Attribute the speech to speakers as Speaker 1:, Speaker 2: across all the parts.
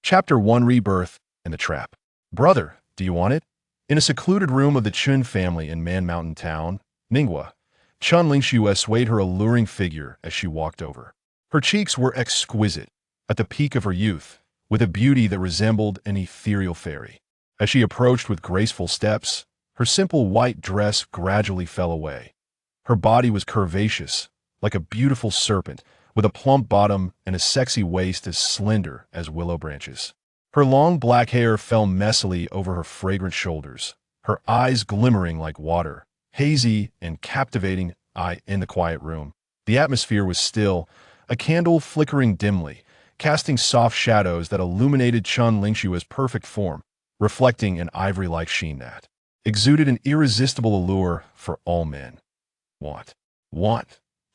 Speaker 1: Chapter 1 Rebirth and the Trap. Brother, do you want it? In a secluded room of the Chun family in Man Mountain Town, Ninghua, Chun Lingxue swayed her alluring figure as she walked over. Her cheeks were exquisite, at the peak of her youth, with a beauty that resembled an ethereal fairy. As she approached with graceful steps, her simple white dress gradually fell away. Her body was curvaceous, like a beautiful serpent, with a plump bottom and a sexy waist as slender as willow branches. Her long black hair fell messily over her fragrant shoulders, her eyes glimmering like water, hazy and captivating. In the quiet room, the atmosphere was still, a candle flickering dimly, casting soft shadows that illuminated Chun Lingxue's perfect form, reflecting an ivory-like sheen that exuded an irresistible allure for all men. Want.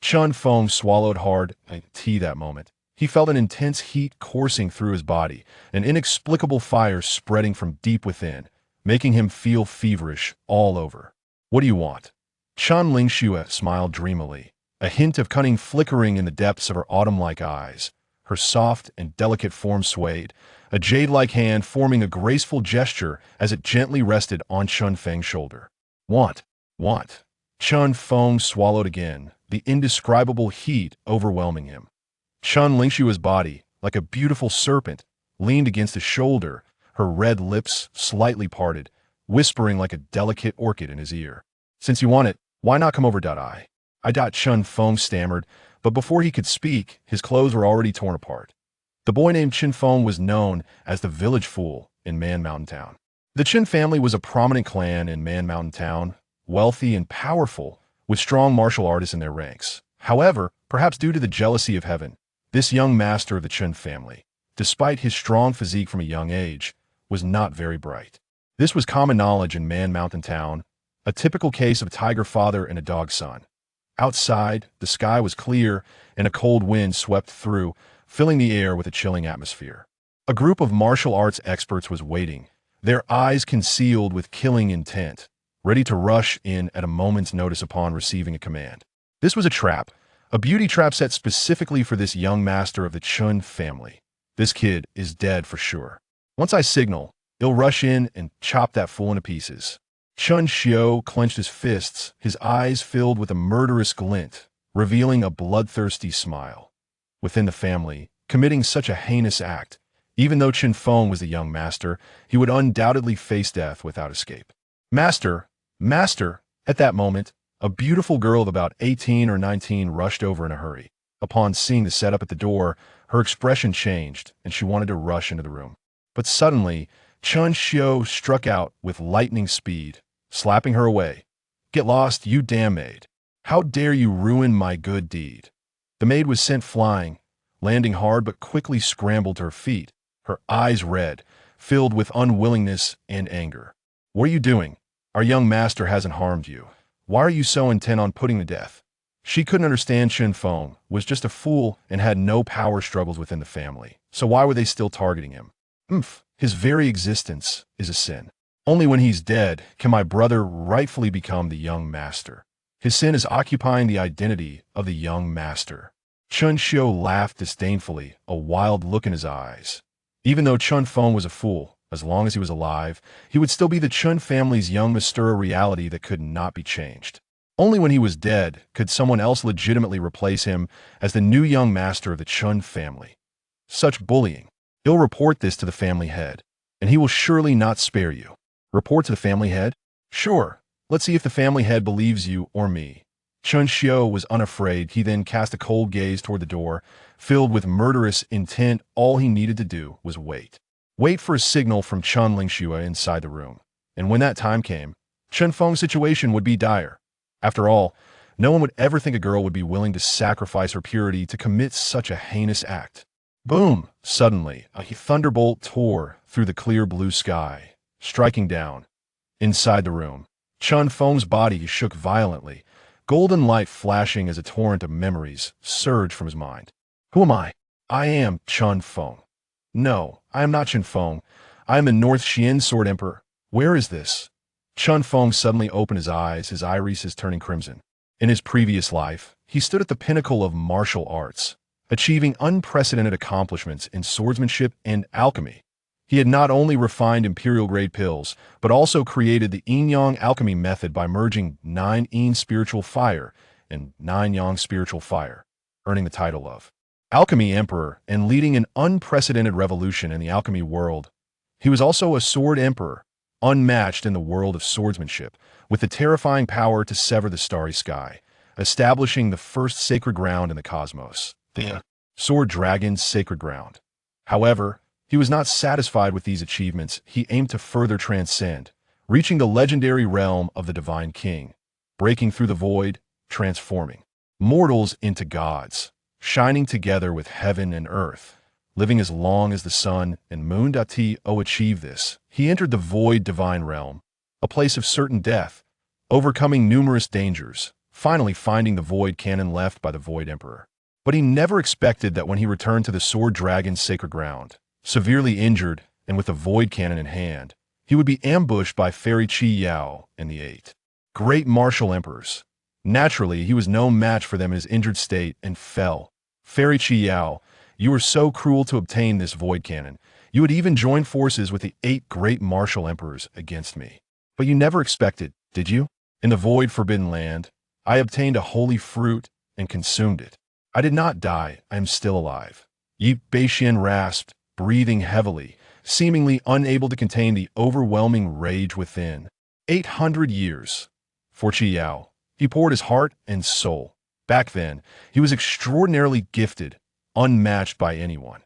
Speaker 1: Chun Feng swallowed hard tea that moment. He felt an intense heat coursing through his body, an inexplicable fire spreading from deep within, making him feel feverish all over. What do you want? Chun Lingxue smiled dreamily, a hint of cunning flickering in the depths of her autumn-like eyes. Her soft and delicate form swayed, a jade-like hand forming a graceful gesture as it gently rested on Chun Feng's shoulder. Want. Chun Feng swallowed again, the indescribable heat overwhelming him. Chun Lingxue's body, like a beautiful serpent, leaned against his shoulder, her red lips slightly parted, whispering like a delicate orchid in his ear. Since you want it, why not come over? Chun Feng stammered, but before he could speak, his clothes were already torn apart. The boy named Chun Feng was known as the village fool in Man Mountain Town. The Chun family was a prominent clan in Man Mountain Town, wealthy and powerful, with strong martial artists in their ranks. However, perhaps due to the jealousy of heaven, this young master of the Chun family, despite his strong physique from a young age, was not very bright. This was common knowledge in Man Mountain Town, a typical case of a tiger father and a dog son. Outside, the sky was clear and a cold wind swept through, filling the air with a chilling atmosphere. A group of martial arts experts was waiting, their eyes concealed with killing intent, ready to rush in at a moment's notice upon receiving a command. This was a trap, a beauty trap set specifically for this young master of the Chun family. This kid is dead for sure. Once I signal, he'll rush in and chop that fool into pieces. Chun Xiu clenched his fists, his eyes filled with a murderous glint, revealing a bloodthirsty smile. Within the family, committing such a heinous act, even though Chun Feng was the young master, he would undoubtedly face death without escape. Master! At that moment, a beautiful girl of about 18 or 19 rushed over in a hurry. Upon seeing the setup at the door, her expression changed, and she wanted to rush into the room. But suddenly, Chun Xiu struck out with lightning speed, slapping her away. Get lost, you damn maid. How dare you ruin my good deed? The maid was sent flying, landing hard but quickly scrambled to her feet, her eyes red, filled with unwillingness and anger. What are you doing? Our young master hasn't harmed you. Why are you so intent on putting to death? She couldn't understand Chun Feng was just a fool and had no power struggles within the family, so why were they still targeting him? His very existence is a sin. Only when he's dead can my brother rightfully become the young master. His sin is occupying the identity of the young master. Chun Xiu laughed disdainfully, a wild look in his eyes. Even though Chun Feng was a fool, as long as he was alive, he would still be the Chun family's young master, a reality that could not be changed. Only when he was dead could someone else legitimately replace him as the new young master of the Chun family. Such bullying. He'll report this to the family head, and he will surely not spare you. Report to the family head? Sure. Let's see if the family head believes you or me. Chun Xiu was unafraid. He then cast a cold gaze toward the door, filled with murderous intent. All he needed to do was wait. Wait for a signal from Chun Lingxue inside the room. And when that time came, Chun Feng's situation would be dire. After all, no one would ever think a girl would be willing to sacrifice her purity to commit such a heinous act. Boom! Suddenly, a thunderbolt tore through the clear blue sky, striking down. Inside the room, Chun Feng's body shook violently, golden light flashing as a torrent of memories surged from his mind. Who am I? I am Chun Feng. No, I am not Chun Feng. I am the North Xian Sword Emperor. Where is this? Chun Feng suddenly opened his eyes, his irises turning crimson. In his previous life, he stood at the pinnacle of martial arts, achieving unprecedented accomplishments in swordsmanship and alchemy. He had not only refined imperial-grade pills, but also created the yin-yang alchemy method by merging 9 yin spiritual fire and 9 yang spiritual fire, earning the title of Alchemy Emperor and leading an unprecedented revolution in the alchemy world. He was also a sword emperor, unmatched in the world of swordsmanship, with the terrifying power to sever the starry sky, establishing the first sacred ground in the cosmos, the sword dragon's sacred ground. However, he was not satisfied with these achievements. He aimed to further transcend, reaching the legendary realm of the Divine King, breaking through the void, transforming mortals into gods, shining together with heaven and earth, living as long as the sun and moon. To achieve this, he entered the void divine realm, a place of certain death, overcoming numerous dangers, finally finding the void cannon left by the Void Emperor. But he never expected that when he returned to the Sword Dragon's sacred ground, severely injured and with a void cannon in hand, he would be ambushed by Fairy Qi Yao and the 8 great martial emperors. Naturally, he was no match for them in his injured state and fell. Fairy Qi Yao, you were so cruel to obtain this void cannon. You would even join forces with the 8 great martial emperors against me. But you never expected, did you? In the void forbidden land, I obtained a holy fruit and consumed it. I did not die, I am still alive. Yi Beixuan rasped, breathing heavily, seemingly unable to contain the overwhelming rage within. 800 years. For Qi Yao, he poured his heart and soul. Back then, he was extraordinarily gifted, unmatched by anyone.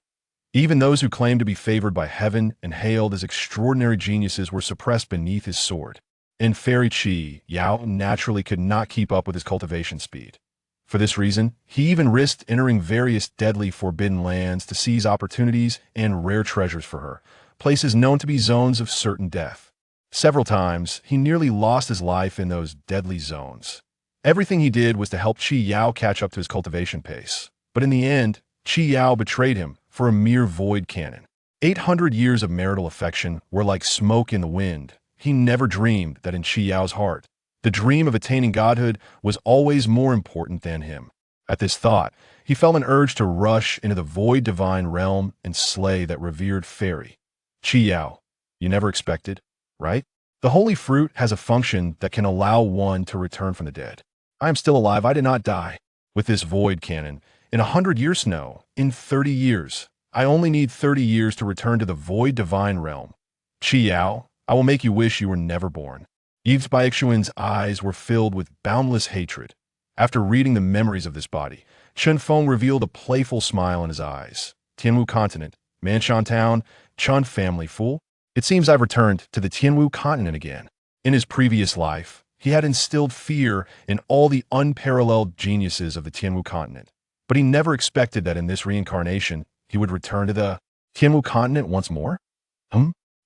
Speaker 1: Even those who claimed to be favored by heaven and hailed as extraordinary geniuses were suppressed beneath his sword. And Fairy Qi Yao naturally could not keep up with his cultivation speed. For this reason, he even risked entering various deadly forbidden lands to seize opportunities and rare treasures for her, places known to be zones of certain death. Several times, he nearly lost his life in those deadly zones. Everything he did was to help Qi Yao catch up to his cultivation pace. But in the end, Qi Yao betrayed him for a mere void cannon. 800 years of marital affection were like smoke in the wind. He never dreamed that in Qi Yao's heart, the dream of attaining godhood was always more important than him. At this thought, he felt an urge to rush into the void divine realm and slay that revered fairy. Qi Yao, you never expected, right? The holy fruit has a function that can allow one to return from the dead. I am still alive, I did not die. With this void cannon, in 100 years no, in 30 years. I only need 30 years to return to the void divine realm. Qi Yao, I will make you wish you were never born. Yves Beixuan's eyes were filled with boundless hatred. After reading the memories of this body, Chen Feng revealed a playful smile in his eyes. Tianwu continent, Manshan town, Chun family fool. It seems I've returned to the Tianwu continent again. In his previous life, he had instilled fear in all the unparalleled geniuses of the Tianwu continent. But he never expected that in this reincarnation, he would return to the Tianwu continent once more?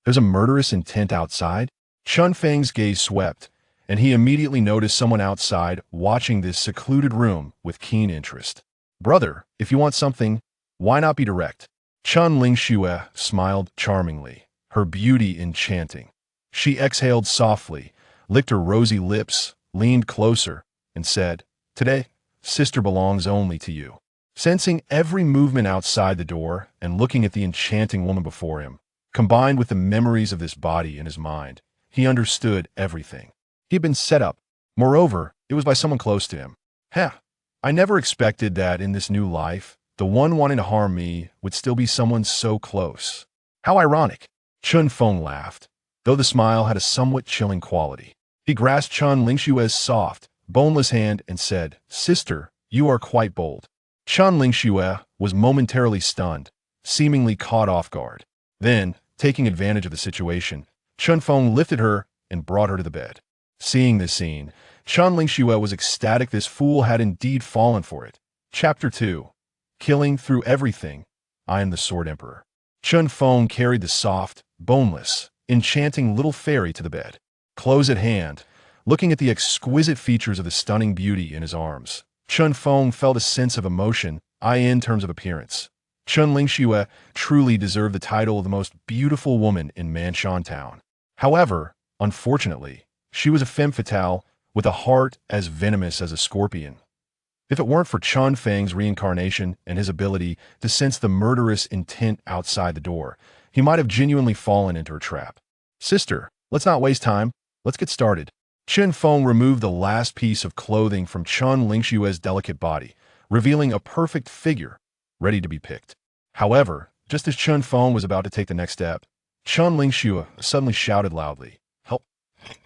Speaker 1: There's a murderous intent outside? Chun Feng's gaze swept, and he immediately noticed someone outside watching this secluded room with keen interest. Brother, if you want something, why not be direct? Chun Lingxue smiled charmingly, her beauty enchanting. She exhaled softly, licked her rosy lips, leaned closer, and said, Today, sister belongs only to you. Sensing every movement outside the door and looking at the enchanting woman before him, combined with the memories of this body in his mind, he understood everything. He had been set up. Moreover, it was by someone close to him. I never expected that in this new life, the one wanting to harm me would still be someone so close. How ironic. Chun Feng laughed, though the smile had a somewhat chilling quality. He grasped Chun Lingxue's soft, boneless hand and said, Sister, you are quite bold. Chun Lingxue was momentarily stunned, seemingly caught off guard. Then, taking advantage of the situation, Chun Feng lifted her and brought her to the bed. Seeing this scene, Chun Lingxue was ecstatic this fool had indeed fallen for it. Chapter 2. Killing Through Everything. I am the Sword Emperor. Chun Feng carried the soft, boneless, enchanting little fairy to the bed. Close at hand, looking at the exquisite features of the stunning beauty in his arms, Chun Feng felt a sense of emotion, in terms of appearance. Chun Lingxue truly deserved the title of the most beautiful woman in Manshan town. However, unfortunately, she was a femme fatale with a heart as venomous as a scorpion. If it weren't for Chun Feng's reincarnation and his ability to sense the murderous intent outside the door, he might have genuinely fallen into her trap. Sister, let's not waste time. Let's get started. Chen Feng removed the last piece of clothing from Chen Lingshue's delicate body, revealing a perfect figure, ready to be picked. However, just as Chen Feng was about to take the next step, Chen Lingxue suddenly shouted loudly, "Help!"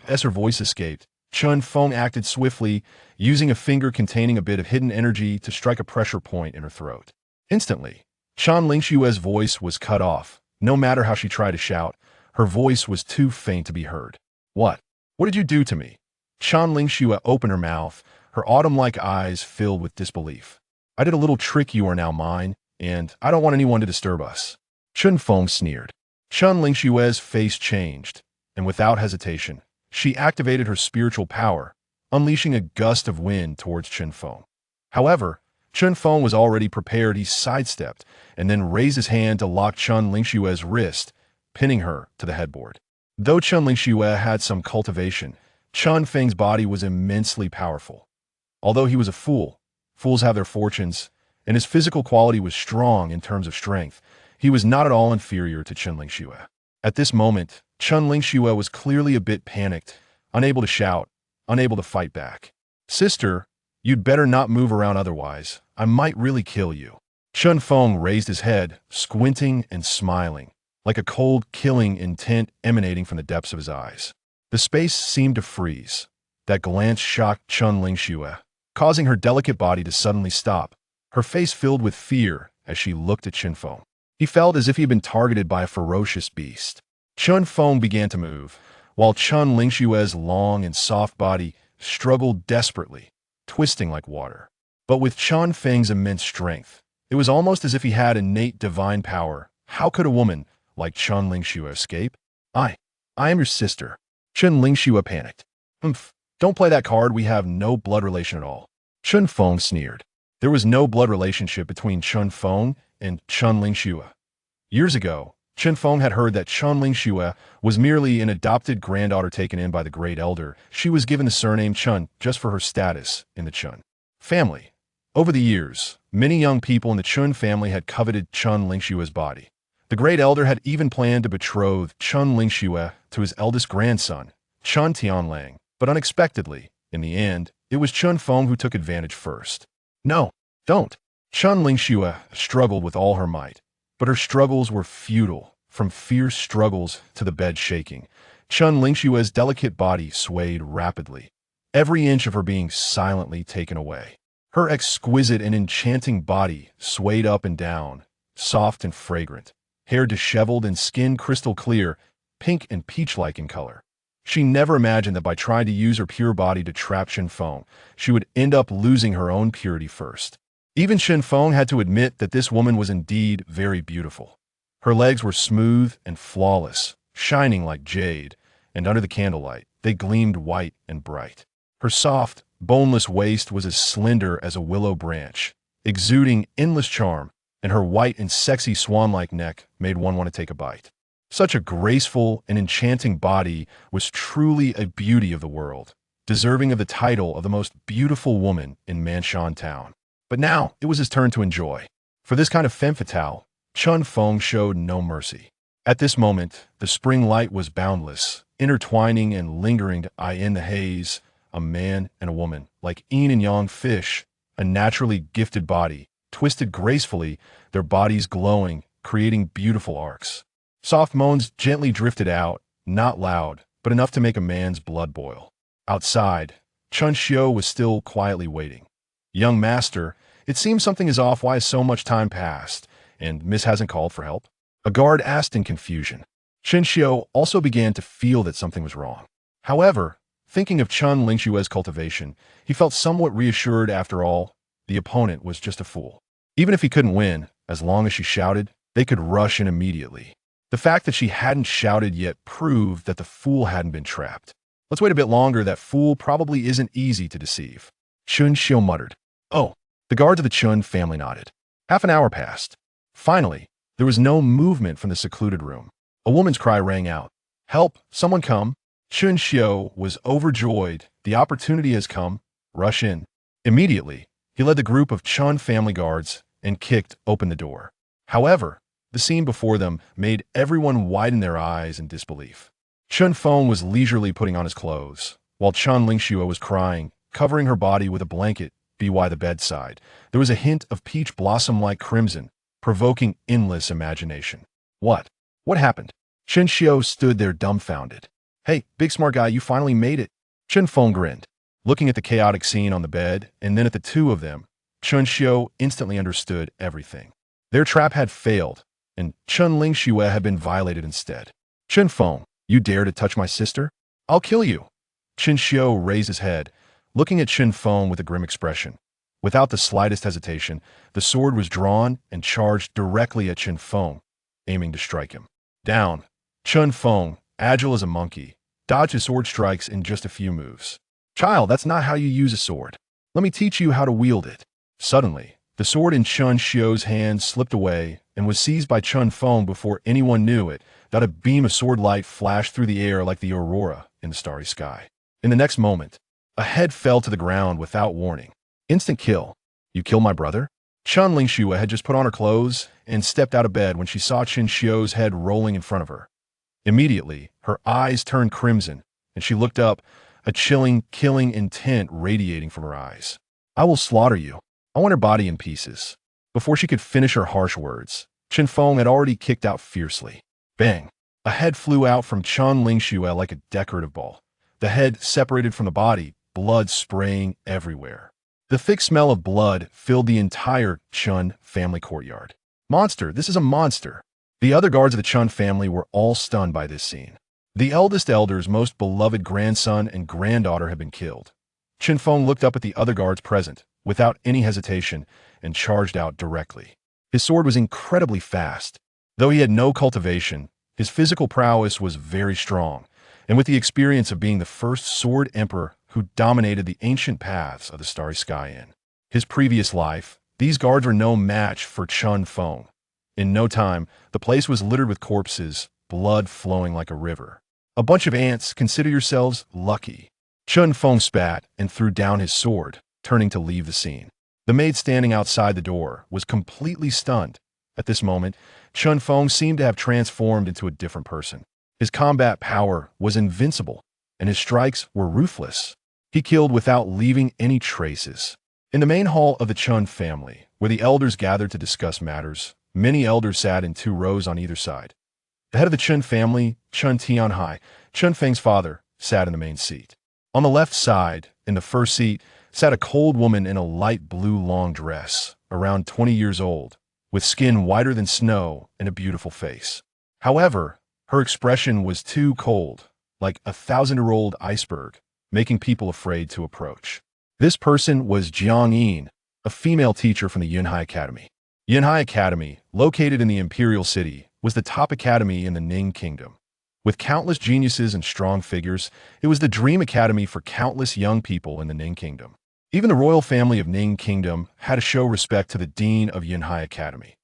Speaker 1: As her voice escaped, Chen Feng acted swiftly, using a finger containing a bit of hidden energy to strike a pressure point in her throat. Instantly, Chen Lingshue's voice was cut off. No matter how she tried to shout, her voice was too faint to be heard. What? What did you do to me? Chen Lingxue opened her mouth, her autumn-like eyes filled with disbelief. I did a little trick, you are now mine, and I don't want anyone to disturb us. Chen Feng sneered. Chen Lingshue's face changed, and without hesitation, she activated her spiritual power, unleashing a gust of wind towards Chen Feng. However, Chen Feng was already prepared. He sidestepped and then raised his hand to lock Chen Lingshue's wrist, pinning her to the headboard. Though Chen Lingxue had some cultivation, Chen Feng's body was immensely powerful. Although he was a fool, fools have their fortunes, and his physical quality was strong in terms of strength, he was not at all inferior to Chen Lingxue. At this moment, Chen Lingxue was clearly a bit panicked, unable to shout, unable to fight back. Sister, you'd better not move around, otherwise I might really kill you. Chen Feng raised his head, squinting and smiling, like a cold, killing intent emanating from the depths of his eyes. The space seemed to freeze. That glance shocked Chen Lingxue, causing her delicate body to suddenly stop, her face filled with fear as she looked at Chen Feng. He felt as if he had been targeted by a ferocious beast. Chen Feng began to move, while Chen Lingxue's long and soft body struggled desperately, twisting like water. But with Chen Feng's immense strength, it was almost as if he had innate divine power. How could a woman like Chen Lingxue escape? I am your sister. Chen Lingxue panicked. Don't play that card, we have no blood relation at all. Chen Feng sneered. There was no blood relationship between Chen Feng and Chen Lingxue. Years ago, Chen Feng had heard that Chen Lingxue was merely an adopted granddaughter taken in by the Great Elder. She was given the surname Chen just for her status in the Chen family. Over the years, many young people in the Chen family had coveted Chen Lingxue's body. The Great Elder had even planned to betroth Chen Lingxue to his eldest grandson, Chen Tianlang, but unexpectedly, in the end, it was Chen Feng who took advantage first. No, don't. Chen Lingxue struggled with all her might, but her struggles were futile. From fierce struggles to the bed shaking, Chen Lingxue's delicate body swayed rapidly, every inch of her being silently taken away. Her exquisite and enchanting body swayed up and down, soft and fragrant, hair disheveled and skin crystal clear, pink and peach-like in color. She never imagined that by trying to use her pure body to trap Chen Feng, she would end up losing her own purity first. Even Chen Feng had to admit that this woman was indeed very beautiful. Her legs were smooth and flawless, shining like jade, and under the candlelight, they gleamed white and bright. Her soft, boneless waist was as slender as a willow branch, exuding endless charm, and her white and sexy swan-like neck made one want to take a bite. Such a graceful and enchanting body was truly a beauty of the world, deserving of the title of the most beautiful woman in Manshan Town. But now it was his turn to enjoy. For this kind of femme fatale, Chen Feng showed no mercy. At this moment, the spring light was boundless, intertwining and lingering in the haze, a man and a woman, like yin and yang fish, a naturally gifted body, twisted gracefully, their bodies glowing, creating beautiful arcs. Soft moans gently drifted out, not loud, but enough to make a man's blood boil. Outside, Chen Xiu was still quietly waiting. Young master, it seems something is off. Why has so much time passed, and Miss hasn't called for help? A guard asked in confusion. Chen Xiu also began to feel that something was wrong. However, thinking of Chen Lingxue's cultivation, he felt somewhat reassured. After all, the opponent was just a fool. Even if he couldn't win, as long as she shouted, they could rush in immediately. The fact that she hadn't shouted yet proved that the fool hadn't been trapped. Let's wait a bit longer. That fool probably isn't easy to deceive. Chen Xiu muttered. Oh, the guards of the Chen family nodded. Half an hour passed. Finally, there was no movement from the secluded room. A woman's cry rang out. Help, someone come. Chen Xiu was overjoyed. The opportunity has come. Rush in. Immediately, he led the group of Chen family guards and kicked open the door. However, The scene before them made everyone widen their eyes in disbelief. Chen Feng was leisurely putting on his clothes, while Chen Lingxue was crying, covering her body with a blanket by the bedside. There was a hint of peach blossom-like crimson, provoking endless imagination. What? What happened? Chen Xiu stood there dumbfounded. Hey, big smart guy, you finally made it. Chen Feng grinned, looking at the chaotic scene on the bed and then at the two of them. Chen Xiu instantly understood everything. Their trap had failed, and Chen Lingxue had been violated instead. Chen Feng, you dare to touch my sister? I'll kill you. Chen Xiu raised his head, looking at Chen Feng with a grim expression. Without the slightest hesitation, the sword was drawn and charged directly at Chen Feng, aiming to strike him. Down. Chen Feng, agile as a monkey, dodged his sword strikes in just a few moves. Child, that's not how you use a sword. Let me teach you how to wield it. Suddenly, the sword in Chen Xiu's hand slipped away and was seized by Chen Feng before anyone knew it, that a beam of sword light flashed through the air like the aurora in the starry sky. In the next moment, a head fell to the ground without warning. Instant kill. You killed my brother? Chen Lingxue had just put on her clothes and stepped out of bed when she saw Chen Xiu's head rolling in front of her. Immediately, her eyes turned crimson, and she looked up, a chilling, killing intent radiating from her eyes. I will slaughter you. I want her body in pieces. Before she could finish her harsh words, Chen Feng had already kicked out fiercely. Bang! A head flew out from Chen Lingxue like a decorative ball. The head separated from the body, blood spraying everywhere. The thick smell of blood filled the entire Chun family courtyard. Monster! This is a monster! The other guards of the Chun family were all stunned by this scene. The eldest elder's most beloved grandson and granddaughter had been killed. Chen Feng looked up at the other guards present, without any hesitation, and charged out directly. His sword was incredibly fast. Though he had no cultivation, his physical prowess was very strong, and with the experience of being the first sword emperor who dominated the ancient paths of the starry sky in his previous life, these guards were no match for Chen Feng. In no time, the place was littered with corpses, blood flowing like a river. A bunch of ants, consider yourselves lucky. Chen Feng spat and threw down his sword, turning to leave the scene. The maid standing outside the door was completely stunned. At this moment, Chen Feng seemed to have transformed into a different person. His combat power was invincible, and his strikes were ruthless. He killed without leaving any traces. In the main hall of the Chun family, where the elders gathered to discuss matters, many elders sat in 2 rows on either side. The head of the Chun family, Chun Tianhai, Chen Feng's father, sat in the main seat. On the left side, in the first seat, sat a cold woman in a light blue long dress, around 20 years old, with skin whiter than snow and a beautiful face. However, her expression was too cold, like a 1,000-year-old iceberg, making people afraid to approach. This person was Jiang Yin, a female teacher from the Yunhai Academy. Yunhai Academy, located in the Imperial City, was the top academy in the Ning Kingdom. With countless geniuses and strong figures, it was the dream academy for countless young people in the Ning Kingdom. Even the royal family of Ning Kingdom had to show respect to the dean of Yunhai Academy.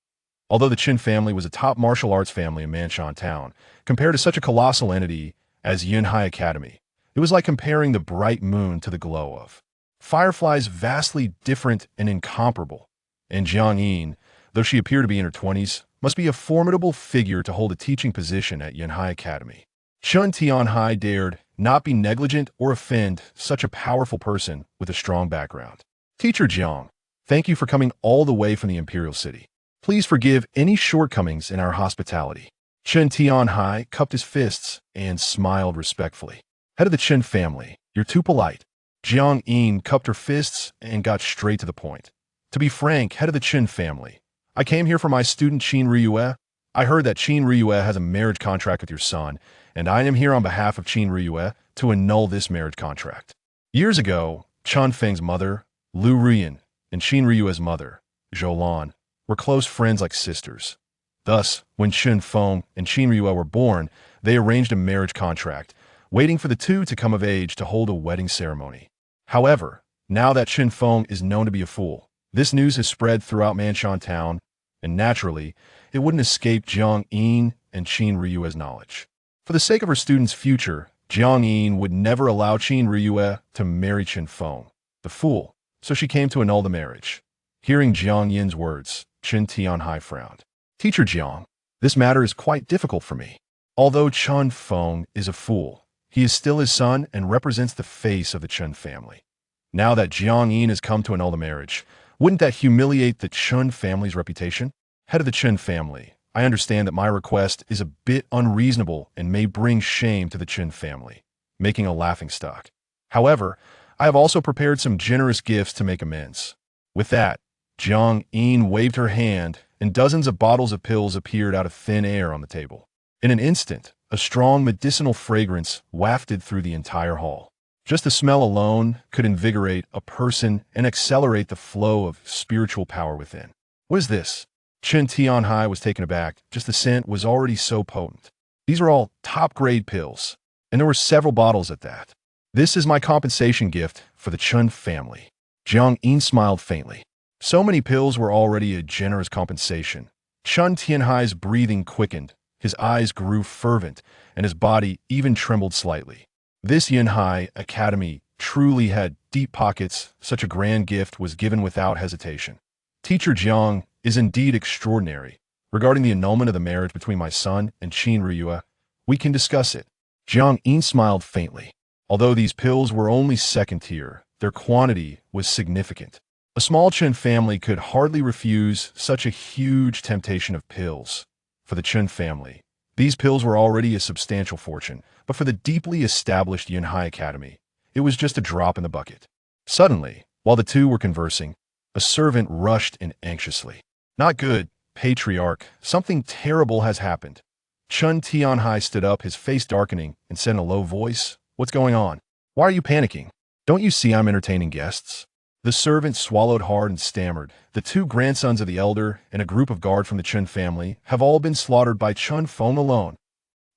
Speaker 1: Although the Qin family was a top martial arts family in Manshan Town, compared to such a colossal entity as Yunhai Academy, it was like comparing the bright moon to the glow of fireflies, vastly different and incomparable. And Jiang Yin, though she appeared to be in her 20s, must be a formidable figure to hold a teaching position at Yunhai Academy. Chun Tianhai dared not be negligent or offend such a powerful person with a strong background. Teacher Jiang, thank you for coming all the way from the Imperial City. Please forgive any shortcomings in our hospitality. Chen Tianhai cupped his fists and smiled respectfully. Head of the Chen family, you're too polite. Jiang Yin cupped her fists and got straight to the point. To be frank, head of the Chen family, I came here for my student Qin Riyue. I heard that Qin Riyue has a marriage contract with your son, and I am here on behalf of Qin Riyue to annul this marriage contract. Years ago, Chan Feng's mother, Lu Ruyan, and Qin Riyue's mother, Zhou Lan, were close friends like sisters. Thus, when Chen Feng and Qin Riyue were born, they arranged a marriage contract, waiting for the two to come of age to hold a wedding ceremony. However, now that Chen Feng is known to be a fool, this news has spread throughout Manshan Town, and naturally, it wouldn't escape Jiang Yin and Qin Riyue's knowledge. For the sake of her student's future, Jiang Yin would never allow Qin Riyue to marry Chen Feng, the fool, so she came to annul the marriage. Hearing Jiang Yin's words, Chen Tianhai frowned. Teacher Jiang, This matter is quite difficult for me. Although Chun Feng is a fool, he is still his son and represents the face of the Chun family. Now that Jiang Yin has come to annul the marriage, wouldn't that humiliate the Chun family's reputation? Head of the Chun family, I understand that my request is a bit unreasonable and may bring shame to the Chun family, making a laughingstock. However, I have also prepared some generous gifts to make amends. With that, Jiang Yin waved her hand, and dozens of bottles of pills appeared out of thin air on the table. In an instant, a strong medicinal fragrance wafted through the entire hall. Just the smell alone could invigorate a person and accelerate the flow of spiritual power within. What is this? Chen Tianhai was taken aback. Just the scent was already so potent. These are all top-grade pills, and there were several bottles at that. This is my compensation gift for the Chun family. Jiang Yin smiled faintly. So many pills were already a generous compensation. Chun Tianhai's breathing quickened, his eyes grew fervent, and his body even trembled slightly. This Yunhai Academy truly had deep pockets. Such a grand gift was given without hesitation. Teacher Jiang is indeed extraordinary. Regarding the annulment of the marriage between my son and Qin Riyue, we can discuss it. Jiang Yin smiled faintly. Although these pills were only second tier, their quantity was significant. A small Chun family could hardly refuse such a huge temptation of pills. For the Chun family, these pills were already a substantial fortune, but for the deeply established Yunhai Academy, it was just a drop in the bucket. Suddenly, while the two were conversing, a servant rushed in anxiously. Not good, patriarch. Something terrible has happened. Chun Tianhai stood up, his face darkening, and said in a low voice, "What's going on? Why are you panicking? Don't you see I'm entertaining guests?" The servant swallowed hard and stammered. The two grandsons of the elder and a group of guard from the Chun family have all been slaughtered by Chun Feng alone.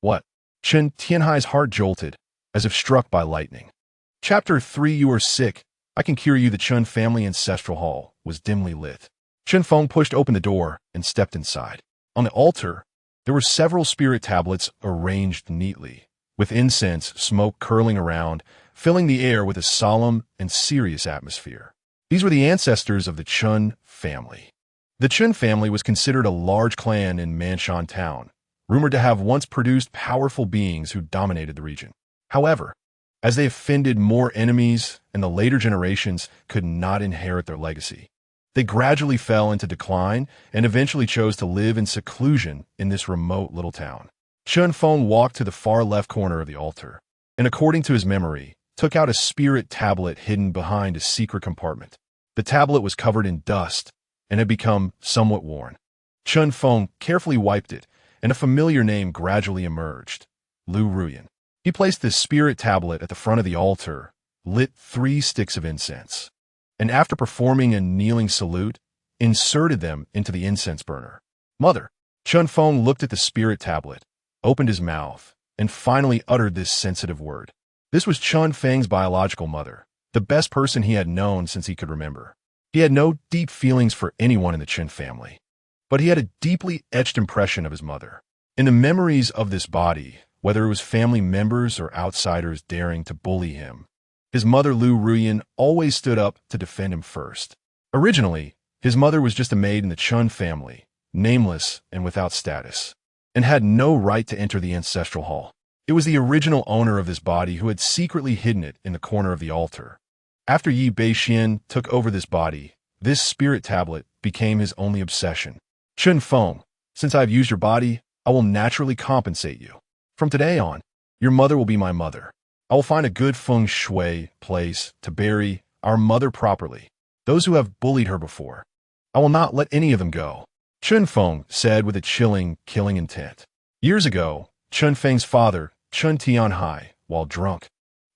Speaker 1: What? Chun Tianhai's heart jolted, as if struck by lightning. Chapter 3. You are sick. I can cure you. The Chun family ancestral hall was dimly lit. Chun Feng pushed open the door and stepped inside. On the altar, there were several spirit tablets arranged neatly, with incense smoke curling around, filling the air with a solemn and serious atmosphere. These were the ancestors of the Chun family. The Chun family was considered a large clan in Manshan town, rumored to have once produced powerful beings who dominated the region. However, as they offended more enemies and the later generations could not inherit their legacy, they gradually fell into decline and eventually chose to live in seclusion in this remote little town. Chun Feng walked to the far left corner of the altar, and according to his memory, took out a spirit tablet hidden behind a secret compartment. The tablet was covered in dust and had become somewhat worn. Chun Feng carefully wiped it, and a familiar name gradually emerged: Lu Ruyan. He placed the spirit tablet at the front of the altar, lit 3 sticks of incense, and after performing a kneeling salute, inserted them into the incense burner. Mother. Chun Feng looked at the spirit tablet, opened his mouth, and finally uttered this sensitive word. This was Chun Feng's biological mother, the best person he had known since he could remember. He had no deep feelings for anyone in the Chun family, but he had a deeply etched impression of his mother. In the memories of this body, whether it was family members or outsiders daring to bully him, his mother Lu Ruyan always stood up to defend him first. Originally, his mother was just a maid in the Chun family, nameless and without status, and had no right to enter the ancestral hall. It was the original owner of this body who had secretly hidden it in the corner of the altar. After Yi Beixuan took over this body, this spirit tablet became his only obsession. Chun Feng, since I have used your body, I will naturally compensate you. From today on, your mother will be my mother. I will find a good feng shui place to bury our mother properly. Those who have bullied her before, I will not let any of them go. Chun Feng said with a chilling, killing intent. Years ago, Chun Feng's father, Chun Tianhai, while drunk,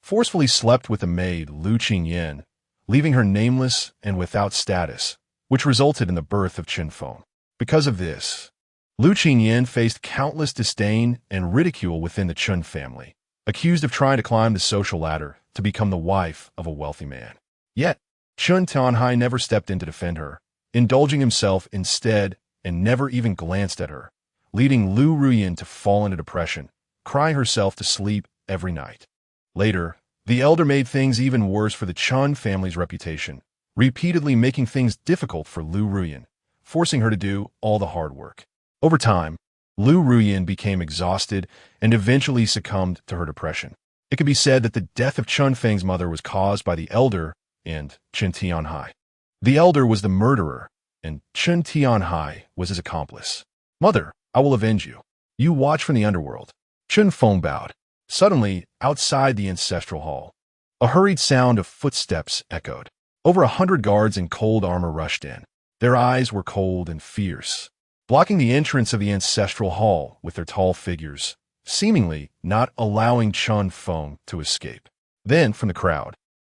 Speaker 1: forcefully slept with the maid Lu Qingyan, leaving her nameless and without status, which resulted in the birth of Chun Feng. Because of this, Lu Qingyan faced countless disdain and ridicule within the Chun family, accused of trying to climb the social ladder to become the wife of a wealthy man. Yet, Chun Tianhai never stepped in to defend her, indulging himself instead and never even glanced at her, leading Lu Ruyan to fall into depression, crying herself to sleep every night. Later, the elder made things even worse for the Chun family's reputation, repeatedly making things difficult for Lu Ruyan, forcing her to do all the hard work. Over time, Lu Ruyin became exhausted and eventually succumbed to her depression. It could be said that the death of Chun Feng's mother was caused by the elder and Chen Tianhai. The elder was the murderer, and Chen Tianhai was his accomplice. Mother, I will avenge you. You watch from the underworld. Chen Feng bowed. Suddenly, outside the ancestral hall, a hurried sound of footsteps echoed. Over 100 guards in cold armor rushed in. Their eyes were cold and fierce, blocking the entrance of the ancestral hall with their tall figures, seemingly not allowing Chun Feng to escape. Then, from the crowd,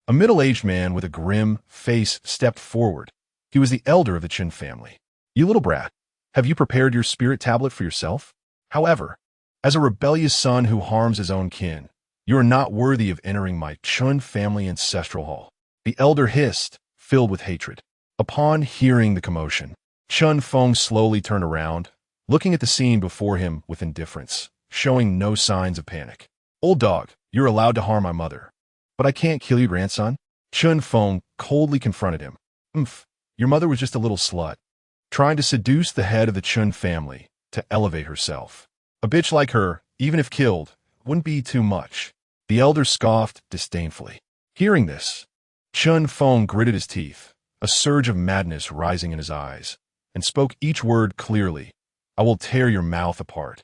Speaker 1: a middle-aged man with a grim face stepped forward. He was the elder of the Chen family. You little brat, have you prepared your spirit tablet for yourself? However, as a rebellious son who harms his own kin, you are not worthy of entering my Chun family ancestral hall. The elder hissed, filled with hatred. Upon hearing the commotion, Chun Feng slowly turned around, looking at the scene before him with indifference, showing no signs of panic. Old dog, you're allowed to harm my mother. But I can't kill your grandson? Chun Feng coldly confronted him. Your mother was just a little slut, trying to seduce the head of the Chun family to elevate herself. A bitch like her, even if killed, wouldn't be too much. The elder scoffed disdainfully. Hearing this, Chun Feng gritted his teeth, a surge of madness rising in his eyes, and spoke each word clearly. I will tear your mouth apart.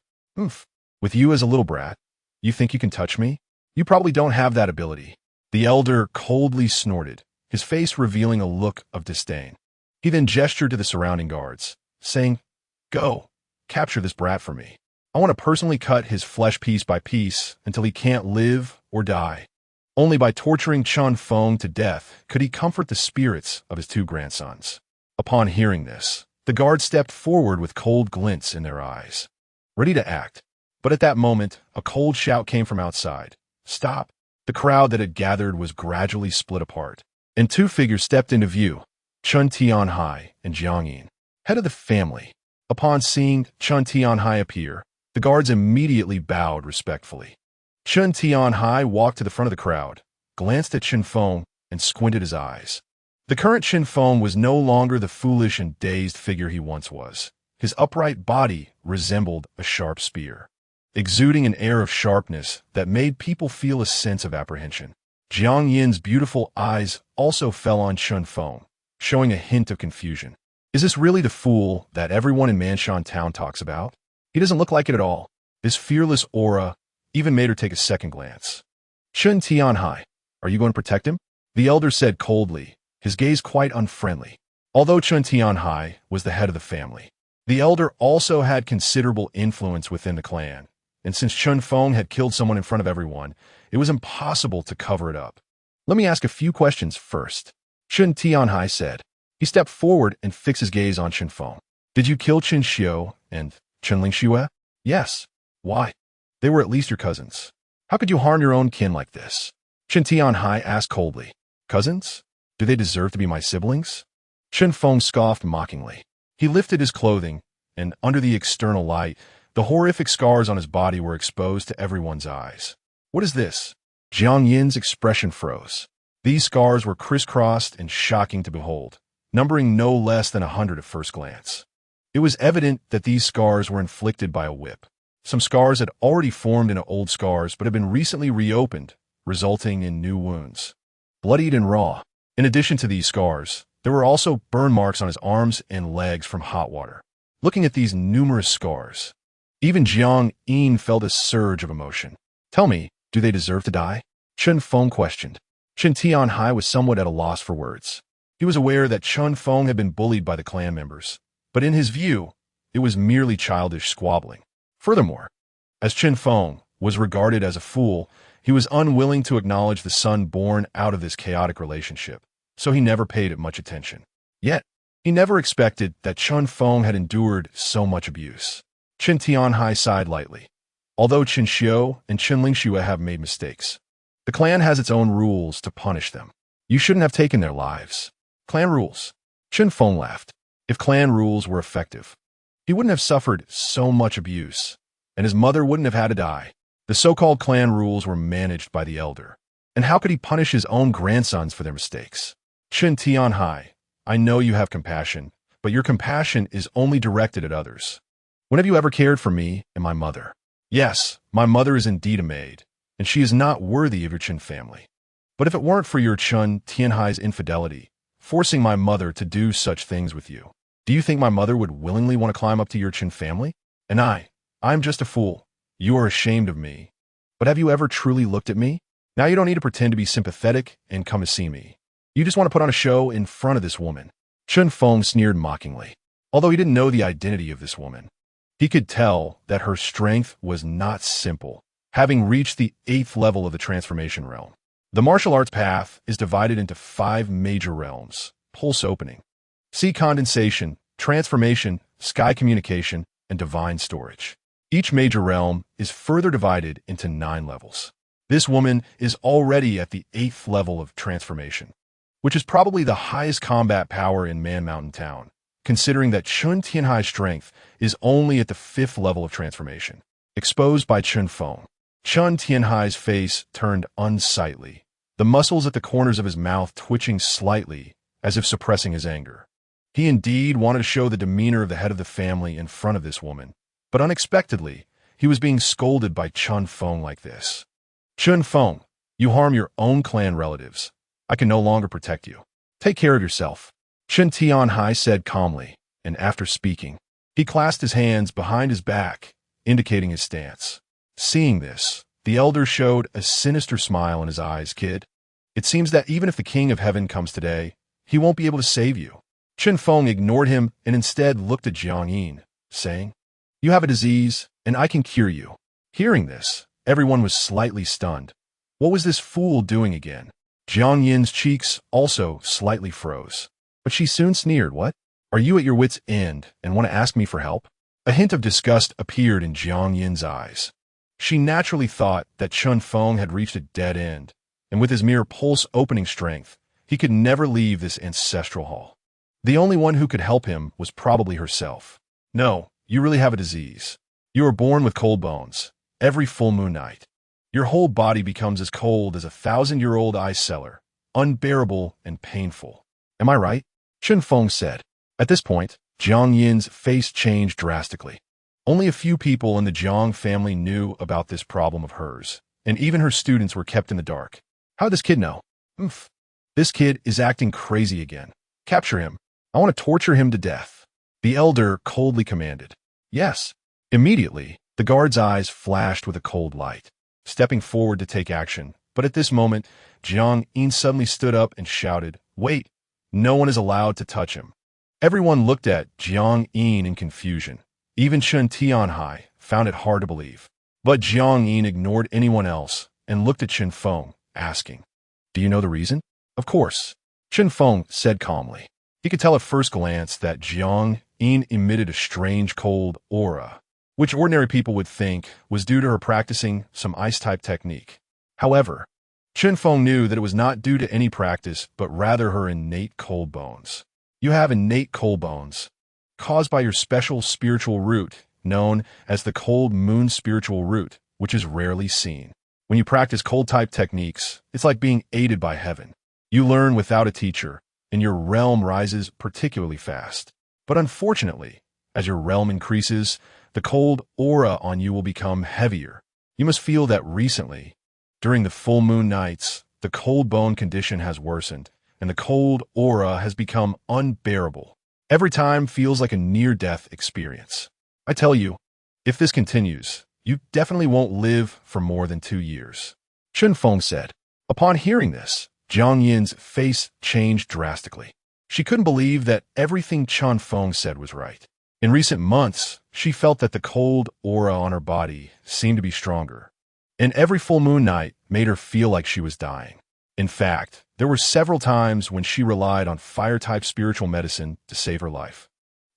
Speaker 1: With you as a little brat, you think you can touch me? You probably don't have that ability. The elder coldly snorted, his face revealing a look of disdain. He then gestured to the surrounding guards, saying, Go, capture this brat for me. I want to personally cut his flesh piece by piece until he can't live or die. Only by torturing Chun Feng to death could he comfort the spirits of his two grandsons. Upon hearing this, the guards stepped forward with cold glints in their eyes, ready to act. But at that moment, a cold shout came from outside. Stop! The crowd that had gathered was gradually split apart, and two figures stepped into view, Chun Tianhai and Jiang Yin, head of the family. Upon seeing Chun Tianhai appear, the guards immediately bowed respectfully. Chun Tianhai walked to the front of the crowd, glanced at Chen Feng, and squinted his eyes. The current Chen Feng was no longer the foolish and dazed figure he once was. His upright body resembled a sharp spear, exuding an air of sharpness that made people feel a sense of apprehension. Jiang Yin's beautiful eyes also fell on Chen Feng, showing a hint of confusion. Is this really the fool that everyone in Manshan Town talks about? He doesn't look like it at all. His fearless aura even made her take a second glance. Chun Tianhai, are you going to protect him? The elder said coldly, his gaze quite unfriendly. Although Chun Tianhai was the head of the family, the elder also had considerable influence within the clan, and since Chun Feng had killed someone in front of everyone, it was impossible to cover it up. Let me ask a few questions first, Chun Tianhai said. He stepped forward and fixed his gaze on Chen Feng. Did you kill Chen Xiu and Chen Lingxue? Yes. Why? They were at least your cousins. How could you harm your own kin like this? Chen Tianhai asked coldly. Cousins? Do they deserve to be my siblings? Chen Feng scoffed mockingly. He lifted his clothing, and under the external light, the horrific scars on his body were exposed to everyone's eyes. What is this? Jiang Yin's expression froze. These scars were crisscrossed and shocking to behold, numbering no less than 100 at first glance. It was evident that these scars were inflicted by a whip. Some scars had already formed into old scars but had been recently reopened, resulting in new wounds. Bloodied and raw. In addition to these scars, there were also burn marks on his arms and legs from hot water. Looking at these numerous scars, even Jiang Yin felt a surge of emotion. Tell me, do they deserve to die? Chen Feng questioned. Chen Tianhai was somewhat at a loss for words. He was aware that Chun Feng had been bullied by the clan members, but in his view, it was merely childish squabbling. Furthermore, as Chen Feng was regarded as a fool, he was unwilling to acknowledge the son born out of this chaotic relationship, so he never paid it much attention. Yet, he never expected that Chun Feng had endured so much abuse. Chen Tianhai sighed lightly. Although Chen Xiu and Chen Lingxue have made mistakes, the clan has its own rules to punish them. You shouldn't have taken their lives. Clan rules. Chen Feng laughed. If clan rules were effective, he wouldn't have suffered so much abuse, and his mother wouldn't have had to die. The so-called clan rules were managed by the elder, and how could he punish his own grandsons for their mistakes? Chen Tianhai, I know you have compassion, but your compassion is only directed at others. When have you ever cared for me and my mother? Yes, my mother is indeed a maid, and she is not worthy of your Qin family. But if it weren't for your Chun Tianhai's infidelity, forcing my mother to do such things with you, do you think my mother would willingly want to climb up to your Qin family? And I'm just a fool. You are ashamed of me. But have you ever truly looked at me? Now you don't need to pretend to be sympathetic and come to see me. You just want to put on a show in front of this woman. Chun Feng sneered mockingly. Although he didn't know the identity of this woman, he could tell that her strength was not simple, having reached the 8th level of the transformation realm. The martial arts path is divided into 5 major realms: pulse opening, sea condensation, transformation, sky communication, and divine storage. Each major realm is further divided into 9 levels. This woman is already at the 8th level of transformation, which is probably the highest combat power in Man Mountain Town, considering that Chun Tianhai's strength is only at the 5th level of transformation. Exposed by Chun Feng, Chun Tianhai's face turned unsightly, the muscles at the corners of his mouth twitching slightly as if suppressing his anger. He indeed wanted to show the demeanor of the head of the family in front of this woman, but unexpectedly, he was being scolded by Chun Feng like this. Chun Feng, you harm your own clan relatives. I can no longer protect you. Take care of yourself. Chun Tianhai said calmly, and after speaking, he clasped his hands behind his back, indicating his stance. Seeing this, the elder showed a sinister smile in his eyes. Kid, it seems that even if the King of Heaven comes today, he won't be able to save you. Chun Feng ignored him and instead looked at Jiang Yin, saying, You have a disease, and I can cure you. Hearing this, everyone was slightly stunned. What was this fool doing again? Jiang Yin's cheeks also slightly froze. But she soon sneered. What? Are you at your wit's end and want to ask me for help? A hint of disgust appeared in Jiang Yin's eyes. She naturally thought that Chun Feng had reached a dead end, and with his mere pulse-opening strength, he could never leave this ancestral hall. The only one who could help him was probably herself. No, you really have a disease. You are born with cold bones. Every full moon night, your whole body becomes as cold as a 1,000-year-old ice cellar, unbearable and painful. Am I right? Chun Feng said. At this point, Jiang Yin's face changed drastically. Only a few people in the Jiang family knew about this problem of hers, and even her students were kept in the dark. How'd this kid know? This kid is acting crazy again. Capture him. I want to torture him to death. The elder coldly commanded. Yes. Immediately, the guard's eyes flashed with a cold light, stepping forward to take action. But at this moment, Jiang Yin suddenly stood up and shouted, Wait, no one is allowed to touch him. Everyone looked at Jiang Yin in confusion. Even Chun Tianhai found it hard to believe. But Jiang Yin ignored anyone else and looked at Chun Feng, asking, Do you know the reason? Of course, Chun Feng said calmly. He could tell at first glance that Jiang Yin emitted a strange cold aura, which ordinary people would think was due to her practicing some ice-type technique. However, Chun Feng knew that it was not due to any practice, but rather her innate cold bones. You have innate cold bones, caused by your special spiritual root, known as the cold moon spiritual root, which is rarely seen. When you practice cold-type techniques, it's like being aided by heaven. You learn without a teacher, and your realm rises particularly fast. But unfortunately, as your realm increases, the cold aura on you will become heavier. You must feel that recently, during the full moon nights, the cold bone condition has worsened, and the cold aura has become unbearable. Every time feels like a near-death experience. I tell you, if this continues, you definitely won't live for more than 2 years. Chun Feng said. Upon hearing this, Jiang Yin's face changed drastically. She couldn't believe that everything Chun Feng said was right. In recent months, she felt that the cold aura on her body seemed to be stronger, and every full moon night made her feel like she was dying. In fact, there were several times when she relied on fire-type spiritual medicine to save her life.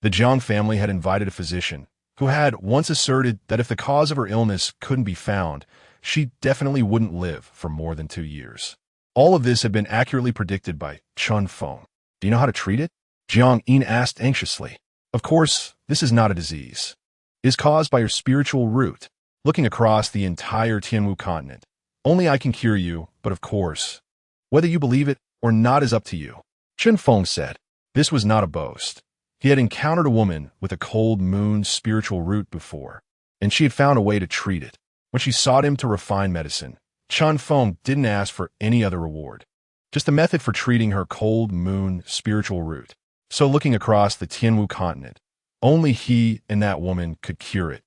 Speaker 1: The Jiang family had invited a physician who had once asserted that if the cause of her illness couldn't be found, she definitely wouldn't live for more than 2 years. All of this had been accurately predicted by Chun Feng. Do you know how to treat it? Jiang Yin asked anxiously. Of course, this is not a disease. It is caused by your spiritual root. Looking across the entire Tianwu continent, only I can cure you, but of course, whether you believe it or not is up to you. Chun Feng said. This was not a boast. He had encountered a woman with a cold moon spiritual root before, and she had found a way to treat it. When she sought him to refine medicine, Chun Feng didn't ask for any other reward, just a method for treating her cold moon spiritual root. So looking across the Tianwu continent, only he and that woman could cure it.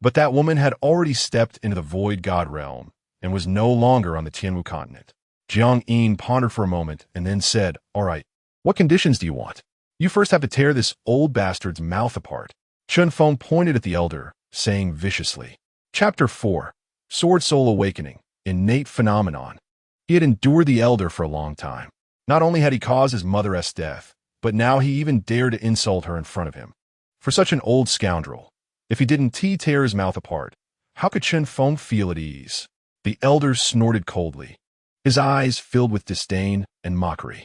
Speaker 1: But that woman had already stepped into the void god realm and was no longer on the Tianwu continent. Jiang Yin pondered for a moment and then said, "All right, what conditions do you want? You first have to tear this old bastard's mouth apart." Chun Feng pointed at the elder, saying viciously. Chapter 4. Sword Soul Awakening. Innate Phenomenon. He had endured the elder for a long time. Not only had he caused his mother's death, but now he even dared to insult her in front of him. For such an old scoundrel, if he didn't tear his mouth apart, how could Chun Feng feel at ease? The elder snorted coldly, his eyes filled with disdain and mockery.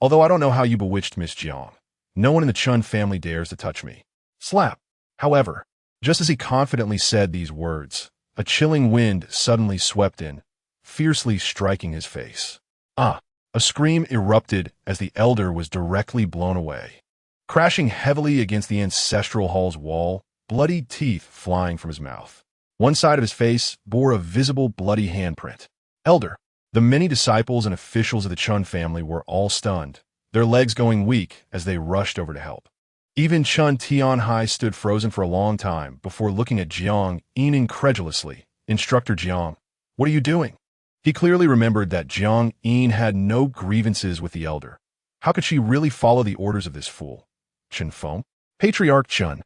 Speaker 1: Although I don't know how you bewitched Miss Jiang, no one in the Chun family dares to touch me. Slap. However, just as he confidently said these words, a chilling wind suddenly swept in, fiercely striking his face. A scream erupted as the elder was directly blown away, crashing heavily against the ancestral hall's wall, bloody teeth flying from his mouth. One side of his face bore a visible bloody handprint. Elder. The many disciples and officials of the Chun family were all stunned, their legs going weak as they rushed over to help. Even Chun Tianhai stood frozen for a long time before looking at Jiang Yin incredulously. Instructor Jiang, what are you doing? He clearly remembered that Jiang Yin had no grievances with the elder. How could she really follow the orders of this fool? Chun Feng? Patriarch Chun.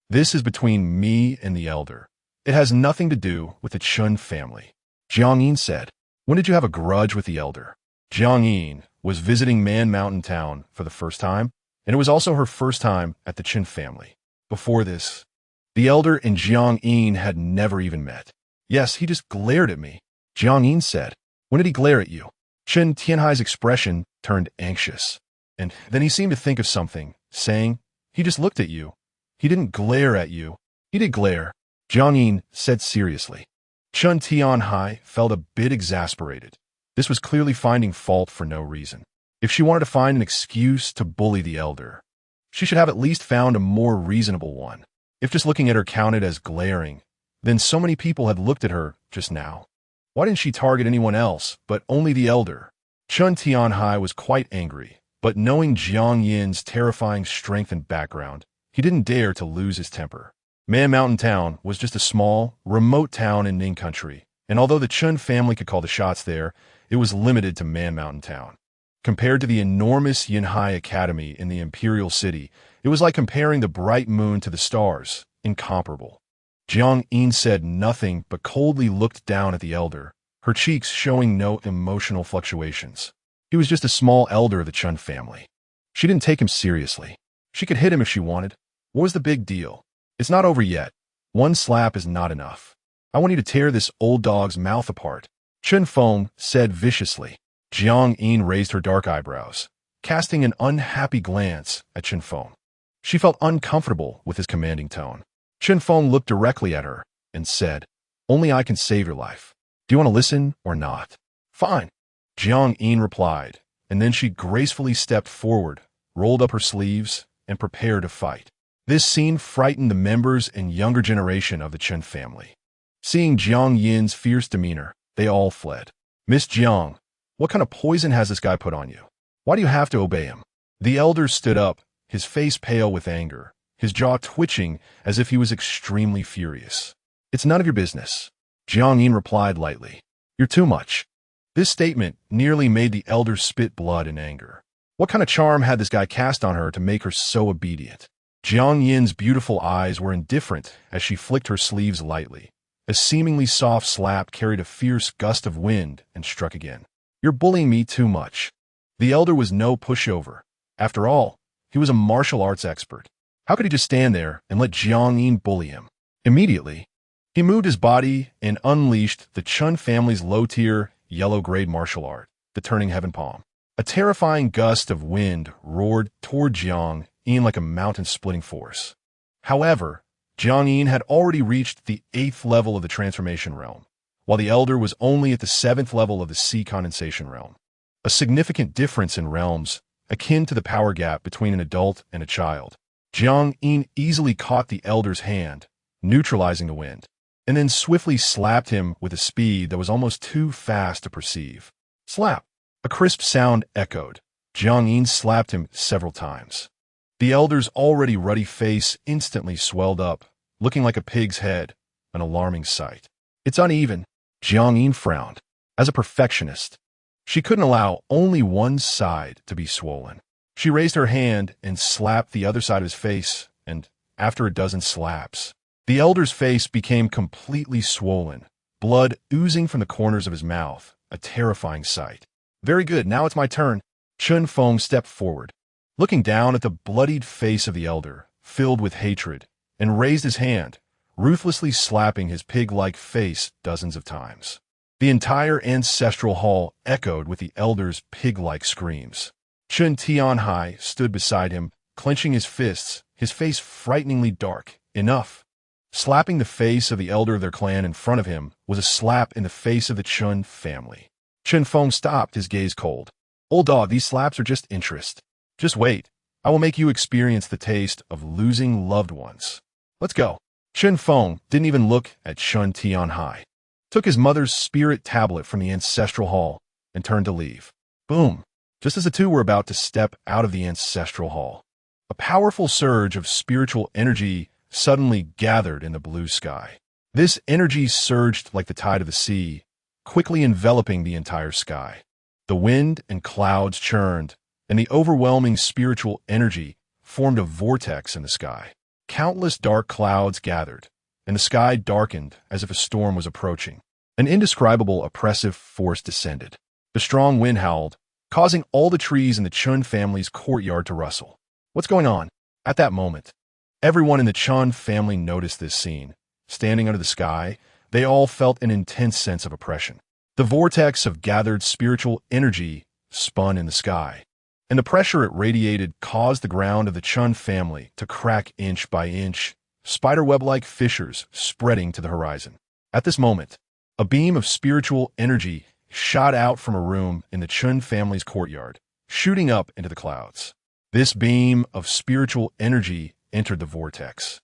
Speaker 1: This is between me and the elder. It has nothing to do with the Chun family. Jiang Yin said. When did you have a grudge with the elder? Jiang Yin was visiting Man Mountain Town for the first time, and it was also her first time at the Chun family. Before this, the elder and Jiang Yin had never even met. Yes, he just glared at me. Jiang Yin said. When did he glare at you? Chun Tianhai's expression turned anxious, and then he seemed to think of something, saying, he just looked at you. He didn't glare at you. He did glare, Jiang Yin said seriously. Chun Tianhai felt a bit exasperated. This was clearly finding fault for no reason. If she wanted to find an excuse to bully the elder, she should have at least found a more reasonable one. If just looking at her counted as glaring, then so many people had looked at her just now. Why didn't she target anyone else, but only the elder? Chun Tianhai was quite angry, but knowing Jiang Yin's terrifying strength and background, he didn't dare to lose his temper. Man Mountain Town was just a small, remote town in Ning Country, and although the Chun family could call the shots there, it was limited to Man Mountain Town. Compared to the enormous Yinhai Academy in the Imperial City, it was like comparing the bright moon to the stars, incomparable. Jiang Yin said nothing but coldly looked down at the elder, her cheeks showing no emotional fluctuations. He was just a small elder of the Chun family. She didn't take him seriously. She could hit him if she wanted. What was the big deal? It's not over yet. One slap is not enough. I want you to tear this old dog's mouth apart, Chun Feng said viciously. Jiang Yin raised her dark eyebrows, casting an unhappy glance at Chun Feng. She felt uncomfortable with his commanding tone. Chun Feng looked directly at her and said, only I can save your life. Do you want to listen or not? Fine, Jiang Yin replied, and then she gracefully stepped forward, rolled up her sleeves, and prepared to fight. This scene frightened the members and younger generation of the Chun family. Seeing Jiang Yin's fierce demeanor, they all fled. Miss Jiang, what kind of poison has this guy put on you? Why do you have to obey him? The elder stood up, his face pale with anger, his jaw twitching as if he was extremely furious. It's none of your business, Jiang Yin replied lightly. You're too much. This statement nearly made the elder spit blood in anger. What kind of charm had this guy cast on her to make her so obedient? Jiang Yin's beautiful eyes were indifferent as she flicked her sleeves lightly. A seemingly soft slap carried a fierce gust of wind and struck again. You're bullying me too much. The elder was no pushover. After all, he was a martial arts expert. How could he just stand there and let Jiang Yin bully him? Immediately, he moved his body and unleashed the Chun family's low-tier, yellow-grade martial art, the Turning Heaven Palm. A terrifying gust of wind roared toward Jiang Yin like a mountain-splitting force. However, Jiang Yin had already reached the 8th level of the transformation realm, while the elder was only at the 7th level of the sea condensation realm. A significant difference in realms, akin to the power gap between an adult and a child. Jiang Yin easily caught the elder's hand, neutralizing the wind, and then swiftly slapped him with a speed that was almost too fast to perceive. Slap! A crisp sound echoed. Jiang Yin slapped him several times. The elder's already ruddy face instantly swelled up, looking like a pig's head, an alarming sight. It's uneven. Jiang Yin frowned. As a perfectionist, she couldn't allow only one side to be swollen. She raised her hand and slapped the other side of his face, and after a dozen slaps, the elder's face became completely swollen, blood oozing from the corners of his mouth, a terrifying sight. Very good, now it's my turn. Chun Feng stepped forward, looking down at the bloodied face of the elder, filled with hatred, and raised his hand, ruthlessly slapping his pig-like face dozens of times. The entire ancestral hall echoed with the elder's pig-like screams. Chun Tianhai stood beside him, clenching his fists, his face frighteningly dark. Enough. Slapping the face of the elder of their clan in front of him was a slap in the face of the Chun family. Chun Feng stopped, his gaze cold. Old dog, these slaps are just interest. Just wait. I will make you experience the taste of losing loved ones. Let's go. Chun Feng didn't even look at Chun Tianhai, took his mother's spirit tablet from the ancestral hall, and turned to leave. Boom. Just as the two were about to step out of the ancestral hall, a powerful surge of spiritual energy suddenly gathered in the blue sky. This energy surged like the tide of the sea, quickly enveloping the entire sky. The wind and clouds churned, and the overwhelming spiritual energy formed a vortex in the sky. Countless dark clouds gathered, and the sky darkened as if a storm was approaching. An indescribable oppressive force descended. The strong wind howled, causing all the trees in the Chun family's courtyard to rustle. What's going on? At that moment, everyone in the Chun family noticed this scene. Standing under the sky, they all felt an intense sense of oppression. The vortex of gathered spiritual energy spun in the sky, and the pressure it radiated caused the ground of the Chun family to crack inch by inch, spiderweb-like fissures spreading to the horizon. At this moment, a beam of spiritual energy shot out from a room in the Chun family's courtyard, shooting up into the clouds. This beam of spiritual energy entered the vortex,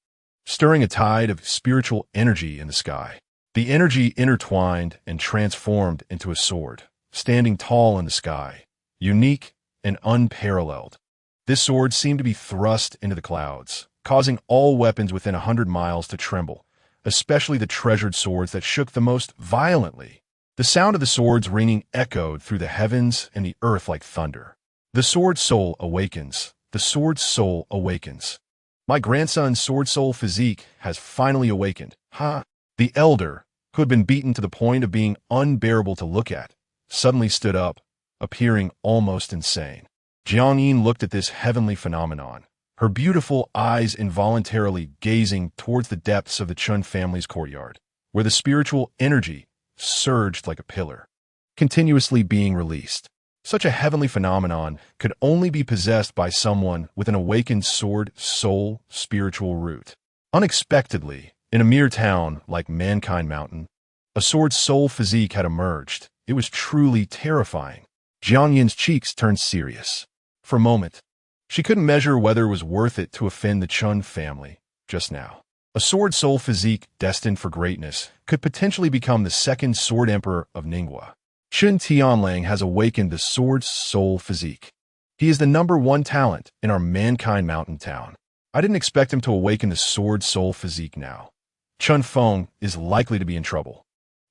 Speaker 1: stirring a tide of spiritual energy in the sky. The energy intertwined and transformed into a sword, standing tall in the sky, unique and unparalleled. This sword seemed to be thrust into the clouds, causing all weapons within 100 miles to tremble, especially the treasured swords that shook the most violently. The sound of the swords ringing echoed through the heavens and the earth like thunder. The sword soul awakens. The sword soul awakens. My grandson's sword soul physique has finally awakened. Ha! The elder, who had been beaten to the point of being unbearable to look at, suddenly stood up, appearing almost insane. Jiang Yin looked at this heavenly phenomenon, her beautiful eyes involuntarily gazing towards the depths of the Chun family's courtyard, where the spiritual energy surged like a pillar, continuously being released. Such a heavenly phenomenon could only be possessed by someone with an awakened sword soul spiritual root. Unexpectedly, in a mere town like Mankind Mountain, a sword soul physique had emerged. It was truly terrifying. Jiang Yin's cheeks turned serious. For a moment, she couldn't measure whether it was worth it to offend the Chun family just now. A sword soul physique destined for greatness could potentially become the second sword emperor of Ningguo. Chun Tianlang has awakened the sword soul physique. He is the #1 talent in our Mankind Mountain town. I didn't expect him to awaken the sword soul physique now. Chun Feng is likely to be in trouble.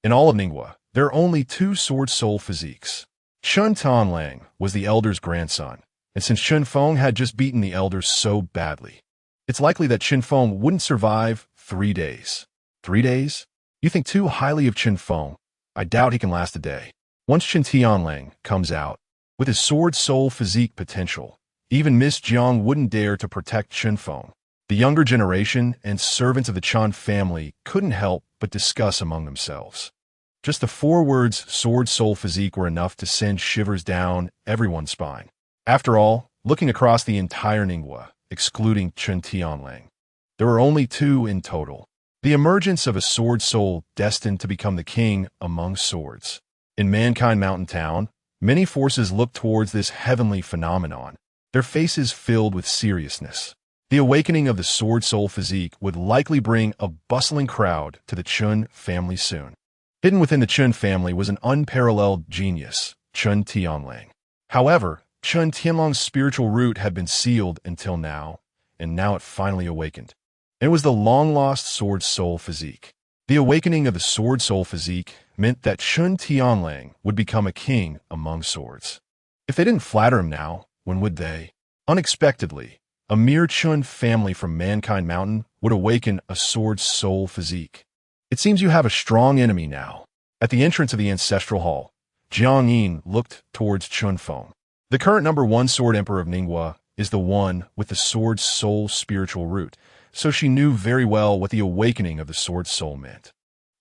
Speaker 1: In all of Ningguo, there are only 2 sword soul physiques. Chun Tianlang was the elder's grandson, and since Chun Feng had just beaten the elder so badly, it's likely that Chun Feng wouldn't survive 3 days. 3 days? You think too highly of Chun Feng. I doubt he can last a day. Once Chun Tianlang comes out, with his sword soul physique potential, even Miss Jiang wouldn't dare to protect Chun Feng. The younger generation and servants of the Chun family couldn't help but discuss among themselves. Just the 4 words sword soul physique were enough to send shivers down everyone's spine. After all, looking across the entire Ningguo, excluding Chun Tianlang, there were only 2 in total. The emergence of a sword soul destined to become the king among swords. In Mankind Mountain Town, many forces looked towards this heavenly phenomenon, their faces filled with seriousness. The awakening of the sword soul physique would likely bring a bustling crowd to the Chun family soon. Hidden within the Chun family was an unparalleled genius, Chun Tianlang. However, Chun Tianlang's spiritual root had been sealed until now, and now it finally awakened. It was the long-lost sword soul physique. The awakening of the sword soul physique meant that Chun Tianlang would become a king among swords. If they didn't flatter him now, when would they? Unexpectedly, a mere Chun family from Mankind Mountain would awaken a sword soul physique. It seems you have a strong enemy now. At the entrance of the ancestral hall, Jiang Yin looked towards Chun Feng. The current #1 sword emperor of Ningguo is the one with the sword soul spiritual root, so she knew very well what the awakening of the sword soul meant.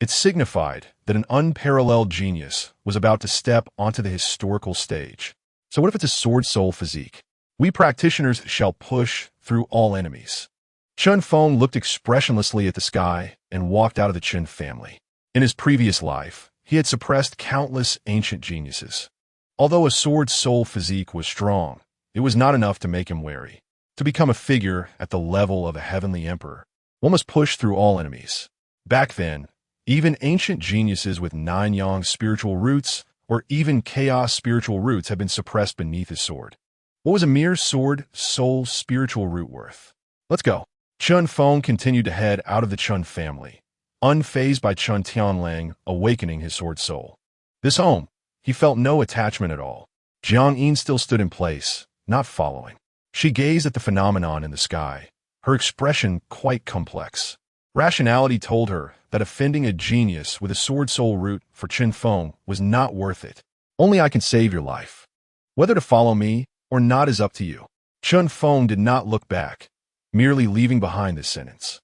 Speaker 1: It signified that an unparalleled genius was about to step onto the historical stage. So what if it's a sword soul physique? We practitioners shall push through all enemies. Chun Feng looked expressionlessly at the sky and walked out of the Chun family. In his previous life, he had suppressed countless ancient geniuses. Although a sword soul physique was strong, it was not enough to make him wary. To become a figure at the level of a heavenly emperor, one must push through all enemies. Back then, even ancient geniuses with 9 yang spiritual roots or even chaos spiritual roots had been suppressed beneath his sword. What was a mere sword soul spiritual root worth? Let's go. Chun Feng continued to head out of the Chun family, unfazed by Chun Tianlang awakening his sword soul. This home, he felt no attachment at all. Jiang Yin still stood in place, not following. She gazed at the phenomenon in the sky, her expression quite complex. Rationality told her that offending a genius with a sword soul root for Chun Feng was not worth it. Only I can save your life. Whether to follow me or not is up to you. Chun Feng did not look back, merely leaving behind this sentence.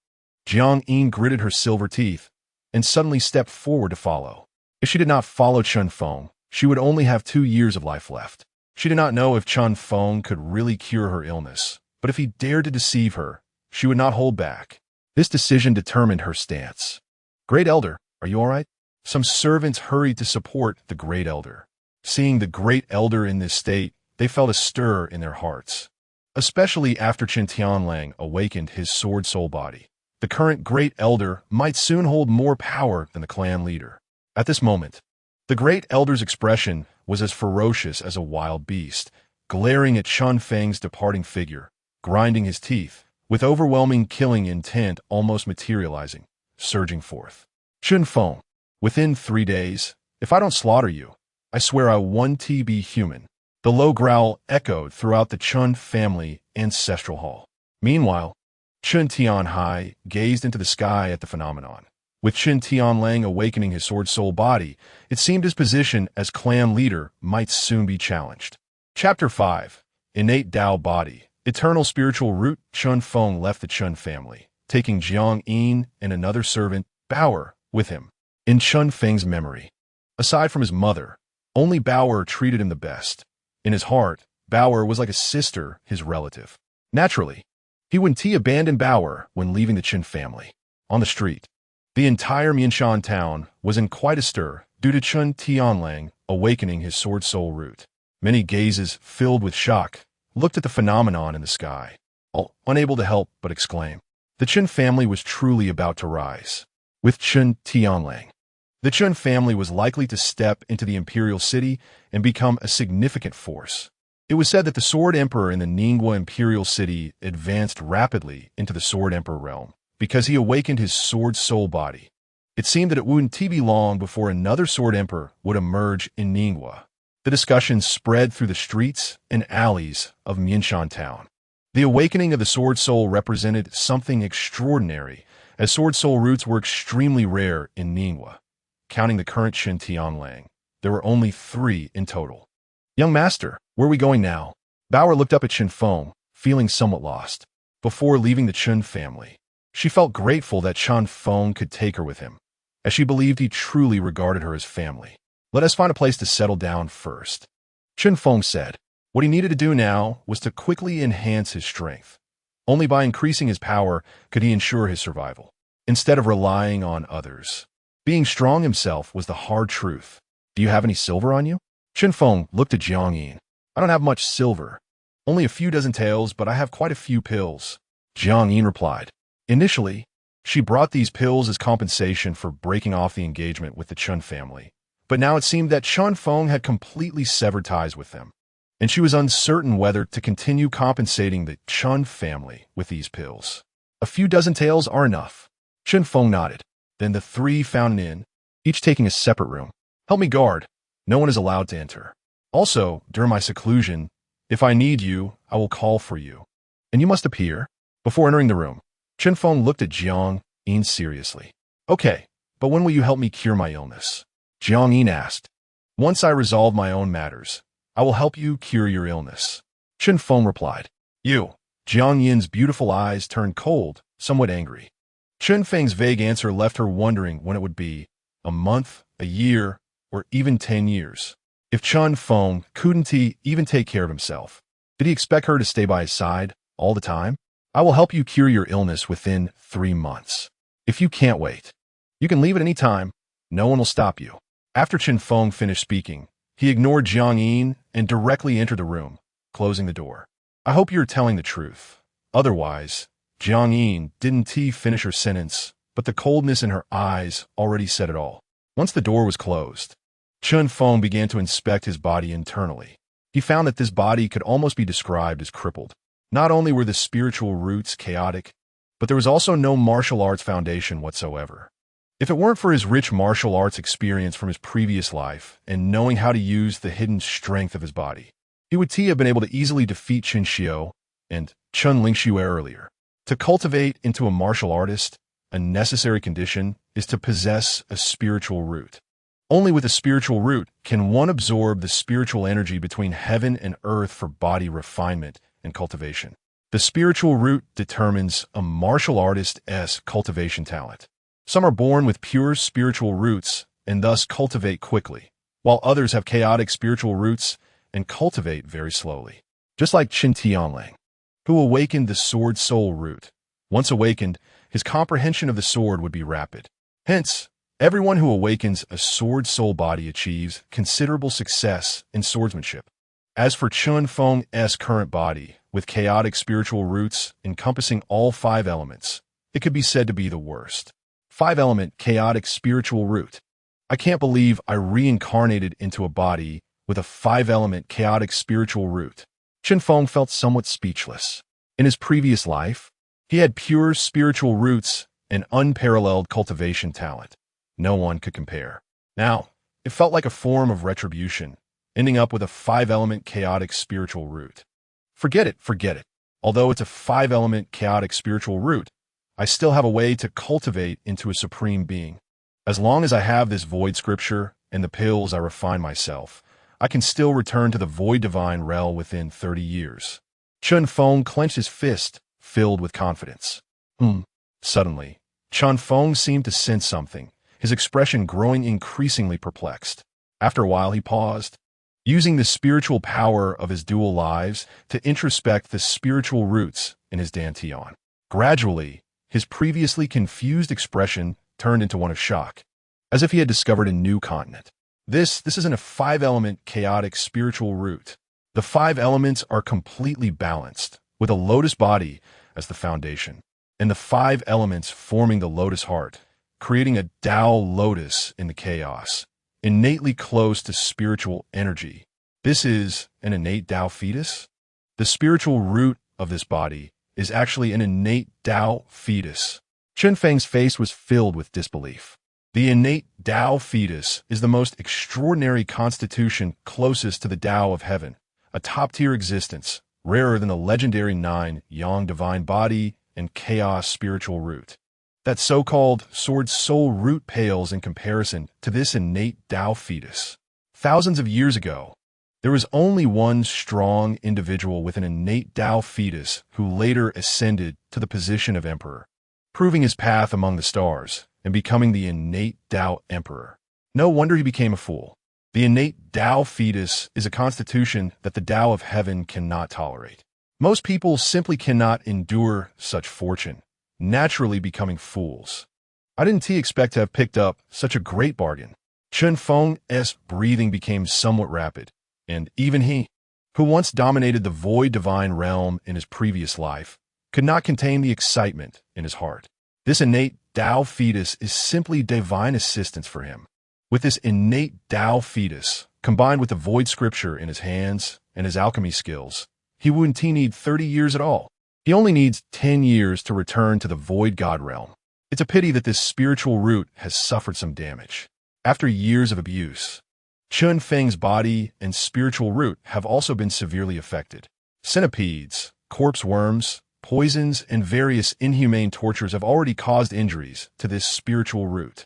Speaker 1: Jiang Yin gritted her silver teeth and suddenly stepped forward to follow. If she did not follow Chun Feng, she would only have 2 years of life left. She did not know if Chun Feng could really cure her illness, but if he dared to deceive her, she would not hold back. This decision determined her stance. Great Elder, are you all right? Some servants hurried to support the Great Elder. Seeing the Great Elder in this state, they felt a stir in their hearts. Especially after Chun Tianlang awakened his sword soul body. The current Great Elder might soon hold more power than the clan leader. At this moment, the Great Elder's expression was as ferocious as a wild beast, glaring at Chun Feng's departing figure, grinding his teeth, with overwhelming killing intent almost materializing, surging forth. Chun Feng, within 3 days, if I don't slaughter you, I swear I won't be human. The low growl echoed throughout the Chun family ancestral hall. Meanwhile, Chun Tianhai gazed into the sky at the phenomenon. With Chun Tianlang awakening his sword soul body, it seemed his position as clan leader might soon be challenged. Chapter 5. Innate Tao Body. Eternal spiritual root. Chun Feng left the Chun family, taking Jiang Yin and another servant, Bauer, with him. In Chun Feng's memory, aside from his mother, only Bauer treated him the best. In his heart, Bauer was like a sister, his relative. Naturally, he wouldn't abandon Bauer when leaving the Chun family. On the street, the entire Mianshan town was in quite a stir due to Chun Tianlang awakening his sword soul root. Many gazes, filled with shock, looked at the phenomenon in the sky, all unable to help but exclaim. The Chun family was truly about to rise. With Chun Tianlang, the Chun family was likely to step into the imperial city and become a significant force. It was said that the Sword Emperor in the Ningguo imperial city advanced rapidly into the Sword Emperor realm because he awakened his sword soul body. It seemed that it wouldn't be long before another Sword Emperor would emerge in Ningguo. The discussion spread through the streets and alleys of Mianshan town. The awakening of the sword soul represented something extraordinary, as sword soul roots were extremely rare in Ningguo. Counting the current Chun Tianlang, there were only 3 in total. Young master, where are we going now? Bauer looked up at Chun Feng, feeling somewhat lost. Before leaving the Chun family, she felt grateful that Chun Feng could take her with him, as she believed he truly regarded her as family. Let us find a place to settle down first. Chun Feng said. What he needed to do now was to quickly enhance his strength. Only by increasing his power could he ensure his survival, instead of relying on others. Being strong himself was the hard truth. Do you have any silver on you? Chun Feng looked at Jiang Yin. I don't have much silver. Only a few dozen tails, but I have quite a few pills, Jiang Yin replied. Initially, she brought these pills as compensation for breaking off the engagement with the Chun family, but now it seemed that Chun Feng had completely severed ties with them, and she was uncertain whether to continue compensating the Chun family with these pills. A few dozen tails are enough. Chun Feng nodded. Then the three found an inn, each taking a separate room. Help me guard. No one is allowed to enter. Also, during my seclusion, if I need you, I will call for you, and you must appear. Before entering the room, Chun Feng looked at Jiang Yin seriously. Okay, but when will you help me cure my illness? Jiang Yin asked. Once I resolve my own matters, I will help you cure your illness. Chun Feng replied. You. Jiang Yin's beautiful eyes turned cold, somewhat angry. Chun Feng's vague answer left her wondering when it would be, a month, a year, or even 10 years. If Chun Feng couldn't even take care of himself, did he expect her to stay by his side all the time? I will help you cure your illness within 3 months. If you can't wait, you can leave at any time. No one will stop you. After Chun Feng finished speaking, he ignored Jiang Yin and directly entered the room, closing the door. I hope you're telling the truth. Otherwise, Jiang Yin didn't finish her sentence, but the coldness in her eyes already said it all. Once the door was closed, Chun Feng began to inspect his body internally. He found that this body could almost be described as crippled. Not only were the spiritual roots chaotic, but there was also no martial arts foundation whatsoever. If it weren't for his rich martial arts experience from his previous life and knowing how to use the hidden strength of his body, he would have been able to easily defeat Qin Xiu and Chun Lingxue earlier. To cultivate into a martial artist, a necessary condition is to possess a spiritual root. Only with a spiritual root can one absorb the spiritual energy between heaven and earth for body refinement and cultivation. The spiritual root determines a martial artist's cultivation talent. Some are born with pure spiritual roots and thus cultivate quickly, while others have chaotic spiritual roots and cultivate very slowly. Just like Qin Tianlang, who awakened the sword soul root. Once awakened, his comprehension of the sword would be rapid. Hence, everyone who awakens a sword soul body achieves considerable success in swordsmanship. As for Chun Feng's current body, with chaotic spiritual roots encompassing all 5 elements, it could be said to be the worst. 5-element chaotic spiritual root. I can't believe I reincarnated into a body with a 5-element chaotic spiritual root. Chun Feng felt somewhat speechless. In his previous life, he had pure spiritual roots and unparalleled cultivation talent. No one could compare. Now, it felt like a form of retribution, ending up with a 5-element chaotic spiritual root. Forget it. Although it's a 5-element chaotic spiritual root, I still have a way to cultivate into a supreme being. As long as I have this void scripture and the pills I refine myself, I can still return to the void divine realm within 30 years. Chun Feng clenched his fist, filled with confidence. Suddenly, Chun Feng seemed to sense something, his expression growing increasingly perplexed. After a while, he paused, using the spiritual power of his dual lives to introspect the spiritual roots in his dantian. Gradually, his previously confused expression turned into one of shock, as if he had discovered a new continent. This isn't a 5-element chaotic spiritual root. The 5 elements are completely balanced, with a lotus body as the foundation, and the 5 elements forming the lotus heart, creating a Tao lotus in the chaos, innately close to spiritual energy. This is an innate Tao fetus? The spiritual root of this body is actually an innate Tao fetus. Chun Feng's face was filled with disbelief. The innate Tao fetus is the most extraordinary constitution closest to the Tao of heaven, a top-tier existence, rarer than the legendary 9 yang divine body and chaos spiritual root. That so-called sword soul root pales in comparison to this innate Tao fetus. Thousands of years ago, there was only one strong individual with an innate Tao fetus who later ascended to the position of emperor, proving his path among the stars and becoming the innate Tao emperor. No wonder he became a fool. The innate Tao fetus is a constitution that the Tao of heaven cannot tolerate. Most people simply cannot endure such fortune, naturally becoming fools. I didn't expect to have picked up such a great bargain. Chun Feng's breathing became somewhat rapid, and even he, who once dominated the void divine realm in his previous life, could not contain the excitement in his heart. This innate Tao fetus is simply divine assistance for him. With this innate Tao fetus, combined with the void scripture in his hands and his alchemy skills, he wouldn't need 30 years at all. He only needs 10 years to return to the void god realm. It's a pity that this spiritual root has suffered some damage. After years of abuse, Chun Feng's body and spiritual root have also been severely affected. Centipedes, corpse worms, poisons, and various inhumane tortures have already caused injuries to this spiritual root.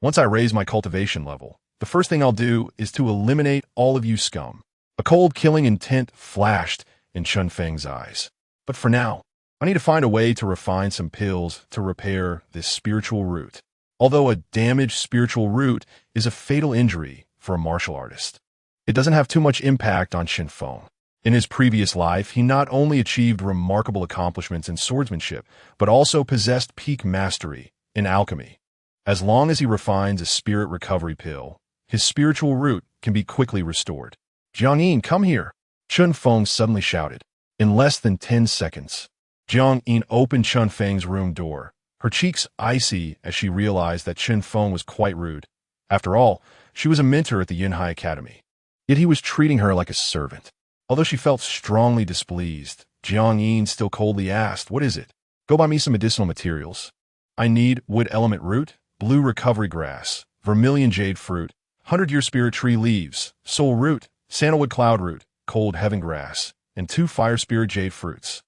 Speaker 1: Once I raise my cultivation level, the first thing I'll do is to eliminate all of you scum. A cold killing intent flashed in Chun Feng's eyes. But for now, I need to find a way to refine some pills to repair this spiritual root. Although a damaged spiritual root is a fatal injury for a martial artist, it doesn't have too much impact on Qin Feng. In his previous life, he not only achieved remarkable accomplishments in swordsmanship, but also possessed peak mastery in alchemy. As long as he refines a spirit recovery pill, his spiritual root can be quickly restored. Jiang Yin, come here! Chun Feng suddenly shouted. In less than 10 seconds, Jiang Yin opened Chun Feng's room door, her cheeks icy as she realized that Chun Feng was quite rude. After all, she was a mentor at the Yunhai Academy. Yet he was treating her like a servant. Although she felt strongly displeased, Jiang Yin still coldly asked, "What is it?" "Go buy me some medicinal materials. I need wood element root, blue recovery grass, vermilion jade fruit, 100-year spirit tree leaves, soul root, sandalwood cloud root, cold heaven grass, and 2 fire spirit jade fruits."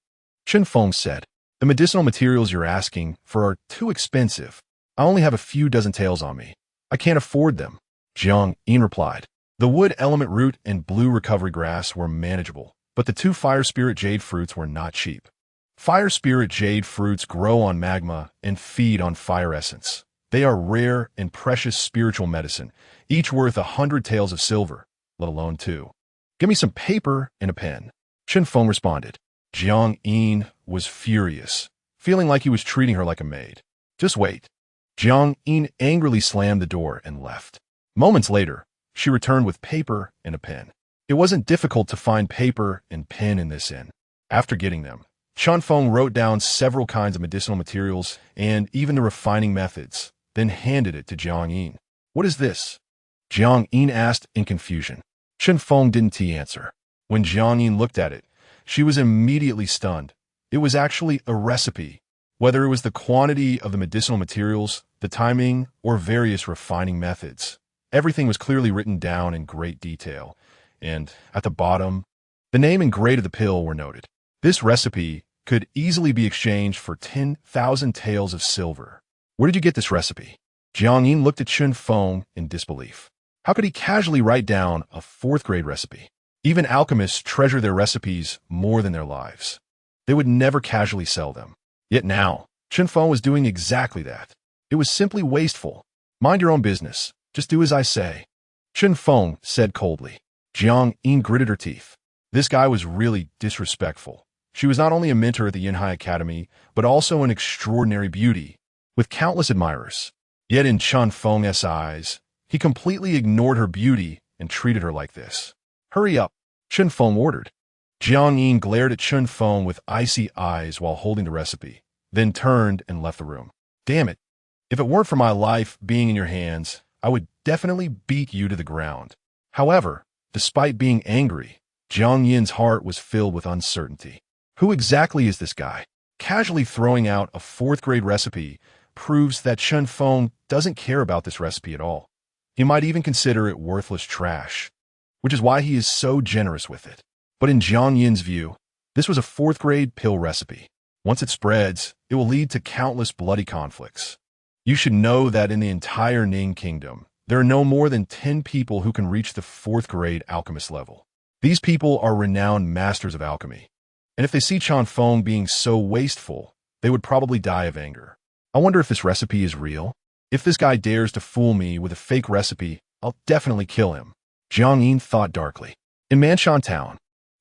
Speaker 1: Chun Feng said, "The medicinal materials you're asking for are too expensive. I only have a few dozen taels on me. I can't afford them." Jiang Yin replied. The wood element root and blue recovery grass were manageable, but the 2 fire spirit jade fruits were not cheap. Fire spirit jade fruits grow on magma and feed on fire essence. They are rare and precious spiritual medicine, each worth 100 taels of silver, let alone 2. "Give me some paper and a pen," Chun Feng responded. Jiang Yin was furious, feeling like he was treating her like a maid. "Just wait." Jiang Yin angrily slammed the door and left. Moments later, she returned with paper and a pen. It wasn't difficult to find paper and pen in this inn. After getting them, Chun Feng wrote down several kinds of medicinal materials and even the refining methods, then handed it to Jiang Yin. "What is this?" Jiang Yin asked in confusion. Chun Feng didn't answer. When Jiang Yin looked at it, she was immediately stunned. It was actually a recipe. Whether it was the quantity of the medicinal materials, the timing, or various refining methods, everything was clearly written down in great detail, and at the bottom, the name and grade of the pill were noted. This recipe could easily be exchanged for 10,000 taels of silver. "Where did you get this recipe?" Jiang Yin looked at Chun Feng in disbelief. How could he casually write down a 4th-grade recipe? Even alchemists treasure their recipes more than their lives. They would never casually sell them. Yet now, Chun Feng was doing exactly that. It was simply wasteful. "Mind your own business. Just do as I say," Chun Feng said coldly. Jiang Yin gritted her teeth. This guy was really disrespectful. She was not only a mentor at the Yunhai Academy, but also an extraordinary beauty, with countless admirers. Yet in Chun Feng's eyes, he completely ignored her beauty and treated her like this. "Hurry up," Chun Feng ordered. Jiang Yin glared at Chun Feng with icy eyes while holding the recipe, then turned and left the room. "Damn it. If it weren't for my life being in your hands, I would definitely beat you to the ground." However, despite being angry, Jiang Yin's heart was filled with uncertainty. Who exactly is this guy? Casually throwing out a 4th-grade recipe proves that Chun Feng doesn't care about this recipe at all. He might even consider it worthless trash, which is why he is so generous with it. But in Jiang Yin's view, this was a 4th-grade pill recipe. Once it spreads, it will lead to countless bloody conflicts. You should know that in the entire Ning Kingdom, there are no more than 10 people who can reach the 4th-grade alchemist level. These people are renowned masters of alchemy. And if they see Chun Feng being so wasteful, they would probably die of anger. I wonder if this recipe is real? If this guy dares to fool me with a fake recipe, I'll definitely kill him. Jiang Yin thought darkly. In Manshan Town,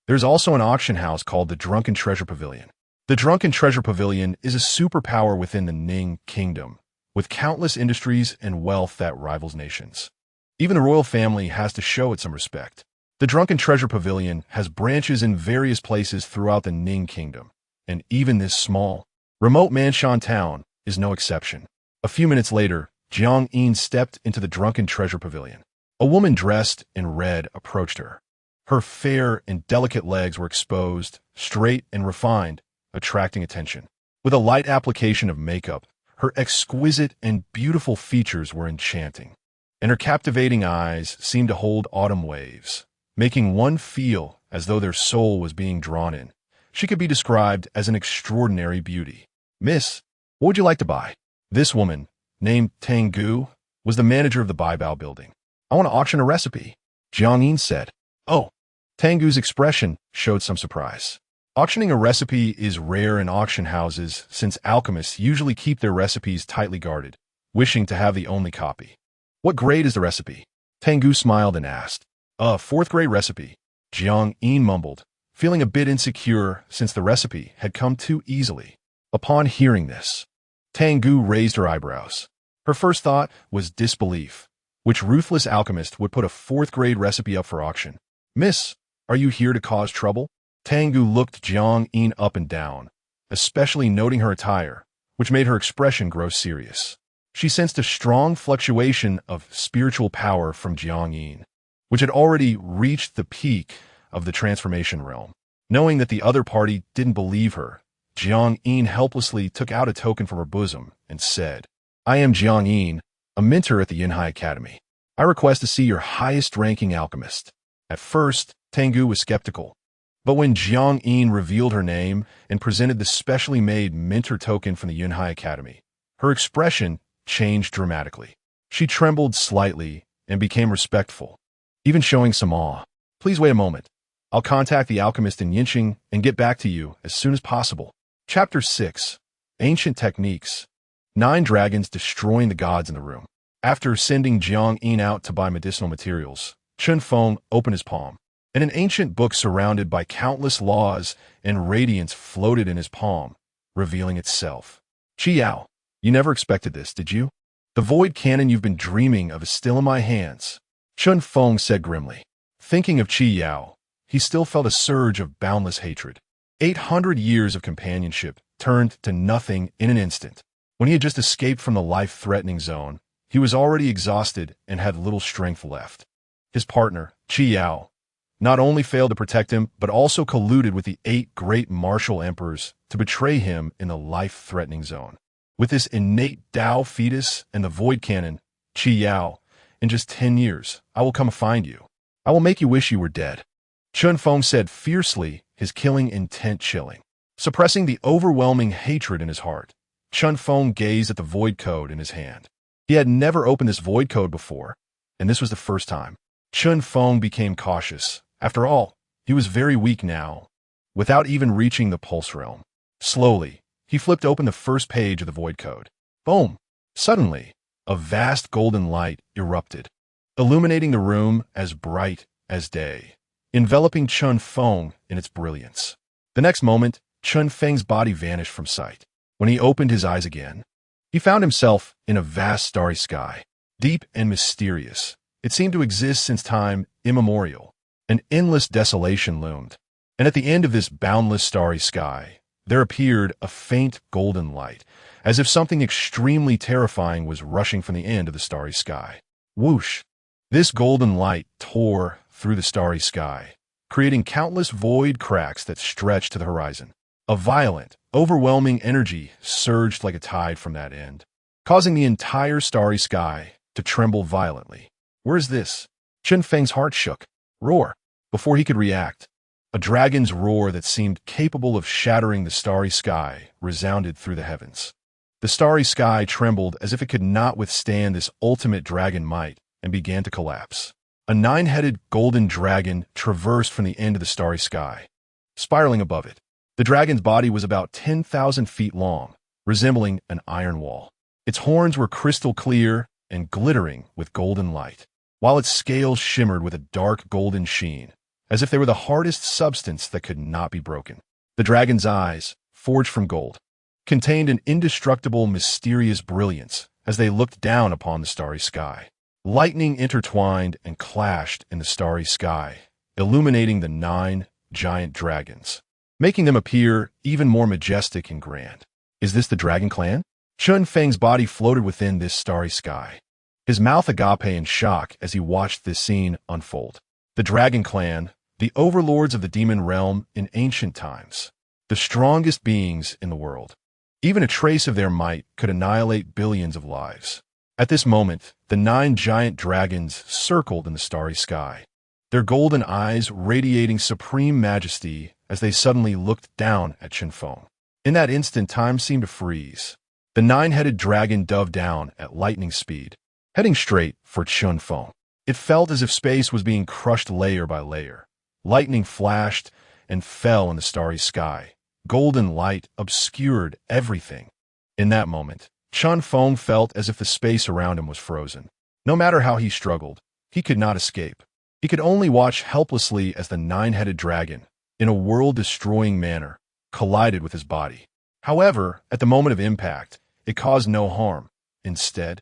Speaker 1: there's also an auction house called the Drunken Treasure Pavilion. The Drunken Treasure Pavilion is a superpower within the Ning Kingdom, with countless industries and wealth that rivals nations. Even the royal family has to show it some respect. The Drunken Treasure Pavilion has branches in various places throughout the Ning Kingdom, and even this small, remote Manshan town is no exception. A few minutes later, Jiang Yin stepped into the Drunken Treasure Pavilion. A woman dressed in red approached her. Her fair and delicate legs were exposed, straight and refined, attracting attention. With a light application of makeup, her exquisite and beautiful features were enchanting, and her captivating eyes seemed to hold autumn waves, making one feel as though their soul was being drawn in. She could be described as an extraordinary beauty. "Miss, what would you like to buy?" This woman, named Tengu, was the manager of the Baibao building. "I want to auction a recipe," Jiang Yin said. "Oh." Tengu's expression showed some surprise. Auctioning a recipe is rare in auction houses since alchemists usually keep their recipes tightly guarded, wishing to have the only copy. "What grade is the recipe?" Tengu smiled and asked. "A fourth-grade recipe," Jiang Yin mumbled, feeling a bit insecure since the recipe had come too easily. Upon hearing this, Tengu raised her eyebrows. Her first thought was disbelief. Which ruthless alchemist would put a fourth-grade recipe up for auction? "Miss, are you here to cause trouble?" Tengu looked Jiang Yin up and down, especially noting her attire, which made her expression grow serious. She sensed a strong fluctuation of spiritual power from Jiang Yin, which had already reached the peak of the transformation realm. Knowing that the other party didn't believe her, Jiang Yin helplessly took out a token from her bosom and said, "I am Jiang Yin, a mentor at the Yinhai Academy. I request to see your highest-ranking alchemist." At first, Tengu was skeptical, but when Jiang Yin revealed her name and presented the specially made mentor token from the Yinhai Academy, her expression changed dramatically. She trembled slightly and became respectful, even showing some awe. "Please wait a moment. I'll contact the alchemist in Yinqing and get back to you as soon as possible." Chapter 6. Ancient Techniques. 9 dragons destroying the gods in the room. After sending Jiang Yin out to buy medicinal materials, Chun Feng opened his palm, and an ancient book surrounded by countless laws and radiance floated in his palm, revealing itself. "Qi Yao, you never expected this, did you? The void cannon you've been dreaming of is still in my hands," Chun Feng said grimly. Thinking of Qi Yao, he still felt a surge of boundless hatred. 800 years of companionship turned to nothing in an instant. When he had just escaped from the life-threatening zone, he was already exhausted and had little strength left. His partner, Qi Yao, not only failed to protect him, but also colluded with the 8 great martial emperors to betray him in the life-threatening zone. With this innate Tao fetus and the void cannon, Qi Yao, in just 10 years, I will come find you. I will make you wish you were dead." Chun Feng said fiercely, his killing intent chilling. Suppressing the overwhelming hatred in his heart, Chun Feng gazed at the void code in his hand. He had never opened this void code before, and this was the first time. Chun Feng became cautious. After all, he was very weak now, without even reaching the pulse realm. Slowly, he flipped open the first page of the void code. Boom! Suddenly, a vast golden light erupted, illuminating the room as bright as day, enveloping Chun Feng in its brilliance. The next moment, Chun Feng's body vanished from sight. When he opened his eyes again, he found himself in a vast starry sky, deep and mysterious. It seemed to exist since time immemorial. An endless desolation loomed, and at the end of this boundless starry sky, there appeared a faint golden light, as if something extremely terrifying was rushing from the end of the starry sky. Whoosh! This golden light tore through the starry sky, creating countless void cracks that stretched to the horizon. A violent, overwhelming energy surged like a tide from that end, causing the entire starry sky to tremble violently. "Where is this?" Chun Feng's heart shook. Roar! Before he could react, a dragon's roar that seemed capable of shattering the starry sky resounded through the heavens. The starry sky trembled as if it could not withstand this ultimate dragon might and began to collapse. A 9-headed golden dragon traversed from the end of the starry sky, spiraling above it. The dragon's body was about 10,000 feet long, resembling an iron wall. Its horns were crystal clear and glittering with golden light, while its scales shimmered with a dark golden sheen, as if they were the hardest substance that could not be broken. The dragon's eyes, forged from gold, contained an indestructible, mysterious brilliance as they looked down upon the starry sky. Lightning intertwined and clashed in the starry sky, illuminating the 9 giant dragons, making them appear even more majestic and grand. Is this the Dragon Clan? Chun Feng's body floated within this starry sky, his mouth agape in shock as he watched this scene unfold. The Dragon Clan, the overlords of the demon realm in ancient times, the strongest beings in the world. Even a trace of their might could annihilate billions of lives. At this moment, the 9 giant dragons circled in the starry sky, their golden eyes radiating supreme majesty as they suddenly looked down at Chun Feng. In that instant, time seemed to freeze. The 9-headed dragon dove down at lightning speed, heading straight for Chun Feng. It felt as if space was being crushed layer by layer. Lightning flashed and fell in the starry sky. Golden light obscured everything. In that moment, Chun Feng felt as if the space around him was frozen. No matter how he struggled, he could not escape. He could only watch helplessly as the 9-headed dragon, in a world-destroying manner, collided with his body. However, at the moment of impact, it caused no harm. Instead,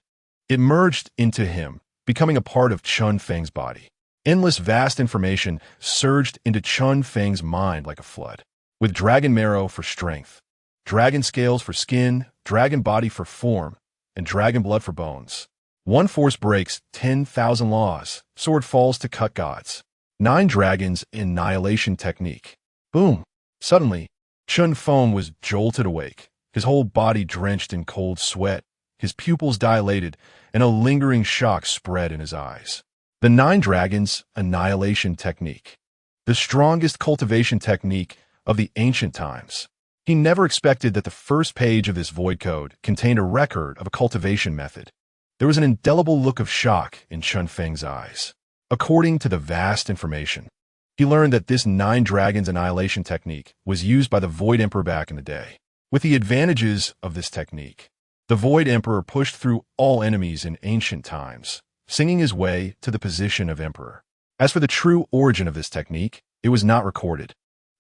Speaker 1: it merged into him, becoming a part of Chun Feng's body. Endless vast information surged into Chun Feng's mind like a flood. With dragon marrow for strength, dragon scales for skin, dragon body for form, and dragon blood for bones. One force breaks 10,000 laws, sword falls to cut gods. 9 dragons annihilation technique. Boom! Suddenly, Chun Feng was jolted awake, his whole body drenched in cold sweat, his pupils dilated, and a lingering shock spread in his eyes. The 9 dragons annihilation technique. The strongest cultivation technique of the ancient times. He never expected that the first page of this void code contained a record of a cultivation method. There was an indelible look of shock in Chun Feng's eyes. According to the vast information, he learned that this 9 dragons annihilation technique was used by the Void Emperor back in the day. With the advantages of this technique, the Void Emperor pushed through all enemies in ancient times, singing his way to the position of Emperor. As for the true origin of this technique, it was not recorded.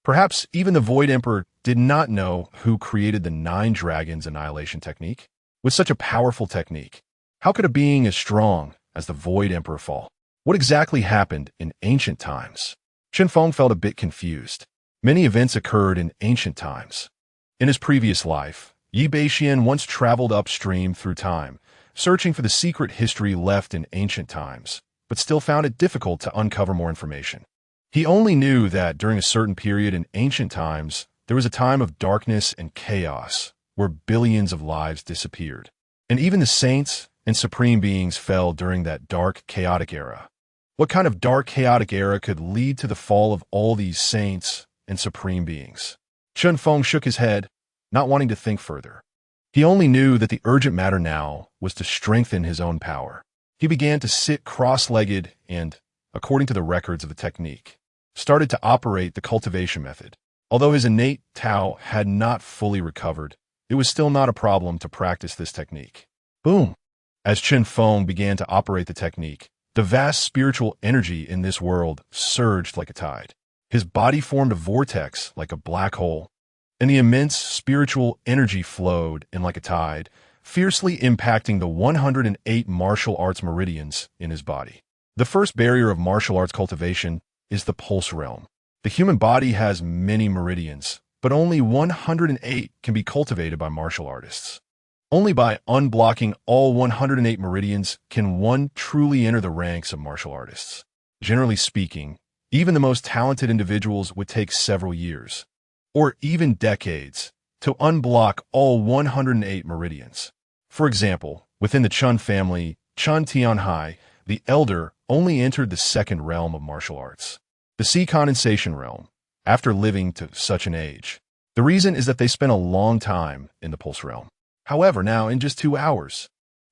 Speaker 1: Perhaps even the Void Emperor did not know who created the 9 dragons annihilation technique. With such a powerful technique, how could a being as strong as the Void Emperor fall? What exactly happened in ancient times? Chun Feng felt a bit confused. Many events occurred in ancient times. In his previous life, Beixuan once traveled upstream through time, searching for the secret history left in ancient times, but still found it difficult to uncover more information. He only knew that during a certain period in ancient times, there was a time of darkness and chaos, where billions of lives disappeared. And even the saints and supreme beings fell during that dark, chaotic era. What kind of dark, chaotic era could lead to the fall of all these saints and supreme beings? Chun Feng shook his head, not wanting to think further. He only knew that the urgent matter now was to strengthen his own power. He began to sit cross-legged and, according to the records of the technique, started to operate the cultivation method. Although his innate Tao had not fully recovered, it was still not a problem to practice this technique. Boom! As Chun Feng began to operate the technique, the vast spiritual energy in this world surged like a tide. His body formed a vortex like a black hole, and the immense spiritual energy flowed in like a tide, fiercely impacting the 108 martial arts meridians in his body. The first barrier of martial arts cultivation is the pulse realm. The human body has many meridians, but only 108 can be cultivated by martial artists. Only by unblocking all 108 meridians can one truly enter the ranks of martial artists. Generally speaking, even the most talented individuals would take several years, or even decades, to unblock all 108 meridians. For example, within the Chun family, Chun Tianhai, the elder, only entered the second realm of martial arts, the sea condensation realm, after living to such an age. The reason is that they spent a long time in the pulse realm. However, now in just 2 hours,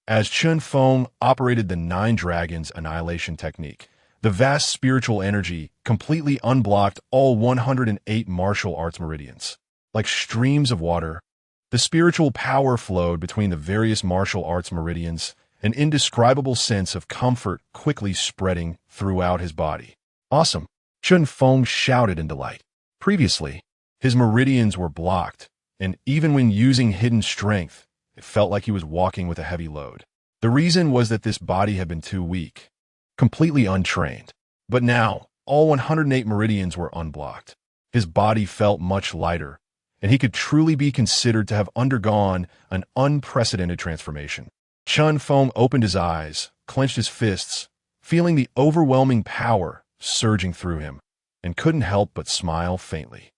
Speaker 1: as Chun Feng operated the 9 dragons annihilation technique, the vast spiritual energy completely unblocked all 108 martial arts meridians. Like streams of water, the spiritual power flowed between the various martial arts meridians, an indescribable sense of comfort quickly spreading throughout his body. Awesome! Chun Feng shouted in delight. Previously, his meridians were blocked, and even when using hidden strength, it felt like he was walking with a heavy load. The reason was that this body had been too weak, completely untrained. But now, all 108 meridians were unblocked. His body felt much lighter, and he could truly be considered to have undergone an unprecedented transformation. Chun Feng opened his eyes, clenched his fists, feeling the overwhelming power surging through him, and couldn't help but smile faintly.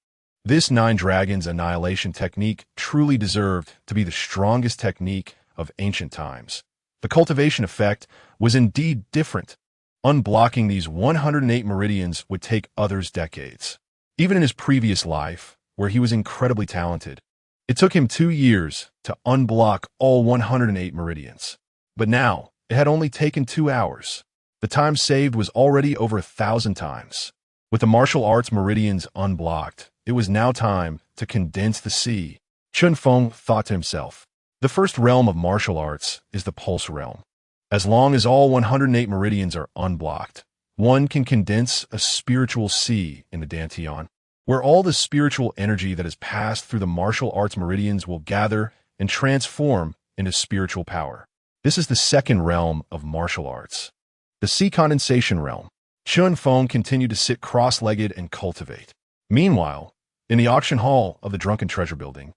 Speaker 1: This Nine Dragons annihilation technique truly deserved to be the strongest technique of ancient times. The cultivation effect was indeed different. Unblocking these 108 meridians would take others decades. Even in his previous life, where he was incredibly talented, it took him 2 years to unblock all 108 meridians. But now, it had only taken 2 hours. The time saved was already over 1,000 times. With the martial arts meridians unblocked, it was now time to condense the sea. Chun Feng thought to himself, the first realm of martial arts is the pulse realm. As long as all 108 meridians are unblocked, one can condense a spiritual sea in the Dantian, where all the spiritual energy that has passed through the martial arts meridians will gather and transform into spiritual power. This is the second realm of martial arts, the sea condensation realm. Chun Feng continued to sit cross-legged and cultivate. Meanwhile, in the auction hall of the Drunken Treasure Building,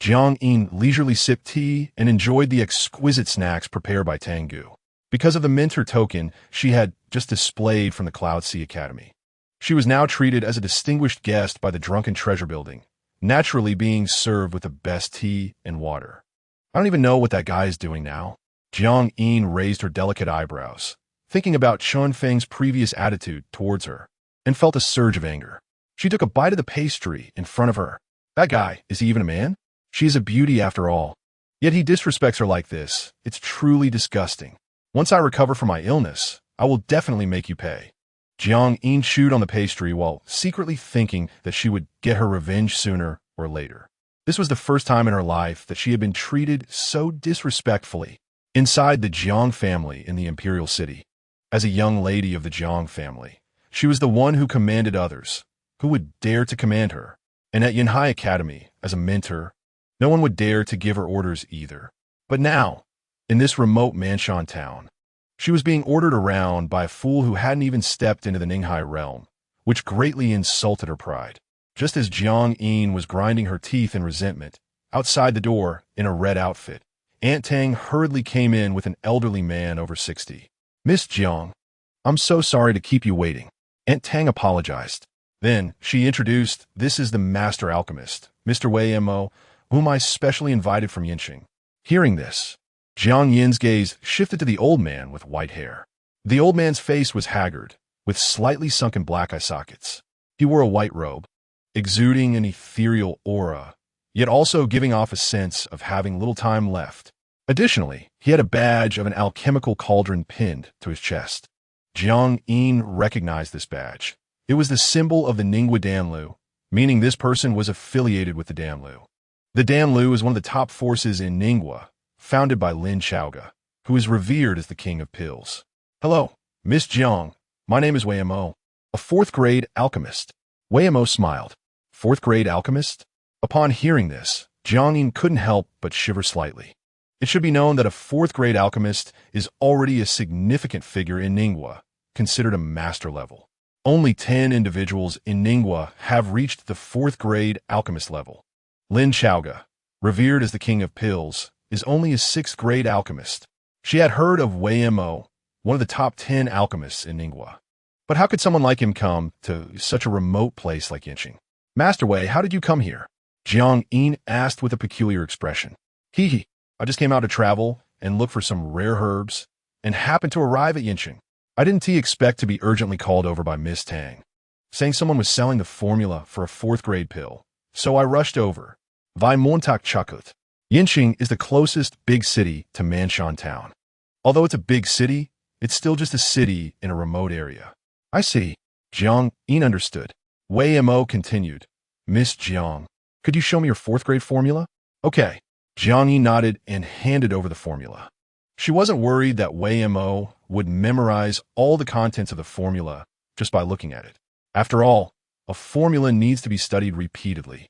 Speaker 1: Jiang Yin leisurely sipped tea and enjoyed the exquisite snacks prepared by Tangu. Because of the mentor token she had just displayed from the Cloud Sea Academy, she was now treated as a distinguished guest by the Drunken Treasure Building, naturally being served with the best tea and water. I don't even know what that guy is doing now. Jiang Yin raised her delicate eyebrows, thinking about Chun Feng's previous attitude towards her, and felt a surge of anger. She took a bite of the pastry in front of her. That guy, is he even a man? She is a beauty after all. Yet he disrespects her like this. It's truly disgusting. Once I recover from my illness, I will definitely make you pay. Jiang Yin chewed on the pastry while secretly thinking that she would get her revenge sooner or later. This was the first time in her life that she had been treated so disrespectfully. Inside the Jiang family in the imperial city, as a young lady of the Jiang family, she was the one who commanded others. Who would dare to command her? And at Yanhai Academy, as a mentor, no one would dare to give her orders either. But now, in this remote Manshan town, she was being ordered around by a fool who hadn't even stepped into the Ninghai realm, which greatly insulted her pride. Just as Jiang Yin was grinding her teeth in resentment, outside the door, in a red outfit, Aunt Tang hurriedly came in with an elderly man over 60. Miss Jiang, I'm so sorry to keep you waiting. Aunt Tang apologized. Then she introduced, this is the master alchemist, Mr. Wei Mo, whom I specially invited from Yinqing. Hearing this, Jiang Yin's gaze shifted to the old man with white hair. The old man's face was haggard, with slightly sunken black eye sockets. He wore a white robe, exuding an ethereal aura, yet also giving off a sense of having little time left. Additionally, he had a badge of an alchemical cauldron pinned to his chest. Jiang Yin recognized this badge. It was the symbol of the Ningwa Danlu, meaning this person was affiliated with the Danlu. The Danlu is one of the top forces in Ningwa, founded by Lin Chaoga, who is revered as the king of pills. Hello, Miss Jiang. My name is Wei Mo, a 4th-grade alchemist. Wei Mo smiled. 4th-grade alchemist? Upon hearing this, Jiang Yin couldn't help but shiver slightly. It should be known that a 4th-grade alchemist is already a significant figure in Ningwa, considered a master level. Only 10 individuals in Ningwa have reached the 4th-grade alchemist level. Lin Chaoga, revered as the king of pills, is only a 6th-grade alchemist. She had heard of Wei Mo, one of the top 10 alchemists in Ningwa. But how could someone like him come to such a remote place like Yinqing? Master Wei, how did you come here? Jiang Yin asked with a peculiar expression. Hee, I just came out to travel and look for some rare herbs and happened to arrive at Yinqing. I didn't expect to be urgently called over by Miss Tang, saying someone was selling the formula for a 4th-grade pill, so I rushed over. Vai Montak Chakut. Yinqing is the closest big city to Manshan Town. Although it's a big city, it's still just a city in a remote area. I see. Jiang Yin understood. Wei Mo continued. Miss Jiang, could you show me your 4th-grade formula? Okay. Jiang Yin nodded and handed over the formula. She wasn't worried that Wei Mo would memorize all the contents of the formula just by looking at it. After all, a formula needs to be studied repeatedly.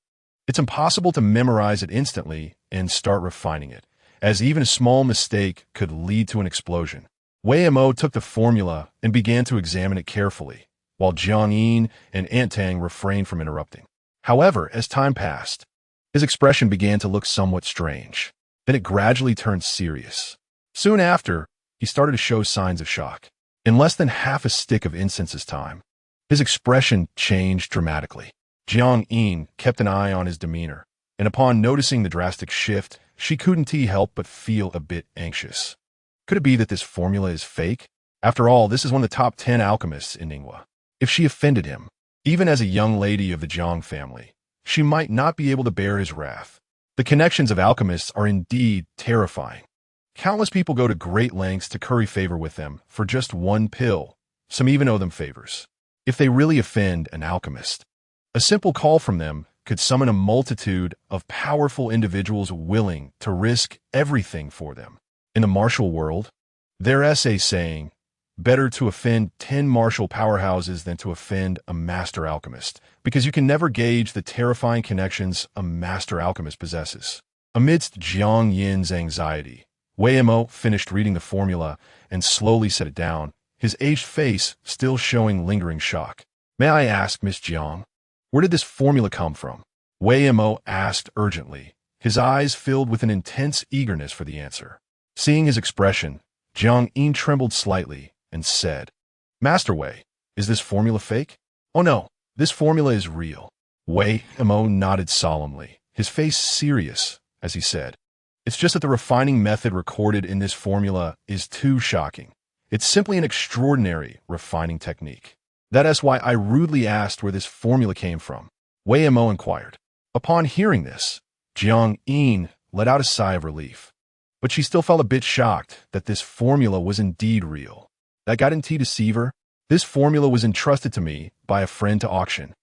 Speaker 1: It's impossible to memorize it instantly and start refining it, as even a small mistake could lead to an explosion. Wei Mo took the formula and began to examine it carefully, while Jiang Yin and Antang refrained from interrupting. However, as time passed, his expression began to look somewhat strange. Then it gradually turned serious. Soon after, he started to show signs of shock. In less than half a stick of incense's time, his expression changed dramatically. Jiang Yin kept an eye on his demeanor, and upon noticing the drastic shift, she couldn't help but feel a bit anxious. Could it be that this formula is fake? After all, this is one of the top 10 alchemists in Ningwa. If she offended him, even as a young lady of the Jiang family, she might not be able to bear his wrath. The connections of alchemists are indeed terrifying. Countless people go to great lengths to curry favor with them for just one pill. Some even owe them favors. If they really offend an alchemist, a simple call from them could summon a multitude of powerful individuals willing to risk everything for them. In the martial world, there's a saying, better to offend 10 martial powerhouses than to offend a master alchemist, because you can never gauge the terrifying connections a master alchemist possesses. Amidst Jiang Yin's anxiety, Wei Mo finished reading the formula and slowly set it down, his aged face still showing lingering shock. May I ask, Miss Jiang, where did this formula come from? Wei Mo asked urgently, his eyes filled with an intense eagerness for the answer. Seeing his expression, Jiang Yin trembled slightly and said, Master Wei, is this formula fake? Oh no, this formula is real. Wei Mo nodded solemnly, his face serious, as he said, it's just that the refining method recorded in this formula is too shocking. It's simply an extraordinary refining technique. That is why I rudely asked where this formula came from. Wei Mo inquired. Upon hearing this, Jiang Yin let out a sigh of relief. But she still felt a bit shocked that this formula was indeed real. That didn't deceive her. This formula was entrusted to me by a friend to auction.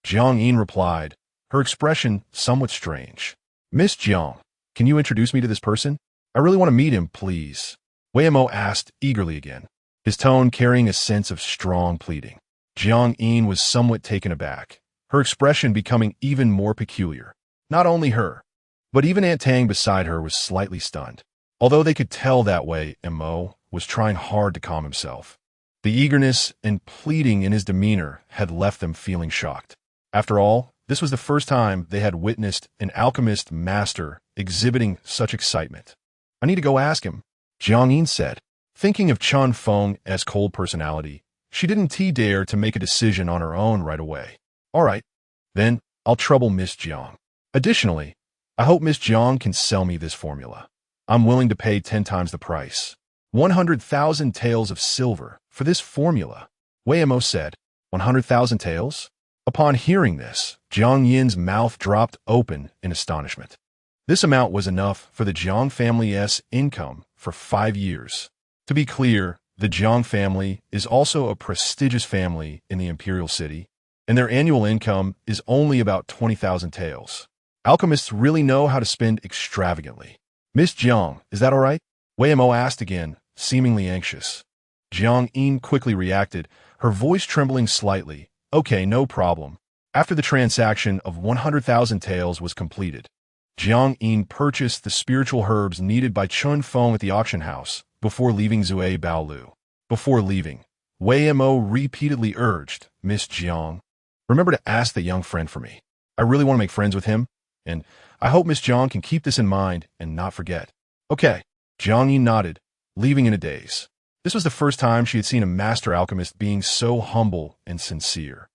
Speaker 1: Jiang Yin replied, her expression somewhat strange. Miss Jiang, can you introduce me to this person? I really want to meet him, please. Wei Mo asked eagerly again, his tone carrying a sense of strong pleading. Jiang Yin was somewhat taken aback, her expression becoming even more peculiar. Not only her, but even Aunt Tang beside her was slightly stunned. Although they could tell that Wei Mo was trying hard to calm himself. The eagerness and pleading in his demeanor had left them feeling shocked. After all, this was the first time they had witnessed an alchemist master exhibiting such excitement. I need to go ask him, Jiang Yin said. Thinking of Chun Feng's cold personality, she didn't dare to make a decision on her own right away. All right, then I'll trouble Miss Jiang. Additionally, I hope Miss Jiang can sell me this formula. I'm willing to pay 10 times the price. 100,000 taels of silver for this formula. Wei Mo said, 100,000 taels? Upon hearing this, Jiang Yin's mouth dropped open in astonishment. This amount was enough for the Jiang family's income for 5 years. To be clear, the Jiang family is also a prestigious family in the imperial city, and their annual income is only about 20,000 taels. Alchemists really know how to spend extravagantly. Miss Jiang, is that all right? Wei Mo asked again, seemingly anxious. Jiang Yin quickly reacted, her voice trembling slightly. Okay, no problem. After the transaction of 100,000 taels was completed, Jiang Yin purchased the spiritual herbs needed by Chun Feng at the auction house before leaving Zui Baolu. Before leaving, Wei Mo repeatedly urged, Miss Jiang, remember to ask the young friend for me. I really want to make friends with him, and I hope Miss Jiang can keep this in mind and not forget. Okay, Jiang Yin nodded, leaving in a daze. This was the first time she had seen a master alchemist being so humble and sincere.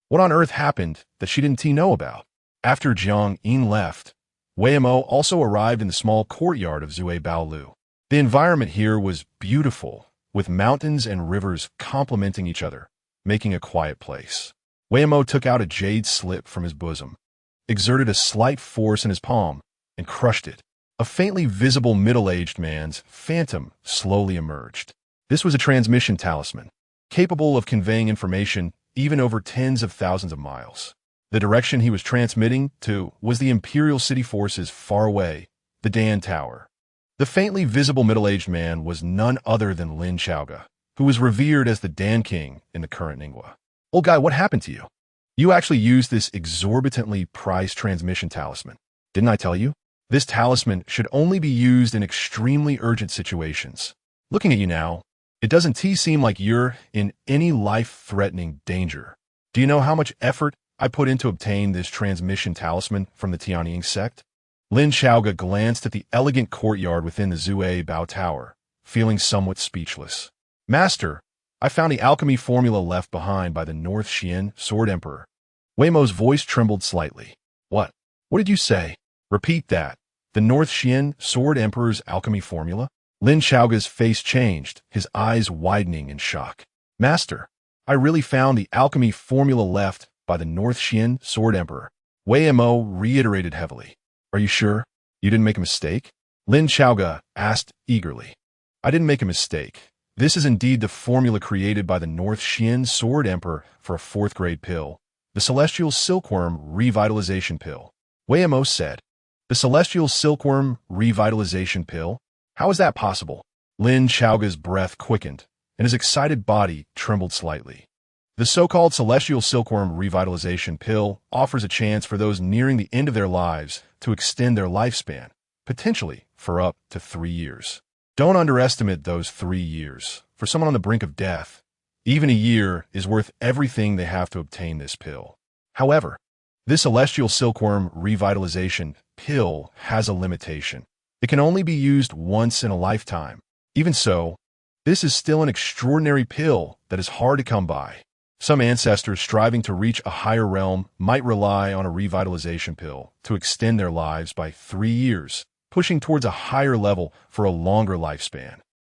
Speaker 1: What on earth happened that she didn't know about? After Jiang Yin left, Wei Mo also arrived in the small courtyard of Zui Baolu. The environment here was beautiful, with mountains and rivers complementing each other, making a quiet place. Wei Mo took out a jade slip from his bosom, exerted a slight force in his palm, and crushed it. A faintly visible middle-aged man's phantom slowly emerged. This was a transmission talisman, capable of conveying information even over tens of thousands of miles. The direction he was transmitting to was the Imperial City forces far away, the Dan Tower. The faintly visible middle-aged man was none other than Lin Chaoga, who was revered as the Dan King in the current Ningwa. Old guy, what happened to you? You actually used this exorbitantly priced transmission talisman. Didn't I tell you? This talisman should only be used in extremely urgent situations. Looking at you now, It doesn't seem like you're in any life-threatening danger. Do you know how much effort I put in to obtain this transmission talisman from the Tianying sect? Lin Xiaoga glanced at the elegant courtyard within the Zue Bao Tower, feeling somewhat speechless. Master, I found the alchemy formula left behind by the North Xian Sword Emperor. Wei Mo's voice trembled slightly. What? What did you say? Repeat that. The North Xian Sword Emperor's alchemy formula? Lin Xiaoga's face changed, his eyes widening in shock. Master, I really found the alchemy formula left by the North Xian Sword Emperor. Wei Mo reiterated heavily. Are you sure? You didn't make a mistake? Lin Xiaoga asked eagerly. I didn't make a mistake. This is indeed the formula created by the North Xian Sword Emperor for a 4th grade pill, the Celestial Silkworm Revitalization Pill. Wei Mo said. The Celestial Silkworm Revitalization Pill? How is that possible? Lin Xiaoga's breath quickened, and his excited body trembled slightly. The so-called Celestial Silkworm Revitalization Pill offers a chance for those nearing the end of their lives to extend their lifespan, potentially for up to 3 years. Don't underestimate those 3 years. For someone on the brink of death, even a year is worth everything they have to obtain this pill. However, this Celestial Silkworm Revitalization Pill has a limitation. It can only be used once in a lifetime. Even so, this is still an extraordinary pill that is hard to come by. Some ancestors striving to reach a higher realm might rely on a revitalization pill to extend their lives by 3 years, pushing towards a higher level for a longer lifespan.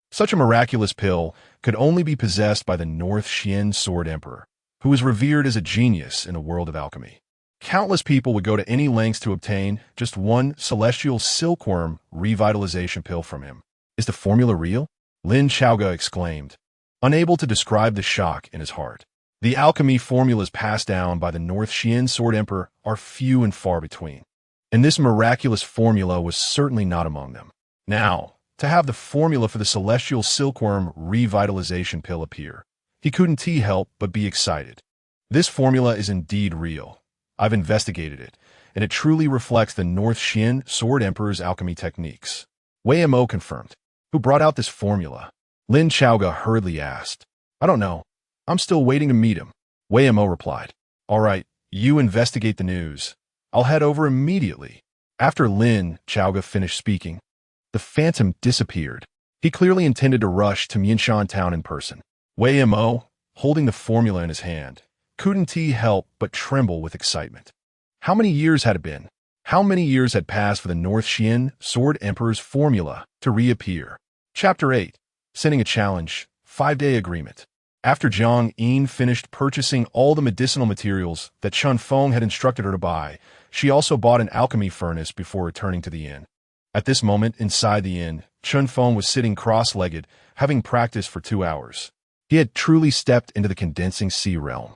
Speaker 1: Such a miraculous pill could only be possessed by the North Xian Sword Emperor, who is revered as a genius in the world of alchemy. Countless people would go to any lengths to obtain just one Celestial Silkworm Revitalization Pill from him. Is the formula real? Lin Xiaoga exclaimed, unable to describe the shock in his heart. The alchemy formulas passed down by the North Xian Sword Emperor are few and far between, and this miraculous formula was certainly not among them. Now, to have the formula for the Celestial Silkworm Revitalization Pill appear, he couldn't help but be excited. This formula is indeed real. I've investigated it, and it truly reflects the North Xian Sword Emperor's alchemy techniques. Wei Mo confirmed. Who brought out this formula? Lin Xiaoga hurriedly asked. I don't know. I'm still waiting to meet him. Wei Mo replied. All right, you investigate the news. I'll head over immediately. After Lin Xiaoga finished speaking, the phantom disappeared. He clearly intended to rush to Mianshan town in person. Wei Mo, holding the formula in his hand, couldn't help but tremble with excitement. How many years had it been? How many years had passed for the North Xian Sword Emperor's formula to reappear? Chapter 8. Sending a challenge. 5-day agreement. After Zhang Yin finished purchasing all the medicinal materials that Chun Feng had instructed her to buy, she also bought an alchemy furnace before returning to the inn. At this moment, inside the inn, Chun Feng was sitting cross-legged, having practiced for 2 hours. He had truly stepped into the condensing sea realm.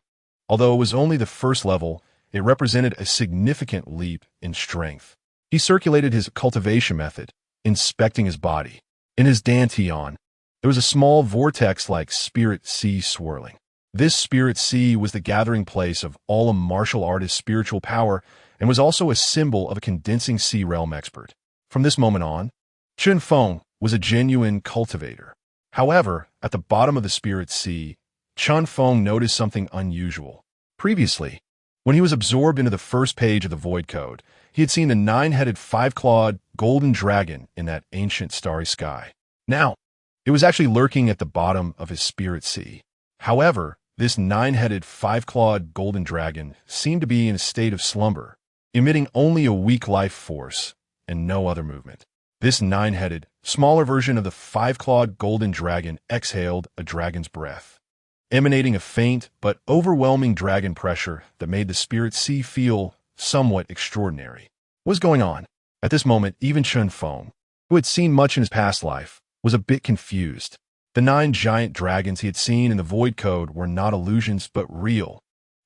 Speaker 1: Although it was only the first level, it represented a significant leap in strength. He circulated his cultivation method, inspecting his body. In his dantian, there was a small vortex-like spirit sea swirling. This spirit sea was the gathering place of all a martial artist's spiritual power and was also a symbol of a condensing sea realm expert. From this moment on, Chun Feng was a genuine cultivator. However, at the bottom of the spirit sea, Chun Feng noticed something unusual. Previously, when he was absorbed into the first page of the Void Code, he had seen the 9-headed 5-clawed golden dragon in that ancient starry sky. Now, it was actually lurking at the bottom of his spirit sea. However, this 9-headed 5-clawed golden dragon seemed to be in a state of slumber, emitting only a weak life force and no other movement. This 9-headed, smaller version of the 5-clawed golden dragon exhaled a dragon's breath, emanating a faint but overwhelming dragon pressure that made the spirit sea feel somewhat extraordinary. What was going on? At this moment, even Chun Feng, who had seen much in his past life, was a bit confused. The 9 giant dragons he had seen in the Void Code were not illusions but real,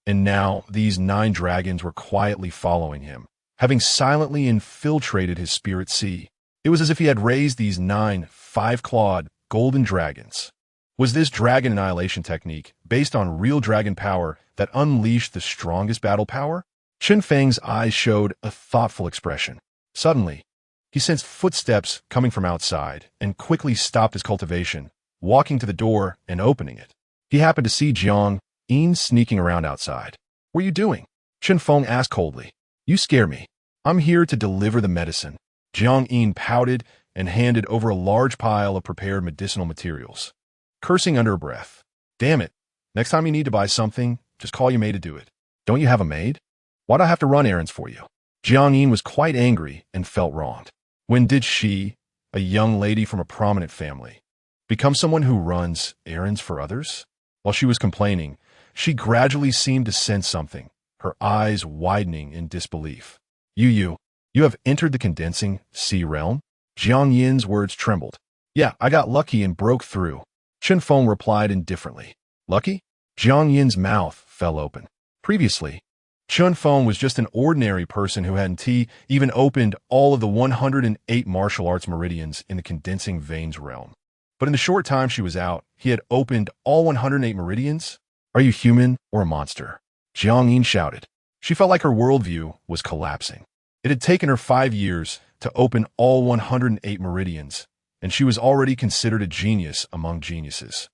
Speaker 1: and now these 9 dragons were quietly following him, having silently infiltrated his spirit sea. It was as if he had raised these 9 5-clawed golden dragons. Was this dragon annihilation technique based on real dragon power that unleashed the strongest battle power? Chen Feng's eyes showed a thoughtful expression. Suddenly, he sensed footsteps coming from outside and quickly stopped his cultivation, walking to the door and opening it. He happened to see Jiang Yin sneaking around outside. "What are you doing?" Chen Feng asked coldly. "You scare me. I'm here to deliver the medicine." Jiang Yin pouted and handed over a large pile of prepared medicinal materials, cursing under her breath. "Damn it. Next time you need to buy something, just call your maid to do it. Don't you have a maid? Why'd I have to run errands for you?" Jiang Yin was quite angry and felt wronged. When did she, a young lady from a prominent family, become someone who runs errands for others? While she was complaining, she gradually seemed to sense something, her eyes widening in disbelief. You have entered the condensing sea realm?" Jiang Yin's words trembled. "Yeah, I got lucky and broke through," Chen Feng replied indifferently. "Lucky?" Jiang Yin's mouth fell open. Previously, Chen Feng was just an ordinary person who hadn't even opened all of the 108 martial arts meridians in the condensing veins realm. But in the short time she was out, he had opened all 108 meridians? "Are you human or a monster?" Jiang Yin shouted. She felt like her worldview was collapsing. It had taken her 5 years to open all 108 meridians, and she was already considered a genius among geniuses.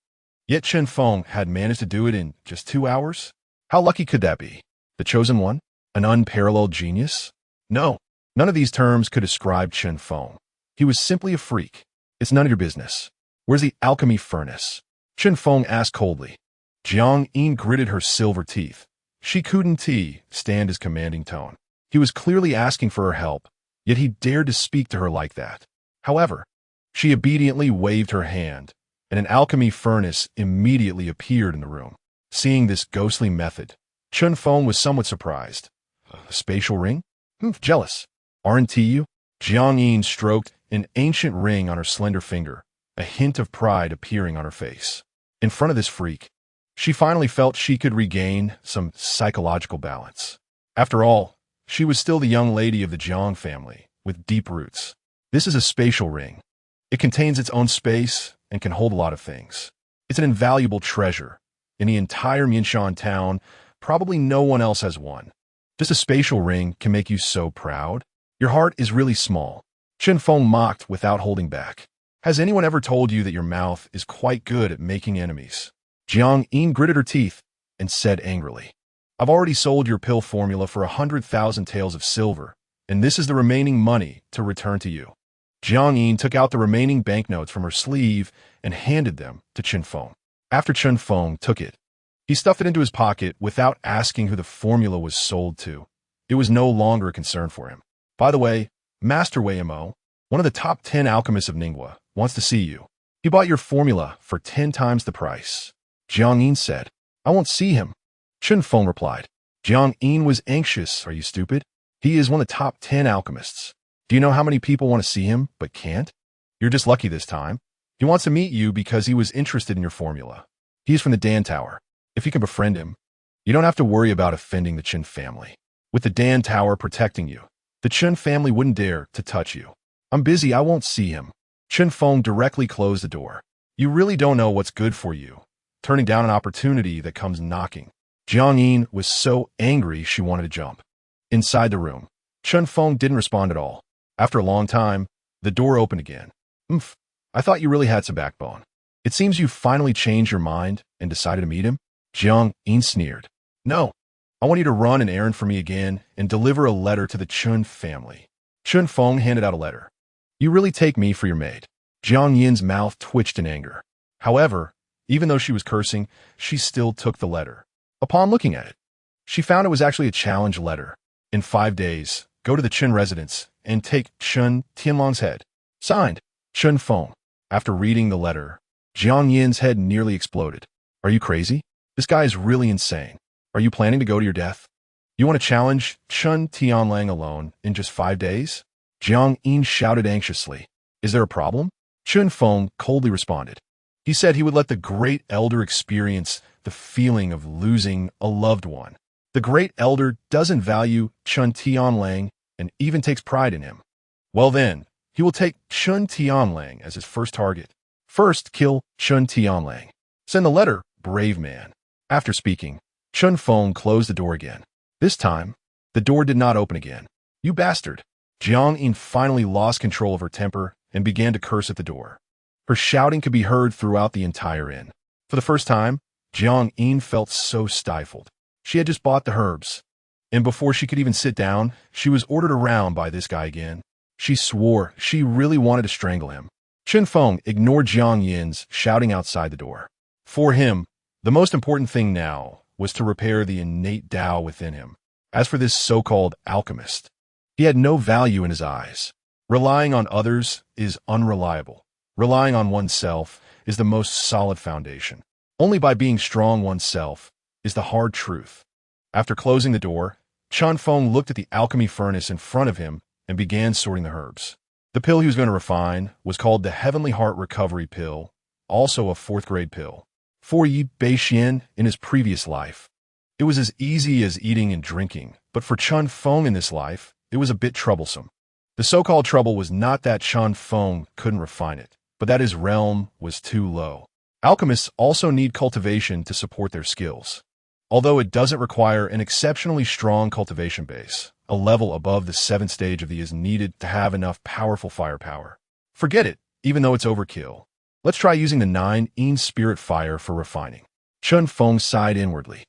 Speaker 1: Yet Chen Feng had managed to do it in just 2 hours? How lucky could that be? The chosen one? An unparalleled genius? No, none of these terms could describe Chen Feng. He was simply a freak. "It's none of your business. Where's the alchemy furnace?" Chen Feng asked coldly. Jiang Yin gritted her silver teeth. She couldn't stand his commanding tone. He was clearly asking for her help, yet he dared to speak to her like that. However, she obediently waved her hand, and an alchemy furnace immediately appeared in the room. Seeing this ghostly method, Chen Feng was somewhat surprised. "A spatial ring? Jealous. Aren't you?" Jiang Yin stroked an ancient ring on her slender finger, a hint of pride appearing on her face. In front of this freak, she finally felt she could regain some psychological balance. After all, she was still the young lady of the Jiang family, with deep roots. This is a spatial ring. It contains its own space and can hold a lot of things. It's an invaluable treasure. In the entire Beixuan town, probably no one else has one. Just a spatial ring can make you so proud. Your heart is really small. Chen Feng mocked without holding back. Has anyone ever told you that your mouth is quite good at making enemies? Jiang Yin gritted her teeth and said angrily, "I've already sold your pill formula for 100,000 taels of silver, and this is the remaining money to return to you." Jiang Yin took out the remaining banknotes from her sleeve and handed them to Chen Feng. After Chen Feng took it, he stuffed it into his pocket without asking who the formula was sold to. It was no longer a concern for him. "By the way, Master Wei Mo, one of the top 10 alchemists of Ningwa, wants to see you. He bought your formula for 10 times the price." Jiang Yin said. "I won't see him." Chen Feng replied. Jiang Yin was anxious. "Are you stupid? He is one of the top 10 alchemists. Do you know how many people want to see him but can't? You're just lucky this time. He wants to meet you because he was interested in your formula. He's from the Dan Tower. If you can befriend him, you don't have to worry about offending the Chen family. With the Dan Tower protecting you, the Chen family wouldn't dare to touch you." "I'm busy, I won't see him." Chen Feng directly closed the door. "You really don't know what's good for you, turning down an opportunity that comes knocking." Jiang Yin was so angry she wanted to jump. Inside the room, Chen Feng didn't respond at all. After a long time, the door opened again. I thought you really had some backbone. It seems you finally changed your mind and decided to meet him." Jiang Yin sneered. "No, I want you to run an errand for me again and deliver a letter to the Chen family." Chen Feng handed out a letter. "You really take me for your maid." Jiang Yin's mouth twitched in anger. However, even though she was cursing, she still took the letter. Upon looking at it, she found it was actually a challenge letter. "In 5 days, go to the Chen residence and take Chen Tianlong's head. Signed, Chen Feng." After reading the letter, Jiang Yin's head nearly exploded. "Are you crazy? This guy is really insane. Are you planning to go to your death? You want to challenge Chen Tianlang alone in just 5 days?" Jiang Yin shouted anxiously. "Is there a problem?" Chen Feng coldly responded. He said he would let the great elder experience the feeling of losing a loved one. The great elder doesn't value Chen Tianlang and even takes pride in him. Well then, he will take Chen Tianlang as his first target. First, kill Chen Tianlang. Send the letter, brave man. After speaking, Chen Feng closed the door again. This time, the door did not open again. "You bastard." Jiang Yin finally lost control of her temper and began to curse at the door. Her shouting could be heard throughout the entire inn. For the first time, Jiang Yin felt so stifled. She had just bought the herbs, and before she could even sit down, she was ordered around by this guy again. She swore she really wanted to strangle him. Chen Feng ignored Jiang Yin's shouting outside the door. For him, the most important thing now was to repair the innate Tao within him. As for this so-called alchemist, he had no value in his eyes. Relying on others is unreliable. Relying on oneself is the most solid foundation. Only by being strong oneself is the hard truth. After closing the door, Chen Feng looked at the alchemy furnace in front of him and began sorting the herbs. The pill he was going to refine was called the Heavenly Heart Recovery Pill, also a 4th-grade pill. For Yi Beixuan in his previous life, it was as easy as eating and drinking, but for Chen Feng in this life, it was a bit troublesome. The so-called trouble was not that Chen Feng couldn't refine it, but that his realm was too low. Alchemists also need cultivation to support their skills. Although it doesn't require an exceptionally strong cultivation base, a level above the 7th stage of the is needed to have enough powerful firepower. Forget it, even though it's overkill. Let's try using the 9 Yin spirit fire for refining. Chen Feng sighed inwardly.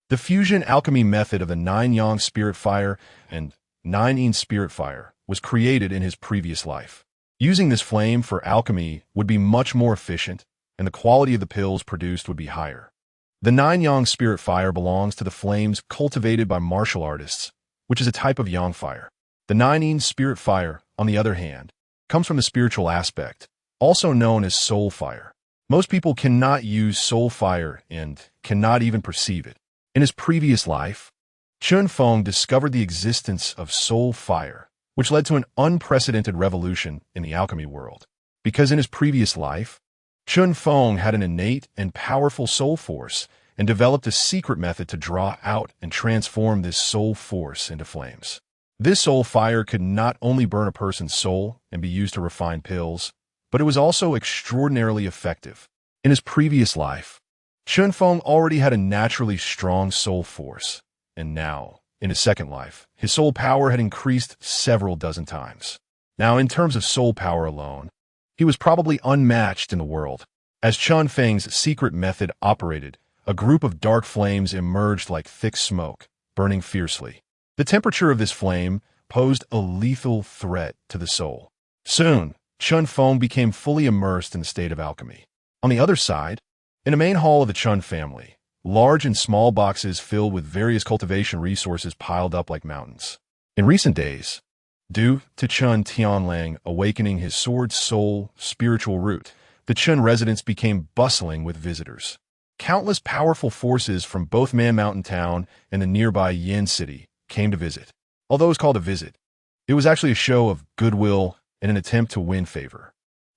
Speaker 1: The fusion alchemy method of the 9 Yang spirit fire and 9 Yin spirit fire was created in his previous life. Using this flame for alchemy would be much more efficient, and the quality of the pills produced would be higher. The 9 Yang spirit fire belongs to the flames cultivated by martial artists, which is a type of Yang fire. The 9 Yin spirit fire, on the other hand, comes from the spiritual aspect, also known as soul fire. Most people cannot use soul fire and cannot even perceive it. In his previous life, Chen Feng discovered the existence of soul fire, which led to an unprecedented revolution in the alchemy world. Because in his previous life, Chen Feng had an innate and powerful soul force and developed a secret method to draw out and transform this soul force into flames. This soul fire could not only burn a person's soul and be used to refine pills, but it was also extraordinarily effective. In his previous life, Chen Feng already had a naturally strong soul force, and now, in his second life, his soul power had increased several dozen times. Now, in terms of soul power alone, he was probably unmatched in the world. As Chen Feng's secret method operated, a group of dark flames emerged like thick smoke, burning fiercely. The temperature of this flame posed a lethal threat to the soul. Soon, Chen Feng became fully immersed in the state of alchemy. On the other side, in the main hall of the Chen family, large and small boxes filled with various cultivation resources piled up like mountains. In recent days, due to Chen Tianlang awakening his sword soul spiritual root, the Chen residence became bustling with visitors. Countless powerful forces from both Man Mountain Town and the nearby Yin City came to visit. Although it was called a visit, it was actually a show of goodwill and an attempt to win favor.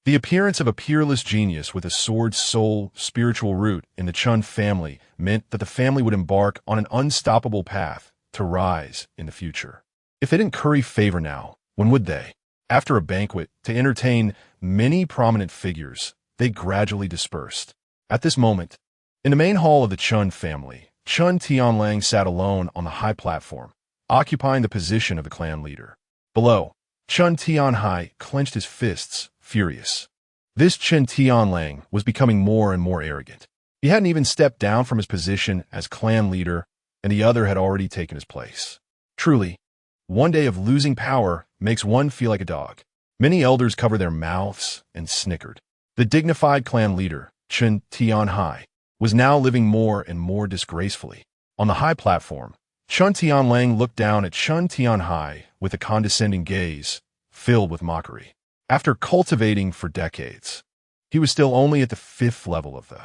Speaker 1: The appearance of a peerless genius with a sword soul spiritual root in the Chen family meant that the family would embark on an unstoppable path to rise in the future. If they didn't curry favor now, when would they? After a banquet to entertain many prominent figures, they gradually dispersed. At this moment, in the main hall of the Chen family, Chen Tianlang sat alone on the high platform, occupying the position of the clan leader. Below, Chen Tianhai clenched his fists, furious. This Chen Tianlang was becoming more and more arrogant. He hadn't even stepped down from his position as clan leader, and the other had already taken his place. Truly, one day of losing power makes one feel like a dog. Many elders covered their mouths and snickered. The dignified clan leader, Chen Tianhai, was now living more and more disgracefully. On the high platform, Chen Tianlang looked down at Chen Tianhai with a condescending gaze, filled with mockery. After cultivating for decades, he was still only at the 5th level of the.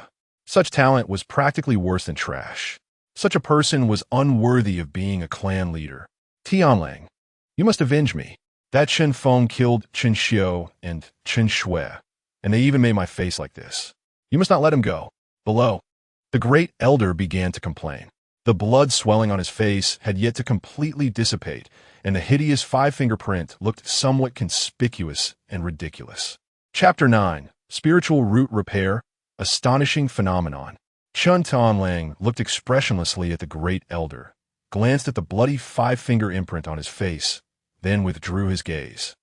Speaker 1: Such talent was practically worse than trash. Such a person was unworthy of being a clan leader. Tianlang, you must avenge me. That Chen Feng killed Chen Xiu and Chen Shui, and they even made my face like this. You must not let him go. Below, the great elder began to complain. The blood swelling on his face had yet to completely dissipate, and the hideous 5-fingerprint looked somewhat conspicuous and ridiculous. Chapter 9, Spiritual Root Repair, Astonishing Phenomenon. Chen Tianlang looked expressionlessly at the great elder, glanced at the bloody 5-finger imprint on his face, then withdrew his gaze.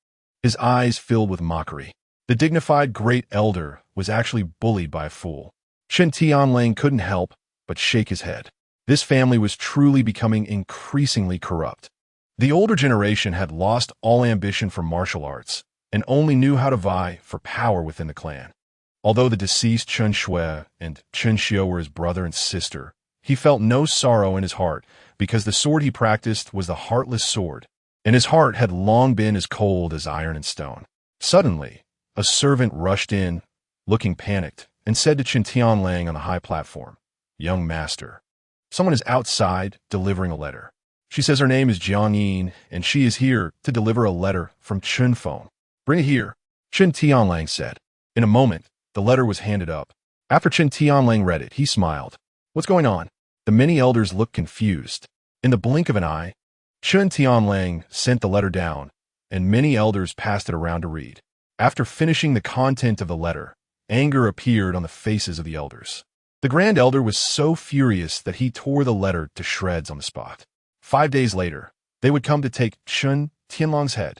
Speaker 1: His eyes filled with mockery. The dignified great elder was actually bullied by a fool. Chen Tianlang couldn't help but shake his head. This family was truly becoming increasingly corrupt. The older generation had lost all ambition for martial arts and only knew how to vie for power within the clan. Although the deceased Chen Shui and Chen Xiu were his brother and sister, he felt no sorrow in his heart because the sword he practiced was the heartless sword, and his heart had long been as cold as iron and stone. Suddenly, a servant rushed in, looking panicked, and said to Chen Tianlang on the high platform, "Young master, someone is outside delivering a letter. She says her name is Jiang Yin, and she is here to deliver a letter from Chen Feng. Bring it here," Chen Tianlang said. In a moment, the letter was handed up. After Chen Tianlang read it, he smiled. "What's going on?" The many elders looked confused. In the blink of an eye, Chen Tianlang sent the letter down, and many elders passed it around to read. After finishing the content of the letter, anger appeared on the faces of the elders. The Grand Elder was so furious that he tore the letter to shreds on the spot. 5 days later, they would come to take Chen Tianlang's head.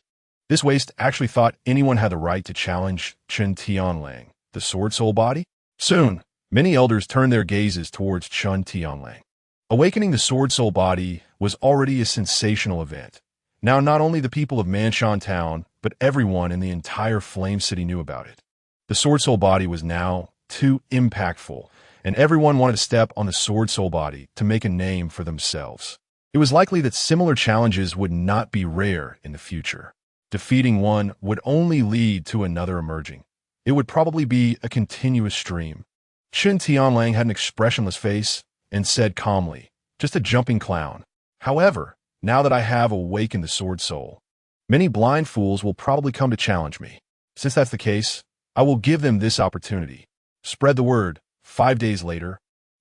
Speaker 1: This waste actually thought anyone had the right to challenge Chen Tianlang, the sword soul body? Soon, many elders turned their gazes towards Chen Tianlang. Awakening the sword soul body was already a sensational event. Now not only the people of Manshan Town, but everyone in the entire Flame City knew about it. The sword soul body was now too impactful, and everyone wanted to step on the sword soul body to make a name for themselves. It was likely that similar challenges would not be rare in the future. Defeating one would only lead to another emerging. It would probably be a continuous stream. Chen Tianlang had an expressionless face and said calmly, "Just a jumping clown. However, now that I have awakened the sword soul, many blind fools will probably come to challenge me. Since that's the case, I will give them this opportunity. Spread the word. 5 days later,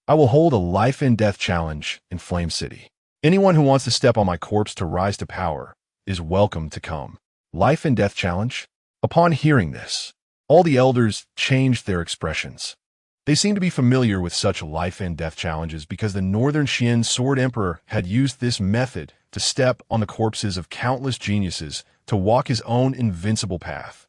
Speaker 1: I will hold a life and death challenge in Flame City. Anyone who wants to step on my corpse to rise to power is welcome to come." Life and death challenge? Upon hearing this, all the elders changed their expressions. They seemed to be familiar with such life and death challenges because the Northern Xian Sword Emperor had used this method to step on the corpses of countless geniuses to walk his own invincible path.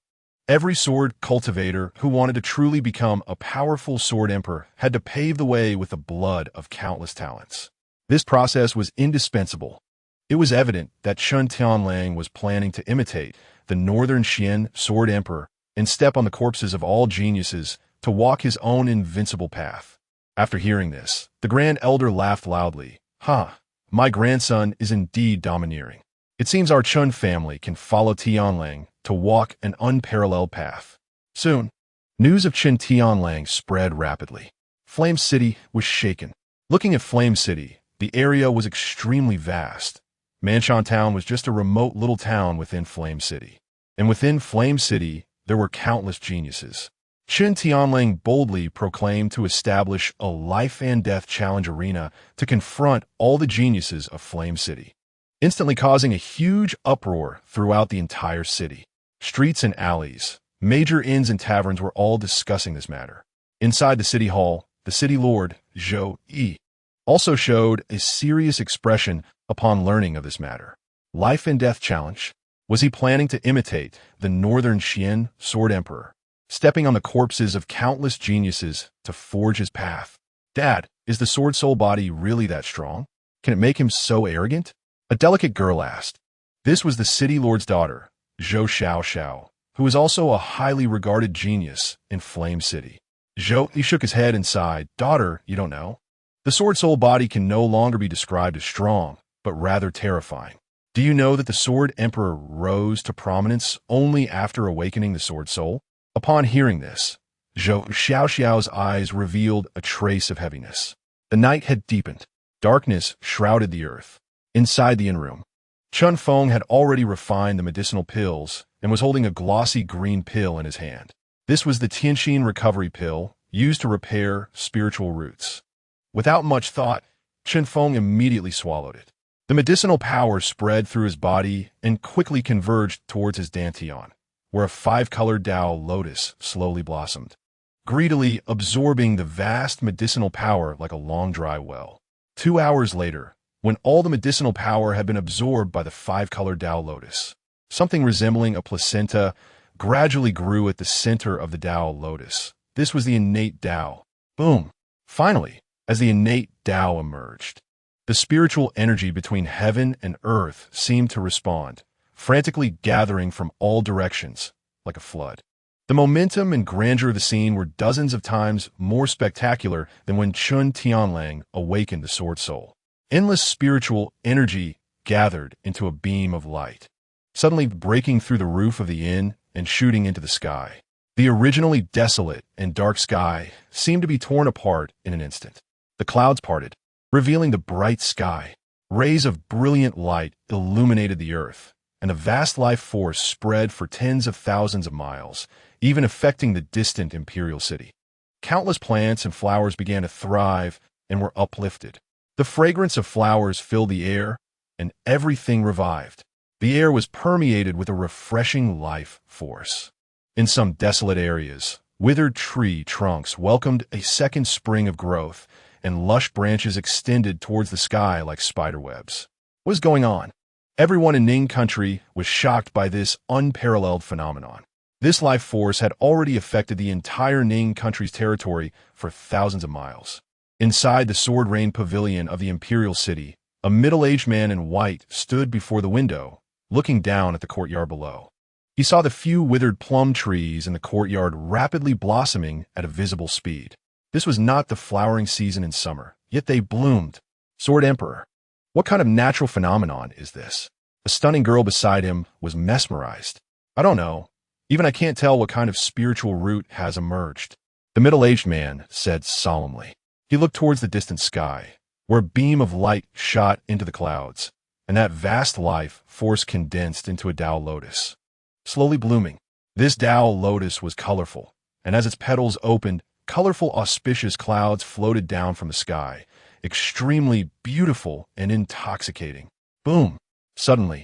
Speaker 1: Every sword cultivator who wanted to truly become a powerful sword emperor had to pave the way with the blood of countless talents. This process was indispensable. It was evident that Chen Tianlang was planning to imitate the Northern Xian Sword Emperor and step on the corpses of all geniuses to walk his own invincible path. After hearing this, the Grand Elder laughed loudly. "Ha! My grandson is indeed domineering. It seems our Chen family can follow Tianlang to walk an unparalleled path." Soon, news of Chen Tianlang spread rapidly. Flame City was shaken. Looking at Flame City, the area was extremely vast. Manshan Town was just a remote little town within Flame City. And within Flame City, there were countless geniuses. Chen Tianlang boldly proclaimed to establish a life and death challenge arena to confront all the geniuses of Flame City, instantly causing a huge uproar throughout the entire city. Streets and alleys, major inns and taverns were all discussing this matter. Inside the city hall, the city lord, Zhou Yi, also showed a serious expression upon learning of this matter. Life and death challenge? Was he planning to imitate the Northern Xian Sword Emperor, stepping on the corpses of countless geniuses to forge his path? "Dad, is the sword soul body really that strong? Can it make him so arrogant?" A delicate girl asked. This was the city lord's daughter, Zhou Xiao, who was also a highly regarded genius in Flame City. He shook his head and sighed. "Daughter, you don't know. The sword soul body can no longer be described as strong, but rather terrifying. Do you know that the Sword Emperor rose to prominence only after awakening the sword soul?" Upon hearing this, Zhou Xiao's eyes revealed a trace of heaviness. The night had deepened. Darkness shrouded the earth. Inside the inn room, Chen Feng had already refined the medicinal pills and was holding a glossy green pill in his hand. This was the Tianxin recovery pill used to repair spiritual roots. Without much thought, Chen Feng immediately swallowed it. The medicinal power spread through his body and quickly converged towards his dantian, where a 5-colored Tao lotus slowly blossomed, greedily absorbing the vast medicinal power like a long dry well. 2 hours later, when all the medicinal power had been absorbed by the 5-colored Tao lotus, something resembling a placenta gradually grew at the center of the Tao lotus. This was the innate Tao. Boom! Finally, as the innate Tao emerged, the spiritual energy between heaven and earth seemed to respond, frantically gathering from all directions, like a flood. The momentum and grandeur of the scene were dozens of times more spectacular than when Chun Tianlang awakened the Sword Soul. Endless spiritual energy gathered into a beam of light, suddenly breaking through the roof of the inn and shooting into the sky. The originally desolate and dark sky seemed to be torn apart in an instant. The clouds parted, revealing the bright sky. Rays of brilliant light illuminated the earth, and a vast life force spread for tens of thousands of miles, even affecting the distant imperial city. Countless plants and flowers began to thrive and were uplifted. The fragrance of flowers filled the air, and everything revived. The air was permeated with a refreshing life force. In some desolate areas, withered tree trunks welcomed a second spring of growth, and lush branches extended towards the sky like spiderwebs. What is going on? Everyone in Ning country was shocked by this unparalleled phenomenon. This life force had already affected the entire Ning country's territory for thousands of miles. Inside the Sword Rain Pavilion of the Imperial City, a middle-aged man in white stood before the window, looking down at the courtyard below. He saw the few withered plum trees in the courtyard rapidly blossoming at a visible speed. This was not the flowering season in summer, yet they bloomed. Sword Emperor. What kind of natural phenomenon is this? A stunning girl beside him was mesmerized. I don't know. Even I can't tell what kind of spiritual root has emerged. The middle-aged man said solemnly. He looked towards the distant sky, where a beam of light shot into the clouds, and that vast life force condensed into a Tao lotus, slowly blooming. This Tao lotus was colorful, and as its petals opened, colorful auspicious clouds floated down from the sky, extremely beautiful and intoxicating. Boom! Suddenly,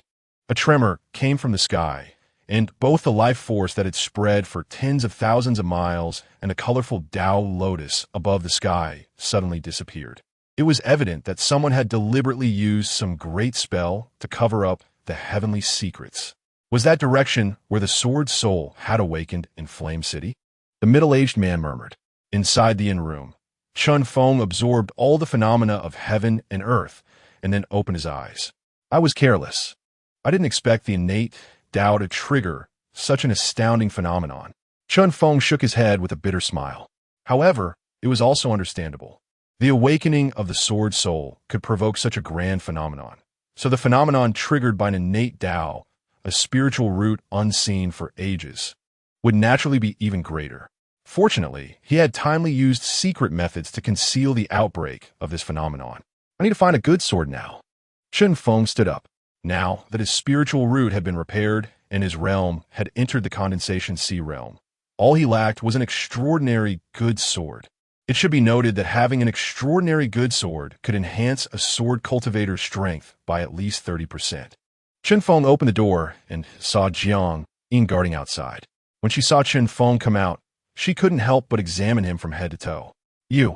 Speaker 1: a tremor came from the sky, and both the life force that had spread for tens of thousands of miles and the colorful Tao lotus above the sky suddenly disappeared. It was evident that someone had deliberately used some great spell to cover up the heavenly secrets. Was that direction where the Sword Soul had awakened in Flame City? The middle-aged man murmured. Inside the inn room, Chun Feng absorbed all the phenomena of heaven and earth and then opened his eyes. I was careless. I didn't expect the innate Tao to trigger such an astounding phenomenon. Chun Feng shook his head with a bitter smile. However, it was also understandable. The awakening of the Sword Soul could provoke such a grand phenomenon. So the phenomenon triggered by an innate Tao, a spiritual root unseen for ages, would naturally be even greater. Fortunately, he had timely used secret methods to conceal the outbreak of this phenomenon. I need to find a good sword now. Chun Feng stood up. Now that his spiritual root had been repaired and his realm had entered the condensation sea realm, all he lacked was an extraordinary good sword. It should be noted that having an extraordinary good sword could enhance a sword cultivator's strength by at least 30%. Chun Feng opened the door and saw Jiang Yin guarding outside. When she saw Chun Feng come out, she couldn't help but examine him from head to toe. You.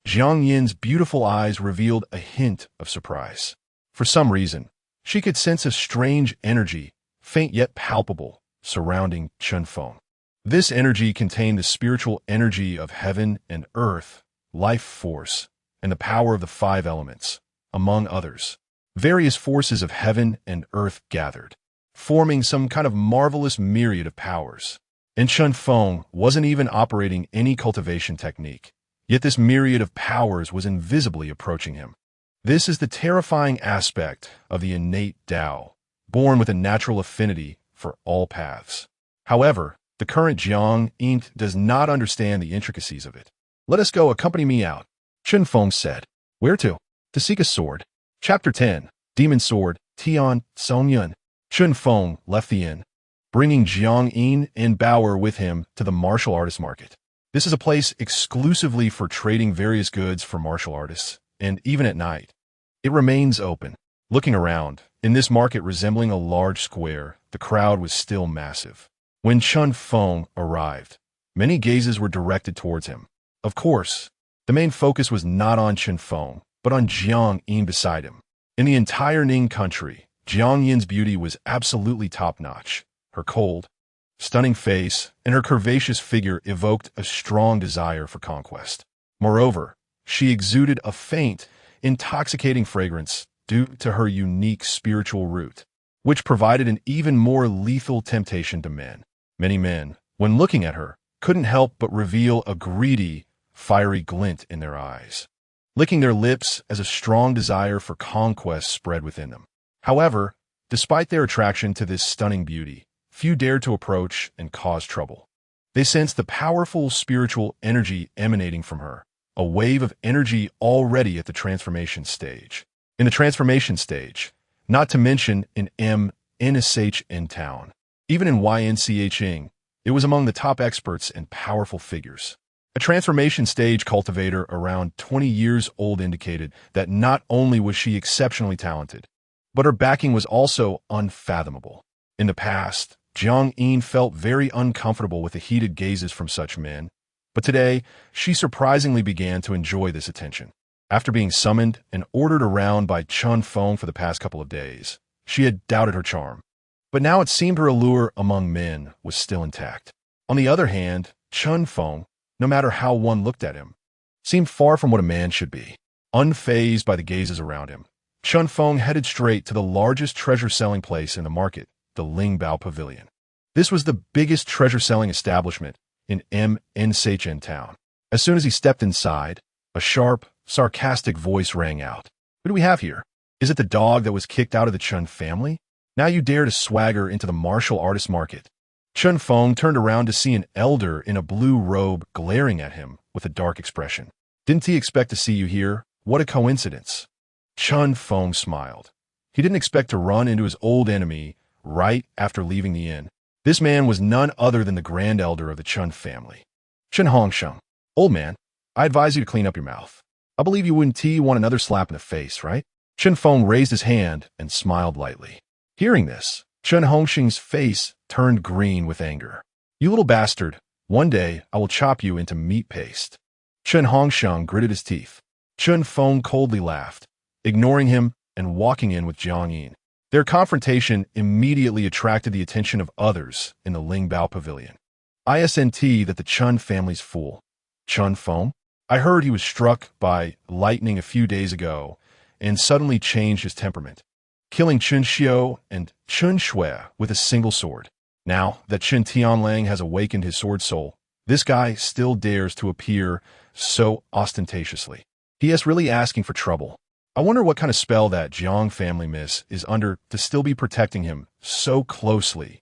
Speaker 1: Jiang Yin's beautiful eyes revealed a hint of surprise. For some reason, she could sense a strange energy, faint yet palpable, surrounding Chun Feng. This energy contained the spiritual energy of heaven and earth, life force, and the power of the 5 elements, among others. Various forces of heaven and earth gathered, forming some kind of marvelous myriad of powers. And Chun Feng wasn't even operating any cultivation technique, yet this myriad of powers was invisibly approaching him. This is the terrifying aspect of the innate Tao, born with a natural affinity for all paths. However, the current Jiang Yin does not understand the intricacies of it. Let us go, accompany me out, Chun Feng said. Where to? To seek a sword. Chapter 10, Demon Sword, Tian Songyun. Chun Feng left the inn, bringing Jiang Yin and Bauer with him to the martial artist market. This is a place exclusively for trading various goods for martial artists, and even at night, it remains open. Looking around, in this market resembling a large square, the crowd was still massive. When Chun Feng arrived, many gazes were directed towards him. Of course, the main focus was not on Chun Feng, but on Jiang Yin beside him. In the entire Ning country, Jiang Yin's beauty was absolutely top-notch. Her cold, stunning face, and her curvaceous figure evoked a strong desire for conquest. Moreover, she exuded a faint, intoxicating fragrance due to her unique spiritual root, which provided an even more lethal temptation to men. Many men, when looking at her, couldn't help but reveal a greedy, fiery glint in their eyes, licking their lips as a strong desire for conquest spread within them. However, despite their attraction to this stunning beauty, few dared to approach and cause trouble. They sensed the powerful spiritual energy emanating from her, a wave of energy already at the transformation stage. In the transformation stage, not to mention in MNSH town, even in YNCHing, it was among the top experts and powerful figures. A transformation stage cultivator around 20 years old indicated that not only was she exceptionally talented, but her backing was also unfathomable. In the past, Jiang Yin felt very uncomfortable with the heated gazes from such men, but today, she surprisingly began to enjoy this attention. After being summoned and ordered around by Chun Feng for the past couple of days, she had doubted her charm. But now it seemed her allure among men was still intact. On the other hand, Chun Feng, no matter how one looked at him, seemed far from what a man should be. Unfazed by the gazes around him, Chun Feng headed straight to the largest treasure-selling place in the market, the Lingbao Pavilion. This was the biggest treasure-selling establishment in MNSH town. As soon as he stepped inside, a sharp, sarcastic voice rang out. "What do we have here? Is it the dog that was kicked out of the Chun family? Now you dare to swagger into the martial artist market?" Chun Feng turned around to see an elder in a blue robe glaring at him with a dark expression. "Didn't he expect to see you here? What a coincidence." Chun Feng smiled. He didn't expect to run into his old enemy right after leaving the inn. This man was none other than the grand elder of the Chun family. "Chun Hongsheng, old man, I advise you to clean up your mouth. I believe you wouldn't want another slap in the face, right?" Chun Feng raised his hand and smiled lightly. Hearing this, Chun Hongsheng's face turned green with anger. "You little bastard, one day I will chop you into meat paste." Chun Hongsheng gritted his teeth. Chun Feng coldly laughed, ignoring him and walking in with Jiang Yin. Their confrontation immediately attracted the attention of others in the Lingbao Pavilion. "Isn't that the Chun family's fool? Chun Feng? I heard he was struck by lightning a few days ago and suddenly changed his temperament, killing Chun Xiu and Chun Shui with a single sword. Now that Chun Tianlang has awakened his sword soul, this guy still dares to appear so ostentatiously. He is really asking for trouble. I wonder what kind of spell that Jiang family miss is under to still be protecting him so closely."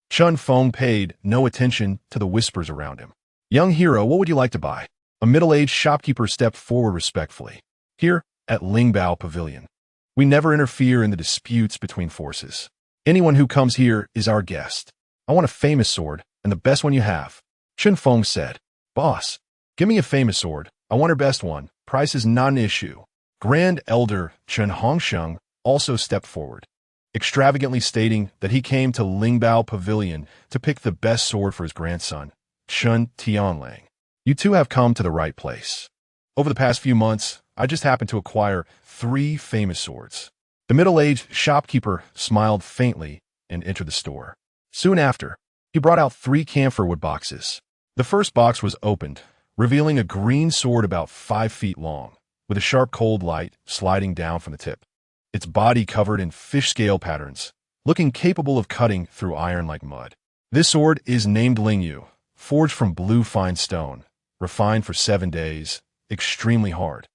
Speaker 1: Chun Feng paid no attention to the whispers around him. "Young hero, what would you like to buy?" A middle-aged shopkeeper stepped forward respectfully. "Here, at Lingbao Pavilion, we never interfere in the disputes between forces. Anyone who comes here is our guest. I want a famous sword, and the best one you have." Chun Feng said. "Boss, give me a famous sword. I want her best one. Price is not an issue." Grand Elder Chun Hongsheng also stepped forward, extravagantly stating that he came to Lingbao Pavilion to pick the best sword for his grandson, Chun Tianlang. "You two have come to the right place. Over the past few months, I just happened to acquire 3 famous swords." The middle-aged shopkeeper smiled faintly and entered the store. Soon after, he brought out 3 camphor-wood boxes. The first box was opened, revealing a green sword about 5 feet long, with a sharp cold light sliding down from the tip. Its body covered in fish scale patterns, looking capable of cutting through iron like mud. This sword is named Lingyu, forged from blue fine stone, refined for 7 days, extremely hard.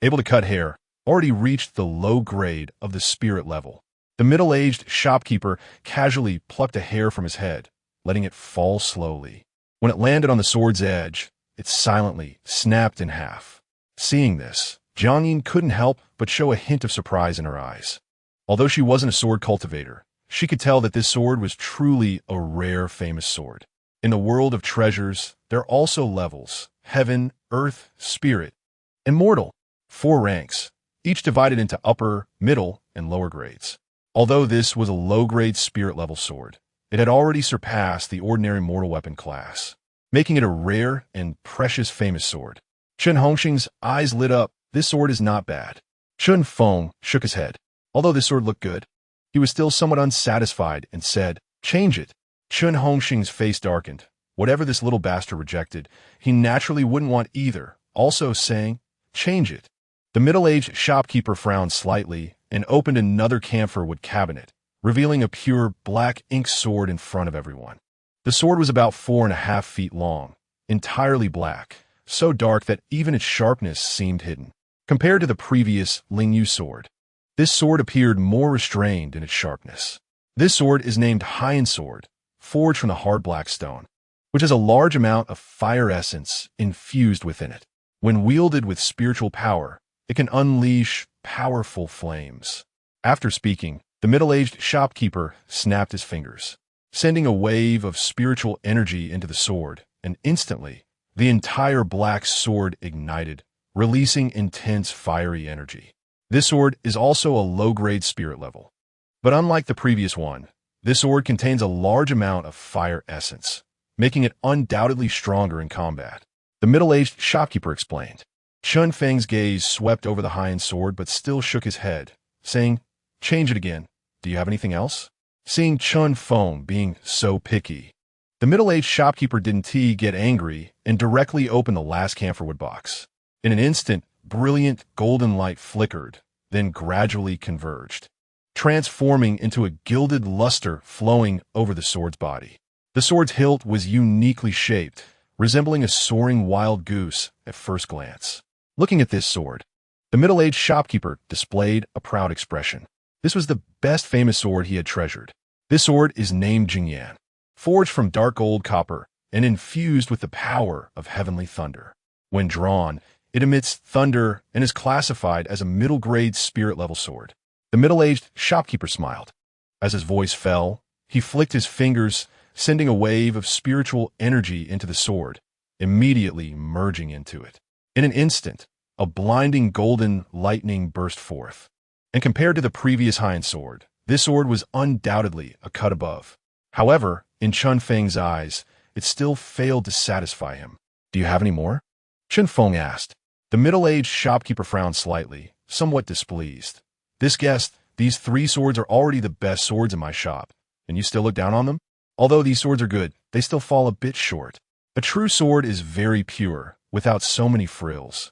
Speaker 1: Able to cut hair, already reached the low grade of the spirit level. The middle-aged shopkeeper casually plucked a hair from his head, letting it fall slowly. When it landed on the sword's edge, it silently snapped in half. Seeing this, Jiang Yin couldn't help but show a hint of surprise in her eyes. Although she wasn't a sword cultivator, she could tell that this sword was truly a rare famous sword. In the world of treasures, there are also levels: heaven, earth, spirit, immortal. 4 ranks, each divided into upper, middle, and lower grades. Although this was a low-grade spirit-level sword, it had already surpassed the ordinary mortal weapon class, making it a rare and precious famous sword. Chun Hongsheng's eyes lit up. This sword is not bad. Chun Feng shook his head. Although this sword looked good, he was still somewhat unsatisfied and said, "Change it." Chun Hongxing's face darkened. Whatever this little bastard rejected, he naturally wouldn't want either, also saying, "Change it." The middle-aged shopkeeper frowned slightly and opened another camphorwood cabinet, revealing a pure black ink sword in front of everyone. The sword was about 4.5 feet long, entirely black, so dark that even its sharpness seemed hidden. Compared to the previous Lingyu sword, this sword appeared more restrained in its sharpness. This sword is named Haiyan Sword, forged from the hard black stone, which has a large amount of fire essence infused within it. When wielded with spiritual power, it can unleash powerful flames. After speaking, the middle-aged shopkeeper snapped his fingers, sending a wave of spiritual energy into the sword, and instantly, the entire black sword ignited, releasing intense fiery energy. This sword is also a low-grade spirit level. But unlike the previous one, this sword contains a large amount of fire essence, making it undoubtedly stronger in combat. The middle-aged shopkeeper explained. Chun Feng's gaze swept over the Haiyan sword but still shook his head, saying, "Change it again. Do you have anything else?" Seeing Chun Feng being so picky, the middle-aged shopkeeper didn't get angry and directly opened the last camphorwood box. In an instant, brilliant golden light flickered, then gradually converged, transforming into a gilded luster flowing over the sword's body. The sword's hilt was uniquely shaped, resembling a soaring wild goose at first glance. Looking at this sword, the middle-aged shopkeeper displayed a proud expression. This was the best famous sword he had treasured. This sword is named Jingyan, forged from dark gold copper and infused with the power of heavenly thunder. When drawn, it emits thunder and is classified as a middle-grade spirit-level sword. The middle-aged shopkeeper smiled. As his voice fell, he flicked his fingers, sending a wave of spiritual energy into the sword, immediately merging into it. In an instant, a blinding golden lightning burst forth. And compared to the previous Haiyan sword, this sword was undoubtedly a cut above. However, in Chun Feng's eyes, it still failed to satisfy him. "Do you have any more?" Chun Feng asked. The middle-aged shopkeeper frowned slightly, somewhat displeased. "This guest, these 3 swords are already the best swords in my shop, and you still look down on them? Although these swords are good, they still fall a bit short. A true sword is very pure, without so many frills.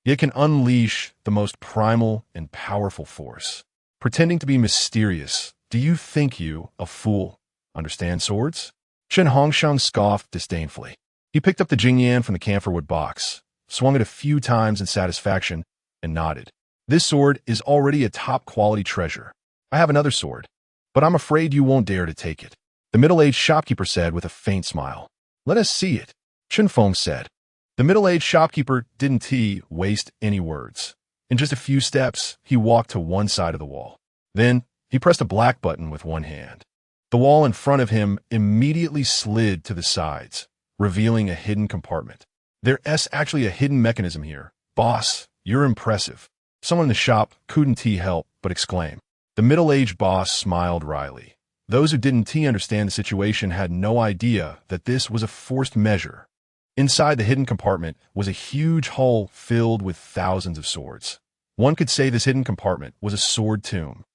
Speaker 1: It can unleash the most primal and powerful force. Pretending to be mysterious, do you think you, a fool, understand swords?" Chun Hongxiang scoffed disdainfully. He picked up the Jingyan from the camphorwood box, swung it a few times in satisfaction, and nodded. "This sword is already a top-quality treasure. I have another sword, but I'm afraid you won't dare to take it," the middle-aged shopkeeper said with a faint smile. "Let us see it," Chun Feng said. The middle-aged shopkeeper didn't waste any words. In just a few steps, he walked to one side of the wall. Then, he pressed a black button with one hand. The wall in front of him immediately slid to the sides, revealing a hidden compartment. "There's actually a hidden mechanism here. Boss, you're impressive." Someone in the shop couldn't help but exclaim. The middle-aged boss smiled wryly. Those who didn't understand the situation had no idea that this was a forced measure. Inside the hidden compartment was a huge hole filled with thousands of swords. One could say this hidden compartment was a sword tomb.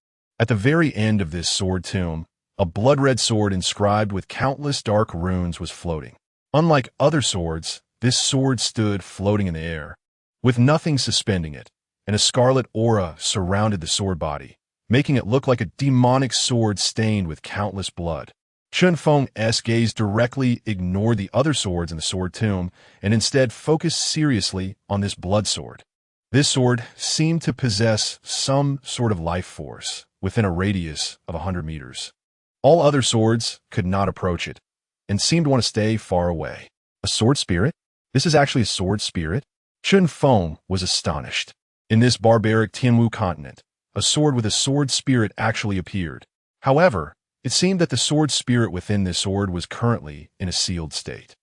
Speaker 1: At the very end of this sword tomb, a blood-red sword inscribed with countless dark runes was floating. Unlike other swords, this sword stood floating in the air, with nothing suspending it, and a scarlet aura surrounded the sword body, making it look like a demonic sword stained with countless blood. Chun Feng's gaze directly ignored the other swords in the sword tomb and instead focused seriously on this blood sword. This sword seemed to possess some sort of life force within a radius of 100 meters. All other swords could not approach it and seemed to want to stay far away. A sword spirit? This is actually a sword spirit? Chun Feng was astonished. In this barbaric Tianwu continent, a sword with a sword spirit actually appeared. However, it seemed that the sword spirit within this sword was currently in a sealed state.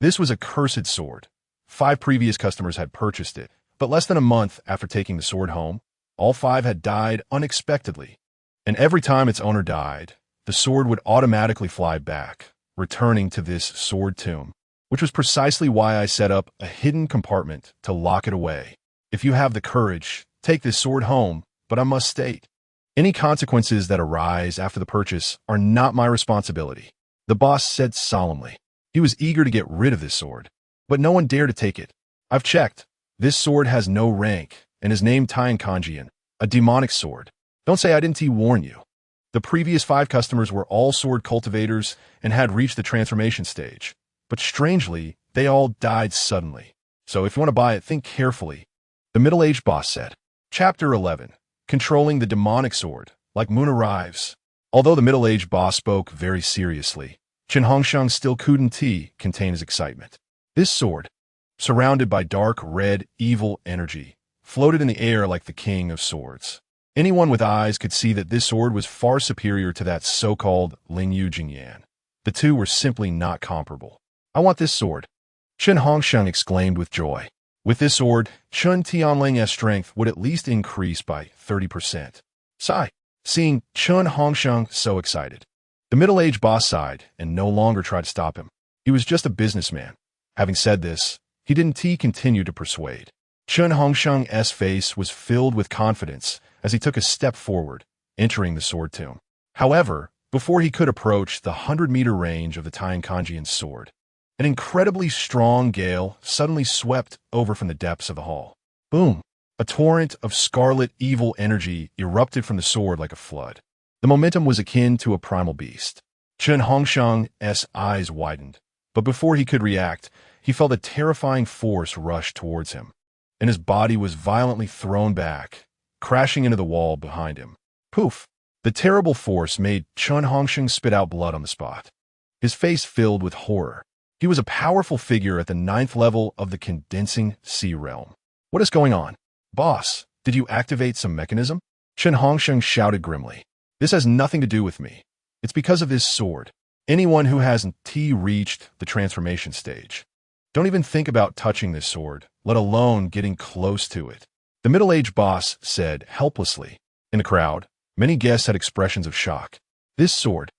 Speaker 1: This was a cursed sword. 5 previous customers had purchased it, but less than a month after taking the sword home, all 5 had died unexpectedly. And every time its owner died, the sword would automatically fly back, returning to this sword tomb, which was precisely why I set up a hidden compartment to lock it away. If you have the courage, take this sword home, but I must state, any consequences that arise after the purchase are not my responsibility. the boss said solemnly. He was eager to get rid of this sword, but no one dared to take it. I've checked. This sword has no rank and is named Kanjian, a demonic sword. Don't say I didn't warn you. The previous 5 customers were all sword cultivators and had reached the transformation stage, but strangely, they all died suddenly. So if you want to buy it, think carefully. The middle-aged boss said. Chapter 11. Controlling the demonic sword, like Moon arrives. Although the middle-aged boss spoke very seriously, Chen Hongsheng still couldn't contain his excitement. This sword, surrounded by dark red evil energy, floated in the air like the king of swords. Anyone with eyes could see that this sword was far superior to that so-called Lingyu Jingyan. The two were simply not comparable. I want this sword, Chen Hongsheng exclaimed with joy. With this sword, Chen Tianling's strength would at least increase by 30%. Sigh. Seeing Chen Hongsheng so excited, the middle-aged boss sighed and no longer tried to stop him. He was just a businessman. Having said this, he didn't continue to persuade. Chen Hongsheng's face was filled with confidence as he took a step forward, entering the sword tomb. However, before he could approach the 100-meter range of the Kanjian's sword, an incredibly strong gale suddenly swept over from the depths of the hall. Boom! A torrent of scarlet evil energy erupted from the sword like a flood. The momentum was akin to a primal beast. Chen Hongsheng's eyes widened, but before he could react, he felt a terrifying force rush towards him, and his body was violently thrown back, crashing into the wall behind him. Poof! The terrible force made Chen Hongsheng spit out blood on the spot. His face filled with horror. He was a powerful figure at the 9th level of the condensing sea realm. What is going on? Boss, did you activate some mechanism? Chen Hongsheng shouted grimly. This has nothing to do with me. It's because of this sword. Anyone who hasn't reached the transformation stage, don't even think about touching this sword, let alone getting close to it. The middle-aged boss said helplessly. In the crowd, many guests had expressions of shock. This sword,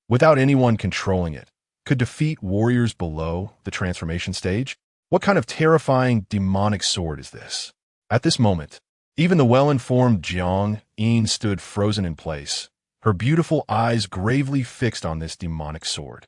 Speaker 1: without anyone controlling it, could defeat warriors below the transformation stage? What kind of terrifying demonic sword is this? At this moment, even the well-informed Jiang Yin stood frozen in place, her beautiful eyes gravely fixed on this demonic sword.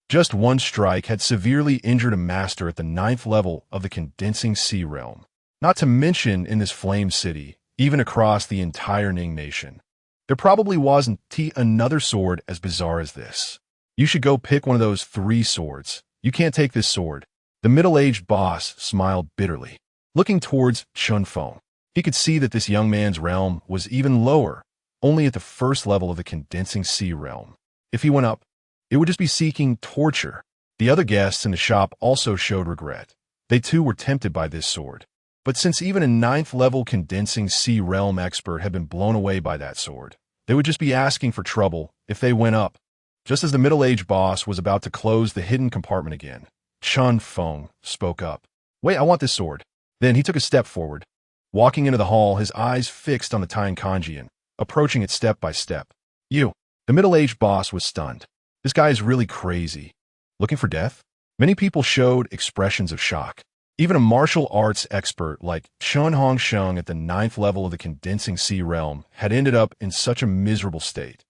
Speaker 1: Just one strike had severely injured a master at the 9th level of the condensing sea realm. Not to mention in this flame city, even across the entire Ning nation. There probably wasn't another sword as bizarre as this. You should go pick one of those 3 swords. You can't take this sword. The middle-aged boss smiled bitterly. Looking towards Chun Feng, he could see that this young man's realm was even lower, only at the 1st level of the condensing sea realm. If he went up, it would just be seeking torture. The other guests in the shop also showed regret. They too were tempted by this sword. But since even a 9th level condensing sea realm expert had been blown away by that sword, they would just be asking for trouble if they went up. Just as the middle-aged boss was about to close the hidden compartment again, Chun Feng spoke up. Wait, I want this sword. Then he took a step forward, walking into the hall, his eyes fixed on the Kanjian, approaching it step by step. You. The middle-aged boss was stunned. This guy is really crazy. Looking for death? Many people showed expressions of shock. Even a martial arts expert like Chen Hongsheng at the 9th level of the condensing sea realm had ended up in such a miserable state.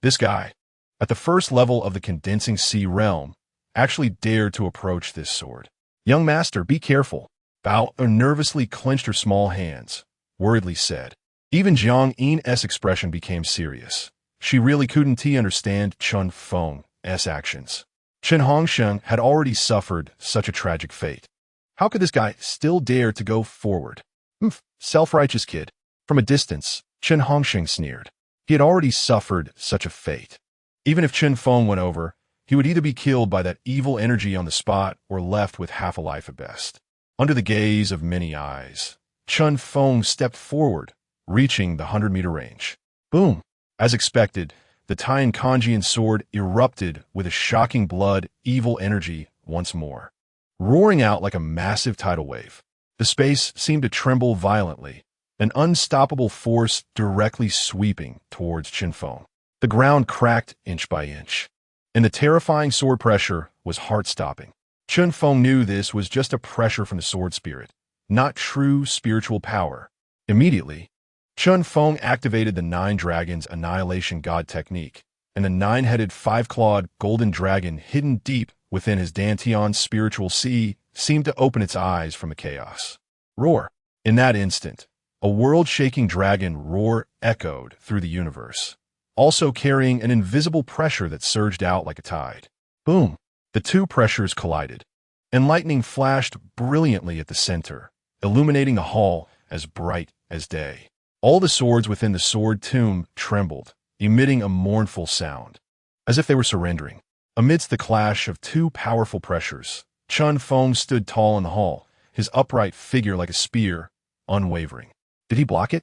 Speaker 1: This guy, at the 1st level of the condensing sea realm, actually dared to approach this sword. Young master, be careful. Bao nervously clenched her small hands, worriedly said. Even Jiang Yin's expression became serious. She really couldn't understand Chun Feng's actions. Chen Hongsheng had already suffered such a tragic fate. How could this guy still dare to go forward? Self-righteous kid. From a distance, Chen Hongsheng sneered. He had already suffered such a fate. Even if Chen Feng went over, he would either be killed by that evil energy on the spot or left with half a life at best. Under the gaze of many eyes, Chen Feng stepped forward, reaching the 100-meter range. Boom! As expected, the Kanjian sword erupted with a shocking blood evil energy once more. Roaring out like a massive tidal wave, the space seemed to tremble violently, an unstoppable force directly sweeping towards Chen Feng. The ground cracked inch by inch, and the terrifying sword pressure was heart-stopping. Chen Feng knew this was just a pressure from the sword spirit, not true spiritual power. Immediately, Chen Feng activated the 9 Dragons Annihilation God technique, and the nine-headed, five-clawed golden dragon hidden deep within his Danteon's spiritual sea seemed to open its eyes from the chaos. Roar! In that instant, a world-shaking dragon roar echoed through the universe, also carrying an invisible pressure that surged out like a tide. Boom! The two pressures collided, and lightning flashed brilliantly at the center, illuminating the hall as bright as day. All the swords within the sword tomb trembled, emitting a mournful sound, as if they were surrendering. Amidst the clash of two powerful pressures, Chun Feng stood tall in the hall, his upright figure like a spear, unwavering. Did he block it?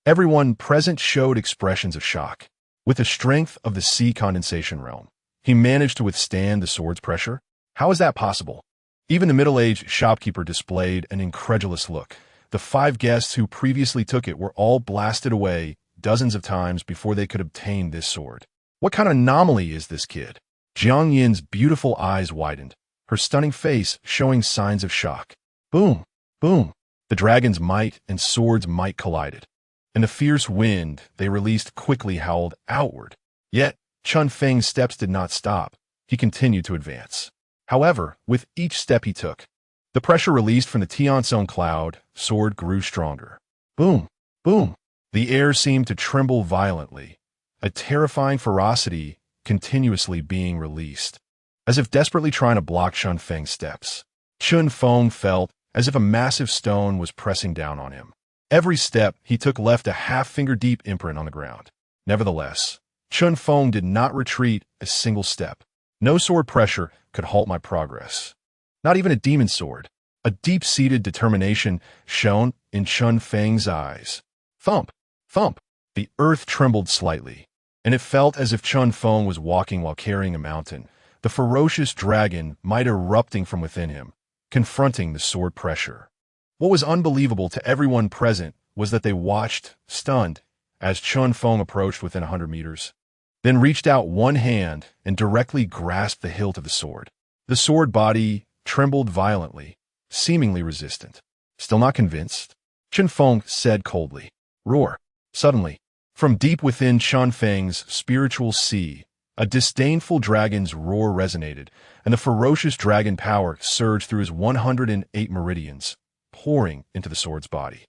Speaker 1: Everyone present showed expressions of shock. With the strength of the sea condensation realm, he managed to withstand the sword's pressure? How is that possible? Even the middle-aged shopkeeper displayed an incredulous look. The 5 guests who previously took it were all blasted away dozens of times before they could obtain this sword. What kind of anomaly is this kid? Jiang Yin's beautiful eyes widened, her stunning face showing signs of shock. Boom! Boom! The dragon's might and sword's might collided, and the fierce wind they released quickly howled outward. Yet, Chun Feng's steps did not stop. He continued to advance. However, with each step he took, the pressure released from the Tianzong cloud sword grew stronger. Boom! Boom! The air seemed to tremble violently, a terrifying ferocity continuously being released, as if desperately trying to block Chun Feng's steps. Chun Feng felt as if a massive stone was pressing down on him. Every step he took left a half-finger-deep imprint on the ground. Nevertheless, Chun Feng did not retreat a single step. No sword pressure could halt my progress. Not even a demon sword. A deep-seated determination shone in Chun Feng's eyes. Thump! Thump! The earth trembled slightly, and it felt as if Chun Feng was walking while carrying a mountain, the ferocious dragon might erupting from within him, confronting the sword pressure. What was unbelievable to everyone present was that they watched, stunned, as Chun Feng approached within 100 meters, then reached out one hand and directly grasped the hilt of the sword. The sword body trembled violently, seemingly resistant. Still not convinced? Chun Feng said coldly. Roar! Suddenly, from deep within Chun Feng's spiritual sea, a disdainful dragon's roar resonated, and the ferocious dragon power surged through his 108 meridians, pouring into the sword's body.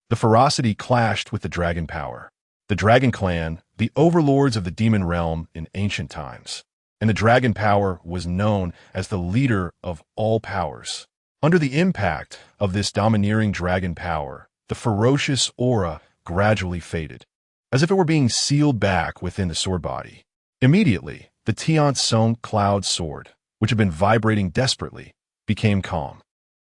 Speaker 1: The ferocity clashed with the dragon power. The Dragon Clan, the overlords of the demon realm in ancient times, and the dragon power was known as the leader of all powers. Under the impact of this domineering dragon power, the ferocious aura gradually faded, as if it were being sealed back within the sword body. Immediately, the Tianzong cloud sword, which had been vibrating desperately, became calm.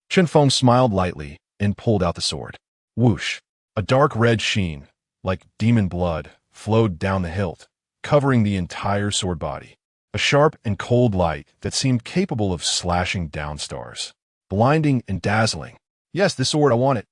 Speaker 1: Chun Feng smiled lightly and pulled out the sword. Whoosh! A dark red sheen, like demon blood, flowed down the hilt, covering the entire sword body. A sharp and cold light that seemed capable of slashing down stars. Blinding and dazzling. Yes, this sword, I want it.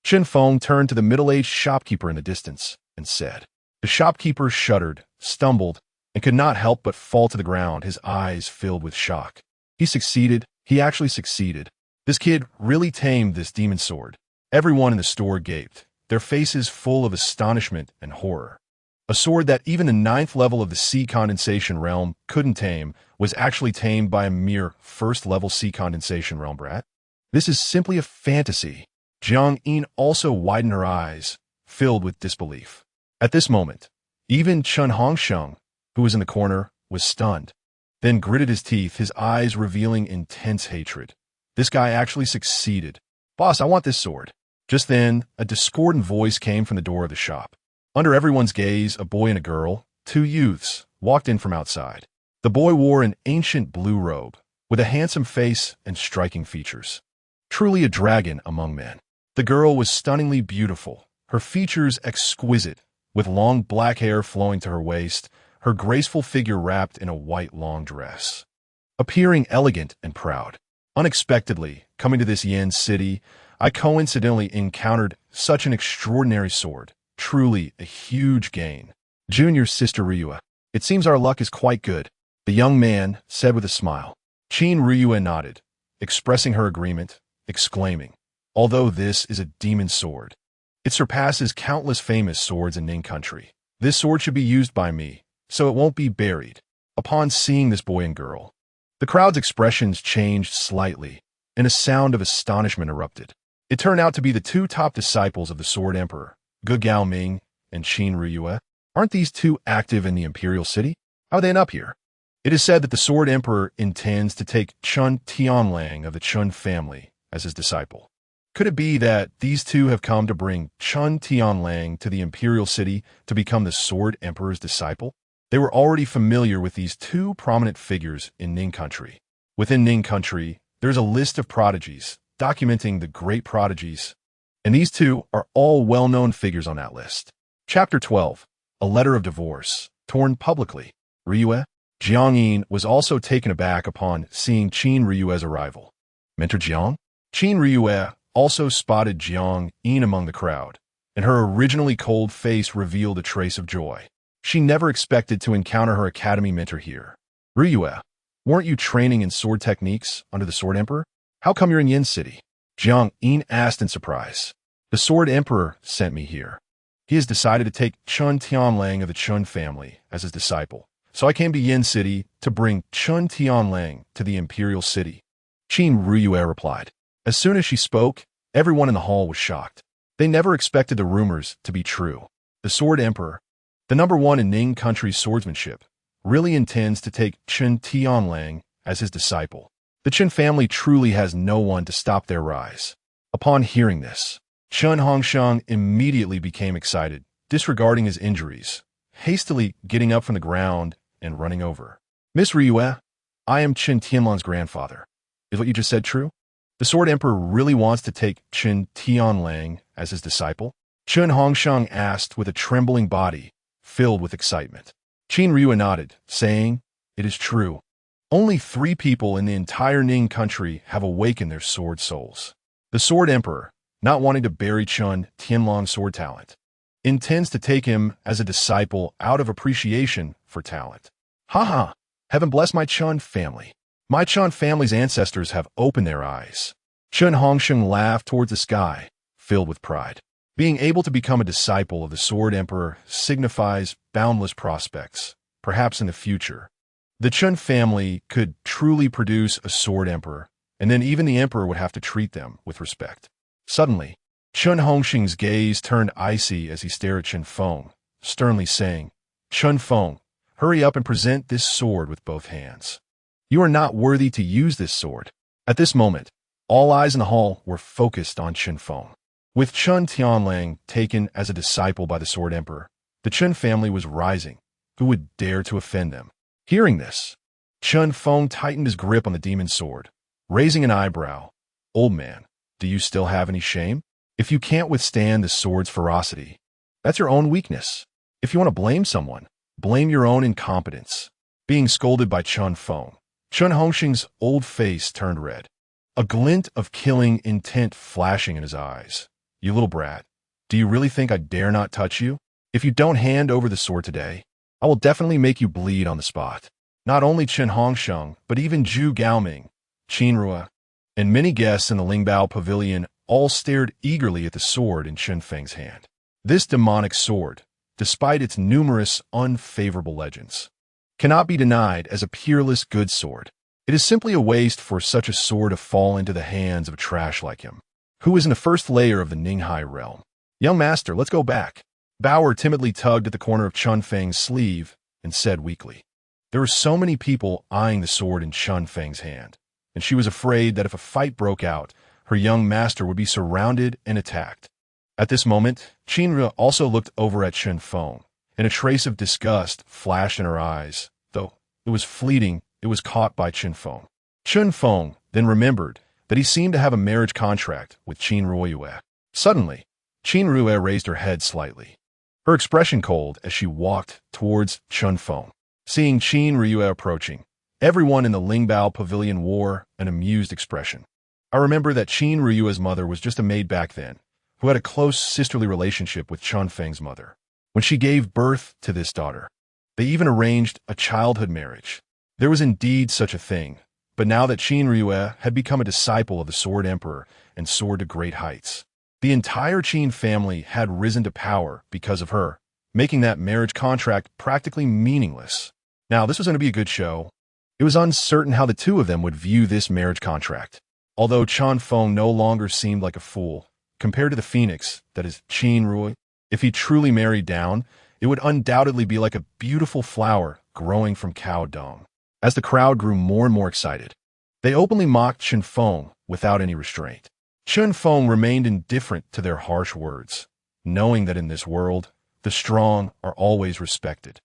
Speaker 1: Chun Feng turned to the middle-aged shopkeeper in the distance and said. The shopkeeper shuddered, stumbled, and could not help but fall to the ground, his eyes filled with shock. He succeeded. He actually succeeded. This kid really tamed this demon sword. Everyone in the store gaped, their faces full of astonishment and horror. A sword that even the 9th level of the sea condensation realm couldn't tame was actually tamed by a mere 1st level sea condensation realm brat. This is simply a fantasy. Jiang Yin also widened her eyes, filled with disbelief. At this moment, even Chun Hongsheng, who was in the corner, was stunned, then gritted his teeth, his eyes revealing intense hatred. This guy actually succeeded. Boss, I want this sword. Just then, a discordant voice came from the door of the shop. Under everyone's gaze, a boy and a girl, 2 youths, walked in from outside. The boy wore an ancient blue robe, with a handsome face and striking features. Truly a dragon among men. The girl was stunningly beautiful, her features exquisite, with long black hair flowing to her waist, her graceful figure wrapped in a white long dress. Appearing elegant and proud. Unexpectedly, coming to this Yen city, I coincidentally encountered such an extraordinary sword. Truly a huge gain. Junior sister Ryua. It seems our luck is quite good, the young man said with a smile. Qin Ryua nodded, expressing her agreement, exclaiming, although this is a demon sword, it surpasses countless famous swords in Ning country. This sword should be used by me, so it won't be buried. Upon seeing this boy and girl, the crowd's expressions changed slightly, and a sound of astonishment erupted. It turned out to be the two top disciples of the Sword Emperor, Ge Gaoming and Qin Riyue. Aren't these two active in the imperial city? How are they up here? It is said that the Sword Emperor intends to take Chun Tianlang of the Chun family as his disciple. Could it be that these two have come to bring Chun Tianlang to the imperial city to become the Sword Emperor's disciple? They were already familiar with these two prominent figures in Ning country. Within Ning country, there's a list of prodigies documenting the great prodigies, and these two are all well-known figures on that list. Chapter 12. A letter of divorce, torn publicly. Riyue. Jiang Yin was also taken aback upon seeing Qin Riyue's arrival. Mentor Jiang? Qin Riyue also spotted Jiang Yin among the crowd, and her originally cold face revealed a trace of joy. She never expected to encounter her academy mentor here. Riyue, weren't you training in sword techniques under the Sword Emperor? How come you're in Yin City? Jiang Yin asked in surprise. The Sword Emperor sent me here. He has decided to take Chun Tianlang of the Chun family as his disciple, so I came to Yin City to bring Chun Tianlang to the imperial city. Qin Riyue replied. As soon as she spoke, everyone in the hall was shocked. They never expected the rumors to be true. The Sword Emperor, the #1 in Ning country's swordsmanship, really intends to take Chun Tianlang as his disciple. The Chun family truly has no one to stop their rise. Upon hearing this, Chun Hongsheng immediately became excited, disregarding his injuries, hastily getting up from the ground and running over. Miss Riyue, I am Chun Tianlang's grandfather. Is what you just said true? The Sword Emperor really wants to take Chun Tianlang as his disciple? Chun Hongsheng asked with a trembling body, filled with excitement. Qin Riyue nodded, saying, It is true. Only 3 people in the entire Ning country have awakened their sword souls. The Sword Emperor, not wanting to bury Chun Tianlang's sword talent, intends to take him as a disciple out of appreciation for talent. Haha, heaven bless my Chun family. My Chun family's ancestors have opened their eyes. Chun Hongsheng laughed towards the sky, filled with pride. Being able to become a disciple of the Sword Emperor signifies boundless prospects, perhaps in the future. The Chun family could truly produce a Sword Emperor, and then even the Emperor would have to treat them with respect. Suddenly, Chun Hongsheng's gaze turned icy as he stared at Chen Feng, sternly saying, Chen Feng, hurry up and present this sword with both hands. You are not worthy to use this sword. At this moment, all eyes in the hall were focused on Chen Feng. With Chun Tianlang taken as a disciple by the Sword Emperor, the Chun family was rising. Who would dare to offend them? Hearing this, Chen Feng tightened his grip on the demon sword, raising an eyebrow. Old man, do you still have any shame? If you can't withstand the sword's ferocity, that's your own weakness. If you want to blame someone, blame your own incompetence. Being scolded by Chen Feng, Chun Hongsheng's old face turned red, a glint of killing intent flashing in his eyes. You little brat, do you really think I dare not touch you? If you don't hand over the sword today, I will definitely make you bleed on the spot. Not only Chen Hongsheng, but even Zhu Gaoming, Qin Riyue, and many guests in the Lingbao Pavilion all stared eagerly at the sword in Chen Feng's hand. This demonic sword, despite its numerous unfavorable legends, cannot be denied as a peerless good sword. It is simply a waste for such a sword to fall into the hands of a trash like him, who is in the first layer of the Ninghai realm. Young master, let's go back. Bauer timidly tugged at the corner of Chun Feng's sleeve and said weakly. There were so many people eyeing the sword in Chun Feng's hand, and she was afraid that if a fight broke out, her young master would be surrounded and attacked. At this moment, Qin Riyue also looked over at Chen Feng, and a trace of disgust flashed in her eyes. Though it was fleeting, it was caught by Chen Feng. Chen Feng then remembered that he seemed to have a marriage contract with Qin Riyue. Suddenly, Qin Riyue raised her head slightly, her expression cold as she walked towards Chen Feng. Seeing Qin Riyue approaching, everyone in the Lingbao Pavilion wore an amused expression. I remember that Qin Riyue's mother was just a maid back then, who had a close sisterly relationship with Chun Feng's mother. When she gave birth to this daughter, they even arranged a childhood marriage. There was indeed such a thing, but now that Qin Riyue had become a disciple of the Sword Emperor and soared to great heights, the entire Qin family had risen to power because of her. making that marriage contract practically meaningless. Now, this was going to be a good show. It was uncertain how the two of them would view this marriage contract. Although Chen Feng no longer seemed like a fool, compared to the phoenix, that is, Qin Rui, if he truly married down, it would undoubtedly be like a beautiful flower growing from cow dung. As the crowd grew more and more excited, they openly mocked Chen Feng without any restraint. Chen Feng remained indifferent to their harsh words, knowing that in this world, the strong are always respected.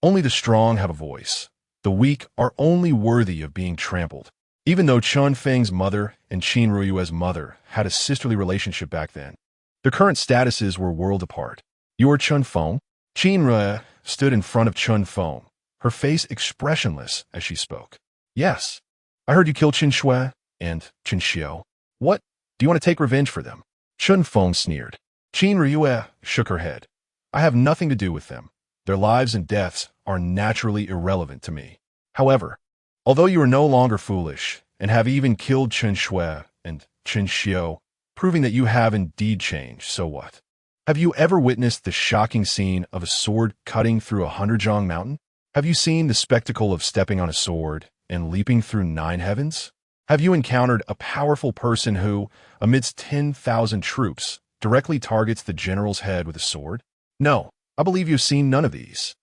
Speaker 1: Only the strong have a voice. The weak are only worthy of being trampled. Even though Chen Feng's mother and Qin Ruyue's mother had a sisterly relationship back then, their current statuses were world apart. "You're Chen Feng?" Qin Rui stood in front of Chen Feng, her face expressionless as she spoke. "Yes. I heard you killed Qin Shui and Qin Xiu. What? Do you want to take revenge for them?" Chen Feng sneered. Qin Rui shook her head. "I have nothing to do with them. Their lives and deaths are naturally irrelevant to me. However, although you are no longer foolish and have even killed Qin Shui and Qin Xiu, proving that you have indeed changed, so what? Have you ever witnessed the shocking scene of a sword cutting through a 100-jong mountain? Have you seen the spectacle of stepping on a sword and leaping through 9 heavens? Have you encountered a powerful person who, amidst 10,000 troops, directly targets the general's head with a sword? No, I believe you've seen none of these."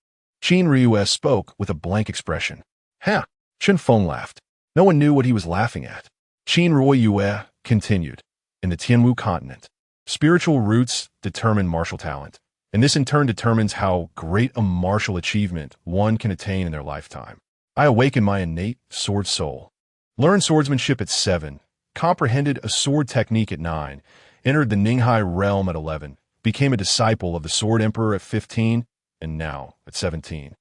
Speaker 1: Qin Rui spoke with a blank expression. "Ha!" Chen Feng laughed. No one knew what he was laughing at. Qin Rui continued. "In the Tianwu continent, spiritual roots determine martial talent, and this in turn determines how great a martial achievement one can attain in their lifetime. I awakened my innate sword soul. Learned swordsmanship at 7, comprehended a sword technique at 9, entered the Ninghai realm at 11, became a disciple of the Sword Emperor at 15, and now at 17.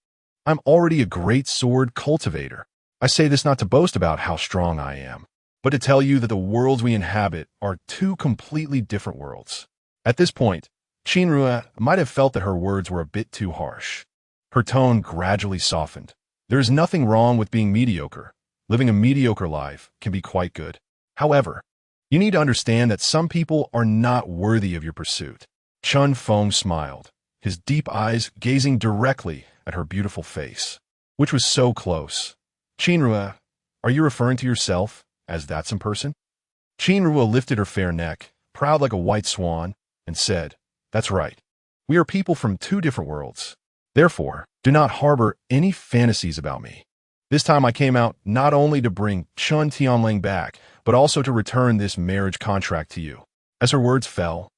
Speaker 1: I'm already a great sword cultivator. I say this not to boast about how strong I am, but to tell you that the worlds we inhabit are 2 completely different worlds." At this point, Qin Rui might have felt that her words were a bit too harsh. Her tone gradually softened. There is nothing wrong with being mediocre. Living a mediocre life can be quite good. However, you need to understand that some people are not worthy of your pursuit. Chen Feng smiled, his deep eyes gazing directly at her beautiful face, which was so close. "Qin Rui, are you referring to yourself as that some person?" Qin Rui lifted her fair neck, proud like a white swan, and said, "That's right. We are people from 2 different worlds. Therefore, do not harbor any fantasies about me. This time I came out not only to bring Chen Tianling back, but also to return this marriage contract to you." As her words fell,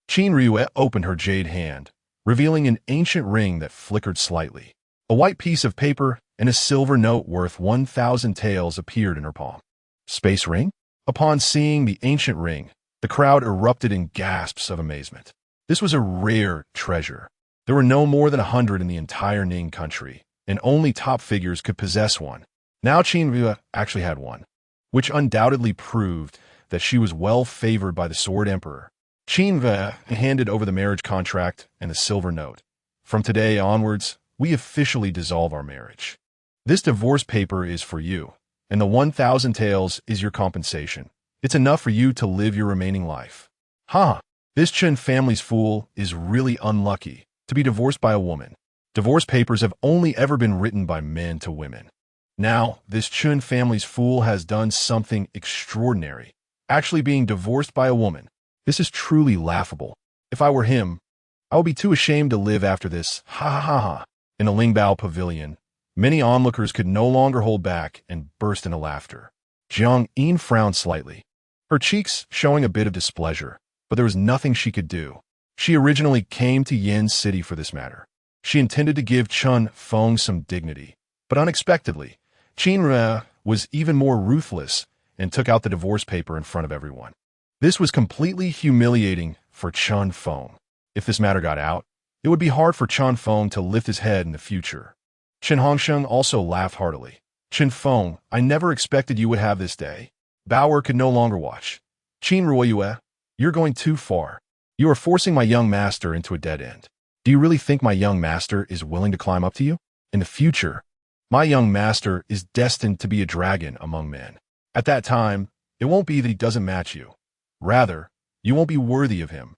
Speaker 1: Qin Rui opened her jade hand, revealing an ancient ring that flickered slightly. A white piece of paper and a silver note worth 1,000 taels appeared in her palm. "Space ring?" Upon seeing the ancient ring, the crowd erupted in gasps of amazement. This was a rare treasure. There were no more than 100 in the entire Ning country, and only top figures could possess one. Now Qin Rui actually had one, which undoubtedly proved that she was well favored by the Sword Emperor. Qin Rui handed over the marriage contract and the silver note. "From today onwards, we officially dissolve our marriage. This divorce paper is for you, and the 1,000 taels is your compensation. It's enough for you to live your remaining life." "Huh, this Chen family's fool is really unlucky to be divorced by a woman. Divorce papers have only ever been written by men to women. Now, this Chen family's fool has done something extraordinary, actually being divorced by a woman. This is truly laughable. If I were him, I would be too ashamed to live after this. Ha ha ha ha." In the Lingbao pavilion, many onlookers could no longer hold back and burst into laughter. Jiang Yin frowned slightly, her cheeks showing a bit of displeasure, but there was nothing she could do. She originally came to Yin City for this matter. She intended to give Chen Feng some dignity, but unexpectedly, Qin Rui was even more ruthless and took out the divorce paper in front of everyone. This was completely humiliating for Chen Feng. If this matter got out, it would be hard for Chen Feng to lift his head in the future. Chen Hongsheng also laughed heartily. "Chen Feng, I never expected you would have this day." Bauer could no longer watch. "Qin Rui, you're going too far. You are forcing my young master into a dead end. Do you really think my young master is willing to climb up to you? In the future, my young master is destined to be a dragon among men. At that time, it won't be that he doesn't match you. Rather, you won't be worthy of him.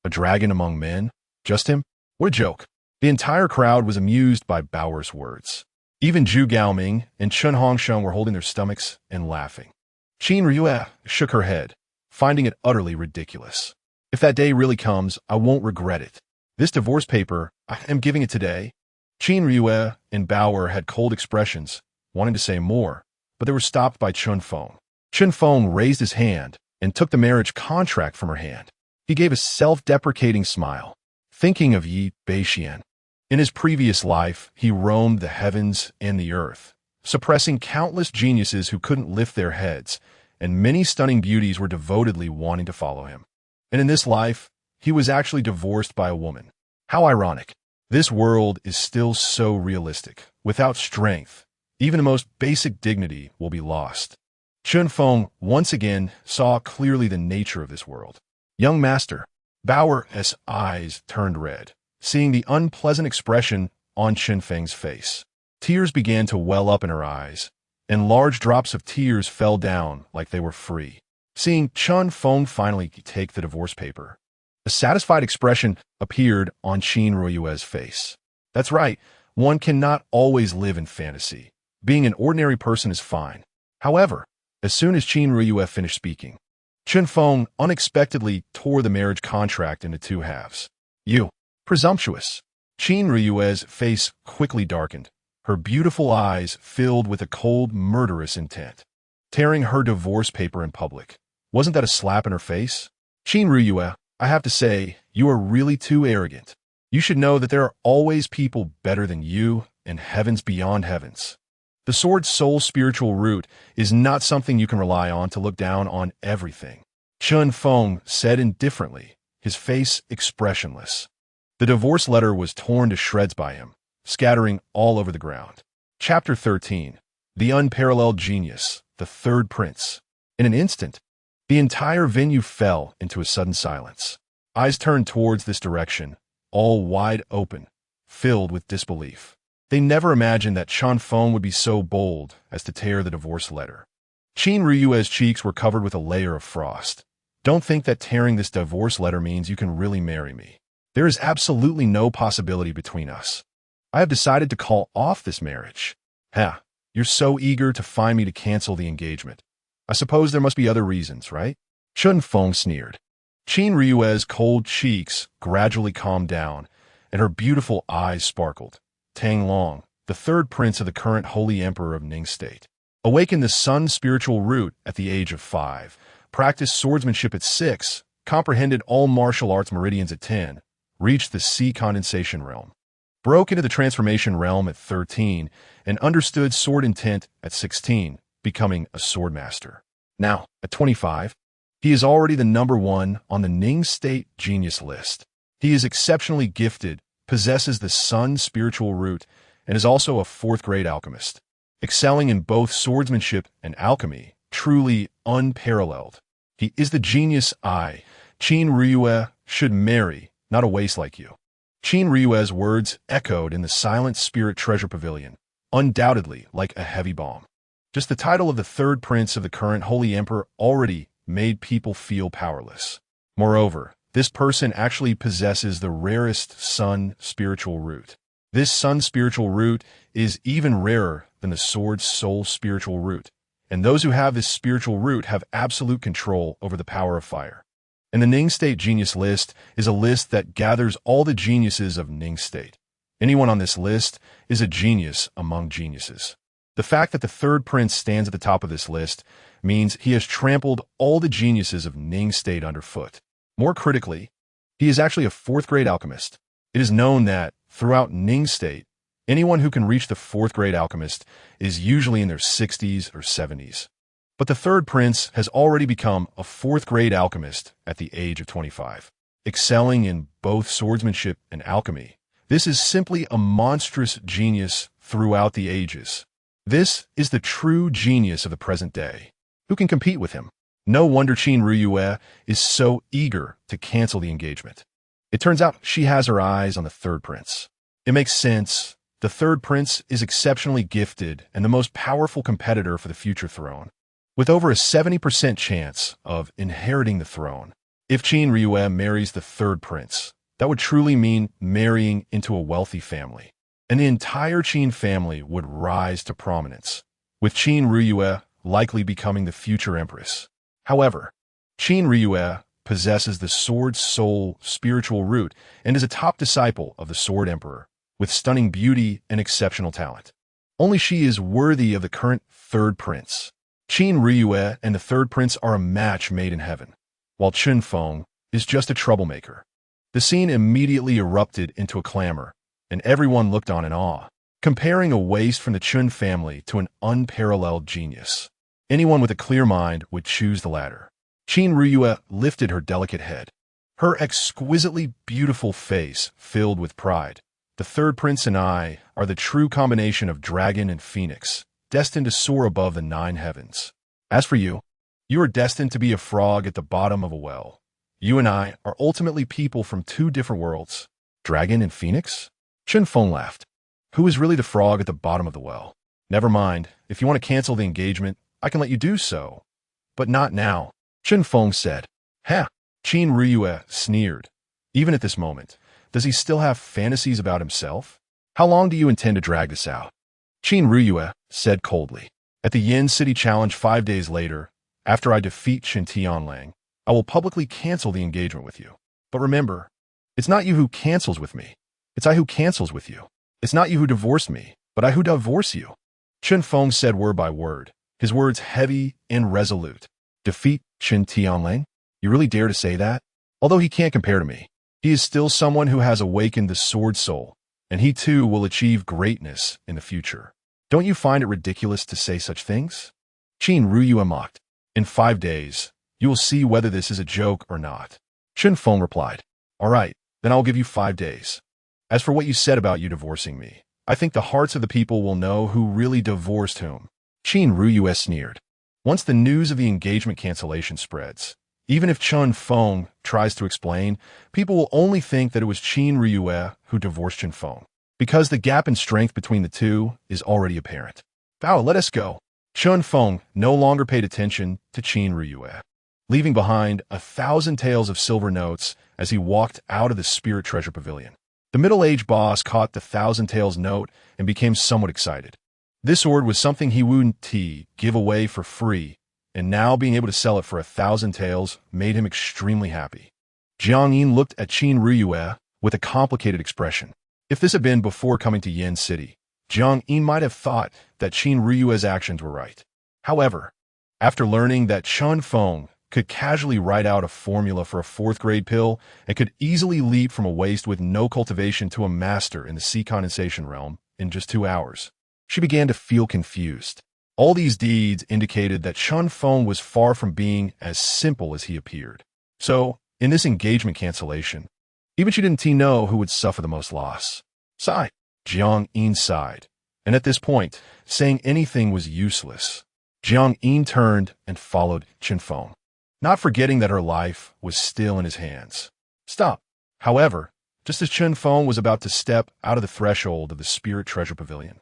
Speaker 1: A dragon among men? Just him? What a joke." The entire crowd was amused by Bauer's words. Even Zhu Gaoming and Chen Hongsheng were holding their stomachs and laughing. Qin Ryue shook her head, finding it utterly ridiculous. If that day really comes, I won't regret it. This divorce paper, I am giving it today. Qin Ryue and Bauer had cold expressions, wanting to say more, but they were stopped by Chen Feng. Chen Feng raised his hand and took the marriage contract from her hand. He gave a self-deprecating smile, thinking of Yi Beixuan. In his previous life, he roamed the heavens and the earth, suppressing countless geniuses who couldn't lift their heads, and many stunning beauties were devotedly wanting to follow him. And in this life, he was actually divorced by a woman. How ironic. This world is still so realistic. Without strength, even the most basic dignity will be lost. Chen Feng once again saw clearly the nature of this world. Young master, Bauer's eyes turned red, seeing the unpleasant expression on Chen Feng's face. Tears began to well up in her eyes, and large drops of tears fell down like they were free. Seeing Chen Feng finally take the divorce paper, a satisfied expression appeared on Qin Ryue's face. That's right, one cannot always live in fantasy. Being an ordinary person is fine. However, as soon as Qin Ryue finished speaking, Chen Feng unexpectedly tore the marriage contract into two halves. You, presumptuous. Qin Ryue's face quickly darkened, her beautiful eyes filled with a cold, murderous intent. Tearing her divorce paper in public. Wasn't that a slap in her face? Qin Ryue, I have to say, you are really too arrogant. You should know that there are always people better than you and heavens beyond heavens. The sword's sole spiritual root is not something you can rely on to look down on everything. Chen Feng said indifferently, his face expressionless. The divorce letter was torn to shreds by him, scattering all over the ground. Chapter 13. The Unparalleled Genius, the Third Prince. In an instant, the entire venue fell into a sudden silence. Eyes turned towards this direction, all wide open, filled with disbelief. They never imagined that Chen Feng would be so bold as to tear the divorce letter. Qin Ryue's cheeks were covered with a layer of frost. Don't think that tearing this divorce letter means you can really marry me. There is absolutely no possibility between us. I have decided to call off this marriage. You're so eager to find me to cancel the engagement. I suppose there must be other reasons, right? Chen Feng sneered. Qin Ryue's cold cheeks gradually calmed down, and her beautiful eyes sparkled. Tang Long, the third prince of the current Holy Emperor of Ning State, awakened the sun's spiritual root at the age of 5, practiced swordsmanship at 6, comprehended all martial arts meridians at 10, reached the sea condensation realm, broke into the transformation realm at 13, and understood sword intent at 16, becoming a swordmaster. Now, at 25, he is already the #1 on the Ning State Genius list. He is exceptionally gifted, possesses the sun's spiritual root, and is also a 4th-grade alchemist, excelling in both swordsmanship and alchemy, truly unparalleled. He is the genius I, Qin Ryue, should marry, not a waste like you. Qin Ryue's words echoed in the silent spirit treasure pavilion, undoubtedly like a heavy bomb. Just the title of the third prince of the current Holy Emperor already made people feel powerless. Moreover, this person actually possesses the rarest sun spiritual root. This sun spiritual root is even rarer than the sword's soul spiritual root, and those who have this spiritual root have absolute control over the power of fire. And the Ning State Genius List is a list that gathers all the geniuses of Ning State. Anyone on this list is a genius among geniuses. The fact that the third prince stands at the top of this list means he has trampled all the geniuses of Ning State underfoot. More critically, he is actually a 4th-grade alchemist. It is known that, throughout Ning State, anyone who can reach the 4th-grade alchemist is usually in their 60s or 70s. But the third prince has already become a 4th-grade alchemist at the age of 25, excelling in both swordsmanship and alchemy. This is simply a monstrous genius throughout the ages. This is the true genius of the present day. Who can compete with him? No wonder Qin Ryue is so eager to cancel the engagement. It turns out she has her eyes on the third prince. It makes sense. The third prince is exceptionally gifted and the most powerful competitor for the future throne, with over a 70% chance of inheriting the throne. If Qin Ryue marries the third prince, That would truly mean marrying into a wealthy family, and the entire Qin family would rise to prominence, with Qin Ruyue likely becoming the future empress. However, Qin Ruyue possesses the sword soul spiritual root and is a top disciple of the Sword Emperor, with stunning beauty and exceptional talent. Only she is worthy of the current third prince. Qin Ruyue and the third prince are a match made in heaven, while Chun Feng is just a troublemaker. The scene immediately erupted into a clamor, and everyone looked on in awe, comparing a waste from the Chun family to an unparalleled genius. Anyone with a clear mind would choose the latter. Qin Ruyue lifted her delicate head, her exquisitely beautiful face filled with pride. The third prince and I are the true combination of dragon and phoenix, destined to soar above the 9 heavens. As for you, you are destined to be a frog at the bottom of a well. You and I are ultimately people from 2 different worlds. Dragon and phoenix? Chun Feng laughed. Who is really the frog at the bottom of the well? Never mind. If you want to cancel the engagement, I can let you do so. But not now, Chun Feng said. Ha! Qin Ruyue sneered. Even at this moment, does he still have fantasies about himself? How long do you intend to drag this out? Qin Ruyue said coldly. At the Yin City Challenge 5 days later, after I defeat Qin Tianlang, I will publicly cancel the engagement with you. But remember, it's not you who cancels with me. It's I who cancels with you. It's not you who divorced me, but I who divorce you. Chun Feng said word by word, his words heavy and resolute. Defeat Qin Tianlang? You really dare to say that? Although he can't compare to me, he is still someone who has awakened the sword soul, and he too will achieve greatness in the future. Don't you find it ridiculous to say such things? Qin Ruyue mocked. In 5 days, you will see whether this is a joke or not. Chun Feng replied. All right, then I'll give you 5 days. As for what you said about you divorcing me, I think the hearts of the people will know who really divorced whom. Qin Ruyue sneered. Once the news of the engagement cancellation spreads, even if Chun Feng tries to explain, people will only think that it was Qin Ruyue who divorced Chun Feng, because the gap in strength between the two is already apparent. Bao, let us go. Chun Feng no longer paid attention to Qin Ruyue, leaving behind 1,000 taels of silver notes as he walked out of the Spirit Treasure Pavilion. The middle-aged boss caught the 1,000 taels note and became somewhat excited. This sword was something he wouldn't give away for free, and now being able to sell it for 1,000 taels made him extremely happy. Jiang Yin looked at Qin Ruyue with a complicated expression. If this had been before coming to Yin City, Jiang Yin might have thought that Qin Ruyue's actions were right. However, after learning that Chun Feng could casually write out a formula for a 4th-grade pill and could easily leap from a waste with no cultivation to a master in the sea condensation realm in just 2 hours, she began to feel confused. All these deeds indicated that Chun Feng was far from being as simple as he appeared. So, in this engagement cancellation, even she didn't know who would suffer the most loss. Sigh. Jiang Yin sighed, and at this point, saying anything was useless. Jiang Yin turned and followed Chun Feng, not forgetting that her life was still in his hands. Stop. However, just as Chun Feng was about to step out of the threshold of the Spirit Treasure Pavilion,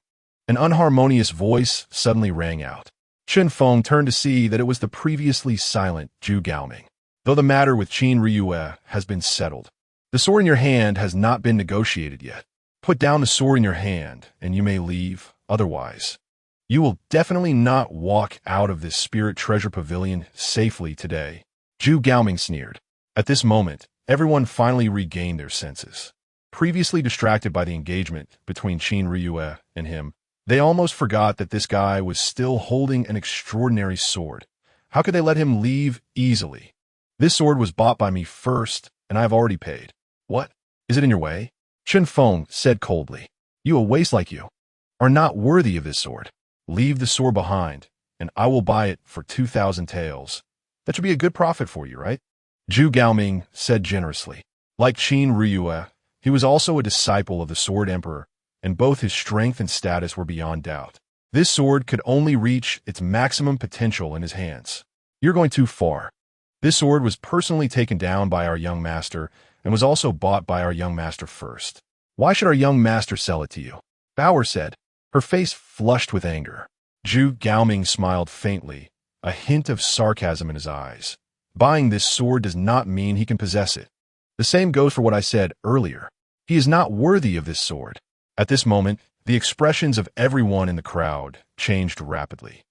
Speaker 1: an unharmonious voice suddenly rang out. Chun Feng turned to see that it was the previously silent Zhu Gaoming. Though the matter with Qin Ruyue has been settled, the sword in your hand has not been negotiated yet. Put down the sword in your hand, and you may leave. Otherwise, you will definitely not walk out of this Spirit Treasure Pavilion safely today. Zhu Gaoming sneered. At this moment, everyone finally regained their senses. Previously distracted by the engagement between Qin Ruyue and him, they almost forgot that this guy was still holding an extraordinary sword. How could they let him leave easily? This sword was bought by me first, and I have already paid. What? Is it in your way? Chun Feng said coldly. You, a waste like you, are not worthy of this sword. Leave the sword behind, and I will buy it for 2,000 taels. That should be a good profit for you, right? Zhu Gaoming said generously. Like Qin Ruyue, he was also a disciple of the Sword Emperor, and both his strength and status were beyond doubt. This sword could only reach its maximum potential in his hands. You're going too far. This sword was personally taken down by our young master and was also bought by our young master first. Why should our young master sell it to you? Bauer said, her face flushed with anger. Zhu Gaoming smiled faintly, a hint of sarcasm in his eyes. Buying this sword does not mean he can possess it. The same goes for what I said earlier. He is not worthy of this sword. At this moment, the expressions of everyone in the crowd changed rapidly.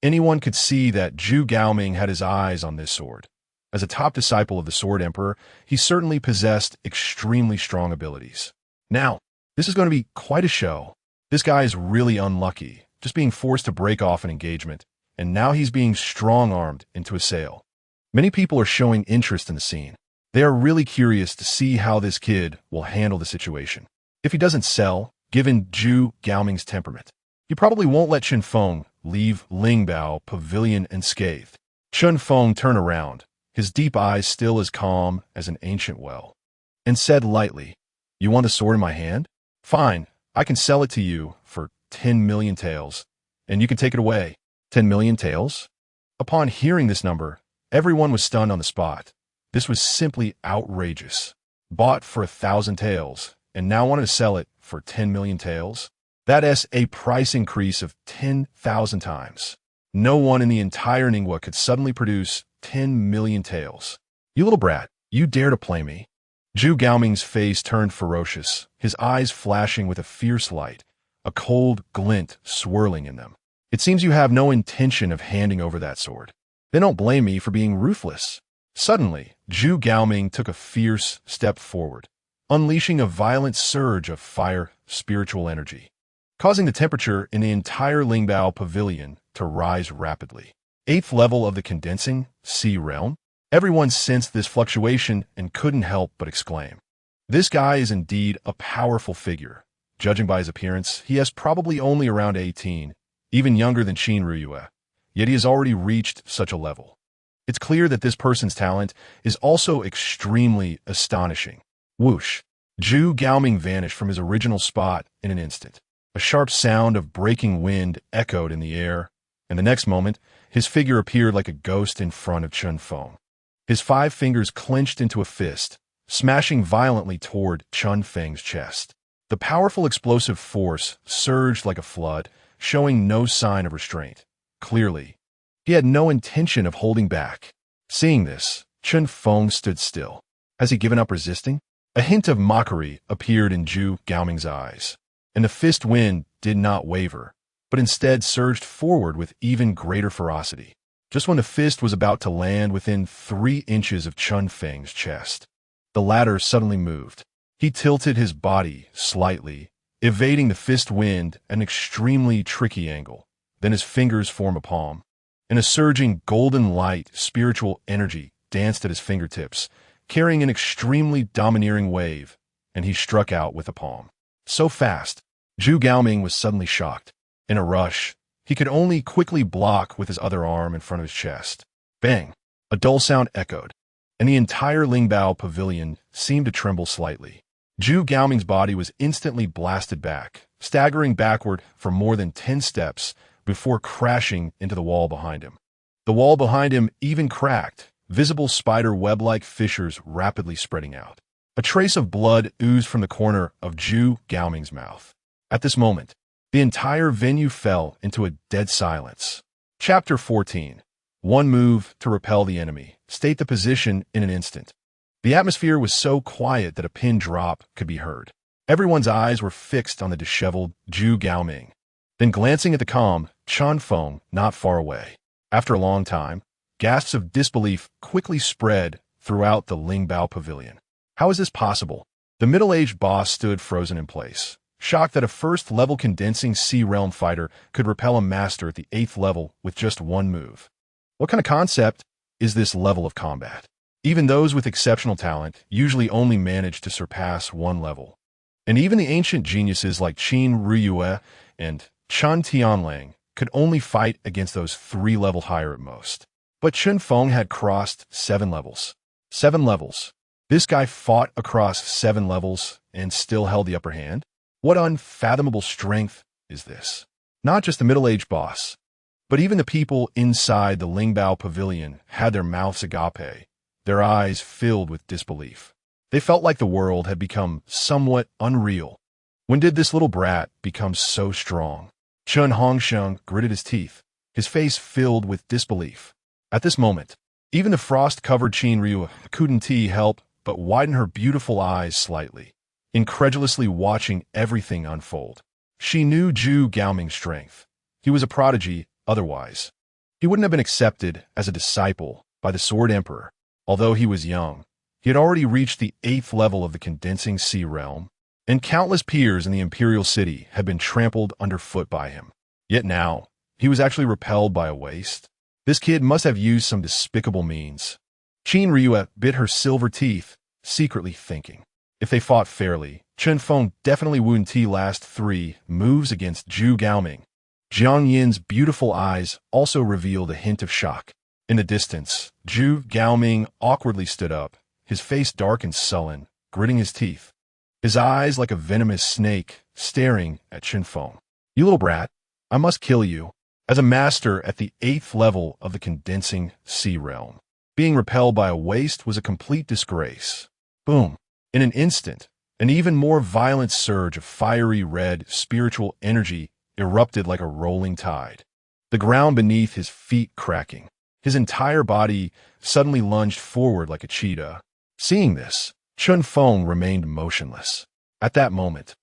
Speaker 1: Anyone could see that Zhu Gaoming had his eyes on this sword. As a top disciple of the Sword Emperor, he certainly possessed extremely strong abilities. Now, this is going to be quite a show. This guy is really unlucky, just being forced to break off an engagement, and now he's being strong-armed into a sale. Many people are showing interest in the scene. They are really curious to see how this kid will handle the situation. If he doesn't sell, given Zhu Gaoming's temperament, he probably won't let Chen Feng leave Lingbao Pavilion unscathed. Chen Feng turned around, his deep eyes still as calm as an ancient well, and said lightly, "You want the sword in my hand? Fine, I can sell it to you for 10 million taels, and you can take it away." 10 million taels? Upon hearing this number, everyone was stunned on the spot. This was simply outrageous. Bought for 1,000 taels, and now wanted to sell it for 10 million taels? That is a price increase of 10,000 times. No one in the entire Ningwa could suddenly produce 10 million taels. "You little brat, you dare to play me?" Zhu Gaoming's face turned ferocious, his eyes flashing with a fierce light, a cold glint swirling in them. "It seems you have no intention of handing over that sword. Then don't blame me for being ruthless." Suddenly, Zhu Gaoming took a fierce step forward, unleashing a violent surge of fire spiritual energy, causing the temperature in the entire Lingbao Pavilion to rise rapidly. 8th level of the condensing sea realm? Everyone sensed this fluctuation and couldn't help but exclaim. This guy is indeed a powerful figure. Judging by his appearance, he has probably only around 18, even younger than Qin Ruyue, yet he has already reached such a level. It's clear that this person's talent is also extremely astonishing. Whoosh! Zhu Gaoming vanished from his original spot in an instant. A sharp sound of breaking wind echoed in the air, and the next moment, his figure appeared like a ghost in front of Chen Feng. His 5 fingers clenched into a fist, smashing violently toward Chen Feng's chest. The powerful explosive force surged like a flood, showing no sign of restraint. Clearly, he had no intention of holding back. Seeing this, Chen Feng stood still. Has he given up resisting? A hint of mockery appeared in Zhu Gaoming's eyes, and the fist wind did not waver, but instead surged forward with even greater ferocity. Just when the fist was about to land within 3 inches of Chen Feng's chest, the latter suddenly moved. He tilted his body slightly, evading the fist wind at an extremely tricky angle. Then his fingers formed a palm, and a surging golden light spiritual energy danced at his fingertips, carrying an extremely domineering wave, and he struck out with a palm. So fast, Zhu Gaoming was suddenly shocked. In a rush, he could only quickly block with his other arm in front of his chest. Bang! A dull sound echoed, and the entire Lingbao Pavilion seemed to tremble slightly. Zhu Gaoming's body was instantly blasted back, staggering backward for more than 10 steps before crashing into the wall behind him. The wall behind him even cracked, visible spider web-like fissures rapidly spreading out. A trace of blood oozed from the corner of Zhu Gaoming's mouth. At this moment, the entire venue fell into a dead silence. Chapter 14. One move to repel the enemy. State the position in an instant. The atmosphere was so quiet that a pin drop could be heard. Everyone's eyes were fixed on the disheveled Zhu Gaoming. Then glancing at the calm Chen Feng not far away. After a long time, gasps of disbelief quickly spread throughout the Lingbao Pavilion. How is this possible? The middle-aged boss stood frozen in place, shocked that a first-level condensing sea realm fighter could repel a master at the 8th level with just one move. What kind of concept is this level of combat? Even those with exceptional talent usually only manage to surpass one level. And even the ancient geniuses like Qin Ruyue and Chen Tianlang could only fight against those 3 levels higher at most. But Chen Feng had crossed 7 levels. 7 levels. This guy fought across 7 levels and still held the upper hand? What unfathomable strength is this? Not just the middle-aged boss, but even the people inside the Lingbao Pavilion had their mouths agape, their eyes filled with disbelief. They felt like the world had become somewhat unreal. When did this little brat become so strong? Chen Hongsheng gritted his teeth, his face filled with disbelief. At this moment, even the frost-covered Qin Ryu couldn't help but widened her beautiful eyes slightly, incredulously watching everything unfold. She knew Zhu Gaoming's strength. He was a prodigy otherwise. He wouldn't have been accepted as a disciple by the Sword Emperor. Although he was young, he had already reached the 8th level of the condensing sea realm, and countless peers in the imperial city had been trampled underfoot by him. Yet now, he was actually repelled by a waste. This kid must have used some despicable means. Qin Ryue bit her silver teeth, secretly thinking. If they fought fairly, Chen Feng definitely wouldn't last 3 moves against Zhu Gaoming. Jiang Yin's beautiful eyes also revealed a hint of shock. In the distance, Zhu Gaoming awkwardly stood up, his face dark and sullen, gritting his teeth. His eyes like a venomous snake, staring at Chen Feng. "You little brat, I must kill you." As a master at the 8th level of the condensing sea realm, being repelled by a waste was a complete disgrace. Boom. In an instant, an even more violent surge of fiery red spiritual energy erupted like a rolling tide. The ground beneath his feet cracking. His entire body suddenly lunged forward like a cheetah. Seeing this, Chen Feng remained motionless. At that moment,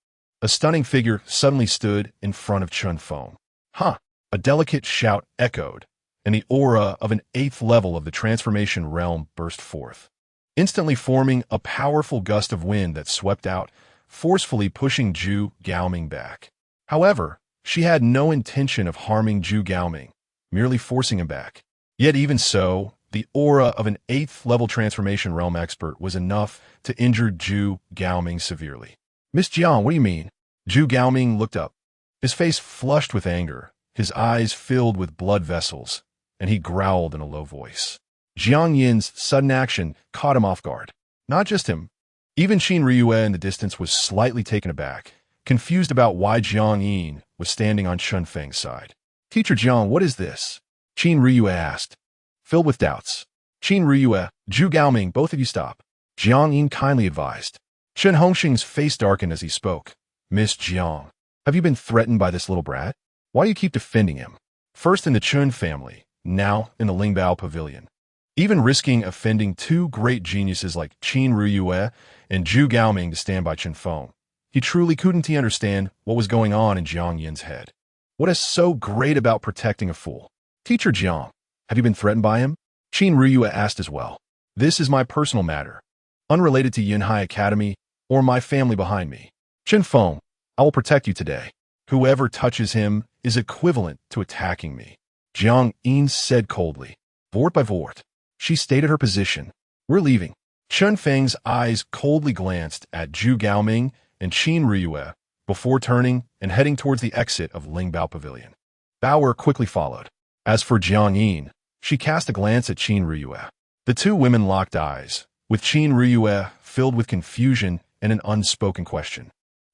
Speaker 1: a stunning figure suddenly stood in front of Chen Feng. "Huh!" A delicate shout echoed, and the aura of an 8th level of the transformation realm burst forth, instantly forming a powerful gust of wind that swept out, forcefully pushing Zhu Gaoming back. However, she had no intention of harming Zhu Gaoming, merely forcing him back. Yet even so, the aura of an 8th level transformation realm expert was enough to injure Zhu Gaoming severely. "Miss Jiang, what do you mean?" Zhu Gaoming looked up, his face flushed with anger, his eyes filled with blood vessels, and he growled in a low voice. Jiang Yin's sudden action caught him off guard. Not just him. Even Qin Ryue in the distance was slightly taken aback, confused about why Jiang Yin was standing on Chen Feng's side. "Teacher Jiang, what is this?" Qin Ryue asked, filled with doubts. "Qin Ryue, Zhu Gaoming, both of you stop," Jiang Yin kindly advised. Chen Hongxing's face darkened as he spoke. "Miss Jiang, have you been threatened by this little brat? Why do you keep defending him? First in the Chun family, now in the Lingbao Pavilion. Even risking offending 2 great geniuses like Qin Ryue and Zhu Gaoming to stand by Chen Feng. He truly couldn't understand what was going on in Jiang Yin's head. What is so great about protecting a fool? "Teacher Jiang, have you been threatened by him?" Qin Ryue asked as well. "This is my personal matter, unrelated to Yunhai Academy or my family behind me. Chen Feng, I will protect you today. Whoever touches him is equivalent to attacking me," Jiang Yin said coldly. Vort by vort, she stated her position. "We're leaving." Chen Feng's eyes coldly glanced at Zhu Gaoming and Qin Ryue before turning and heading towards the exit of Lingbao Pavilion. Bauer quickly followed. As for Jiang Yin, she cast a glance at Qin Ryue. The 2 women locked eyes, with Qin Ryue filled with confusion and an unspoken question.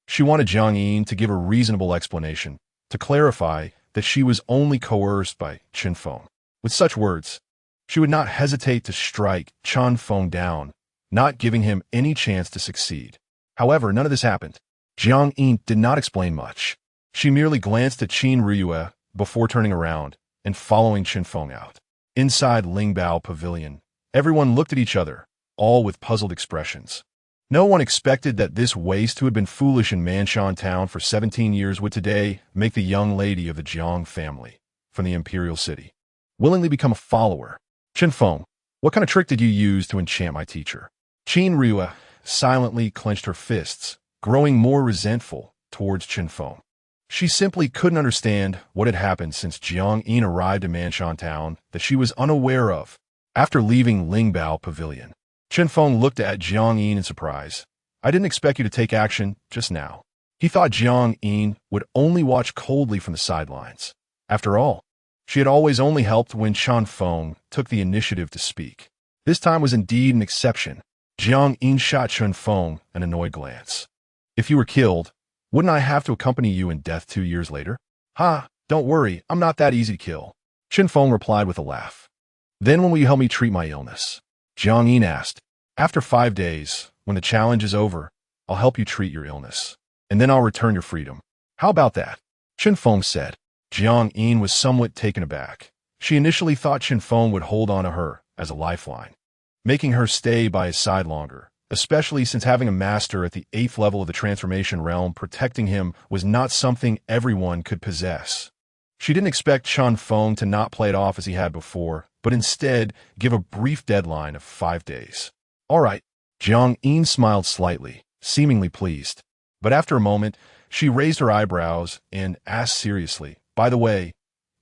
Speaker 1: She wanted Jiang Yin to give a reasonable explanation, to clarify that she was only coerced by Chen Feng. With such words, she would not hesitate to strike Chen Feng down, not giving him any chance to succeed. However, none of this happened. Jiang Yin did not explain much. She merely glanced at Qin Ryue before turning around and following Chen Feng out. Inside Lingbao Pavilion, everyone looked at each other, all with puzzled expressions. No one expected that this waste who had been foolish in Manshan Town for 17 years would today make the young lady of the Jiang family from the imperial city willingly become a follower. "Chen Feng, what kind of trick did you use to enchant my teacher?" Qin Ryue silently clenched her fists, growing more resentful towards Chen Feng. She simply couldn't understand what had happened since Jiang Yin arrived in Manshan Town that she was unaware of. After leaving Lingbao Pavilion, Chen Feng looked at Jiang Yin in surprise. "I didn't expect you to take action just now." He thought Jiang Yin would only watch coldly from the sidelines. After all, she had always only helped when Chen Feng took the initiative to speak. This time was indeed an exception. Jiang Yin shot Chen Feng an annoyed glance. "If you were killed, wouldn't I have to accompany you in death 2 years later?" "Ha, don't worry, I'm not that easy to kill," Chen Feng replied with a laugh. "Then when will you help me treat my illness?" Jiang Yin asked. "After 5 days, when the challenge is over, I'll help you treat your illness, and then I'll return your freedom. How about that?" Chen Feng said. Jiang Yin was somewhat taken aback. She initially thought Chen Feng would hold on to her as a lifeline, making her stay by his side longer, especially since having a master at the 8th level of the transformation realm protecting him was not something everyone could possess. She didn't expect Chun Feng to not play it off as he had before, but instead give a brief deadline of 5 days. All right, Jiang Yin smiled slightly, seemingly pleased. But after a moment, she raised her eyebrows and asked seriously, "By the way,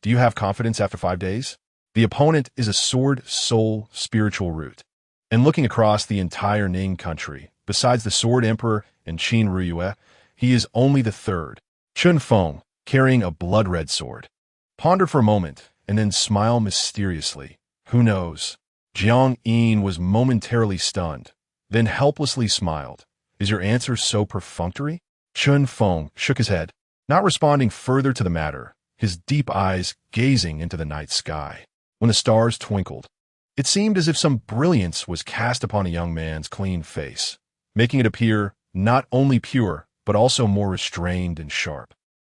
Speaker 1: do you have confidence after 5 days? The opponent is a sword, soul, spiritual root." And looking across the entire Ning country, besides the Sword Emperor and Qin Ruyue, he is only the third. Chun Feng, carrying a blood-red sword, pondered for a moment and then smiled mysteriously. Who knows? Jiang Yin was momentarily stunned, then helplessly smiled. Is your answer so perfunctory? Chun Feng shook his head, not responding further to the matter, his deep eyes gazing into the night sky. When the stars twinkled, it seemed as if some brilliance was cast upon a young man's clean face, making it appear not only pure, but also more restrained and sharp.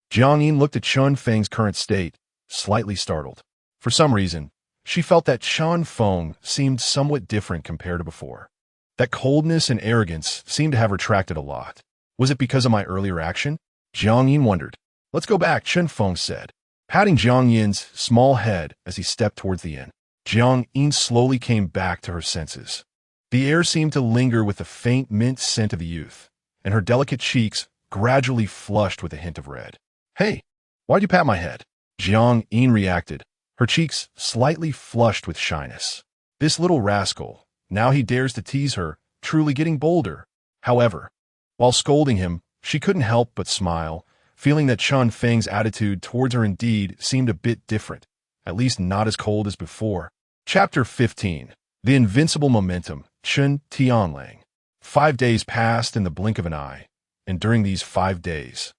Speaker 1: Jiang Yin looked at Chun Feng's current state, slightly startled. For some reason, she felt that Chun Feng seemed somewhat different compared to before. That coldness and arrogance seemed to have retracted a lot. Was it because of my earlier action? Jiang Yin wondered. Let's go back, Chun Feng said, patting Jiang Yin's small head as he stepped towards the inn. Jiang Yin slowly came back to her senses. The air seemed to linger with the faint mint scent of the youth, and her delicate cheeks gradually flushed with a hint of red. Hey, why'd you pat my head? Jiang Yin reacted, her cheeks slightly flushed with shyness. This little rascal, now he dares to tease her, truly getting bolder. However, while scolding him, she couldn't help but smile, feeling that Chun Feng's attitude towards her indeed seemed a bit different, at least not as cold as before. Chapter 15. The Invincible Momentum, Chun Tianlang. 5 days passed in the blink of an eye, and during these 5 days,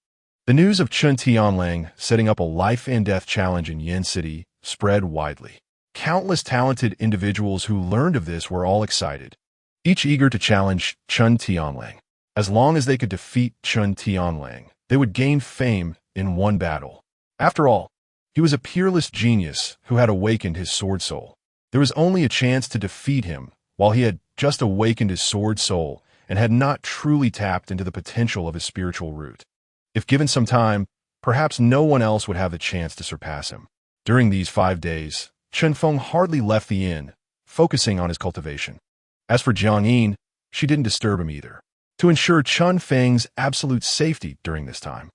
Speaker 1: the news of Chun Tianlang setting up a life-and-death challenge in Yin City spread widely. Countless talented individuals who learned of this were all excited, each eager to challenge Chun Tianlang. As long as they could defeat Chun Tianlang, they would gain fame in one battle. After all, he was a peerless genius who had awakened his sword soul. There was only a chance to defeat him while he had just awakened his sword soul and had not truly tapped into the potential of his spiritual root. If given some time, perhaps no one else would have the chance to surpass him. During these 5 days, Chun Feng hardly left the inn, focusing on his cultivation. As for Jiang Yin, she didn't disturb him either, to ensure Chun Feng's absolute safety during this time.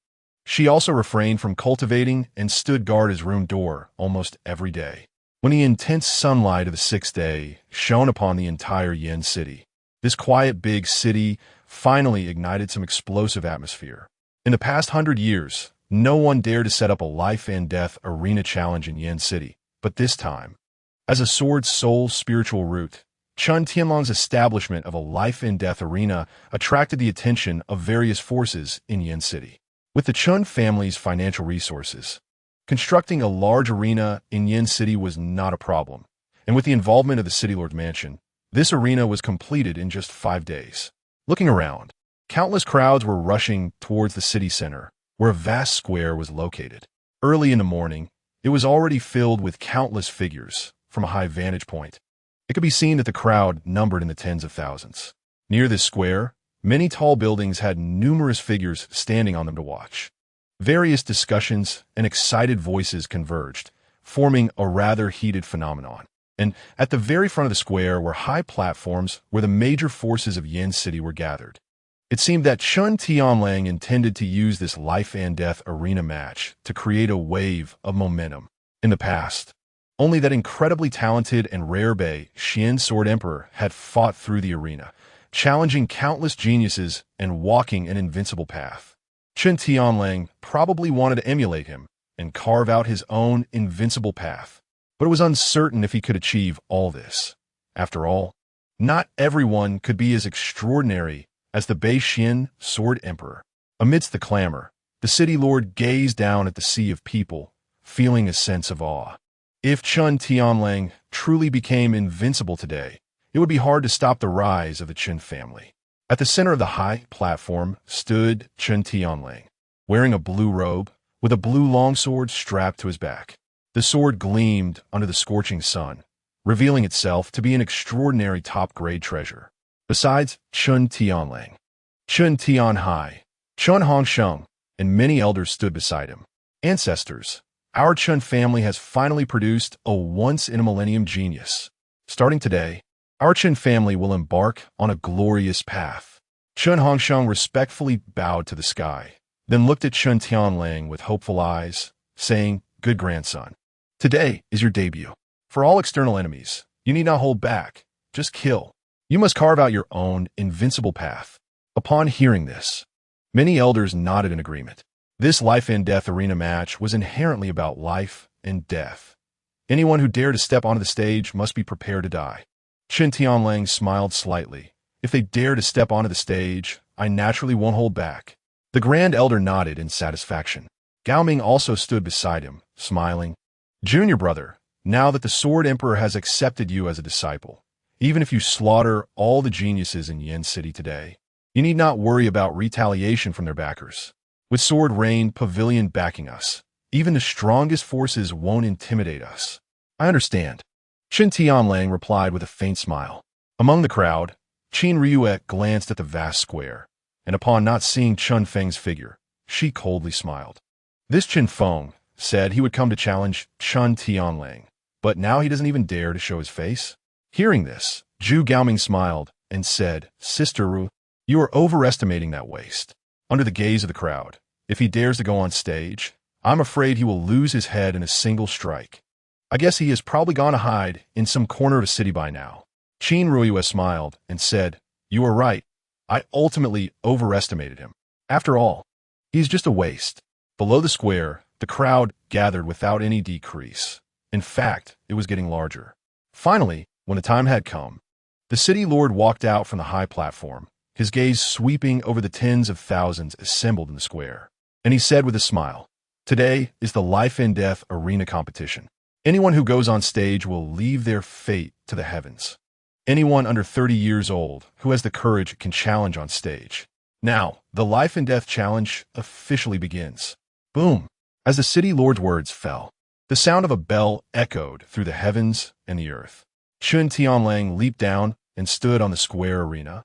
Speaker 1: She also refrained from cultivating and stood guard his room door almost every day. When the intense sunlight of the 6th day shone upon the entire Yin City, this quiet big city finally ignited some explosive atmosphere. In the past 100 years, no one dared to set up a life-and-death arena challenge in Yin City, but this time, as a sword soul spiritual root, Chun Tianlang's establishment of a life-and-death arena attracted the attention of various forces in Yin City. With the Chun family's financial resources, constructing a large arena in Yin City was not a problem, and with the involvement of the City Lord's mansion, this arena was completed in just 5 days. Looking around, countless crowds were rushing towards the city center, where a vast square was located. Early in the morning, it was already filled with countless figures from a high vantage point. It could be seen that the crowd numbered in the tens of thousands. Near this square, many tall buildings had numerous figures standing on them to watch. Various discussions and excited voices converged, forming a rather heated phenomenon. And at the very front of the square were high platforms where the major forces of Yin City were gathered. It seemed that Chun Tianlang intended to use this life-and-death arena match to create a wave of momentum. In the past, only that incredibly talented and rare Beixuan Sword Emperor had fought through the arena, challenging countless geniuses and walking an invincible path. Chun Tianlang probably wanted to emulate him and carve out his own invincible path, but it was uncertain if he could achieve all this. After all, not everyone could be as extraordinary as the Beixuan Sword Emperor. Amidst the clamor, the city lord gazed down at the sea of people, feeling a sense of awe. If Chun Tianlang truly became invincible today, it would be hard to stop the rise of the Chun family. At the center of the high platform stood Chun Tianlang, wearing a blue robe with a blue longsword strapped to his back. The sword gleamed under the scorching sun, revealing itself to be an extraordinary top-grade treasure. besides Chun Tianlang, Chun Tianhai, Chun Hongsheng, and many elders stood beside him. Ancestors, our Chun family has finally produced a once-in-a-millennium genius. Starting today, our Chun family will embark on a glorious path. Chun Hongsheng respectfully bowed to the sky, then looked at Chun Tianlang with hopeful eyes, saying, "Good grandson, today is your debut. For all external enemies, you need not hold back, just kill. You must carve out your own invincible path." Upon hearing this, many elders nodded in agreement. This life and death arena match was inherently about life and death. Anyone who dared to step onto the stage must be prepared to die. Chun Tianlang smiled slightly. "If they dare to step onto the stage, I naturally won't hold back." The Grand Elder nodded in satisfaction. Gao Ming also stood beside him, smiling. "Junior brother, now that the Sword Emperor has accepted you as a disciple, even if you slaughter all the geniuses in Yen City today, you need not worry about retaliation from their backers. With Sword Rain Pavilion backing us, even the strongest forces won't intimidate us." "I understand," Chun Tianlang replied with a faint smile. Among the crowd, Qin Ryuet glanced at the vast square, and upon not seeing Chun Feng's figure, she coldly smiled. This Qin Feng said he would come to challenge Chun Tianlang, but now he doesn't even dare to show his face. Hearing this, Zhu Gaoming smiled and said, "Sister Ru, you are overestimating that waste." Under the gaze of the crowd, if he dares to go on stage, I'm afraid he will lose his head in a single strike. I guess he has probably gone to hide in some corner of the city by now. Qin Ruiyue smiled and said, "You are right. I ultimately overestimated him. After all, he's just a waste." Below the square, the crowd gathered without any decrease. In fact, it was getting larger. Finally, when the time had come, the city lord walked out from the high platform, his gaze sweeping over the tens of thousands assembled in the square. And he said with a smile, "Today is the life and death arena competition. Anyone who goes on stage will leave their fate to the heavens. Anyone under 30 years old who has the courage can challenge on stage. Now, the life and death challenge officially begins." Boom! As the city lord's words fell, the sound of a bell echoed through the heavens and the earth. Chun Tianlang leaped down and stood on the square arena,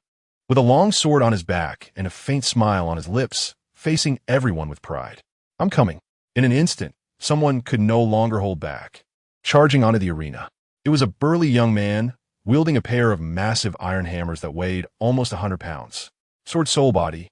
Speaker 1: with a long sword on his back and a faint smile on his lips, facing everyone with pride. "I'm coming." In an instant, someone could no longer hold back. Charging onto the arena, it was a burly young man, wielding a pair of massive iron hammers that weighed almost 100 pounds. Sword Soul Body,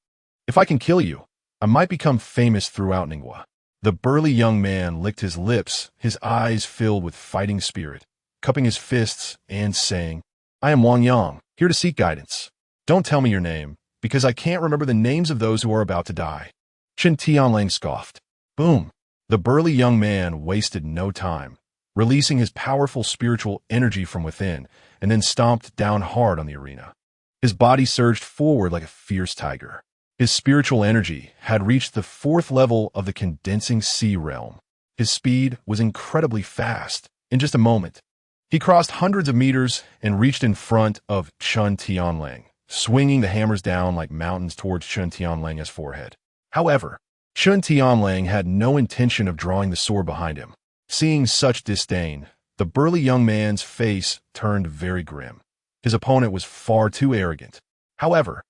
Speaker 1: if I can kill you, I might become famous throughout Ningwa. The burly young man licked his lips, his eyes filled with fighting spirit, cupping his fists and saying, "I am Wang Yang, here to seek guidance. Don't tell me your name, because I can't remember the names of those who are about to die." Chun Tianlang scoffed. Boom! The burly young man wasted no time, releasing his powerful spiritual energy from within, and then stomped down hard on the arena. His body surged forward like a fierce tiger. His spiritual energy had reached the 4th level of the condensing sea realm. His speed was incredibly fast. In just a moment, he crossed hundreds of meters and reached in front of Chun Tianlang, swinging the hammers down like mountains towards Chun Tianlang's forehead. However, Chun Tianlang had no intention of drawing the sword behind him. Seeing such disdain, the burly young man's face turned very grim. His opponent was far too arrogant. However,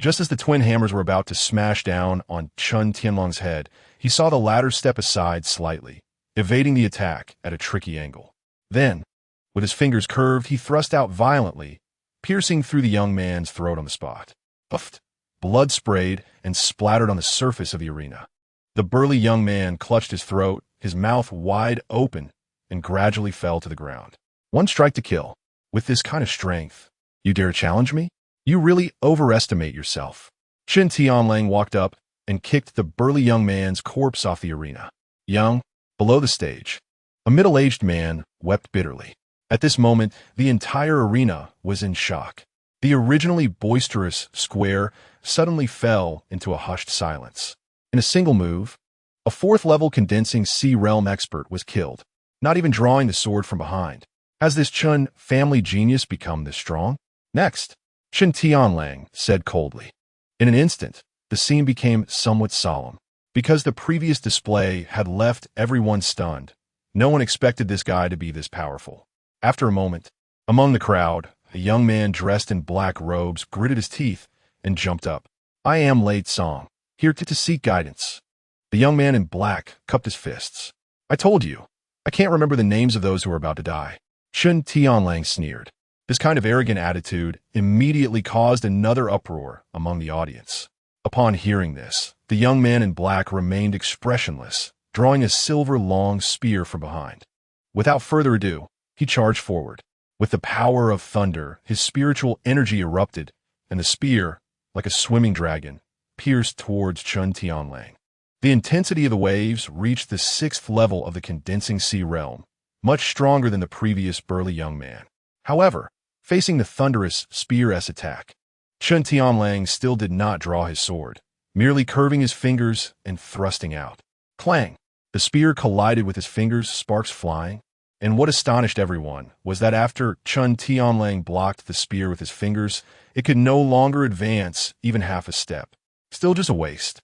Speaker 1: just as the twin hammers were about to smash down on Chun Tianlang's head, he saw the latter step aside slightly, evading the attack at a tricky angle. Then, with his fingers curved, he thrust out violently, piercing through the young man's throat on the spot. Puffed. Blood sprayed and splattered on the surface of the arena. The burly young man clutched his throat, his mouth wide open, and gradually fell to the ground. "One strike to kill. With this kind of strength, you dare challenge me? You really overestimate yourself." Chun Tianlang walked up and kicked the burly young man's corpse off the arena. Young, below the stage, a middle-aged man wept bitterly. At this moment, the entire arena was in shock. The originally boisterous square suddenly fell into a hushed silence. In a single move, a 4th-level condensing sea realm expert was killed, not even drawing the sword from behind. Has this Chun family genius become this strong? Next, Chun Tianlang said coldly. In an instant, the scene became somewhat solemn. Because the previous display had left everyone stunned, no one expected this guy to be this powerful. After a moment, among the crowd, a young man dressed in black robes gritted his teeth and jumped up. I am Late Song, here to seek guidance. The young man in black cupped his fists. I told you, I can't remember the names of those who are about to die. Chun Tianlang sneered. This kind of arrogant attitude immediately caused another uproar among the audience. Upon hearing this, the young man in black remained expressionless, drawing a silver-long spear from behind. Without further ado, he charged forward. With the power of thunder, his spiritual energy erupted, and the spear, like a swimming dragon, pierced towards Chun Tianlang. The intensity of the waves reached the 6th level of the condensing sea realm, much stronger than the previous burly young man. However, facing the thunderous spear-s attack, Chun Tianlang still did not draw his sword, merely curving his fingers and thrusting out. Clang! The spear collided with his fingers, sparks flying, and what astonished everyone was that after Chun Tianlang blocked the spear with his fingers, it could no longer advance even half a step. Still just a waste.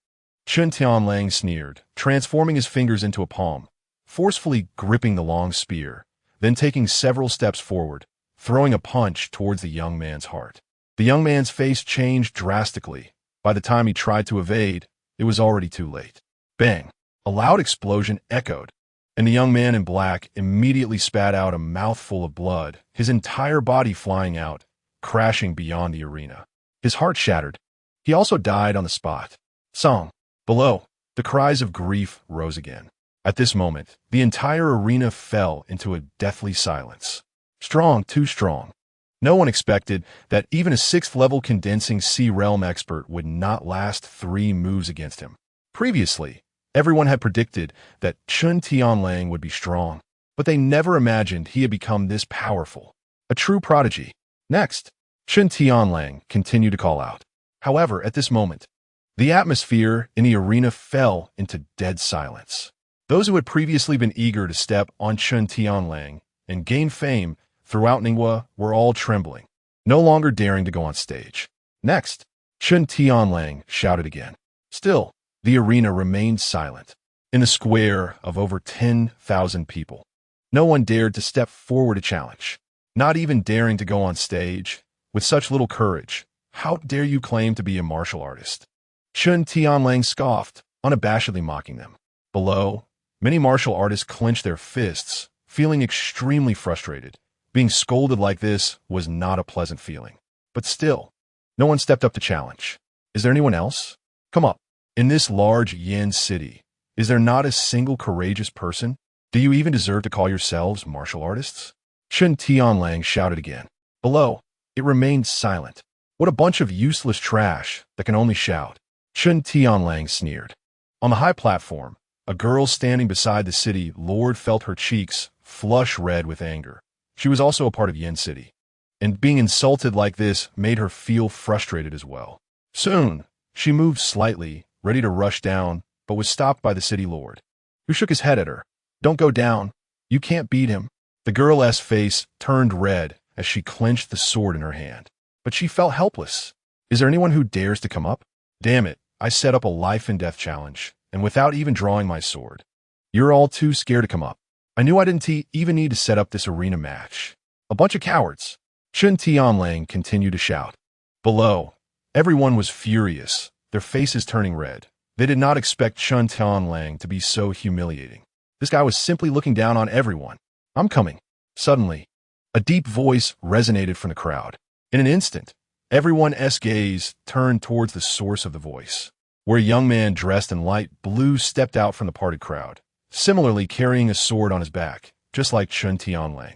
Speaker 1: Chun Tianlang sneered, transforming his fingers into a palm, forcefully gripping the long spear, then taking several steps forward, throwing a punch towards the young man's heart. The young man's face changed drastically. By the time he tried to evade, it was already too late. Bang! A loud explosion echoed, and the young man in black immediately spat out a mouthful of blood, his entire body flying out, crashing beyond the arena. His heart shattered. He also died on the spot. Song. Below, the cries of grief rose again. At this moment, the entire arena fell into a deathly silence. Strong, too strong. No one expected that even a 6th-level condensing sea realm expert would not last 3 moves against him. Previously, everyone had predicted that Chun Tianlang would be strong, but they never imagined he had become this powerful. A true prodigy. Next, Chun Tianlang continued to call out. However, at this moment, the atmosphere in the arena fell into dead silence. Those who had previously been eager to step on Chun Tianlang and gain fame throughout Ningwa were all trembling, no longer daring to go on stage. Next, Chun Tianlang shouted again. Still, the arena remained silent. In a square of over 10,000 people, no one dared to step forward to challenge, not even daring to go on stage. With such little courage, how dare you claim to be a martial artist? Chun Tianlang scoffed, unabashedly mocking them. Below, many martial artists clenched their fists, feeling extremely frustrated. Being scolded like this was not a pleasant feeling. But still, no one stepped up to challenge. Is there anyone else? Come up. In this large Yin city, is there not a single courageous person? Do you even deserve to call yourselves martial artists? Chun Tianlang shouted again. Below, it remained silent. What a bunch of useless trash that can only shout. Chun Tianlang sneered. On the high platform, a girl standing beside the city lord felt her cheeks flush red with anger. She was also a part of Yin City, and being insulted like this made her feel frustrated as well. Soon, she moved slightly, ready to rush down, but was stopped by the city lord, who shook his head at her. Don't go down. You can't beat him. The girl's face turned red as she clenched the sword in her hand, but she felt helpless. Is there anyone who dares to come up? Damn it, I set up a life-and-death challenge, and without even drawing my sword. You're all too scared to come up. I knew I didn't even need to set up this arena match. A bunch of cowards. Chun Tianlang continued to shout. Below, everyone was furious, their faces turning red. They did not expect Chun Tianlang to be so humiliating. This guy was simply looking down on everyone. I'm coming. Suddenly, a deep voice resonated from the crowd. In an instant, everyone's gaze turned towards the source of the voice, where a young man dressed in light blue stepped out from the parted crowd, similarly carrying a sword on his back, just like Chun Tianlang.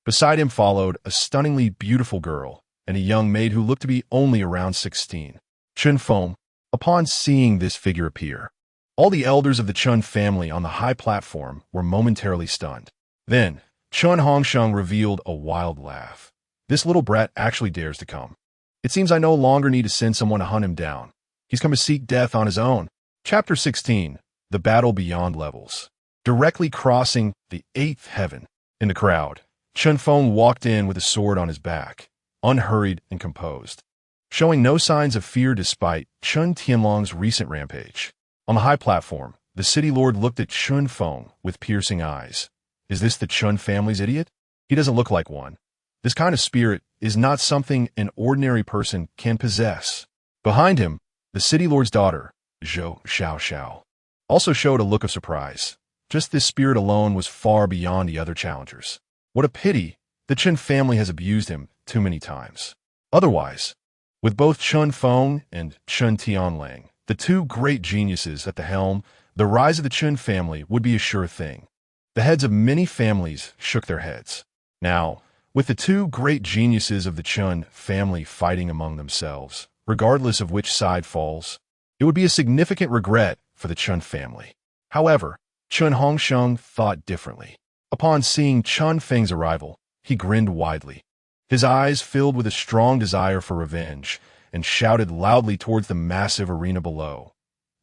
Speaker 1: Beside him followed a stunningly beautiful girl and a young maid who looked to be only around 16. Chun Feng. Upon seeing this figure appear, all the elders of the Chun family on the high platform were momentarily stunned. Then, Chun Hongsheng revealed a wild laugh. This little brat actually dares to come. It seems I no longer need to send someone to hunt him down. He's come to seek death on his own. Chapter 16. The Battle Beyond Levels. Directly crossing the 8th heaven. In the crowd, Chun Feng walked in with a sword on his back, unhurried and composed, showing no signs of fear despite Chun Tianlang's recent rampage. On the high platform, the city lord looked at Chun Feng with piercing eyes. Is this the Chun family's idiot? He doesn't look like one. This kind of spirit is not something an ordinary person can possess. Behind him, the city lord's daughter, Zhou Xiao, also showed a look of surprise. Just this spirit alone was far beyond the other challengers. What a pity, the Chen family has abused him too many times. Otherwise, with both Chen Feng and Chen Tianlang, the two great geniuses at the helm, the rise of the Chen family would be a sure thing. The heads of many families shook their heads. Now, with the two great geniuses of the Chen family fighting among themselves, regardless of which side falls, it would be a significant regret for the Chen family. However, Chen Hongsheng thought differently. Upon seeing Chen Feng's arrival, he grinned widely. His eyes filled with a strong desire for revenge, and shouted loudly towards the massive arena below.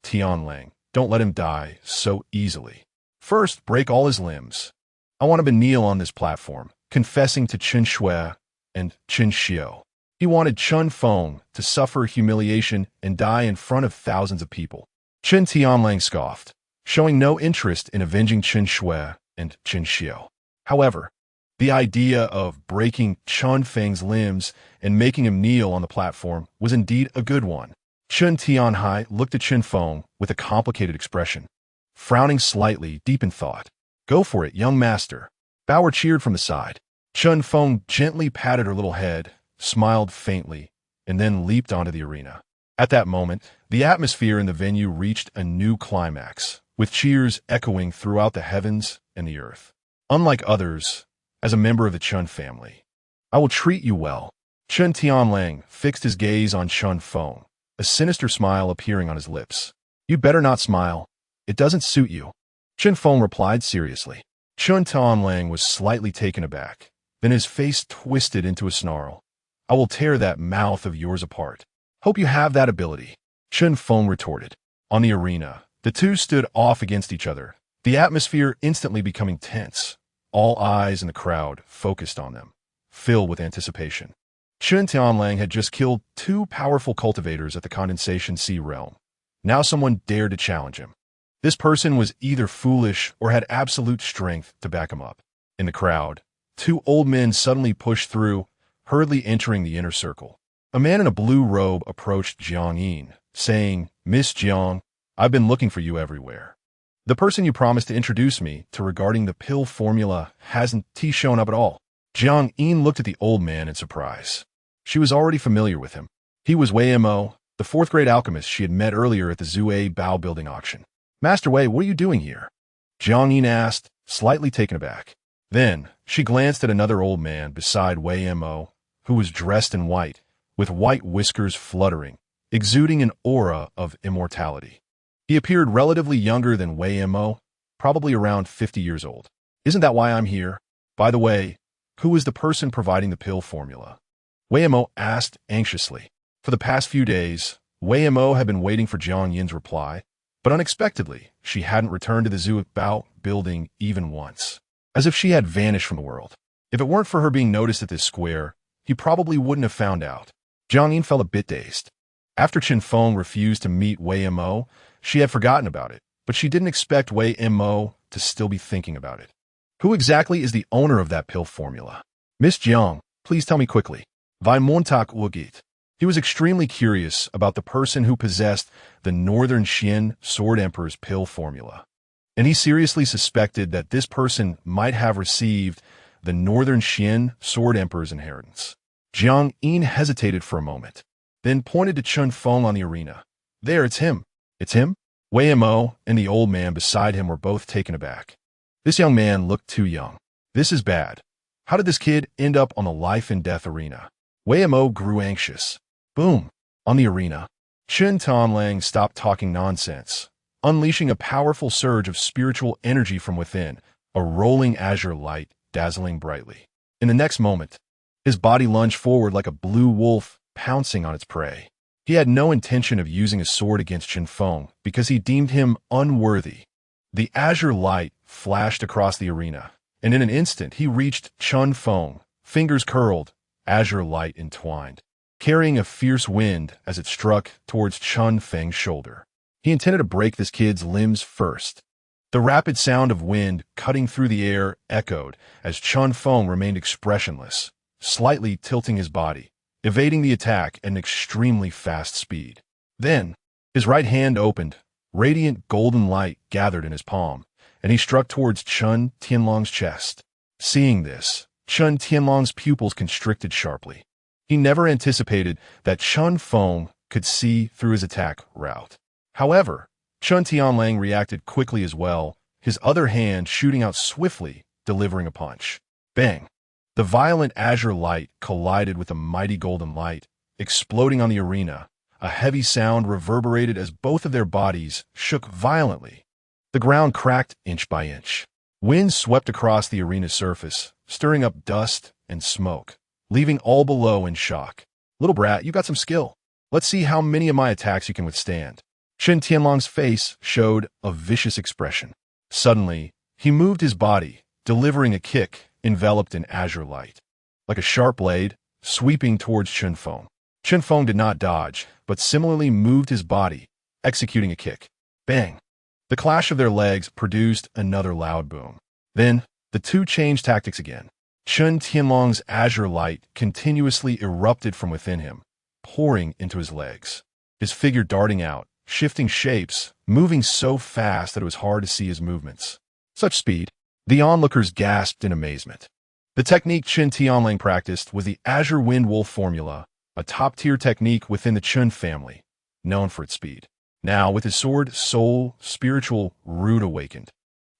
Speaker 1: Tianlang, don't let him die so easily. First, break all his limbs. I want him to kneel on this platform, confessing to Chen Shui and Chen Xiu. He wanted Chen Feng to suffer humiliation and die in front of thousands of people. Chen Tianlang scoffed, showing no interest in avenging Chen Shui and Chen Xiu. However, the idea of breaking Chen Feng's limbs and making him kneel on the platform was indeed a good one. Chen Tianhai looked at Chen Feng with a complicated expression, frowning slightly, deep in thought. Go for it, young master. Bauer cheered from the side. Chen Feng gently patted her little head, smiled faintly, and then leaped onto the arena. At that moment, the atmosphere in the venue reached a new climax, with cheers echoing throughout the heavens and the earth. Unlike others, as a member of the Chen family, I will treat you well. Chen Tianlang fixed his gaze on Chen Feng, a sinister smile appearing on his lips. You better not smile. It doesn't suit you. Chen Feng replied seriously. Chen Tianlang was slightly taken aback. Then his face twisted into a snarl. I will tear that mouth of yours apart. Hope you have that ability. Chen Feng retorted. On the arena, the two stood off against each other, the atmosphere instantly becoming tense. All eyes in the crowd focused on them, filled with anticipation. Chen Tianlang had just killed two powerful cultivators at the Condensation Sea realm. Now someone dared to challenge him. This person was either foolish or had absolute strength to back him up. In the crowd, two old men suddenly pushed through, hurriedly entering the inner circle. A man in a blue robe approached Jiang Yin, saying, Miss Jiang, I've been looking for you everywhere. The person you promised to introduce me to regarding the pill formula hasn't shown up at all. Jiang Yin looked at the old man in surprise. She was already familiar with him. He was Wei Mo, the fourth-grade alchemist she had met earlier at the Zue Bao building auction. Master Wei, what are you doing here? Jiang Yin asked, slightly taken aback. Then, she glanced at another old man beside Wei Mo, who was dressed in white, with white whiskers fluttering, exuding an aura of immortality. He appeared relatively younger than Wei Mo, probably around 50 years old. Isn't that why I'm here? By the way, who is the person providing the pill formula? Wei Mo asked anxiously. For the past few days, Wei Mo had been waiting for Jiang Yin's reply, but unexpectedly, she hadn't returned to the Zue Bao building even once, as if she had vanished from the world. If it weren't for her being noticed at this square, he probably wouldn't have found out. Jiang Yin felt a bit dazed. After Chen Feng refused to meet Wei Mo, she had forgotten about it, but she didn't expect Wei Mo to still be thinking about it. Who exactly is the owner of that pill formula? Miss Jiang, please tell me quickly. Vai Montak Wugit. He was extremely curious about the person who possessed the Northern Xian Sword Emperor's pill formula, and he seriously suspected that this person might have received the Northern Xian Sword Emperor's inheritance. Jiang Yin hesitated for a moment, then pointed to Chen Feng on the arena. There, it's him. It's him? Wei Mo and the old man beside him were both taken aback. This young man looked too young. This is bad. How did this kid end up on the life and death arena? Wei Mo grew anxious. Boom. On the arena, Chen Tianlang stopped talking nonsense, unleashing a powerful surge of spiritual energy from within, a rolling azure light dazzling brightly. In the next moment, his body lunged forward like a blue wolf pouncing on its prey. He had no intention of using a sword against Chen Feng because he deemed him unworthy. The azure light flashed across the arena, and in an instant he reached Chen Feng, fingers curled, azure light entwined, carrying a fierce wind as it struck towards Chen Feng's shoulder. He intended to break this kid's limbs first. The rapid sound of wind cutting through the air echoed as Chen Feng remained expressionless, slightly tilting his body, evading the attack at an extremely fast speed. Then, his right hand opened, radiant golden light gathered in his palm, and he struck towards Chun Tianlong's chest. Seeing this, Chun Tianlong's pupils constricted sharply. He never anticipated that Chun Feng could see through his attack route. However, Chun Tianlang reacted quickly as well, his other hand shooting out swiftly, delivering a punch. Bang! The violent azure light collided with the mighty golden light, exploding on the arena. A heavy sound reverberated as both of their bodies shook violently. The ground cracked inch by inch. Wind swept across the arena's surface, stirring up dust and smoke, leaving all below in shock. Little brat, you got some skill. Let's see how many of my attacks you can withstand. Chun Tianlong's face showed a vicious expression. Suddenly, he moved his body, delivering a kick enveloped in azure light. Like a sharp blade, sweeping towards Chun Feng. Chun Feng did not dodge, but similarly moved his body, executing a kick. Bang! The clash of their legs produced another loud boom. Then, the two changed tactics again. Chun Tianlong's azure light continuously erupted from within him, pouring into his legs. His figure darting out, shifting shapes, moving so fast that it was hard to see his movements. Such speed. The onlookers gasped in amazement. The technique Chun Tianlang practiced was the Azure Wind Wolf formula, a top-tier technique within the Chun family, known for its speed. Now, with his sword, soul, spiritual root awakened,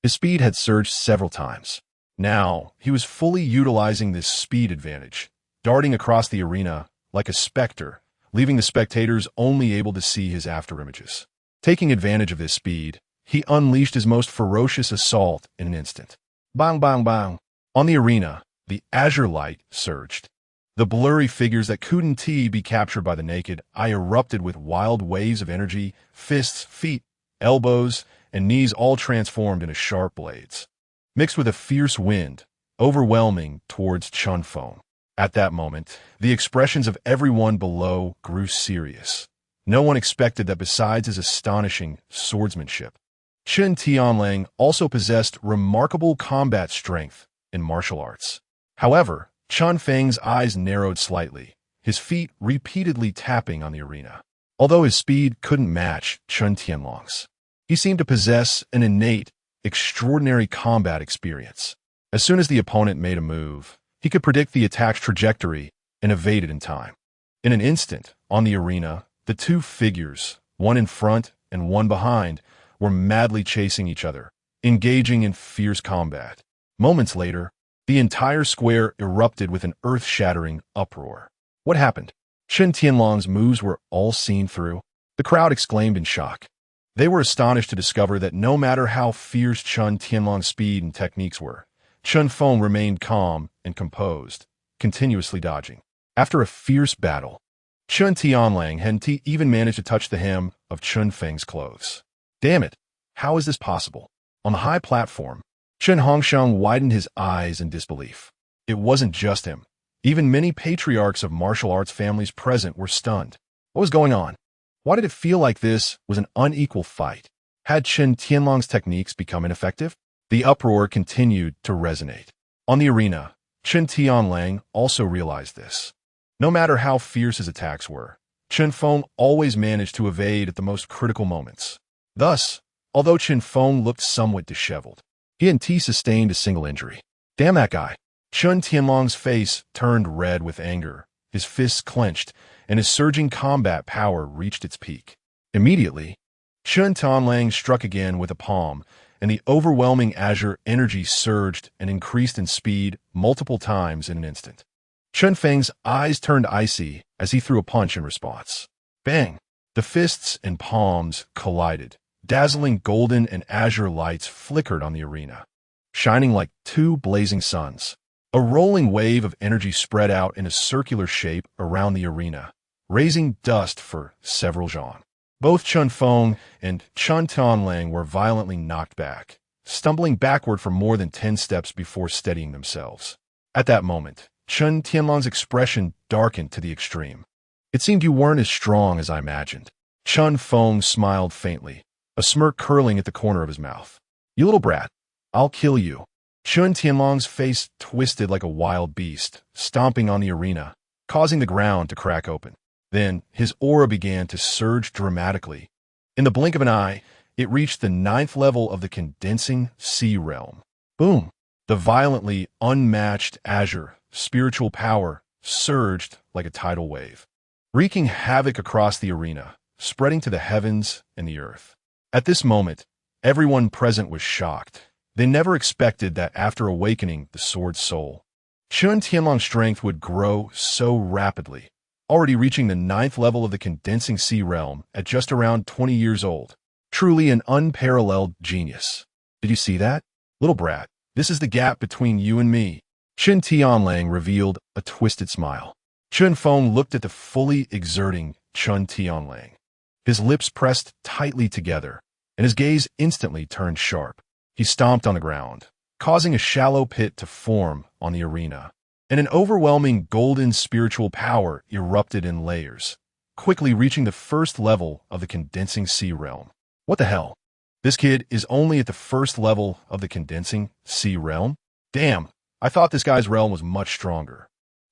Speaker 1: his speed had surged several times. Now, he was fully utilizing this speed advantage, darting across the arena like a specter, leaving the spectators only able to see his afterimages. Taking advantage of this speed, he unleashed his most ferocious assault in an instant. Bang, bang, bang. On the arena, the azure light surged. The blurry figures that couldn't be captured by the naked eye erupted with wild waves of energy, fists, feet, elbows, and knees all transformed into sharp blades, mixed with a fierce wind, overwhelming towards Chun Feng. At that moment, the expressions of everyone below grew serious. No one expected that besides his astonishing swordsmanship, Chun Tianlang also possessed remarkable combat strength in martial arts. However, Chun Feng's eyes narrowed slightly, his feet repeatedly tapping on the arena. Although his speed couldn't match Chun Tianlong's, he seemed to possess an innate, extraordinary combat experience. As soon as the opponent made a move, he could predict the attack's trajectory and evade it in time. In an instant, on the arena, the two figures, one in front and one behind, were madly chasing each other, engaging in fierce combat. Moments later, the entire square erupted with an earth-shattering uproar. What happened? Chun Tianlong's moves were all seen through. The crowd exclaimed in shock. They were astonished to discover that no matter how fierce Chun Tianlong's speed and techniques were, Chun Feng remained calm and composed, continuously dodging. After a fierce battle, Chun Tianlang hadn't even managed to touch the hem of Chun Feng's clothes. Damn it, how is this possible? On the high platform, Chun Hongxiang widened his eyes in disbelief. It wasn't just him. Even many patriarchs of martial arts families present were stunned. What was going on? Why did it feel like this was an unequal fight? Had Chun Tianlong's techniques become ineffective? The uproar continued to resonate. On the arena, Chun Tianlang also realized this. No matter how fierce his attacks were, Chun Feng always managed to evade at the most critical moments. Thus, although Chun Feng looked somewhat disheveled, he hadn't sustained a single injury. Damn that guy. Chun Tianlong's face turned red with anger, his fists clenched, and his surging combat power reached its peak. Immediately, Chun Tianlang struck again with a palm, and the overwhelming azure energy surged and increased in speed multiple times in an instant. Chun Feng's eyes turned icy as he threw a punch in response. Bang! The fists and palms collided. Dazzling golden and azure lights flickered on the arena, shining like two blazing suns. A rolling wave of energy spread out in a circular shape around the arena, raising dust for several zhang. Both Chun Feng and Chun Tianlang were violently knocked back, stumbling backward for more than 10 steps before steadying themselves. At that moment, Chun Tianlong's expression darkened to the extreme. It seemed you weren't as strong as I imagined. Chun Feng smiled faintly, a smirk curling at the corner of his mouth. You little brat, I'll kill you. Chun Tianlong's face twisted like a wild beast, stomping on the arena, causing the ground to crack open. Then, his aura began to surge dramatically. In the blink of an eye, it reached the 9th level of the condensing sea realm. Boom! The violently unmatched azure, spiritual power, surged like a tidal wave, wreaking havoc across the arena, spreading to the heavens and the earth. At this moment, everyone present was shocked. They never expected that after awakening the sword's soul, Chun Tianlong's strength would grow so rapidly, already reaching the 9th level of the condensing sea realm at just around 20 years old. Truly an unparalleled genius. Did you see that? Little brat, this is the gap between you and me. Chun Tianlang revealed a twisted smile. Chun Feng looked at the fully exerting Chun Tianlang. His lips pressed tightly together, and his gaze instantly turned sharp. He stomped on the ground, causing a shallow pit to form on the arena, and an overwhelming golden spiritual power erupted in layers, quickly reaching the 1st level of the condensing sea realm. What the hell? This kid is only at the 1st level of the condensing sea realm? Damn, I thought this guy's realm was much stronger.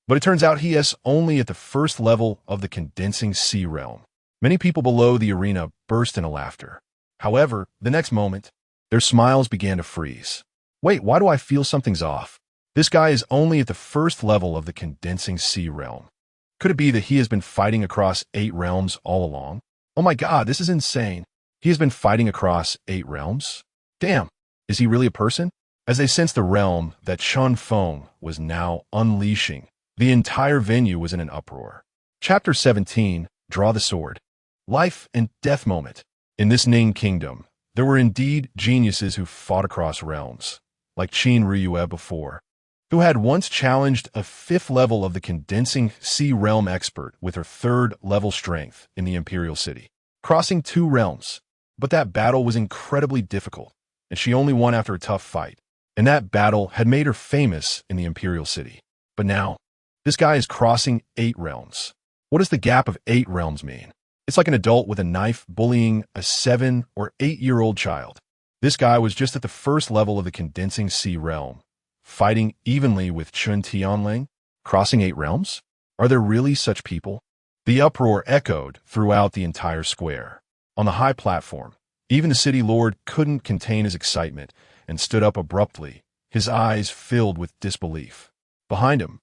Speaker 1: But it turns out he is only at the 1st level of the condensing sea realm. Many people below the arena burst into laughter. However, the next moment, their smiles began to freeze. Wait, why do I feel something's off? This guy is only at the 1st level of the condensing sea realm. Could it be that he has been fighting across 8 realms all along? Oh my god, this is insane. He has been fighting across 8 realms? Damn, is he really a person? As they sensed the realm that Chun Feng was now unleashing, the entire venue was in an uproar. Chapter 17, Draw the Sword. Life and Death Moment. In this Ning Kingdom, there were indeed geniuses who fought across realms, like Qin Ryue before, who had once challenged a 5th level of the condensing sea realm expert with her 3rd level strength in the imperial city, crossing 2 realms. But that battle was incredibly difficult, and she only won after a tough fight, and that battle had made her famous in the imperial city. But now, this guy is crossing 8 realms. What does the gap of 8 realms mean? It's like an adult with a knife bullying a 7 or 8-year-old child. This guy was just at the 1st level of the condensing sea realm, fighting evenly with Chun Tianlang, crossing 8 realms? Are there really such people? The uproar echoed throughout the entire square. On the high platform, even the city lord couldn't contain his excitement and stood up abruptly, his eyes filled with disbelief. Behind him,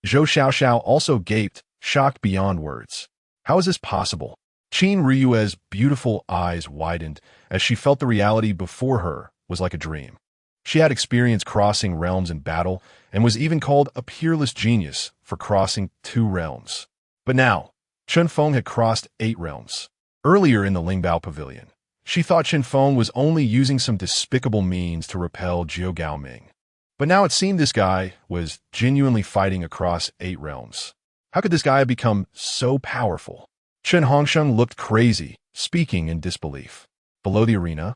Speaker 1: Zhou Xiaoxiao also gaped, shocked beyond words. How is this possible? Qin Ryue's beautiful eyes widened as she felt the reality before her was like a dream. She had experience crossing realms in battle and was even called a peerless genius for crossing 2 realms. But now, Chun Feng had crossed 8 realms. Earlier in the Lingbao Pavilion, she thought Chun Feng was only using some despicable means to repel Jiu Gaoming. But now it seemed this guy was genuinely fighting across 8 realms. How could this guy have become so powerful? Chen Hongsheng looked crazy, speaking in disbelief. Below the arena,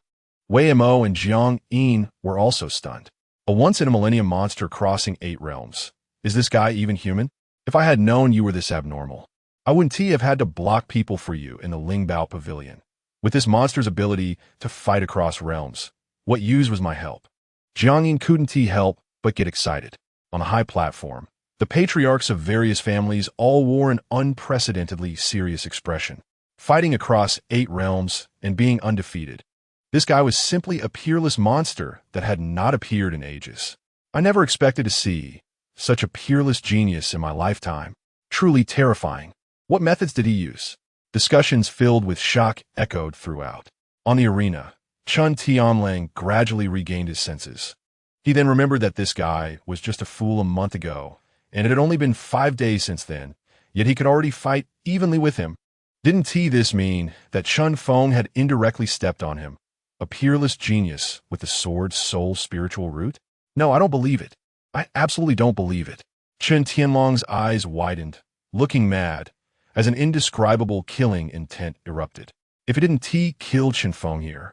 Speaker 1: Wei Mo and Jiang Yin were also stunned. A once-in-a-millennium monster crossing 8 realms. Is this guy even human? If I had known you were this abnormal, I wouldn't have had to block people for you in the Lingbao Pavilion. With this monster's ability to fight across realms, what use was my help? Jiang Yin couldn't help but get excited. On a high platform, the patriarchs of various families all wore an unprecedentedly serious expression, fighting across 8 realms and being undefeated. This guy was simply a peerless monster that had not appeared in ages. I never expected to see such a peerless genius in my lifetime. Truly terrifying. What methods did he use? Discussions filled with shock echoed throughout. On the arena, Chun Tianlang gradually regained his senses. He then remembered that this guy was just a fool a month ago, and it had only been 5 days since then, yet he could already fight evenly with him. Didn't this mean that Chun Feng had indirectly stepped on him? A peerless genius with the sword's sole spiritual root? No, I don't believe it. I absolutely don't believe it. Chun Tianlong's eyes widened, looking mad, as an indescribable killing intent erupted. If it didn't kill Chun Feng here,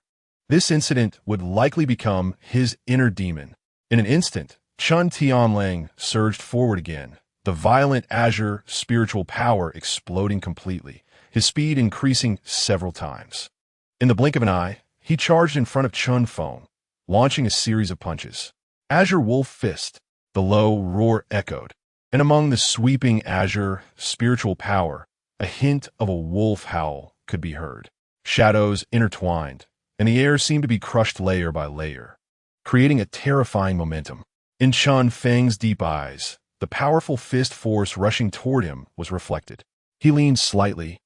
Speaker 1: this incident would likely become his inner demon. In an instant, Chun Tianlang surged forward again, the violent azure spiritual power exploding completely, his speed increasing several times. In the blink of an eye, he charged in front of Chun Feng, launching a series of punches. Azure wolf fist. The low roar echoed, and among the sweeping azure spiritual power, a hint of a wolf howl could be heard. Shadows intertwined, and the air seemed to be crushed layer by layer, creating a terrifying momentum. In Chun Feng's deep eyes, the powerful fist force rushing toward him was reflected. He leaned slightly,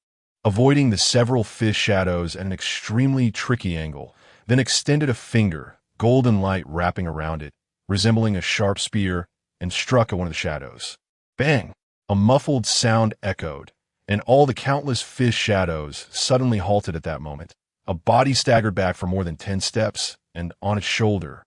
Speaker 1: avoiding the several fist shadows at an extremely tricky angle, then extended a finger, golden light wrapping around it, resembling a sharp spear, and struck at one of the shadows. Bang! A muffled sound echoed, and all the countless fist shadows suddenly halted at that moment. A body staggered back for more than 10 steps, and on its shoulder,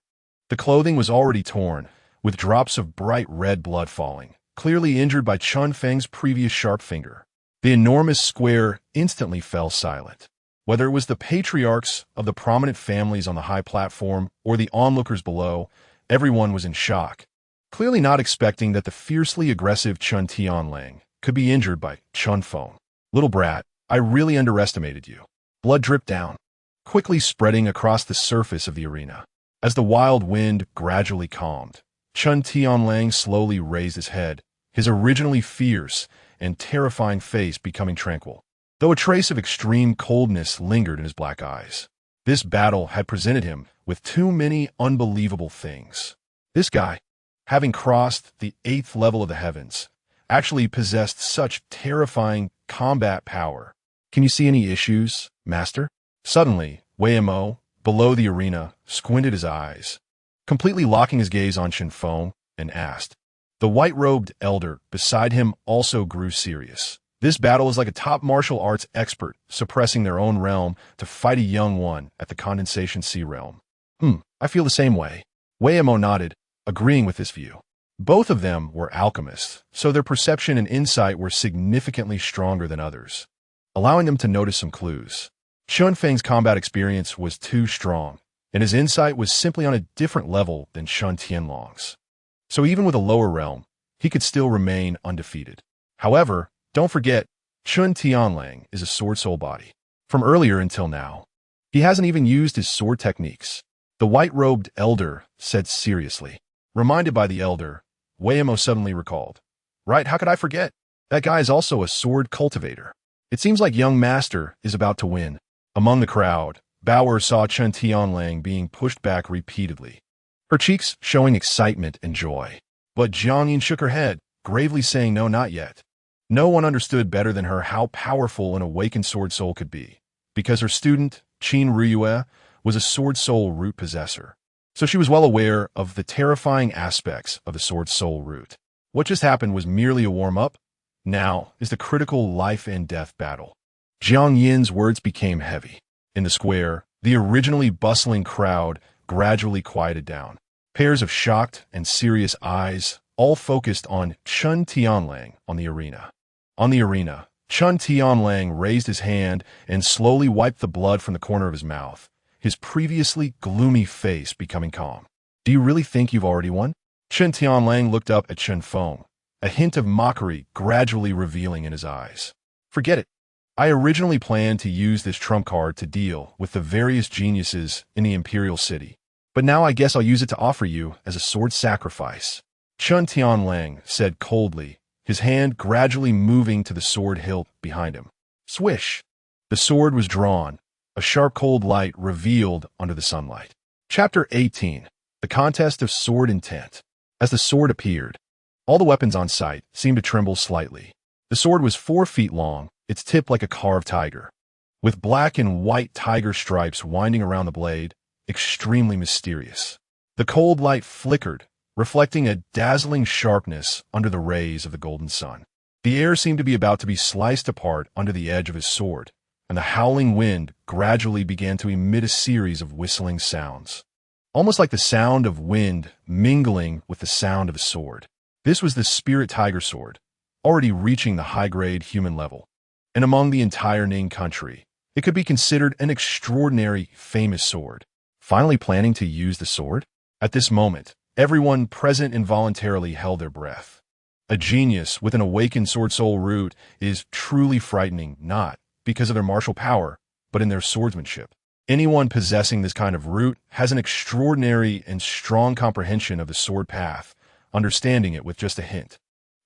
Speaker 1: the clothing was already torn, with drops of bright red blood falling, clearly injured by Chun Feng's previous sharp finger. The enormous square instantly fell silent. Whether it was the patriarchs of the prominent families on the high platform or the onlookers below, everyone was in shock, clearly not expecting that the fiercely aggressive Chun Tianlang could be injured by Chun Feng. Little brat, I really underestimated you. Blood dripped down, quickly spreading across the surface of the arena. As the wild wind gradually calmed, Chun Tianlang slowly raised his head, his originally fierce and terrifying face becoming tranquil, though a trace of extreme coldness lingered in his black eyes. This battle had presented him with too many unbelievable things. This guy, having crossed the 8th level of the heavens, actually possessed such terrifying combat power. Can you see any issues, Master? Suddenly, Wei Mo, below the arena, squinted his eyes, completely locking his gaze on Shen Feng, and asked. The white-robed elder beside him also grew serious. This battle is like a top martial arts expert suppressing their own realm to fight a young one at the condensation sea realm. I feel the same way. Wei Mo nodded, agreeing with this view. Both of them were alchemists, so their perception and insight were significantly stronger than others, allowing them to notice some clues. Chun Feng's combat experience was too strong, and his insight was simply on a different level than Chun Tianlong's. So even with a lower realm, he could still remain undefeated. However, don't forget, Chun Tianlang is a sword soul body. From earlier until now, he hasn't even used his sword techniques. The white-robed elder said seriously. Reminded by the elder, Wei Mo suddenly recalled. Right, how could I forget? That guy is also a sword cultivator. It seems like young master is about to win. Among the crowd, Bauer saw Chun Tianlang being pushed back repeatedly, her cheeks showing excitement and joy. But Jiang Yin shook her head, gravely saying no, not yet. No one understood better than her how powerful an awakened sword soul could be, because her student, Qin Riyue, was a sword soul root possessor. So she was well aware of the terrifying aspects of the sword soul root. What just happened was merely a warm-up. Now is the critical life and death battle. Jiang Yin's words became heavy. In the square, the originally bustling crowd gradually quieted down. Pairs of shocked and serious eyes, all focused on Chun Tianlang on the arena. On the arena, Chun Tianlang raised his hand and slowly wiped the blood from the corner of his mouth, his previously gloomy face becoming calm. Do you really think you've already won? Chun Tianlang looked up at Shen Feng, a hint of mockery gradually revealing in his eyes. Forget it. I originally planned to use this trump card to deal with the various geniuses in the imperial city, but now I guess I'll use it to offer you as a sword sacrifice. Chun Tianlang said coldly, his hand gradually moving to the sword hilt behind him. Swish! The sword was drawn, a sharp cold light revealed under the sunlight. Chapter 18. The Contest of Sword Intent. As the sword appeared, all the weapons on sight seemed to tremble slightly. The sword was 4 feet long, its tip like a carved tiger, with black and white tiger stripes winding around the blade, extremely mysterious. The cold light flickered, reflecting a dazzling sharpness under the rays of the golden sun. The air seemed to be about to be sliced apart under the edge of his sword, and the howling wind gradually began to emit a series of whistling sounds, almost like the sound of wind mingling with the sound of a sword. This was the Spirit Tiger Sword, already reaching the high-grade human level. And among the entire Ning country, it could be considered an extraordinary, famous sword. Finally planning to use the sword? At this moment, everyone present involuntarily held their breath. A genius with an awakened sword soul root is truly frightening, not because of their martial power, but in their swordsmanship. Anyone possessing this kind of root has an extraordinary and strong comprehension of the sword path, understanding it with just a hint.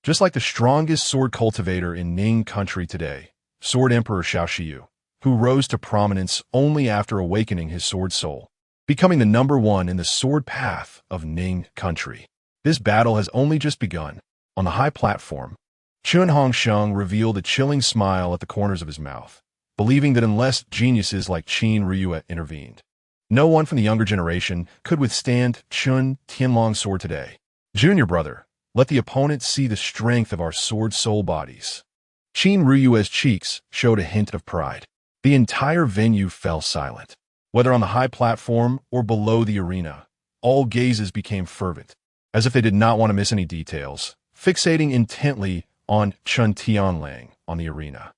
Speaker 1: Just like the strongest sword cultivator in Ning country today, Sword Emperor Xiao Shiyu, who rose to prominence only after awakening his sword soul, becoming the #1 in the sword path of Ning country. This battle has only just begun. On the high platform, Chun Hongsheng revealed a chilling smile at the corners of his mouth, believing that unless geniuses like Qin Ryue intervened, no one from the younger generation could withstand Chun Tianlong's sword today. Junior brother, let the opponent see the strength of our sword soul bodies. Qin Ryue's cheeks showed a hint of pride. The entire venue fell silent. Whether on the high platform or below the arena, all gazes became fervent, as if they did not want to miss any details, fixating intently on Chun Tianlang on the arena.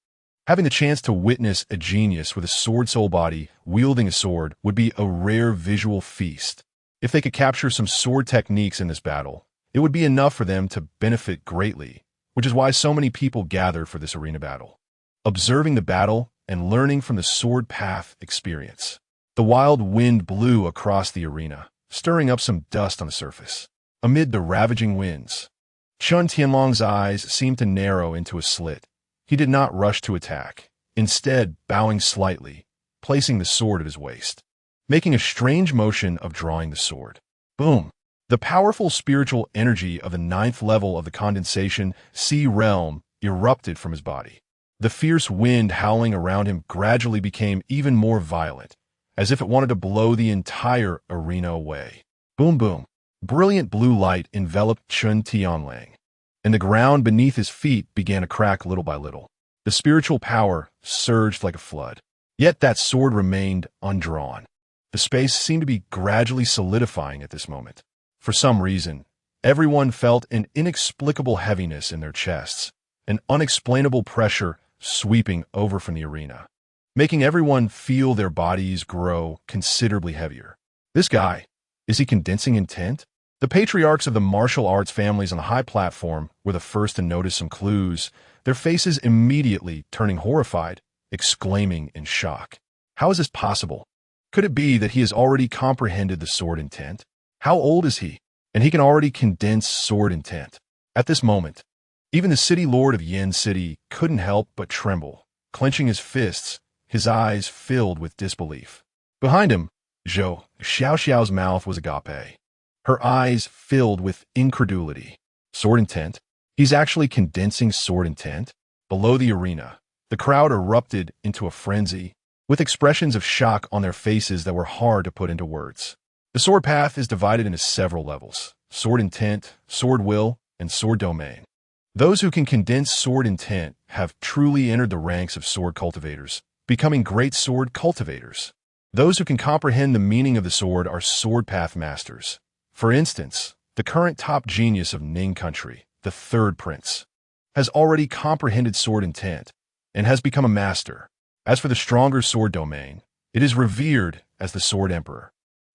Speaker 1: Having the chance to witness a genius with a sword soul body wielding a sword would be a rare visual feast. If they could capture some sword techniques in this battle, it would be enough for them to benefit greatly, which is why so many people gathered for this arena battle. Observing the battle and learning from the sword path experience. The wild wind blew across the arena, stirring up some dust on the surface. Amid the ravaging winds, Chun Tianlong's eyes seemed to narrow into a slit. He did not rush to attack, instead bowing slightly, placing the sword at his waist, making a strange motion of drawing the sword. Boom! The powerful spiritual energy of the 9th level of the condensation sea realm erupted from his body. The fierce wind howling around him gradually became even more violent, as if it wanted to blow the entire arena away. Boom boom! Brilliant blue light enveloped Chun Tianlang, and the ground beneath his feet began to crack little by little. The spiritual power surged like a flood. Yet that sword remained undrawn. The space seemed to be gradually solidifying at this moment. For some reason, everyone felt an inexplicable heaviness in their chests, an unexplainable pressure sweeping over from the arena, making everyone feel their bodies grow considerably heavier. This guy, is he condensing intent? The patriarchs of the martial arts families on the high platform were the first to notice some clues, their faces immediately turning horrified, exclaiming in shock. How is this possible? Could it be that he has already comprehended the sword intent? How old is he? And he can already condense sword intent. At this moment, even the city lord of Yen City couldn't help but tremble, clenching his fists, his eyes filled with disbelief. Behind him, Xiao Xiao's mouth was agape, her eyes filled with incredulity. Sword intent? He's actually condensing sword intent? Below the arena, the crowd erupted into a frenzy, with expressions of shock on their faces that were hard to put into words. The sword path is divided into several levels: sword intent, sword will, and sword domain. Those who can condense sword intent have truly entered the ranks of sword cultivators, becoming great sword cultivators. Those who can comprehend the meaning of the sword are sword path masters. For instance, the current top genius of Ning country, the third prince, has already comprehended sword intent and has become a master. As for the stronger sword domain, it is revered as the sword emperor.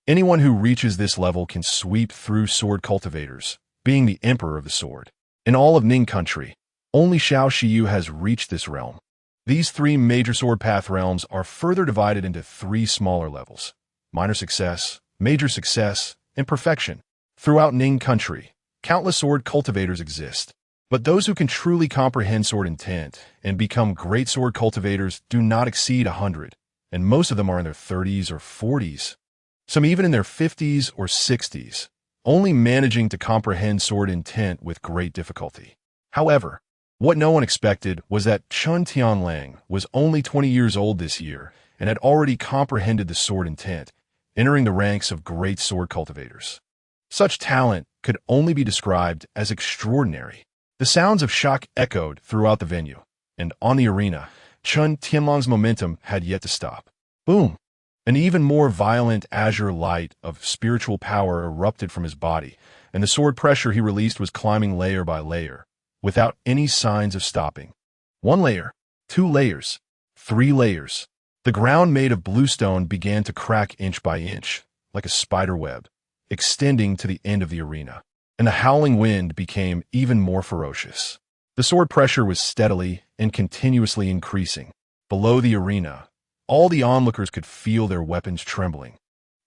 Speaker 1: Anyone who reaches this level can sweep through sword cultivators, being the emperor of the sword. In all of Ning country, only Xiao Shiyu has reached this realm. These 3 major sword path realms are further divided into 3 smaller levels: minor success, major success, and perfection. Throughout Ning country, countless sword cultivators exist, but those who can truly comprehend sword intent and become great sword cultivators do not exceed 100, and most of them are in their 30s or 40s, some even in their 50s or 60s, only managing to comprehend sword intent with great difficulty. However, what no one expected was that Chun Tianlang was only 20 years old this year and had already comprehended the sword intent, entering the ranks of great sword cultivators. Such talent could only be described as extraordinary. The sounds of shock echoed throughout the venue, and on the arena, Chun Tianlong's momentum had yet to stop. Boom! An even more violent azure light of spiritual power erupted from his body, and the sword pressure he released was climbing layer by layer, without any signs of stopping. 1 layer, 2 layers, 3 layers. The ground made of bluestone began to crack inch by inch, like a spider web, extending to the end of the arena, and the howling wind became even more ferocious. The sword pressure was steadily and continuously increasing. Below the arena, all the onlookers could feel their weapons trembling,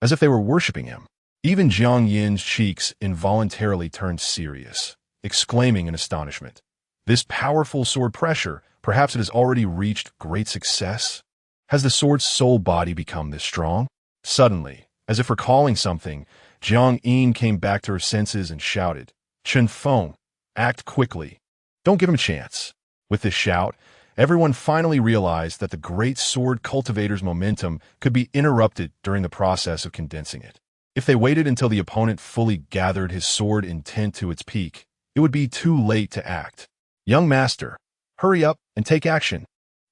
Speaker 1: as if they were worshipping him. Even Jiang Yin's cheeks involuntarily turned serious, exclaiming in astonishment, "This powerful sword pressure, perhaps it has already reached great success? Has the sword's soul body become this strong?" Suddenly, as if recalling something, Jiang Yin came back to her senses and shouted, "Chen Feng, act quickly. Don't give him a chance." With this shout, everyone finally realized that the great sword cultivator's momentum could be interrupted during the process of condensing it. If they waited until the opponent fully gathered his sword intent to its peak, it would be too late to act. "Young master, hurry up and take action,"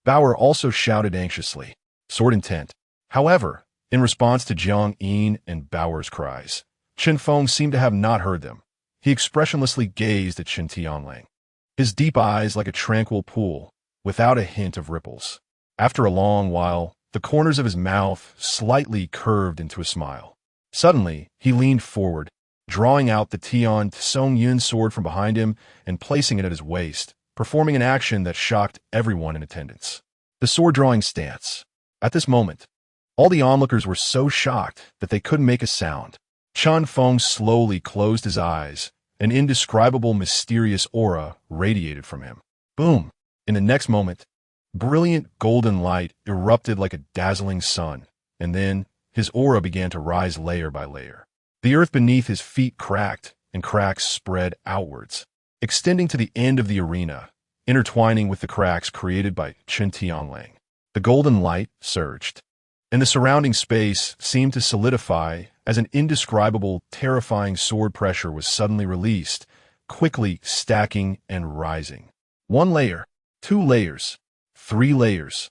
Speaker 1: Bauer also shouted anxiously. Sword intent. However, in response to Jiang Yin and Bauer's cries, Chen Feng seemed to have not heard them. He expressionlessly gazed at Chen Tianlang, his deep eyes like a tranquil pool, without a hint of ripples. After a long while, the corners of his mouth slightly curved into a smile. Suddenly, he leaned forward, drawing out the Tian Tsong Yun sword from behind him and placing it at his waist, performing an action that shocked everyone in attendance. The sword-drawing stance. At this moment, all the onlookers were so shocked that they couldn't make a sound. Chen Feng slowly closed his eyes. An indescribable, mysterious aura radiated from him. Boom! In the next moment, brilliant golden light erupted like a dazzling sun, and then his aura began to rise layer by layer. The earth beneath his feet cracked, and cracks spread outwards, extending to the end of the arena, intertwining with the cracks created by Chen Tianlang. The golden light surged, and the surrounding space seemed to solidify as an indescribable, terrifying sword pressure was suddenly released, quickly stacking and rising. 1 layer, 2 layers, 3 layers.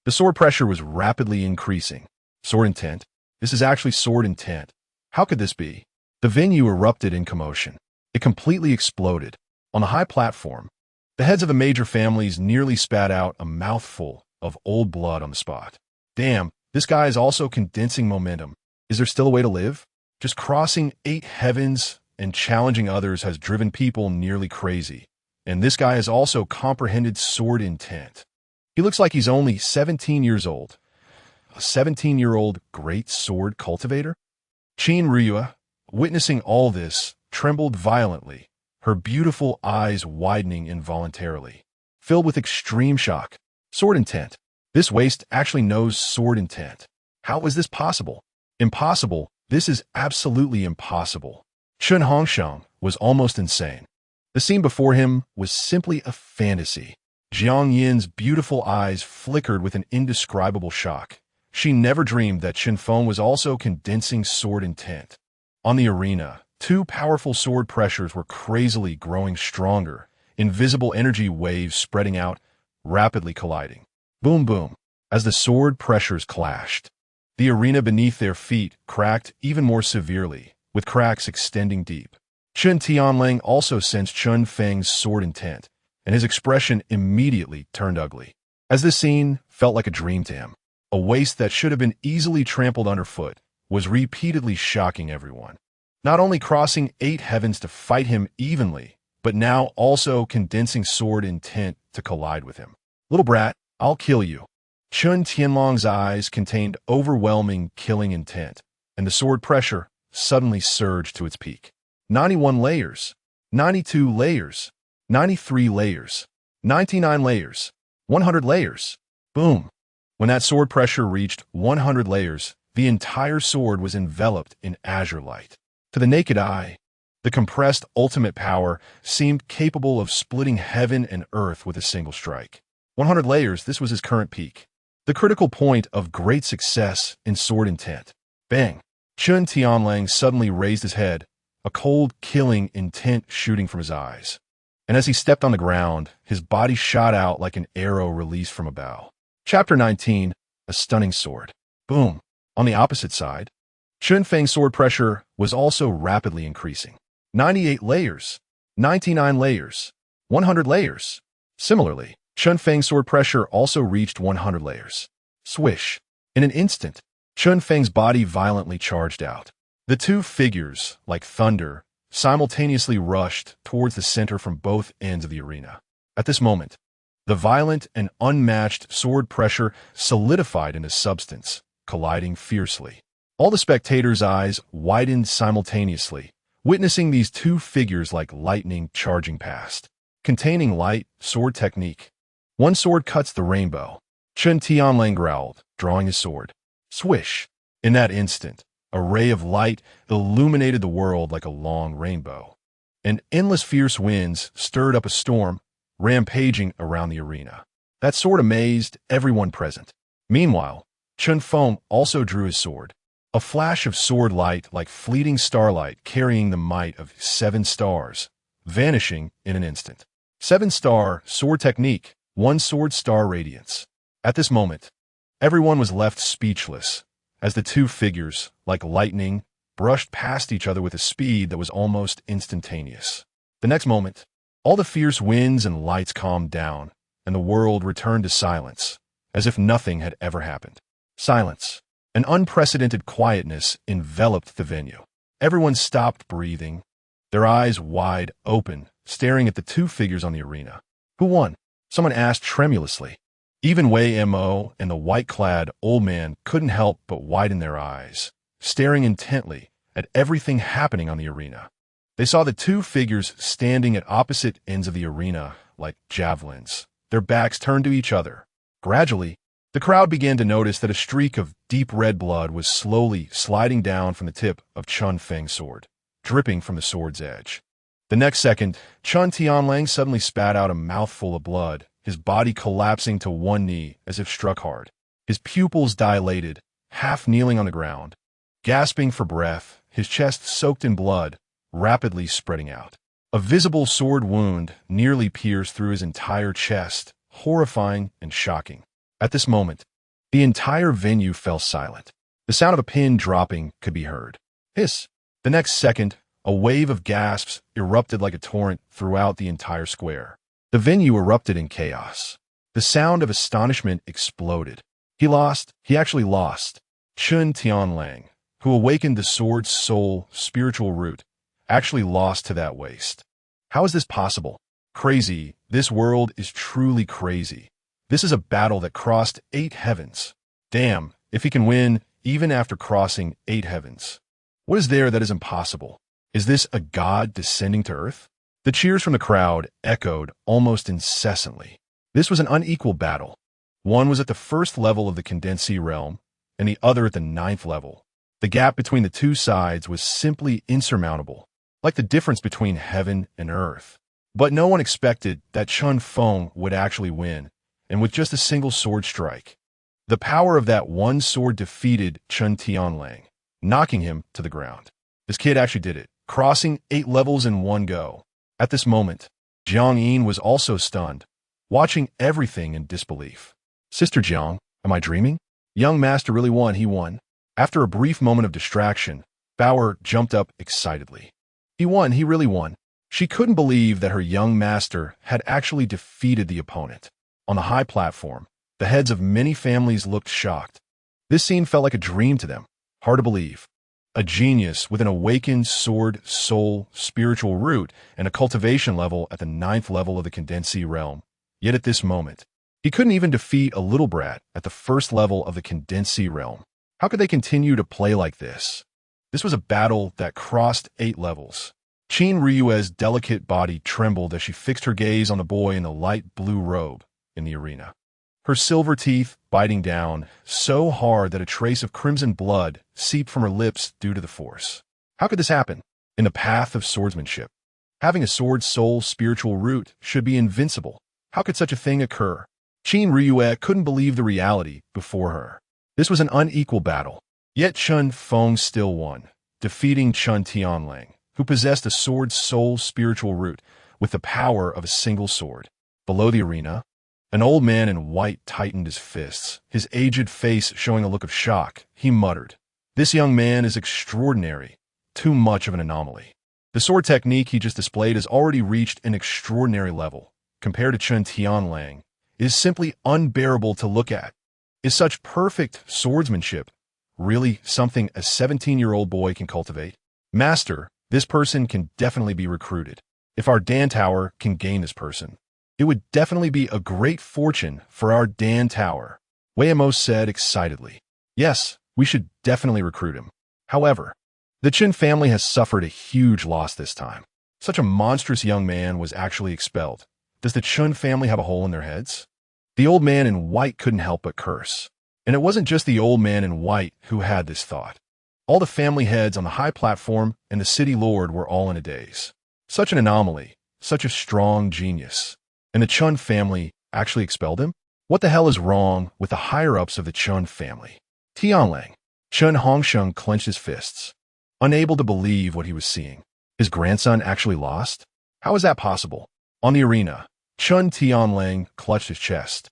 Speaker 1: The sword pressure was rapidly increasing. Sword intent. This is actually sword intent. How could this be? The venue erupted in commotion. It completely exploded. On the high platform, the heads of the major families nearly spat out a mouthful of old blood on the spot. Damn, this guy is also condensing momentum. Is there still a way to live? Just crossing 8 heavens and challenging others has driven people nearly crazy. And this guy has also comprehended sword intent. He looks like he's only 17 years old. A 17-year-old great sword cultivator? Qin Riyue, witnessing all this, trembled violently, her beautiful eyes widening involuntarily. Filled with extreme shock. Sword intent. This waste actually knows sword intent. How is this possible? Impossible. This is absolutely impossible. Chen Hongshang was almost insane. The scene before him was simply a fantasy. Jiang Yin's beautiful eyes flickered with an indescribable shock. She never dreamed that Chen Feng was also condensing sword intent. On the arena, 2 powerful sword pressures were crazily growing stronger, invisible energy waves spreading out, rapidly colliding. Boom boom. As the sword pressures clashed, the arena beneath their feet cracked even more severely, with cracks extending deep. Chen Tianlang also sensed Chen Feng's sword intent, and his expression immediately turned ugly. As this scene felt like a dream to him, a waste that should have been easily trampled underfoot was repeatedly shocking everyone. Not only crossing 8 heavens to fight him evenly, but now also condensing sword intent to collide with him. "Little brat, I'll kill you." Chen Tianlong's eyes contained overwhelming killing intent, and the sword pressure suddenly surged to its peak. 91 layers, 92 layers, 93 layers, 99 layers, 100 layers. Boom. When that sword pressure reached 100 layers, the entire sword was enveloped in azure light. To the naked eye, the compressed ultimate power seemed capable of splitting heaven and earth with a single strike. 100 layers, this was his current peak. The critical point of great success in sword intent. Bang! Chen Tianlang suddenly raised his head, a cold, killing intent shooting from his eyes. And as he stepped on the ground, his body shot out like an arrow released from a bow. Chapter 19, A Stunning Sword. Boom. On the opposite side, Chen Feng's sword pressure was also rapidly increasing. 98 layers, 99 layers, 100 layers. Similarly, Chen Feng's sword pressure also reached 100 layers. Swish. In an instant, Chen Feng's body violently charged out. The 2 figures, like thunder, simultaneously rushed towards the center from both ends of the arena. At this moment, The violent and unmatched sword pressure solidified into substance, colliding fiercely. All the spectators' eyes widened simultaneously, witnessing these two figures like lightning charging past. Containing light, sword technique. One sword cuts the rainbow. Chen Tianlang growled, drawing his sword. Swish! In that instant, a ray of light illuminated the world like a long rainbow. And endless fierce winds stirred up a storm, rampaging around the arena. That sword amazed everyone present. Meanwhile, Chen Feng also drew his sword. A flash of sword light like fleeting starlight carrying the might of 7 stars, vanishing in an instant. 7-star sword technique, 1 sword star radiance. At this moment, everyone was left speechless as the two figures, like lightning, brushed past each other with a speed that was almost instantaneous. The next moment, all the fierce winds and lights calmed down, and the world returned to silence, as if nothing had ever happened. Silence. An unprecedented quietness enveloped the venue. Everyone stopped breathing, their eyes wide open, staring at the two figures on the arena. Who won? Someone asked tremulously. Even Wei Mo and the white-clad old man couldn't help but widen their eyes, staring intently at everything happening on the arena. They saw the two figures standing at opposite ends of the arena like javelins, their backs turned to each other. Gradually, the crowd began to notice that a streak of deep red blood was slowly sliding down from the tip of Chun Feng's sword, dripping from the sword's edge. The next second, Chen Tianlang suddenly spat out a mouthful of blood, his body collapsing to one knee as if struck hard. His pupils dilated, half kneeling on the ground. Gasping for breath, his chest soaked in blood, rapidly spreading out. A visible sword wound nearly pierced through his entire chest, horrifying and shocking. At this moment, the entire venue fell silent. The sound of a pin dropping could be heard. Hiss! The next second, a wave of gasps erupted like a torrent throughout the entire square. The venue erupted in chaos. The sound of astonishment exploded. He actually lost. Chen Tianlang, who awakened the sword's soul, spiritual root, actually lost to that waste. How is this possible? Crazy. This world is truly crazy. This is a battle that crossed 8 heavens. Damn, if he can win, even after crossing 8 heavens. What is there that is impossible? Is this a god descending to earth? The cheers from the crowd echoed almost incessantly. This was an unequal battle. One was at the first level of the condensed realm, and the other at the 9th level. The gap between the two sides was simply insurmountable, like the difference between heaven and earth. But no one expected that Chen Feng would actually win, and with just a single sword strike. The power of that one sword defeated Chen Tianlang, knocking him to the ground. This kid actually did it, crossing 8 levels in one go. At this moment, Jiang Yin was also stunned, watching everything in disbelief. Sister Jiang, am I dreaming? Young master really won, he won. After a brief moment of distraction, Bauer jumped up excitedly. He won, he really won. She couldn't believe that her young master had actually defeated the opponent. On the high platform, the heads of many families looked shocked. This scene felt like a dream to them. Hard to believe. A genius with an awakened sword, soul, spiritual root, and a cultivation level at the 9th level of the condensed realm. Yet at this moment, he couldn't even defeat a little brat at the 1st level of the condensed realm. How could they continue to play like this? This was a battle that crossed 8 levels. Qin Ryue's delicate body trembled as she fixed her gaze on the boy in the light blue robe in the arena. Her silver teeth biting down so hard that a trace of crimson blood seeped from her lips due to the force. How could this happen? In the path of swordsmanship, having a sword soul spiritual root should be invincible. How could such a thing occur? Qin Ryue couldn't believe the reality before her. This was an unequal battle. Yet Chen Feng still won, defeating Chen Tianlang, who possessed a sword soul spiritual root with the power of a single sword. Below the arena, an old man in white tightened his fists, his aged face showing a look of shock. He muttered, "This young man is extraordinary, too much of an anomaly." The sword technique he just displayed has already reached an extraordinary level. Compared to Chen Tianlang, it is simply unbearable to look at. Is such perfect swordsmanship really something a 17-year-old boy can cultivate? Master, this person can definitely be recruited. If our Dan Tower can gain this person, It would definitely be a great fortune for our Dan Tower, Wayamo said excitedly. Yes, we should definitely recruit him. However, the Chen family has suffered a huge loss this time. Such a monstrous young man was actually expelled. Does the Chun family have a hole in their heads? The old man in white couldn't help but curse. And it wasn't just the old man in white who had this thought. All the family heads on the high platform and the city lord were all in a daze. Such an anomaly, such a strong genius. And the Chun family actually expelled him? What the hell is wrong with the higher-ups of the Chun family? Tianlang. Chun Hongsheng clenched his fists, unable to believe what he was seeing. His grandson actually lost? How is that possible? On the arena, Chun Tianlang clutched his chest,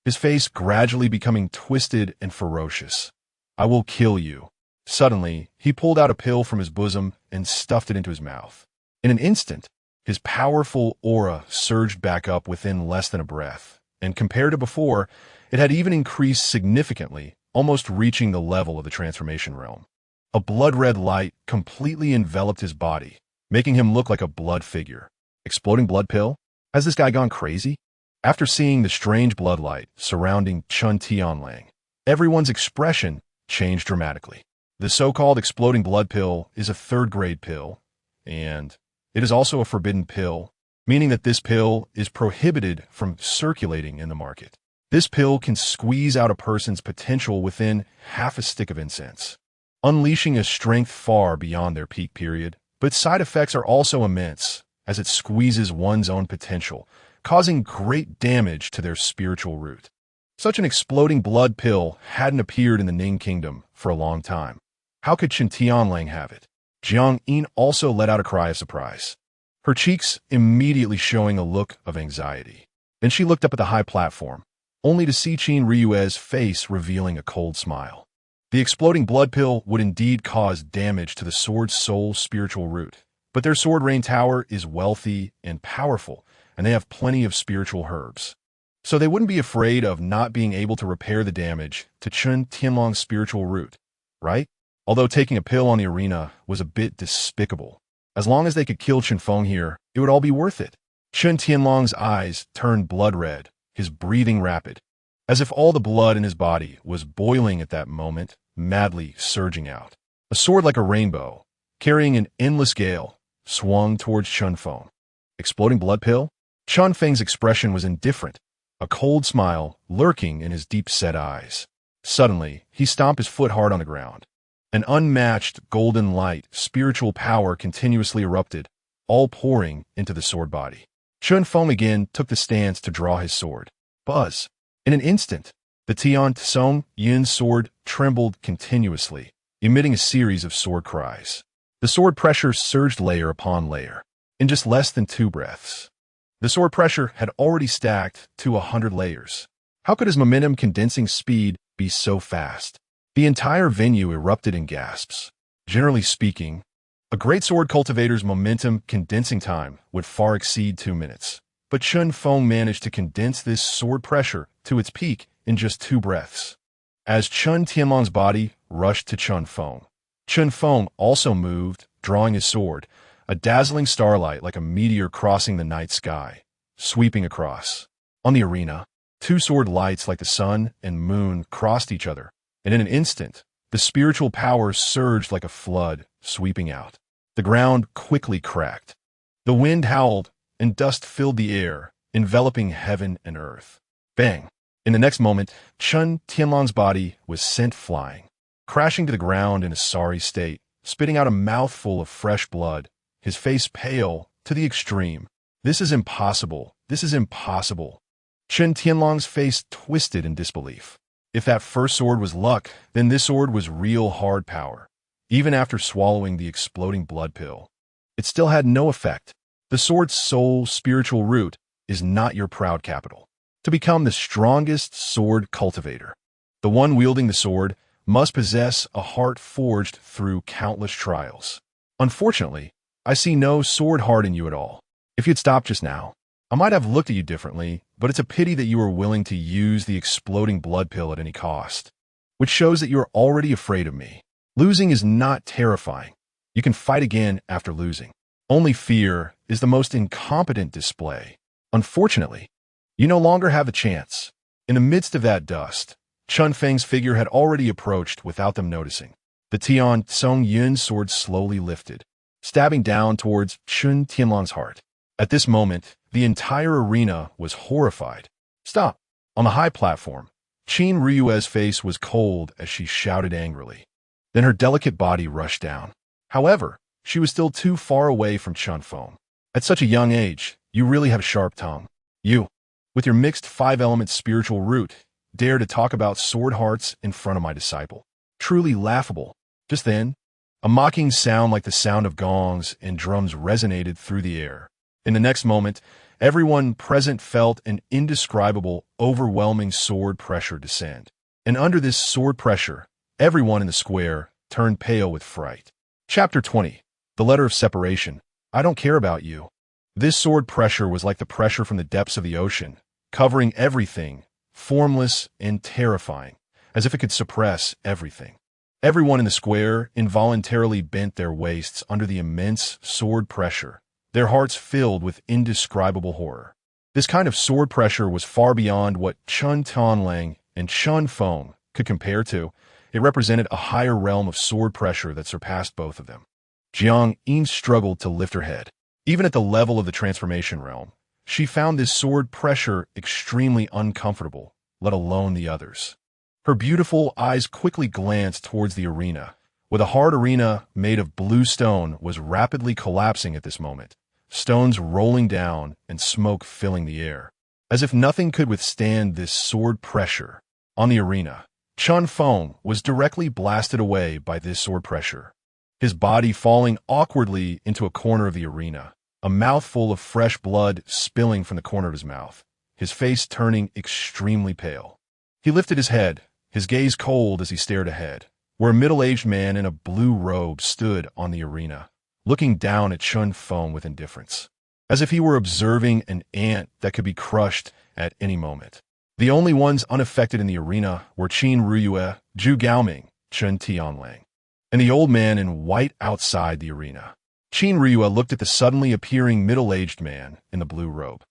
Speaker 1: his face gradually becoming twisted and ferocious. I will kill you. Suddenly, he pulled out a pill from his bosom and stuffed it into his mouth. In an instant, his powerful aura surged back up within less than a breath, and compared to before, it had even increased significantly, almost reaching the level of the transformation realm. A blood-red light completely enveloped his body, making him look like a blood figure. Exploding blood pill? Has this guy gone crazy? After seeing the strange blood light surrounding Chun Tianlang, everyone's expression changed dramatically. The so-called exploding blood pill is a third-grade pill, and it is also a forbidden pill, meaning that this pill is prohibited from circulating in the market. This pill can squeeze out a person's potential within half a stick of incense, unleashing a strength far beyond their peak period. But side effects are also immense, as it squeezes one's own potential, causing great damage to their spiritual root. Such an exploding blood pill hadn't appeared in the Ning Kingdom for a long time. How could Chen Tianlang have it? Jiang Yin also let out a cry of surprise, her cheeks immediately showing a look of anxiety. Then she looked up at the high platform, only to see Qin Ryue's face revealing a cold smile. The exploding blood pill would indeed cause damage to the sword's soul spiritual root, but their Sword Rain Tower is wealthy and powerful, and they have plenty of spiritual herbs. So they wouldn't be afraid of not being able to repair the damage to Chun Tianlang's spiritual root, right? Although taking a pill on the arena was a bit despicable. As long as they could kill Chen Feng here, it would all be worth it. Chun Tianlang's eyes turned blood red, his breathing rapid, as if all the blood in his body was boiling at that moment, madly surging out. A sword like a rainbow, carrying an endless gale, swung towards Chun Feng. Exploding blood pill? Chun Feng's expression was indifferent, a cold smile lurking in his deep-set eyes. Suddenly, he stomped his foot hard on the ground. An unmatched golden light, spiritual power continuously erupted, all pouring into the sword body. Chun Feng again took the stance to draw his sword. Buzz! In an instant, the Tian Tsong Yin's sword trembled continuously, emitting a series of sword cries. The sword pressure surged layer upon layer. In just less than 2 breaths, the sword pressure had already stacked to 100 layers. How could his momentum condensing speed be so fast? The entire venue erupted in gasps. Generally speaking, a great sword cultivator's momentum condensing time would far exceed 2 minutes. But Chun Feng managed to condense this sword pressure to its peak in just 2 breaths. As Chun Tianlang's body rushed to Chun Feng also moved, drawing his sword, a dazzling starlight like a meteor crossing the night sky, sweeping across. On the arena, 2 sword lights like the sun and moon crossed each other, and in an instant, the spiritual power surged like a flood, sweeping out. The ground quickly cracked. The wind howled, and dust filled the air, enveloping heaven and earth. Bang! In the next moment, Chun Tianlang's body was sent flying, crashing to the ground in a sorry state, spitting out a mouthful of fresh blood, his face pale to the extreme. This is impossible. This is impossible. Chun Tianlang's face twisted in disbelief. If that first sword was luck, then this sword was real hard power. Even after swallowing the exploding blood pill, it still had no effect. The sword's soul spiritual root is not your proud capital. To become the strongest sword cultivator, the one wielding the sword must possess a heart forged through countless trials. Unfortunately, I see no sword heart in you at all. If you'd stopped just now, I might have looked at you differently, but it's a pity that you were willing to use the exploding blood pill at any cost, which shows that you're already afraid of me. Losing is not terrifying. You can fight again after losing. Only fear is the most incompetent display. Unfortunately, You no longer have a chance. In the midst of that dust, Chun Feng's figure had already approached without them noticing. The Tian Song Yun's sword slowly lifted, stabbing down towards Chun Tianlan's heart. At this moment, the entire arena was horrified. Stop! On the high platform, Qin Ryue's face was cold as she shouted angrily. Then her delicate body rushed down. However, she was still too far away from Chun Feng. At such a young age, you really have a sharp tongue. You, with your mixed five-element spiritual root, dare to talk about sword hearts in front of my disciple. Truly laughable. Just then, a mocking sound like the sound of gongs and drums resonated through the air. In the next moment, everyone present felt an indescribable, overwhelming sword pressure descend. And under this sword pressure, everyone in the square turned pale with fright. Chapter 20. The Letter of Separation. I don't care about you. This sword pressure was like the pressure from the depths of the ocean, covering everything, formless and terrifying, as if it could suppress everything. Everyone in the square involuntarily bent their waists under the immense sword pressure, their hearts filled with indescribable horror. This kind of sword pressure was far beyond what Chun Tianlang and Chun Feng could compare to. It represented a higher realm of sword pressure that surpassed both of them. Jiang Yin struggled to lift her head. Even at the level of the transformation realm, she found this sword pressure extremely uncomfortable, let alone the others. Her beautiful eyes quickly glanced towards the arena, where the hard arena made of blue stone was rapidly collapsing at this moment, stones rolling down and smoke filling the air. As if nothing could withstand this sword pressure. On the arena, Chun Feng was directly blasted away by this sword pressure, his body falling awkwardly into a corner of the arena, a mouthful of fresh blood spilling from the corner of his mouth, his face turning extremely pale. He lifted his head, his gaze cold as he stared ahead, where a middle-aged man in a blue robe stood on the arena, looking down at Chun Feng with indifference, as if he were observing an ant that could be crushed at any moment. The only ones unaffected in the arena were Qin Ryue, Zhu Gaoming, Chun Tianlang, and the old man in white outside the arena. Qin Ryue looked at the suddenly appearing middle-aged man in the blue robe,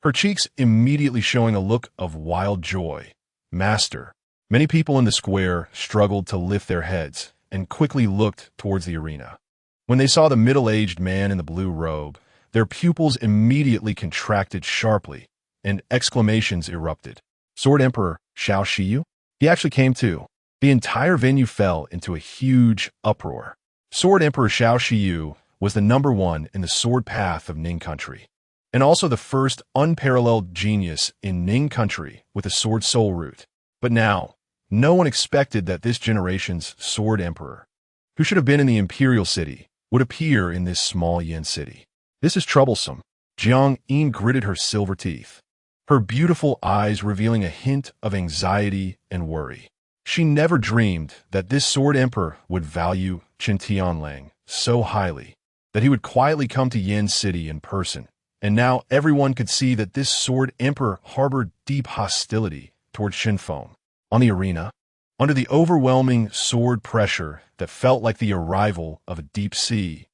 Speaker 1: her cheeks immediately showing a look of wild joy. Master. Many people in the square struggled to lift their heads and quickly looked towards the arena. When they saw the middle-aged man in the blue robe, their pupils immediately contracted sharply, and exclamations erupted. Sword Emperor Xiao Shiyu? He actually came too. The entire venue fell into a huge uproar. Sword Emperor Xiao Shiyu was the #1 in the sword path of Ning country, and also the first unparalleled genius in Ning country with a sword soul root. But now, no one expected that this generation's sword emperor, who should have been in the imperial city, would appear in this small Yin city. This is troublesome. Jiang Yin gritted her silver teeth, her beautiful eyes revealing a hint of anxiety and worry. She never dreamed that this sword emperor would value Qin Tianlang so highly, that he would quietly come to Yin City in person, and now everyone could see that this sword emperor harbored deep hostility towards Qin Feng. On the arena, under the overwhelming sword pressure that felt like the arrival of a deep sea,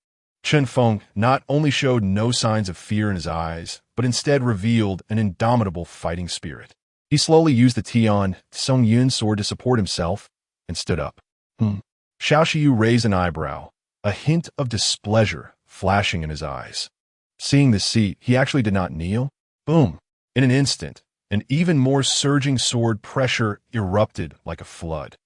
Speaker 1: Qin Feng not only showed no signs of fear in his eyes, but instead revealed an indomitable fighting spirit. He slowly used the Tian Song Yun sword to support himself and stood up. Xiao Shiyu raised an eyebrow, a hint of displeasure flashing in his eyes. Seeing this seat, he actually did not kneel. Boom! In an instant, an even more surging sword pressure erupted like a flood.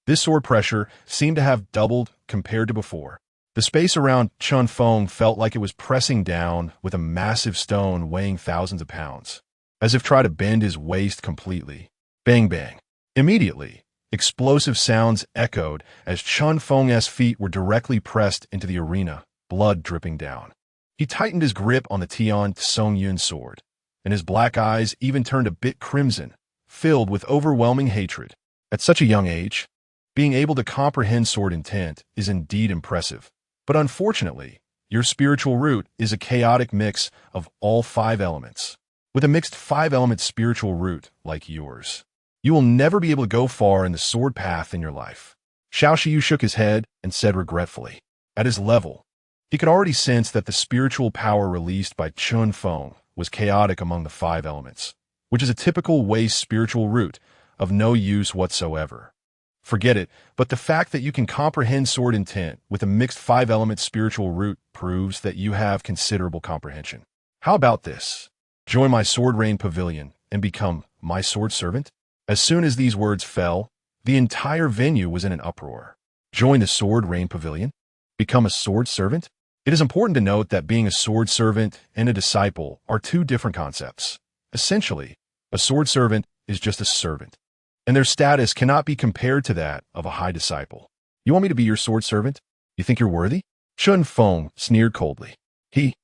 Speaker 1: This sword pressure seemed to have doubled compared to before. The space around Chun Feng felt like it was pressing down with a massive stone weighing thousands of pounds, as if trying to bend his waist completely. Bang bang. Immediately, explosive sounds echoed as Chun Feng's feet were directly pressed into the arena, blood dripping down. He tightened his grip on the Tian Song Yun sword, and his black eyes even turned a bit crimson, filled with overwhelming hatred. At such a young age, being able to comprehend sword intent is indeed impressive. But unfortunately, your spiritual root is a chaotic mix of all 5 elements. With a mixed 5-element spiritual root like yours, you will never be able to go far in the sword path in your life. Xiao Shiyu shook his head and said regretfully. At his level, he could already sense that the spiritual power released by Chun Feng was chaotic among the 5 elements, which is a typical waste spiritual root of no use whatsoever. Forget it, but the fact that you can comprehend sword intent with a mixed 5-element spiritual root proves that you have considerable comprehension. How about this? Join my sword rain pavilion and become my sword servant? As soon as these words fell, the entire venue was in an uproar. Join the sword rain pavilion? Become a sword servant? It is important to note that being a sword servant and a disciple are two different concepts. Essentially, a sword servant is just a servant, and their status cannot be compared to that of a high disciple. You want me to be your sword servant? You think you're worthy? Chun Feng sneered coldly. He,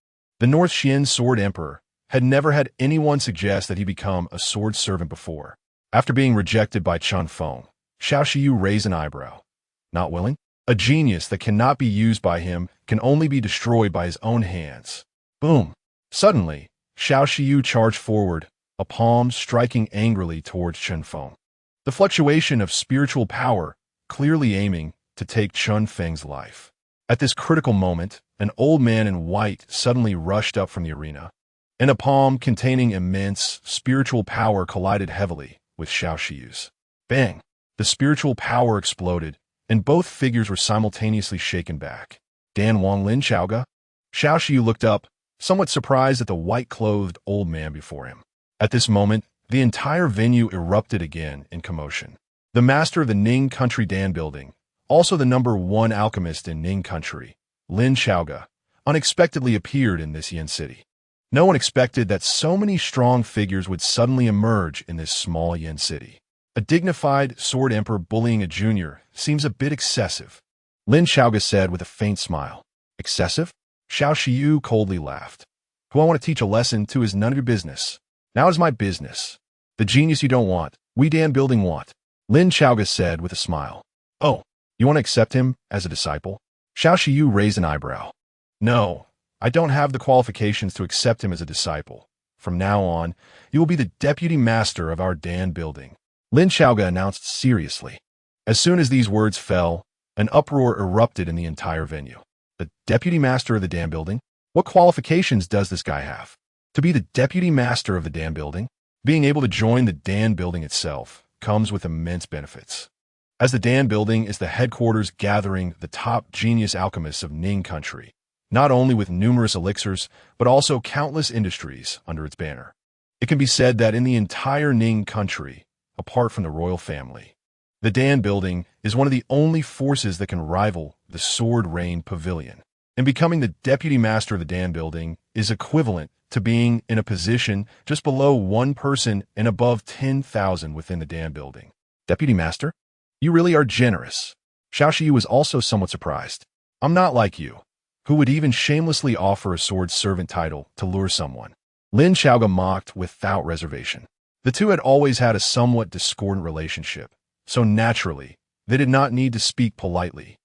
Speaker 1: the North Xian sword emperor, had never had anyone suggest that he become a sword servant before. After being rejected by Chun Feng, Xiao Shiyu raised an eyebrow. Not willing? A genius that cannot be used by him can only be destroyed by his own hands. Boom! Suddenly, Xiao Shiyu charged forward, a palm striking angrily towards Chun Feng. The fluctuation of spiritual power clearly aiming to take Chun Feng's life. At this critical moment, an old man in white suddenly rushed up from the arena, and a palm containing immense spiritual power collided heavily with Xiao Shiyu's. Bang! The spiritual power exploded, and both figures were simultaneously shaken back. Dan Wang Lin Xiaoga? Xiao Shiyu looked up, somewhat surprised at the white-clothed old man before him. At this moment, the entire venue erupted again in commotion. The master of the Ning Country Dan building, also the #1 alchemist in Ning Country, Lin Xiaoga, unexpectedly appeared in this Yin city. No one expected that so many strong figures would suddenly emerge in this small Yin city. A dignified sword emperor bullying a junior seems a bit excessive, Lin Xiaoga said with a faint smile. Excessive? Xiao Shiyu coldly laughed. Who I want to teach a lesson to is none of your business. Now is my business. The genius you don't want, we Dan building want, Lin Xiaoga said with a smile. Oh, you want to accept him as a disciple? Xiao Shiyu raised an eyebrow. No, I don't have the qualifications to accept him as a disciple. From now on, you will be the deputy master of our Dan building, Lin Xiaoga announced seriously. As soon as these words fell, an uproar erupted in the entire venue. The deputy master of the Dan building? What qualifications does this guy have? To be the deputy master of the Dan building? Being able to join the Dan building itself comes with immense benefits. As the Dan building is the headquarters gathering the top genius alchemists of Ning Country, not only with numerous elixirs, but also countless industries under its banner. It can be said that in the entire Ning Country, apart from the royal family, the Dan building is one of the only forces that can rival the Sword Rain Pavilion. And becoming the deputy master of the Dan building is equivalent to being in a position just below one person and above 10,000 within the Dan building. Deputy master? You really are generous. Xiao Shiyu was also somewhat surprised. I'm not like you, who would even shamelessly offer a sword servant title to lure someone. Lin Xiaoga mocked without reservation. The two had always had a somewhat discordant relationship, so naturally, they did not need to speak politely.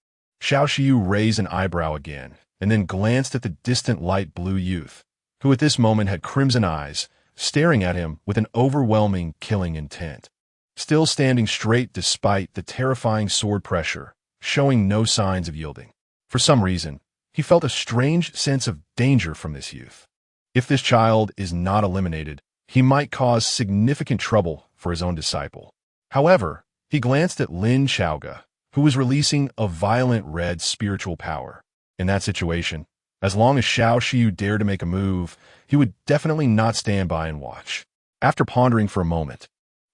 Speaker 1: Xiao Shiyu raised an eyebrow again, and then glanced at the distant light blue youth, who at this moment had crimson eyes, staring at him with an overwhelming killing intent. Still standing straight despite the terrifying sword pressure, showing no signs of yielding. For some reason, he felt a strange sense of danger from this youth. If this child is not eliminated, he might cause significant trouble for his own disciple. However, he glanced at Lin Xiaoga, who was releasing a violent red spiritual power. In that situation, as long as Xiao Shiyu dared to make a move, he would definitely not stand by and watch. After pondering for a moment,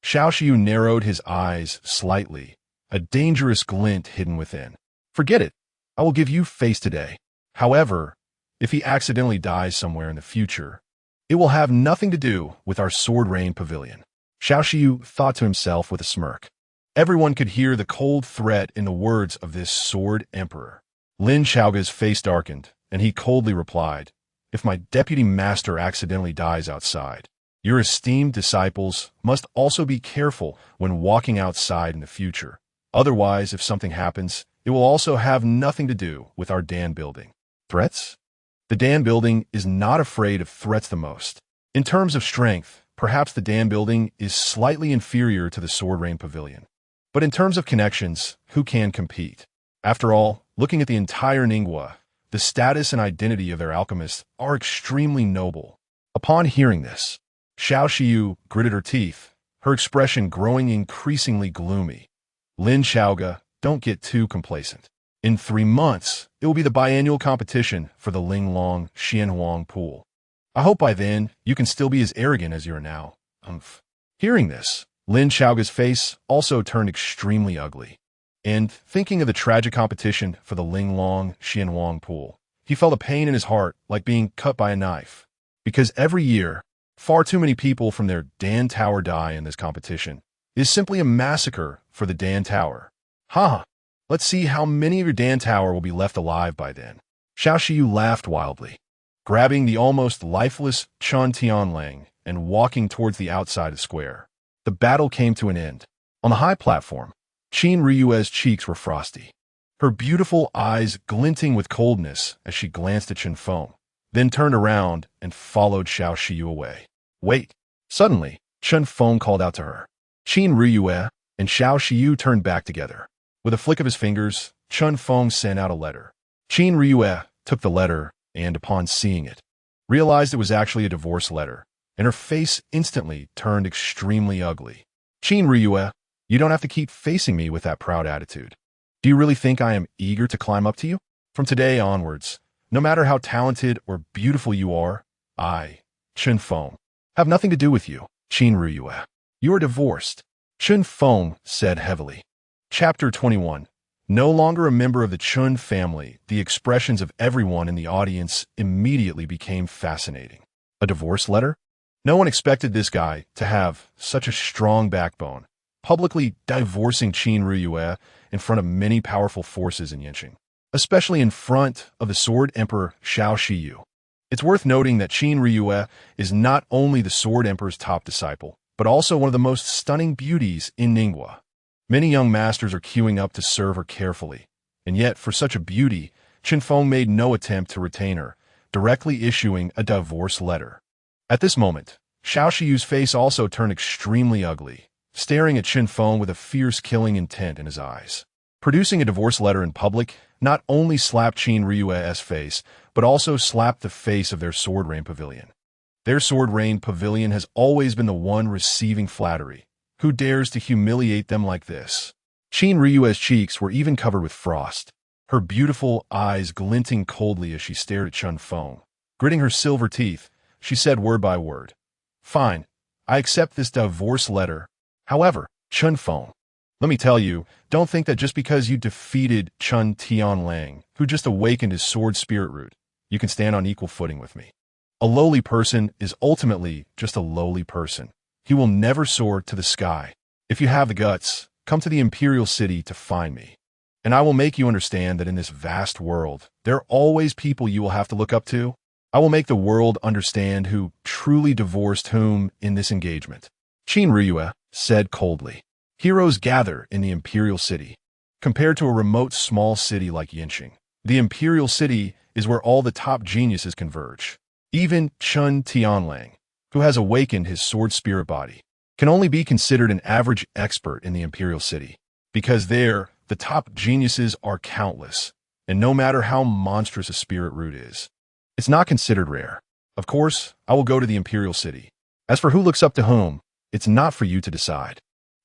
Speaker 1: Xiao Shiyu narrowed his eyes slightly, a dangerous glint hidden within. Forget it. I will give you face today. However, if he accidentally dies somewhere in the future, it will have nothing to do with our Sword Rain Pavilion. Xiao Shiyu thought to himself with a smirk. Everyone could hear the cold threat in the words of this sword emperor. Lin Xiaoga's face darkened, and he coldly replied, If my deputy master accidentally dies outside, your esteemed disciples must also be careful when walking outside in the future. Otherwise, if something happens, it will also have nothing to do with our Dan building. Threats? The Dan building is not afraid of threats the most. In terms of strength, perhaps the Dan building is slightly inferior to the Sword Rain Pavilion. But in terms of connections, who can compete? After all, looking at the entire Ningguo, the status and identity of their alchemists are extremely noble. Upon hearing this, Xiao Xiu gritted her teeth, her expression growing increasingly gloomy. Lin Xiaoga, don't get too complacent. In 3 months, it will be the biannual competition for the Linglong Xianhuang pool. I hope by then you can still be as arrogant as you are now. Hearing this, Lin Xiaoga's face also turned extremely ugly. And, thinking of the tragic competition for the Linglong Xianhuang pool, he felt a pain in his heart like being cut by a knife. Because every year, far too many people from their Dan Tower die in this competition. It is simply a massacre for the Dan Tower. Ha! Let's see how many of your Dan Tower will be left alive by then. Xiao Xiu laughed wildly, grabbing the almost lifeless Chun Tianlang and walking towards the outside of the square. The battle came to an end. On the high platform, Qin Riyue's cheeks were frosty, her beautiful eyes glinting with coldness as she glanced at Chen Feng, then turned around and followed Xiao Xiu away. Wait! Suddenly, Chen Feng called out to her. Qin Riyue and Xiao Xiu turned back together. With a flick of his fingers, Chen Feng sent out a letter. Qin Riyue took the letter and, upon seeing it, realized it was actually a divorce letter, and her face instantly turned extremely ugly. Qin Riyue, you don't have to keep facing me with that proud attitude. Do you really think I am eager to climb up to you? From today onwards, no matter how talented or beautiful you are, I, Chen Feng, have nothing to do with you, Qin Riyue. You are divorced, Chen Feng said heavily. Chapter 21. No longer a member of the Chun family, the expressions of everyone in the audience immediately became fascinating. A divorce letter? No one expected this guy to have such a strong backbone, publicly divorcing Qin Riyue in front of many powerful forces in Yinqing, especially in front of the Sword Emperor Xiao Xiu. It's worth noting that Qin Riyue is not only the Sword Emperor's top disciple, but also one of the most stunning beauties in Ningguo. Many young masters are queuing up to serve her carefully, and yet for such a beauty, Chen Feng made no attempt to retain her, directly issuing a divorce letter. At this moment, Xiao Xiu's face also turned extremely ugly, staring at Chen Feng with a fierce killing intent in his eyes. Producing a divorce letter in public not only slapped Qin Riyue's face, but also slapped the face of their Sword Rain Pavilion. Their Sword Rain Pavilion has always been the one receiving flattery. Who dares to humiliate them like this? Qin Riyue's cheeks were even covered with frost, her beautiful eyes glinting coldly as she stared at Chen Feng. Gritting her silver teeth, she said word by word, "Fine, I accept this divorce letter. However, Chen Feng, let me tell you, don't think that just because you defeated Chun Tianlang, who just awakened his sword spirit root, you can stand on equal footing with me. A lowly person is ultimately just a lowly person. He will never soar to the sky. If you have the guts, come to the imperial city to find me. And I will make you understand that in this vast world, there are always people you will have to look up to. I will make the world understand who truly divorced whom in this engagement." Qin Riyue said coldly. Heroes gather in the imperial city. Compared to a remote small city like Yinqing, the imperial city is where all the top geniuses converge. Even Chun Tianlang, who has awakened his sword spirit body, can only be considered an average expert in the imperial city, because there, the top geniuses are countless, and no matter how monstrous a spirit root is, it's not considered rare. Of course, I will go to the imperial city. As for who looks up to whom, it's not for you to decide.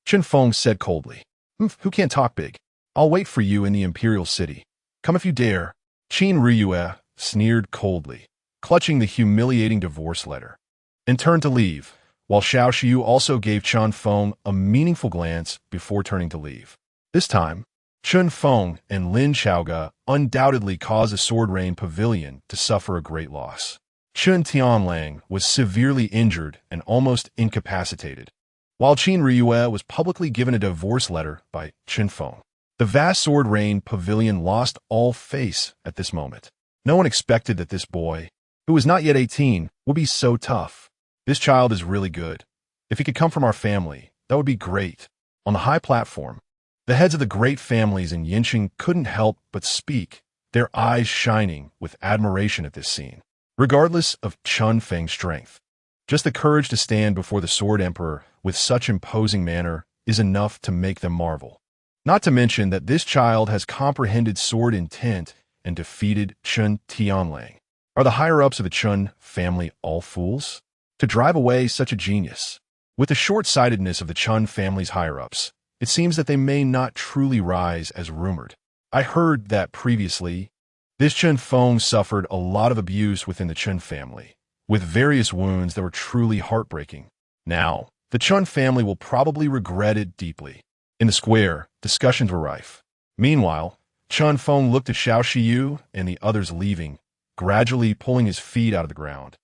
Speaker 1: Chen Feng said coldly. Who can't talk big? I'll wait for you in the imperial city. Come if you dare. Qin Riyue sneered coldly, clutching the humiliating divorce letter, and turned to leave, while Xiao Xiu also gave Chen Feng a meaningful glance before turning to leave. This time, Chen Feng and Lin Xiaoga undoubtedly caused the Sword Rain Pavilion to suffer a great loss. Chun Tianlang was severely injured and almost incapacitated, while Qin Riyue was publicly given a divorce letter by Chen Feng. The vast Sword Rain Pavilion lost all face at this moment. No one expected that this boy, who was not yet 18, would be so tough. This child is really good. If he could come from our family, that would be great. On the high platform, the heads of the great families in Yinqing couldn't help but speak, their eyes shining with admiration at this scene. Regardless of Chun Feng's strength, just the courage to stand before the Sword Emperor with such imposing manner is enough to make them marvel. Not to mention that this child has comprehended sword intent and defeated Chun Tianlang. Are the higher-ups of the Chun family all fools? to drive away such a genius. With the short-sightedness of the Chun family's higher-ups, it seems that they may not truly rise as rumored. I heard that previously, this Chun Feng suffered a lot of abuse within the Chun family, with various wounds that were truly heartbreaking. Now, the Chun family will probably regret it deeply. In the square, discussions were rife. Meanwhile, Chun Feng looked at Xiao Shiyu and the others leaving, gradually pulling his feet out of the ground.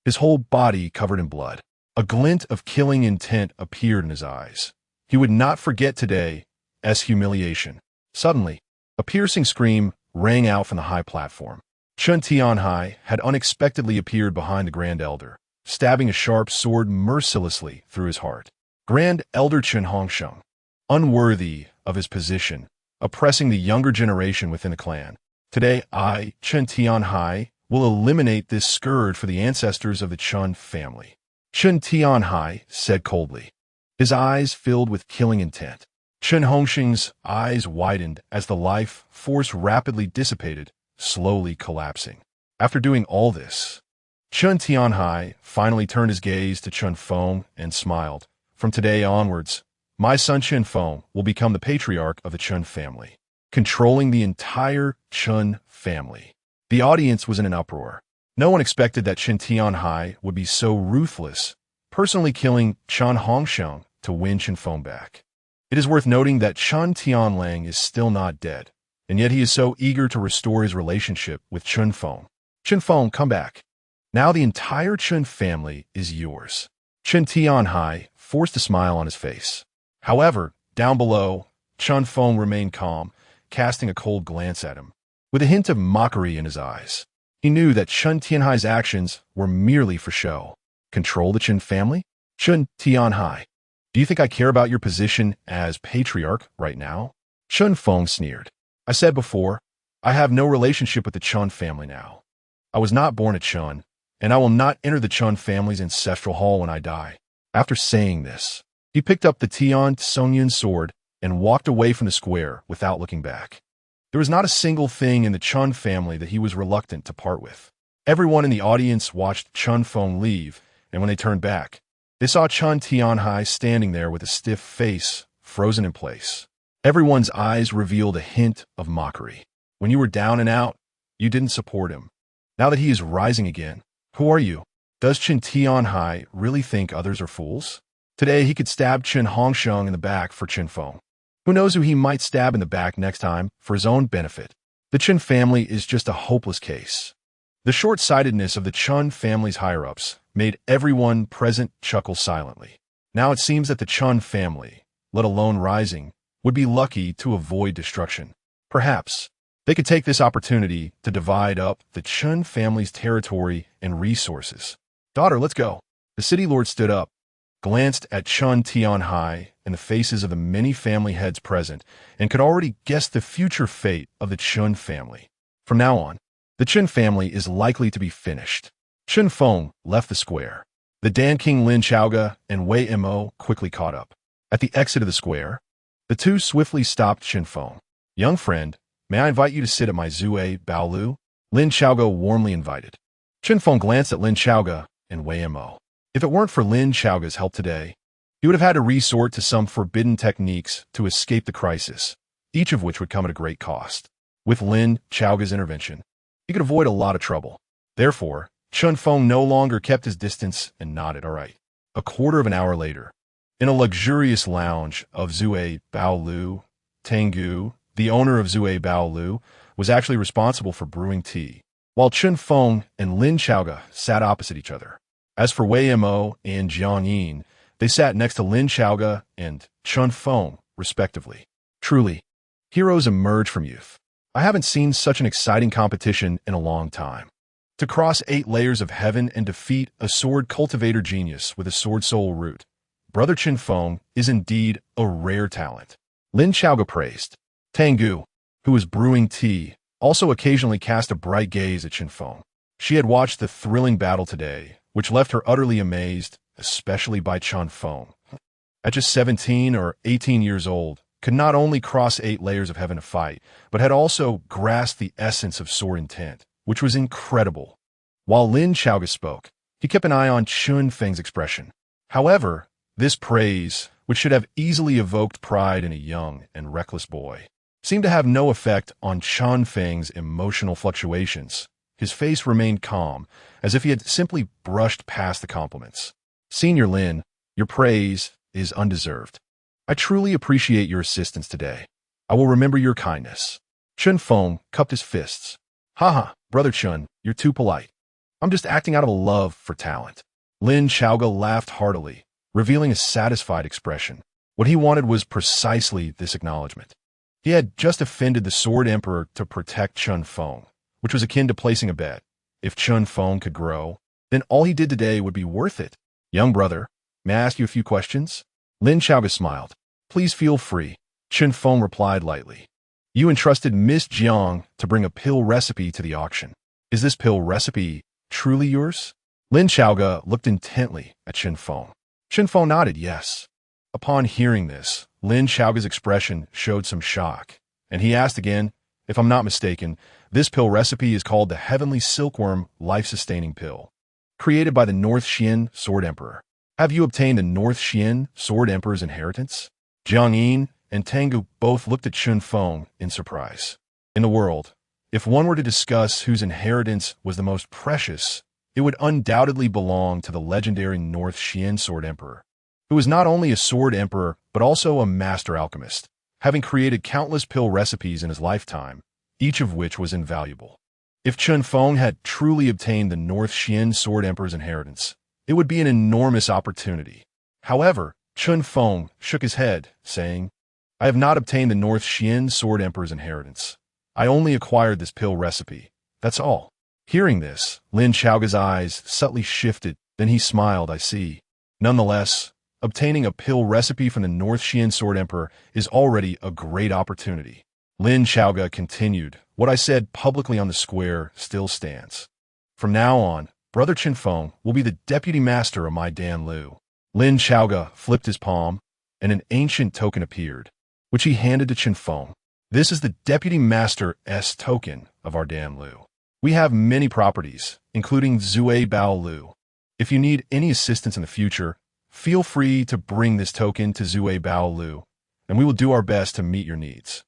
Speaker 1: His whole body covered in blood. A glint of killing intent appeared in his eyes. He would not forget today as humiliation. Suddenly, a piercing scream rang out from the high platform. Chun Tianhai had unexpectedly appeared behind the Grand Elder, stabbing a sharp sword mercilessly through his heart. Grand Elder Chun Hongsheng, unworthy of his position, oppressing the younger generation within the clan. Today I, Chun Tianhai, will eliminate this scourge for the ancestors of the Chun family. Chun Tianhai said coldly, his eyes filled with killing intent. Chun Hongsheng's eyes widened as the life force rapidly dissipated, slowly collapsing. After doing all this, Chun Tianhai finally turned his gaze to Chun Feng and smiled. From today onwards, my son Chun Feng will become the patriarch of the Chun family, controlling the entire Chun family. The audience was in an uproar. No one expected that Chun Tianhai would be so ruthless, personally killing Chun Hongsheng to win Chun Feng back. It is worth noting that Chun Tianlang is still not dead, and yet he is so eager to restore his relationship with Chun Feng. Chun Feng, come back. Now the entire Chun family is yours. Chun Tianhai forced a smile on his face. However, down below, Chun Feng remained calm, casting a cold glance at him, with a hint of mockery in his eyes. He knew that Chun Tianhai's actions were merely for show. Control the Chun family? Chun Tianhai, do you think I care about your position as patriarch right now? Chun Feng sneered. I said before, I have no relationship with the Chun family now. I was not born a Chun, and I will not enter the Chun family's ancestral hall when I die. After saying this, he picked up the Tian Songyun sword and walked away from the square without looking back. There was not a single thing in the Chun family that he was reluctant to part with. Everyone in the audience watched Chun Feng leave, and when they turned back, they saw Chun Tianhai standing there with a stiff face, frozen in place. Everyone's eyes revealed a hint of mockery. When you were down and out, you didn't support him. Now that he is rising again, who are you? Does Chun Tianhai really think others are fools? Today he could stab Chun Hongsheng in the back for Chun Feng. Who knows who he might stab in the back next time for his own benefit? The Chun family is just a hopeless case. The short-sightedness of the Chun family's higher-ups made everyone present chuckle silently. Now it seems that the Chun family, let alone rising, would be lucky to avoid destruction. Perhaps they could take this opportunity to divide up the Chun family's territory and resources. Daughter, let's go. The city lord stood up, glanced at Chun Tianhai and the faces of the many family heads present, and could already guess the future fate of the Chun family. From now on, the Chun family is likely to be finished. Chun Feng left the square. The Dan King Lin Chaoga and Wei Mo quickly caught up. At the exit of the square, the two swiftly stopped Chun Feng. Young friend, may I invite you to sit at my Zue Baolu? Lin Chaoga warmly invited. Chun Feng glanced at Lin Chaoga and Wei Mo. If it weren't for Lin Chaoga's help today, he would have had to resort to some forbidden techniques to escape the crisis, each of which would come at a great cost. With Lin Chaoga's intervention, he could avoid a lot of trouble. Therefore, Chun Feng no longer kept his distance and nodded, all right. A quarter of an hour later, in a luxurious lounge of Zue Baolu, Tengu, the owner of Zue Baolu, was actually responsible for brewing tea, while Chun Feng and Lin Chaoga sat opposite each other. As for Wei Mo and Jiang Yin, they sat next to Lin Chaoga and Chun Feng, respectively. Truly, heroes emerge from youth. I haven't seen such an exciting competition in a long time. To cross 8 layers of heaven and defeat a sword cultivator genius with a sword soul root, Brother Chun Feng is indeed a rare talent. Lin Chaoga praised. Tengu, who was brewing tea, also occasionally cast a bright gaze at Chun Feng. She had watched the thrilling battle today, which left her utterly amazed, especially by Chun Feng. At just 17 or 18 years old, could not only cross 8 layers of heaven to fight, but had also grasped the essence of sword intent, which was incredible. While Lin Chaoga spoke, He kept an eye on Chun Feng's expression. However, this praise, which should have easily evoked pride in a young and reckless boy, seemed to have no effect on Chun Feng's emotional fluctuations. His face remained calm, as if he had simply brushed past the compliments. Senior Lin, your praise is undeserved. I truly appreciate your assistance today. I will remember your kindness. Chun Feng cupped his fists. Haha, Brother Chun, you're too polite. I'm just acting out of a love for talent. Lin Xiaoge laughed heartily, revealing a satisfied expression. What he wanted was precisely this acknowledgement. He had just offended the Sword Emperor to protect Chun Feng, which was akin to placing a bet. If Chun Feng could grow, then all he did today would be worth it. Young brother, may I ask you a few questions? Lin Xiaoge smiled. Please feel free. Chun Feng replied lightly. You entrusted Miss Jiang to bring a pill recipe to the auction. Is this pill recipe truly yours? Lin Xiaoge looked intently at Chun Feng. Chun Feng nodded yes. Upon hearing this, Lin Xiaoge's expression showed some shock, and he asked again, if I'm not mistaken, this pill recipe is called the Heavenly Silkworm Life-Sustaining Pill, created by the North Xian Sword Emperor. Have you obtained the North Xian Sword Emperor's inheritance? Jiang Yin and Tengu both looked at Chun Feng in surprise. In the world, if one were to discuss whose inheritance was the most precious, it would undoubtedly belong to the legendary North Xian Sword Emperor, who was not only a sword emperor but also a master alchemist, having created countless pill recipes in his lifetime, each of which was invaluable. If Chun Feng had truly obtained the North Xian Sword Emperor's inheritance, it would be an enormous opportunity. However, Chun Feng shook his head, saying, I have not obtained the North Xian Sword Emperor's inheritance. I only acquired this pill recipe. That's all. Hearing this, Lin Xiaoge's eyes subtly shifted, then he smiled, I see. Nonetheless, obtaining a pill recipe from the North Xian Sword Emperor is already a great opportunity. Lin Xiaoge continued, what I said publicly on the square still stands. From now on, Brother Chun Feng will be the deputy master of my Dan Lu. Lin Xiaoge flipped his palm, and an ancient token appeared, which he handed to Chun Feng. This is the deputy master's token of our Dan Lu. We have many properties, including Zui Bao Lu. If you need any assistance in the future, feel free to bring this token to Zui Bao Lu, and we will do our best to meet your needs.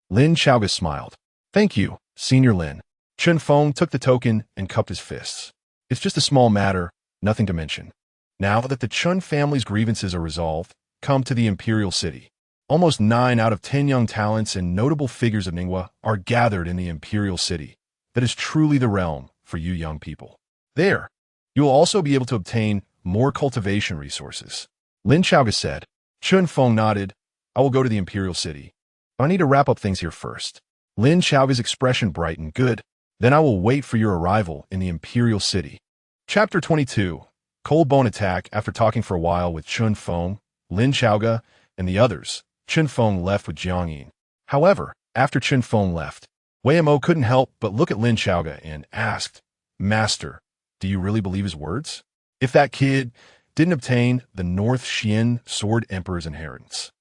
Speaker 1: Lin Xiaoge smiled. Thank you, Senior Lin. Chun Feng took the token and cupped his fists. It's just a small matter, nothing to mention. Now that the Chun family's grievances are resolved, come to the Imperial City. Almost 9 out of 10 young talents and notable figures of Ninghua are gathered in the Imperial City. That is truly the realm for you young people. There, you will also be able to obtain more cultivation resources. Lin Xiaoge said. Chun Feng nodded. I will go to the Imperial City. But I need to wrap up things here first. Lin Xiaoge's expression brightened. Good. Then I will wait for your arrival in the Imperial City. Chapter 22. Cold Bone Attack. After talking for a while with Chun Feng, Lin Xiaoge, and the others, Chun Feng left with Jiang Yin. However, after Chun Feng left, Wei Mo couldn't help but look at Lin Xiaoge and asked, Master, do you really believe his words? If that kid didn't obtain the North Xian Sword Emperor's inheritance,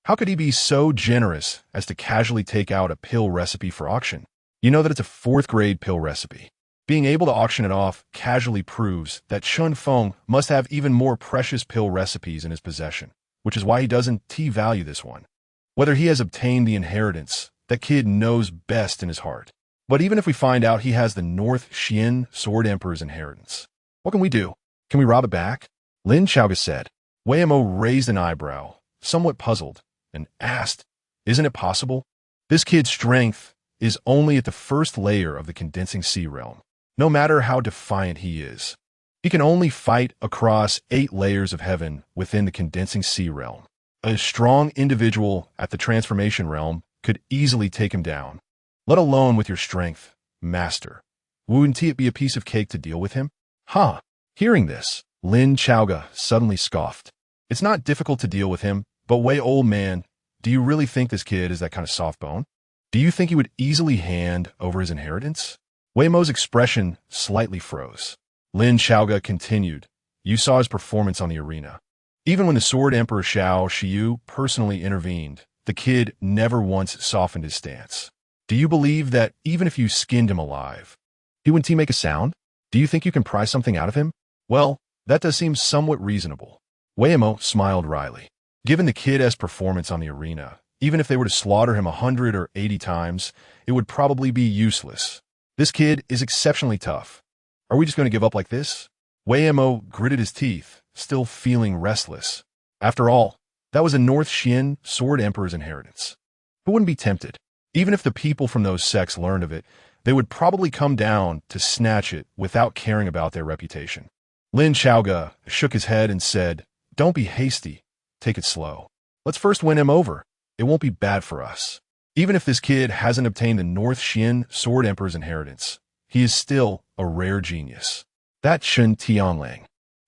Speaker 1: how could he be so generous as to casually take out a pill recipe for auction? You know that it's a 4th-grade pill recipe. Being able to auction it off casually proves that Chun Feng must have even more precious pill recipes in his possession, which is why he doesn't T-value this one. Whether he has obtained the inheritance, that kid knows best in his heart. But even if we find out he has the North Xian Sword Emperor's inheritance, what can we do? Can we rob it back? Lin Xiaoge said. Wei Mo raised an eyebrow, somewhat puzzled, and asked, Isn't it possible? This kid's strength is only at the first layer of the condensing sea realm. No matter how defiant he is, he can only fight across 8 layers of heaven within the condensing sea realm. A strong individual at the transformation realm could easily take him down, let alone with your strength, Master. Wouldn't it be a piece of cake to deal with him? Huh. Hearing this, Lin Xiaoge suddenly scoffed. It's not difficult to deal with him, but Wei, old man, do you really think this kid is that kind of soft bone? Do you think he would easily hand over his inheritance? Wei Mo's expression slightly froze. Lin Xiaoge continued, You saw his performance on the arena. Even when the Sword Emperor Xiao Shiyu personally intervened, the kid never once softened his stance. Do you believe that even if you skinned him alive, he wouldn't make a sound? Do you think you can pry something out of him? Well, that does seem somewhat reasonable. Waymo smiled wryly. Given the kid's performance on the arena, even if they were to slaughter him 100 or 80 times, it would probably be useless. This kid is exceptionally tough. Are we just going to give up like this? Waymo gritted his teeth, still feeling restless. After all, that was a North Xian Sword Emperor's inheritance. Who wouldn't be tempted? Even if the people from those sects learned of it, they would probably come down to snatch it without caring about their reputation. Lin Xiaoge shook his head and said, "Don't be hasty. Take it slow. Let's first win him over. It won't be bad for us. Even if this kid hasn't obtained the North Xian Sword Emperor's inheritance, he is still a rare genius. That Chen Tianlang,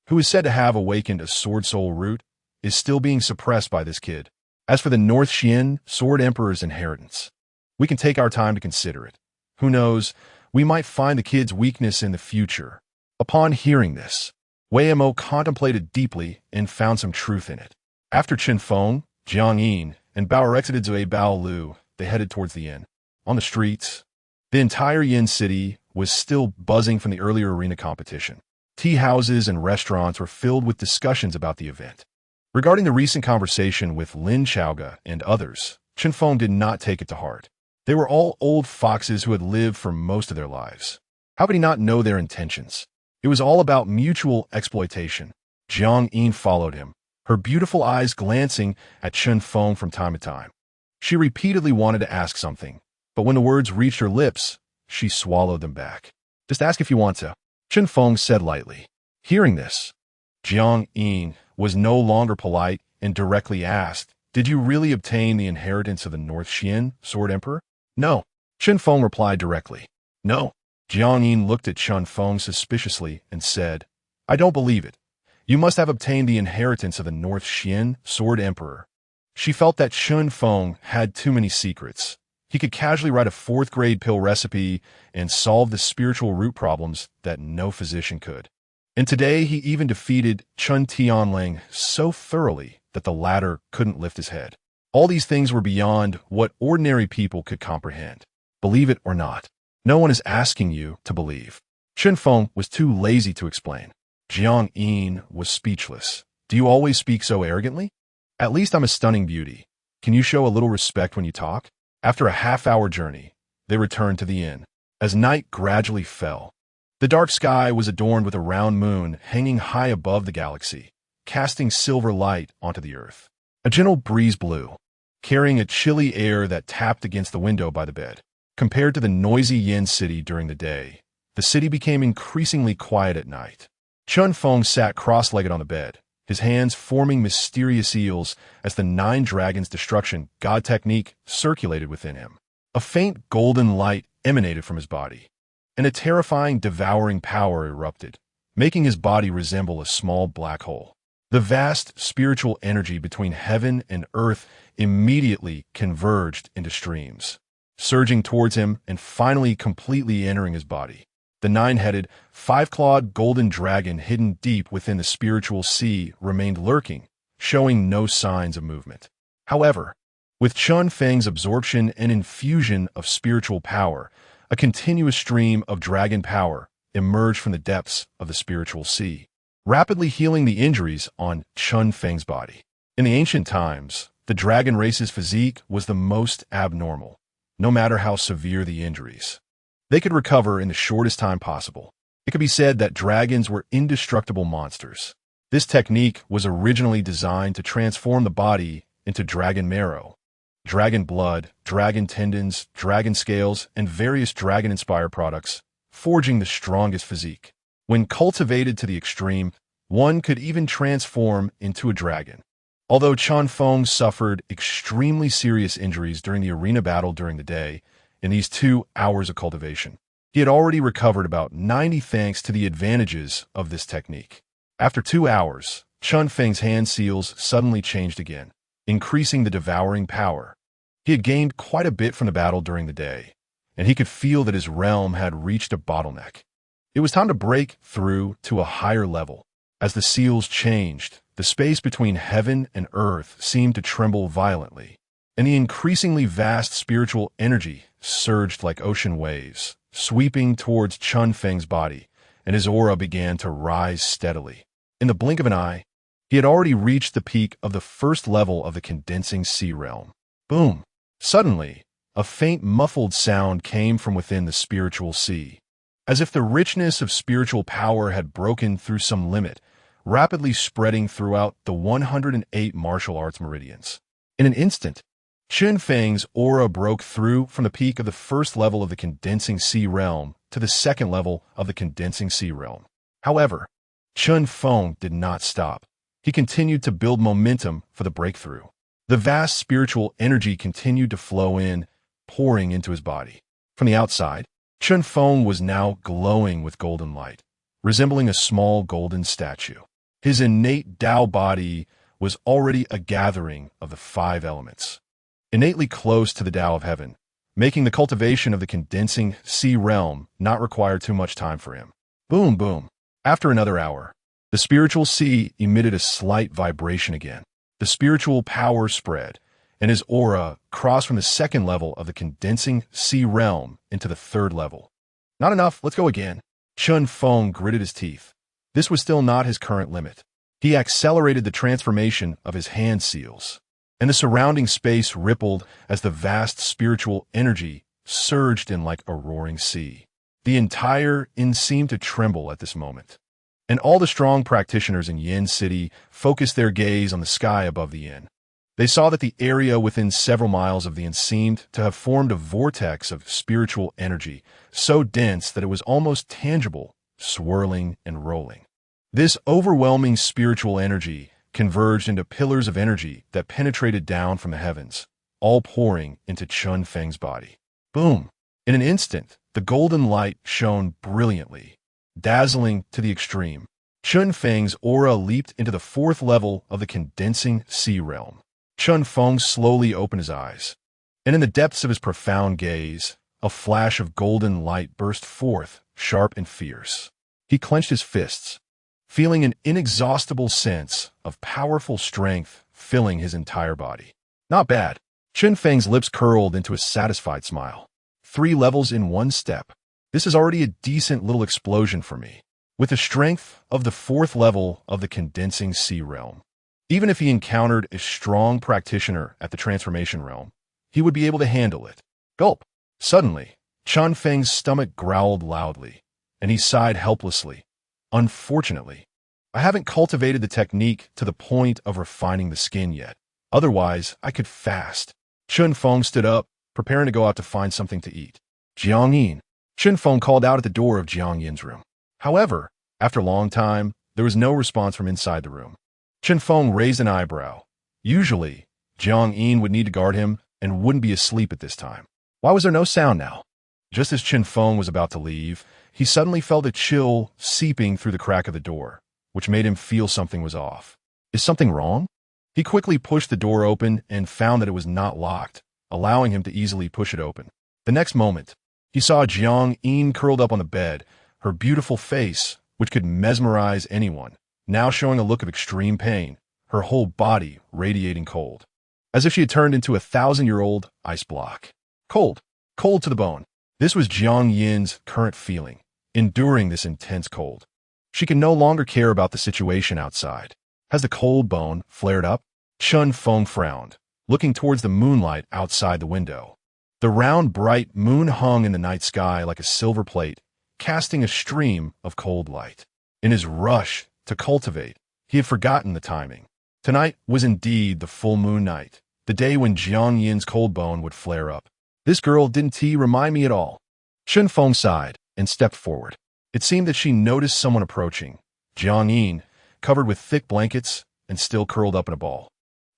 Speaker 1: who is said to have awakened a Sword Soul root, is still being suppressed by this kid. As for the North Xian Sword Emperor's inheritance, we can take our time to consider it. Who knows, we might find the kid's weakness in the future." Upon hearing this, Waymo contemplated deeply and found some truth in it. After Chen Feng, Jiang Yin, and Bao exited Zui Bao Lu, they headed towards the inn. On the streets, the entire Yin city was still buzzing from the earlier arena competition. Tea houses and restaurants were filled with discussions about the event. Regarding the recent conversation with Lin Xiaoge and others, Chen Feng did not take it to heart. They were all old foxes who had lived for most of their lives. How could he not know their intentions? It was all about mutual exploitation. Jiang Yin followed him, her beautiful eyes glancing at Chen Feng from time to time. She repeatedly wanted to ask something, but when the words reached her lips, she swallowed them back. "Just ask if you want to," Chen Feng said lightly. Hearing this, Jiang Yin was no longer polite and directly asked, "Did you really obtain the inheritance of the North Xian Sword Emperor?" "No," Chen Feng replied directly. "No." Jiang Yin looked at Chen Feng suspiciously and said, "I don't believe it. You must have obtained the inheritance of the North Xian Sword Emperor." She felt that Chen Feng had too many secrets. He could casually write a 4th-grade pill recipe and solve the spiritual root problems that no physician could. And today he even defeated Chen Tianlang so thoroughly that the latter couldn't lift his head. All these things were beyond what ordinary people could comprehend. Believe it or not, no one is asking you to believe. Chen Feng was too lazy to explain. Jiang Yin was speechless. "Do you always speak so arrogantly? At least I'm a stunning beauty. Can you show a little respect when you talk?" After a half-hour journey, they returned to the inn. As night gradually fell, the dark sky was adorned with a round moon hanging high above the galaxy, casting silver light onto the earth. A gentle breeze blew, carrying a chilly air that tapped against the window by the bed. Compared to the noisy Yin city during the day, the city became increasingly quiet at night. Chen Feng sat cross-legged on the bed, his hands forming mysterious eels as the 9 dragons' destruction god technique circulated within him. A faint golden light emanated from his body, and a terrifying devouring power erupted, making his body resemble a small black hole. The vast spiritual energy between heaven and earth immediately converged into streams, surging towards him and finally completely entering his body. The 9-headed, 5-clawed golden dragon hidden deep within the spiritual sea remained lurking, showing no signs of movement. However, with Chen Feng's absorption and infusion of spiritual power, a continuous stream of dragon power emerged from the depths of the spiritual sea, rapidly healing the injuries on Chen Feng's body. In the ancient times, the dragon race's physique was the most abnormal, no matter how severe the injuries. They could recover in the shortest time possible. It could be said that dragons were indestructible monsters. This technique was originally designed to transform the body into dragon marrow, dragon blood, dragon tendons, dragon scales, and various dragon-inspired products, forging the strongest physique. When cultivated to the extreme, one could even transform into a dragon. Although Chen Feng suffered extremely serious injuries during the arena battle during the day, in these 2 hours of cultivation, he had already recovered about 90 thanks to the advantages of this technique. After 2 hours, Chen Feng's hand seals suddenly changed again, increasing the devouring power. He had gained quite a bit from the battle during the day, and he could feel that his realm had reached a bottleneck. It was time to break through to a higher level. As the seals changed, the space between heaven and earth seemed to tremble violently, and the increasingly vast spiritual energy surged like ocean waves, sweeping towards Chen Feng's body and his aura began to rise steadily. In the blink of an eye, he had already reached the peak of the first level of the condensing sea realm. Boom! Suddenly, a faint muffled sound came from within the spiritual sea, as if the richness of spiritual power had broken through some limit, rapidly spreading throughout the 108 martial arts meridians. In an instant, Chun Feng's aura broke through from the peak of the first level of the condensing sea realm to the second level of the condensing sea realm. However, Chun Feng did not stop. He continued to build momentum for the breakthrough. The vast spiritual energy continued to flow in, pouring into his body. From the outside, Chun Feng was now glowing with golden light, resembling a small golden statue. His innate Tao body was already a gathering of the 5 elements, innately close to the Tao of heaven, making the cultivation of the condensing sea realm not require too much time for him. Boom, boom. After another hour, the spiritual sea emitted a slight vibration again. The spiritual power spread, and his aura crossed from the second level of the condensing sea realm into the third level. Not enough, let's go again. Chun Feng gritted his teeth. This was still not his current limit. He accelerated the transformation of his hand seals, and the surrounding space rippled as the vast spiritual energy surged in like a roaring sea. The entire inn seemed to tremble at this moment, and all the strong practitioners in Yin City focused their gaze on the sky above the inn. They saw that the area within several miles of the inn seemed to have formed a vortex of spiritual energy, so dense that it was almost tangible, swirling and rolling. This overwhelming spiritual energy converged into pillars of energy that penetrated down from the heavens, all pouring into Chun Feng's body. Boom! In an instant, the golden light shone brilliantly, dazzling to the extreme. Chun Feng's aura leaped into the 4th level of the condensing sea realm. Chun Feng slowly opened his eyes, and in the depths of his profound gaze, a flash of golden light burst forth, sharp and fierce. He clenched his fists, feeling an inexhaustible sense of powerful strength filling his entire body. Not bad. Chun Feng's lips curled into a satisfied smile. 3 levels in 1 step. This is already a decent little explosion for me. With the strength of the 4th level of the condensing sea realm, even if he encountered a strong practitioner at the transformation realm, he would be able to handle it. Gulp! Suddenly, Chun Feng's stomach growled loudly, and he sighed helplessly. Unfortunately, I haven't cultivated the technique to the point of refining the skin yet. Otherwise, I could fast. Chun Feng stood up, preparing to go out to find something to eat. Jiang Yin. Chun Feng called out at the door of Jiang Yin's room. However, after a long time, there was no response from inside the room. Chun Feng raised an eyebrow. Usually, Jiang Yin would need to guard him and wouldn't be asleep at this time. Why was there no sound now? Just as Chun Feng was about to leave, he suddenly felt a chill seeping through the crack of the door, which made him feel something was off. Is something wrong? He quickly pushed the door open and found that it was not locked, allowing him to easily push it open. The next moment, he saw Jiang Yin curled up on the bed, her beautiful face, which could mesmerize anyone, now showing a look of extreme pain, her whole body radiating cold, as if she had turned into a 1,000-year-old ice block. Cold, cold to the bone. This was Jiang Yin's current feeling, enduring this intense cold. She could no longer care about the situation outside. Has the cold bone flared up? Chun Feng frowned, looking towards the moonlight outside the window. The round, bright moon hung in the night sky like a silver plate, casting a stream of cold light. In his rush to cultivate, he had forgotten the timing. Tonight was indeed the full moon night, the day when Jiang Yin's cold bone would flare up. This girl didn't remind me at all. Chun Feng sighed and stepped forward. It seemed that she noticed someone approaching. Jiang Yin, covered with thick blankets and still curled up in a ball,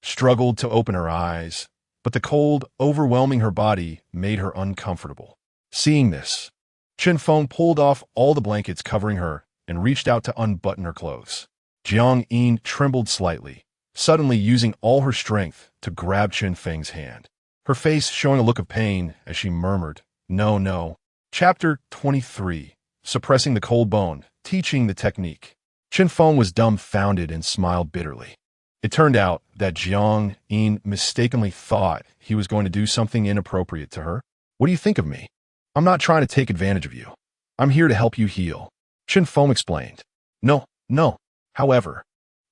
Speaker 1: struggled to open her eyes, but the cold overwhelming her body made her uncomfortable. Seeing this, Chun Feng pulled off all the blankets covering her and reached out to unbutton her clothes. Jiang Yin trembled slightly, suddenly using all her strength to grab Chun Feng's hand, her face showing a look of pain as she murmured, "No, no." Chapter 23. Suppressing the cold bone, teaching the technique. Chun Feng was dumbfounded and smiled bitterly. It turned out that Jiang Yin mistakenly thought he was going to do something inappropriate to her. What do you think of me? I'm not trying to take advantage of you. I'm here to help you heal. Chen Feng explained. No, no. However,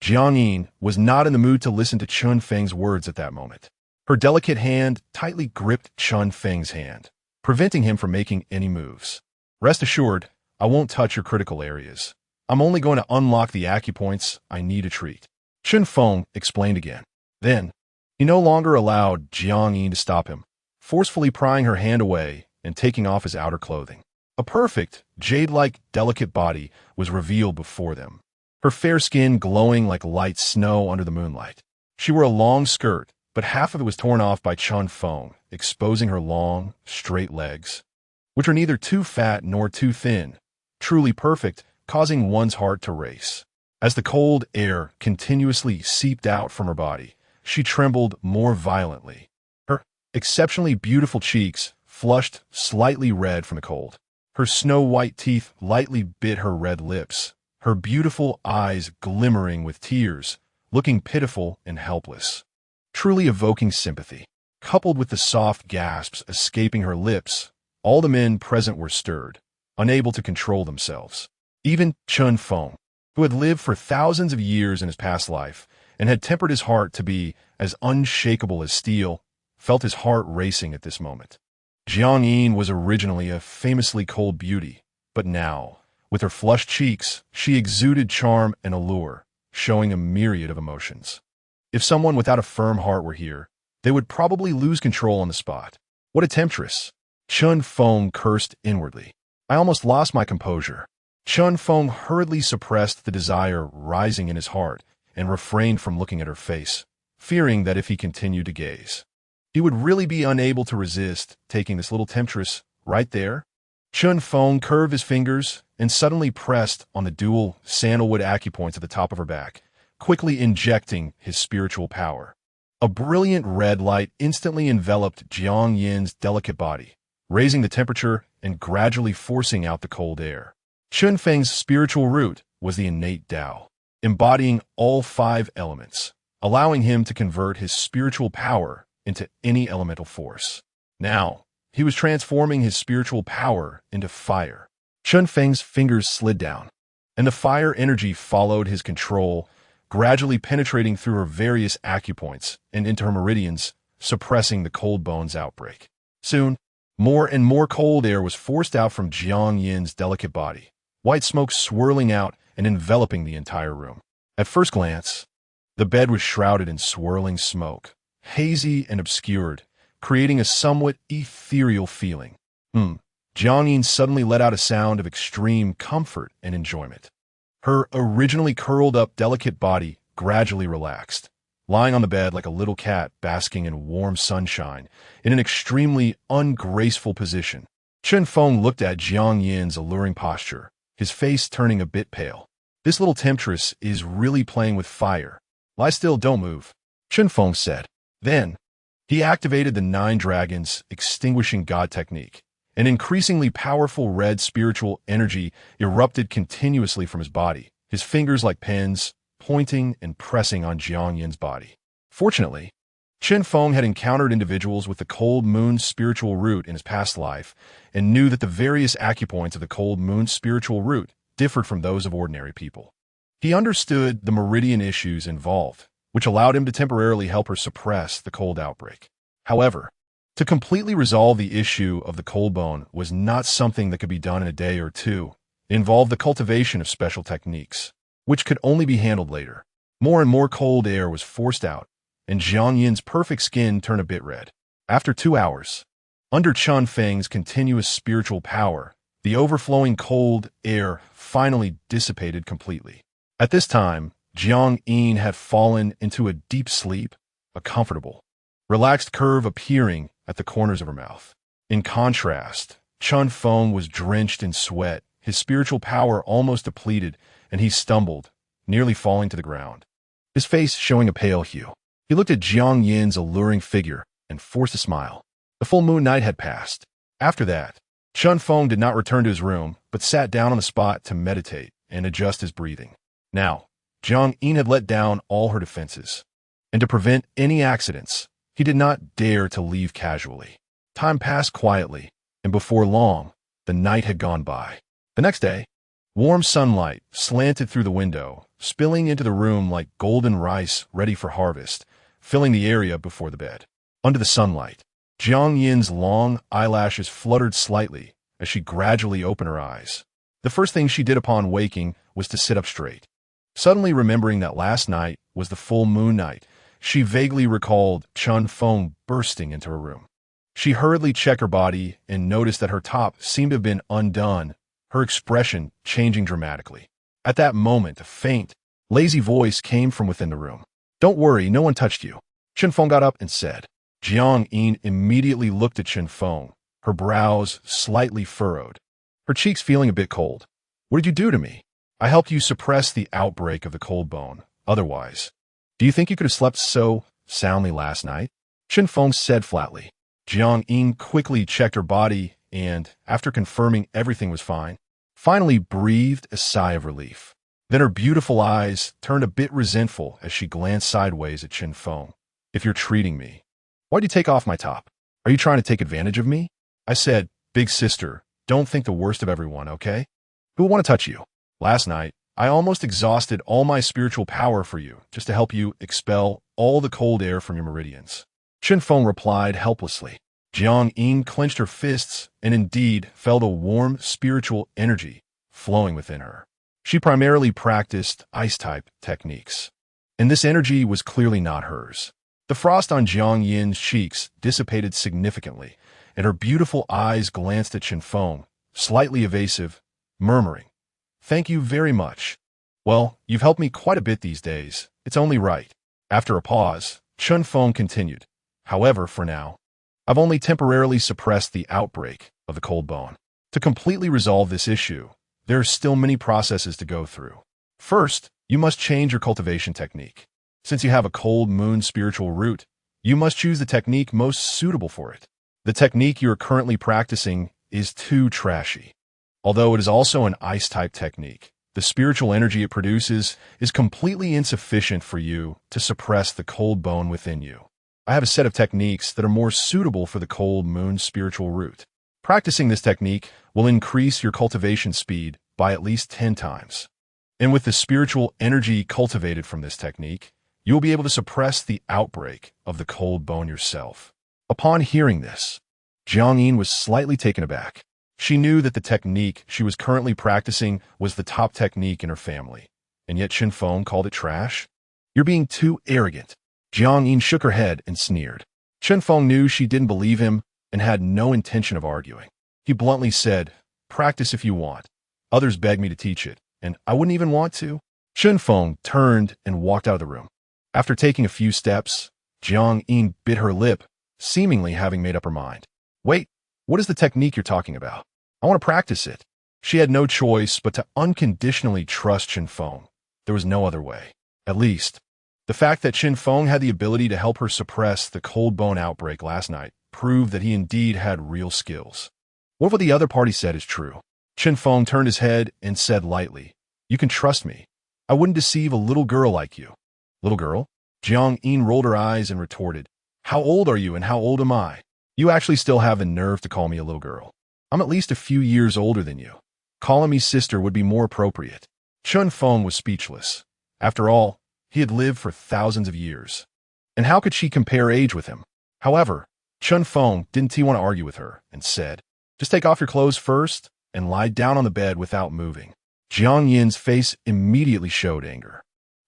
Speaker 1: Jiang Yin was not in the mood to listen to Chun Feng's words at that moment. Her delicate hand tightly gripped Chun Feng's hand, preventing him from making any moves. Rest assured, I won't touch your critical areas. I'm only going to unlock the acupoints I need to treat. Chen Feng explained again. Then, he no longer allowed Jiang Yin to stop him, forcefully prying her hand away and taking off his outer clothing. A perfect, jade-like, delicate body was revealed before them, her fair skin glowing like light snow under the moonlight. She wore a long skirt, but half of it was torn off by Chen Feng, exposing her long, straight legs, which are neither too fat nor too thin, truly perfect, causing one's heart to race. As the cold air continuously seeped out from her body, she trembled more violently. Her exceptionally beautiful cheeks flushed slightly red from the cold. Her snow-white teeth lightly bit her red lips, her beautiful eyes glimmering with tears, looking pitiful and helpless, truly evoking sympathy. Coupled with the soft gasps escaping her lips, all the men present were stirred, unable to control themselves. Even Chen Feng, who had lived for thousands of years in his past life and had tempered his heart to be as unshakable as steel, felt his heart racing at this moment. Jiang Yin was originally a famously cold beauty, but now, with her flushed cheeks, she exuded charm and allure, showing a myriad of emotions. If someone without a firm heart were here, they would probably lose control on the spot. What a temptress! Chen Feng cursed inwardly. I almost lost my composure. Chen Feng hurriedly suppressed the desire rising in his heart and refrained from looking at her face, fearing that if he continued to gaze, he would really be unable to resist taking this little temptress right there. Chen Feng curved his fingers and suddenly pressed on the dual sandalwood acupoints at the top of her back, quickly injecting his spiritual power. A brilliant red light instantly enveloped Jiang Yin's delicate body, raising the temperature and gradually forcing out the cold air. Chen Feng's spiritual root was the innate Tao, embodying all 5 elements, allowing him to convert his spiritual power into any elemental force. Now, he was transforming his spiritual power into fire. Chen Feng's fingers slid down, and the fire energy followed his control, gradually penetrating through her various acupoints and into her meridians, suppressing the cold bones outbreak. Soon, more and more cold air was forced out from Jiang Yin's delicate body, white smoke swirling out and enveloping the entire room. At first glance, the bed was shrouded in swirling smoke, hazy and obscured, creating a somewhat ethereal feeling. Jiang Yin suddenly let out a sound of extreme comfort and enjoyment. Her originally curled-up delicate body gradually relaxed, lying on the bed like a little cat basking in warm sunshine in an extremely ungraceful position. Chen Feng looked at Jiang Yin's alluring posture, his face turning a bit pale. This little temptress is really playing with fire. Lie still, don't move, Chen Feng said. Then, he activated the 9 Dragons Extinguishing God technique. An increasingly powerful red spiritual energy erupted continuously from his body, his fingers like pens, pointing and pressing on Jiang Yin's body. Fortunately, Chen Feng had encountered individuals with the cold moon spiritual root in his past life and knew that the various acupoints of the cold moon spiritual root differed from those of ordinary people. He understood the meridian issues involved, which allowed him to temporarily help her suppress the cold outbreak. However, to completely resolve the issue of the cold bone was not something that could be done in a day or two. It involved the cultivation of special techniques, which could only be handled later. More and more cold air was forced out, and Jiang Yin's perfect skin turned a bit red. After 2 hours, under Chen Feng's continuous spiritual power, the overflowing cold air finally dissipated completely. At this time, Jiang Yin had fallen into a deep sleep, a comfortable, relaxed curve appearing at the corners of her mouth. In contrast, Chen Feng was drenched in sweat, his spiritual power almost depleted, and he stumbled, nearly falling to the ground, his face showing a pale hue. He looked at Jiang Yin's alluring figure and forced a smile. The full moon night had passed. After that, Chen Feng did not return to his room, but sat down on the spot to meditate and adjust his breathing. Now, Jiang Yin had let down all her defenses, and to prevent any accidents, he did not dare to leave casually. Time passed quietly, and before long, the night had gone by. The next day, Warm sunlight slanted through the window, spilling into the room like golden rice ready for harvest, filling the area before the bed. Under the sunlight, Jiang Yin's long eyelashes fluttered slightly as she gradually opened her eyes. The first thing she did upon waking was to sit up straight. Suddenly remembering that last night was the full moon night, she vaguely recalled Chun Feng bursting into her room. She hurriedly checked her body and noticed that her top seemed to have been undone, her expression changing dramatically. At that moment, a faint, lazy voice came from within the room. "Don't worry, no one touched you." Chun Feng got up and said. Jiang Yin immediately looked at Chun Feng, her brows slightly furrowed, her cheeks feeling a bit cold. "What did you do to me? I helped you suppress the outbreak of the cold bone. Otherwise, do you think you could have slept so soundly last night?" Chun Feng said flatly. Jiang Yin quickly checked her body and, after confirming everything was fine, finally breathed a sigh of relief. Then her beautiful eyes turned a bit resentful as she glanced sideways at Chun Feng. "If you're treating me, why'd you take off my top? Are you trying to take advantage of me?" I said, "Big sister, don't think the worst of everyone, okay? Who will want to touch you? Last night, I almost exhausted all my spiritual power for you, just to help you expel all the cold air from your meridians." Chun Feng replied helplessly. Jiang Yin clenched her fists and indeed felt a warm spiritual energy flowing within her. She primarily practiced ice-type techniques, and this energy was clearly not hers. The frost on Jiang Yin's cheeks dissipated significantly, and her beautiful eyes glanced at Chun Feng, slightly evasive, murmuring, "Thank you very much. Well, you've helped me quite a bit these days. It's only right." After a pause, Chun Feng continued, "However, for now, I've only temporarily suppressed the outbreak of the cold bone. To completely resolve this issue, there are still many processes to go through. First, you must change your cultivation technique. Since you have a cold moon spiritual root, you must choose the technique most suitable for it. The technique you are currently practicing is too trashy. Although it is also an ice-type technique, the spiritual energy it produces is completely insufficient for you to suppress the cold bone within you. I have a set of techniques that are more suitable for the cold moon spiritual root. Practicing this technique will increase your cultivation speed by at least 10 times. And with the spiritual energy cultivated from this technique, you will be able to suppress the outbreak of the cold bone yourself." Upon hearing this, Jiang Yin was slightly taken aback. She knew that the technique she was currently practicing was the top technique in her family, and yet Chun Feng called it trash? "You're being too arrogant." Jiang Yin shook her head and sneered. Chun Feng knew she didn't believe him and had no intention of arguing. He bluntly said, "Practice if you want. Others begged me to teach it, and I wouldn't even want to." Chun Feng turned and walked out of the room. After taking a few steps, Jiang Yin bit her lip, seemingly having made up her mind. "Wait, what is the technique you're talking about? I want to practice it." She had no choice but to unconditionally trust Chun Feng. There was no other way. At least, the fact that Chun Feng had the ability to help her suppress the cold bone outbreak last night proved that he indeed had real skills. What if the other party said is true? Chun Feng turned his head and said lightly, "You can trust me. I wouldn't deceive a little girl like you." "Little girl?" Jiang Yin rolled her eyes and retorted, "How old are you and how old am I? You actually still have the nerve to call me a little girl. I'm at least a few years older than you. Calling me sister would be more appropriate." Chun Feng was speechless. After all, he had lived for thousands of years. And how could she compare age with him? However, Chun Feng didn't want to argue with her and said, "Just take off your clothes first and lie down on the bed without moving." Jiang Yin's face immediately showed anger.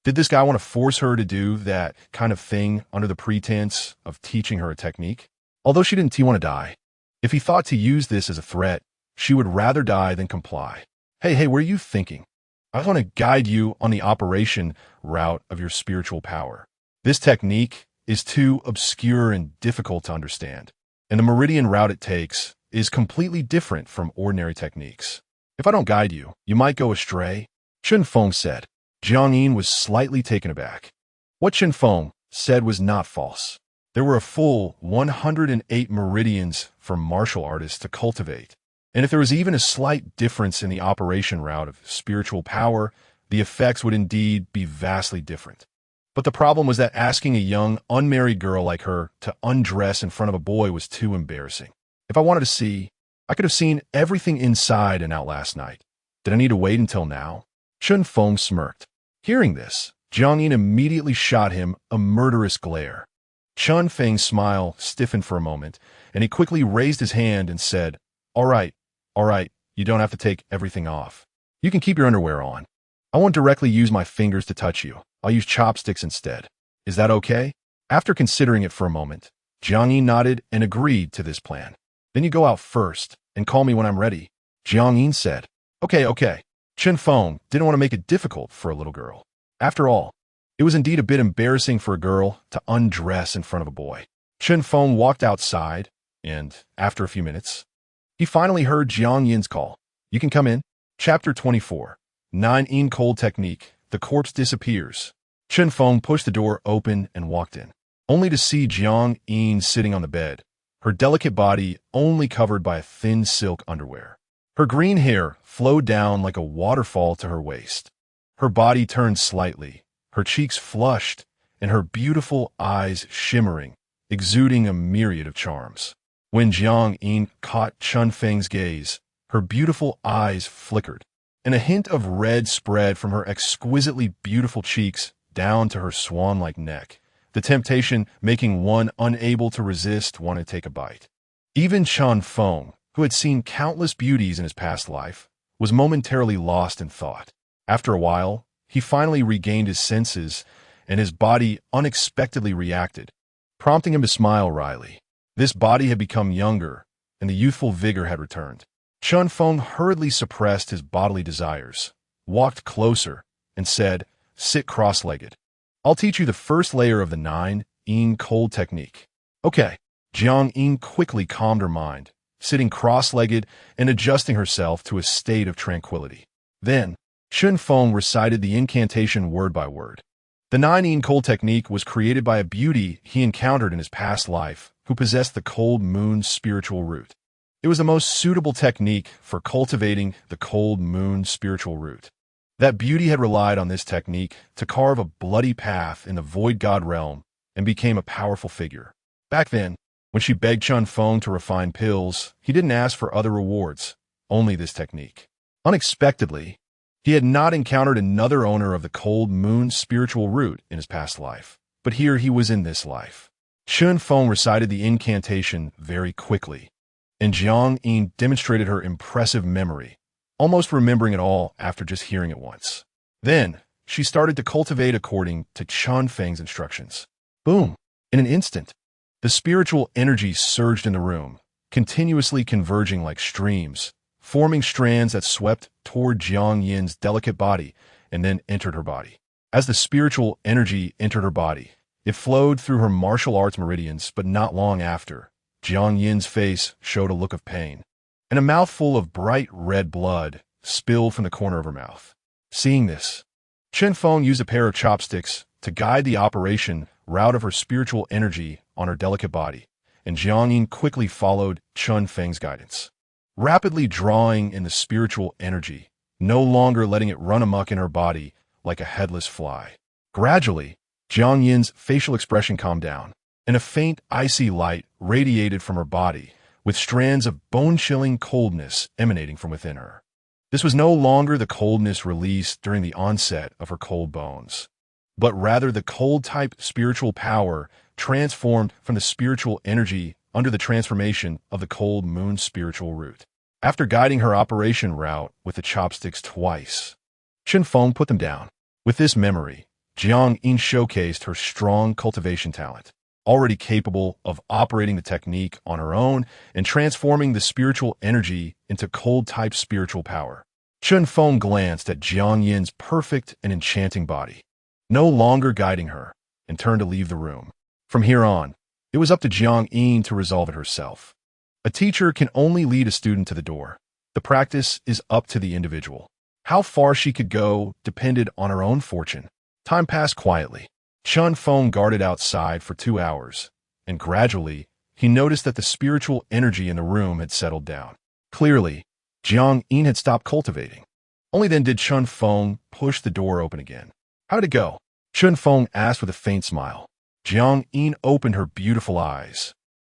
Speaker 1: Did this guy want to force her to do that kind of thing under the pretense of teaching her a technique? Although she didn't want to die, if he thought to use this as a threat, she would rather die than comply. Hey, what are you thinking? I want to guide you on the operation route of your spiritual power. This technique is too obscure and difficult to understand, and the meridian route it takes is completely different from ordinary techniques. If I don't guide you, you might go astray," Chun Feng said. Jiang Yin was slightly taken aback. What Chun Feng said was not false. There were a full 108 meridians for martial artists to cultivate, and if there was even a slight difference in the operation route of spiritual power, the effects would indeed be vastly different. But the problem was that asking a young, unmarried girl like her to undress in front of a boy was too embarrassing. If I wanted to see, I could have seen everything inside and out last night. Did I need to wait until now? Chun Feng smirked. Hearing this, Jiang Yin immediately shot him a murderous glare. Chun Feng's smile stiffened for a moment, and he quickly raised his hand and said, all right, you don't have to take everything off. You can keep your underwear on. I won't directly use my fingers to touch you. I'll use chopsticks instead. Is that okay? After considering it for a moment, Jiang Yin nodded and agreed to this plan. Then you go out first and call me when I'm ready. Jiang Yin said, Okay. Chun Feng didn't want to make it difficult for a little girl. After all, it was indeed a bit embarrassing for a girl to undress in front of a boy. Chun Feng walked outside, and after a few minutes, he finally heard Jiang Yin's call. You can come in. Chapter 24. 9 In Cold Technique. The corpse disappears. Chun Feng pushed the door open and walked in, only to see Jiang Yin sitting on the bed, her delicate body only covered by a thin silk underwear. Her green hair flowed down like a waterfall to her waist. Her body turned slightly, her cheeks flushed, and her beautiful eyes shimmering, exuding a myriad of charms. When Jiang Yin caught Chun Feng's gaze, her beautiful eyes flickered, and a hint of red spread from her exquisitely beautiful cheeks down to her swan-like neck, the temptation making one unable to resist wanting to take a bite. Even Chun Feng, who had seen countless beauties in his past life, was momentarily lost in thought. After a while, he finally regained his senses, and his body unexpectedly reacted, prompting him to smile wryly. This body had become younger, and the youthful vigor had returned. Chun Feng hurriedly suppressed his bodily desires, walked closer, and said, sit cross-legged. I'll teach you the first layer of the 9 In Cold Technique. Okay. Jiang Yin quickly calmed her mind, sitting cross-legged and adjusting herself to a state of tranquility. Then, Chun Feng recited the incantation word by word. The 9 In Cold Technique was created by a beauty he encountered in his past life who possessed the cold moon spiritual root. It was the most suitable technique for cultivating the cold moon spiritual root. That beauty had relied on this technique to carve a bloody path in the void god realm and became a powerful figure. Back then, when she begged Chun Feng to refine pills, he didn't ask for other rewards, only this technique. Unexpectedly, he had not encountered another owner of the cold moon spiritual root in his past life, but here he was in this life. Chun Feng recited the incantation very quickly, and Jiang Yin demonstrated her impressive memory, almost remembering it all after just hearing it once. Then, she started to cultivate according to Chun Feng's instructions. Boom! In an instant, the spiritual energy surged in the room, continuously converging like streams, forming strands that swept toward Jiang Yin's delicate body and then entered her body. As the spiritual energy entered her body, it flowed through her martial arts meridians, but not long after, Jiang Yin's face showed a look of pain, and a mouthful of bright red blood spilled from the corner of her mouth. Seeing this, Chun Feng used a pair of chopsticks to guide the operation route of her spiritual energy on her delicate body, and Jiang Yin quickly followed Chun Feng's guidance, rapidly drawing in the spiritual energy, no longer letting it run amok in her body like a headless fly. Gradually, Jiang Yin's facial expression calmed down, and a faint, icy light radiated from her body, with strands of bone-chilling coldness emanating from within her. This was no longer the coldness released during the onset of her cold bones, but rather the cold-type spiritual power transformed from the spiritual energy under the transformation of the cold moon spiritual root. After guiding her operation route with the chopsticks twice, Chun Feng put them down. With this memory, Jiang Yin showcased her strong cultivation talent, already capable of operating the technique on her own and transforming the spiritual energy into cold-type spiritual power. Chun Feng glanced at Jiang Yin's perfect and enchanting body, no longer guiding her, and turned to leave the room. From here on, it was up to Jiang Yin to resolve it herself. A teacher can only lead a student to the door. The practice is up to the individual. How far she could go depended on her own fortune. Time passed quietly. Chun Feng guarded outside for 2 hours, and gradually, he noticed that the spiritual energy in the room had settled down. Clearly, Jiang Yin had stopped cultivating. Only then did Chun Feng push the door open again. How did it go? Chun Feng asked with a faint smile. Jiang Yin opened her beautiful eyes,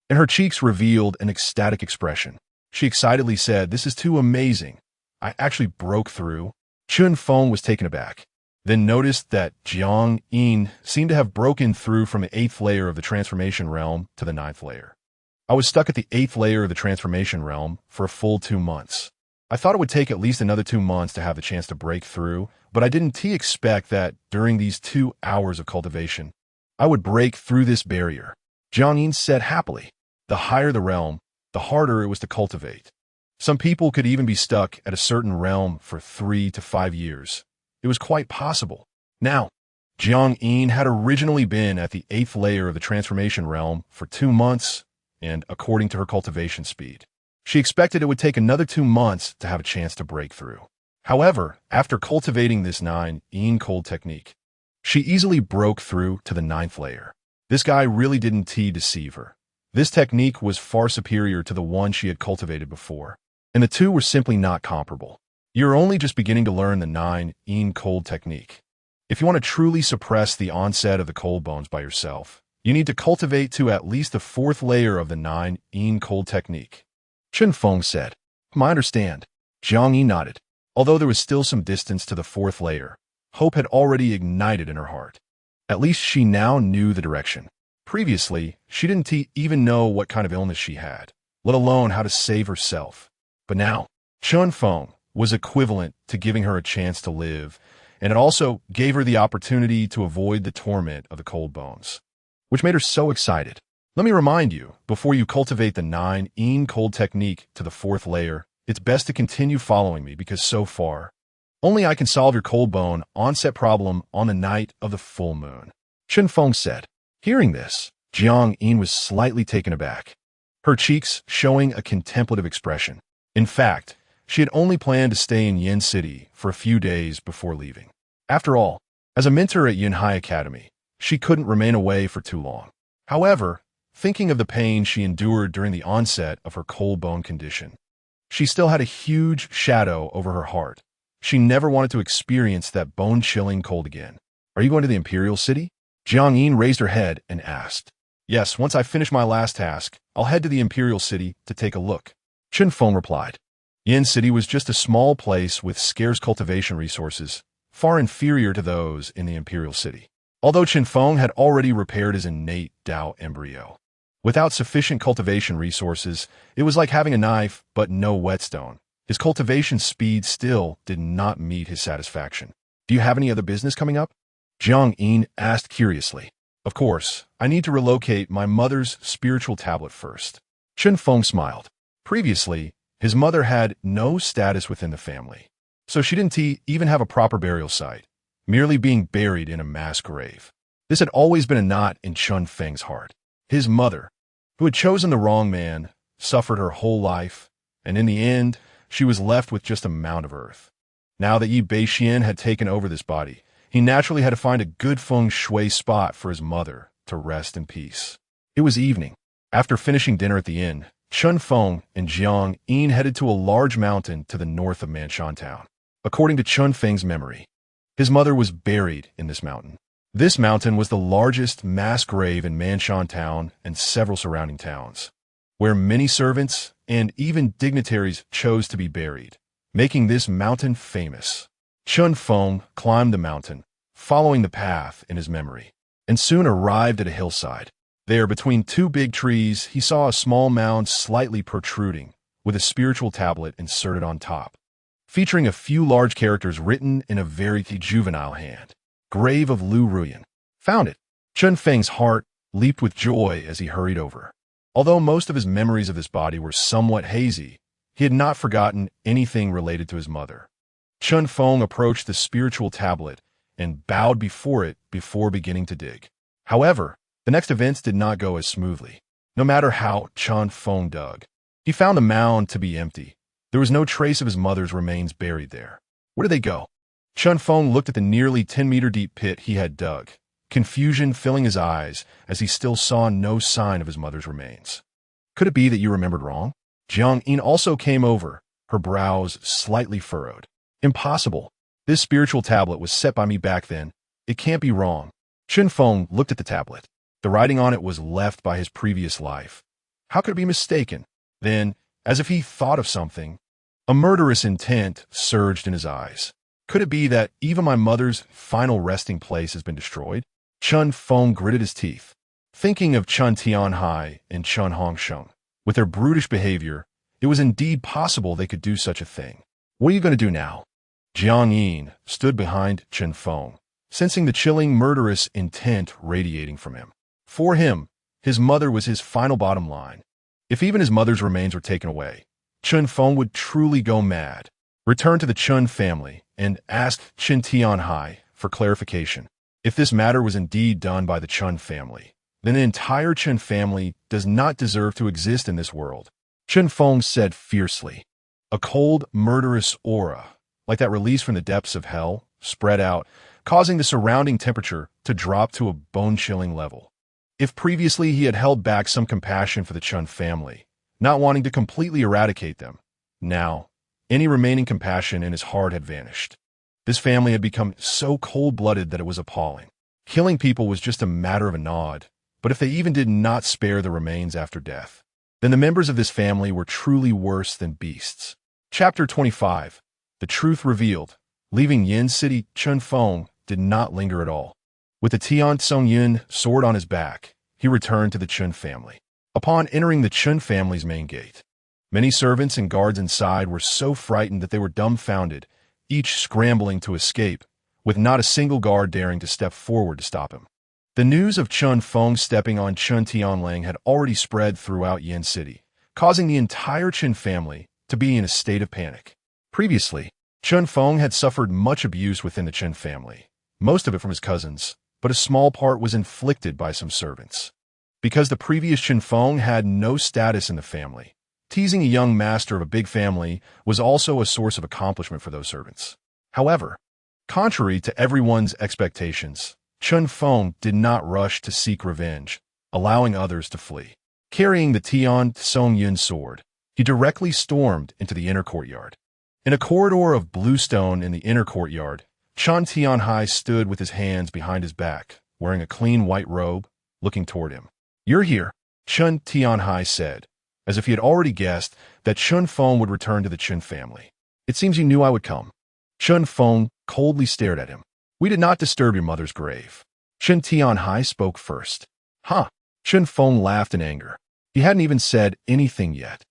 Speaker 1: and her cheeks revealed an ecstatic expression. She excitedly said, "This is too amazing. I actually broke through. Chun Feng was taken aback, then noticed that Jiang Yin seemed to have broken through from the 8th layer of the transformation realm to the 9th layer. I was stuck at the 8th layer of the transformation realm for a full 2 months. I thought it would take at least another 2 months to have the chance to break through, but I didn't expect that during these 2 hours of cultivation, I would break through this barrier. Jiang Yin said happily. The higher the realm, the harder it was to cultivate. Some people could even be stuck at a certain realm for 3 to 5 years. It was quite possible. Now, Jiang Yin had originally been at the 8th layer of the transformation realm for 2 months, and according to her cultivation speed, she expected it would take another 2 months to have a chance to break through. However, after cultivating this 9 Yin cold technique, she easily broke through to the 9th layer. This guy really didn't deceive her. This technique was far superior to the one she had cultivated before, and the two were simply not comparable. You're only just beginning to learn the 9 Yin cold technique. If you want to truly suppress the onset of the cold bones by yourself, you need to cultivate to at least the 4th layer of the 9 Yin cold technique. Chun Feng said. I understand. Jiang Yi nodded. Although there was still some distance to the 4th layer, hope had already ignited in her heart. At least she now knew the direction. Previously, she didn't even know what kind of illness she had, let alone how to save herself. But now, Chun Feng was equivalent to giving her a chance to live, and it also gave her the opportunity to avoid the torment of the cold bones, which made her so excited. Let me remind you, before you cultivate the 9 Yin cold technique to the 4th layer, it's best to continue following me because so far, only I can solve your cold bone onset problem on the night of the full moon. Chun Feng said. Hearing this, Jiang Yin was slightly taken aback, her cheeks showing a contemplative expression. In fact, she had only planned to stay in Yin City for a few days before leaving. After all, as a mentor at Yunhai Academy, she couldn't remain away for too long. However, thinking of the pain she endured during the onset of her cold bone condition, she still had a huge shadow over her heart. She never wanted to experience that bone-chilling cold again. Are you going to the Imperial City? Jiang Yin raised her head and asked. Yes, once I finish my last task, I'll head to the Imperial City to take a look. Chun Feng replied. Yin City was just a small place with scarce cultivation resources, far inferior to those in the Imperial City. Although Chun Feng had already repaired his innate Dao embryo, without sufficient cultivation resources, it was like having a knife but no whetstone. His cultivation speed still did not meet his satisfaction. Do you have any other business coming up? Jiang Yin asked curiously. Of course, I need to relocate my mother's spiritual tablet first. Chun Feng smiled. Previously, his mother had no status within the family, so she didn't even have a proper burial site, merely being buried in a mass grave. This had always been a knot in Chun Feng's heart. His mother, who had chosen the wrong man, suffered her whole life, and in the end, she was left with just a mound of earth. Now that Beixuan had taken over this body, he naturally had to find a good feng shui spot for his mother to rest in peace. It was evening. After finishing dinner at the inn, Chun Feng and Jiang Yin headed to a large mountain to the north of Manshan Town. According to Chun Feng's memory, his mother was buried in this mountain. This mountain was the largest mass grave in Manshan Town and several surrounding towns, where many servants and even dignitaries chose to be buried, making this mountain famous. Chun Feng climbed the mountain, following the path in his memory, and soon arrived at a hillside. There, between 2 big trees, he saw a small mound slightly protruding, with a spiritual tablet inserted on top, featuring a few large characters written in a very juvenile hand. Grave of Lu Ruyan. Found it. Chun Feng's heart leaped with joy as he hurried over. Although most of his memories of this body were somewhat hazy, he had not forgotten anything related to his mother. Chun Feng approached the spiritual tablet and bowed before it before beginning to dig. However, the next events did not go as smoothly. No matter how Chun Feng dug, he found the mound to be empty. There was no trace of his mother's remains buried there. Where did they go? Chun Feng looked at the nearly 10-meter-deep pit he had dug, confusion filling his eyes as he still saw no sign of his mother's remains. Could it be that you remembered wrong? Jiang Yin also came over, her brows slightly furrowed. Impossible. This spiritual tablet was set by me back then. It can't be wrong. Chun Feng looked at the tablet. The writing on it was left by his previous life. How could it be mistaken? Then, as if he thought of something, A murderous intent surged in his eyes. Could it be that even my mother's final resting place has been destroyed? Chun Feng gritted his teeth, thinking of Chun Tianhai and Chun Hongsheng. With their brutish behavior, it was indeed possible they could do such a thing. What are you going to do now? Jiang Yin stood behind Chun Feng, sensing the chilling, murderous intent radiating from him. For him, his mother was his final bottom line. If even his mother's remains were taken away, Chun Feng would truly go mad. Returned to the Chun family and asked Chun Tianhai for clarification. If this matter was indeed done by the Chun family, then the entire Chun family does not deserve to exist in this world. Chun Feng said fiercely. A cold, murderous aura, like that released from the depths of hell, spread out, causing the surrounding temperature to drop to a bone-chilling level. If previously he had held back some compassion for the Chun family, not wanting to completely eradicate them, now, any remaining compassion in his heart had vanished. This family had become so cold-blooded that it was appalling. Killing people was just a matter of a nod, but if they even did not spare the remains after death, then the members of this family were truly worse than beasts. Chapter 25. The Truth Revealed. Leaving Yin City, Chun Feng did not linger at all. With the Tian Tsung Yun sword on his back, he returned to the Chun family. Upon entering the Chun family's main gate, many servants and guards inside were so frightened that they were dumbfounded, each scrambling to escape, with not a single guard daring to step forward to stop him. The news of Chun Feng stepping on Chun Tianlang had already spread throughout Yin City, causing the entire Chun family to be in a state of panic. Previously, Chun Feng had suffered much abuse within the Chun family, most of it from his cousins, but a small part was inflicted by some servants. Because the previous Chun Feng had no status in the family, teasing a young master of a big family was also a source of accomplishment for those servants. However, contrary to everyone's expectations, Chun Feng did not rush to seek revenge, allowing others to flee. Carrying the Tian Tsung Yun sword, he directly stormed into the inner courtyard. In a corridor of bluestone in the inner courtyard, Chun Tianhai stood with his hands behind his back, wearing a clean white robe, looking toward him. "You're here," Chun Tianhai said, as if he had already guessed that Chun Feng would return to the Chun family. "It seems you knew I would come." Chun Feng coldly stared at him. "We did not disturb your mother's grave." Chun Tianhai spoke first. "Huh." Chun Feng laughed in anger. He hadn't even said anything yet,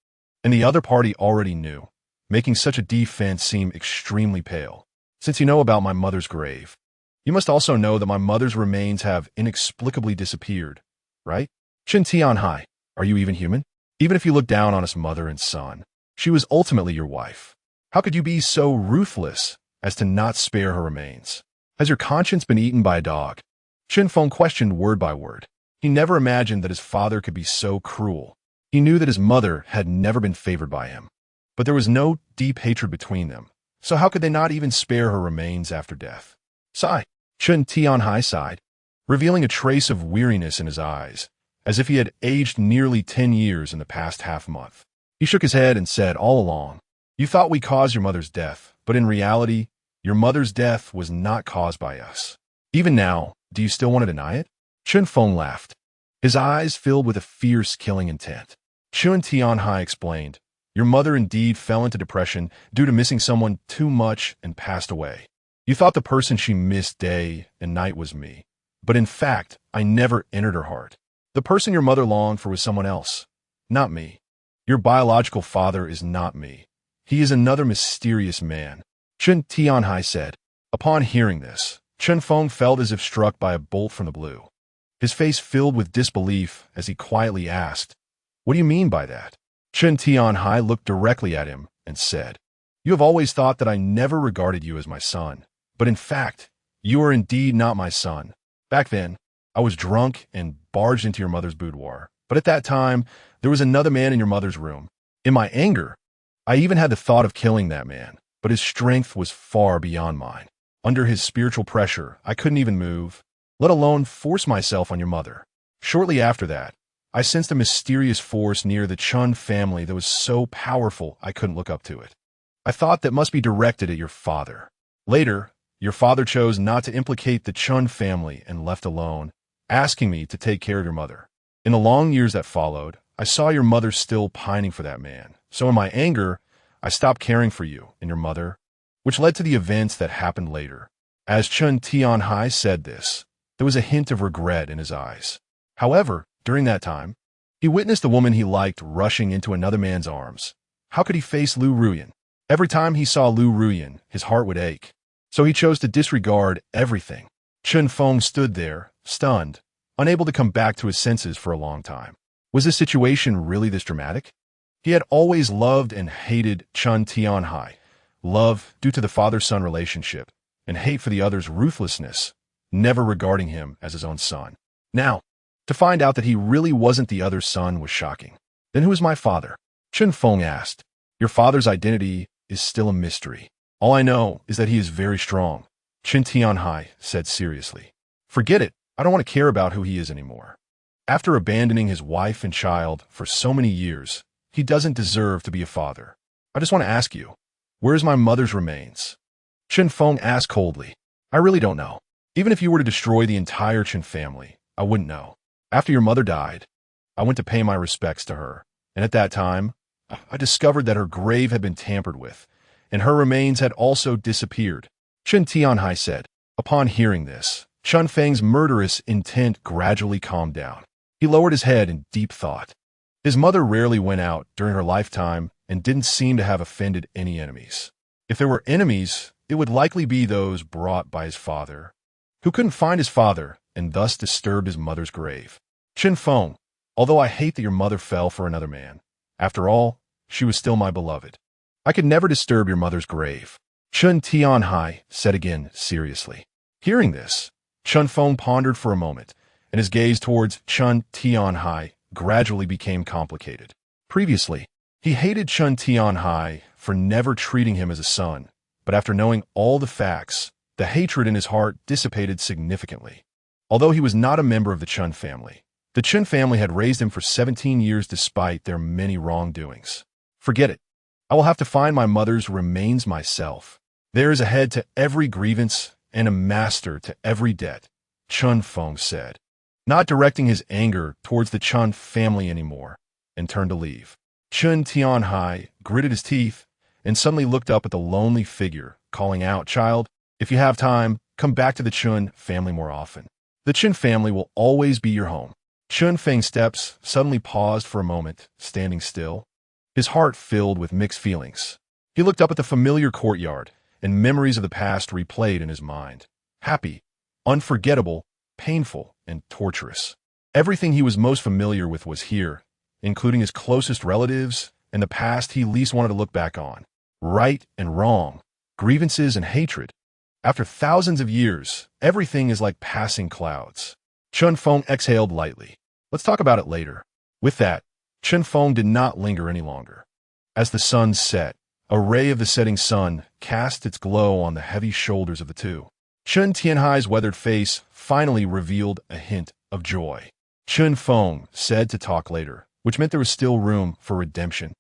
Speaker 1: and the other party already knew, making such a defense seem extremely pale. "Since you know about my mother's grave, you must also know that my mother's remains have inexplicably disappeared, right? Chun Tianhai, are you even human? Even if you look down on us mother and son, she was ultimately your wife. How could you be so ruthless as to not spare her remains? Has your conscience been eaten by a dog?" Chun Feng questioned word by word. He never imagined that his father could be so cruel. He knew that his mother had never been favored by him, but there was no deep hatred between them. So how could they not even spare her remains after death? Sigh. Chun Tianhai sighed, revealing a trace of weariness in his eyes, as if he had aged nearly 10 years in the past half-month. He shook his head and said, "All along, you thought we caused your mother's death, but in reality, your mother's death was not caused by us. Even now, do you still want to deny it?" Chun Feng laughed, his eyes filled with a fierce killing intent. Chun Tianhai explained, "Your mother indeed fell into depression due to missing someone too much and passed away. You thought the person she missed day and night was me, but in fact, I never entered her heart. The person your mother longed for was someone else, not me. Your biological father is not me. He is another mysterious man." Chun Tianhai said. Upon hearing this, Chun Feng felt as if struck by a bolt from the blue. His face filled with disbelief as he quietly asked, "What do you mean by that?" Chun Tianhai looked directly at him and said, "You have always thought that I never regarded you as my son, but in fact, you are indeed not my son. Back then, I was drunk and barged into your mother's boudoir, but at that time, there was another man in your mother's room. In my anger, I even had the thought of killing that man, but his strength was far beyond mine. Under his spiritual pressure, I couldn't even move, let alone force myself on your mother. Shortly after that, I sensed a mysterious force near the Chun family that was so powerful I couldn't look up to it. I thought that must be directed at your father. Later, your father chose not to implicate the Chun family and left alone, asking me to take care of your mother. In the long years that followed, I saw your mother still pining for that man, so in my anger, I stopped caring for you and your mother, which led to the events that happened later. As Chun Tianhai said this, there was a hint of regret in his eyes. However, during that time, he witnessed the woman he liked rushing into another man's arms. How could he face Lu Ruyan? Every time he saw Lu Ruyan, his heart would ache. So he chose to disregard everything. Chun Feng stood there, stunned, unable to come back to his senses for a long time. Was this situation really this dramatic? He had always loved and hated Chun Tianhai. Love due to the father-son relationship, and hate for the other's ruthlessness, never regarding him as his own son. Now, to find out that he really wasn't the other's son was shocking. Then who is my father? Chun Feng asked. Your father's identity is still a mystery. All I know is that he is very strong, Chun Tianhai said seriously. Forget it. I don't want to care about who he is anymore. After abandoning his wife and child for so many years, he doesn't deserve to be a father. I just want to ask you, where's my mother's remains? Chun Feng asked coldly. I really don't know. Even if you were to destroy the entire Chun family, I wouldn't know. After your mother died, I went to pay my respects to her, and at that time, I discovered that her grave had been tampered with, and her remains had also disappeared, Chun Tianhai said. Upon hearing this, Chun Feng's murderous intent gradually calmed down. He lowered his head in deep thought. His mother rarely went out during her lifetime and didn't seem to have offended any enemies. If there were enemies, it would likely be those brought by his father, who couldn't find his father and thus disturbed his mother's grave. Chun Feng, although I hate that your mother fell for another man, after all, she was still my beloved. I could never disturb your mother's grave, Chun Tianhai said again seriously. Hearing this, Chun Feng pondered for a moment, and his gaze towards Chun Tianhai gradually became complicated. Previously, he hated Chun Tianhai for never treating him as a son, but after knowing all the facts, the hatred in his heart dissipated significantly. Although he was not a member of the Chun family, the Chun family had raised him for 17 years despite their many wrongdoings. Forget it. I will have to find my mother's remains myself. There is a head to every grievance and a master to every debt, Chun Feng said, not directing his anger towards the Chun family anymore, and turned to leave. Chun Tianhai gritted his teeth and suddenly looked up at the lonely figure, calling out, Child, if you have time, come back to the Chun family more often. The Chun family will always be your home. Chun Feng's steps suddenly paused for a moment, standing still, his heart filled with mixed feelings. He looked up at the familiar courtyard, and memories of the past replayed in his mind. Happy, unforgettable, painful, and torturous. Everything he was most familiar with was here, including his closest relatives and the past he least wanted to look back on. Right and wrong, grievances and hatred. After thousands of years, everything is like passing clouds. Chun Feng exhaled lightly. Let's talk about it later. With that, Chun Feng did not linger any longer. As the sun set, a ray of the setting sun cast its glow on the heavy shoulders of the two. Chun Tianhai's weathered face finally revealed a hint of joy. Chun Feng said to talk later, which meant there was still room for redemption.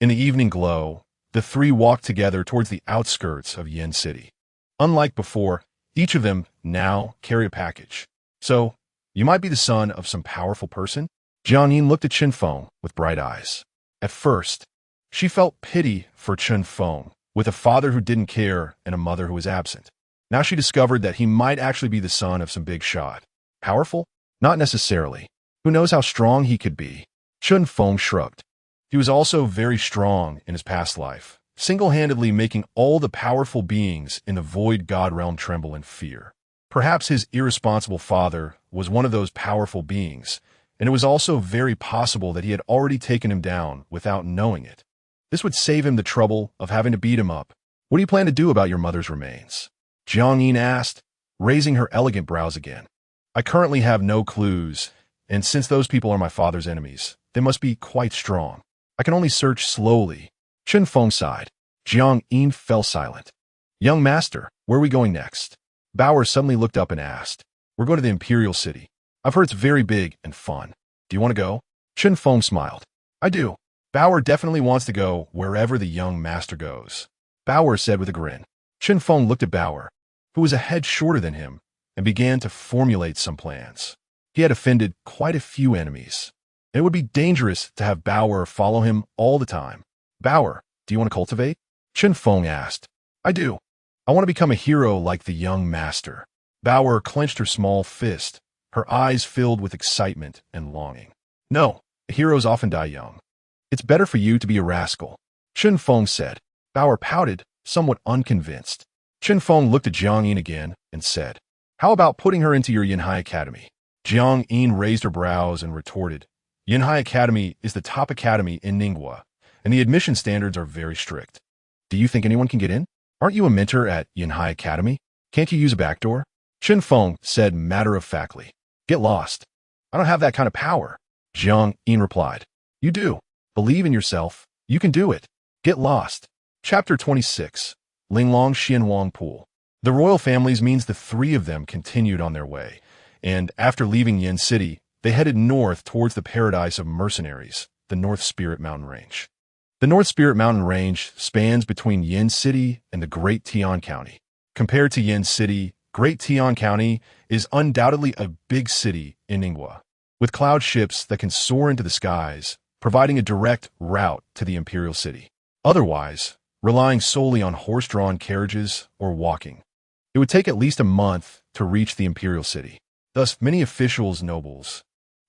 Speaker 1: In the evening glow, the three walked together towards the outskirts of Yen City. Unlike before, each of them now carry a package. So, you might be the son of some powerful person? Jiang Yin looked at Chun Feng with bright eyes. At first, she felt pity for Chun Feng, with a father who didn't care and a mother who was absent. Now she discovered that he might actually be the son of some big shot. Powerful? Not necessarily. Who knows how strong he could be? Chun Feng shrugged. He was also very strong in his past life, single-handedly making all the powerful beings in the Void God realm tremble in fear. Perhaps his irresponsible father was one of those powerful beings, and it was also very possible that he had already taken him down without knowing it. This would save him the trouble of having to beat him up. What do you plan to do about your mother's remains? Jiang Yin asked, raising her elegant brows again. I currently have no clues, and since those people are my father's enemies, they must be quite strong. I can only search slowly. Chun Feng sighed. Jiang Yin fell silent. Young master, where are we going next? Bauer suddenly looked up and asked. We're going to the Imperial City. I've heard it's very big and fun. Do you want to go? Chun Feng smiled. I do. Bauer definitely wants to go wherever the young master goes. Bauer said with a grin. Chun Feng looked at Bauer, who was a head shorter than him, and began to formulate some plans. He had offended quite a few enemies, and it would be dangerous to have Bauer follow him all the time. Bauer, do Do you want to cultivate? Chen Feng asked. I do. I want to become a hero like the young master. Bauer clenched her small fist, her eyes filled with excitement and longing. No, heroes often die young. It's better for you to be a rascal, Chen Feng said. Bauer pouted, somewhat unconvinced. Chen Feng looked at Jiang Yin again and said, How about putting her into your Yinhai Academy? Jiang Yin raised her brows and retorted, Yinhai Academy is the top academy in Ningguo, and the admission standards are very strict. Do you think anyone can get in? Aren't you a mentor at Yinhai Academy? Can't you use a backdoor? Chen Feng said matter-of-factly. Get lost. I don't have that kind of power. Jiang Yin replied. You do. Believe in yourself. You can do it. Get lost. Chapter 26. Linglong Xianwang Pool. The royal families means the three of them continued on their way, and after leaving Yin City, they headed north towards the paradise of mercenaries, the North Spirit Mountain Range. The North Spirit Mountain Range spans between Yin City and the Great Tian County. Compared to Yin City, Great Tian County is undoubtedly a big city in Ningguo, with cloud ships that can soar into the skies, providing a direct route to the imperial city. Otherwise, relying solely on horse-drawn carriages or walking, it would take at least a month to reach the imperial city. Thus, many officials, nobles,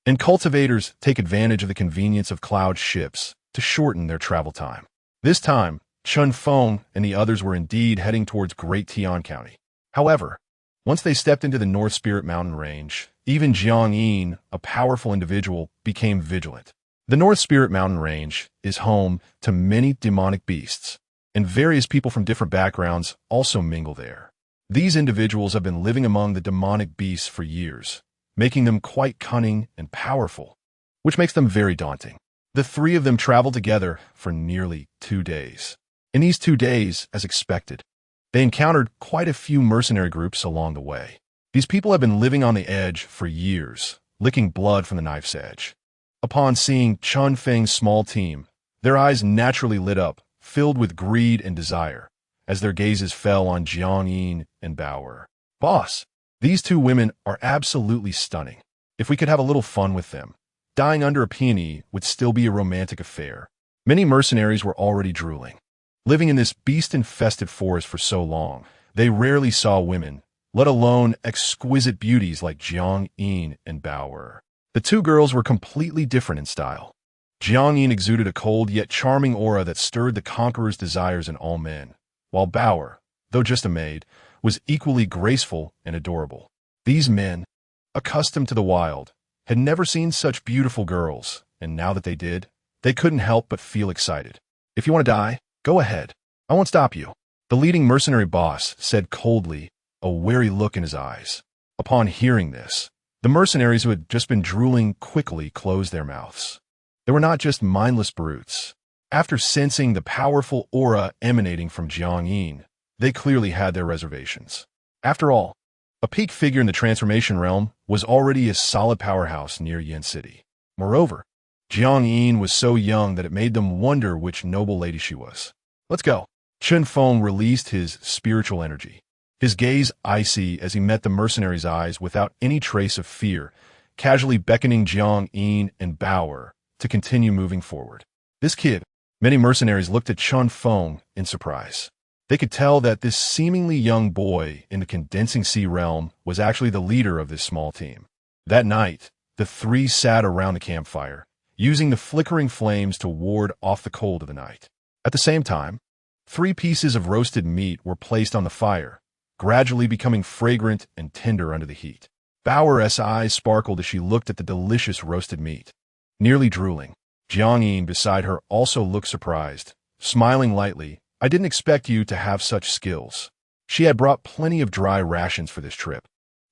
Speaker 1: and cultivators take advantage of the convenience of cloud ships to shorten their travel time. This time, Chen Feng and the others were indeed heading towards Great Tian County. However, once they stepped into the North Spirit Mountain Range, even Jiang Yin, a powerful individual, became vigilant. The North Spirit Mountain Range is home to many demonic beasts, and various people from different backgrounds also mingle there. These individuals have been living among the demonic beasts for years, making them quite cunning and powerful, which makes them very daunting. The three of them traveled together for nearly 2 days. In these 2 days, as expected, they encountered quite a few mercenary groups along the way. These people have been living on the edge for years, licking blood from the knife's edge. Upon seeing Chun Feng's small team, their eyes naturally lit up, filled with greed and desire, as their gazes fell on Jiang Yin and Bauer. Boss, these two women are absolutely stunning. If we could have a little fun with them, dying under a peony would still be a romantic affair. Many mercenaries were already drooling. Living in this beast-infested forest for so long, they rarely saw women, let alone exquisite beauties like Jiang Yin and Bauer. The two girls were completely different in style. Jiang Yin exuded a cold yet charming aura that stirred the conqueror's desires in all men, while Bauer, though just a maid, was equally graceful and adorable. These men, accustomed to the wild, had never seen such beautiful girls, and now that they did, they couldn't help but feel excited. If you want to die, go ahead. I won't stop you. The leading mercenary boss said coldly, a wary look in his eyes. Upon hearing this, the mercenaries who had just been drooling quickly closed their mouths. They were not just mindless brutes. After sensing the powerful aura emanating from Jiang Yin, they clearly had their reservations. After all, a peak figure in the transformation realm was already a solid powerhouse near Yin City. Moreover, Jiang Yin was so young that it made them wonder which noble lady she was. Let's go. Chen Feng released his spiritual energy, his gaze icy as he met the mercenary's eyes without any trace of fear, casually beckoning Jiang Yin and Bauer to continue moving forward. This kid, many mercenaries looked at Chen Feng in surprise. They could tell that this seemingly young boy in the Condensing Sea realm was actually the leader of this small team. That night, the three sat around the campfire, using the flickering flames to ward off the cold of the night. At the same time, 3 pieces of roasted meat were placed on the fire, gradually becoming fragrant and tender under the heat. Bauer's eyes sparkled as she looked at the delicious roasted meat. Nearly drooling, Jiang Yin beside her also looked surprised, smiling lightly. I didn't expect you to have such skills. She had brought plenty of dry rations for this trip,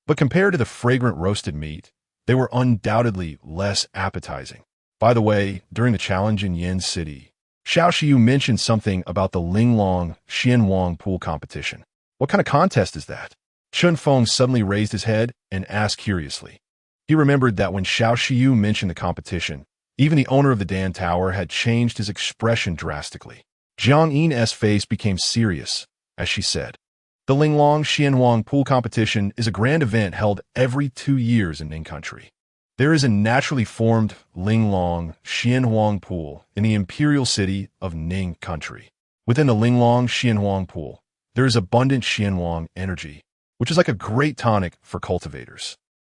Speaker 1: but compared to the fragrant roasted meat, they were undoubtedly less appetizing. By the way, during the challenge in Yin City, Xiao Xiu mentioned something about the Linglong Xianwang Pool competition. What kind of contest is that? Chen Feng suddenly raised his head and asked curiously. He remembered that when Xiao Xiu mentioned the competition, even the owner of the Dan Tower had changed his expression drastically. Jiang Yin's face became serious as she said, The Linglong Xianwang Pool competition is a grand event held every 2 years in Ning Country. There is a naturally formed Linglong Xianwang Pool in the imperial city of Ning Country. Within the Linglong Xianhuang pool, there is abundant Xianhuang energy, which is like a great tonic for cultivators.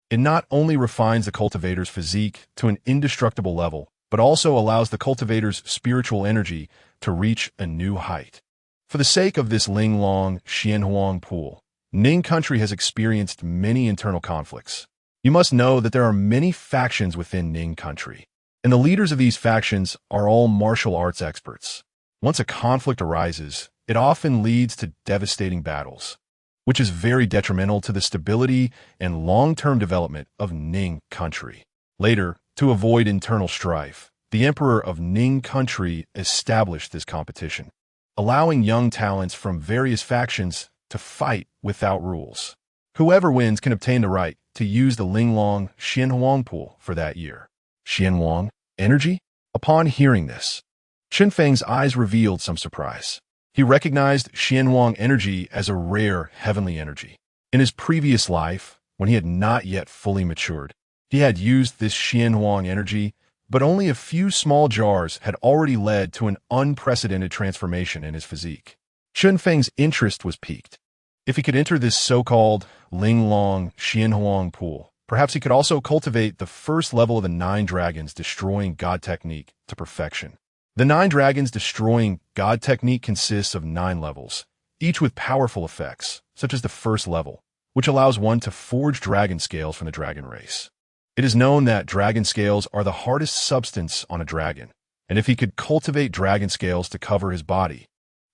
Speaker 1: It not only refines the cultivator's physique to an indestructible level, but also allows the cultivator's spiritual energy to reach a new height. For the sake of this Linglong Xianhuang pool, Ning country has experienced many internal conflicts. You must know that there are many factions within Ning country, and the leaders of these factions are all martial arts experts. Once a conflict arises, it often leads to devastating battles, which is very detrimental to the stability and long-term development of Ning country. Later, to avoid internal strife, the Emperor of Ning country established this competition, allowing young talents from various factions to fight without rules. Whoever wins can obtain the right to use the Linglong Xianhuang pool for that year. Xianhuang energy? Upon hearing this, Qinfeng's eyes revealed some surprise. He recognized Xianhuang energy as a rare heavenly energy. In his previous life, when he had not yet fully matured, he had used this Xianhuang energy, but only a few small jars had already led to an unprecedented transformation in his physique. Qinfeng's interest was piqued. If he could enter this so-called Linglong Xianhuang pool, perhaps he could also cultivate the first level of the 9 dragons destroying God technique to perfection. The 9 dragons destroying God technique consists of 9 levels, each with powerful effects, such as the first level, which allows one to forge dragon scales from the dragon race. It is known that dragon scales are the hardest substance on a dragon, and if he could cultivate dragon scales to cover his body,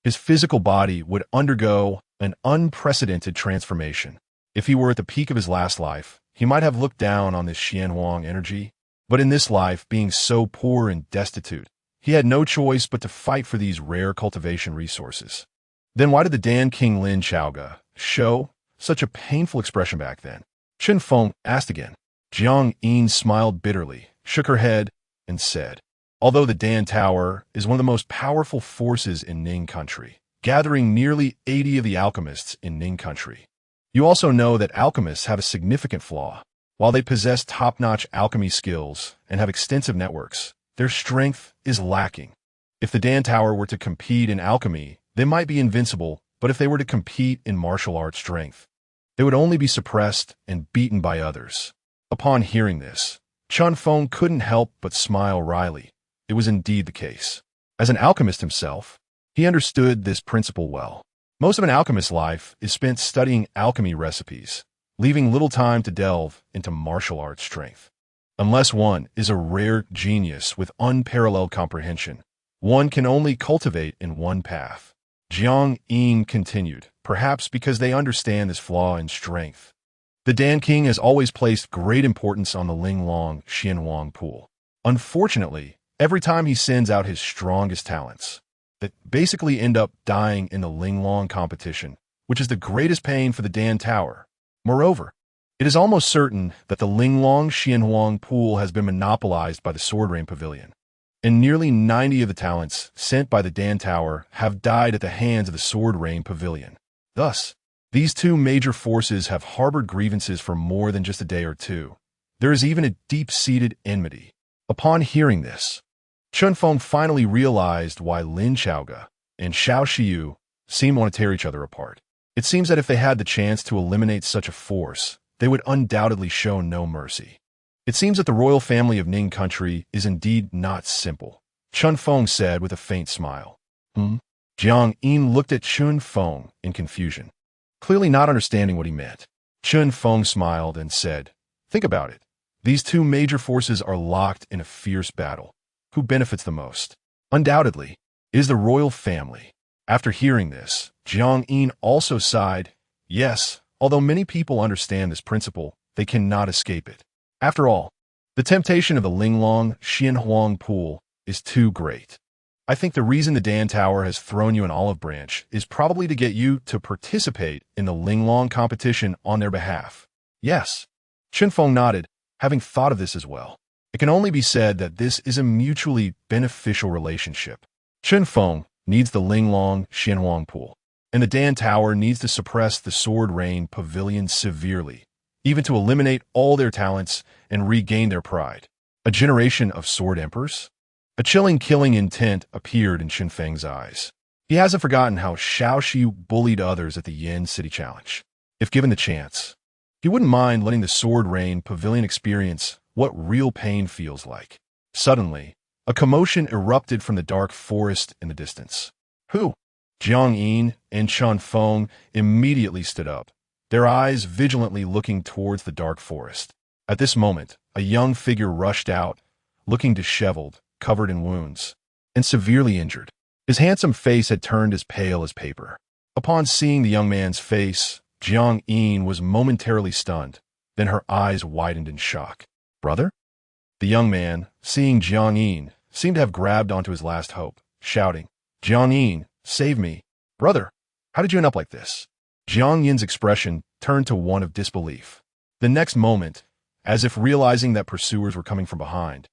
Speaker 1: his physical body would undergo an unprecedented transformation. If he were at the peak of his last life, he might have looked down on this Xianhuang energy, but in this life, being so poor and destitute, he had no choice but to fight for these rare cultivation resources. Then why did the Dan King Lin Chaoga show such a painful expression back then? Chen Feng asked again. Jiang Yin smiled bitterly, shook her head, and said, although the Dan Tower is one of the most powerful forces in Ning country, gathering nearly 80 of the alchemists in Ning country, you also know that alchemists have a significant flaw. While they possess top-notch alchemy skills and have extensive networks, their strength is lacking. If the Dan Tower were to compete in alchemy, they might be invincible, but if they were to compete in martial arts strength, they would only be suppressed and beaten by others. Upon hearing this, Chun Feng couldn't help but smile wryly. It was indeed the case. As an alchemist himself, he understood this principle well. Most of an alchemist's life is spent studying alchemy recipes, leaving little time to delve into martial arts strength. Unless one is a rare genius with unparalleled comprehension, one can only cultivate in one path. Jiang Yin continued, perhaps because they understand this flaw in strength. The Dan King has always placed great importance on the Linglong Xianhuang pool. Unfortunately, every time he sends out his strongest talents, that basically end up dying in the Linglong competition, which is the greatest pain for the Dan Tower. Moreover, it is almost certain that the Linglong Xianhuang pool has been monopolized by the Sword Rain Pavilion, and nearly 90 of the talents sent by the Dan Tower have died at the hands of the Sword Rain Pavilion. Thus, these two major forces have harbored grievances for more than just a day or two. There is even a deep-seated enmity. Upon hearing this, Chun Feng finally realized why Lin Chaoga and Xiao Xiu seemed to want to tear each other apart. It seems that if they had the chance to eliminate such a force, they would undoubtedly show no mercy. It seems that the royal family of Ning country is indeed not simple, Chun Feng said with a faint smile. Jiang Yin looked at Chun Feng in confusion, clearly not understanding what he meant. Chun Feng smiled and said, think about it. These two major forces are locked in a fierce battle. Who benefits the most? Undoubtedly, it is the royal family. After hearing this, Jiang Yin also sighed. Yes, although many people understand this principle, they cannot escape it. After all, the temptation of the Linglong Xianhuang pool is too great. I think the reason the Dan Tower has thrown you an olive branch is probably to get you to participate in the Linglong competition on their behalf. Yes. Chun Feng nodded, having thought of this as well. It can only be said that this is a mutually beneficial relationship. Chun Feng needs the Linglong Xianhuang pool, and the Dan Tower needs to suppress the Sword Rain Pavilion severely, even to eliminate all their talents and regain their pride. A generation of sword emperors? A chilling killing intent appeared in Qinfeng's eyes. He hasn't forgotten how Xiaoxi bullied others at the Yin City Challenge. If given the chance, he wouldn't mind letting the Sword Rain Pavilion experience what real pain feels like. Suddenly, a commotion erupted from the dark forest in the distance. Who? Jiang Yin and Chun Feng immediately stood up, their eyes vigilantly looking towards the dark forest. At this moment, a young figure rushed out, looking disheveled, covered in wounds, and severely injured. His handsome face had turned as pale as paper. Upon seeing the young man's face, Jiang Yin was momentarily stunned. Then her eyes widened in shock. Brother? The young man, seeing Jiang Yin, seemed to have grabbed onto his last hope, shouting, Jiang Yin, save me. Brother, how did you end up like this? Jiang Yin's expression turned to one of disbelief. The next moment, as if realizing that pursuers were coming from behind,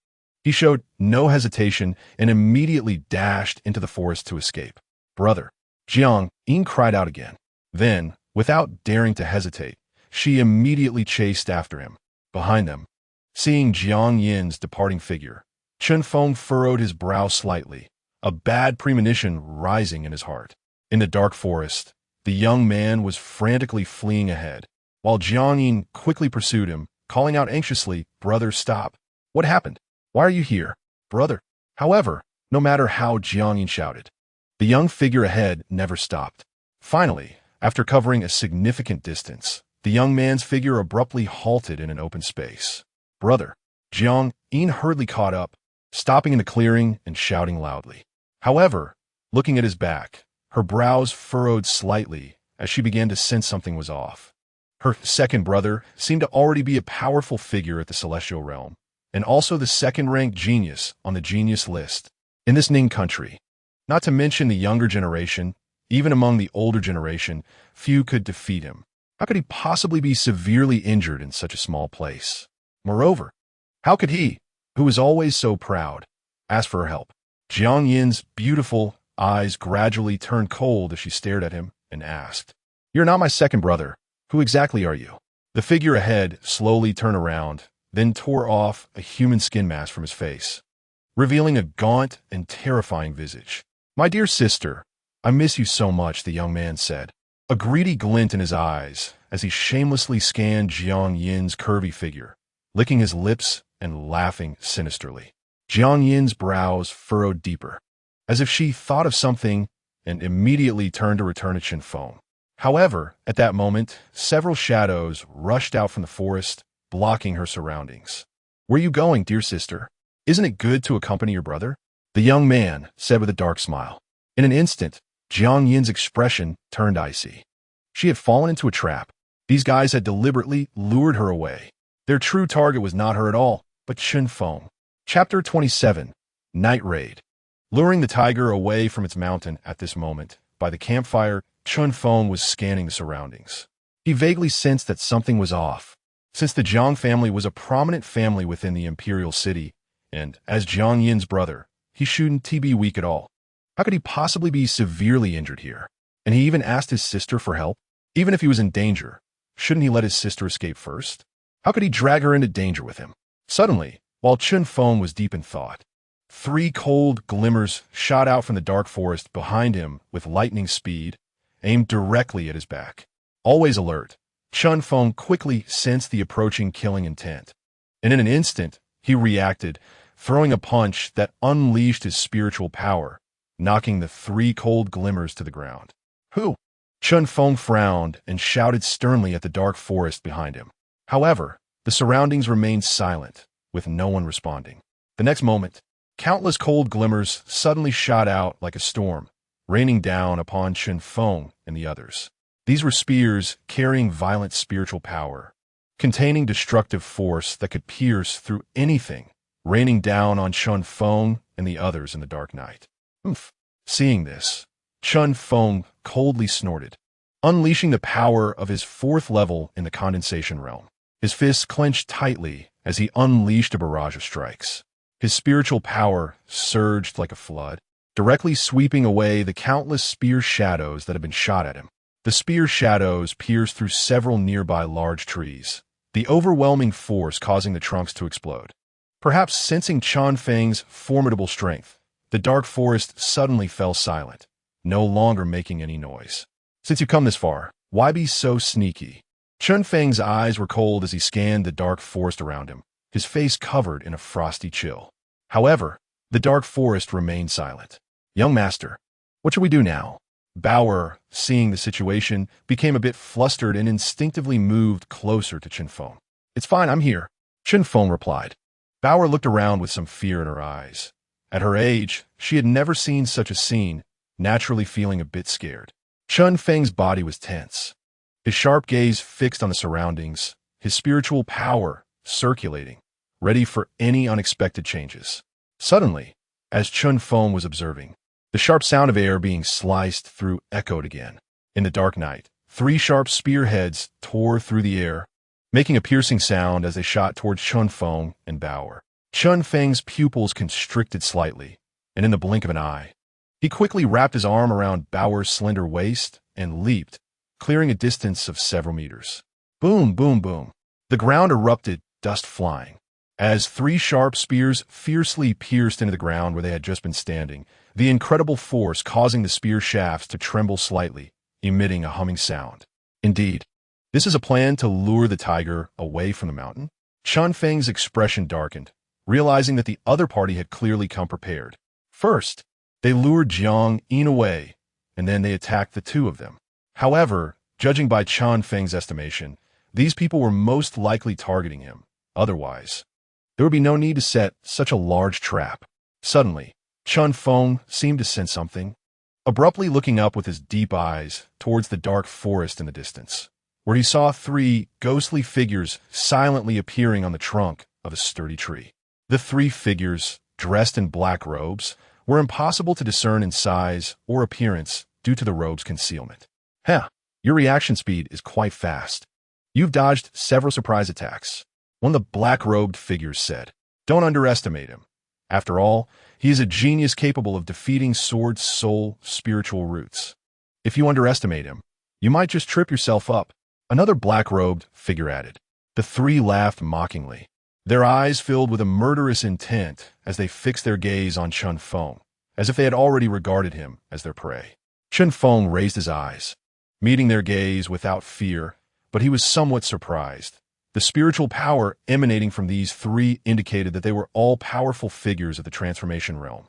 Speaker 1: he showed no hesitation and immediately dashed into the forest to escape. Brother, Jiang Yin cried out again. Then, without daring to hesitate, she immediately chased after him. Behind them, seeing Jiang Yin's departing figure, Chun Feng furrowed his brow slightly, a bad premonition rising in his heart. In the dark forest, the young man was frantically fleeing ahead, while Jiang Yin quickly pursued him, calling out anxiously, Brother, stop. What happened? Why are you here? Brother. However, no matter how Jiang Yin shouted, the young figure ahead never stopped. Finally, after covering a significant distance, the young man's figure abruptly halted in an open space. Brother. Jiang Yin hurriedly caught up, stopping in the clearing and shouting loudly. However, looking at his back, her brows furrowed slightly as she began to sense something was off. Her second brother seemed to already be a powerful figure at the celestial realm, and also the second-ranked genius on the genius list in this Ning country. Not to mention the younger generation, even among the older generation, few could defeat him. How could he possibly be severely injured in such a small place? Moreover, how could he, who was always so proud, ask for help? Jiang Yin's beautiful eyes gradually turned cold as she stared at him and asked, You're not my second brother. Who exactly are you? The figure ahead slowly turned around, then tore off a human skin mask from his face, revealing a gaunt and terrifying visage. My dear sister, I miss you so much, the young man said, a greedy glint in his eyes as he shamelessly scanned Jiang Yin's curvy figure, licking his lips and laughing sinisterly. Jiang Yin's brows furrowed deeper, as if she thought of something and immediately turned to return to Chun Feng. However, at that moment, several shadows rushed out from the forest, blocking her surroundings. Where are you going, dear sister? Isn't it good to accompany your brother? The young man said with a dark smile. In an instant, Jiang Yin's expression turned icy. She had fallen into a trap. These guys had deliberately lured her away. Their true target was not her at all, but Chun Feng. Chapter 27, Night Raid. Luring the tiger away from its mountain at this moment, by the campfire, Chun Feng was scanning the surroundings. He vaguely sensed that something was off. Since the Jiang family was a prominent family within the imperial city, and as Jiang Yin's brother, he shouldn't be weak at all. How could he possibly be severely injured here? And he even asked his sister for help? Even if he was in danger, shouldn't he let his sister escape first? How could he drag her into danger with him? Suddenly, while Chun Feng was deep in thought, 3 cold glimmers shot out from the dark forest behind him with lightning speed, aimed directly at his back. Always alert, Chun Feng quickly sensed the approaching killing intent, and in an instant, he reacted, throwing a punch that unleashed his spiritual power, knocking the 3 cold glimmers to the ground. Who? Chun Feng frowned and shouted sternly at the dark forest behind him. However, the surroundings remained silent, with no one responding. The next moment, countless cold glimmers suddenly shot out like a storm, raining down upon Chun Feng and the others. These were spears carrying violent spiritual power, containing destructive force that could pierce through anything, raining down on Chun Feng and the others in the dark night. Oof. Seeing this, Chun Feng coldly snorted, unleashing the power of his 4th level in the condensation realm. His fists clenched tightly as he unleashed a barrage of strikes. His spiritual power surged like a flood, directly sweeping away the countless spear shadows that had been shot at him. The spear shadows pierced through several nearby large trees, the overwhelming force causing the trunks to explode. Perhaps sensing Chun Feng's formidable strength, the dark forest suddenly fell silent, no longer making any noise. Since you've come this far, why be so sneaky? Chun Feng's eyes were cold as he scanned the dark forest around him, his face covered in a frosty chill. However, the dark forest remained silent. Young master, what should we do now? Bauer, seeing the situation, became a bit flustered and instinctively moved closer to Chen Feng. It's fine, I'm here, Chen Feng replied. Bauer looked around with some fear in her eyes. At her age, she had never seen such a scene, naturally feeling a bit scared. Chun Feng's body was tense, his sharp gaze fixed on the surroundings, his spiritual power circulating, ready for any unexpected changes. Suddenly, as Chun Feng was observing, the sharp sound of air being sliced through echoed again. In the dark night, 3 sharp spearheads tore through the air, making a piercing sound as they shot towards Chun Feng and Bauer. Chun Feng's pupils constricted slightly, and in the blink of an eye, he quickly wrapped his arm around Bauer's slender waist and leaped, clearing a distance of several meters. Boom, boom, boom. The ground erupted, dust flying. As 3 sharp spears fiercely pierced into the ground where they had just been standing, the incredible force causing the spear shafts to tremble slightly, emitting a humming sound. Indeed, this is a plan to lure the tiger away from the mountain? Chun Feng's expression darkened, realizing that the other party had clearly come prepared. First, they lured Jiang Yin away, and then they attacked the 2 of them. However, judging by Chun Feng's estimation, these people were most likely targeting him. Otherwise, there would be no need to set such a large trap. Suddenly, Chun Feng seemed to sense something, abruptly looking up with his deep eyes towards the dark forest in the distance, where he saw 3 ghostly figures silently appearing on the trunk of a sturdy tree. The 3 figures, dressed in black robes, were impossible to discern in size or appearance due to the robe's concealment. Your reaction speed is quite fast. You've dodged several surprise attacks, one of the black-robed figures said. Don't underestimate him. After all, he is a genius capable of defeating Sword's soul spiritual roots. If you underestimate him, you might just trip yourself up, another black-robed figure added. The 3 laughed mockingly, their eyes filled with a murderous intent as they fixed their gaze on Chun Feng, as if they had already regarded him as their prey. Chun Feng raised his eyes, meeting their gaze without fear, but he was somewhat surprised. The spiritual power emanating from these 3 indicated that they were all powerful figures of the transformation realm.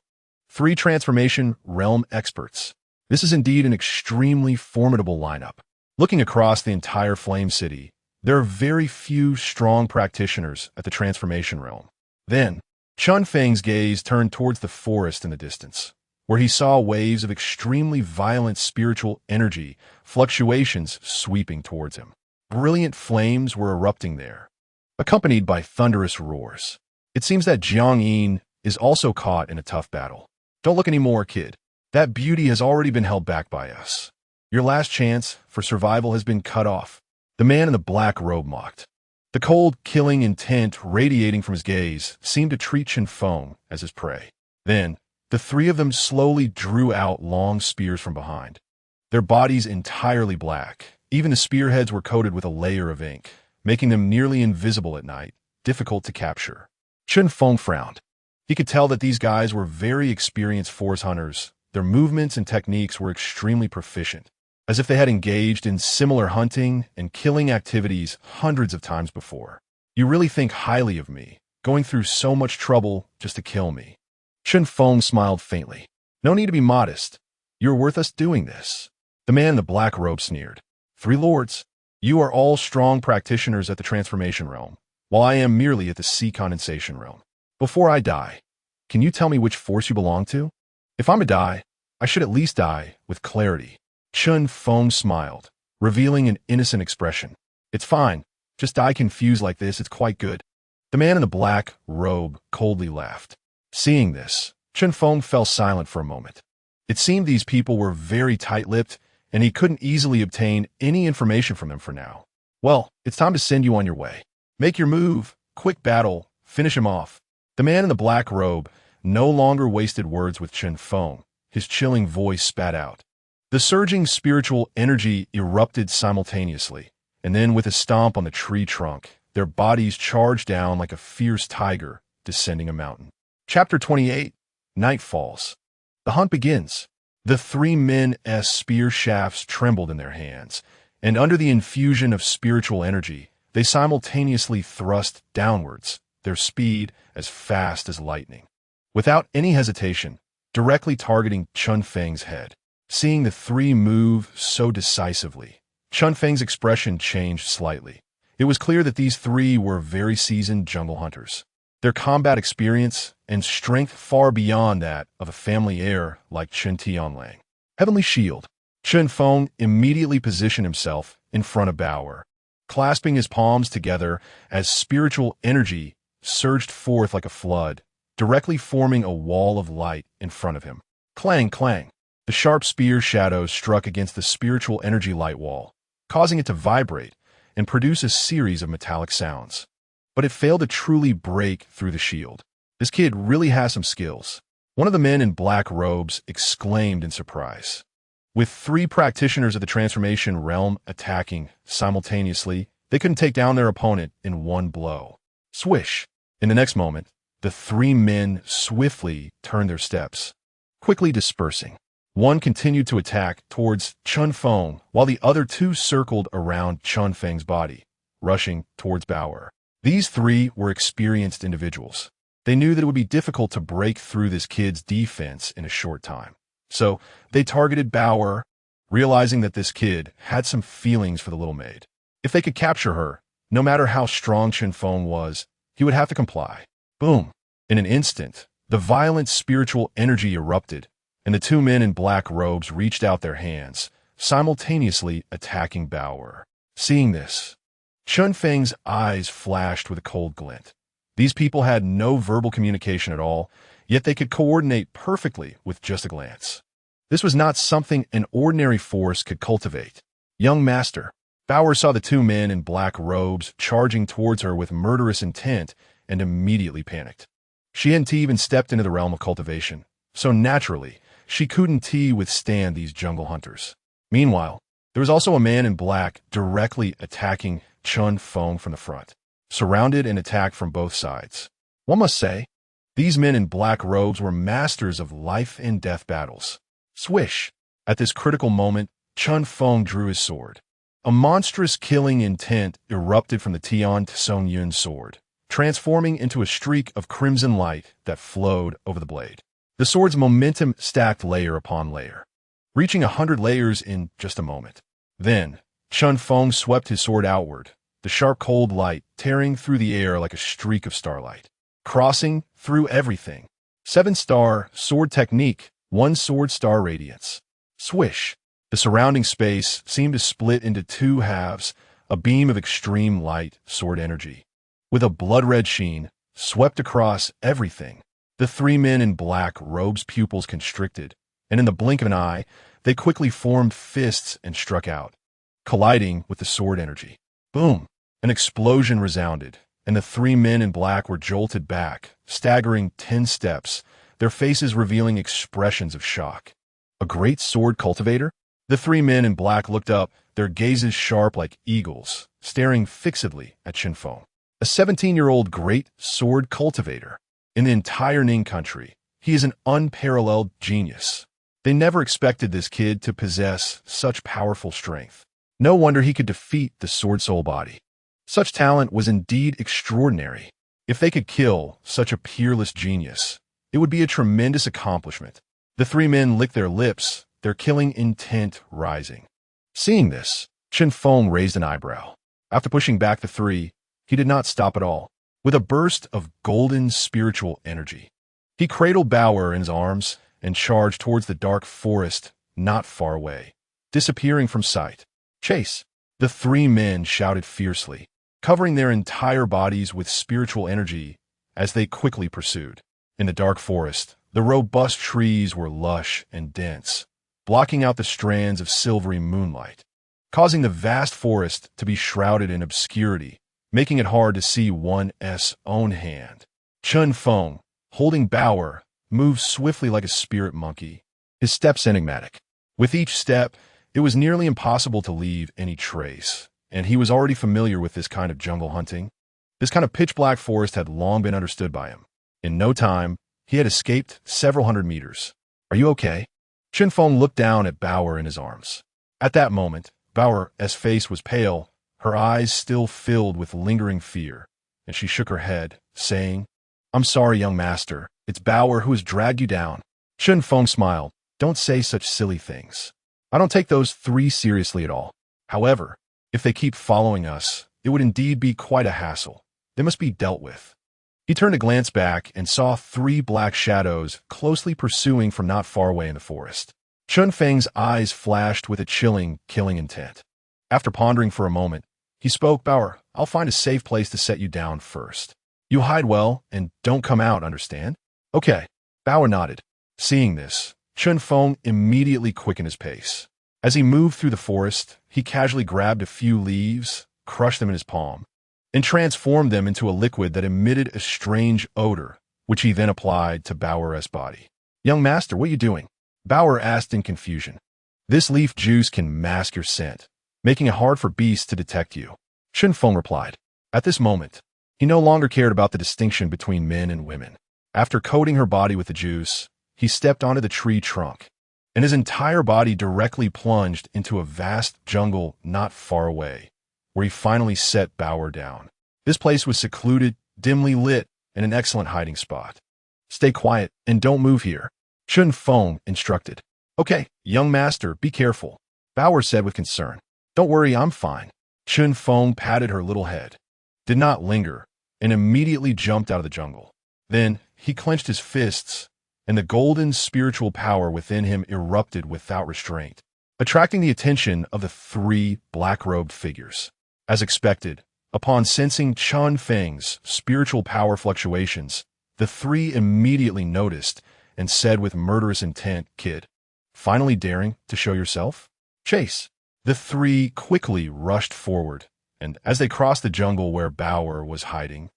Speaker 1: 3 transformation realm experts. This is indeed an extremely formidable lineup. Looking across the entire Flame City, there are very few strong practitioners at the transformation realm. Then, Chun Feng's gaze turned towards the forest in the distance, where he saw waves of extremely violent spiritual energy, fluctuations sweeping towards him. Brilliant flames were erupting there, accompanied by thunderous roars. It seems that Jiang Yin is also caught in a tough battle. Don't look anymore, kid. That beauty has already been held back by us. Your last chance for survival has been cut off. The man in the black robe mocked. The cold, killing intent radiating from his gaze seemed to treat Chen Feng as his prey. Then, the 3 of them slowly drew out long spears from behind, their bodies entirely black. Even the spearheads were coated with a layer of ink, making them nearly invisible at night, difficult to capture. Chen Feng frowned. He could tell that these guys were very experienced forest hunters. Their movements and techniques were extremely proficient, as if they had engaged in similar hunting and killing activities hundreds of times before. You really think highly of me, going through so much trouble just to kill me. Chen Feng smiled faintly. No need to be modest. You're worth us doing this. The man in the black robe sneered. 3 lords, you are all strong practitioners at the transformation realm, while I am merely at the sea condensation realm. Before I die, can you tell me which force you belong to? If I'm to die, I should at least die with clarity. Chun Feng smiled, revealing an innocent expression. It's fine. Just die confused like this, it's quite good. The man in the black robe coldly laughed. Seeing this, Chun Feng fell silent for a moment. It seemed these people were very tight-lipped, and he couldn't easily obtain any information from them for now. Well, it's time to send you on your way. Make your move. Quick battle. Finish him off. The man in the black robe no longer wasted words with Chen Feng. His chilling voice spat out. The surging spiritual energy erupted simultaneously, and then with a stomp on the tree trunk, their bodies charged down like a fierce tiger descending a mountain. Chapter 28. Night falls. The hunt begins. The three men's spear shafts trembled in their hands, and under the infusion of spiritual energy, they simultaneously thrust downwards, their speed as fast as lightning. Without any hesitation, directly targeting Chun Feng's head. Seeing the three move so decisively, Chun Feng's expression changed slightly. It was clear that these three were very seasoned jungle hunters. Their combat experience and strength far beyond that of a family heir like Chen Tianlang. Heavenly Shield. Chen Feng immediately positioned himself in front of Bauer, clasping his palms together as spiritual energy surged forth like a flood, directly forming a wall of light in front of him. Clang, clang. The sharp spear shadows struck against the spiritual energy light wall, causing it to vibrate and produce a series of metallic sounds. But it failed to truly break through the shield. This kid really has some skills. One of the men in black robes exclaimed in surprise. With three practitioners of the transformation realm attacking simultaneously, they couldn't take down their opponent in one blow. Swish! In the next moment, the three men swiftly turned their steps, quickly dispersing. One continued to attack towards Chun Feng, while the other two circled around Chun Feng's body, rushing towards Bauer. These three were experienced individuals. They knew that it would be difficult to break through this kid's defense in a short time. So they targeted Bauer, realizing that this kid had some feelings for the little maid. If they could capture her, no matter how strong Chun Feng was, he would have to comply. Boom! In an instant, the violent spiritual energy erupted, and the two men in black robes reached out their hands, simultaneously attacking Bauer. Seeing this, Chun Feng's eyes flashed with a cold glint. These people had no verbal communication at all, yet they could coordinate perfectly with just a glance. This was not something an ordinary force could cultivate. Young master, Bauer saw the two men in black robes charging towards her with murderous intent and immediately panicked. She hadn't even stepped into the realm of cultivation, so naturally, she couldn't withstand these jungle hunters. Meanwhile, there was also a man in black directly attacking Chun Feng from the front, surrounded and attacked from both sides. One must say, these men in black robes were masters of life and death battles. Swish! At this critical moment, Chun Feng drew his sword. A monstrous killing intent erupted from the Tian Tsung Yun sword, transforming into a streak of crimson light that flowed over the blade. The sword's momentum stacked layer upon layer, reaching 100 layers in just a moment. Then, Chun Feng swept his sword outward, the sharp cold light tearing through the air like a streak of starlight, crossing through everything. 7-star sword technique, 1 sword star radiance. Swish! The surrounding space seemed to split into two halves, a beam of extreme light sword energy, with a blood-red sheen, swept across everything. The three men in black robes' pupils constricted, and in the blink of an eye, they quickly formed fists and struck out, colliding with the sword energy. Boom! An explosion resounded, and the three men in black were jolted back, staggering 10 steps, their faces revealing expressions of shock. A great sword cultivator? The three men in black looked up, their gazes sharp like eagles, staring fixedly at Chun Feng. A 17-year-old great sword cultivator. In the entire Ning country, he is an unparalleled genius. They never expected this kid to possess such powerful strength. No wonder he could defeat the Sword Soul body. Such talent was indeed extraordinary. If they could kill such a peerless genius, it would be a tremendous accomplishment. The three men licked their lips, their killing intent rising. Seeing this, Chun Feng raised an eyebrow. After pushing back the three, he did not stop at all. With a burst of golden spiritual energy, he cradled Bauer in his arms and charged towards the dark forest not far away, disappearing from sight. Chase! The three men shouted fiercely, covering their entire bodies with spiritual energy as they quickly pursued. In the dark forest, the robust trees were lush and dense, blocking out the strands of silvery moonlight, causing the vast forest to be shrouded in obscurity, making it hard to see one's own hand. Chun Feng, holding Bauer, moved swiftly like a spirit monkey, his steps enigmatic. With each step, it was nearly impossible to leave any trace, and he was already familiar with this kind of jungle hunting. This kind of pitch-black forest had long been understood by him. In no time, he had escaped several hundred meters. "Are you okay?" Chen Feng looked down at Bauer in his arms. At that moment, Bauer's face was pale, her eyes still filled with lingering fear, and she shook her head, saying, "I'm sorry, young master. It's Bauer who has dragged you down." Chen Feng smiled. "Don't say such silly things. I don't take those three seriously at all. However, if they keep following us, it would indeed be quite a hassle. They must be dealt with." He turned to glance back and saw three black shadows closely pursuing from not far away in the forest. Chun Feng's eyes flashed with a chilling, killing intent. After pondering for a moment, he spoke, "Bauer, I'll find a safe place to set you down first. You hide well and don't come out, understand?" "Okay." Bauer nodded. Seeing this, Chun Feng immediately quickened his pace. As he moved through the forest, he casually grabbed a few leaves, crushed them in his palm, and transformed them into a liquid that emitted a strange odor, which he then applied to Bauer's body. "Young master, what are you doing?" Bauer asked in confusion. "This leaf juice can mask your scent, making it hard for beasts to detect you," Chun Feng replied. At this moment, he no longer cared about the distinction between men and women. After coating her body with the juice, he stepped onto the tree trunk, and his entire body directly plunged into a vast jungle not far away, where he finally set Bauer down. This place was secluded, dimly lit, and an excellent hiding spot. "Stay quiet and don't move here," Chun Feng instructed. "Okay, young master, be careful," Bauer said with concern. "Don't worry, I'm fine." Chun Feng patted her little head, did not linger, and immediately jumped out of the jungle. Then he clenched his fists, and the golden spiritual power within him erupted without restraint, attracting the attention of the three black-robed figures. As expected, upon sensing Chun Feng's spiritual power fluctuations, the three immediately noticed and said with murderous intent, "Kid, finally daring to show yourself? Chase." The three quickly rushed forward, and as they crossed the jungle where Bauer was hiding,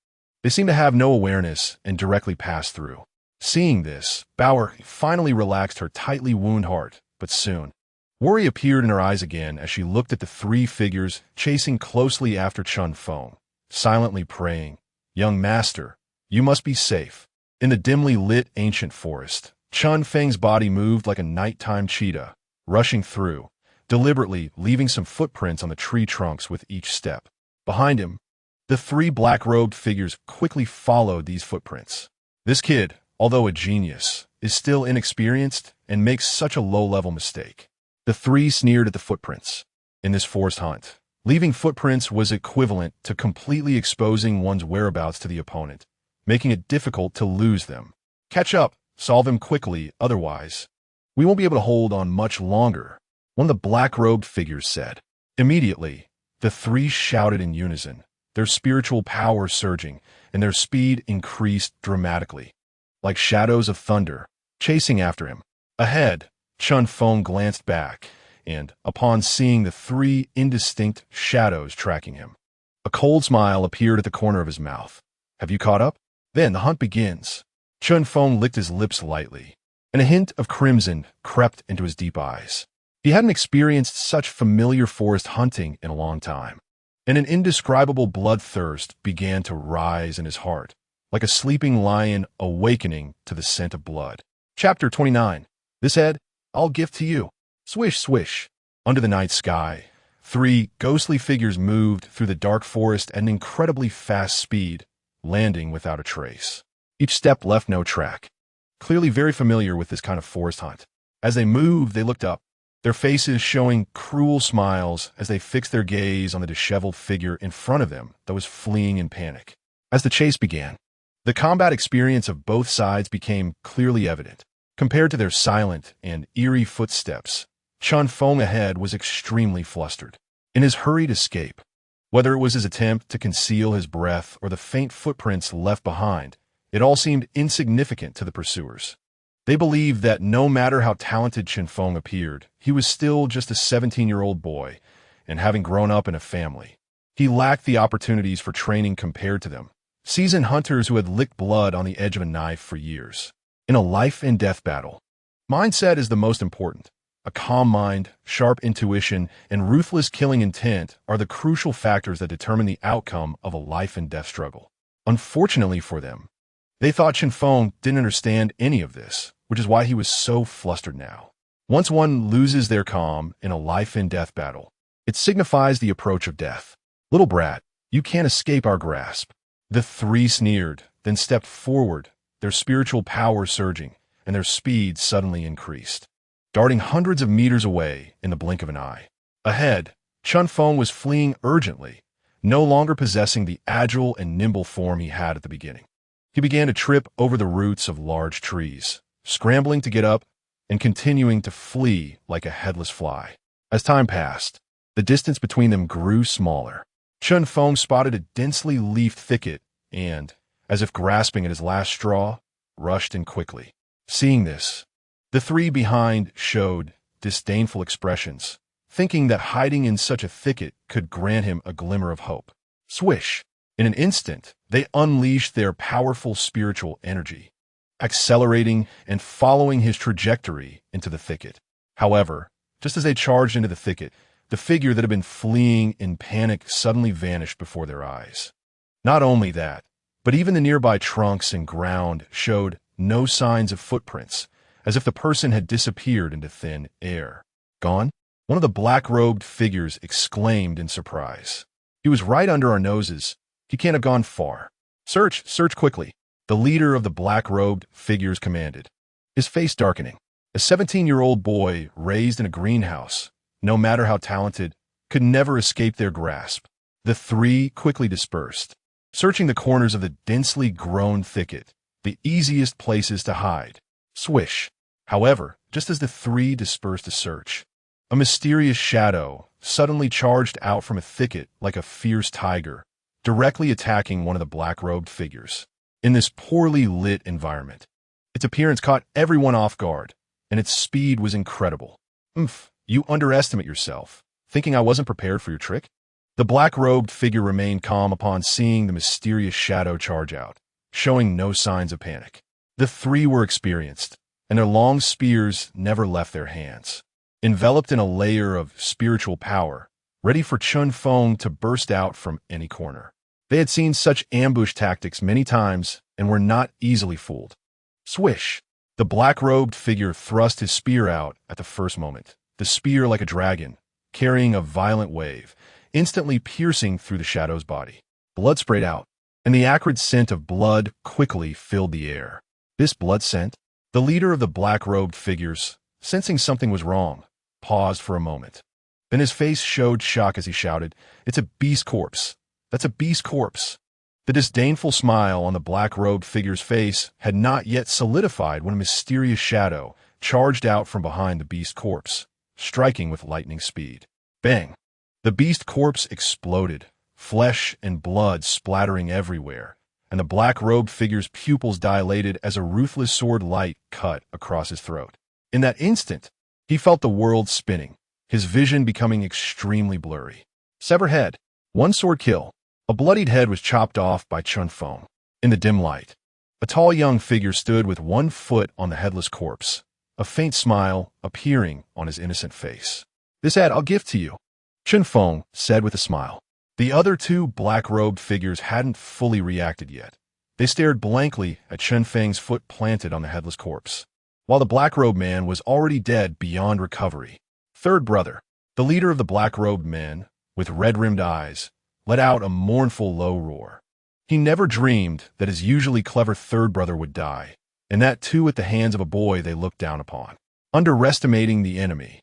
Speaker 1: they seemed to have no awareness and directly passed through. Seeing this, Bauer finally relaxed her tightly wounded heart, but soon, worry appeared in her eyes again as she looked at the three figures chasing closely after Chun Feng, silently praying, "Young master, you must be safe." In the dimly lit ancient forest, Chun Feng's body moved like a nighttime cheetah, rushing through, deliberately leaving some footprints on the tree trunks with each step. Behind him, the three black-robed figures quickly followed these footprints. This kid, although a genius, is still inexperienced and makes such a low-level mistake. The three sneered at the footprints. In this forced hunt, leaving footprints was equivalent to completely exposing one's whereabouts to the opponent, making it difficult to lose them. "Catch up, solve them quickly, otherwise we won't be able to hold on much longer," one of the black-robed figures said. Immediately, the three shouted in unison, their spiritual power surging, and their speed increased dramatically. Like shadows of thunder, chasing after him. Ahead, Chun Feng glanced back, and, upon seeing the three indistinct shadows tracking him, a cold smile appeared at the corner of his mouth. "Have you caught up? Then the hunt begins." Chun Feng licked his lips lightly, and a hint of crimson crept into his deep eyes. He hadn't experienced such familiar forest hunting in a long time, and an indescribable bloodthirst began to rise in his heart, like a sleeping lion awakening to the scent of blood. Chapter 29. "This head, I'll gift to you." Swish, swish. Under the night sky, three ghostly figures moved through the dark forest at an incredibly fast speed, landing without a trace. Each step left no track. Clearly very familiar with this kind of forest hunt. As they moved, they looked up, their faces showing cruel smiles as they fixed their gaze on the disheveled figure in front of them that was fleeing in panic. As the chase began, the combat experience of both sides became clearly evident. Compared to their silent and eerie footsteps, Chun Feng ahead was extremely flustered. In his hurried escape, whether it was his attempt to conceal his breath or the faint footprints left behind, it all seemed insignificant to the pursuers. They believed that no matter how talented Chun Feng appeared, he was still just a 17-year-old boy, and having grown up in a family, he lacked the opportunities for training compared to them, seasoned hunters who had licked blood on the edge of a knife for years. In a life-and-death battle, mindset is the most important. A calm mind, sharp intuition, and ruthless killing intent are the crucial factors that determine the outcome of a life-and-death struggle. Unfortunately for them, they thought Chun Feng didn't understand any of this, which is why he was so flustered now. Once one loses their calm in a life-and-death battle, it signifies the approach of death. Little brat, you can't escape our grasp. The three sneered, then stepped forward, their spiritual power surging, and their speed suddenly increased, darting hundreds of meters away in the blink of an eye. Ahead, Chun Feng was fleeing urgently, no longer possessing the agile and nimble form he had at the beginning. He began to trip over the roots of large trees, scrambling to get up and continuing to flee like a headless fly. As time passed, the distance between them grew smaller. Chun Feng spotted a densely leafed thicket and, as if grasping at his last straw, rushed in quickly. Seeing this, the three behind showed disdainful expressions, thinking that hiding in such a thicket could grant him a glimmer of hope. Swish! In an instant, they unleashed their powerful spiritual energy, accelerating and following his trajectory into the thicket. However, just as they charged into the thicket, the figure that had been fleeing in panic suddenly vanished before their eyes. Not only that, but even the nearby trunks and ground showed no signs of footprints, as if the person had disappeared into thin air. Gone? One of the black-robed figures exclaimed in surprise. He was right under our noses. He can't have gone far. Search quickly, the leader of the black-robed figures commanded, his face darkening. A 17-year-old boy raised in a greenhouse, no matter how talented, could never escape their grasp. The three quickly dispersed, searching the corners of the densely grown thicket, the easiest places to hide. Swish! However, just as the three dispersed to search, a mysterious shadow suddenly charged out from a thicket like a fierce tiger, directly attacking one of the black-robed figures. In this poorly lit environment, its appearance caught everyone off guard, and its speed was incredible. You underestimate yourself, thinking I wasn't prepared for your trick? The black-robed figure remained calm upon seeing the mysterious shadow charge out, showing no signs of panic. The three were experienced, and their long spears never left their hands, enveloped in a layer of spiritual power, ready for Chun Feng to burst out from any corner. They had seen such ambush tactics many times and were not easily fooled. Swish! The black-robed figure thrust his spear out at the first moment, the spear like a dragon, carrying a violent wave, instantly piercing through the shadow's body. Blood sprayed out, and the acrid scent of blood quickly filled the air. This blood scent? The leader of the black-robed figures, sensing something was wrong, paused for a moment. Then his face showed shock as he shouted, "It's a beast corpse! That's a beast corpse!" The disdainful smile on the black-robed figure's face had not yet solidified when a mysterious shadow charged out from behind the beast corpse, striking with lightning speed. Bang! The beast corpse exploded, flesh and blood splattering everywhere, and the black-robed figure's pupils dilated as a ruthless sword light cut across his throat. In that instant, he felt the world spinning, his vision becoming extremely blurry. Sever head. One sword kill. A bloodied head was chopped off by Chun Feng. In the dim light, a tall young figure stood with one foot on the headless corpse, a faint smile appearing on his innocent face. "This head I'll give to you," Chun Feng said with a smile. The other two black-robed figures hadn't fully reacted yet. They stared blankly at Chun Feng's foot planted on the headless corpse, while the black-robed man was already dead beyond recovery. Third brother, the leader of the black-robed men, with red-rimmed eyes, let out a mournful low roar. He never dreamed that his usually clever third brother would die, and that too at the hands of a boy they looked down upon. Underestimating the enemy.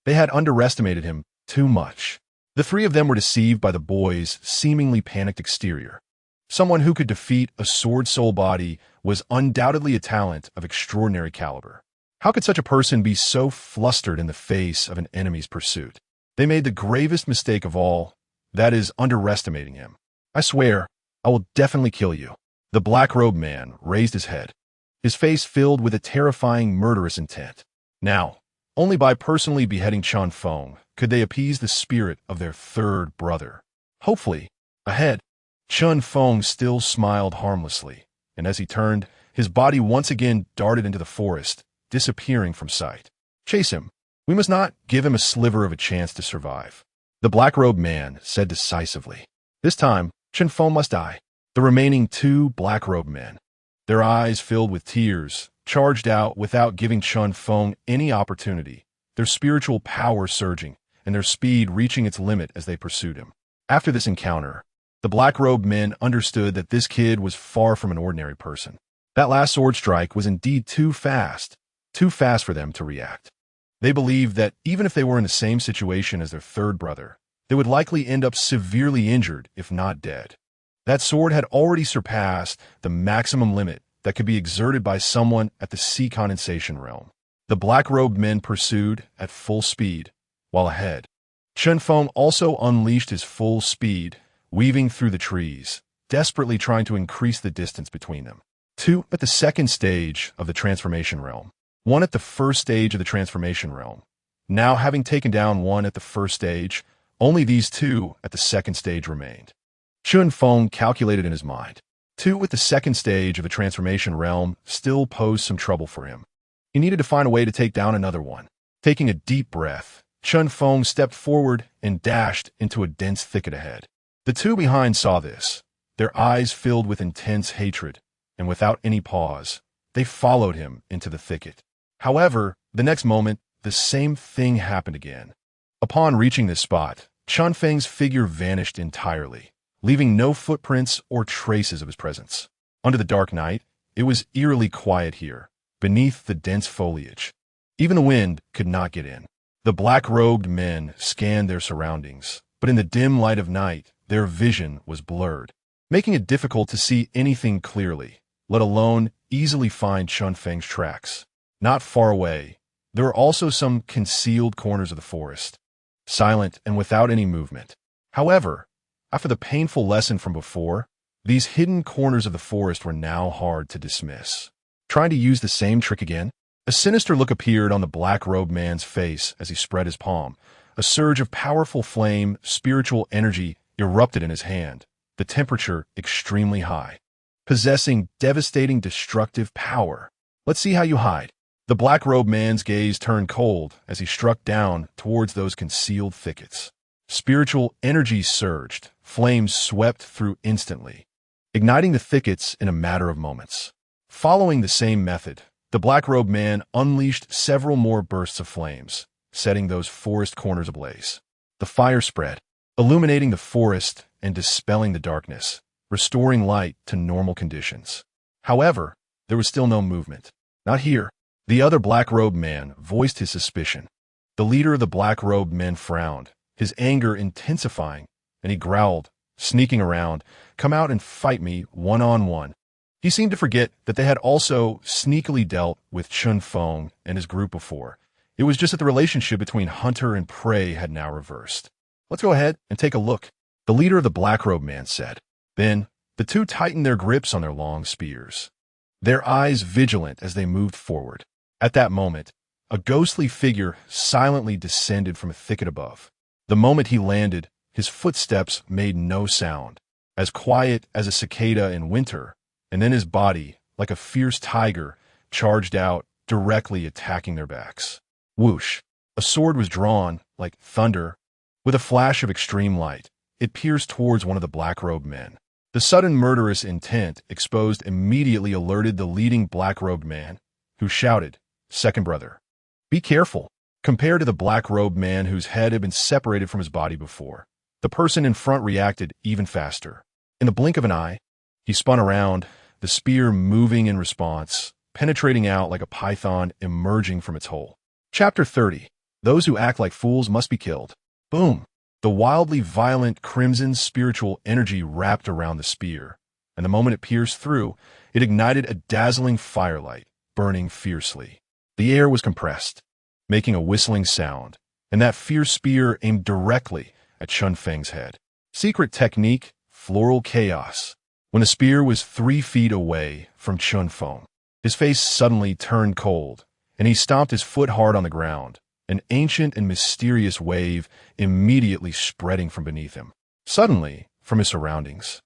Speaker 1: They had underestimated him too much. The three of them were deceived by the boy's seemingly panicked exterior. Someone who could defeat a sword soul body was undoubtedly a talent of extraordinary caliber. How could such a person be so flustered in the face of an enemy's pursuit? They made the gravest mistake of all, that is, underestimating him. "I swear, I will definitely kill you." The black-robed man raised his head, his face filled with a terrifying murderous intent. Now, only by personally beheading Chun Feng could they appease the spirit of their third brother. Hopefully, ahead, Chun Feng still smiled harmlessly, and as he turned, his body once again darted into the forest, disappearing from sight. "Chase him. We must not give him a sliver of a chance to survive," the black-robed man said decisively. This time, Chun Feng must die. The remaining two black-robed men, their eyes filled with tears, charged out without giving Chun Feng any opportunity their spiritual power surging and their speed reaching its limit as they pursued him. After this encounter, the black-robed men understood that this kid was far from an ordinary person. That last sword strike was indeed too fast for them to react. They believed that even if they were in the same situation as their third brother, they would likely end up severely injured, if not dead. That sword had already surpassed the maximum limit that could be exerted by someone at the sea condensation realm. The black-robed men pursued at full speed, while ahead, Chun Feng also unleashed his full speed, weaving through the trees, desperately trying to increase the distance between them. Two at the second stage of the transformation realm, one at the first stage of the transformation realm. Now, having taken down one at the first stage, only these two at the second stage remained. Chun Feng calculated in his mind. Two at the second stage of the transformation realm still posed some trouble for him. He needed to find a way to take down another one. Taking a deep breath, Chun Feng stepped forward and dashed into a dense thicket ahead. The two behind saw this, their eyes filled with intense hatred, and without any pause, they followed him into the thicket. However, the next moment, the same thing happened again. Upon reaching this spot, Chun Feng's figure vanished entirely, leaving no footprints or traces of his presence. Under the dark night, it was eerily quiet here, beneath the dense foliage. Even the wind could not get in. The black-robed men scanned their surroundings, but in the dim light of night, their vision was blurred, making it difficult to see anything clearly, let alone easily find Chun Feng's tracks. Not far away, there were also some concealed corners of the forest, silent and without any movement. However, after the painful lesson from before, these hidden corners of the forest were now hard to dismiss. Trying to use the same trick again? A sinister look appeared on the black-robed man's face as he spread his palm. A surge of powerful flame, spiritual energy erupted in his hand, the temperature extremely high, possessing devastating destructive power. Let's see how you hide. The black-robed man's gaze turned cold as he struck down towards those concealed thickets. Spiritual energy surged, flames swept through instantly, igniting the thickets in a matter of moments. Following the same method, the black-robed man unleashed several more bursts of flames, setting those forest corners ablaze. The fire spread, illuminating the forest and dispelling the darkness, restoring light to normal conditions. However, there was still no movement. Not here. The other black-robed man voiced his suspicion. The leader of the black-robed men frowned, his anger intensifying, and he growled, "Sneaking around, come out and fight me one-on-one." He seemed to forget that they had also sneakily dealt with Chun Feng and his group before. It was just that the relationship between hunter and prey had now reversed. "Let's go ahead and take a look," the leader of the black-robed man said. Then, the two tightened their grips on their long spears, their eyes vigilant as they moved forward. At that moment, a ghostly figure silently descended from a thicket above. The moment he landed, his footsteps made no sound, as quiet as a cicada in winter, and then his body, like a fierce tiger, charged out, directly attacking their backs. Whoosh! A sword was drawn, like thunder. With a flash of extreme light, it pierced towards one of the black-robed men. The sudden murderous intent exposed immediately alerted the leading black-robed man, who shouted, "Second brother, be careful." Compared to the black-robed man whose head had been separated from his body before, the person in front reacted even faster. In the blink of an eye, he spun around, the spear moving in response, penetrating out like a python emerging from its hole. Chapter 30. Those who act like fools must be killed. Boom! The wildly violent crimson spiritual energy wrapped around the spear, and the moment it pierced through, it ignited a dazzling firelight, burning fiercely. The air was compressed, making a whistling sound, and that fierce spear aimed directly at Chun Feng's head. Secret technique, floral chaos. When the spear was 3 feet away from Chun Feng, his face suddenly turned cold, and he stomped his foot hard on the ground, an ancient and mysterious wave immediately spreading from beneath him. Suddenly, from his surroundings,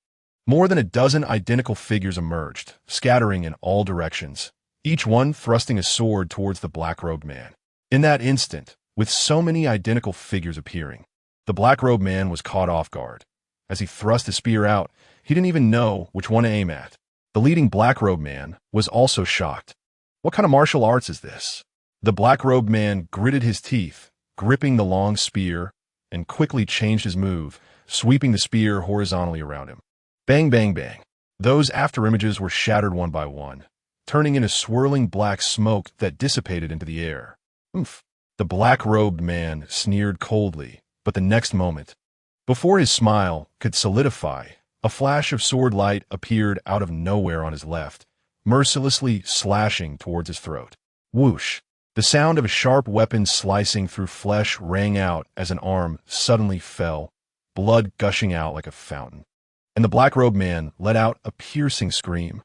Speaker 1: more than a dozen identical figures emerged, scattering in all directions, each one thrusting a sword towards the black-robed man. In that instant, with so many identical figures appearing, the black-robed man was caught off guard. As he thrust his spear out, he didn't even know which one to aim at. The leading black-robed man was also shocked. What kind of martial arts is this? The black-robed man gritted his teeth, gripping the long spear, and quickly changed his move, sweeping the spear horizontally around him. Bang, bang, bang. Those afterimages were shattered one by one, turning into swirling black smoke that dissipated into the air. Oomph. The black-robed man sneered coldly, but the next moment, before his smile could solidify, a flash of sword light appeared out of nowhere on his left, mercilessly slashing towards his throat. Whoosh! The sound of a sharp weapon slicing through flesh rang out as an arm suddenly fell, blood gushing out like a fountain. And the black-robed man let out a piercing scream.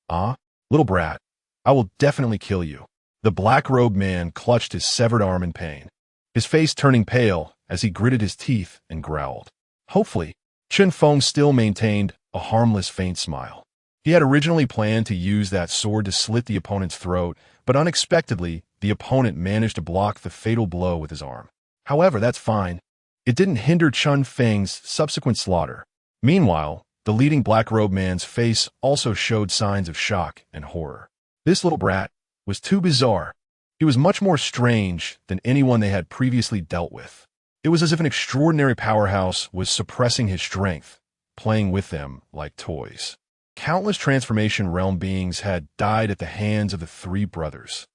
Speaker 1: "Ah, little brat, I will definitely kill you." The black-robed man clutched his severed arm in pain, his face turning pale as he gritted his teeth and growled. Hopefully, Chen Feng still maintained a harmless, faint smile. He had originally planned to use that sword to slit the opponent's throat, but unexpectedly, the opponent managed to block the fatal blow with his arm. However, that's fine. It didn't hinder Chen Feng's subsequent slaughter. Meanwhile, the leading black-robed man's face also showed signs of shock and horror. This little brat was too bizarre. He was much more strange than anyone they had previously dealt with. It was as if an extraordinary powerhouse was suppressing his strength, playing with them like toys. Countless transformation realm beings had died at the hands of the three brothers.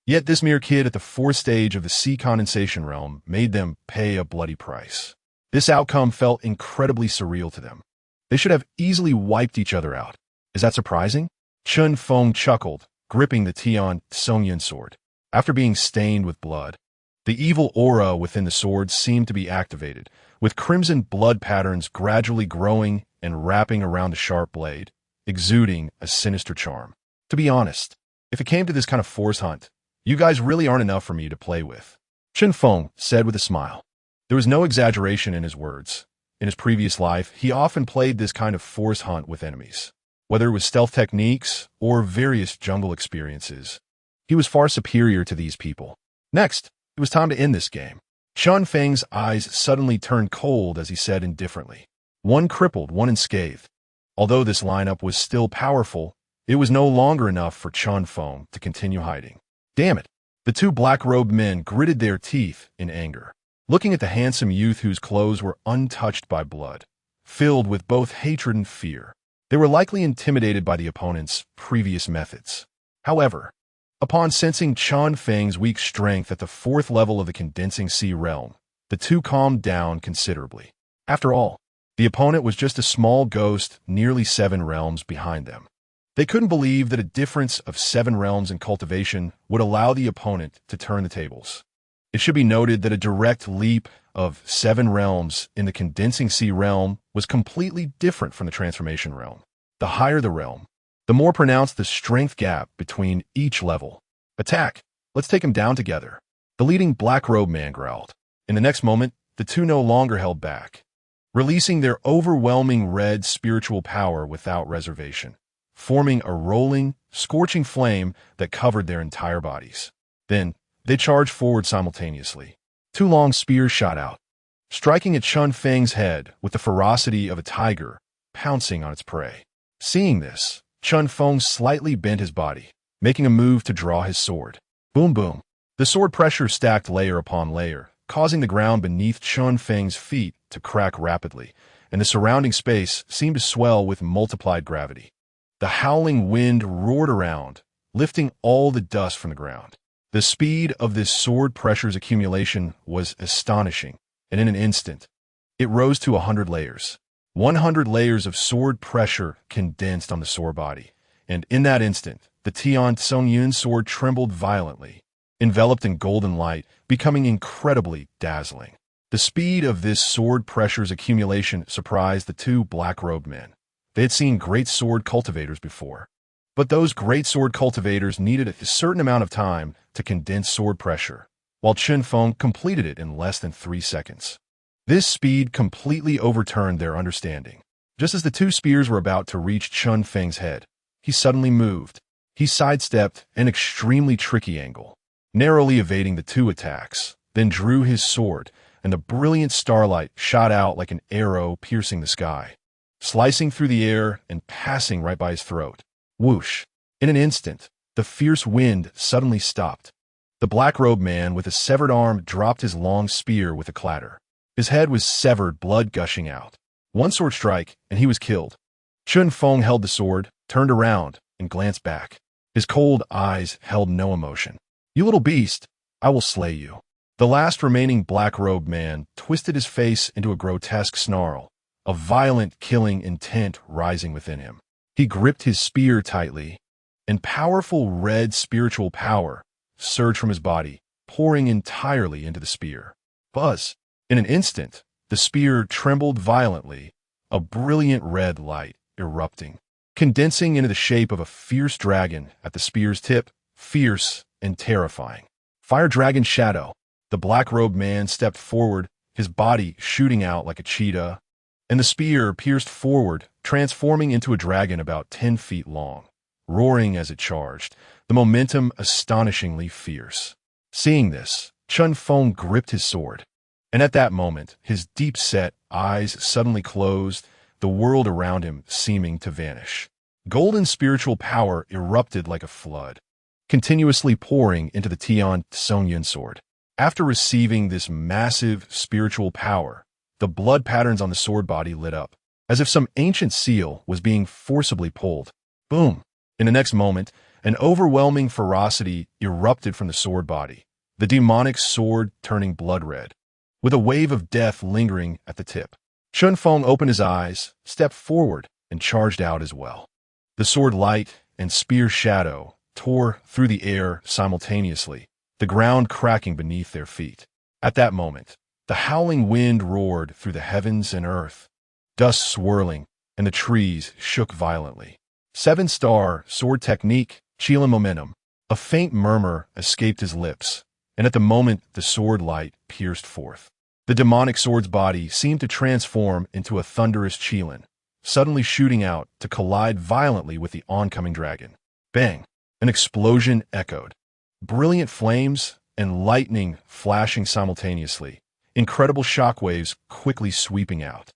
Speaker 1: Yet this mere kid at the fourth stage of the sea condensation realm made them pay a bloody price. This outcome felt incredibly surreal to them. They should have easily wiped each other out. Is that surprising? Chen Feng chuckled, gripping the Tian Songyun sword. After being stained with blood, the evil aura within the sword seemed to be activated, with crimson blood patterns gradually growing and wrapping around the sharp blade, exuding a sinister charm. To be honest, if it came to this kind of force hunt, you guys really aren't enough for me to play with, Chen Feng said with a smile. There was no exaggeration in his words. In his previous life, he often played this kind of force hunt with enemies. Whether it was stealth techniques or various jungle experiences, he was far superior to these people. Next, it was time to end this game. Chen Feng's eyes suddenly turned cold as he said indifferently. One crippled, one unscathed. Although this lineup was still powerful, it was no longer enough for Chen Feng to continue hiding. Damn it! The two black-robed men gritted their teeth in anger, looking at the handsome youth whose clothes were untouched by blood, filled with both hatred and fear. They were likely intimidated by the opponent's previous methods. However, upon sensing Chen Feng's weak strength at the fourth level of the condensing sea realm, the two calmed down considerably. After all, the opponent was just a small ghost nearly 7 realms behind them. They couldn't believe that a difference of 7 realms in cultivation would allow the opponent to turn the tables. It should be noted that a direct leap of 7 realms in the condensing sea realm was completely different from the transformation realm. The higher the realm, the more pronounced the strength gap between each level. Attack! Let's take him down together. The leading black-robed man growled. In the next moment, the two no longer held back, releasing their overwhelming red spiritual power without reservation, forming a rolling, scorching flame that covered their entire bodies. Then, they charged forward simultaneously. 2 long spears shot out, striking at Chen Feng's head with the ferocity of a tiger pouncing on its prey. Seeing this, Chen Feng slightly bent his body, making a move to draw his sword. Boom, boom. The sword pressure stacked layer upon layer, causing the ground beneath Chen Feng's feet to crack rapidly, and the surrounding space seemed to swell with multiplied gravity. The howling wind roared around, lifting all the dust from the ground. The speed of this sword pressure's accumulation was astonishing, and in an instant, it rose to 100 layers. 100 layers of sword pressure condensed on the sword body, and in that instant, the Tian Songyun sword trembled violently, enveloped in golden light, becoming incredibly dazzling. The speed of this sword pressure's accumulation surprised the two black-robed men. They had seen great sword cultivators before, but those great sword cultivators needed a certain amount of time to condense sword pressure, while Chen Feng completed it in less than 3 seconds. This speed completely overturned their understanding. Just as the 2 spears were about to reach Chen Feng's head, he suddenly moved. He sidestepped an extremely tricky angle, narrowly evading the 2 attacks, then drew his sword, and the brilliant starlight shot out like an arrow piercing the sky, slicing through the air and passing right by his throat. Whoosh! In an instant, the fierce wind suddenly stopped. The black-robed man with a severed arm dropped his long spear with a clatter. His head was severed, blood gushing out. One sword strike, and he was killed. Chun Feng held the sword, turned around, and glanced back. His cold eyes held no emotion. "You little beast, I will slay you." The last remaining black-robed man twisted his face into a grotesque snarl, a violent killing intent rising within him. He gripped his spear tightly, and powerful red spiritual power surged from his body, pouring entirely into the spear. Buzz! In an instant, the spear trembled violently, a brilliant red light erupting, condensing into the shape of a fierce dragon at the spear's tip, fierce and terrifying. Fire Dragon Shadow. The black-robed man stepped forward, his body shooting out like a cheetah, and the spear pierced forward, transforming into a dragon about 10 feet long, roaring as it charged, the momentum astonishingly fierce. Seeing this, Chun Feng gripped his sword, and at that moment, his deep-set eyes suddenly closed, the world around him seeming to vanish. Golden spiritual power erupted like a flood, continuously pouring into the Tian Songyun sword. After receiving this massive spiritual power, the blood patterns on the sword body lit up, as if some ancient seal was being forcibly pulled. Boom! In the next moment, an overwhelming ferocity erupted from the sword body, the demonic sword turning blood red, with a wave of death lingering at the tip. Chun Feng opened his eyes, stepped forward, and charged out as well. The sword light and spear shadow tore through the air simultaneously, the ground cracking beneath their feet. At that moment, the howling wind roared through the heavens and earth, dust swirling, and the trees shook violently. 7-star sword technique, Qilin momentum. A faint murmur escaped his lips, and at the moment the sword light pierced forth. The demonic sword's body seemed to transform into a thunderous Qilin, suddenly shooting out to collide violently with the oncoming dragon. Bang! An explosion echoed. Brilliant flames and lightning flashing simultaneously, incredible shockwaves quickly sweeping out.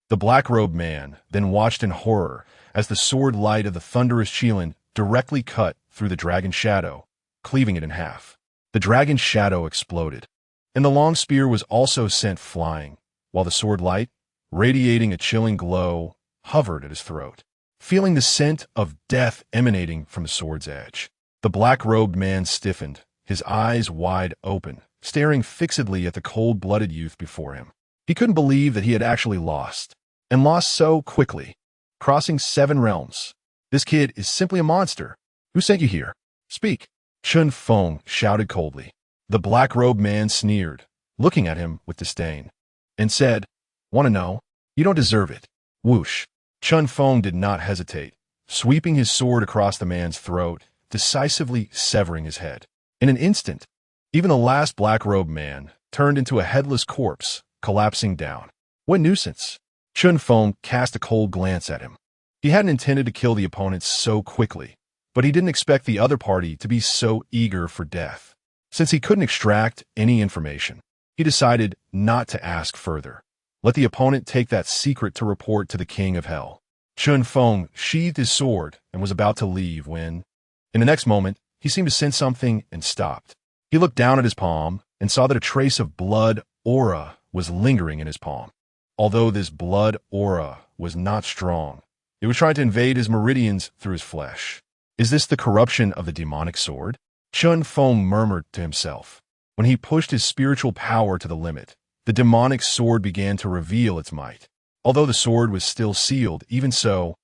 Speaker 1: The black-robed man then watched in horror as the sword light of the thunderous Qilin directly cut through the dragon shadow, cleaving it in half. The dragon shadow exploded, and the long spear was also sent flying, while the sword light, radiating a chilling glow, hovered at his throat. Feeling the scent of death emanating from the sword's edge, the black-robed man stiffened, his eyes wide open, staring fixedly at the cold-blooded youth before him. He couldn't believe that he had actually lost, and lost so quickly, crossing 7 realms. This kid is simply a monster. Who sent you here? Speak. Chun Feng shouted coldly. The black-robed man sneered, looking at him with disdain, and said, "Want to know? You don't deserve it." Whoosh. Chun Feng did not hesitate, sweeping his sword across the man's throat, decisively severing his head. In an instant, even the last black-robed man turned into a headless corpse, collapsing down. What nuisance! Chun Feng cast a cold glance at him. He hadn't intended to kill the opponent so quickly, but he didn't expect the other party to be so eager for death. Since he couldn't extract any information, he decided not to ask further. Let the opponent take that secret to report to the King of Hell. Chun Feng sheathed his sword and was about to leave when, in the next moment, he seemed to sense something and stopped. He looked down at his palm and saw that a trace of blood aura was lingering in his palm. Although this blood aura was not strong, it was trying to invade his meridians through his flesh. Is this the corruption of the demonic sword? Chun Feng murmured to himself. When he pushed his spiritual power to the limit, the demonic sword began to reveal its might. Although the sword was still sealed, even so,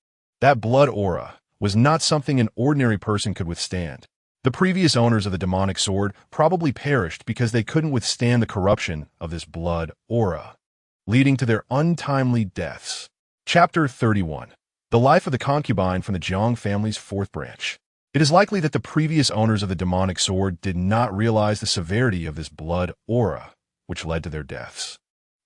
Speaker 1: that blood aura was not something an ordinary person could withstand. The previous owners of the demonic sword probably perished because they couldn't withstand the corruption of this blood aura, leading to their untimely deaths. Chapter 31. The life of the concubine from the Jiang family's 4th branch. It is likely that the previous owners of the demonic sword did not realize the severity of this blood aura, which led to their deaths.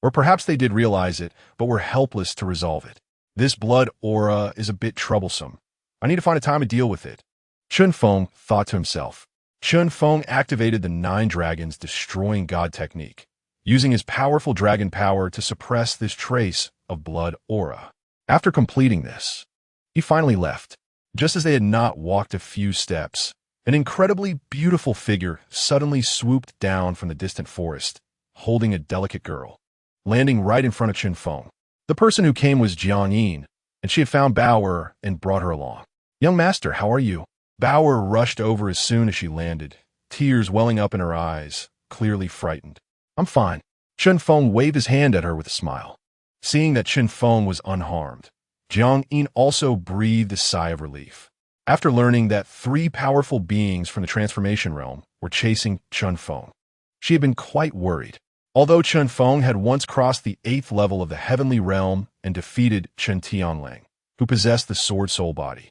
Speaker 1: Or perhaps they did realize it, but were helpless to resolve it. This blood aura is a bit troublesome. I need to find a time to deal with it. Chun Feng thought to himself. Chun Feng activated the 9 dragons destroying God technique, using his powerful dragon power to suppress this trace of blood aura. After completing this, he finally left. Just as they had not walked a few steps, An incredibly beautiful figure suddenly swooped down from the distant forest, holding a delicate girl, landing right in front of Chen Feng. The person who came was Jiang Yin, and she had found Bauer and brought her along. "Young master, how are you?" Bauer rushed over as soon as she landed, tears welling up in her eyes, clearly frightened. "I'm fine." Chen Feng waved his hand at her with a smile. Seeing that Chen Feng was unharmed, Jiang Yin also breathed a sigh of relief. After learning that 3 powerful beings from the transformation realm were chasing Chen Feng, she had been quite worried. Although Chen Feng had once crossed the 8th level of the heavenly realm and defeated Chen Tianlang, who possessed the sword soul body,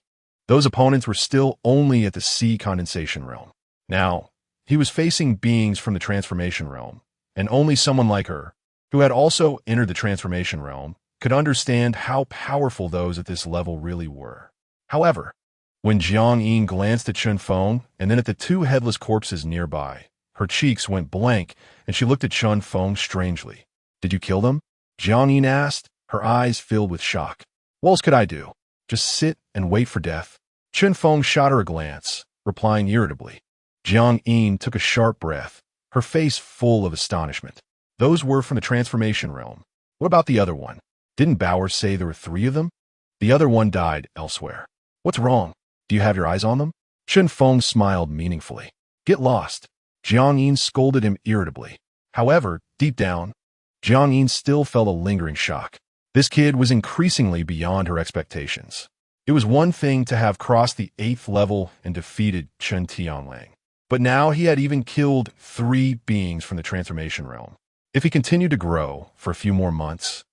Speaker 1: those opponents were still only at the sea condensation realm. Now, he was facing beings from the transformation realm, and only someone like her, who had also entered the transformation realm, could understand how powerful those at this level really were. However, when Jiang Yin glanced at Chen Feng and then at the 2 headless corpses nearby, her cheeks went blank and she looked at Chen Feng strangely. "Did you kill them?" Jiang Yin asked, her eyes filled with shock. "What else could I do? Just sit and wait for death?" Chen Feng shot her a glance, replying irritably. Jiang Yin took a sharp breath, her face full of astonishment. "Those were from the transformation realm. What about the other one? Didn't Bauer say there were 3 of them?" "The other one died elsewhere." "What's wrong? Do you have your eyes on them?" Chen Feng smiled meaningfully. "Get lost." Jiang Yin scolded him irritably. However, deep down, Jiang Yin still felt a lingering shock. This kid was increasingly beyond her expectations. It was one thing to have crossed the 8th level and defeated Chen Tianlang, but now he had even killed 3 beings from the transformation realm. If he continued to grow for a few more months,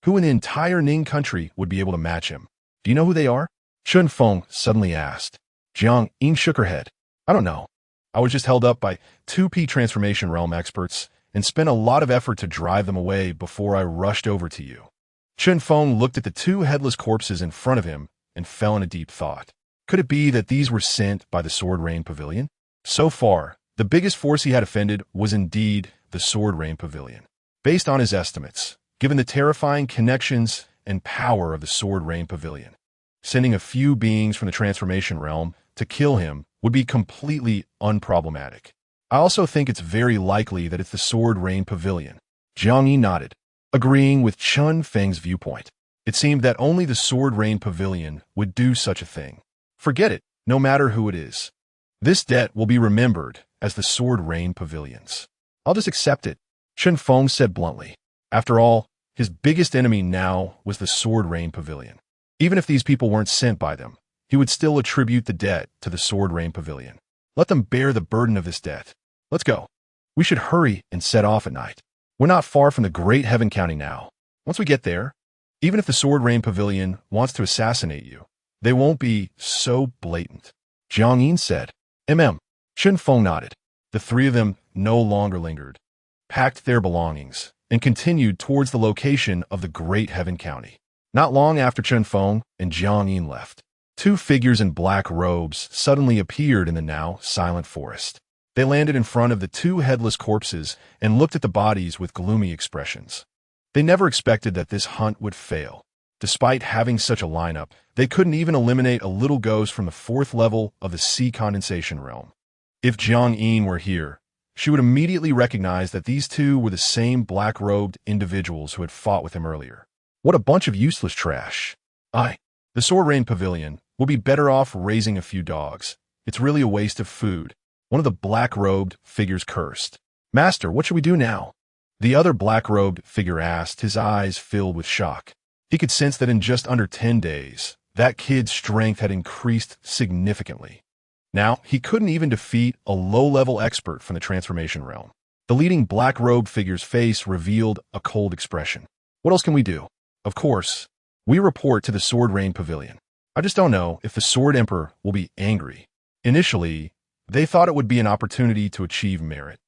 Speaker 1: who in the entire Ning country would be able to match him? "Do you know who they are?" Chen Feng suddenly asked. Jiang Yin shook her head. "I don't know. I was just held up by 2P transformation realm experts and spent a lot of effort to drive them away before I rushed over to you." Chen Feng looked at the 2 headless corpses in front of him and fell in a deep thought. Could it be that these were sent by the Sword Rain Pavilion? So far, the biggest force he had offended was indeed the Sword Rain Pavilion. Based on his estimates, given the terrifying connections and power of the Sword Rain Pavilion, sending a few beings from the transformation realm to kill him would be completely unproblematic. I also think it's very likely that it's the Sword Rain Pavilion. Jiang Yi nodded, agreeing with Chen Feng's viewpoint. It seemed that only the Sword Rain Pavilion would do such a thing. Forget it, no matter who it is. This debt will be remembered as the Sword Rain Pavilion's. I'll just accept it, Chen Feng said bluntly. After all, his biggest enemy now was the Sword Rain Pavilion. Even if these people weren't sent by them, he would still attribute the debt to the Sword Rain Pavilion. Let them bear the burden of this debt. Let's go. We should hurry and set off at night. We're not far from the Great Heaven County now. Once we get there, even if the Sword Rain Pavilion wants to assassinate you, they won't be so blatant. Jiang Yin said. Chen Feng nodded. The 3 of them no longer lingered, packed their belongings, and continued towards the location of the Great Heaven County. Not long after Chen Feng and Jiang Yin left, 2 figures in black robes suddenly appeared in the now silent forest. They landed in front of the 2 headless corpses and looked at the bodies with gloomy expressions. They never expected that this hunt would fail. Despite having such a lineup, they couldn't even eliminate a little ghost from the 4th level of the sea condensation realm. If Jiang Yin were here, she would immediately recognize that these 2 were the same black-robed individuals who had fought with him earlier. What a bunch of useless trash. The Sword Rain Pavilion will be better off raising a few dogs. It's really a waste of food. One of the black-robed figures cursed. Master, what should we do now? The other black-robed figure asked, his eyes filled with shock. He could sense that in just under 10 days, that kid's strength had increased significantly. Now, he couldn't even defeat a low-level expert from the transformation realm. The leading black-robed figure's face revealed a cold expression. What else can we do? Of course, we report to the Sword Rain Pavilion. I just don't know if the Sword Emperor will be angry. Initially, they thought it would be an opportunity to achieve merit.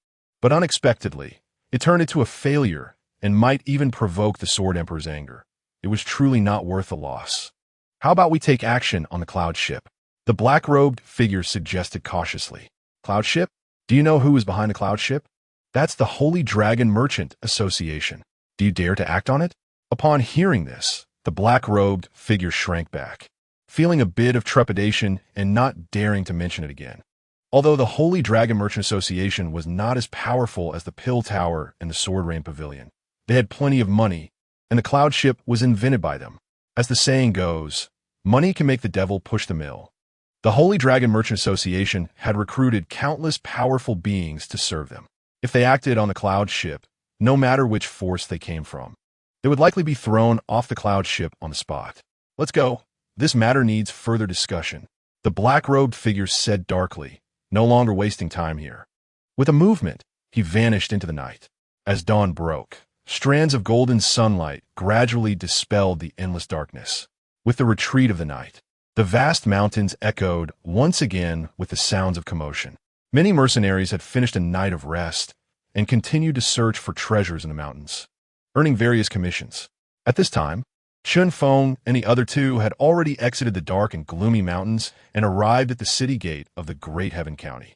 Speaker 1: But unexpectedly, it turned into a failure and might even provoke the Sword Emperor's anger. It was truly not worth the loss. How about we take action on the Cloud Ship? The black-robed figure suggested cautiously. Cloud Ship? Do you know who is behind the Cloud Ship? That's the Holy Dragon Merchant Association. Do you dare to act on it? Upon hearing this, the black-robed figure shrank back, feeling a bit of trepidation and not daring to mention it again. Although the Holy Dragon Merchant Association was not as powerful as the Pill Tower and the Sword Rain Pavilion, they had plenty of money, and the cloud ship was invented by them. As the saying goes, money can make the devil push the mill. The Holy Dragon Merchant Association had recruited countless powerful beings to serve them. If they acted on the cloud ship, no matter which force they came from, they would likely be thrown off the cloud ship on the spot. Let's go. This matter needs further discussion. The black-robed figure said darkly, no longer wasting time here. With a movement, he vanished into the night. As dawn broke, strands of golden sunlight gradually dispelled the endless darkness. With the retreat of the night, the vast mountains echoed once again with the sounds of commotion. Many mercenaries had finished a night of rest and continued to search for treasures in the mountains, earning various commissions. At this time, Chun Feng and the other two had already exited the dark and gloomy mountains and arrived at the city gate of the Great Heaven County.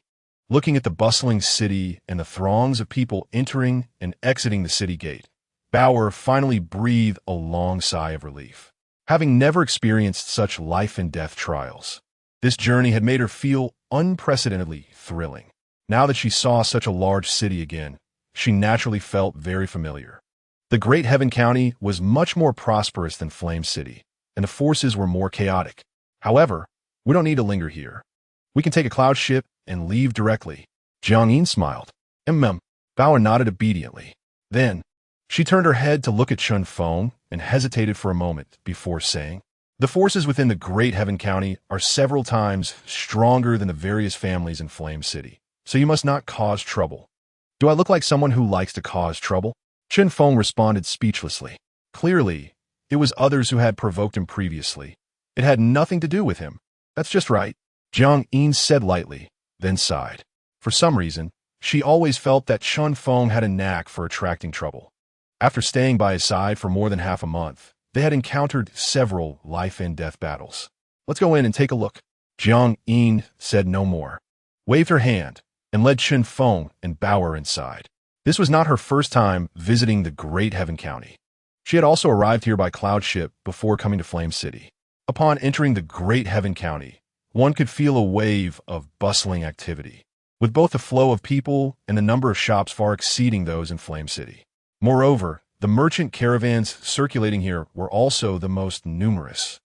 Speaker 1: Looking at the bustling city and the throngs of people entering and exiting the city gate, Bauer finally breathed a long sigh of relief. Having never experienced such life-and-death trials, this journey had made her feel unprecedentedly thrilling. Now that she saw such a large city again, she naturally felt very familiar. The Great Heaven County was much more prosperous than Flame City, and the forces were more chaotic. However, we don't need to linger here. We can take a cloud ship and leave directly. Jiang Yin smiled. Bauer nodded obediently. Then, she turned her head to look at Chun Feng and hesitated for a moment before saying, "The forces within the Great Heaven County are several times stronger than the various families in Flame City, so you must not cause trouble." "Do I look like someone who likes to cause trouble?" Chun Feng responded speechlessly. Clearly, it was others who had provoked him previously. It had nothing to do with him. "That's just right," Jiang Yin said lightly, then sighed. For some reason, she always felt that Chun Feng had a knack for attracting trouble. After staying by his side for more than half a month, they had encountered several life-and-death battles. "Let's go in and take a look." Jiang Yin said no more, waved her hand, and led Chun Feng and Bauer inside. This was not her first time visiting the Great Heaven County. She had also arrived here by cloud ship before coming to Flame City. Upon entering the Great Heaven County, one could feel a wave of bustling activity, with both the flow of people and the number of shops far exceeding those in Flame City. Moreover, the merchant caravans circulating here were also the most numerous,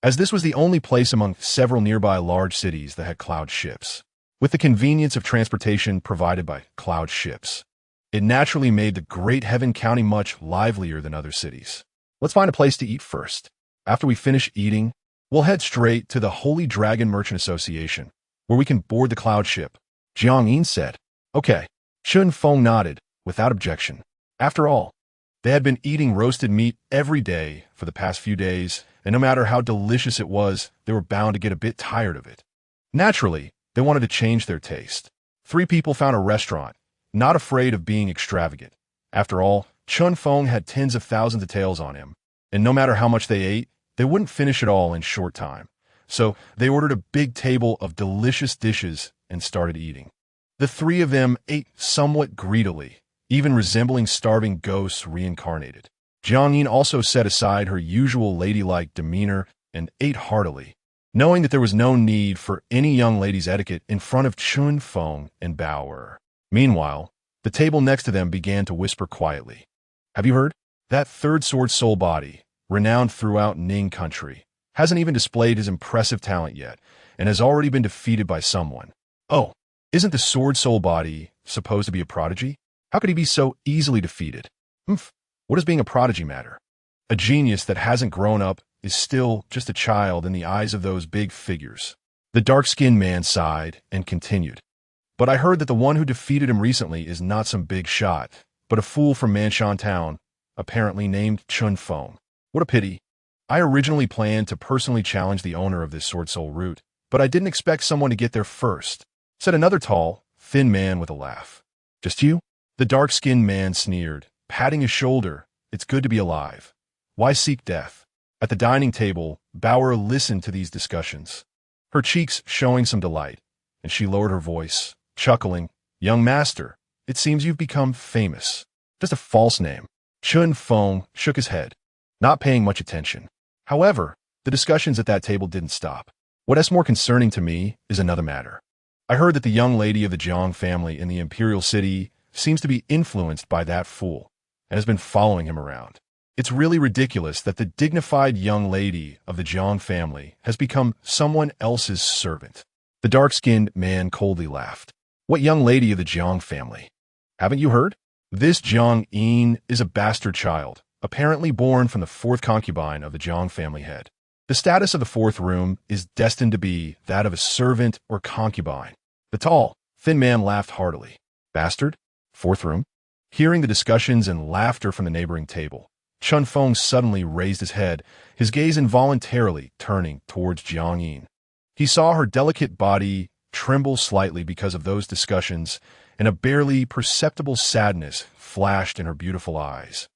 Speaker 1: as this was the only place among several nearby large cities that had cloud ships. With the convenience of transportation provided by cloud ships, it naturally made the Great Heaven County much livelier than other cities. "Let's find a place to eat first. After we finish eating, we'll head straight to the Holy Dragon Merchant Association, where we can board the cloud ship," Jiang Yin said. "Okay." Chun Feng nodded, without objection. After all, they had been eating roasted meat every day for the past few days, and no matter how delicious it was, they were bound to get a bit tired of it. Naturally, they wanted to change their taste. 3 people found a restaurant, not afraid of being extravagant. After all, Chun Feng had tens of thousands of taels on him, and no matter how much they ate, they wouldn't finish it all in short time. So they ordered a big table of delicious dishes and started eating. The 3 of them ate somewhat greedily, even resembling starving ghosts reincarnated. Jiang Yin also set aside her usual ladylike demeanor and ate heartily, knowing that there was no need for any young lady's etiquette in front of Chun Feng and Bauer. Meanwhile, the table next to them began to whisper quietly. "Have you heard? That third sword soul body, renowned throughout Ning country, hasn't even displayed his impressive talent yet, and has already been defeated by someone. Oh, isn't the sword soul body supposed to be a prodigy? How could he be so easily defeated? What does being a prodigy matter? A genius that hasn't grown up is still just a child in the eyes of those big figures." The dark-skinned man sighed and continued. "But I heard that the one who defeated him recently is not some big shot, but a fool from Manshan Town, apparently named Chun Feng. What a pity. I originally planned to personally challenge the owner of this sword soul root, but I didn't expect someone to get there first," said another tall, thin man with a laugh. "Just you?" The dark-skinned man sneered, patting his shoulder. "It's good to be alive. Why seek death?" At the dining table, Bauer listened to these discussions, her cheeks showing some delight, and she lowered her voice, chuckling. "Young master, it seems you've become famous. Just a false name." Chun Feng shook his head, not paying much attention. However, the discussions at that table didn't stop. "What is more concerning to me is another matter. I heard that the young lady of the Jiang family in the imperial city seems to be influenced by that fool and has been following him around. It's really ridiculous that the dignified young lady of the Jiang family has become someone else's servant." The dark-skinned man coldly laughed. "What young lady of the Jiang family? Haven't you heard? This Jiang Yin is a bastard child, apparently born from the fourth concubine of the Jiang family head. The status of the fourth room is destined to be that of a servant or concubine." The tall, thin man laughed heartily. "Bastard? Fourth room?" Hearing the discussions and laughter from the neighboring table, Chun Feng suddenly raised his head, his gaze involuntarily turning towards Jiang Yin. He saw her delicate body tremble slightly because of those discussions, and a barely perceptible sadness flashed in her beautiful eyes.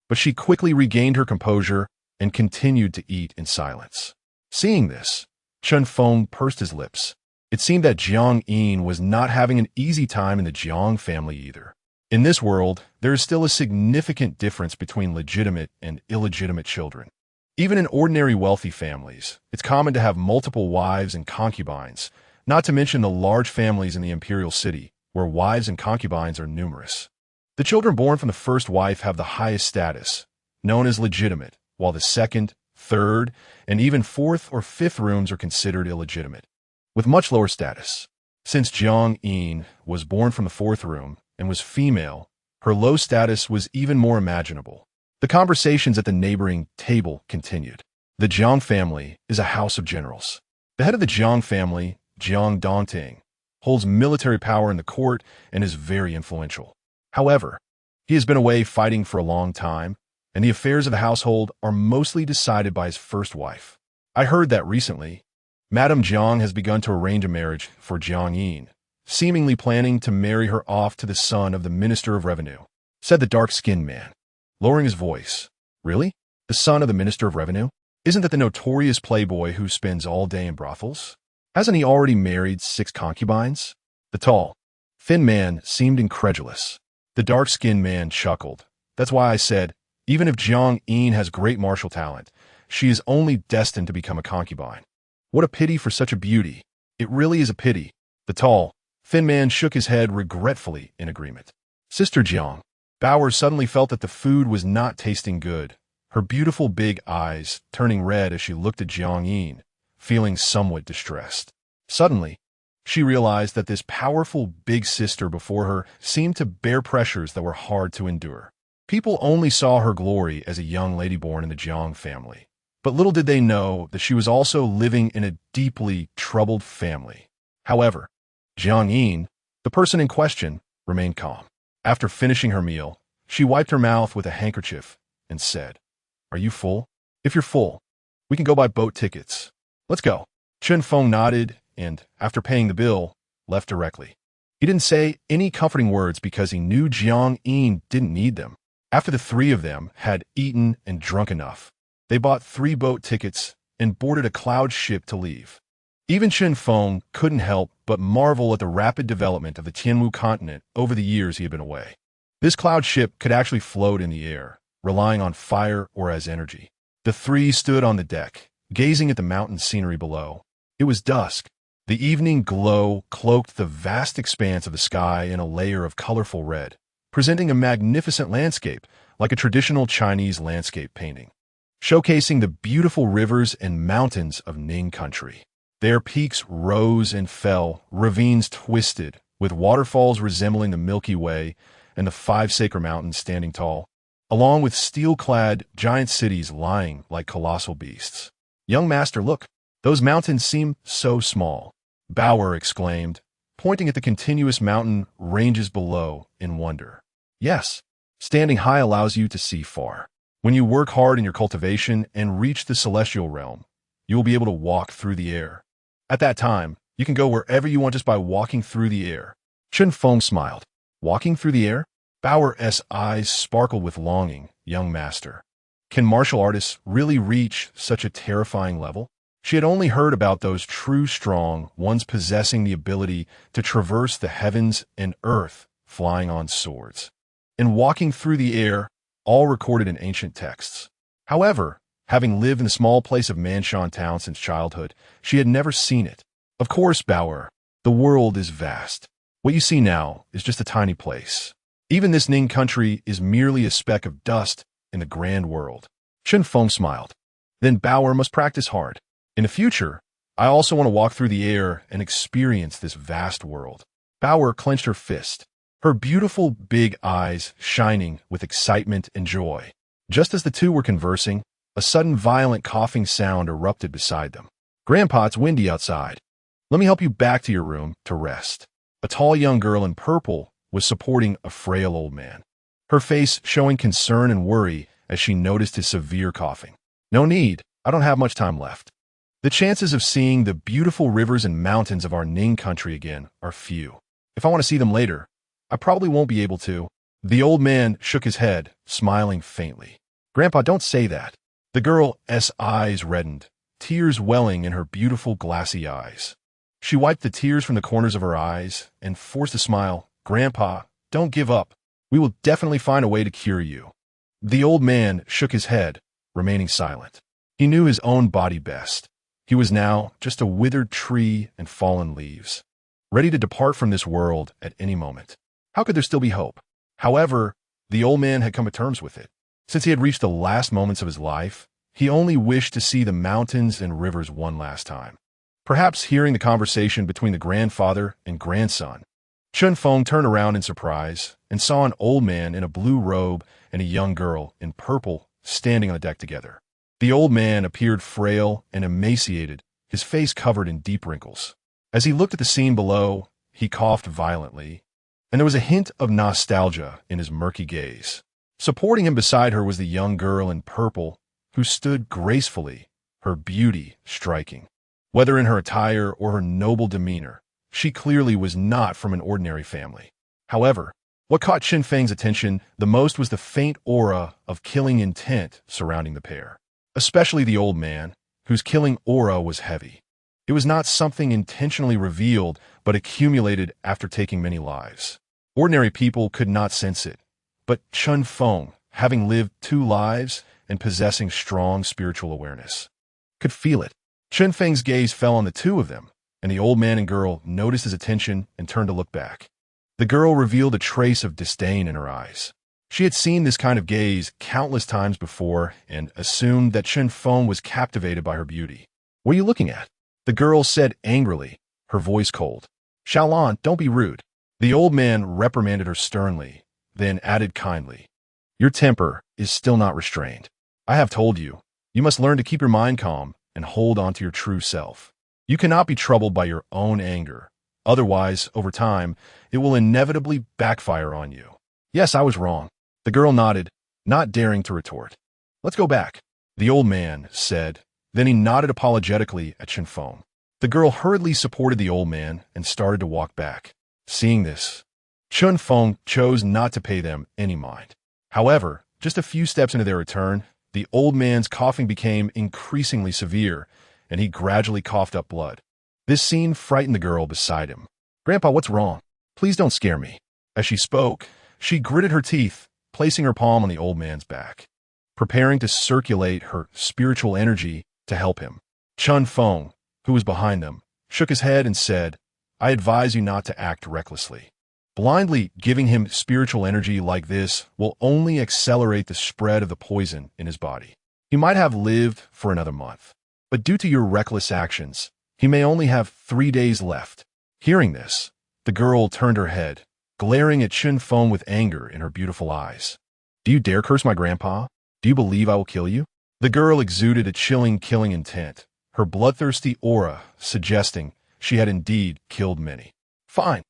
Speaker 1: But she quickly regained her composure and continued to eat in silence. Seeing this, Chun Feng pursed his lips. It seemed that Jiang Yin was not having an easy time in the Jiang family either. In this world, there is still a significant difference between legitimate and illegitimate children. Even in ordinary wealthy families, it's common to have multiple wives and concubines, not to mention the large families in the imperial city, where wives and concubines are numerous. The children born from the first wife have the highest status, known as legitimate, while the second, third, and even fourth or fifth rooms are considered illegitimate, with much lower status. Since Jiang Yin was born from the fourth room and was female, her low status was even more imaginable. The conversations at the neighboring table continued. The Jiang family is a house of generals. The head of the Jiang family, Jiang Dongting, holds military power in the court and is very influential. However, he has been away fighting for a long time, and the affairs of the household are mostly decided by his first wife. I heard that recently, Madame Jiang has begun to arrange a marriage for Jiang Yin, seemingly planning to marry her off to the son of the Minister of Revenue, said the dark-skinned man, lowering his voice. "Really? The son of the Minister of Revenue? Isn't that the notorious playboy who spends all day in brothels? Hasn't he already married 6 concubines?" The tall, thin man seemed incredulous. The dark-skinned man chuckled. "That's why I said, even if Jiang Yin has great martial talent, she is only destined to become a concubine. What a pity for such a beauty. It really is a pity." The tall, thin man shook his head regretfully in agreement. "Sister Jiang." Bauer suddenly felt that the food was not tasting good, her beautiful big eyes turning red as she looked at Jiang Yin, feeling somewhat distressed. Suddenly, she realized that this powerful big sister before her seemed to bear pressures that were hard to endure. People only saw her glory as a young lady born in the Jiang family, but little did they know that she was also living in a deeply troubled family. However, Jiang Yin, the person in question, remained calm. After finishing her meal, she wiped her mouth with a handkerchief and said, "Are you full? If you're full, we can go buy boat tickets. Let's go." Chun Feng nodded and, after paying the bill, left directly. He didn't say any comforting words because he knew Jiang Yin didn't need them. After the 3 of them had eaten and drunk enough, they bought 3 boat tickets and boarded a cloud ship to leave. Even Chun Feng couldn't help but marvel at the rapid development of the Tianwu continent over the years he had been away. This cloud ship could actually float in the air, relying on fire or as energy. The 3 stood on the deck, gazing at the mountain scenery below. It was dusk. The evening glow cloaked the vast expanse of the sky in a layer of colorful red, presenting a magnificent landscape like a traditional Chinese landscape painting, showcasing the beautiful rivers and mountains of Ning country. Their peaks rose and fell, ravines twisted, with waterfalls resembling the Milky Way and the 5 sacred mountains standing tall, along with steel-clad giant cities lying like colossal beasts. "Young master, look, those mountains seem so small," Bauer exclaimed, pointing at the continuous mountain ranges below in wonder. "Yes, standing high allows you to see far. When you work hard in your cultivation and reach the celestial realm, you will be able to walk through the air. At that time, you can go wherever you want just by walking through the air." Chun Feng smiled. "Walking through the air?" Bauer's eyes sparkled with longing. "Young master, can martial artists really reach such a terrifying level?" She had only heard about those true strong ones possessing the ability to traverse the heavens and earth, flying on swords, and walking through the air, all recorded in ancient texts. However, having lived in the small place of Manshan Town since childhood, she had never seen it. "Of course, Bauer, The world is vast. What you see now is just a tiny place. Even this Ning country is merely a speck of dust in the grand world. Chen Feng smiled. Then Bauer must practice hard. In the future, I also want to walk through the air and experience this vast world. Bauer clenched her fist, her beautiful big eyes shining with excitement and joy. Just as the two were conversing, a sudden violent coughing sound erupted beside them. "Grandpa, it's windy outside. Let me help you back to your room to rest." A tall young girl in purple was supporting a frail old man, her face showing concern and worry as she noticed his severe coughing. "No need. I don't have much time left. The chances of seeing the beautiful rivers and mountains of our Ning country again are few. If I want to see them later, I probably won't be able to." The old man shook his head, smiling faintly. "Grandpa, don't say that." The girl's eyes reddened, tears welling in her beautiful glassy eyes. She wiped the tears from the corners of her eyes and forced a smile. "Grandpa, don't give up. We will definitely find a way to cure you." The old man shook his head, remaining silent. He knew his own body best. He was now just a withered tree and fallen leaves, ready to depart from this world at any moment. How could there still be hope? However, the old man had come to terms with it. Since he had reached the last moments of his life, he only wished to see the mountains and rivers one last time. Perhaps hearing the conversation between the grandfather and grandson, Chen Feng turned around in surprise and saw an old man in a blue robe and a young girl in purple standing on the deck together. The old man appeared frail and emaciated, his face covered in deep wrinkles. As he looked at the scene below, he coughed violently, and there was a hint of nostalgia in his murky gaze. Supporting him beside her was the young girl in purple, who stood gracefully, her beauty striking. Whether in her attire or her noble demeanor, she clearly was not from an ordinary family. However, what caught Chen Feng's attention the most was the faint aura of killing intent surrounding the pair, especially the old man, whose killing aura was heavy. It was not something intentionally revealed, but accumulated after taking many lives. Ordinary people could not sense it, but Chen Feng, having lived 2 lives and possessing strong spiritual awareness, could feel it. Chen Feng's gaze fell on the two of them, and the old man and girl noticed his attention and turned to look back. The girl revealed a trace of disdain in her eyes. She had seen this kind of gaze countless times before and assumed that Chen Feng was captivated by her beauty. "What are you looking at?" the girl said angrily, her voice cold. "Xiaolan, don't be rude." The old man reprimanded her sternly, then added kindly, "Your temper is still not restrained. I have told you, you must learn to keep your mind calm and hold on to your true self. You cannot be troubled by your own anger. Otherwise, over time, it will inevitably backfire on you." "Yes, I was wrong." The girl nodded, not daring to retort. "Let's go back," the old man said. Then he nodded apologetically at Chen Feng. The girl hurriedly supported the old man and started to walk back. Seeing this, Chen Feng chose not to pay them any mind. However, just a few steps into their return, the old man's coughing became increasingly severe, and he gradually coughed up blood. This scene frightened the girl beside him. "Grandpa, what's wrong? Please don't scare me." As she spoke, she gritted her teeth, placing her palm on the old man's back, preparing to circulate her spiritual energy to help him. Chen Feng, who was behind them, shook his head and said, "I advise you not to act recklessly. Blindly giving him spiritual energy like this will only accelerate the spread of the poison in his body. He might have lived for another month, but due to your reckless actions, he may only have 3 days left." Hearing this, the girl turned her head, glaring at Chen Feng with anger in her beautiful eyes. "Do you dare curse my grandpa? Do you believe I will kill you?" The girl exuded a chilling killing intent, her bloodthirsty aura suggesting she had indeed killed many. "Fine,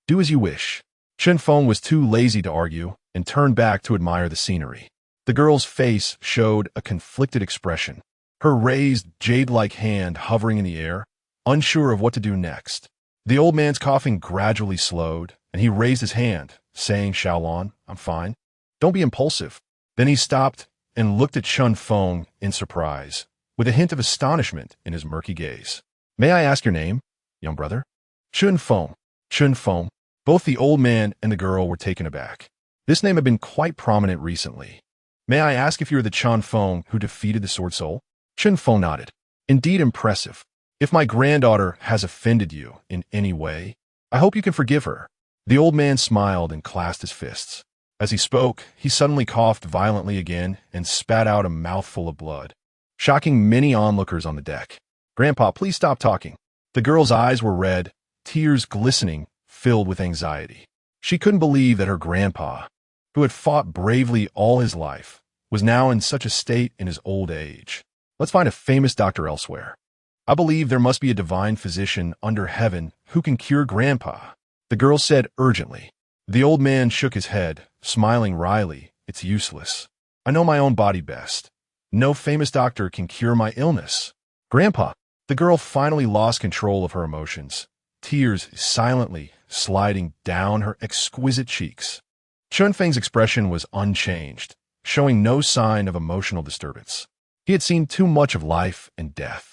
Speaker 1: do as you wish." Chen Feng was too lazy to argue and turned back to admire the scenery. The girl's face showed a conflicted expression, her raised jade-like hand hovering in the air, unsure of what to do next. The old man's coughing gradually slowed, and he raised his hand, saying, "Xiaolan, I'm fine. Don't be impulsive." Then he stopped and looked at Chen Feng in surprise, with a hint of astonishment in his murky gaze. "May I ask your name, young brother?" "Chen Feng." Chen Feng. Both the old man and the girl were taken aback. This name had been quite prominent recently. "May I ask if you are the Chen Feng who defeated the Sword Soul?" Chen Feng nodded. "Indeed impressive. If my granddaughter has offended you in any way, I hope you can forgive her." The old man smiled and clasped his fists. As he spoke, he suddenly coughed violently again and spat out a mouthful of blood, shocking many onlookers on the deck. "Grandpa, please stop talking." The girl's eyes were red, tears glistening, filled with anxiety. She couldn't believe that her grandpa, who had fought bravely all his life, was now in such a state in his old age. "Let's find a famous doctor elsewhere. I believe there must be a divine physician under heaven who can cure Grandpa," the girl said urgently. The old man shook his head, smiling wryly. "It's useless. I know my own body best. No famous doctor can cure my illness." "Grandpa," the girl finally lost control of her emotions, tears silently sliding down her exquisite cheeks. Chunfeng's expression was unchanged, showing no sign of emotional disturbance. He had seen too much of life and death.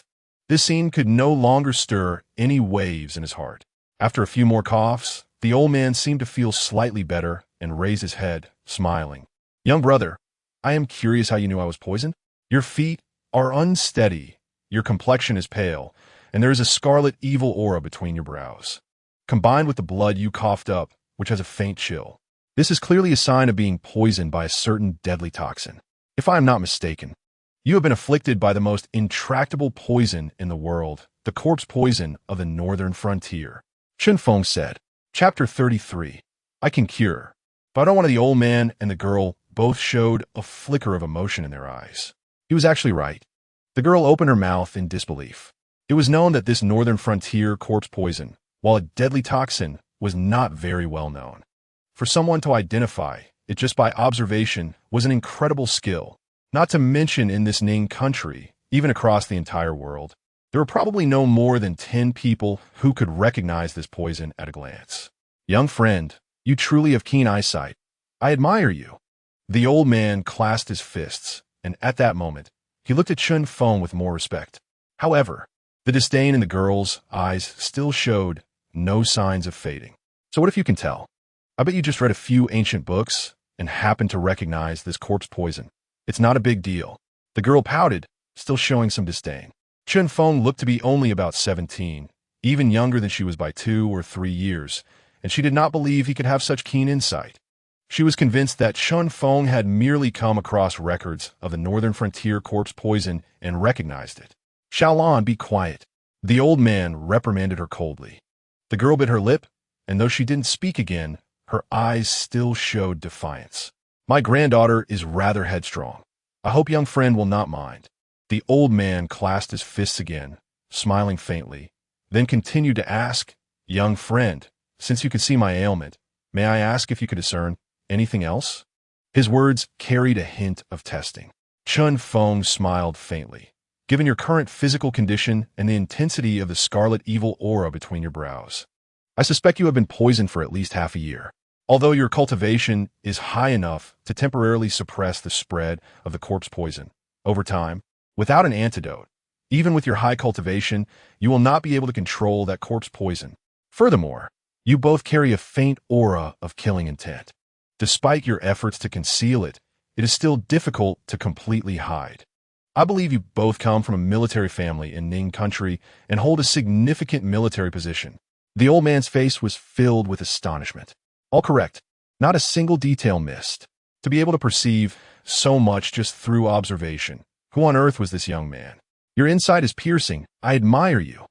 Speaker 1: This scene could no longer stir any waves in his heart. After a few more coughs, the old man seemed to feel slightly better and raised his head, smiling. "Young brother, I am curious how you knew I was poisoned. Your feet are unsteady, your complexion is pale, and there is a scarlet evil aura between your brows, combined with the blood you coughed up, which has a faint chill. This is clearly a sign of being poisoned by a certain deadly toxin. If I am not mistaken, you have been afflicted by the most intractable poison in the world, the corpse poison of the northern frontier," Chunfeng said. Chapter 33. I Can Cure. But one of the old man and the girl both showed a flicker of emotion in their eyes. He was actually right. The girl opened her mouth in disbelief. It was known that this northern frontier corpse poison, while a deadly toxin, was not very well known. For someone to identify it just by observation was an incredible skill. Not to mention in this Ning country, even across the entire world, there were probably no more than 10 people who could recognize this poison at a glance. "Young friend, you truly have keen eyesight. I admire you." The old man clasped his fists, and at that moment, he looked at Chunfeng with more respect. However, the disdain in the girl's eyes still showed no signs of fading. "So what if you can tell? I bet you just read a few ancient books and happened to recognize this corpse poison. It's not a big deal." The girl pouted, still showing some disdain. Chunfeng looked to be only about 17, even younger than she was by 2 or 3 years, and she did not believe he could have such keen insight. She was convinced that Chunfeng had merely come across records of the northern frontier corpse poison and recognized it. "Xiaolan, be quiet." The old man reprimanded her coldly. The girl bit her lip, and though she didn't speak again, her eyes still showed defiance. "My granddaughter is rather headstrong. I hope young friend will not mind." The old man clasped his fists again, smiling faintly, then continued to ask, "Young friend, since you could see my ailment, may I ask if you could discern anything else?" His words carried a hint of testing. Chunfeng smiled faintly. "Given your current physical condition and the intensity of the scarlet evil aura between your brows, I suspect you have been poisoned for at least half a year. Although your cultivation is high enough to temporarily suppress the spread of the corpse poison, over time, without an antidote, even with your high cultivation, you will not be able to control that corpse poison. Furthermore, you both carry a faint aura of killing intent. Despite your efforts to conceal it, it is still difficult to completely hide. I believe you both come from a military family in Ning country and hold a significant military position." The old man's face was filled with astonishment. All correct. Not a single detail missed. To be able to perceive so much just through observation. Who on earth was this young man? Your insight is piercing. I admire you.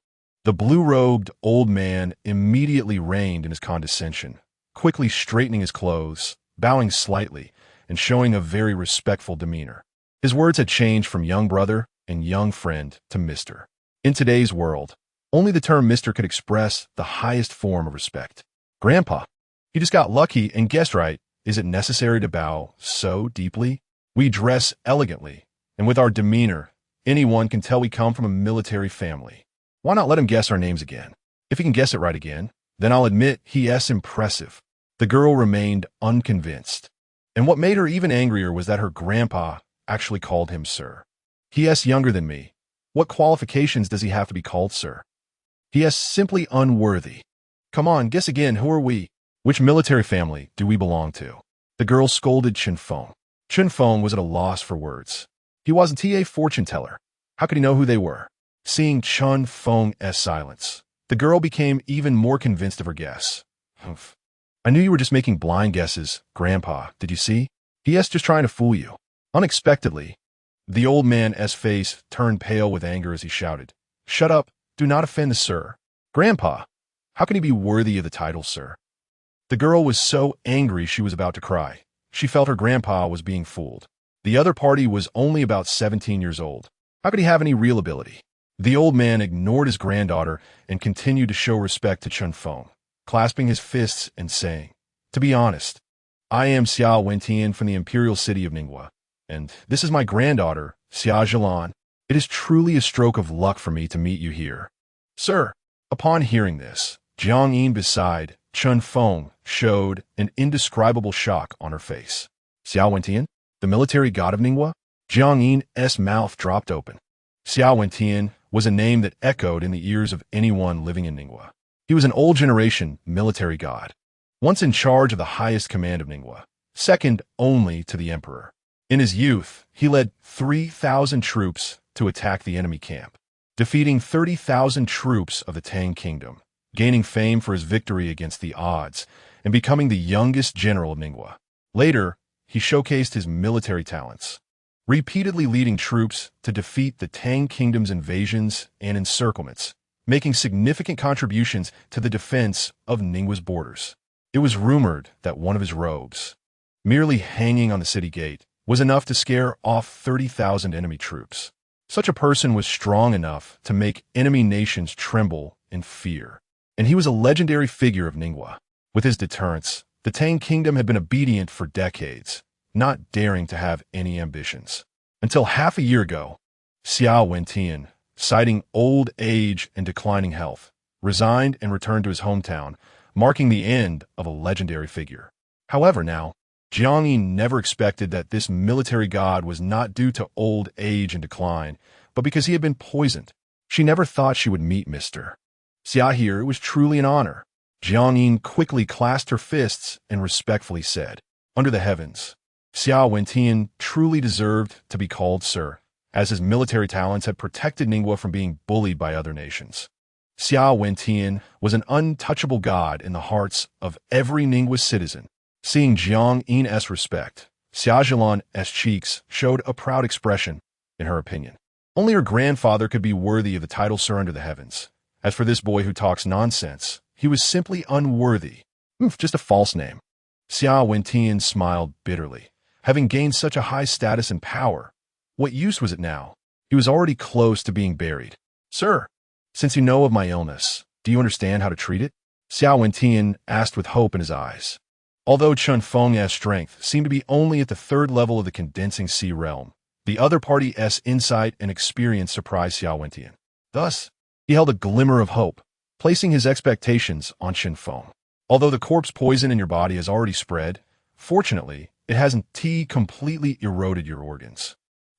Speaker 1: The blue-robed old man immediately reined in his condescension, quickly straightening his clothes, bowing slightly, and showing a very respectful demeanor. His words had changed from young brother and young friend to Mr. In today's world, only the term Mr. could express the highest form of respect. "Grandpa, you just got lucky and guessed right. Is it necessary to bow so deeply? We dress elegantly, and with our demeanor, anyone can tell we come from a military family. Why not let him guess our names again? If he can guess it right again, then I'll admit he's impressive." The girl remained unconvinced, and what made her even angrier was that her grandpa actually called him sir. "He's younger than me. What qualifications does he have to be called sir? He's simply unworthy. Come on, guess again, who are we? Which military family do we belong to?" The girl scolded Chunfeng. Chunfeng was at a loss for words. He wasn't a fortune teller. How could he know who they were? Seeing Chun Feng's silence, the girl became even more convinced of her guess. Humph. I knew you were just making blind guesses, Grandpa. Did you see? He.S. just trying to fool you. Unexpectedly, the old man's face turned pale with anger as he shouted, "Shut up! Do not offend the sir. Grandpa, how can he be worthy of the title, sir?" The girl was so angry she was about to cry. She felt her grandpa was being fooled. The other party was only about 17 years old. How could he have any real ability? The old man ignored his granddaughter and continued to show respect to Chun Feng, clasping his fists and saying, "To be honest, I am Xiao Wentian from the imperial city of Ningwa, and this is my granddaughter, Xia Zhilan. It is truly a stroke of luck for me to meet you here, sir." Upon hearing this, Jiang Yin beside Chun Feng showed an indescribable shock on her face. Xiao Wentian, the military god of Ningwa? Jiang Yin's mouth dropped open. Xiao Wentian was a name that echoed in the ears of anyone living in Ningwa. He was an old-generation military god, once in charge of the highest command of Ningwa, second only to the emperor. In his youth, he led 3,000 troops to attack the enemy camp, defeating 30,000 troops of the Tang Kingdom, gaining fame for his victory against the odds, and becoming the youngest general of Ningwa. Later, he showcased his military talents, repeatedly leading troops to defeat the Tang Kingdom's invasions and encirclements, making significant contributions to the defense of Ningwa's borders. It was rumored that one of his robes, merely hanging on the city gate, was enough to scare off 30,000 enemy troops. Such a person was strong enough to make enemy nations tremble in fear, and he was a legendary figure of Ningwa. With his deterrence, the Tang Kingdom had been obedient for decades, not daring to have any ambitions. Until half a year ago, Xiao Wentian, citing old age and declining health, resigned and returned to his hometown, marking the end of a legendary figure. However, now, Jiang Yin never expected that this military god was not due to old age and decline, but because he had been poisoned. She never thought she would meet Mr. Xia here. It was truly an honor. Jiang Yin quickly clasped her fists and respectfully said, "Under the heavens, Xiao Wentian truly deserved to be called sir, as his military talents had protected Ningwa from being bullied by other nations. Xiao Wentian was an untouchable god in the hearts of every Ningwa citizen." Seeing Jiang Yin's respect, Xia Zhilan's cheeks showed a proud expression. In her opinion, only her grandfather could be worthy of the title Sir under the heavens. As for this boy who talks nonsense, he was simply unworthy. Just a false name. Xiao Wentian smiled bitterly. Having gained such a high status and power, what use was it now? He was already close to being buried. "Sir, since you know of my illness, do you understand how to treat it?" Xiao Wentian asked with hope in his eyes. Although Chun Feng's strength seemed to be only at the third level of the condensing sea realm, the other party's insight and experience surprised Xiao Wentian. Thus, he held a glimmer of hope, placing his expectations on Chun Feng. Although the corpse poison in your body has already spread, fortunately, it hasn't completely eroded your organs.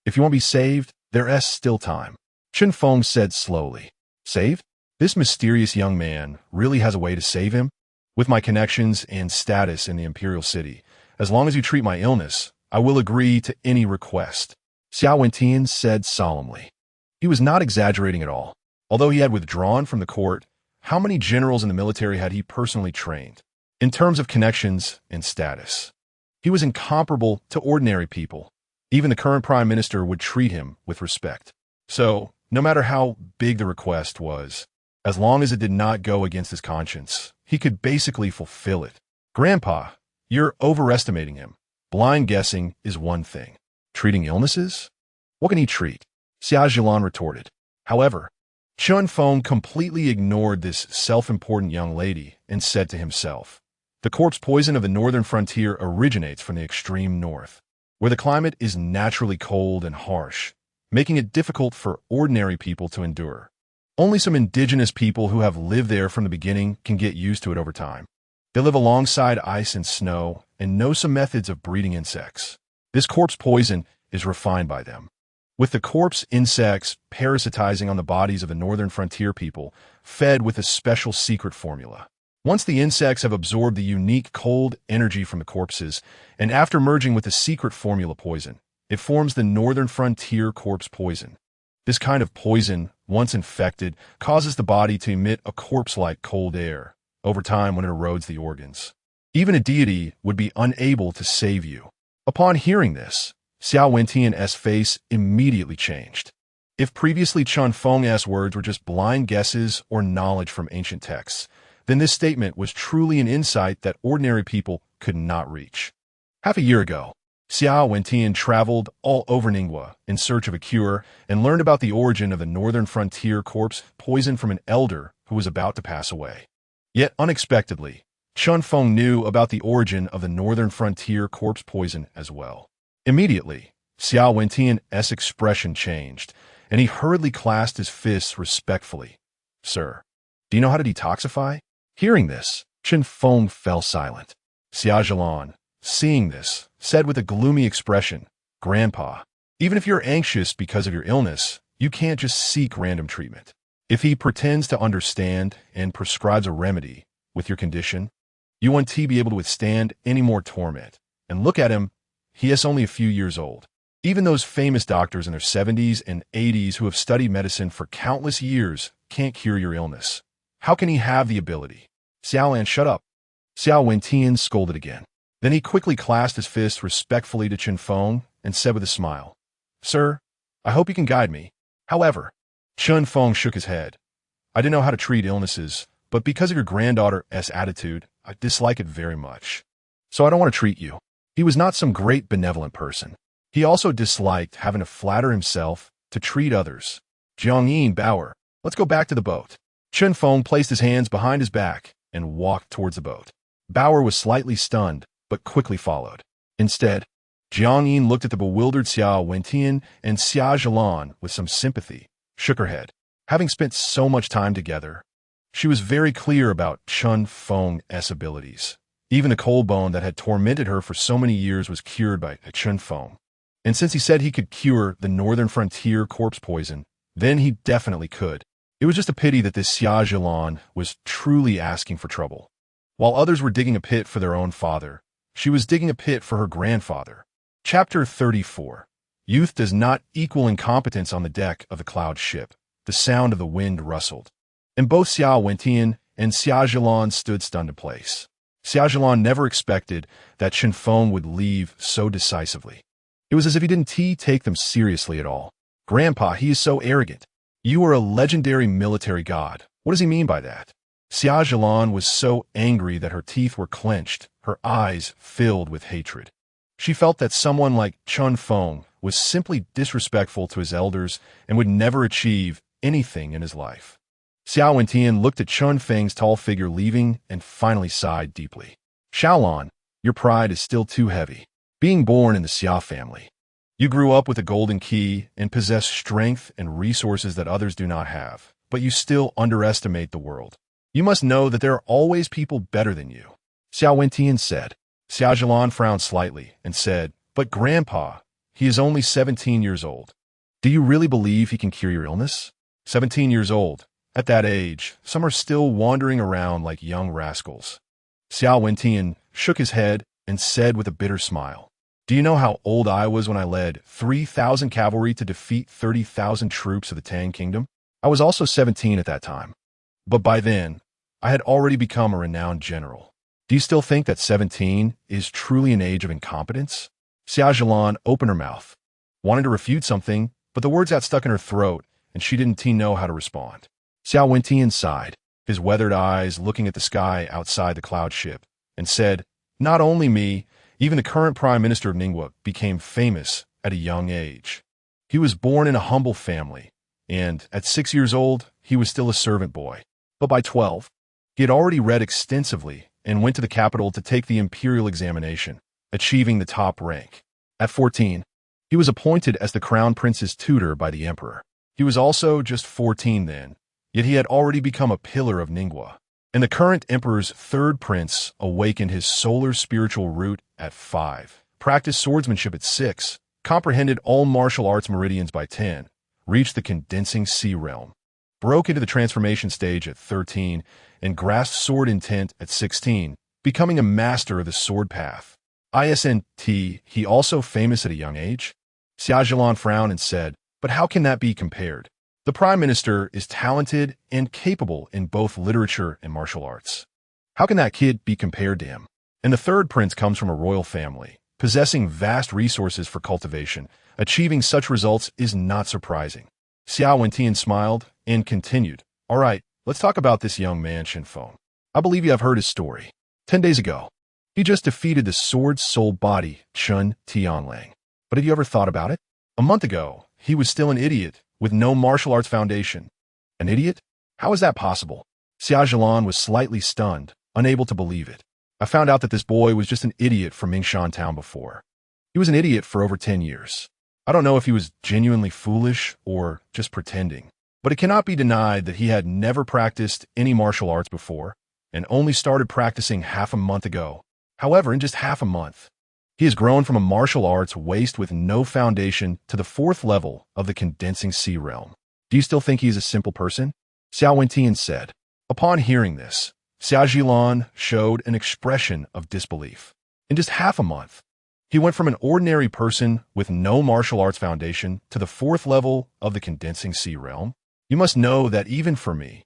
Speaker 1: If you want to be saved, there's still time. Chun Feng said slowly. "Saved? This mysterious young man really has a way to save him? With my connections and status in the imperial city, as long as you treat my illness, I will agree to any request," Xiao Wentian said solemnly. He was not exaggerating at all. Although he had withdrawn from the court, how many generals in the military had he personally trained? In terms of connections and status, he was incomparable to ordinary people. Even the current prime minister would treat him with respect. So, no matter how big the request was, as long as it did not go against his conscience, he could basically fulfill it. "Grandpa, you're overestimating him. Blind guessing is one thing. Treating illnesses? What can he treat?" Xia Zhilan retorted. However, Chun Feng completely ignored this self-important young lady and said to himself, "The corpse poison of the northern frontier originates from the extreme north, where the climate is naturally cold and harsh, making it difficult for ordinary people to endure. Only some indigenous people who have lived there from the beginning can get used to it over time. They live alongside ice and snow and know some methods of breeding insects. This corpse poison is refined by them, with the corpse insects parasitizing on the bodies of the northern frontier people, fed with a special secret formula. Once the insects have absorbed the unique cold energy from the corpses, and after merging with the secret formula poison, it forms the northern frontier corpse poison. This kind of poison, once infected, causes the body to emit a corpse-like cold air, over time when it erodes the organs. Even a deity would be unable to save you. Upon hearing this, Xiao Wentian's face immediately changed. If previously Chun Feng's words were just blind guesses or knowledge from ancient texts, then this statement was truly an insight that ordinary people could not reach. Half a year ago, Xiao Wentian traveled all over Ningguo in search of a cure and learned about the origin of the northern frontier corpse poison from an elder who was about to pass away. Yet unexpectedly, Chun Feng knew about the origin of the northern frontier corpse poison as well. Immediately, Xiao Wentian's expression changed, and he hurriedly clasped his fists respectfully. "Sir, do you know how to detoxify?" Hearing this, Chun Feng fell silent. Xia Zhilan, seeing this, said with a gloomy expression, "Grandpa, even if you're anxious because of your illness, you can't just seek random treatment. If he pretends to understand and prescribes a remedy with your condition, you won't be able to withstand any more torment. And look at him, he is only a few years old. Even those famous doctors in their 70s and 80s who have studied medicine for countless years can't cure your illness. How can he have the ability?" "Xiaolan, shut up." Xiao Wentian scolded again. Then he quickly clasped his fist respectfully to Chun Feng and said with a smile, "Sir, I hope you can guide me." However, Chun Feng shook his head. "I didn't know how to treat illnesses, but because of your granddaughter's attitude, I dislike it very much. So I don't want to treat you." He was not some great benevolent person. He also disliked having to flatter himself to treat others. "Jiangyin, Bauer, let's go back to the boat." Chun Feng placed his hands behind his back and walked towards the boat. Bauer was slightly stunned, but quickly followed. Instead, Jiangyin looked at the bewildered Xiao Wentian, and Xia Zhilan, with some sympathy, shook her head. Having spent so much time together, she was very clear about Chun Feng's abilities. Even the cold bone that had tormented her for so many years was cured by Chun Feng. And since he said he could cure the northern frontier corpse poison, then he definitely could. It was just a pity that this Xia Zhilan was truly asking for trouble. While others were digging a pit for their own father, she was digging a pit for her grandfather. Chapter 34. Youth does not equal incompetence. On the deck of the cloud ship, the sound of the wind rustled, and both Xiao Wentian and Xia Zhilan stood stunned in place. Xia Zhilan never expected that Chun Feng would leave so decisively. It was as if he didn't take them seriously at all. "Grandpa, he is so arrogant. You are a legendary military god. What does he mean by that?" Xia Zhilan was so angry that her teeth were clenched, her eyes filled with hatred. She felt that someone like Chun Feng was simply disrespectful to his elders and would never achieve anything in his life. Xiao Wentian looked at Chun Feng's tall figure leaving and finally sighed deeply. "Xiaolan, your pride is still too heavy. Being born in the Xia family, you grew up with a golden key and possess strength and resources that others do not have, but you still underestimate the world. You must know that there are always people better than you," Xiao Wentian said. Xia Zhilan frowned slightly and said, "But Grandpa, he is only 17 years old. Do you really believe he can cure your illness?" 17 years old. At that age, some are still wandering around like young rascals. Xiao Wentian shook his head and said with a bitter smile, "Do you know how old I was when I led 3,000 cavalry to defeat 30,000 troops of the Tang Kingdom? I was also 17 at that time. But by then, I had already become a renowned general. Do you still think that 17 is truly an age of incompetence?" Xia Zhilan opened her mouth, wanted to refute something, but the words got stuck in her throat, and she didn't know how to respond. Xiao Wentian sighed, his weathered eyes looking at the sky outside the cloud ship, and said, "Not only me, even the current Prime Minister of Ningguo became famous at a young age. He was born in a humble family, and at 6 years old, he was still a servant boy. But by 12, he had already read extensively and went to the capital to take the imperial examination, achieving the top rank. At 14, he was appointed as the crown prince's tutor by the emperor. He was also just 14 then, yet he had already become a pillar of Ningguo. And the current emperor's third prince awakened his solar spiritual root at 5, practiced swordsmanship at 6, comprehended all martial arts meridians by 10, reached the condensing sea realm, broke into the transformation stage at 13, and grasped sword intent at 16, becoming a master of the sword path. Isn't he also famous at a young age?" Xia Zhilan frowned and said, But how can that be compared? The Prime Minister is talented and capable in both literature and martial arts. How can that kid be compared to him? And the third prince comes from a royal family, possessing vast resources for cultivation. Achieving such results is not surprising. Xiao Wentian smiled and continued. All right, let's talk about this young man, Shinfeng. I believe you have heard his story. 10 days ago, he just defeated the sword-soul body, Chun Tianlang. But have you ever thought about it? A month ago, he was still an idiot with no martial arts foundation. An idiot? How is that possible? Xia Zhilan was slightly stunned, unable to believe it. I found out that this boy was just an idiot from Mingshan Town before. He was an idiot for over 10 years. I don't know if he was genuinely foolish or just pretending, but it cannot be denied that he had never practiced any martial arts before and only started practicing half a month ago. However, in just half a month, he has grown from a martial arts waste with no foundation to the 4th level of the condensing sea realm. Do you still think he is a simple person? Xiao Wentian said. Upon hearing this, Xia Zhilan showed an expression of disbelief. In just half a month, he went from an ordinary person with no martial arts foundation to the 4th level of the condensing sea realm. You must know that even for me,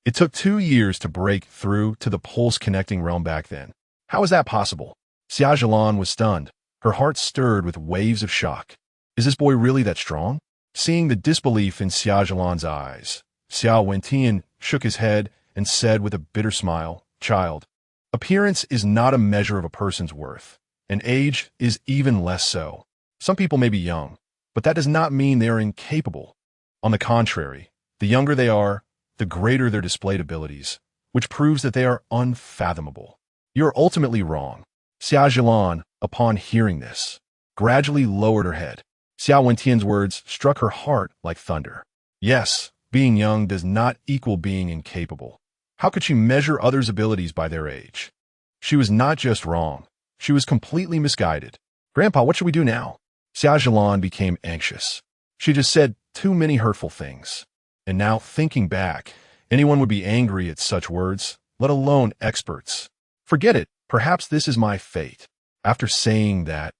Speaker 1: it took 2 years to break through to the pulse-connecting realm back then. How is that possible? Xia Zhilan was stunned, her heart stirred with waves of shock. Is this boy really that strong? Seeing the disbelief in Xia Zhilan's eyes, Xiao Wentian shook his head and said with a bitter smile, Child, appearance is not a measure of a person's worth, and age is even less so. Some people may be young, but that does not mean they are incapable. On the contrary, the younger they are, the greater their displayed abilities, which proves that they are unfathomable. You are ultimately wrong. Xia Zhilan, upon hearing this, gradually lowered her head. Xiao Wentian's words struck her heart like thunder. Yes, being young does not equal being incapable. How could she measure others' abilities by their age? She was not just wrong. She was completely misguided. Grandpa, what should we do now? Xia Zhilan became anxious. She just said too many hurtful things. And now, thinking back, anyone would be angry at such words, let alone experts. Forget it. Perhaps this is my fate. After saying that,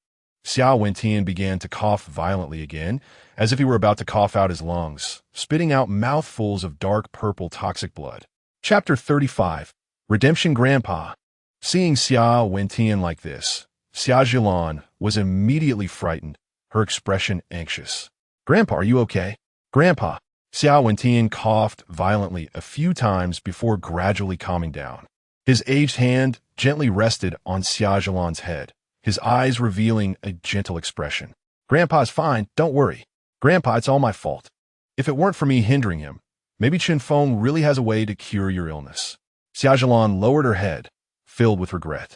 Speaker 1: Xiao Wentian began to cough violently again, as if he were about to cough out his lungs, spitting out mouthfuls of dark purple toxic blood. Chapter 35. Redemption Grandpa. Seeing Xiao Wentian like this, Xia Zhilan was immediately frightened, her expression anxious. Grandpa, are you okay? Grandpa. Xiao Wentian coughed violently a few times before gradually calming down. His aged hand gently rested on Xia Zhilan's head, his eyes revealing a gentle expression. Grandpa's fine, don't worry. Grandpa, it's all my fault. If it weren't for me hindering him, maybe Shinfeng really has a way to cure your illness. Xia Zhilan lowered her head, filled with regret.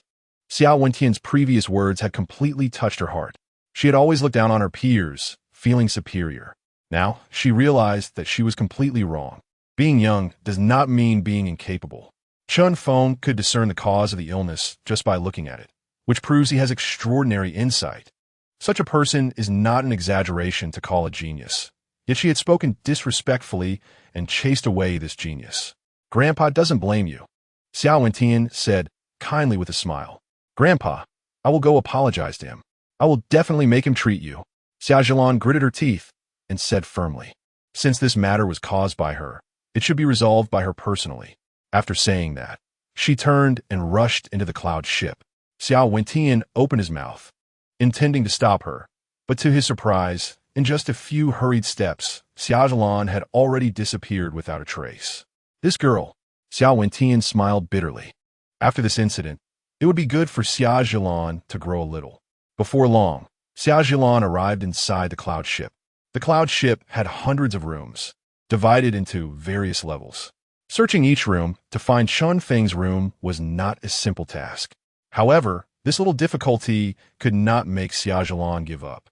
Speaker 1: Xiao Wentian's previous words had completely touched her heart. She had always looked down on her peers, feeling superior. Now, she realized that she was completely wrong. Being young does not mean being incapable. Chun Feng could discern the cause of the illness just by looking at it, which proves he has extraordinary insight. Such a person is not an exaggeration to call a genius. Yet she had spoken disrespectfully and chased away this genius. Grandpa doesn't blame you. Xiao Wentian said, kindly with a smile. Grandpa, I will go apologize to him. I will definitely make him treat you. Xia Zhilan gritted her teeth and said firmly, since this matter was caused by her, it should be resolved by her personally. After saying that, she turned and rushed into the cloud ship. Xiao Wentian opened his mouth, intending to stop her, but to his surprise, in just a few hurried steps, Xia Zhilan had already disappeared without a trace. This girl, Xiao Wentian smiled bitterly. After this incident, it would be good for Xia Zhilan to grow a little. Before long, Xia Zhilan arrived inside the cloud ship. The cloud ship had hundreds of rooms, divided into various levels. Searching each room to find Chun Feng's room was not a simple task. However, this little difficulty could not make Xia Zhilan give up.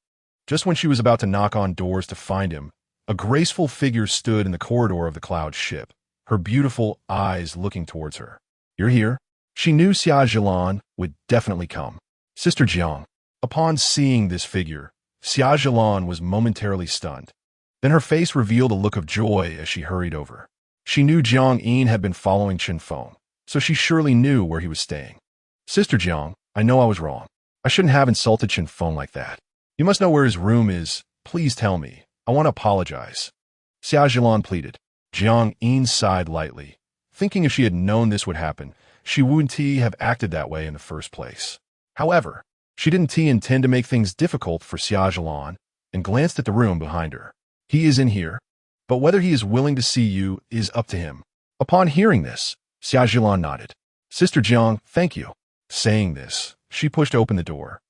Speaker 1: Just when she was about to knock on doors to find him, a graceful figure stood in the corridor of the cloud ship, her beautiful eyes looking towards her. You're here? She knew Xia Zhilan would definitely come. Sister Jiang. Upon seeing this figure, Xia Zhilan was momentarily stunned. Then her face revealed a look of joy as she hurried over. She knew Jiang Yin had been following Shinfeng, so she surely knew where he was staying. Sister Jiang, I know I was wrong. I shouldn't have insulted Shinfeng like that. You must know where his room is. Please tell me. I want to apologize. Xia Zhilan pleaded. Jiang Yin sighed lightly, thinking if she had known this would happen, she wouldn't have acted that way in the first place. However, she didn't intend to make things difficult for Xia Zhilan and glanced at the room behind her. He is in here, but whether he is willing to see you is up to him. Upon hearing this, Xia Zhilan nodded. Sister Jiang, thank you. Saying this, she pushed open the door,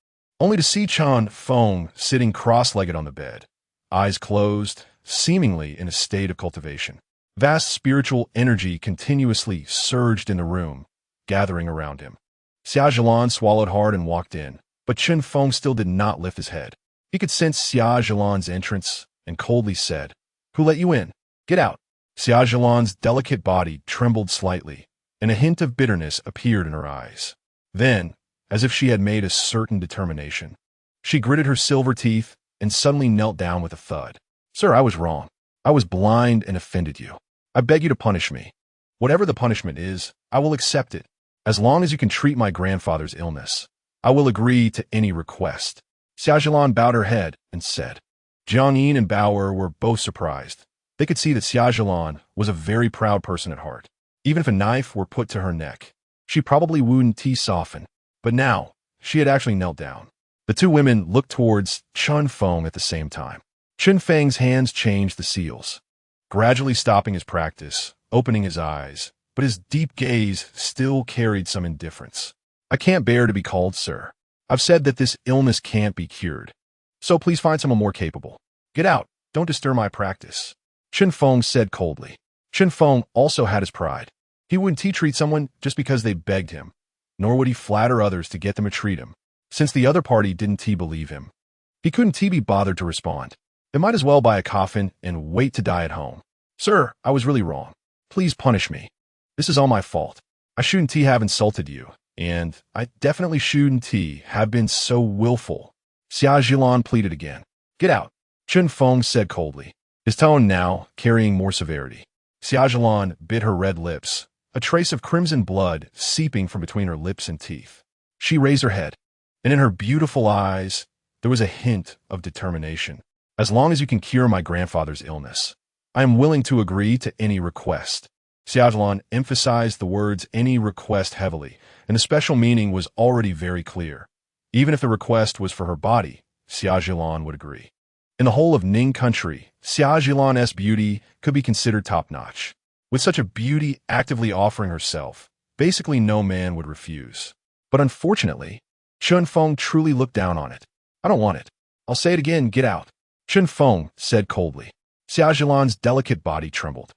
Speaker 1: only to see Chen Feng sitting cross-legged on the bed, eyes closed, seemingly in a state of cultivation. Vast spiritual energy continuously surged in the room, gathering around him. Xia Zhilan swallowed hard and walked in, but Chen Feng still did not lift his head. He could sense Xia Zhilan's entrance and coldly said, Who let you in? Get out. Xia Zhilan's delicate body trembled slightly, and a hint of bitterness appeared in her eyes. Then, as if she had made a certain determination, she gritted her silver teeth and suddenly knelt down with a thud. Sir, I was wrong. I was blind and offended you. I beg you to punish me. Whatever the punishment is, I will accept it. As long as you can treat my grandfather's illness, I will agree to any request. Xia Zhilan bowed her head and said. Jiang Yin and Bauer were both surprised. They could see that Xia Zhilan was a very proud person at heart. Even if a knife were put to her neck, she probably wouldn't soften. But now, she had actually knelt down. The two women looked towards Chen Feng at the same time. Chen Feng's hands changed the seals, gradually stopping his practice, opening his eyes, but his deep gaze still carried some indifference. I can't bear to be called sir. I've said that this illness can't be cured. So please find someone more capable. Get out. Don't disturb my practice. Chen Feng said coldly. Chen Feng also had his pride. He wouldn't treat someone just because they begged him, nor would he flatter others to get them to treat him, since the other party didn't believe him. He couldn't be bothered to respond. They might as well buy a coffin and wait to die at home. Sir, I was really wrong. Please punish me. This is all my fault. I shouldn't have insulted you, and I definitely shouldn't have been so willful. Xia Zhilan pleaded again. Get out, Chen Feng said coldly, his tone now carrying more severity. Xia Zhilan bit her red lips, a trace of crimson blood seeping from between her lips and teeth. She raised her head, and in her beautiful eyes, there was a hint of determination. As long as you can cure my grandfather's illness, I am willing to agree to any request. Xia Zhilan emphasized the words any request heavily, and the special meaning was already very clear. Even if the request was for her body, Xia Zhilan would agree. In the whole of Ning country, Xia Zhilan's beauty could be considered top-notch. With such a beauty actively offering herself, basically no man would refuse. But unfortunately, Chen Feng truly looked down on it. I don't want it. I'll say it again, get out. Chen Feng said coldly. Xia Zhilan's delicate body trembled,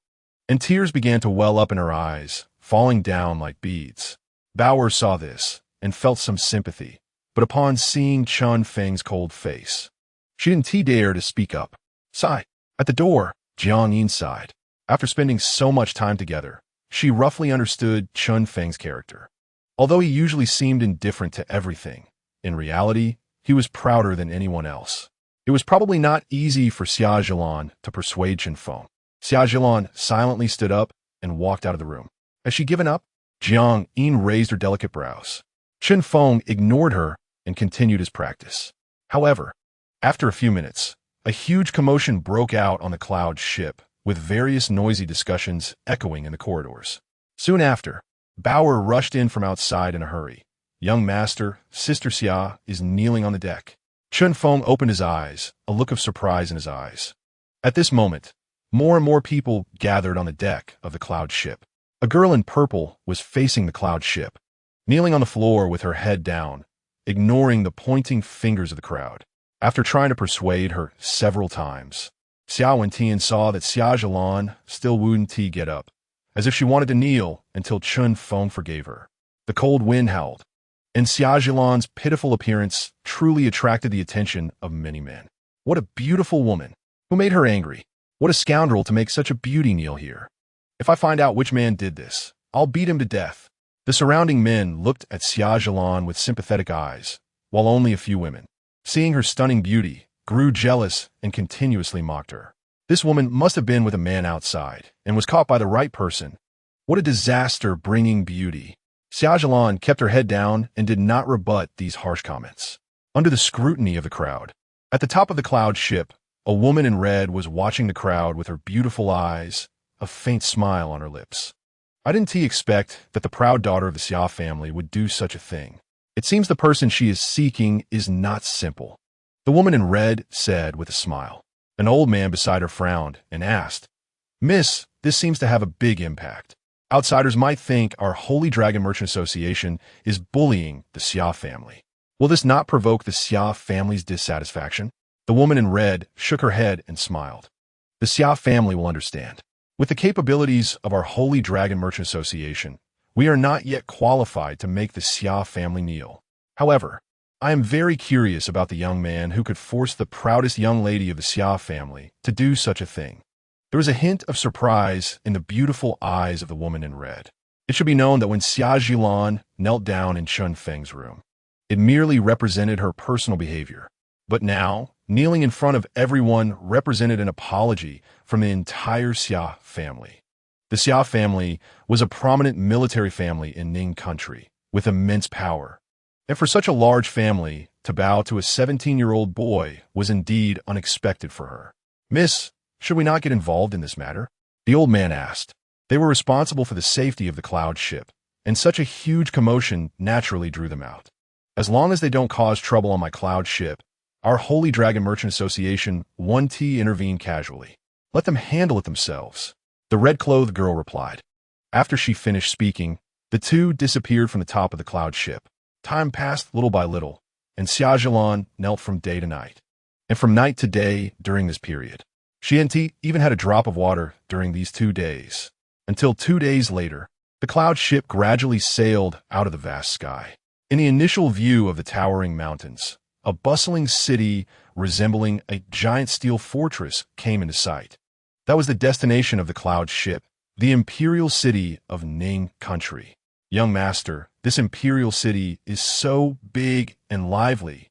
Speaker 1: and tears began to well up in her eyes, falling down like beads. Bauer saw this and felt some sympathy, but upon seeing Chen Feng's cold face, she didn't dare to speak up. Sigh. At the door, Jiang Yin sighed. After spending so much time together, she roughly understood Chen Feng's character. Although he usually seemed indifferent to everything, in reality, he was prouder than anyone else. It was probably not easy for Xia Zhilan to persuade Chen Feng. Xia Zhilan silently stood up and walked out of the room. Has she given up? Jiang Yin raised her delicate brows. Chen Feng ignored her and continued his practice. However, after a few minutes, a huge commotion broke out on the cloud ship, with various noisy discussions echoing in the corridors. Soon after, Bauer rushed in from outside in a hurry. Young master, Sister Xia, is kneeling on the deck. Chen Feng opened his eyes, a look of surprise in his eyes. At this moment, more and more people gathered on the deck of the cloud ship. A girl in purple was facing the cloud ship, kneeling on the floor with her head down, ignoring the pointing fingers of the crowd. After trying to persuade her several times, Xia Wentian saw that Xia Zhilan still wouldn't get up, as if she wanted to kneel until Chen Feng forgave her. The cold wind howled, and Xia Zhilan's pitiful appearance truly attracted the attention of many men. What a beautiful woman! Who made her angry? What a scoundrel to make such a beauty kneel here. If I find out which man did this, I'll beat him to death. The surrounding men looked at Xia Zhilan with sympathetic eyes, while only a few women, seeing her stunning beauty, grew jealous and continuously mocked her. This woman must have been with a man outside and was caught by the right person. What a disaster bringing beauty. Xia Zhilan kept her head down and did not rebut these harsh comments. Under the scrutiny of the crowd, at the top of the cloud ship, A woman in red was watching the crowd with her beautiful eyes, a faint smile on her lips. I didn't expect that the proud daughter of the Xia family would do such a thing. It seems the person she is seeking is not simple. The woman in red said with a smile. An old man beside her frowned and asked, "Miss, this seems to have a big impact. Outsiders might think our Holy Dragon Merchant Association is bullying the Xia family. Will this not provoke the Xia family's dissatisfaction?" The woman in red shook her head and smiled. "The Xia family will understand. With the capabilities of our Holy Dragon Merchant Association, we are not yet qualified to make the Xia family kneel. However, I am very curious about the young man who could force the proudest young lady of the Xia family to do such a thing." There was a hint of surprise in the beautiful eyes of the woman in red. It should be known that when Xia Zhilan knelt down in Chun Feng's room, it merely represented her personal behavior. But now, kneeling in front of everyone represented an apology from the entire Xia family. The Xia family was a prominent military family in Ning country, with immense power. And for such a large family to bow to a 17-year-old boy was indeed unexpected for her. "Miss, should we not get involved in this matter?" the old man asked. They were responsible for the safety of the cloud ship, and such a huge commotion naturally drew them out. "As long as they don't cause trouble on my cloud ship, our Holy Dragon Merchant Association won't intervene casually. Let them handle it themselves," the red-clothed girl replied. After she finished speaking, the two disappeared from the top of the cloud ship. Time passed little by little, and Xia Zhilan knelt from day to night, and from night to day during this period. She hadn't even had a drop of water during these 2 days, until 2 days later, the cloud ship gradually sailed out of the vast sky. In the initial view of the towering mountains, a bustling city resembling a giant steel fortress came into sight. That was the destination of the cloud ship, the imperial city of Ning country. "Young master, this imperial city is so big and lively."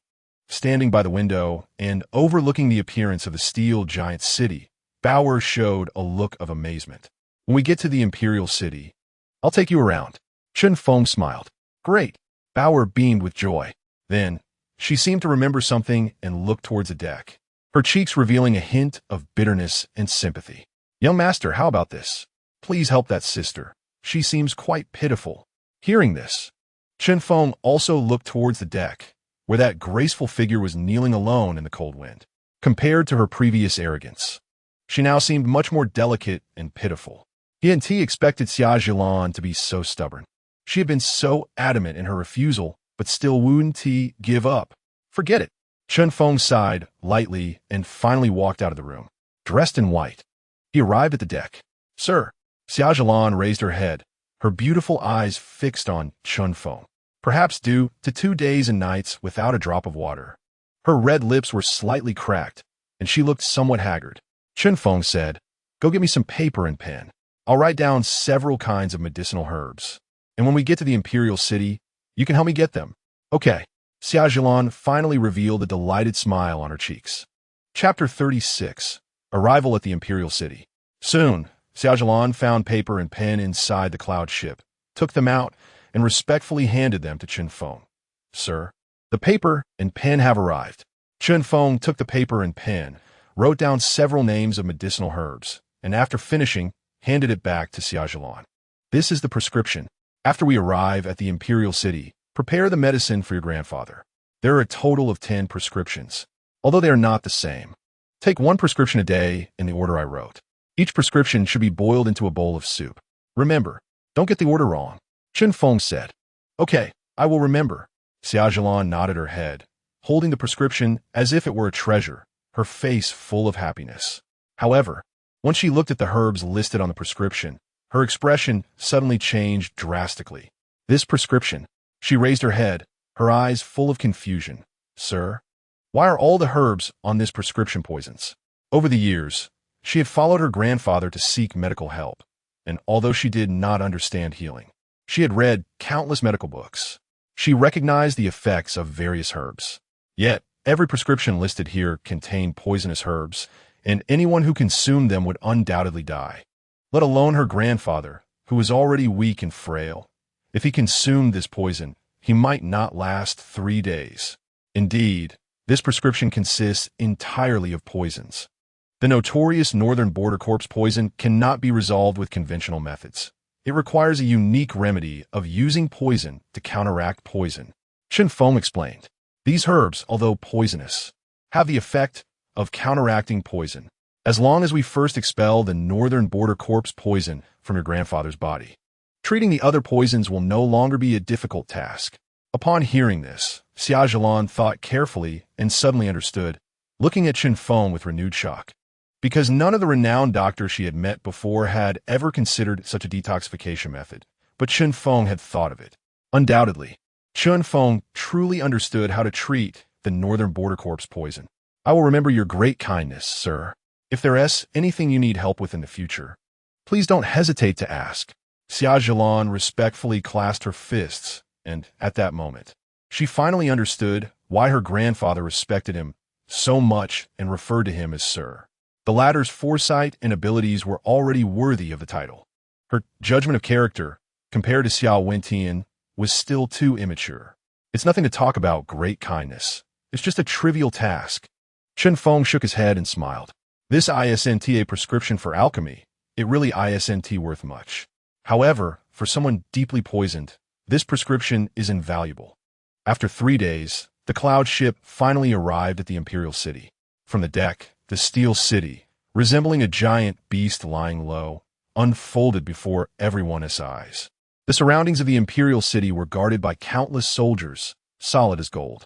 Speaker 1: Standing by the window and overlooking the appearance of the steel giant city, Bauer showed a look of amazement. "When we get to the imperial city, I'll take you around." Chun Feng smiled. "Great." Bauer beamed with joy. Then, she seemed to remember something and looked towards the deck, her cheeks revealing a hint of bitterness and sympathy. "Young master, how about this? Please help that sister. She seems quite pitiful." Hearing this, Chun Feng also looked towards the deck, where that graceful figure was kneeling alone in the cold wind. Compared to her previous arrogance, she now seemed much more delicate and pitiful. He expected Xia Zhilan to be so stubborn. She had been so adamant in her refusal, but still wouldn't give up. "Forget it." Chun Feng sighed lightly and finally walked out of the room, dressed in white. He arrived at the deck. "Sir." Xia Zhilan raised her head, her beautiful eyes fixed on Chun Feng, perhaps due to 2 days and nights without a drop of water. Her red lips were slightly cracked, and she looked somewhat haggard. Chun Feng said, "Go get me some paper and pen. I'll write down several kinds of medicinal herbs. And when we get to the imperial city, you can help me get them." "Okay." Xia Zhilan finally revealed a delighted smile on her cheeks. Chapter 36. Arrival at the imperial city. Soon, Xia Zhilan found paper and pen inside the cloud ship, took them out, and respectfully handed them to Chun Feng. "Sir, the paper and pen have arrived." Chun Feng took the paper and pen, wrote down several names of medicinal herbs, and after finishing, handed it back to Xia Zhilan. "This is the prescription. After we arrive at the imperial city, prepare the medicine for your grandfather. There are a total of 10 prescriptions, although they are not the same. Take 1 prescription a day in the order I wrote. Each prescription should be boiled into a bowl of soup. Remember, don't get the order wrong." Chun Feng said. "Okay, I will remember." Xia Zhilan nodded her head, holding the prescription as if it were a treasure, her face full of happiness. However, once she looked at the herbs listed on the prescription, her expression suddenly changed drastically. "This prescription." She raised her head, her eyes full of confusion. "Sir, why are all the herbs on this prescription poisons?" Over the years, she had followed her grandfather to seek medical help, and although she did not understand healing, she had read countless medical books. She recognized the effects of various herbs. Yet, every prescription listed here contained poisonous herbs, and anyone who consumed them would undoubtedly die. Let alone her grandfather, who was already weak and frail. If he consumed this poison, he might not last 3 days. Indeed, This prescription consists entirely of poisons. The notorious northern border corpse poison cannot be resolved with conventional methods. It requires a unique remedy of using poison to counteract poison. Chen Feng explained. These herbs, although poisonous, have the effect of counteracting poison, as long as we first expel the northern border corpse poison from your grandfather's body. Treating the other poisons will no longer be a difficult task. Upon hearing this, Xia Zhilan thought carefully and suddenly understood, looking at Chen Feng with renewed shock. Because none of the renowned doctors she had met before had ever considered such a detoxification method, but Chen Feng had thought of it. Undoubtedly, Chen Feng truly understood how to treat the northern border corpse poison. I will remember your great kindness, sir. If there is anything you need help with in the future, please don't hesitate to ask. Xia Zhilan respectfully clasped her fists, and at that moment, she finally understood why her grandfather respected him so much and referred to him as sir. The latter's foresight and abilities were already worthy of the title. Her judgment of character, compared to Xiao Wentian, was still too immature. It's nothing to talk about great kindness. It's just a trivial task. Chen Feng shook his head and smiled. This isn't a prescription for alchemy. It really isn't worth much. However, for someone deeply poisoned, this prescription is invaluable. After 3 days, the cloud ship finally arrived at the Imperial City. From the deck, the steel city, resembling a giant beast lying low, unfolded before everyone's eyes. The surroundings of the Imperial City were guarded by countless soldiers, solid as gold.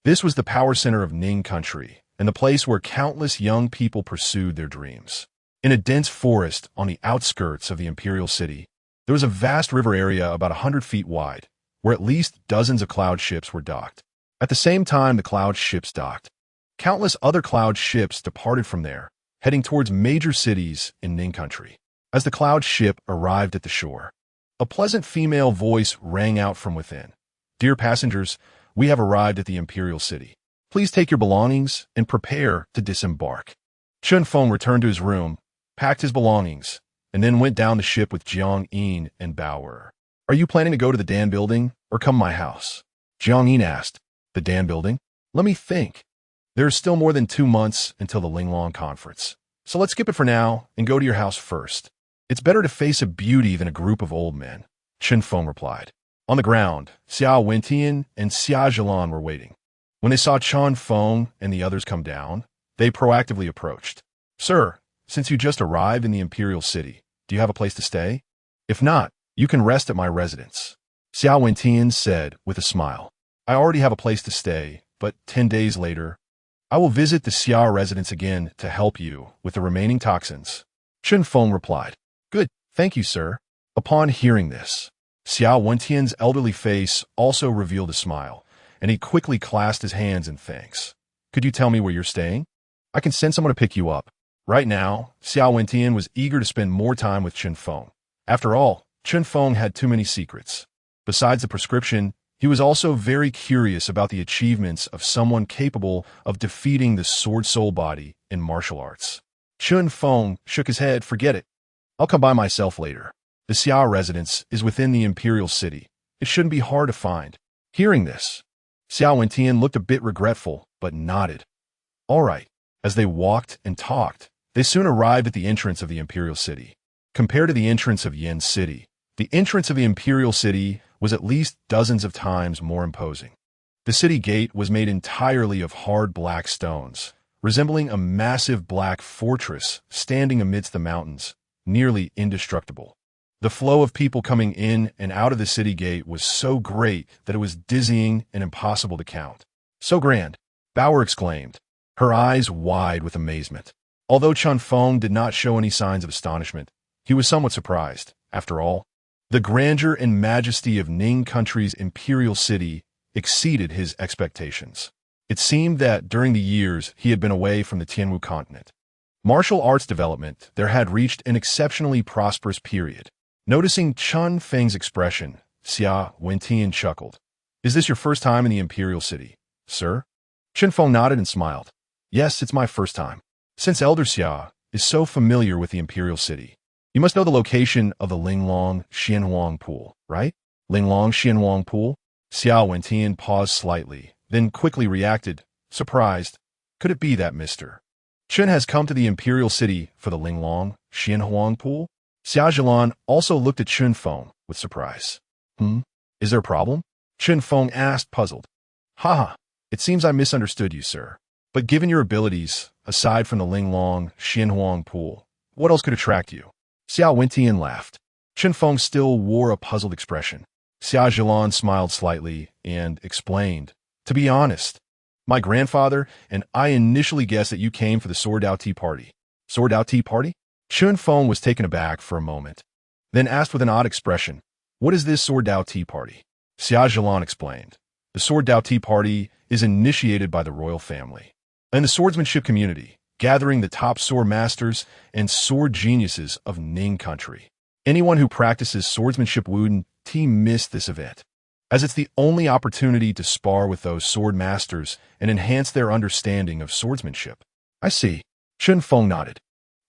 Speaker 1: This was the power center of Ning country, and the place where countless young people pursued their dreams. In a dense forest on the outskirts of the Imperial City, there was a vast river area about 100 feet wide, where at least dozens of cloud ships were docked. At the same time the cloud ships docked, countless other cloud ships departed from there, heading towards major cities in Ning country. As the cloud ship arrived at the shore, a pleasant female voice rang out from within. Dear passengers, we have arrived at the Imperial City. Please take your belongings and prepare to disembark. Chen Feng returned to his room, packed his belongings, and then went down the ship with Jiang Yin and Bauer. Are you planning to go to the Dan building or come to my house? Jiang Yin asked. The Dan building? Let me think. There is still more than 2 months until the Linglong conference, so let's skip it for now and go to your house first. It's better to face a beauty than a group of old men, Chen Feng replied. On the ground, Xiao Wentian and Xia Zhilan were waiting. When they saw Chen Feng and the others come down, they proactively approached. Sir, since you just arrived in the Imperial City, do you have a place to stay? If not, you can rest at my residence. Xiao Wentian said with a smile. I already have a place to stay, but 10 days later, I will visit the Xia residence again to help you with the remaining toxins. Chen Feng replied. Good, thank you, sir. Upon hearing this, Xiao Wentian's elderly face also revealed a smile, and he quickly clasped his hands in thanks. Could you tell me where you're staying? I can send someone to pick you up. Right now, Xiao Wentian was eager to spend more time with Chen Feng. After all, Chen Feng had too many secrets. Besides the prescription, he was also very curious about the achievements of someone capable of defeating the sword soul body in martial arts. Chen Feng shook his head. Forget it. I'll come by myself later. The Xia residence is within the Imperial City. It shouldn't be hard to find. Hearing this, Xiao Wentian looked a bit regretful, but nodded. All right. As they walked and talked, they soon arrived at the entrance of the Imperial City. Compared to the entrance of Yen City, the entrance of the Imperial City was at least dozens of times more imposing. The city gate was made entirely of hard black stones, resembling a massive black fortress standing amidst the mountains, nearly indestructible. The flow of people coming in and out of the city gate was so great that it was dizzying and impossible to count. So grand, Bauer exclaimed, her eyes wide with amazement. Although Chen Feng did not show any signs of astonishment, he was somewhat surprised. After all, the grandeur and majesty of Ning country's imperial city exceeded his expectations. It seemed that during the years he had been away from the Tianwu continent, martial arts development there had reached an exceptionally prosperous period. Noticing Chen Feng's expression, Xia Wentian chuckled. Is this your first time in the imperial city, sir? Chen Feng nodded and smiled. Yes, it's my first time. Since Elder Xia is so familiar with the imperial city, you must know the location of the Linglong Xianhuang Pool, right? Linglong Xianhuang Pool? Xia Wentian paused slightly, then quickly reacted. surprised. Could it be that Mr. Chen has come to the imperial city for the Linglong Xianhuang pool? Xia Zhilan also looked at Chen Feng with surprise. Is there a problem? Chen Feng asked, puzzled. Haha, it seems I misunderstood you, sir. But given your abilities, aside from the Linglong Xianhuang pool, what else could attract you? Xiao Wentian laughed. Chen Feng still wore a puzzled expression. Xia Zhilan smiled slightly and explained, to be honest, my grandfather and I initially guessed that you came for the Sword Dao Tea Party. Sword Dao Tea Party? Chen Feng was taken aback for a moment, then asked with an odd expression, what is this Sword Dao Tea Party? Xia Zhilan explained, the Sword Dao Tea Party is initiated by the royal family and the swordsmanship community, gathering the top sword masters and sword geniuses of Ning country. Anyone who practices swordsmanship wouldn't miss this event, as it's the only opportunity to spar with those sword masters and enhance their understanding of swordsmanship. I see. Chen Feng nodded,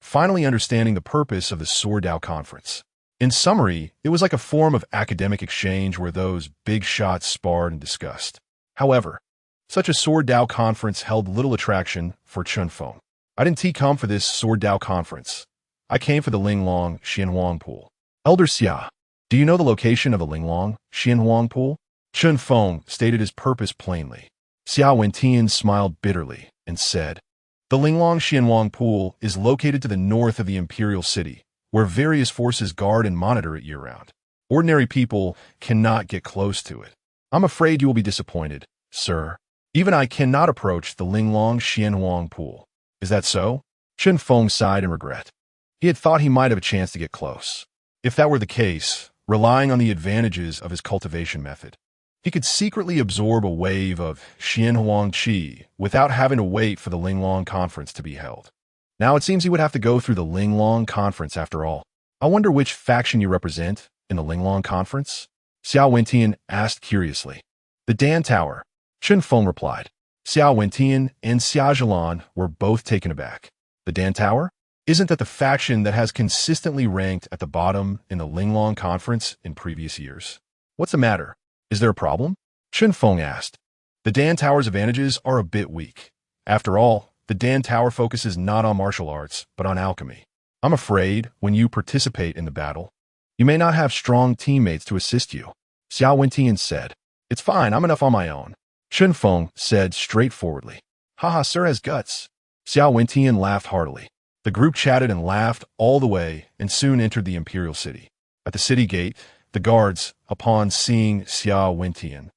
Speaker 1: finally understanding the purpose of the Sword Dao Conference. In summary, it was like a form of academic exchange where those big shots sparred and discussed. However, such a Sword Dao Conference held little attraction for Chen Feng. I didn't come for this Sword Dao Conference. I came for the Linglong Xianhuang pool. Elder Xia, do you know the location of the Linglong Xianhuang pool? Chen Feng stated his purpose plainly. Xiao Wentian smiled bitterly and said, the Linglong Xianhuang pool is located to the north of the imperial city, where various forces guard and monitor it year-round. Ordinary people cannot get close to it. I'm afraid you will be disappointed, sir. Even I cannot approach the Linglong Xianhuang pool. Is that so? Chen Feng sighed in regret. He had thought he might have a chance to get close. If that were the case, relying on the advantages of his cultivation method, he could secretly absorb a wave of Xianhuang Qi without having to wait for the Linglong Conference to be held. Now it seems he would have to go through the Linglong Conference after all. I wonder which faction you represent in the Linglong Conference? Xiao Wentian asked curiously. The Dan Tower, Chen Feng replied. Xiao Wentian and Xia Zhilan were both taken aback. The Dan Tower? Isn't that the faction that has consistently ranked at the bottom in the Linglong Conference in previous years? What's the matter? Is there a problem? Chen Feng asked. The Dan Tower's advantages are a bit weak. After all, the Dan Tower focuses not on martial arts, but on alchemy. I'm afraid, when you participate in the battle, you may not have strong teammates to assist you. Xiao Wentian said. It's fine, I'm enough on my own. Chen Feng said straightforwardly. Haha, sir has guts. Xiao Wentian laughed heartily. The group chatted and laughed all the way and soon entered the imperial city. At the city gate, the guards, upon seeing Xiao Wentian,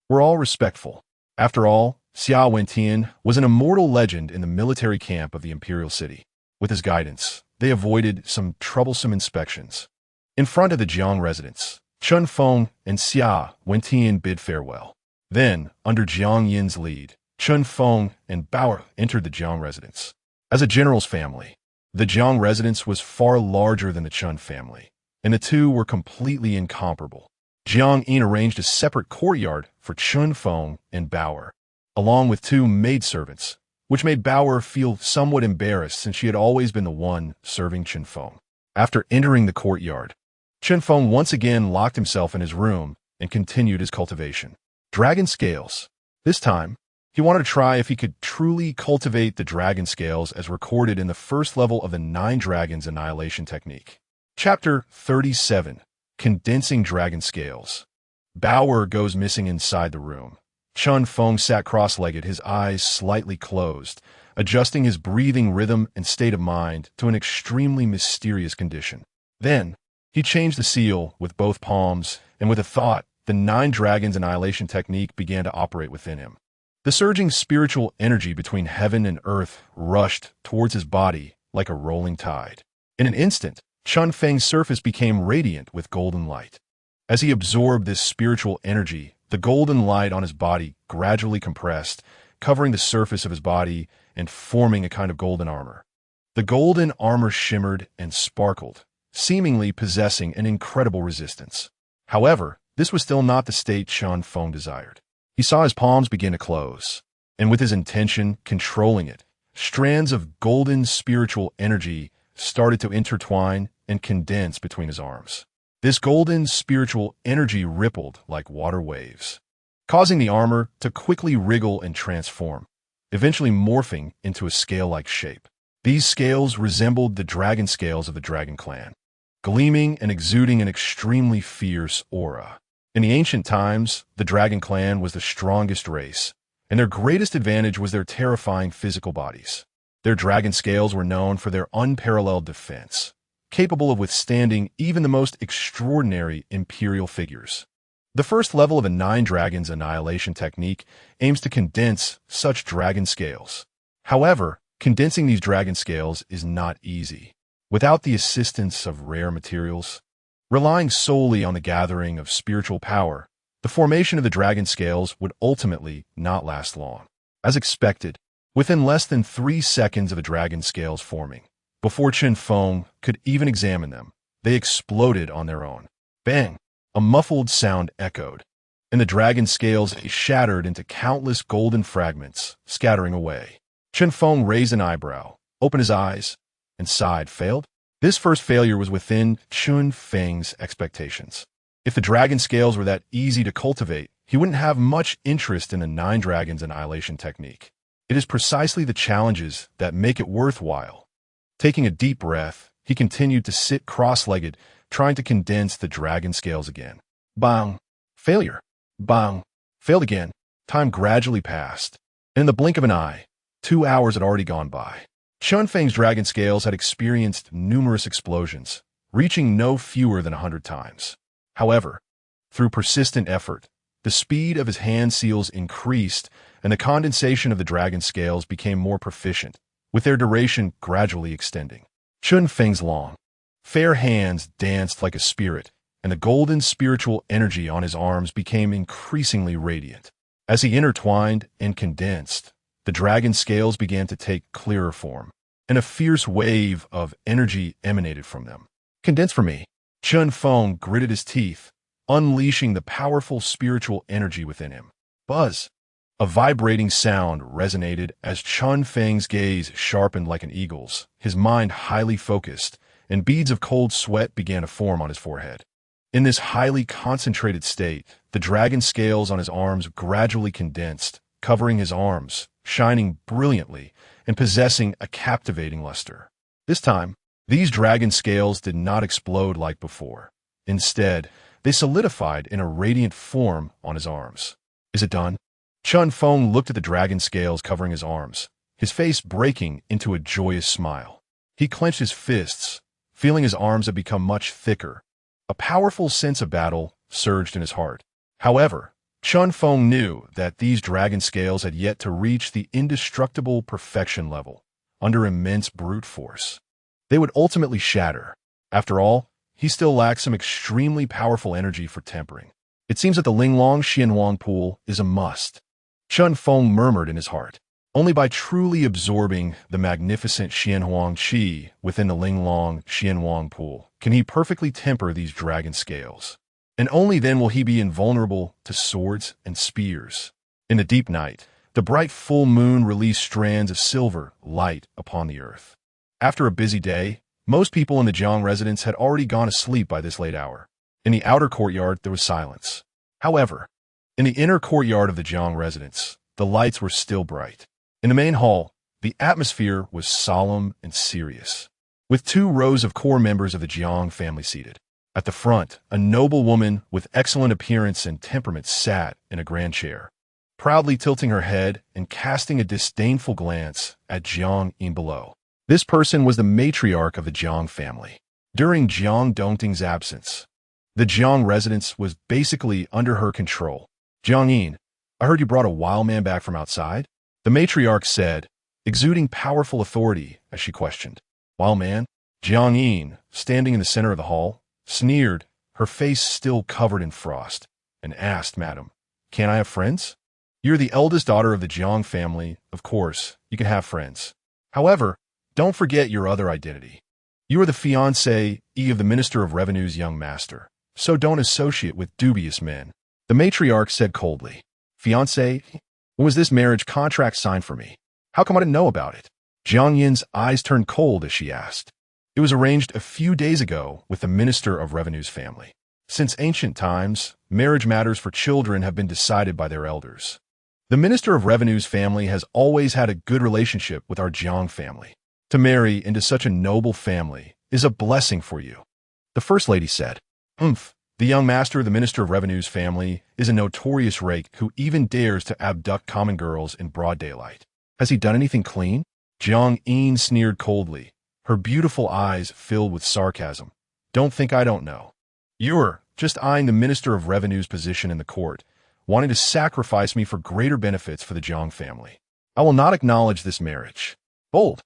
Speaker 1: were all respectful. After all, Xiao Wentian was an immortal legend in the military camp of the imperial city. With his guidance, they avoided some troublesome inspections. In front of the Jiang residence, Chen Feng and Xia Wentian bid farewell. Then, under Jiang Yin's lead, Chen Feng and Bauer entered the Jiang residence. As a general's family, the Jiang residence was far larger than the Chen family, and the two were completely incomparable. Jiang Yin arranged a separate courtyard for Chen Feng and Bauer, along with two maidservants, which made Bauer feel somewhat embarrassed since she had always been the one serving Chen Feng. After entering the courtyard, Chen Feng once again locked himself in his room and continued his cultivation. Dragon scales. This time, he wanted to try if he could truly cultivate the dragon scales as recorded in the first level of the 9 Dragons Annihilation Technique. Chapter 37. Condensing Dragon Scales. Bauer goes missing inside the room. Chen Feng sat cross-legged, his eyes slightly closed, adjusting his breathing rhythm and state of mind to an extremely mysterious condition. Then, he changed the seal with both palms, and with a thought, the 9 Dragons Annihilation Technique began to operate within him. The surging spiritual energy between heaven and earth rushed towards his body like a rolling tide. In an instant, Chen Feng's surface became radiant with golden light. As he absorbed this spiritual energy, the golden light on his body gradually compressed, covering the surface of his body and forming a kind of golden armor. The golden armor shimmered and sparkled, seemingly possessing an incredible resistance. However, this was still not the state Chen Feng desired. He saw his palms begin to close, and with his intention controlling it, strands of golden spiritual energy started to intertwine and condense between his arms. This golden spiritual energy rippled like water waves, causing the armor to quickly wriggle and transform. eventually morphing into a scale-like shape. These scales resembled the dragon scales of the dragon clan, gleaming and exuding an extremely fierce aura. In the ancient times, the dragon clan was the strongest race, and their greatest advantage was their terrifying physical bodies. Their dragon scales were known for their unparalleled defense, capable of withstanding even the most extraordinary imperial figures. The first level of a 9 Dragons annihilation technique aims to condense such dragon scales. However, condensing these dragon scales is not easy. Without the assistance of rare materials, relying solely on the gathering of spiritual power, the formation of the dragon scales would ultimately not last long. As expected, within less than 3 seconds of the dragon scales forming, before Chen Feng could even examine them, they exploded on their own. Bang! A muffled sound echoed, and the dragon scales shattered into countless golden fragments, scattering away. Chen Feng raised an eyebrow, opened his eyes, and sighed. Failed? This first failure was within Chen Feng's expectations. If the dragon scales were that easy to cultivate, he wouldn't have much interest in the 9 Dragons annihilation technique. It is precisely the challenges that make it worthwhile. Taking a deep breath, he continued to sit cross-legged, trying to condense the dragon scales again. Bang! Failure. Bang! Failed again. Time gradually passed. And in the blink of an eye, 2 hours had already gone by. Chen Feng's dragon scales had experienced numerous explosions, reaching no fewer than 100 times. However, through persistent effort, the speed of his hand seals increased and the condensation of the dragon scales became more proficient, with their duration gradually extending. Chen Feng's long, fair hands danced like a spirit, and the golden spiritual energy on his arms became increasingly radiant. As he intertwined and condensed, the dragon scales began to take clearer form, and a fierce wave of energy emanated from them. Condense for me. Chen Feng gritted his teeth, unleashing the powerful spiritual energy within him. Buzz! A vibrating sound resonated as Chen Feng's gaze sharpened like an eagle's, his mind highly focused, and beads of cold sweat began to form on his forehead. In this highly concentrated state, the dragon scales on his arms gradually condensed, covering his arms, shining brilliantly, and possessing a captivating luster. This time, these dragon scales did not explode like before. Instead, they solidified in a radiant form on his arms. Is it done? Chen Feng looked at the dragon scales covering his arms, his face breaking into a joyous smile. He clenched his fists, feeling his arms had become much thicker. A powerful sense of battle surged in his heart. However, Chen Feng knew that these dragon scales had yet to reach the indestructible perfection level, under immense brute force. They would ultimately shatter. After all, he still lacked some extremely powerful energy for tempering. It seems that the Linglong Xianhuang pool is a must. Chen Feng murmured in his heart. Only by truly absorbing the magnificent Xianhuang Qi within the Linglong Xianhuang pool can he perfectly temper these dragon scales. And only then will he be invulnerable to swords and spears. In the deep night, the bright full moon released strands of silver light upon the earth. After a busy day, most people in the Jiang residence had already gone to sleep by this late hour. In the outer courtyard, there was silence. However, in the inner courtyard of the Jiang residence, the lights were still bright. In the main hall, the atmosphere was solemn and serious, with 2 rows of core members of the Jiang family seated. At the front, a noble woman with excellent appearance and temperament sat in a grand chair, proudly tilting her head and casting a disdainful glance at Jiang Yin below. This person was the matriarch of the Jiang family. During Jiang Dongting's absence, the Jiang residence was basically under her control. Jiang Yin, I heard you brought a wild man back from outside? The matriarch said, exuding powerful authority as she questioned. Wild man? Jiang Yin, standing in the center of the hall, sneered, her face still covered in frost, and asked, Madam, can't I have friends? You're the eldest daughter of the Jiang family. Of course, you can have friends. However, don't forget your other identity. You are the fiancé of the Minister of Revenue's young master, so don't associate with dubious men. The matriarch said coldly, Fiancé? When was this marriage contract signed for me? How come I didn't know about it? Jiang Yin's eyes turned cold as she asked. It was arranged a few days ago with the Minister of Revenue's family. Since ancient times, marriage matters for children have been decided by their elders. The Minister of Revenue's family has always had a good relationship with our Jiang family. To marry into such a noble family is a blessing for you, the First Lady said. The young master of the Minister of Revenue's family is a notorious rake who even dares to abduct common girls in broad daylight. Has he done anything clean? Jiang Yin sneered coldly, her beautiful eyes filled with sarcasm. Don't think I don't know. You're just eyeing the Minister of Revenue's position in the court, wanting to sacrifice me for greater benefits for the Jiang family. I will not acknowledge this marriage. Bold.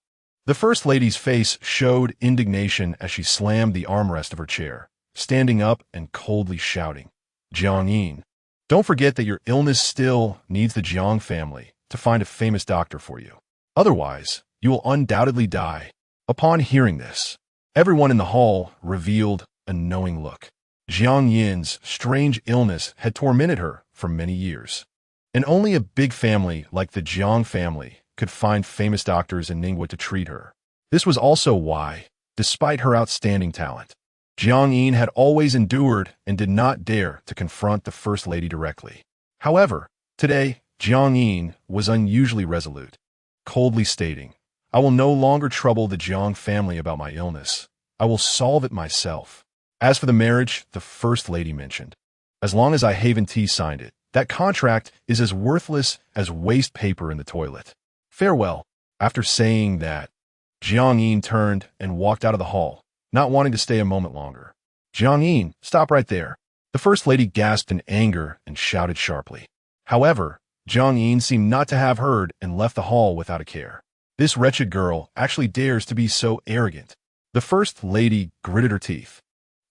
Speaker 1: The First Lady's face showed indignation as she slammed the armrest of her chair, standing up and coldly shouting, Jiang Yin, don't forget that your illness still needs the Jiang family to find a famous doctor for you. Otherwise, you will undoubtedly die. Upon hearing this, everyone in the hall revealed a knowing look. Jiang Yin's strange illness had tormented her for many years, and only a big family like the Jiang family could find famous doctors in Ningwa to treat her. This was also why, despite her outstanding talent, Jiang Yin had always endured and did not dare to confront the First Lady directly. However, today, Jiang Yin was unusually resolute, coldly stating, I will no longer trouble the Jiang family about my illness. I will solve it myself. As for the marriage the First Lady mentioned, as long as I Haven T signed it, that contract is as worthless as waste paper in the toilet. Farewell. After saying that, Jiang Yin turned and walked out of the hall, not wanting to stay a moment longer. Jiang Yin, stop right there. The First Lady gasped in anger and shouted sharply. However, Jiang Yin seemed not to have heard and left the hall without a care. This wretched girl actually dares to be so arrogant. The First Lady gritted her teeth,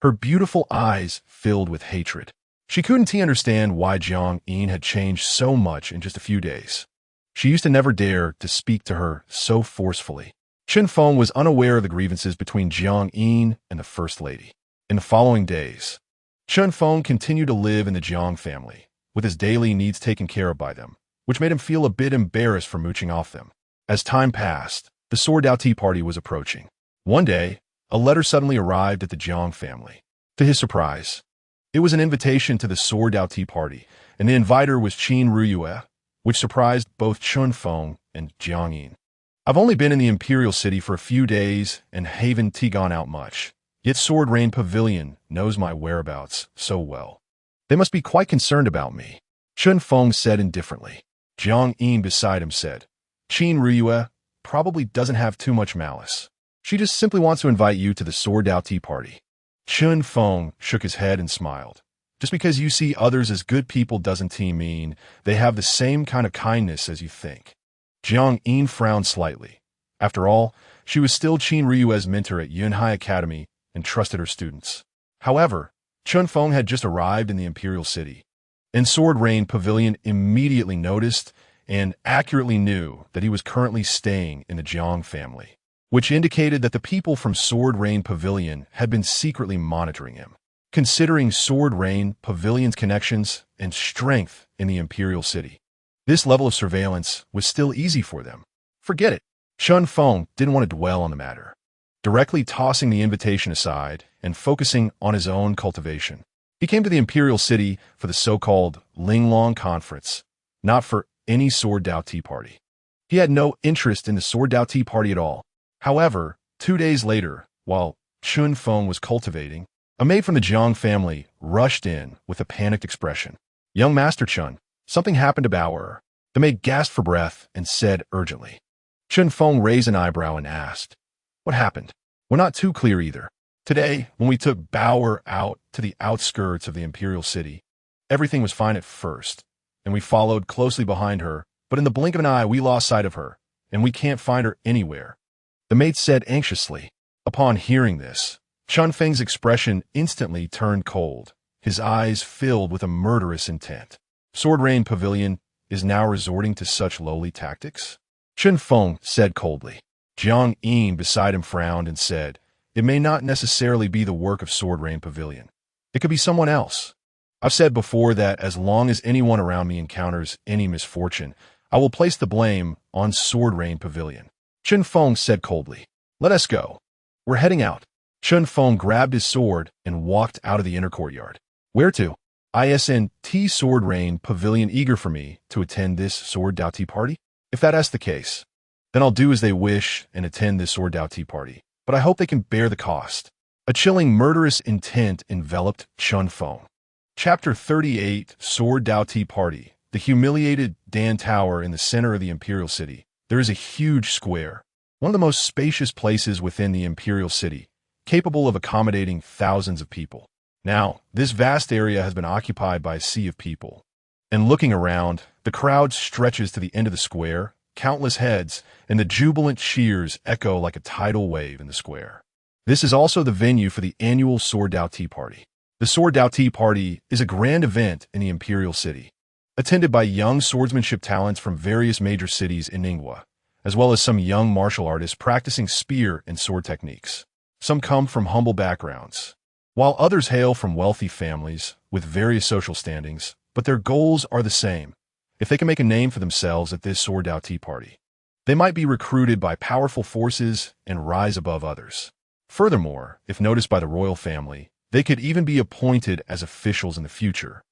Speaker 1: her beautiful eyes filled with hatred. She couldn't understand why Jiang Yin had changed so much in just a few days. She used to never dare to speak to her so forcefully. Chen Feng was unaware of the grievances between Jiang Yin and the First Lady. In the following days, Chen Feng continued to live in the Jiang family, with his daily needs taken care of by them, which made him feel a bit embarrassed for mooching off them. As time passed, the Sword Dao Tea Party was approaching. One day, a letter suddenly arrived at the Jiang family. To his surprise, it was an invitation to the Sword Dao Tea Party, and the inviter was Qin Ruyue, which surprised both Chen Feng and Jiang Yin. I've only been in the Imperial City for a few days and haven't gone out much, yet Sword Rain Pavilion knows my whereabouts so well. They must be quite concerned about me, Chen Feng said indifferently. Jiang Yin beside him said, Qin Ruyue probably doesn't have too much malice. She just simply wants to invite you to the Sword Dao Tea Party. Chen Feng shook his head and smiled. Just because you see others as good people doesn't mean they have the same kind of kindness as you think. Jiang Yin frowned slightly. After all, she was still Qin Ryue's mentor at Yunhai Academy and trusted her students. However, Chen Feng had just arrived in the Imperial City, and Sword Rain Pavilion immediately noticed and accurately knew that he was currently staying in the Jiang family, which indicated that the people from Sword Rain Pavilion had been secretly monitoring him. Considering Sword Rain Pavilion's connections and strength in the Imperial City, this level of surveillance was still easy for them. Forget it. Chen Feng didn't want to dwell on the matter, directly tossing the invitation aside and focusing on his own cultivation. He came to the Imperial City for the so-called Linglong Conference, not for any Sword Dao Tea Party. He had no interest in the Sword Dao Tea Party at all. However, 2 days later, while Chen Feng was cultivating, a maid from the Jiang family rushed in with a panicked expression. Young Master Chen, something happened to Bauer. The maid gasped for breath and said urgently. Chen Feng raised an eyebrow and asked, What happened? We're not too clear either. Today, when we took Bauer out to the outskirts of the Imperial City, everything was fine at first, and we followed closely behind her, but in the blink of an eye we lost sight of her, and we can't find her anywhere, the maid said anxiously. Upon hearing this, Chen Feng's expression instantly turned cold, his eyes filled with a murderous intent. Sword Rain Pavilion is now resorting to such lowly tactics? Chen Feng said coldly. Jiang Yin beside him frowned and said, It may not necessarily be the work of Sword Rain Pavilion. It could be someone else. I've said before that as long as anyone around me encounters any misfortune, I will place the blame on Sword Rain Pavilion. Chen Feng said coldly. Let us go. We're heading out. Chen Feng grabbed his sword and walked out of the inner courtyard. Where to? ISNT Sword Rain Pavilion eager for me to attend this Sword Dao Tea Party? If that's the case, then I'll do as they wish and attend this Sword Dao Tea Party. But I hope they can bear the cost. A chilling, murderous intent enveloped Chun Feng. Chapter 38, Sword Dao Tea Party. The humiliated Dan Tower in the center of the Imperial City. There is a huge square, one of the most spacious places within the Imperial City, capable of accommodating thousands of people. Now, this vast area has been occupied by a sea of people. And looking around, the crowd stretches to the end of the square, countless heads, and the jubilant cheers echo like a tidal wave in the square. This is also the venue for the annual Sword Dao Tea Party. The Sword Dao Tea Party is a grand event in the Imperial City, attended by young swordsmanship talents from various major cities in Ningwa, as well as some young martial artists practicing spear and sword techniques. Some come from humble backgrounds, while others hail from wealthy families with various social standings, but their goals are the same. If they can make a name for themselves at this Sword Dao Tea Party, they might be recruited by powerful forces and rise above others. Furthermore, if noticed by the royal family, they could even be appointed as officials in the future,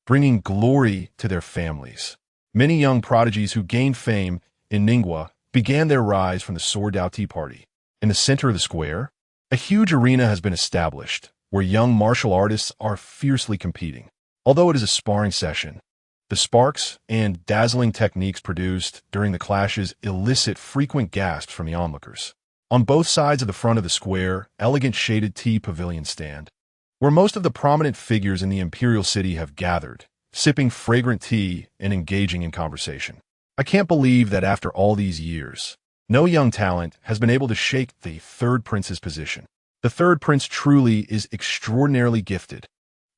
Speaker 1: bringing glory to their families. Many young prodigies who gained fame in Ningwa began their rise from the Sword Dao Tea Party. In the center of the square, a huge arena has been established, where young martial artists are fiercely competing. Although it is a sparring session, the sparks and dazzling techniques produced during the clashes elicit frequent gasps from the onlookers. On both sides of the front of the square, elegant shaded tea pavilions stand, where most of the prominent figures in the Imperial City have gathered, sipping fragrant tea and engaging in conversation. I can't believe that after all these years, no young talent has been able to shake the third prince's position. The third prince truly is extraordinarily gifted.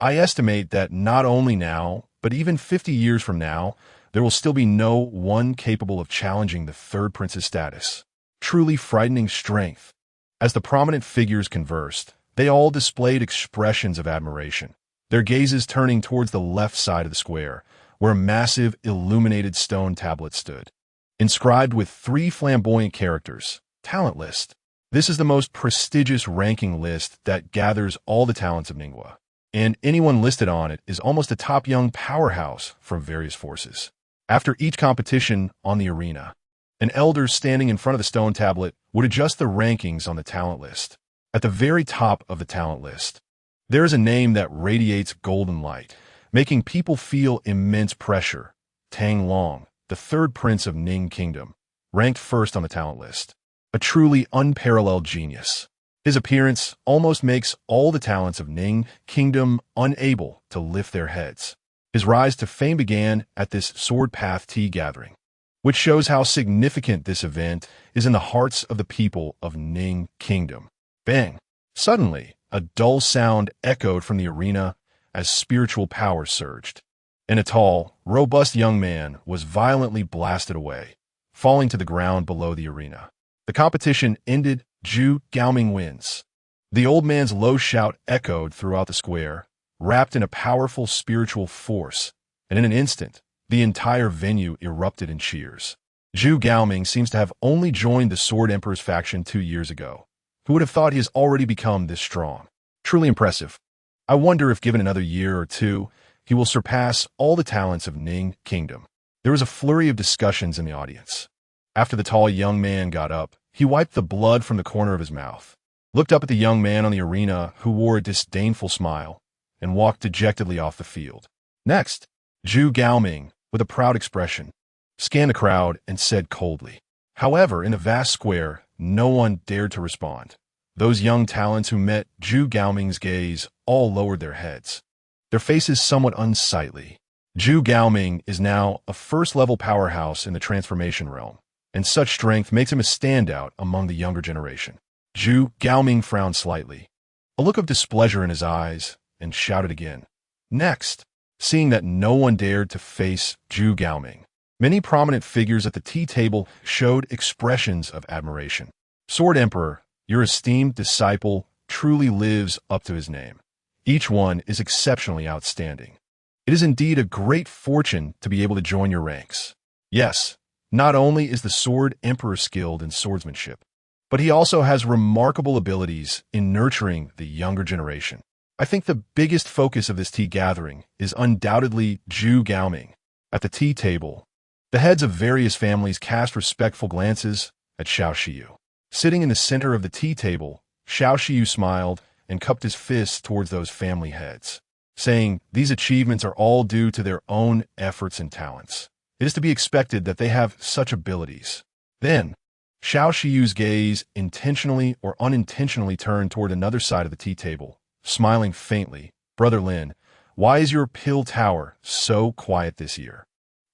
Speaker 1: I estimate that not only now, but even 50 years from now, there will still be no one capable of challenging the third prince's status. Truly frightening strength. As the prominent figures conversed, they all displayed expressions of admiration, their gazes turning towards the left side of the square, where a massive illuminated stone tablet stood, inscribed with 3 flamboyant characters, Talent List. This is the most prestigious ranking list that gathers all the talents of Ningwa, and anyone listed on it is almost a top young powerhouse from various forces. After each competition on the arena, an elder standing in front of the stone tablet would adjust the rankings on the talent list. At the very top of the talent list, there is a name that radiates golden light, making people feel immense pressure. Tang Long, the third prince of Ning Kingdom, ranked first on the talent list. A truly unparalleled genius. His appearance almost makes all the talents of Ning Kingdom unable to lift their heads. His rise to fame began at this Sword Path Tea gathering, which shows how significant this event is in the hearts of the people of Ning Kingdom. Bang! Suddenly, a dull sound echoed from the arena as spiritual power surged, and a tall, robust young man was violently blasted away, falling to the ground below the arena. The competition ended. Zhu Gaoming wins. The old man's low shout echoed throughout the square, wrapped in a powerful spiritual force, and in an instant, the entire venue erupted in cheers. Zhu Gaoming seems to have only joined the Sword Emperor's faction 2 years ago. Who would have thought he has already become this strong? Truly impressive. I wonder if given another year or two, he will surpass all the talents of Ning Kingdom. There was a flurry of discussions in the audience. After the tall young man got up, he wiped the blood from the corner of his mouth, looked up at the young man on the arena who wore a disdainful smile, and walked dejectedly off the field. Next, Zhu Gaoming, with a proud expression, scanned the crowd and said coldly. However, in the vast square, no one dared to respond. Those young talents who met Zhu Gaoming's gaze all lowered their heads, their faces somewhat unsightly. Zhu Gaoming is now a first-level powerhouse in the transformation realm, and such strength makes him a standout among the younger generation. Zhu Gaoming frowned slightly, a look of displeasure in his eyes, and shouted again. Next, seeing that no one dared to face Zhu Gaoming, many prominent figures at the tea table showed expressions of admiration. Sword Emperor, your esteemed disciple truly lives up to his name. Each one is exceptionally outstanding. It is indeed a great fortune to be able to join your ranks. Yes, not only is the Sword Emperor skilled in swordsmanship, but he also has remarkable abilities in nurturing the younger generation. I think the biggest focus of this tea gathering is undoubtedly Zhu Gaoming. At the tea table, the heads of various families cast respectful glances at Xiao Shiyu. Sitting in the center of the tea table, Xiao Shiyu smiled and cupped his fists towards those family heads, saying, "These achievements are all due to their own efforts and talents. It is to be expected that they have such abilities." Then, Xiao Shiyu's gaze intentionally or unintentionally turned toward another side of the tea table, smiling faintly. "Brother Lin, why is your pill tower so quiet this year?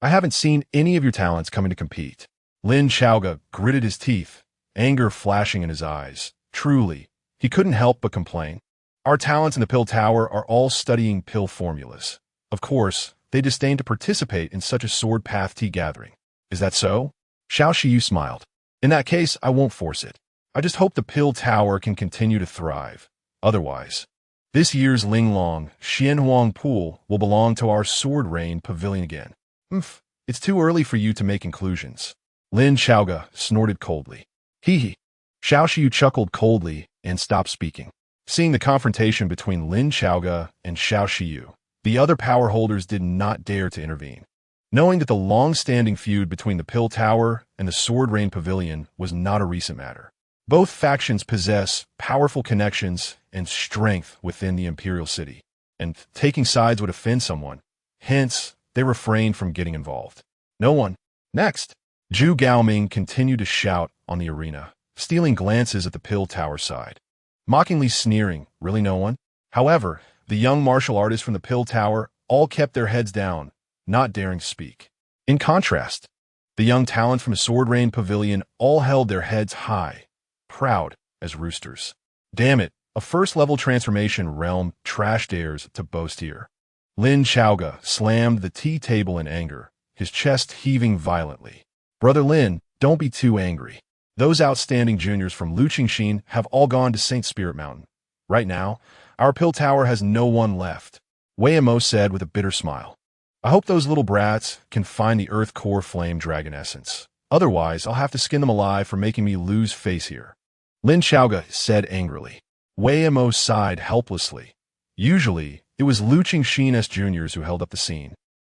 Speaker 1: I haven't seen any of your talents coming to compete." Lin Xiaoga gritted his teeth, anger flashing in his eyes. Truly, he couldn't help but complain. "Our talents in the pill tower are all studying pill formulas. Of course, they disdain to participate in such a sword path tea gathering. Is that so?" Xiao Shiyu smiled. "In that case, I won't force it. I just hope the pill tower can continue to thrive. Otherwise, this year's Linglong Xianhuang pool will belong to our Sword Rain Pavilion again." It's too early for you to make conclusions." Lin Xiaoga snorted coldly. Hee hee. Xiao Shiyu chuckled coldly and stopped speaking. Seeing the confrontation between Lin Xiaoga and Xiao Shiyu, the other power holders did not dare to intervene. Knowing that the long-standing feud between the Pill Tower and the Sword Rain Pavilion was not a recent matter. Both factions possess powerful connections and strength within the Imperial City, and taking sides would offend someone. Hence, they refrained from getting involved. No one. Next, Zhu Gaoming continued to shout on the arena, stealing glances at the Pill Tower side. Mockingly sneering, really no one? However, the young martial artists from the Pill Tower all kept their heads down, not daring to speak. In contrast, the young talents from the Sword Rain Pavilion all held their heads high, proud as roosters. Damn it, a first-level transformation realm trash dares to boast here. Lin Xiaoga slammed the tea table in anger, his chest heaving violently. "Brother Lin, don't be too angry. Those outstanding juniors from Luqingxin have all gone to St. Spirit Mountain. Right now, our Pill Tower has no one left," Wei Mo said with a bitter smile. "I hope those little brats can find the Earth Core Flame Dragon Essence. Otherwise, I'll have to skin them alive for making me lose face here," Lin Xiaoga said angrily. Wei Mo sighed helplessly. Usually, it was Luqingxin's juniors who held up the scene.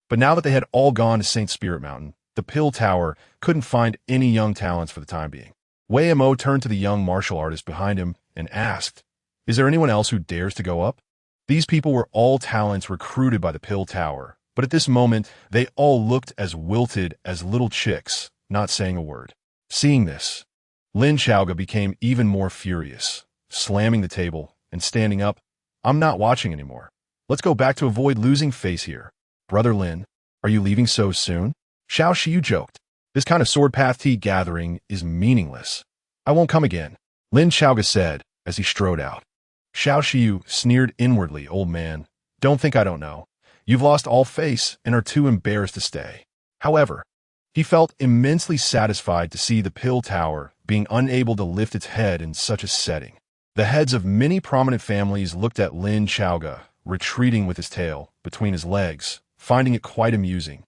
Speaker 1: But now that they had all gone to St. Spirit Mountain, the Pill Tower couldn't find any young talents for the time being. Wei Mo turned to the young martial artist behind him and asked, "Is there anyone else who dares to go up?" These people were all talents recruited by the Pill Tower, but at this moment, they all looked as wilted as little chicks, not saying a word. Seeing this, Lin Xiaoga became even more furious, slamming the table and standing up. "I'm not watching anymore. Let's go back to avoid losing face here." "Brother Lin, are you leaving so soon?" Xiao Shiyu joked. "This kind of sword path tea gathering is meaningless. I won't come again," Lin Xiaoga said as he strode out. Xiao Shiyu sneered inwardly. "Old man, don't think I don't know. You've lost all face and are too embarrassed to stay." However, he felt immensely satisfied to see the Pill Tower being unable to lift its head in such a setting. The heads of many prominent families looked at Lin Xiaoga, retreating with his tail between his legs, finding it quite amusing.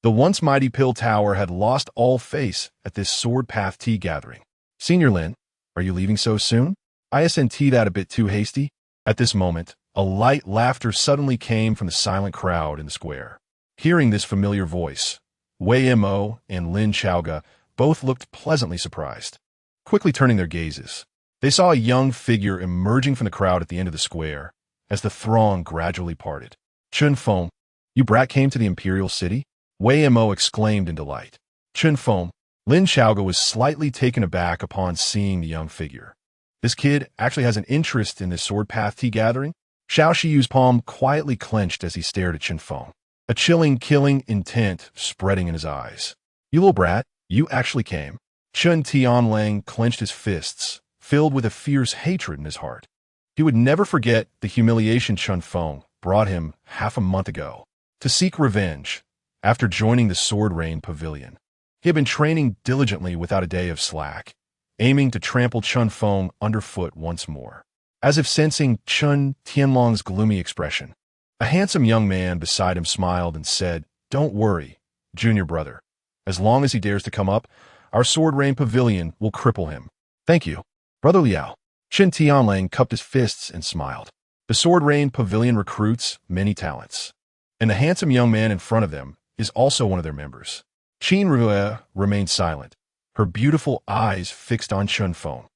Speaker 1: The once mighty Pill Tower had lost all face at this sword path tea gathering. "Senior Lin, are you leaving so soon? Isn't that a bit too hasty?" At this moment, a light laughter suddenly came from the silent crowd in the square. Hearing this familiar voice, Wei Mo and Lin Xiaoga both looked pleasantly surprised. Quickly turning their gazes, they saw a young figure emerging from the crowd at the end of the square as the throng gradually parted. "Chun Feng, you brat came to the Imperial City?" Wei Mo exclaimed in delight. "Chun Feng," Lin Xiaoga was slightly taken aback upon seeing the young figure. "This kid actually has an interest in this sword path tea gathering?" Xiao Shiyu's palm quietly clenched as he stared at Chun Feng, a chilling, killing intent spreading in his eyes. "You little brat, you actually came." Chun Tianlang clenched his fists, filled with a fierce hatred in his heart. He would never forget the humiliation Chun Feng brought him half a month ago. To seek revenge, after joining the Sword Rain Pavilion, he had been training diligently without a day of slack, aiming to trample Chun Feng underfoot once more. As if sensing Chun Tianlong's gloomy expression, a handsome young man beside him smiled and said, "Don't worry, junior brother. As long as he dares to come up, our Sword Rain Pavilion will cripple him." "Thank you, Brother Liao." Chun Tianlang cupped his fists and smiled. The Sword Rain Pavilion recruits many talents, and the handsome young man in front of them is also one of their members. Qin Rue remained silent, her beautiful eyes fixed on Chun Feng,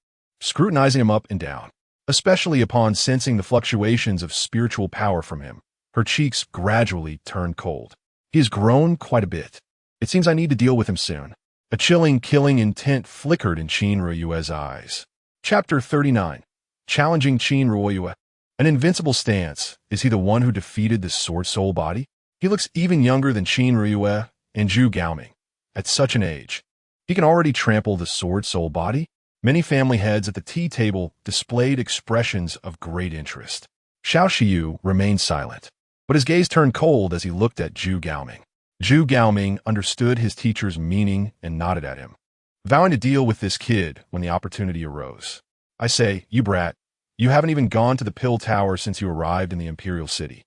Speaker 1: scrutinizing him up and down. Especially upon sensing the fluctuations of spiritual power from him, her cheeks gradually turned cold. He has grown quite a bit. It seems I need to deal with him soon. A chilling, killing intent flickered in Qin Ruoyue's eyes. Chapter 39. Challenging Qin Ruoyue. An invincible stance. Is he the one who defeated the Sword Soul body? He looks even younger than Qin Ruoyue and Zhu Gaoming. At such an age, he can already trample the Sword Soul body? Many family heads at the tea table displayed expressions of great interest. Xiao Shiyu remained silent, but his gaze turned cold as he looked at Zhu Gaoming. Zhu Gaoming understood his teacher's meaning and nodded at him, vowing to deal with this kid when the opportunity arose. I say, you brat, you haven't even gone to the Pill Tower since you arrived in the Imperial City.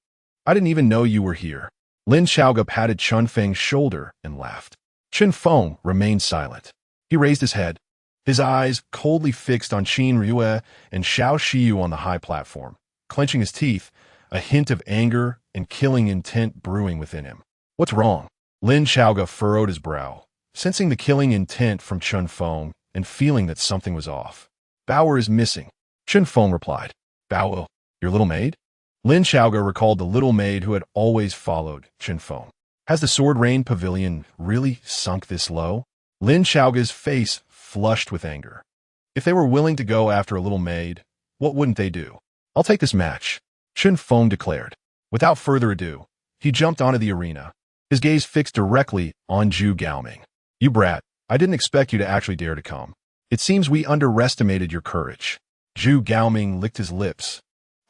Speaker 1: I didn't even know you were here. Lin Xiaoge patted Chun Feng's shoulder and laughed. Chun Feng remained silent. He raised his head, his eyes coldly fixed on Qin Rue and Xiao Shiyu on the high platform, clenching his teeth, a hint of anger and killing intent brewing within him. What's wrong? Lin Xiaoge furrowed his brow, sensing the killing intent from Chun Feng and feeling that something was off. Bao is missing. Chun Feng replied. Bao, your little maid? Lin Xiaoge recalled the little maid who had always followed Chun Feng. Has the Sword Rain Pavilion really sunk this low? Lin Xiaoge's face flushed with anger. If they were willing to go after a little maid, what wouldn't they do? I'll take this match, Chun Feng declared. Without further ado, he jumped onto the arena, his gaze fixed directly on Zhu Gaoming. You brat, I didn't expect you to actually dare to come. It seems we underestimated your courage. Zhu Gaoming licked his lips,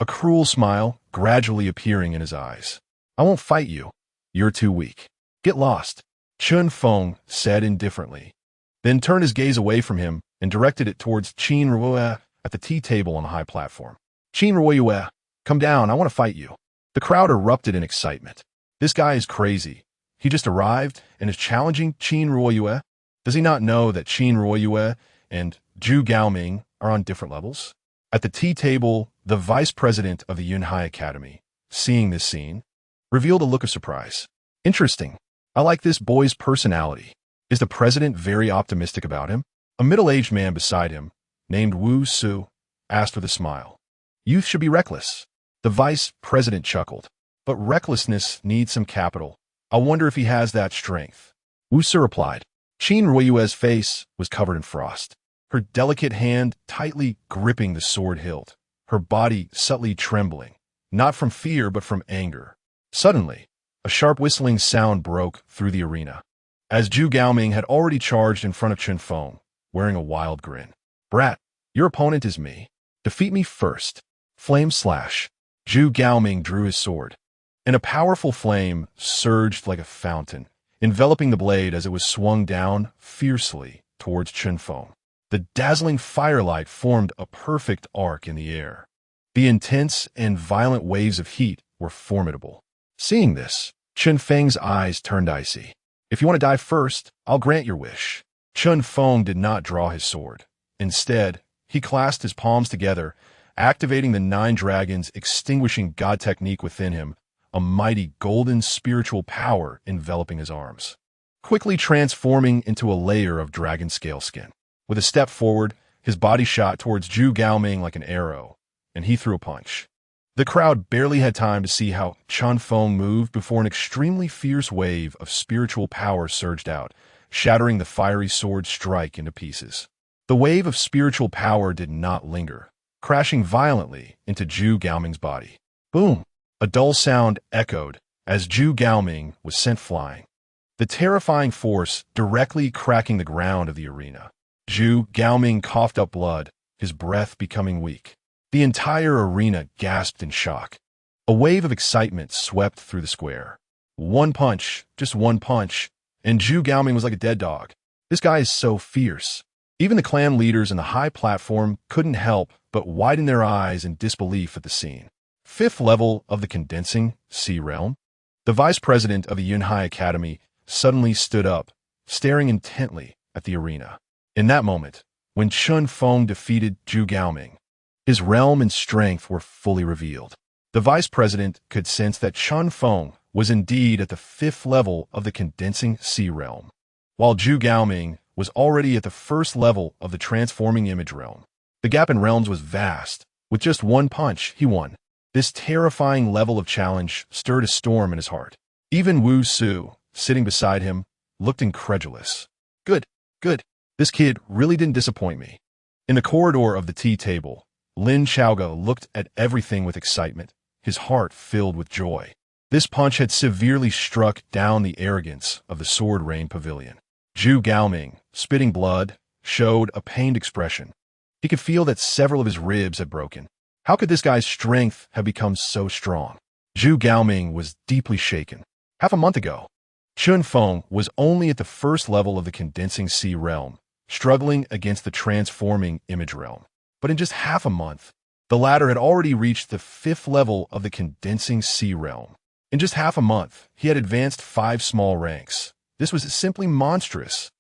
Speaker 1: a cruel smile gradually appearing in his eyes. I won't fight you. You're too weak. Get lost, Chun Feng said indifferently, then turned his gaze away from him and directed it towards Qin Rue at the tea table on the high platform. Qin Ruoyue, come down, I want to fight you. The crowd erupted in excitement. This guy is crazy. He just arrived and is challenging Qin Ruoyue. Does he not know that Qin Ruoyue and Zhu Gaoming are on different levels? At the tea table, the vice president of the Yunhai Academy, seeing this scene, revealed a look of surprise. Interesting. I like this boy's personality. Is the president very optimistic about him? A middle-aged man beside him, named Wu Su, asked with a smile. Youth should be reckless. The vice president chuckled. But recklessness needs some capital. I wonder if he has that strength. Wu Su replied. Qin Ruoyue's face was covered in frost, her delicate hand tightly gripping the sword hilt, her body subtly trembling, not from fear but from anger. Suddenly, a sharp whistling sound broke through the arena, as Zhu Gaoming had already charged in front of Chun Feng, wearing a wild grin. Brat, your opponent is me. Defeat me first. Flame slash. Zhu Gaoming drew his sword, and a powerful flame surged like a fountain, enveloping the blade as it was swung down fiercely towards Chun Feng. The dazzling firelight formed a perfect arc in the air. The intense and violent waves of heat were formidable. Seeing this, Chun Feng's eyes turned icy. If you want to die first, I'll grant your wish. Chun Feng did not draw his sword. Instead, he clasped his palms together, activating the 9 dragons' extinguishing god technique within him, a mighty golden spiritual power enveloping his arms, quickly transforming into a layer of dragon scale skin. With a step forward, his body shot towards Zhu Gaoming like an arrow, and he threw a punch. The crowd barely had time to see how Chun Feng moved before an extremely fierce wave of spiritual power surged out, shattering the fiery sword strike into pieces. The wave of spiritual power did not linger, crashing violently into Zhu Gaoming's body. Boom! A dull sound echoed as Zhu Gaoming was sent flying, the terrifying force directly cracking the ground of the arena. Zhu Gaoming coughed up blood, his breath becoming weak. The entire arena gasped in shock. A wave of excitement swept through the square. One punch, just one punch, and Zhu Gaoming was like a dead dog. This guy is so fierce. Even the clan leaders in the high platform couldn't help but widen their eyes in disbelief at the scene. 5th level of the condensing sea realm. The vice president of the Yunhai Academy suddenly stood up, staring intently at the arena. In that moment, when Chun Feng defeated Zhu Gaoming, his realm and strength were fully revealed. The vice president could sense that Chun Feng was indeed at the 5th level of the condensing sea realm, while Zhu Gaoming was already at the 1st level of the transforming image realm. The gap in realms was vast. With just one punch, he won. This terrifying level of challenge stirred a storm in his heart. Even Wu Su, sitting beside him, looked incredulous. Good. This kid really didn't disappoint me. In the corridor of the tea table, Lin Xiaoge looked at everything with excitement, his heart filled with joy. This punch had severely struck down the arrogance of the Sword Rain Pavilion. Zhu Gaoming, spitting blood, showed a pained expression. He could feel that several of his ribs had broken. How could this guy's strength have become so strong? Zhu Gaoming was deeply shaken. Half a month ago, Chun Feng was only at the 1st level of the condensing sea realm, struggling against the transforming image realm. But in just half a month, the latter had already reached the 5th level of the condensing sea realm. In just half a month, he had advanced 5 small ranks. This was simply monstrous.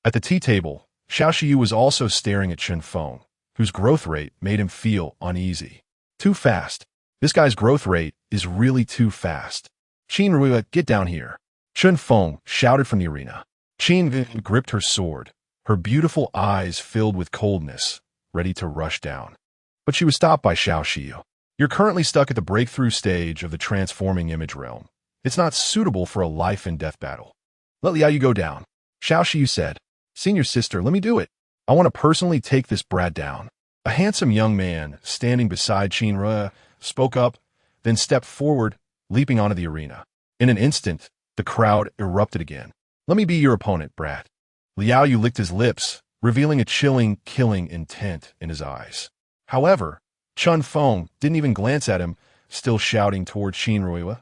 Speaker 1: At the tea table, Xiao Shiyu was also staring at Chun Feng, whose growth rate made him feel uneasy. Too fast. This guy's growth rate is really too fast. Qin Rui, get down here. Chun Feng shouted from the arena. Qin gripped her sword, her beautiful eyes filled with coldness, ready to rush down. But she was stopped by Xiao Shiyu. You're currently stuck at the breakthrough stage of the transforming image realm. It's not suitable for a life-and-death battle. Let Liao Yu go down. Xiao Shiyu said. Senior sister, let me do it. I want to personally take this brat down. A handsome young man standing beside Qin Rui spoke up, then stepped forward, leaping onto the arena. In an instant, the crowd erupted again. Let me be your opponent, brat. Liao Yu licked his lips, revealing a chilling, killing intent in his eyes. However, Chun Feng didn't even glance at him, still shouting toward Qin Rui.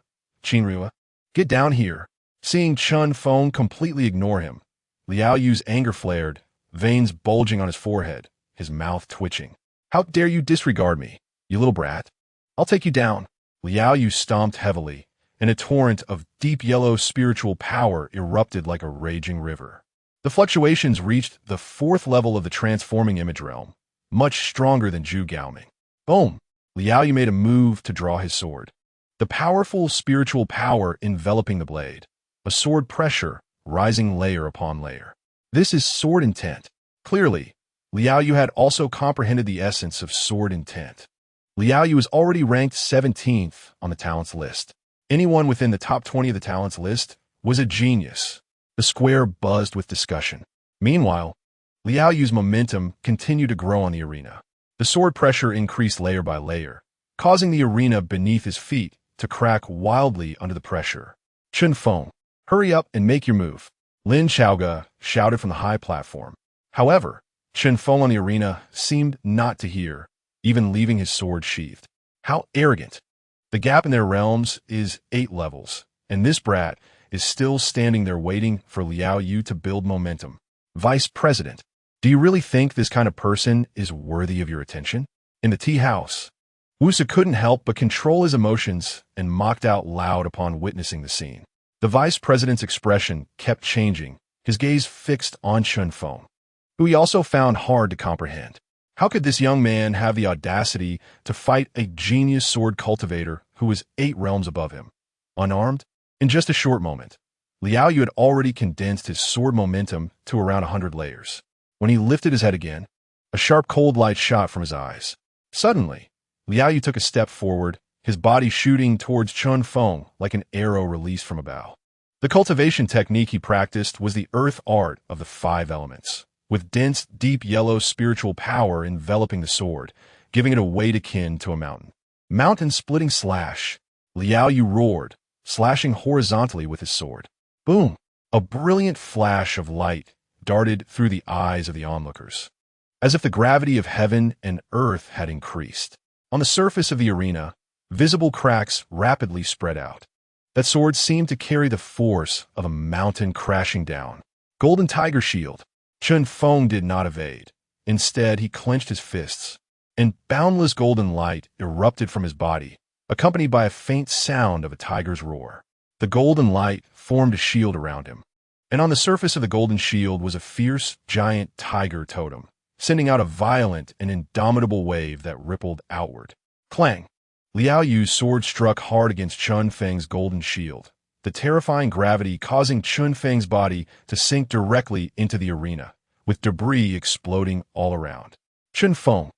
Speaker 1: Qin Rui, get down here. Seeing Chun Feng completely ignore him, Liao Yu's anger flared, veins bulging on his forehead, his mouth twitching. How dare you disregard me, you little brat? I'll take you down. Liao Yu stomped heavily, and a torrent of deep yellow spiritual power erupted like a raging river. The fluctuations reached the 4th level of the transforming image realm, much stronger than Zhu Gaoming. Boom! Liao Yu made a move to draw his sword. The powerful spiritual power enveloping the blade, a sword pressure rising layer upon layer. This is sword intent. Clearly, Liao Yu had also comprehended the essence of sword intent. Liao Yu is already ranked 17th on the talents list. Anyone within the top 20 of the talents list was a genius. The square buzzed with discussion. Meanwhile, Liao Yu's momentum continued to grow on the arena. The sword pressure increased layer by layer, causing the arena beneath his feet to crack wildly under the pressure. Chun Feng, hurry up and make your move. Lin Xiaoge shouted from the high platform. However, Chun Feng on the arena seemed not to hear, even leaving his sword sheathed. How arrogant! The gap in their realms is 8 levels, and this brat is still standing there waiting for Liao Yu to build momentum. Vice President, do you really think this kind of person is worthy of your attention? In the tea house, Wu Su couldn't help but control his emotions and mocked out loud upon witnessing the scene. The vice president's expression kept changing, his gaze fixed on Chun Feng, who he also found hard to comprehend. How could this young man have the audacity to fight a genius sword cultivator who was 8 realms above him? Unarmed? In just a short moment, Liao Yu had already condensed his sword momentum to around 100 layers. When he lifted his head again, a sharp cold light shot from his eyes. Suddenly, Liao Yu took a step forward, his body shooting towards Chun Feng like an arrow released from a bow. The cultivation technique he practiced was the earth art of the 5 elements, with dense, deep yellow spiritual power enveloping the sword, giving it a weight akin to a mountain. Mountain-splitting slash. Liao Yu roared, slashing horizontally with his sword. Boom! A brilliant flash of light darted through the eyes of the onlookers, as if the gravity of heaven and earth had increased. On the surface of the arena, visible cracks rapidly spread out. That sword seemed to carry the force of a mountain crashing down. Golden Tiger Shield. Chun Feng did not evade. Instead, he clenched his fists, and boundless golden light erupted from his body, accompanied by a faint sound of a tiger's roar. The golden light formed a shield around him, and on the surface of the golden shield was a fierce, giant tiger totem, sending out a violent and indomitable wave that rippled outward. Clang! Liao Yu's sword struck hard against Chun Feng's golden shield, the terrifying gravity causing Chun Feng's body to sink directly into the arena, with debris exploding all around. Chun Feng,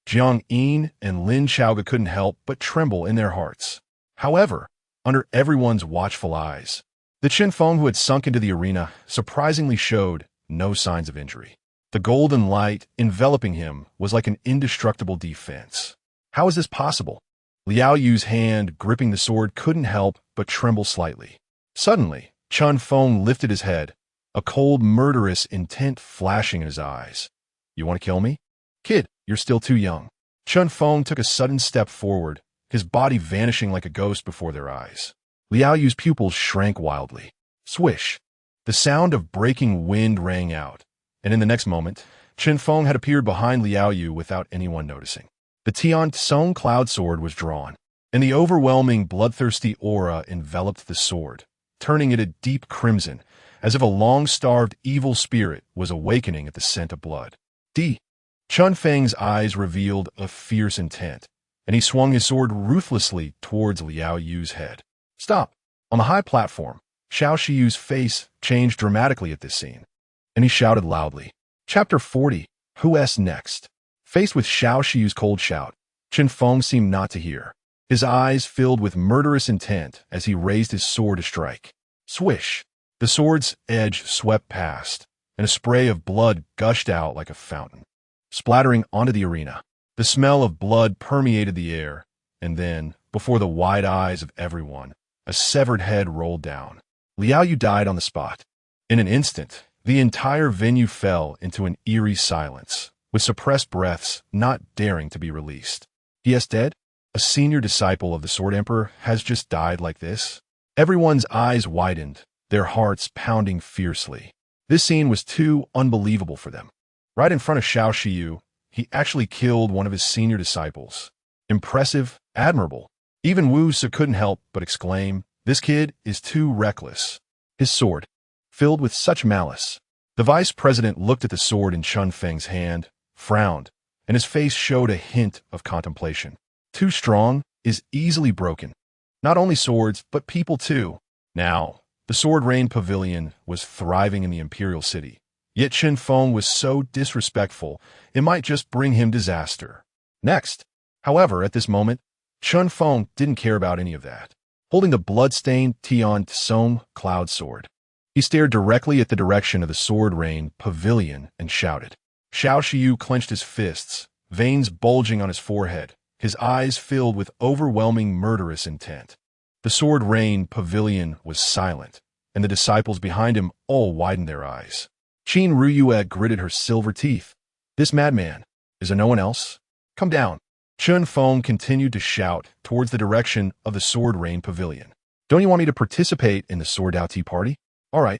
Speaker 1: Jiang Yin, and Lin Xiaoge couldn't help but tremble in their hearts. However, under everyone's watchful eyes, the Chun Feng who had sunk into the arena surprisingly showed no signs of injury. The golden light enveloping him was like an indestructible defense. How is this possible? Liao Yu's hand gripping the sword couldn't help but tremble slightly. Suddenly, Chun Feng lifted his head, a cold, murderous intent flashing in his eyes. You want to kill me? Kid, you're still too young. Chun Feng took a sudden step forward, his body vanishing like a ghost before their eyes. Liao Yu's pupils shrank wildly. Swish! The sound of breaking wind rang out, and in the next moment, Chun Feng had appeared behind Liao Yu without anyone noticing. The Tian Tsung cloud sword was drawn, and the overwhelming bloodthirsty aura enveloped the sword, turning it a deep crimson, as if a long-starved evil spirit was awakening at the scent of blood. Chun Feng's eyes revealed a fierce intent, and he swung his sword ruthlessly towards Liao Yu's head. Stop! On the high platform, Xiao Shiyu's face changed dramatically at this scene, and he shouted loudly. Chapter 40. Who's next? Faced with Xiao Shiyu's cold shout, Chun Feng seemed not to hear. His eyes filled with murderous intent as he raised his sword to strike. Swish! The sword's edge swept past, and a spray of blood gushed out like a fountain, splattering onto the arena. The smell of blood permeated the air, and then, before the wide eyes of everyone, a severed head rolled down. Liao Yu died on the spot. In an instant, the entire venue fell into an eerie silence, with suppressed breaths not daring to be released. He is dead? A senior disciple of the Sword Emperor has just died like this? Everyone's eyes widened, their hearts pounding fiercely. This scene was too unbelievable for them. Right in front of Xiao Shiyu, he actually killed one of his senior disciples. Impressive, admirable. Even Wu Su couldn't help but exclaim, this kid is too reckless. His sword, filled with such malice. The vice president looked at the sword in Chun Feng's hand, frowned, and his face showed a hint of contemplation. Too strong is easily broken. Not only swords, but people too. Now, the Sword Rain Pavilion was thriving in the imperial city. Yet Chun Feng was so disrespectful, it might just bring him disaster. Next, however, at this moment, Chun Feng didn't care about any of that. Holding the blood-stained Tian Tsung cloud sword, he stared directly at the direction of the Sword Rain Pavilion and shouted. Xiao Shiyu clenched his fists, veins bulging on his forehead, his eyes filled with overwhelming murderous intent. The Sword Rain Pavilion was silent, and the disciples behind him all widened their eyes. Qin Ruyue gritted her silver teeth. This madman, is there no one else? Come down. Chun Feng continued to shout towards the direction of the Sword Rain Pavilion. Don't you want me to participate in the Sword Dao Tea Party? All right,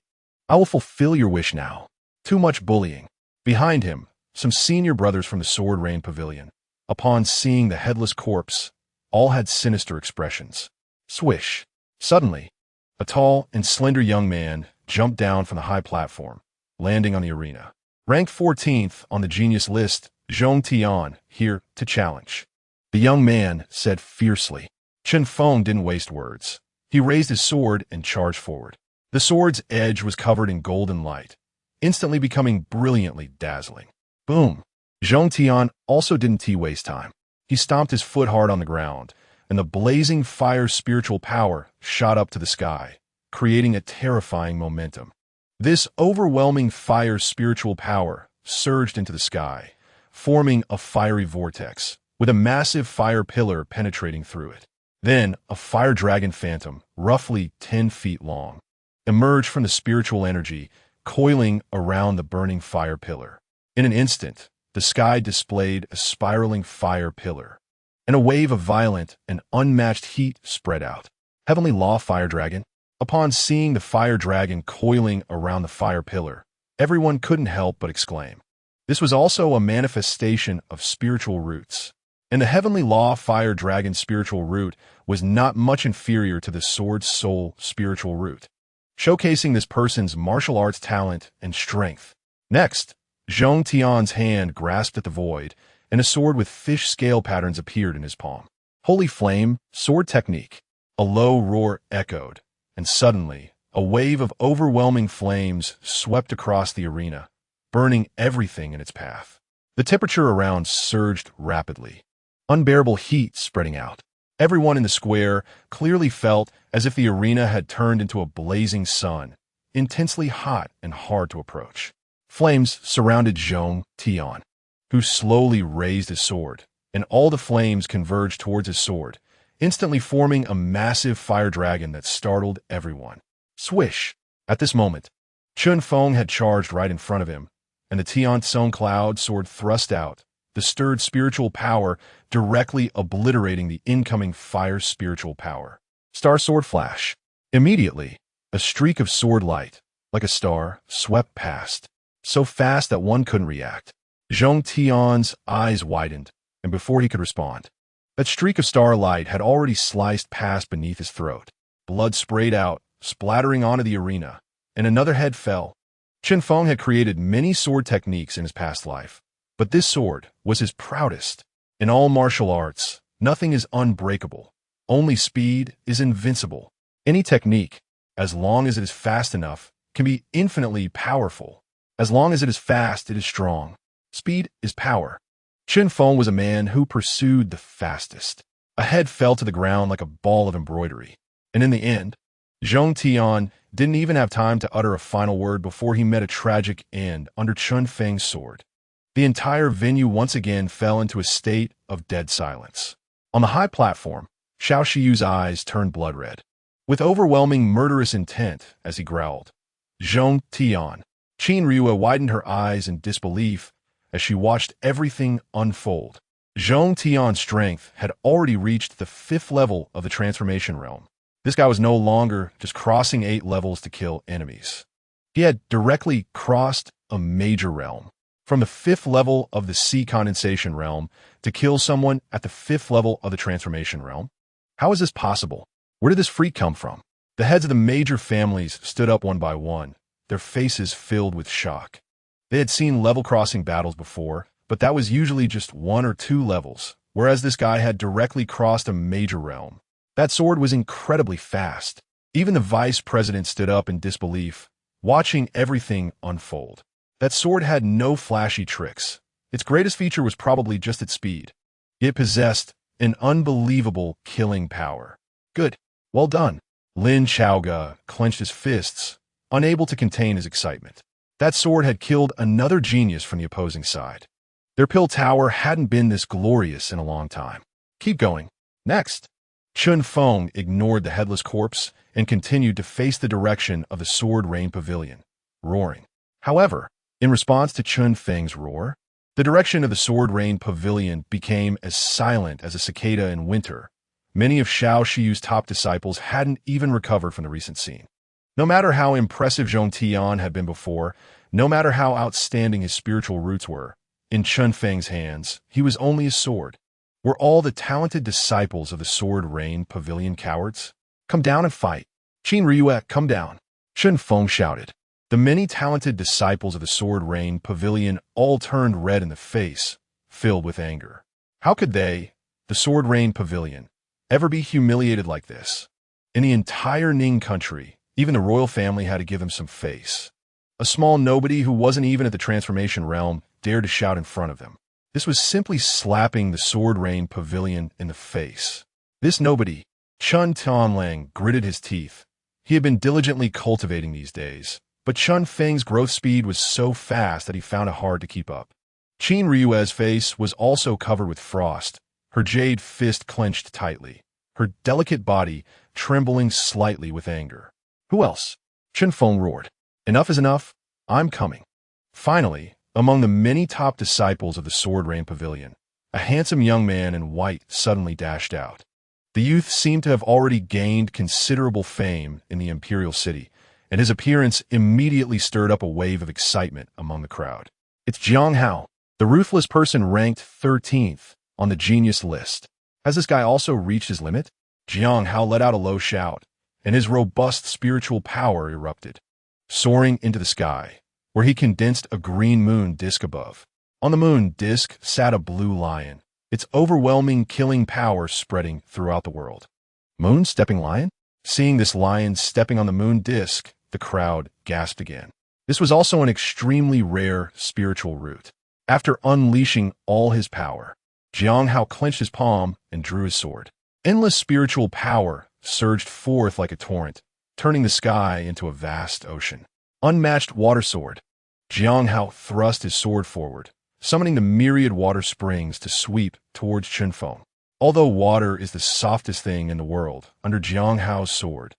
Speaker 1: I will fulfill your wish now. Too much bullying. Behind him, some senior brothers from the Sword Rain Pavilion, upon seeing the headless corpse, all had sinister expressions. Swish. Suddenly, a tall and slender young man jumped down from the high platform, landing on the arena. Ranked 14th on the genius list, Zhong Tian, here to challenge. The young man said fiercely. Chun Feng didn't waste words. He raised his sword and charged forward. The sword's edge was covered in golden light, instantly becoming brilliantly dazzling. Boom! Zhong Tian also didn't waste time. He stomped his foot hard on the ground, and the blazing fire spiritual power shot up to the sky, creating a terrifying momentum. This overwhelming fire spiritual power surged into the sky, forming a fiery vortex, with a massive fire pillar penetrating through it. Then, a fire dragon phantom, roughly 10 feet long, emerged from the spiritual energy, coiling around the burning fire pillar. In an instant, the sky displayed a spiraling fire pillar, and a wave of violent and unmatched heat spread out. Heavenly Law Fire Dragon. Upon seeing the fire dragon coiling around the fire pillar, everyone couldn't help but exclaim. This was also a manifestation of spiritual roots, and the Heavenly Law Fire Dragon spiritual root was not much inferior to the Sword Soul spiritual root, showcasing this person's martial arts talent and strength. Next, Zhong Tian's hand grasped at the void, and a sword with fish scale patterns appeared in his palm. Holy flame, sword technique. A low roar echoed, and suddenly, a wave of overwhelming flames swept across the arena, burning everything in its path. The temperature around surged rapidly, unbearable heat spreading out. Everyone in the square clearly felt as if the arena had turned into a blazing sun, intensely hot and hard to approach. Flames surrounded Zhong Tian, who slowly raised his sword, and all the flames converged towards his sword, instantly forming a massive fire dragon that startled everyone. Swish! At this moment, Chun Feng had charged right in front of him, and the Tian Song Cloud sword thrust out, the stirred spiritual power directly obliterating the incoming fire spiritual power. Star sword flash. Immediately, a streak of sword light, like a star, swept past, so fast that one couldn't react. Zhong Tian's eyes widened, and before he could respond, that streak of starlight had already sliced past beneath his throat. Blood sprayed out, splattering onto the arena, and another head fell. Chun Feng had created many sword techniques in his past life, but this sword was his proudest. In all martial arts, nothing is unbreakable. Only speed is invincible. Any technique, as long as it is fast enough, can be infinitely powerful. As long as it is fast, it is strong. Speed is power. Chun Feng was a man who pursued the fastest. A head fell to the ground like a ball of embroidery. And in the end, Zhong Tian didn't even have time to utter a final word before he met a tragic end under Chun Feng's sword. The entire venue once again fell into a state of dead silence. On the high platform, Xiao Shiyu's eyes turned blood red, with overwhelming murderous intent as he growled, "Zhong Tian." Qin Ryue widened her eyes in disbelief as she watched everything unfold. Zhong Tian's strength had already reached the 5th level of the transformation realm. This guy was no longer just crossing 8 levels to kill enemies. He had directly crossed a major realm, from the 5th level of the sea condensation realm to kill someone at the 5th level of the transformation realm. How is this possible? Where did this freak come from? The heads of the major families stood up one by one, their faces filled with shock. They had seen level-crossing battles before, but that was usually just 1 or 2 levels, whereas this guy had directly crossed a major realm. That sword was incredibly fast. Even the vice president stood up in disbelief, watching everything unfold. That sword had no flashy tricks. Its greatest feature was probably just its speed. It possessed an unbelievable killing power. Good. Well done. Lin Chaoga clenched his fists, unable to contain his excitement. That sword had killed another genius from the opposing side. Their pill tower hadn't been this glorious in a long time. Keep going. Next. Chun Feng ignored the headless corpse and continued to face the direction of the Sword Rain Pavilion, roaring. However, in response to Chun Feng's roar, the direction of the Sword Rain Pavilion became as silent as a cicada in winter. Many of Xiao Shiyu's top disciples hadn't even recovered from the recent scene. No matter how impressive Zhong Tian had been before, no matter how outstanding his spiritual roots were, in Chun Feng's hands, he was only a sword. Were all the talented disciples of the Sword Rain Pavilion cowards? Come down and fight. Qin Ryue, come down. Chun Feng shouted. The many talented disciples of the Sword Rain Pavilion all turned red in the face, filled with anger. How could they, the Sword Rain Pavilion, ever be humiliated like this? In the entire Ning country, even the royal family had to give them some face. A small nobody who wasn't even at the transformation realm dared to shout in front of them. This was simply slapping the Sword Rain Pavilion in the face. This nobody, Chun Tianlang, gritted his teeth. He had been diligently cultivating these days, but Chun Feng's growth speed was so fast that he found it hard to keep up. Qin Ryue's face was also covered with frost, her jade fist clenched tightly, her delicate body trembling slightly with anger. Who else? Chun Feng roared. Enough is enough. I'm coming. Finally, among the many top disciples of the Sword Rain Pavilion, a handsome young man in white suddenly dashed out. The youth seemed to have already gained considerable fame in the imperial city, and his appearance immediately stirred up a wave of excitement among the crowd. It's Jiang Hao, the ruthless person ranked 13th on the genius list. Has this guy also reached his limit? Jiang Hao let out a low shout, and his robust spiritual power erupted, soaring into the sky, where he condensed a green moon disk above. On the moon disk sat a blue lion, its overwhelming killing power spreading throughout the world. Moon-stepping lion? Seeing this lion stepping on the moon disk, the crowd gasped again. This was also an extremely rare spiritual root. After unleashing all his power, Jiang Hao clenched his palm and drew his sword. Endless spiritual power surged forth like a torrent, turning the sky into a vast ocean. Unmatched water sword. Jiang Hao thrust his sword forward, summoning the myriad water springs to sweep towards Chunfeng. Although water is the softest thing in the world, under Jiang Hao's sword,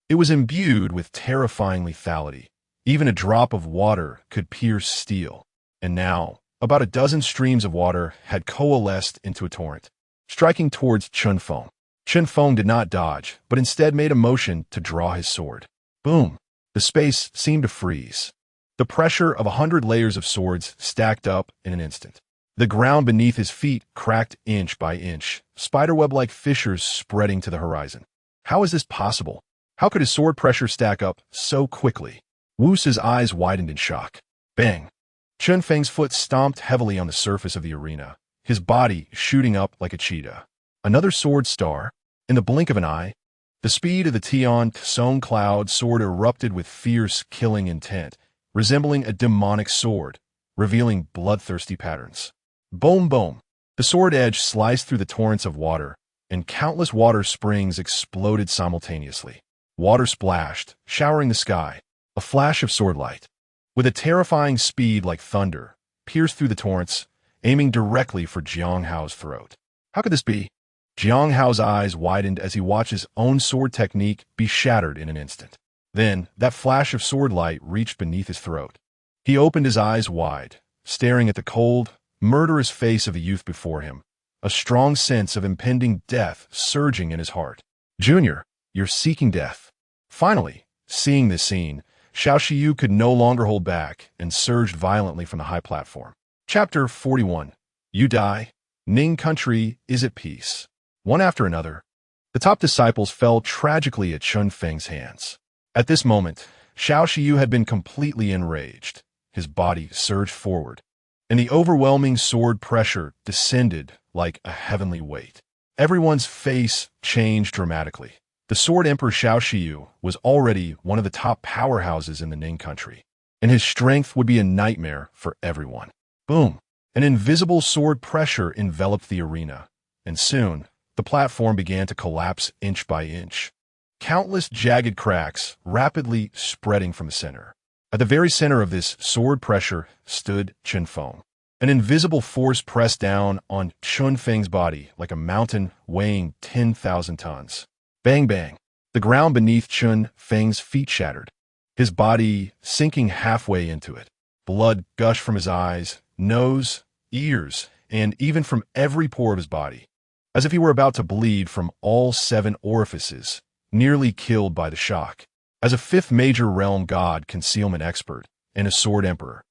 Speaker 1: it was imbued with terrifying lethality. Even a drop of water could pierce steel. And now, about a dozen streams of water had coalesced into a torrent, striking towards Chunfeng. Chunfeng did not dodge, but instead made a motion to draw his sword. Boom! The space seemed to freeze. The pressure of 100 layers of swords stacked up in an instant. The ground beneath his feet cracked inch by inch, spiderweb-like fissures spreading to the horizon. How is this possible? How could his sword pressure stack up so quickly? Wu's eyes widened in shock. Bang! Chunfeng's foot stomped heavily on the surface of the arena, his body shooting up like a cheetah. Another sword star. In the blink of an eye, the speed of the Tian Tsong cloud sword erupted with fierce, killing intent, resembling a demonic sword, revealing bloodthirsty patterns. Boom, boom! The sword edge sliced through the torrents of water, and countless water springs exploded simultaneously. Water splashed, showering the sky. A flash of sword light, with a terrifying speed like thunder, pierced through the torrents, aiming directly for Jiang Hao's throat. How could this be? Jiang Hao's eyes widened as he watched his own sword technique be shattered in an instant. Then, that flash of sword light reached beneath his throat. He opened his eyes wide, staring at the cold, murderous face of the youth before him, a strong sense of impending death surging in his heart. Junior, you're seeking death. Finally, seeing this scene, Xiao Shiyu could no longer hold back and surged violently from the high platform. Chapter 41. You die. Ning country is at peace. One after another, the top disciples fell tragically at Chunfeng's hands. At this moment, Xiao Shiyu had been completely enraged. His body surged forward, and the overwhelming sword pressure descended like a heavenly weight. Everyone's face changed dramatically. The Sword Emperor Xiao Shiyu was already one of the top powerhouses in the Ning country, and his strength would be a nightmare for everyone. Boom! An invisible sword pressure enveloped the arena, and soon, the platform began to collapse inch by inch. Countless jagged cracks rapidly spreading from the center. At the very center of this sword pressure stood Chunfeng. An invisible force pressed down on Chunfeng's body like a mountain weighing 10,000 tons. Bang bang. The ground beneath Chunfeng's feet shattered, his body sinking halfway into it. Blood gushed from his eyes, nose, ears, and even from every pore of his body, as if he were about to bleed from all 7 orifices, nearly killed by the shock. As a 5th major realm god concealment expert and a sword emperor,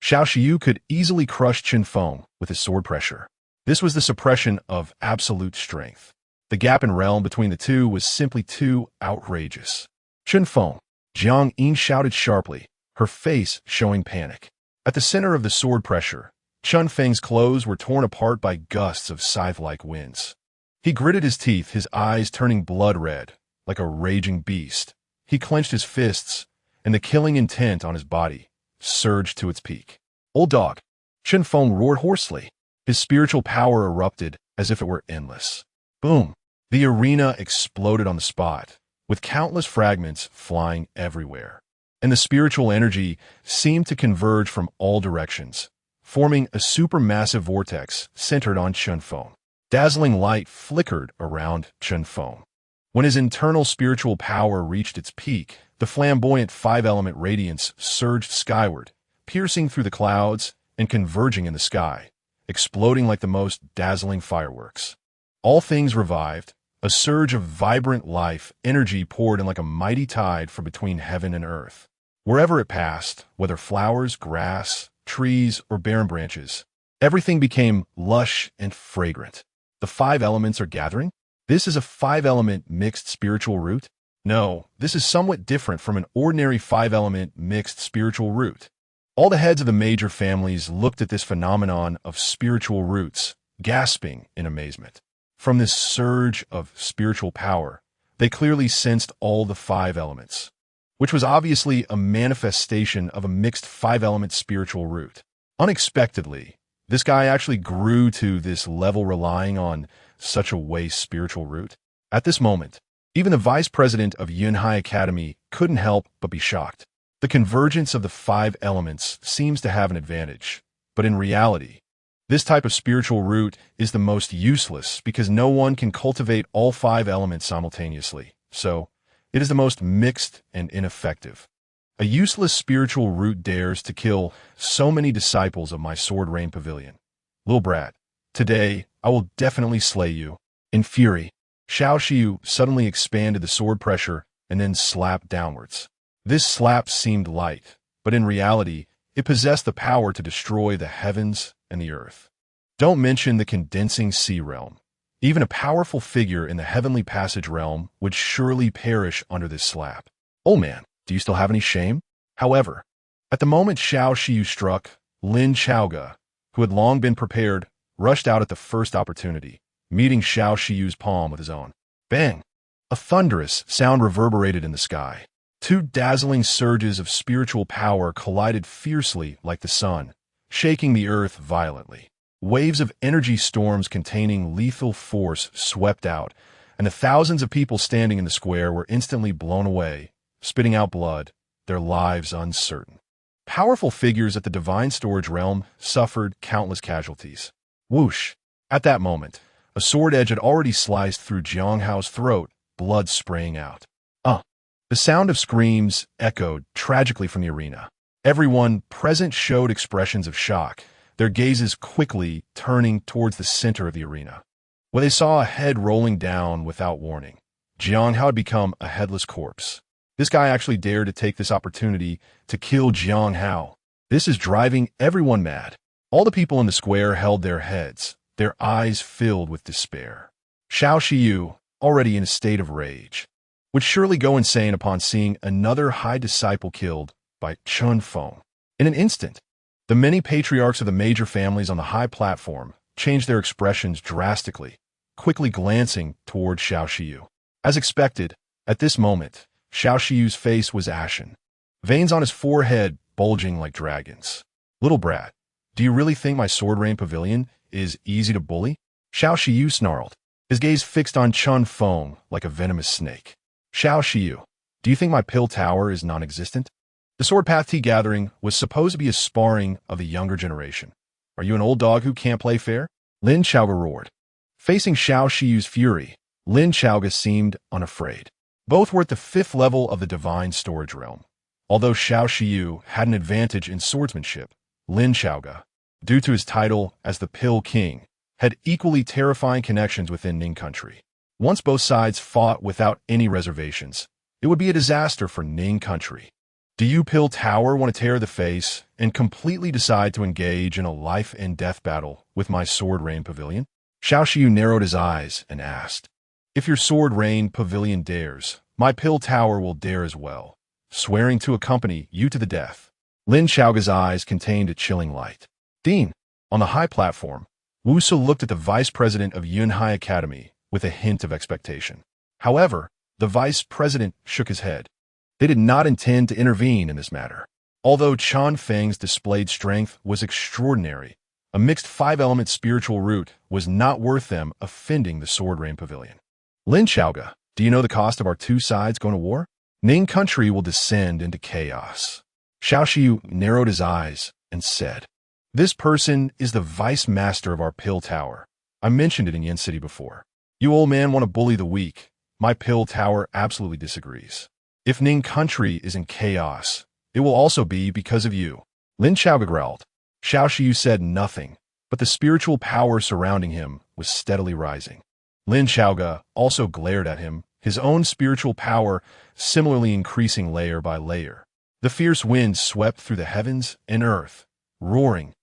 Speaker 1: Xiao Shiyu could easily crush Chunfeng with his sword pressure. This was the suppression of absolute strength. The gap in realm between the two was simply too outrageous. Chunfeng, Jiang Yin shouted sharply, her face showing panic. At the center of the sword pressure, Chunfeng's clothes were torn apart by gusts of scythe-like winds. He gritted his teeth, his eyes turning blood red, like a raging beast. He clenched his fists, and the killing intent on his body surged to its peak. Old dog! Chunfeng roared hoarsely. His spiritual power erupted as if it were endless. Boom! The arena exploded on the spot, with countless fragments flying everywhere. And the spiritual energy seemed to converge from all directions, forming a supermassive vortex centered on Chunfeng. Dazzling light flickered around Chunfeng. When his internal spiritual power reached its peak, the flamboyant 5-element radiance surged skyward, piercing through the clouds and converging in the sky, exploding like the most dazzling fireworks. All things revived. A surge of vibrant life energy poured in like a mighty tide from between heaven and earth. Wherever it passed, whether flowers, grass, trees, or barren branches, everything became lush and fragrant. The 5 elements are gathering? This is a 5-element mixed spiritual root? No, this is somewhat different from an ordinary 5-element mixed spiritual root. All the heads of the major families looked at this phenomenon of spiritual roots gasping in amazement. From this surge of spiritual power, they clearly sensed all the five elements, which was obviously a manifestation of a mixed five-element spiritual root. Unexpectedly, this guy actually grew to this level relying on such a waste spiritual root. At this moment, even the vice president of Yunhai Academy couldn't help but be shocked. The convergence of the five elements seems to have an advantage, but in reality, this type of spiritual root is the most useless because no one can cultivate all five elements simultaneously, so it is the most mixed and ineffective. A useless spiritual root dares to kill so many disciples of my sword rain pavilion. Little brat, today I will definitely slay you. In fury, Xiao Xiu suddenly expanded the sword pressure and then slapped downwards. This slap seemed light, but in reality, it possessed the power to destroy the heavens and the earth. Don't mention the condensing sea realm. Even a powerful figure in the heavenly passage realm would surely perish under this slap. Oh man, do you still have any shame? However, at the moment Xiao Xiu struck, Lin Chaoga, who had long been prepared, rushed out at the first opportunity, meeting Xiao Xiu's palm with his own. Bang! A thunderous sound reverberated in the sky. Two dazzling surges of spiritual power collided fiercely like the sun, shaking the earth violently. Waves of energy storms containing lethal force swept out, and the thousands of people standing in the square were instantly blown away, spitting out blood, their lives uncertain. Powerful figures at the divine storage realm suffered countless casualties. Whoosh! At that moment, a sword edge had already sliced through Jiang Hao's throat, blood spraying out. The sound of screams echoed tragically from the arena. Everyone present showed expressions of shock, their gazes quickly turning towards the center of the arena, where they saw a head rolling down without warning. Jiang Hao had become a headless corpse. This guy actually dared to take this opportunity to kill Jiang Hao. This is driving everyone mad. All the people in the square held their heads, their eyes filled with despair. Xiao Xiu, already in a state of rage, would surely go insane upon seeing another high disciple killed by Chun Feng. In an instant, the many patriarchs of the major families on the high platform changed their expressions drastically, quickly glancing toward Xiao Xiu. As expected, at this moment, Xiao Xiu's face was ashen, veins on his forehead bulging like dragons. Little brat, do you really think my sword rain pavilion is easy to bully? Xiao Xiu snarled, his gaze fixed on Chun Feng like a venomous snake. Xiao Xiu, do you think my pill tower is non-existent? The Sword Path Tea Gathering was supposed to be a sparring of the younger generation. Are you an old dog who can't play fair? Lin Chaoga roared. Facing Xiao Xiu's fury, Lin Chaoga seemed unafraid. Both were at the 5th level of the divine storage realm. Although Xiao Xiu had an advantage in swordsmanship, Lin Chaoga, due to his title as the Pill King, had equally terrifying connections within Ning country. Once both sides fought without any reservations, it would be a disaster for Ning country. Do you Pill Tower want to tear the face and completely decide to engage in a life and death battle with my Sword Rain Pavilion? Xiao Xiu narrowed his eyes and asked, If your Sword Rain Pavilion dares, my Pill Tower will dare as well, swearing to accompany you to the death. Lin Chaoga's eyes contained a chilling light. Dean, on the high platform, Wu Su looked at the vice president of Yunhai Academy with a hint of expectation. However, the vice president shook his head. They did not intend to intervene in this matter. Although Chan Feng's displayed strength was extraordinary, a mixed 5-element spiritual root was not worth them offending the Sword Rain Pavilion. Lin Chaoga, do you know the cost of our two sides going to war? Ning country will descend into chaos. Xiao Xiu narrowed his eyes and said, This person is the vice master of our pill tower. I mentioned it in Yen City before. You old man want to bully the weak. My pill tower absolutely disagrees. If Ning country is in chaos, it will also be because of you. Lin Chaoga growled. Xiao Xiu said nothing, but the spiritual power surrounding him was steadily rising. Lin Chaoga also glared at him, his own spiritual power similarly increasing layer by layer. The fierce wind swept through the heavens and earth, roaring.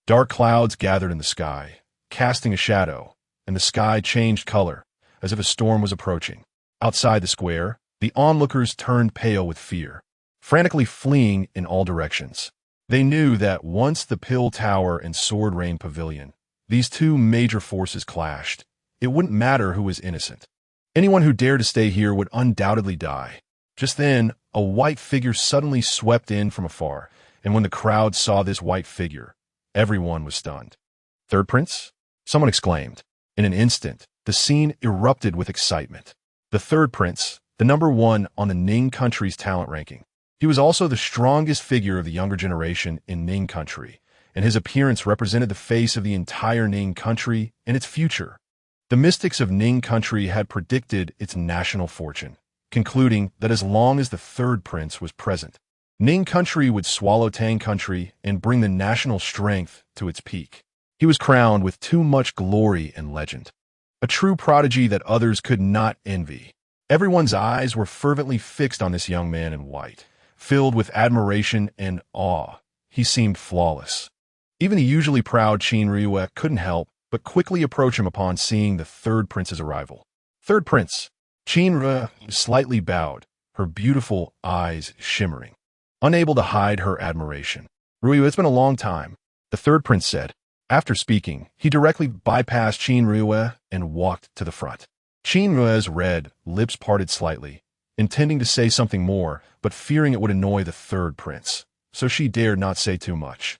Speaker 1: Dark clouds gathered in the sky, casting a shadow, and the sky changed color, as if a storm was approaching. Outside the square, the onlookers turned pale with fear, frantically fleeing in all directions. They knew that once the Pill Tower and Sword Rain Pavilion These two major forces clashed. It wouldn't matter who was innocent. Anyone who dared to stay here would undoubtedly die. Just then, a white figure suddenly swept in from afar, and when the crowd saw this white figure, everyone was stunned. Third Prince? Someone exclaimed. In an instant, the scene erupted with excitement. The Third Prince, the number one on the Ning country's talent ranking. He was also the strongest figure of the younger generation in Ning country, and his appearance represented the face of the entire Ning country and its future. The mystics of Ning country had predicted its national fortune, concluding that as long as the Third Prince was present, Ning country would swallow Tang country and bring the national strength to its peak. He was crowned with too much glory and legend, a true prodigy that others could not envy. Everyone's eyes were fervently fixed on this young man in white, filled with admiration and awe. He seemed flawless. Even the usually proud Qin Ryue couldn't help but quickly approach him upon seeing the Third Prince's arrival. Third Prince. Qin Ryue slightly bowed, her beautiful eyes shimmering, unable to hide her admiration. Ryue, it's been a long time, the Third Prince said. After speaking, he directly bypassed Qin Ryue and walked to the front. Qin Ryue's red lips parted slightly, intending to say something more, but fearing it would annoy the Third Prince, so she dared not say too much.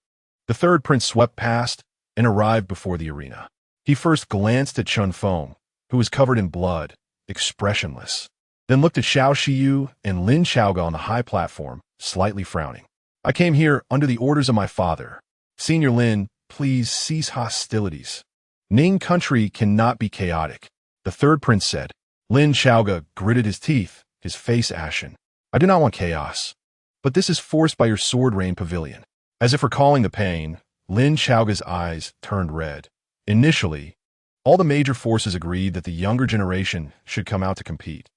Speaker 1: The Third Prince swept past and arrived before the arena. He first glanced at Chun Feng, who was covered in blood, expressionless, then looked at Xiao Shiyu and Lin Xiaoga on the high platform, slightly frowning. I came here under the orders of my father. Senior Lin, please cease hostilities. Ning country cannot be chaotic, the Third Prince said. Lin Xiaoga gritted his teeth, his face ashen. I do not want chaos, but this is forced by your Sword Rain Pavilion. As if recalling the pain, Lin Xiaoga's eyes turned red. Initially, all the major forces agreed that the younger generation should come out to compete.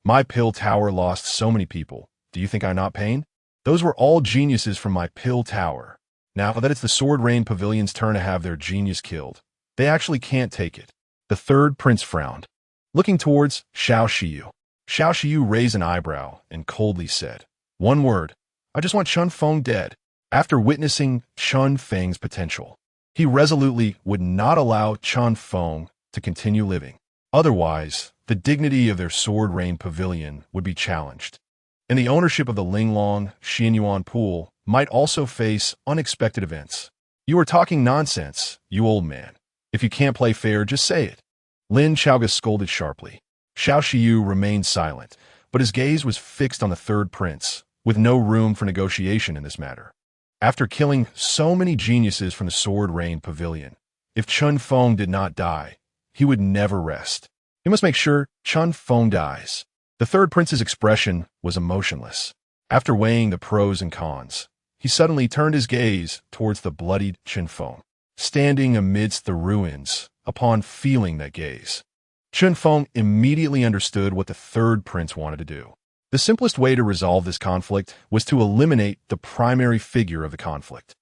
Speaker 1: My pill tower lost so many people. Do you think I'm not pain? Those were all geniuses from my pill tower. Now that it's the Sword Rain Pavilion's turn to have their genius killed, they actually can't take it. The Third Prince frowned, looking towards Xiao Shiyu. Xiao Shiyu raised an eyebrow and coldly said, one word, I just want Chun Feng dead. After witnessing Chun Feng's potential, he resolutely would not allow Chun Feng to continue living. Otherwise, the dignity of their Sword Rain Pavilion would be challenged, and the ownership of the Linglong Xianyuan pool might also face unexpected events. You are talking nonsense, you old man. If you can't play fair, just say it. Lin Xiaoga scolded sharply. Xiao Shiyu remained silent, but his gaze was fixed on the Third Prince, with no room for negotiation in this matter. After killing so many geniuses from the Sword Rain Pavilion, if Chun Feng did not die, he would never rest. He must make sure Chun Feng dies. The Third Prince's expression was emotionless. After weighing the pros and cons, he suddenly turned his gaze towards the bloodied Chun Feng, standing amidst the ruins. Upon feeling that gaze, Chun Feng immediately understood what the Third Prince wanted to do. The simplest way to resolve this conflict was to eliminate the primary figure of the conflict.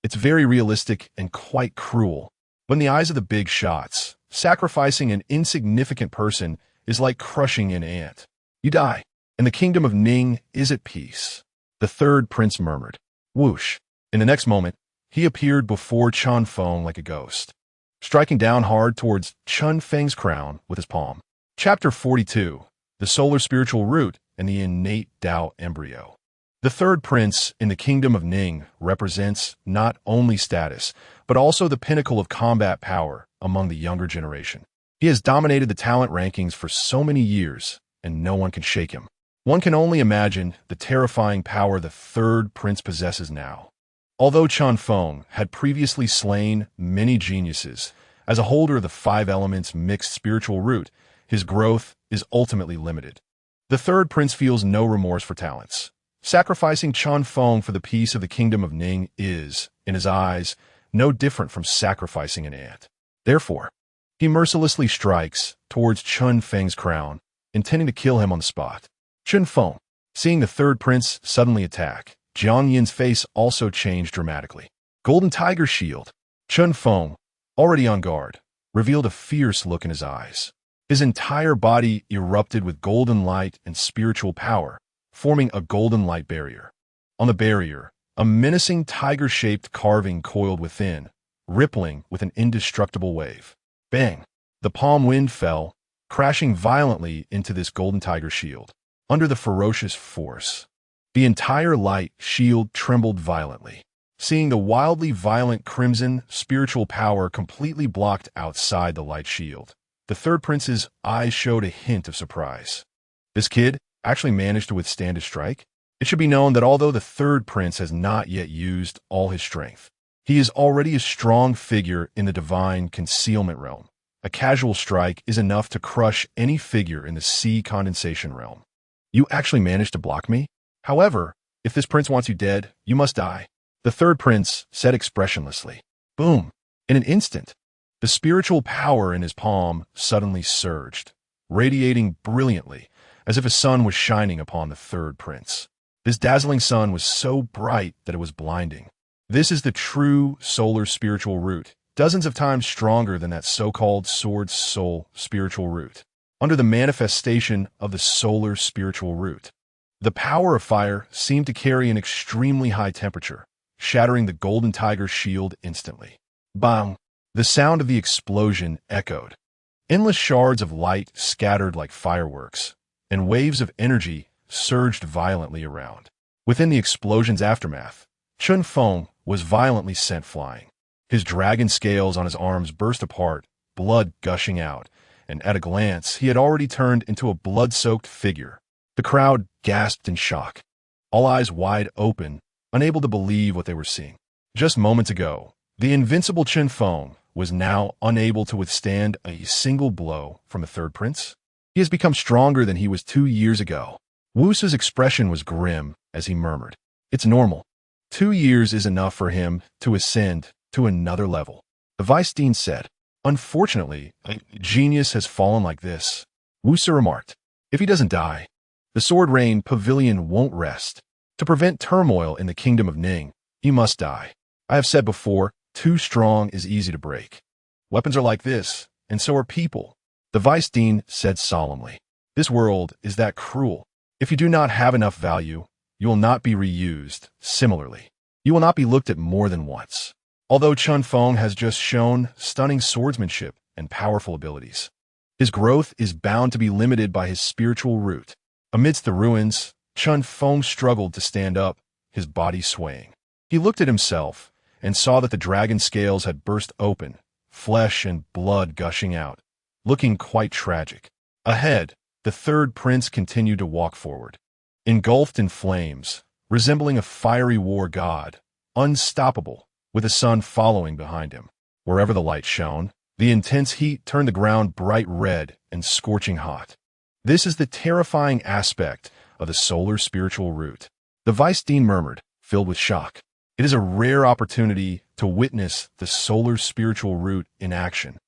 Speaker 1: It's very realistic and quite cruel. But in the eyes of the big shots, sacrificing an insignificant person is like crushing an ant. You die, and the kingdom of Ning is at peace. The Third Prince murmured. Whoosh. In the next moment, he appeared before Chun Feng like a ghost, striking down hard towards Chun Feng's crown with his palm. Chapter 42. The Solar Spiritual Root and the Innate Tao Embryo. The Third Prince in the Kingdom of Ning represents not only status, but also the pinnacle of combat power among the younger generation. He has dominated the talent rankings for so many years, and no one can shake him. One can only imagine the terrifying power the Third Prince possesses now. Although Chun Feng had previously slain many geniuses, as a holder of the Five Elements mixed spiritual root, his growth is ultimately limited. The Third Prince feels no remorse for talents. Sacrificing Chun Feng for the peace of the Kingdom of Ning is, in his eyes, no different from sacrificing an ant. Therefore, he mercilessly strikes towards Chun Feng's crown, intending to kill him on the spot. Chun Feng, seeing the Third Prince suddenly attack, Jiang Yin's face also changed dramatically. Golden Tiger Shield. Chun Feng, already on guard, revealed a fierce look in his eyes. His entire body erupted with golden light and spiritual power, forming a golden light barrier. On the barrier, a menacing tiger-shaped carving coiled within, rippling with an indestructible wave. Bang! The palm wind fell, crashing violently into this golden tiger shield. Under the ferocious force, the entire light shield trembled violently. Seeing the wildly violent crimson spiritual power completely blocked outside the light shield, the third prince's eyes showed a hint of surprise. This kid actually managed to withstand his strike? It should be known that although the third prince has not yet used all his strength, he is already a strong figure in the divine concealment realm. A casual strike is enough to crush any figure in the sea condensation realm. You actually managed to block me? However, if this prince wants you dead, you must die, the third prince said expressionlessly. Boom! In an instant, the spiritual power in his palm suddenly surged, radiating brilliantly, as if a sun was shining upon the third prince. This dazzling sun was so bright that it was blinding. This is the true solar spiritual root, dozens of times stronger than that so-called sword soul spiritual root. Under the manifestation of the solar spiritual root, the power of fire seemed to carry an extremely high temperature, shattering the golden tiger's shield instantly. Bang! The sound of the explosion echoed. Endless shards of light scattered like fireworks, and waves of energy surged violently around. Within the explosion's aftermath, Chun Feng was violently sent flying. His dragon scales on his arms burst apart, blood gushing out, and at a glance he had already turned into a blood-soaked figure. The crowd gasped in shock, all eyes wide open, unable to believe what they were seeing. Just moments ago, the invincible Chun Feng was now unable to withstand a single blow from a third prince. He has become stronger than he was 2 years ago. Wu's expression was grim as he murmured, "It's normal. 2 years is enough for him to ascend to another level." The vice dean said, "Unfortunately, a genius has fallen like this." Wu remarked, "If he doesn't die, the Sword Rain Pavilion won't rest. To prevent turmoil in the kingdom of Ning, he must die. I have said before, too strong is easy to break. Weapons are like this, and so are people." The vice dean said solemnly, "This world is that cruel. If you do not have enough value, you will not be reused. Similarly, you will not be looked at more than once." Although Chun Feng has just shown stunning swordsmanship and powerful abilities, his growth is bound to be limited by his spiritual root. Amidst the ruins, Chun Feng struggled to stand up, his body swaying. He looked at himself and saw that the dragon scales had burst open, flesh and blood gushing out, looking quite tragic. Ahead, the third prince continued to walk forward, engulfed in flames, resembling a fiery war god, unstoppable, with the sun following behind him. Wherever the light shone, the intense heat turned the ground bright red and scorching hot. This is the terrifying aspect of the solar spiritual root, the vice dean murmured, filled with shock. It is a rare opportunity to witness the solar spiritual root in action.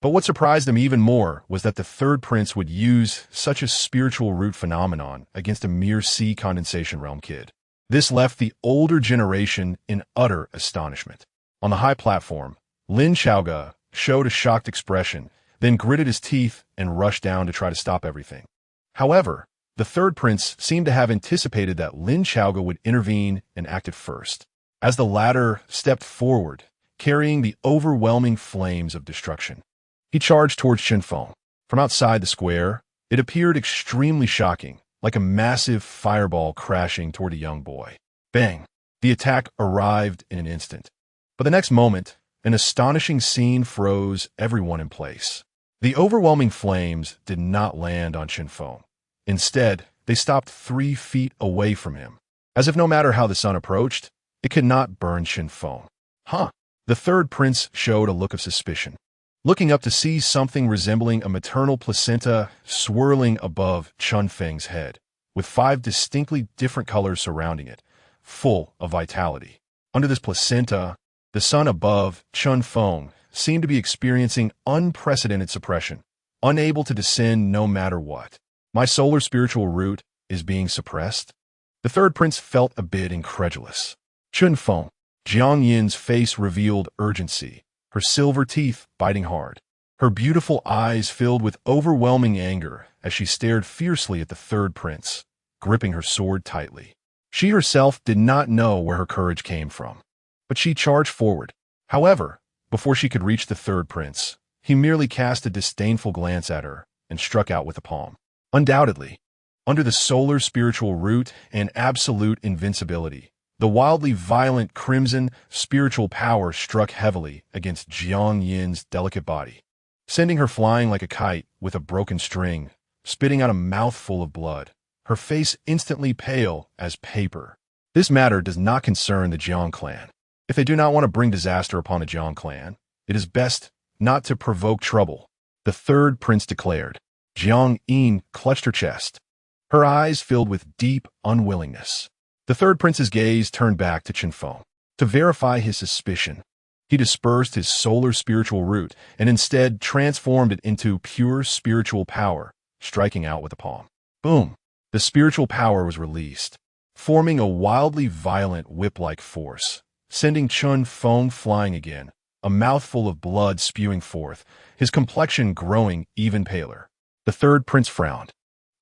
Speaker 1: But what surprised him even more was that the third prince would use such a spiritual root phenomenon against a mere sea condensation realm kid. This left the older generation in utter astonishment. On the high platform, Lin Xiaoge showed a shocked expression, then gritted his teeth and rushed down to try to stop everything. However, the third prince seemed to have anticipated that Lin Xiaoge would intervene and acted first, as the latter stepped forward, carrying the overwhelming flames of destruction. He charged towards Chun Feng. From outside the square, it appeared extremely shocking, like a massive fireball crashing toward a young boy. Bang! The attack arrived in an instant. But the next moment, an astonishing scene froze everyone in place. The overwhelming flames did not land on Chun Feng. Instead, they stopped 3 feet away from him, as if no matter how the sun approached, it could not burn Chun Feng. Huh! The third prince showed a look of suspicion, looking up to see something resembling a maternal placenta swirling above Chun Feng's head, with 5 distinctly different colors surrounding it, full of vitality. Under this placenta, the sun above Chun Feng seemed to be experiencing unprecedented suppression, unable to descend no matter what. My solar spiritual root is being suppressed? The third prince felt a bit incredulous. Chun Feng, Jiang Yin's face revealed urgency, her silver teeth biting hard. Her beautiful eyes filled with overwhelming anger as she stared fiercely at the third prince, gripping her sword tightly. She herself did not know where her courage came from, but she charged forward. However, Before she could reach the third prince, he merely cast a disdainful glance at her and struck out with a palm. Undoubtedly, under the solar spiritual root and absolute invincibility, the wildly violent crimson spiritual power struck heavily against Jiang Yin's delicate body, sending her flying like a kite with a broken string, spitting out a mouthful of blood, her face instantly pale as paper. This matter does not concern the Jiang clan. If they do not want to bring disaster upon the Jiang clan, it is best not to provoke trouble, the third prince declared. Jiang Yin clutched her chest, her eyes filled with deep unwillingness. The third prince's gaze turned back to Chen Feng. To verify his suspicion, he dispersed his solar spiritual root and instead transformed it into pure spiritual power, striking out with a palm. Boom! The spiritual power was released, forming a wildly violent whip-like force, sending Chen Feng flying again, a mouthful of blood spewing forth, his complexion growing even paler. The third prince frowned.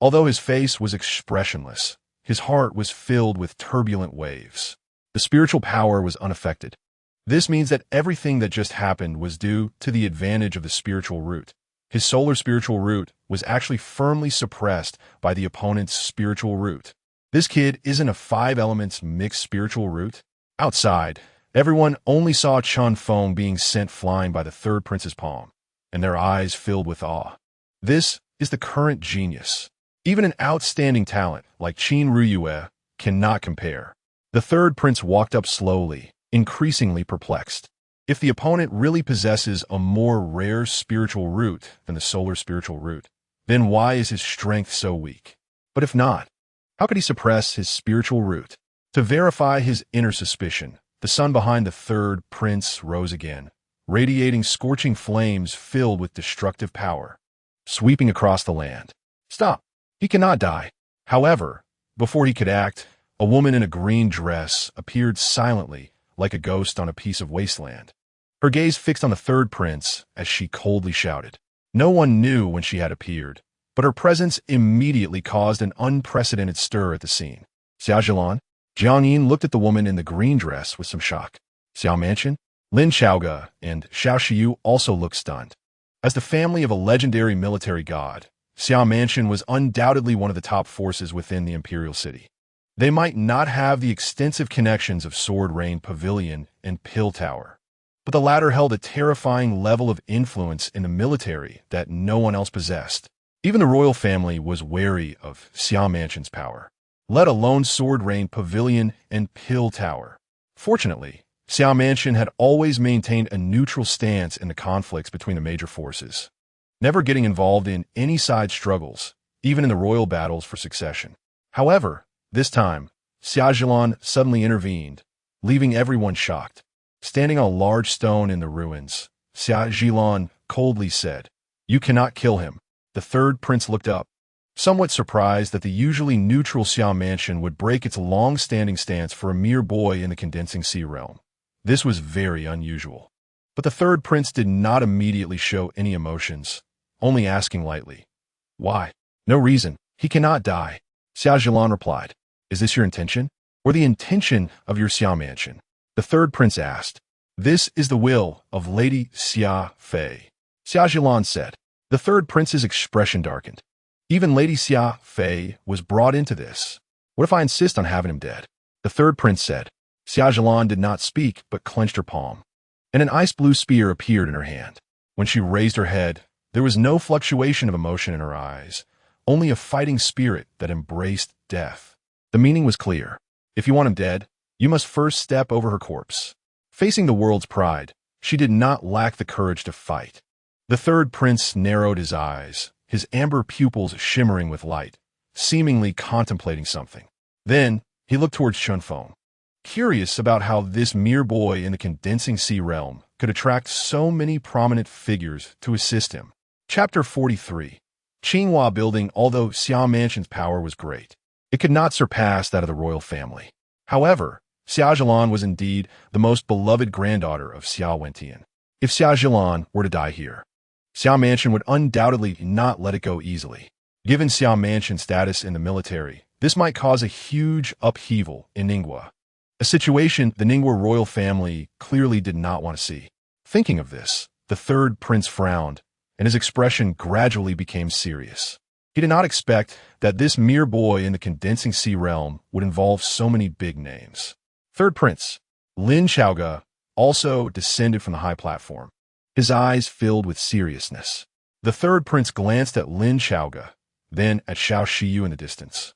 Speaker 1: Although his face was expressionless, his heart was filled with turbulent waves. The spiritual power was unaffected. This means that everything that just happened was due to the advantage of the spiritual root. His solar spiritual root was actually firmly suppressed by the opponent's spiritual root. This kid isn't a 5 elements mixed spiritual root. Outside, everyone only saw Chen Feng being sent flying by the third prince's palm, and their eyes filled with awe. This is the current genius. Even an outstanding talent like Qin Ruyue cannot compare. The third prince walked up slowly, increasingly perplexed. If the opponent really possesses a more rare spiritual root than the solar spiritual root, then why is his strength so weak? But if not, how could he suppress his spiritual root? To verify his inner suspicion, the sun behind the third prince rose again, radiating scorching flames filled with destructive power, sweeping across the land. Stop! He cannot die. However, before he could act, a woman in a green dress appeared silently, like a ghost on a piece of wasteland. Her gaze fixed on the third prince as she coldly shouted. No one knew when she had appeared, but her presence immediately caused an unprecedented stir at the scene. Xiao Zhilan? Jiang Yin looked at the woman in the green dress with some shock. Xiao Mansion? Lin Chaoge and Xiao Shiyu also looked stunned. As the family of a legendary military god, Xiao Mansion was undoubtedly one of the top forces within the imperial city. They might not have the extensive connections of Sword Rain Pavilion and Pill Tower, but the latter held a terrifying level of influence in the military that no one else possessed. Even the royal family was wary of Xiao Mansion's power, let alone Sword Rain Pavilion and Pill Tower. Fortunately, Xiao Mansion had always maintained a neutral stance in the conflicts between the major forces, never getting involved in any side struggles, even in the royal battles for succession. However, this time, Xiao Zhilan suddenly intervened, leaving everyone shocked. Standing on a large stone in the ruins, Xiao Zhilan coldly said, "You cannot kill him." The third prince looked up, somewhat surprised that the usually neutral Xiao Mansion would break its long-standing stance for a mere boy in the Condensing Sea realm. This was very unusual. But the third prince did not immediately show any emotions, only asking lightly, "Why?" "No reason. He cannot die." Xiao Zhilan replied, "Is this your intention, or the intention of your Xiao Mansion?" The third prince asked. "This is the will of Lady Xia Fei," Xiao Zhilan said. The third prince's expression darkened. Even Lady Xia Fei was brought into this. "What if I insist on having him dead?" The third prince said. Xiao Zhilan did not speak, but clenched her palm, and an ice-blue spear appeared in her hand. When she raised her head, there was no fluctuation of emotion in her eyes, only a fighting spirit that embraced death. The meaning was clear. If you want him dead, you must first step over her corpse. Facing the world's pride, she did not lack the courage to fight. The third prince narrowed his eyes, his amber pupils shimmering with light, seemingly contemplating something. Then, he looked towards Chen Feng, curious about how this mere boy in the Condensing Sea realm could attract so many prominent figures to assist him. Chapter 43. Qinghua Building. Although Xiao Mansion's power was great, it could not surpass that of the royal family. However, Xiao Zhilan was indeed the most beloved granddaughter of Xiao Wentian. If Xiao Zhilan were to die here, Xiao Mansion would undoubtedly not let it go easily. Given Xiao Mansion's status in the military, this might cause a huge upheaval in Ningguo, a situation the Ningguo royal family clearly did not want to see. Thinking of this, the third prince frowned, and his expression gradually became serious. He did not expect that this mere boy in the condensing sea realm would involve so many big names. Third prince, Lin Xiaoge, also descended from the high platform. His eyes filled with seriousness. The third prince glanced at Lin Xiaoge, then at Xiao Shiyu in the distance,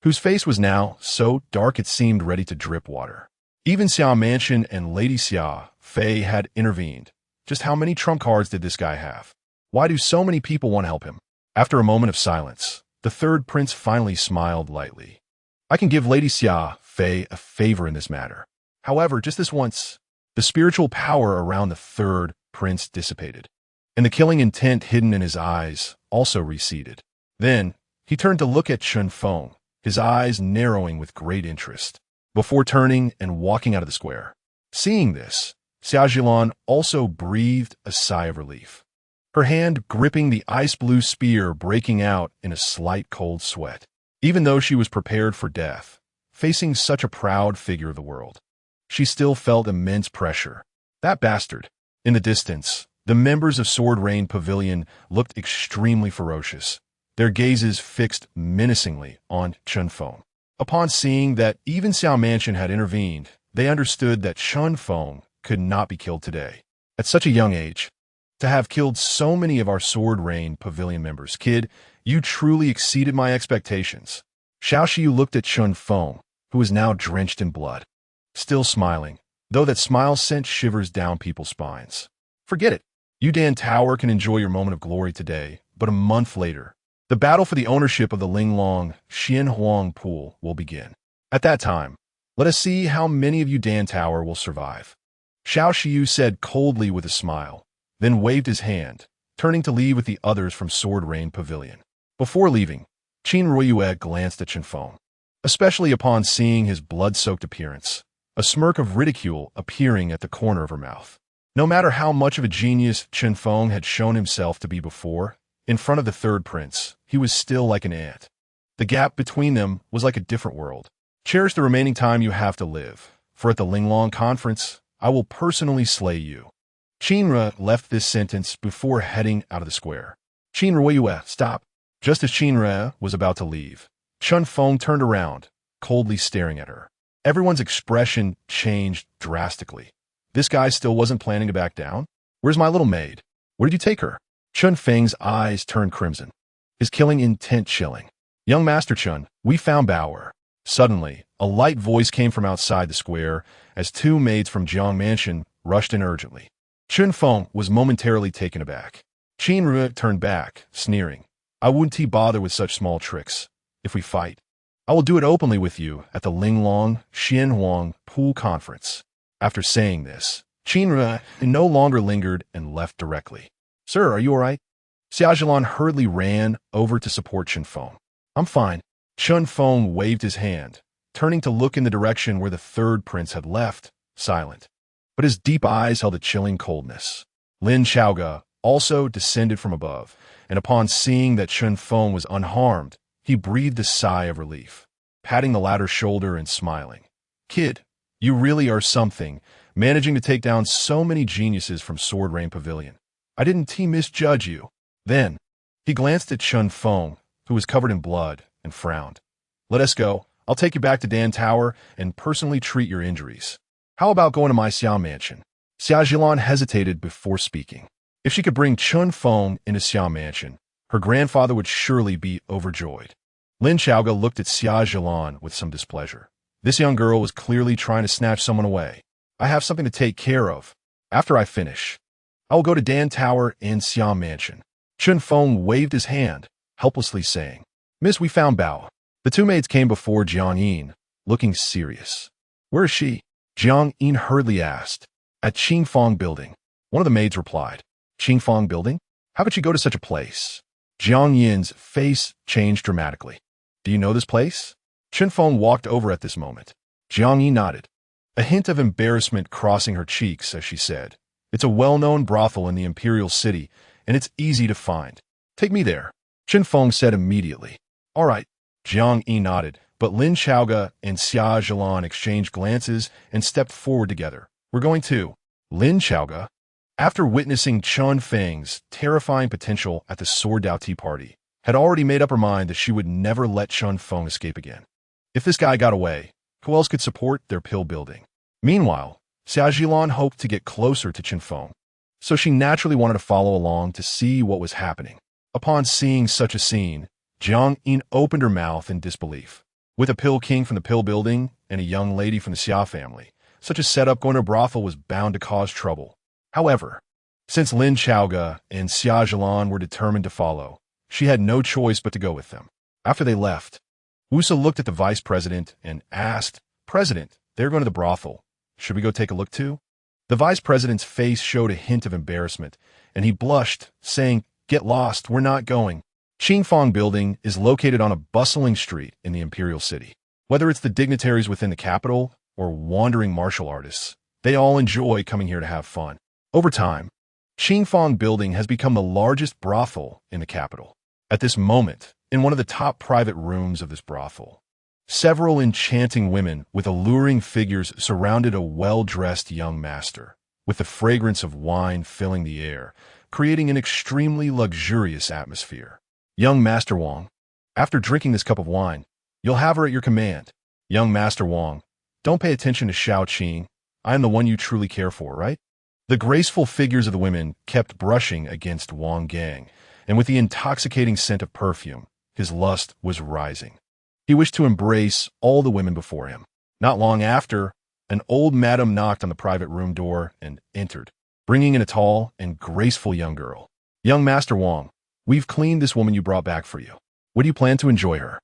Speaker 1: whose face was now so dark it seemed ready to drip water. Even Xiao Mansion and Lady Xia Fei had intervened. Just how many trump cards did this guy have? Why do so many people want to help him? After a moment of silence, the third prince finally smiled lightly. I can give Lady Xia Fei a favor in this matter. However, just this once, the spiritual power around the third prince dissipated, and the killing intent hidden in his eyes also receded. Then, he turned to look at Chen Feng, his eyes narrowing with great interest, before turning and walking out of the square. Seeing this, Xia Zhilan also breathed a sigh of relief, her hand gripping the ice-blue spear breaking out in a slight cold sweat. Even though she was prepared for death, facing such a proud figure of the world, she still felt immense pressure. That bastard! In the distance, the members of Sword Rain Pavilion looked extremely ferocious, their gazes fixed menacingly on Chen Feng. Upon seeing that even Xiao Mansion had intervened, they understood that Chen Feng could not be killed today. At such a young age, to have killed so many of our Sword Rain Pavilion members, kid, you truly exceeded my expectations. Xiao Shiyu looked at Chen Feng, who was now drenched in blood, still smiling, though that smile sent shivers down people's spines. Forget it. You Dan Tower can enjoy your moment of glory today, but a month later, the battle for the ownership of the Linglong Xianhuang pool will begin. At that time, let us see how many of you Dan Tower will survive. Xiao Shiyu said coldly with a smile, then waved his hand, turning to leave with the others from Sword Rain Pavilion. Before leaving, Qin Ruiyue glanced at Chen Feng, especially upon seeing his blood-soaked appearance, a smirk of ridicule appearing at the corner of her mouth. No matter how much of a genius Chen Feng had shown himself to be before, in front of the third prince, he was still like an ant. The gap between them was like a different world. Cherish the remaining time you have to live, for at the Linglong conference, I will personally slay you. Qinra left this sentence before heading out of the square. Qin Ruiyue, stop. Just as Qinra was about to leave, Chen Feng turned around, coldly staring at her. Everyone's expression changed drastically. This guy still wasn't planning to back down? Where's my little maid? Where did you take her? Chen Feng's eyes turned crimson, his killing intent chilling. Young Master Chen, we found Bauer. Suddenly, a light voice came from outside the square as two maids from Jiang Mansion rushed in urgently. Chen Feng was momentarily taken aback. Qin Rue turned back, sneering. I wouldn't bother with such small tricks. If we fight, I will do it openly with you at the Linglong Xianhuang pool conference. After saying this, Qin Rue no longer lingered and left directly. Sir, are you all right? Xia Zhilan hurriedly ran over to support Chen Feng. I'm fine. Chen Feng waved his hand, turning to look in the direction where the third prince had left, silent. But his deep eyes held a chilling coldness. Lin Xiaoge also descended from above, and upon seeing that Chen Feng was unharmed, he breathed a sigh of relief, patting the latter's shoulder and smiling. Kid, you really are something, managing to take down so many geniuses from Sword Rain Pavilion. I didn't misjudge you. Then, he glanced at Chen Feng, who was covered in blood, and frowned. Let us go. I'll take you back to Dan Tower and personally treat your injuries. How about going to my Xiao Mansion? Xia Zhilan hesitated before speaking. If she could bring Chen Feng into Xiao Mansion, her grandfather would surely be overjoyed. Lin Xiaoge looked at Xia Zhilan with some displeasure. This young girl was clearly trying to snatch someone away. I have something to take care of. After I finish, I will go to Dan Tower and Xiao Mansion. Chen Feng waved his hand, helplessly saying, Miss, we found Bao. The two maids came before Jiang Yin, looking serious. Where is she? Jiang Yin hurriedly asked. At Qingfang Building. One of the maids replied. Qingfang Building? How could she go to such a place? Jiang Yin's face changed dramatically. Do you know this place? Chen Feng walked over at this moment. Jiang Yin nodded, a hint of embarrassment crossing her cheeks as she said, It's a well-known brothel in the imperial city, and it's easy to find. Take me there. Chen Feng said immediately. All right. Jiang Yin nodded, but Lin Xiaoge and Xia Zhilan exchanged glances and stepped forward together. We're going to. Lin Xiaoge, After witnessing Chun Feng's terrifying potential at the Sword Dao Tea Party, had already made up her mind that she would never let Chun Feng escape again. If this guy got away, who else could support their pill building? Meanwhile, Xia Jilan hoped to get closer to Chen Feng, so she naturally wanted to follow along to see what was happening. Upon seeing such a scene, Jiang Yin opened her mouth in disbelief. With a pill king from the pill building and a young lady from the Xia family, such a setup going to a brothel was bound to cause trouble. However, since Lin Chaoga and Xia Jilan were determined to follow, she had no choice but to go with them. After they left, Wusa looked at the vice president and asked, "President, they're going to the brothel. Should we go take a look too?" The vice president's face showed a hint of embarrassment, and he blushed, saying, "Get lost, we're not going." Qingfang Building is located on a bustling street in the imperial city. Whether it's the dignitaries within the capital or wandering martial artists, they all enjoy coming here to have fun. Over time, Qingfang Building has become the largest brothel in the capital. At this moment, in one of the top private rooms of this brothel, several enchanting women with alluring figures surrounded a well-dressed young master, with the fragrance of wine filling the air, creating an extremely luxurious atmosphere. Young Master Wang, after drinking this cup of wine, you'll have her at your command. Young Master Wang, don't pay attention to Xiao Qing. I am the one you truly care for, right? The graceful figures of the women kept brushing against Wang Gang, and with the intoxicating scent of perfume, his lust was rising. He wished to embrace all the women before him. Not long after, an old madam knocked on the private room door and entered, bringing in a tall and graceful young girl. "Young Master Wang, we've cleaned this woman you brought back for you. Would you plan to enjoy her?"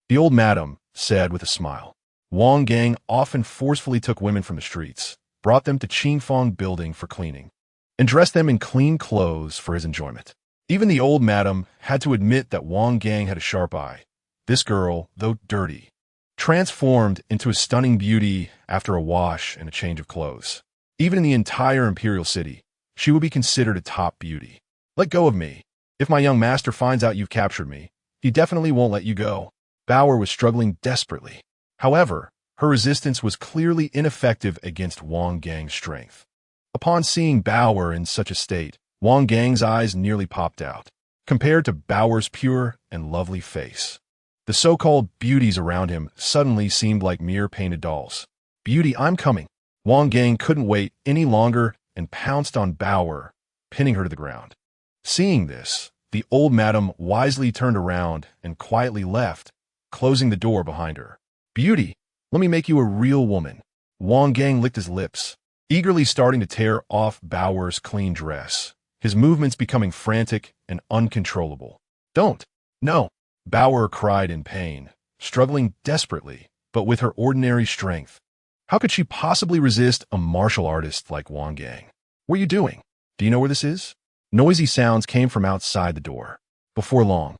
Speaker 1: The old madam said with a smile. Wang Gang often forcefully took women from the streets, brought them to Qingfang Building for cleaning, and dressed them in clean clothes for his enjoyment. Even the old madam had to admit that Wang Gang had a sharp eye. This girl, though dirty, transformed into a stunning beauty after a wash and a change of clothes. Even in the entire imperial city, she would be considered a top beauty. "Let go of me. If my young master finds out you've captured me, he definitely won't let you go." Bauer was struggling desperately. However, her resistance was clearly ineffective against Wang Gang's strength. Upon seeing Bauer in such a state, Wang Gang's eyes nearly popped out, compared to Bauer's pure and lovely face. The so-called beauties around him suddenly seemed like mere painted dolls. "Beauty, I'm coming." Wang Gang couldn't wait any longer and pounced on Bauer, pinning her to the ground. Seeing this, the old madam wisely turned around and quietly left, closing the door behind her. "Beauty, let me make you a real woman." Wang Gang licked his lips, eagerly starting to tear off Bauer's clean dress, his movements becoming frantic and uncontrollable. "Don't! No!" Bauer cried in pain, struggling desperately, but with her ordinary strength. How could she possibly resist a martial artist like Wang Gang? "What are you doing? Do you know where this is?" Noisy sounds came from outside the door. Before long,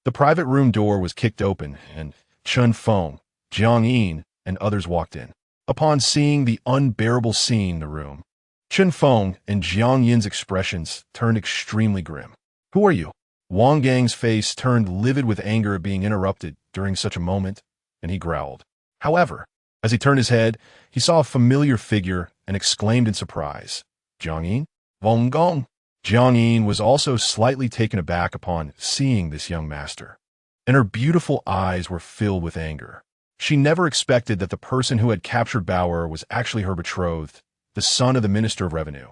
Speaker 1: the private room door was kicked open, and Chen Feng, Jiang Yin, and others walked in. Upon seeing the unbearable scene in the room, Chen Feng and Jiang Yin's expressions turned extremely grim. "Who are you?" Wang Gang's face turned livid with anger at being interrupted during such a moment, and he growled. However, as he turned his head, he saw a familiar figure and exclaimed in surprise, "Jiang Yin? Wang Gong?" Jiang Yin was also slightly taken aback upon seeing this young master, and her beautiful eyes were filled with anger. She never expected that the person who had captured Bauer was actually her betrothed, the son of the Minister of Revenue,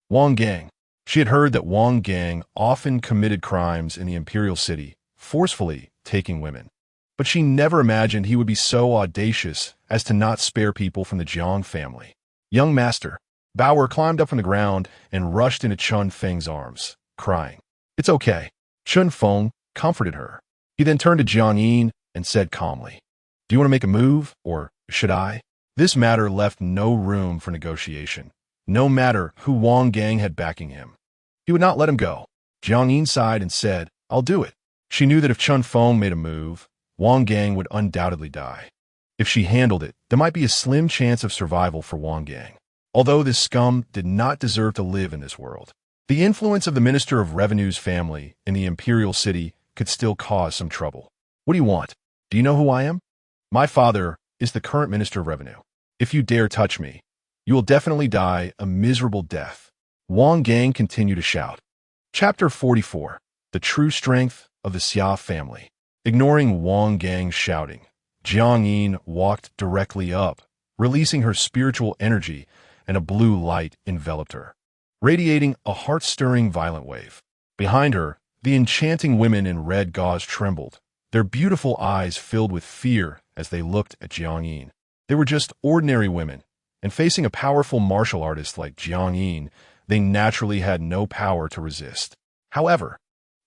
Speaker 1: Wang Gang. She had heard that Wang Gang often committed crimes in the imperial city, forcefully taking women. But she never imagined he would be so audacious as to not spare people from the Jiang family. "Young master." Bauer climbed up from the ground and rushed into Chun Feng's arms, crying, "It's okay." Chun Feng comforted her. He then turned to Jiang Yin and said calmly, "Do you want to make a move, or should I?" This matter left no room for negotiation, no matter who Wang Gang had backing him. He would not let him go. Jiang Yin sighed and said, "I'll do it." She knew that if Chun Feng made a move, Wang Gang would undoubtedly die. If she handled it, there might be a slim chance of survival for Wang Gang. Although this scum did not deserve to live in this world, the influence of the Minister of Revenue's family in the imperial city could still cause some trouble. "What do you want? Do you know who I am?" "My father is the current Minister of Revenue. If you dare touch me, you will definitely die a miserable death." Wang Gang continued to shout. Chapter 44. The True Strength of the Xia Family. Ignoring Wang Gang's shouting, Jiang Yin walked directly up, releasing her spiritual energy, and a blue light enveloped her, radiating a heart-stirring violent wave. Behind her, the enchanting women in red gauze trembled, their beautiful eyes filled with fear as they looked at Jiang Yin. They were just ordinary women, and facing a powerful martial artist like Jiang Yin, they naturally had no power to resist. However,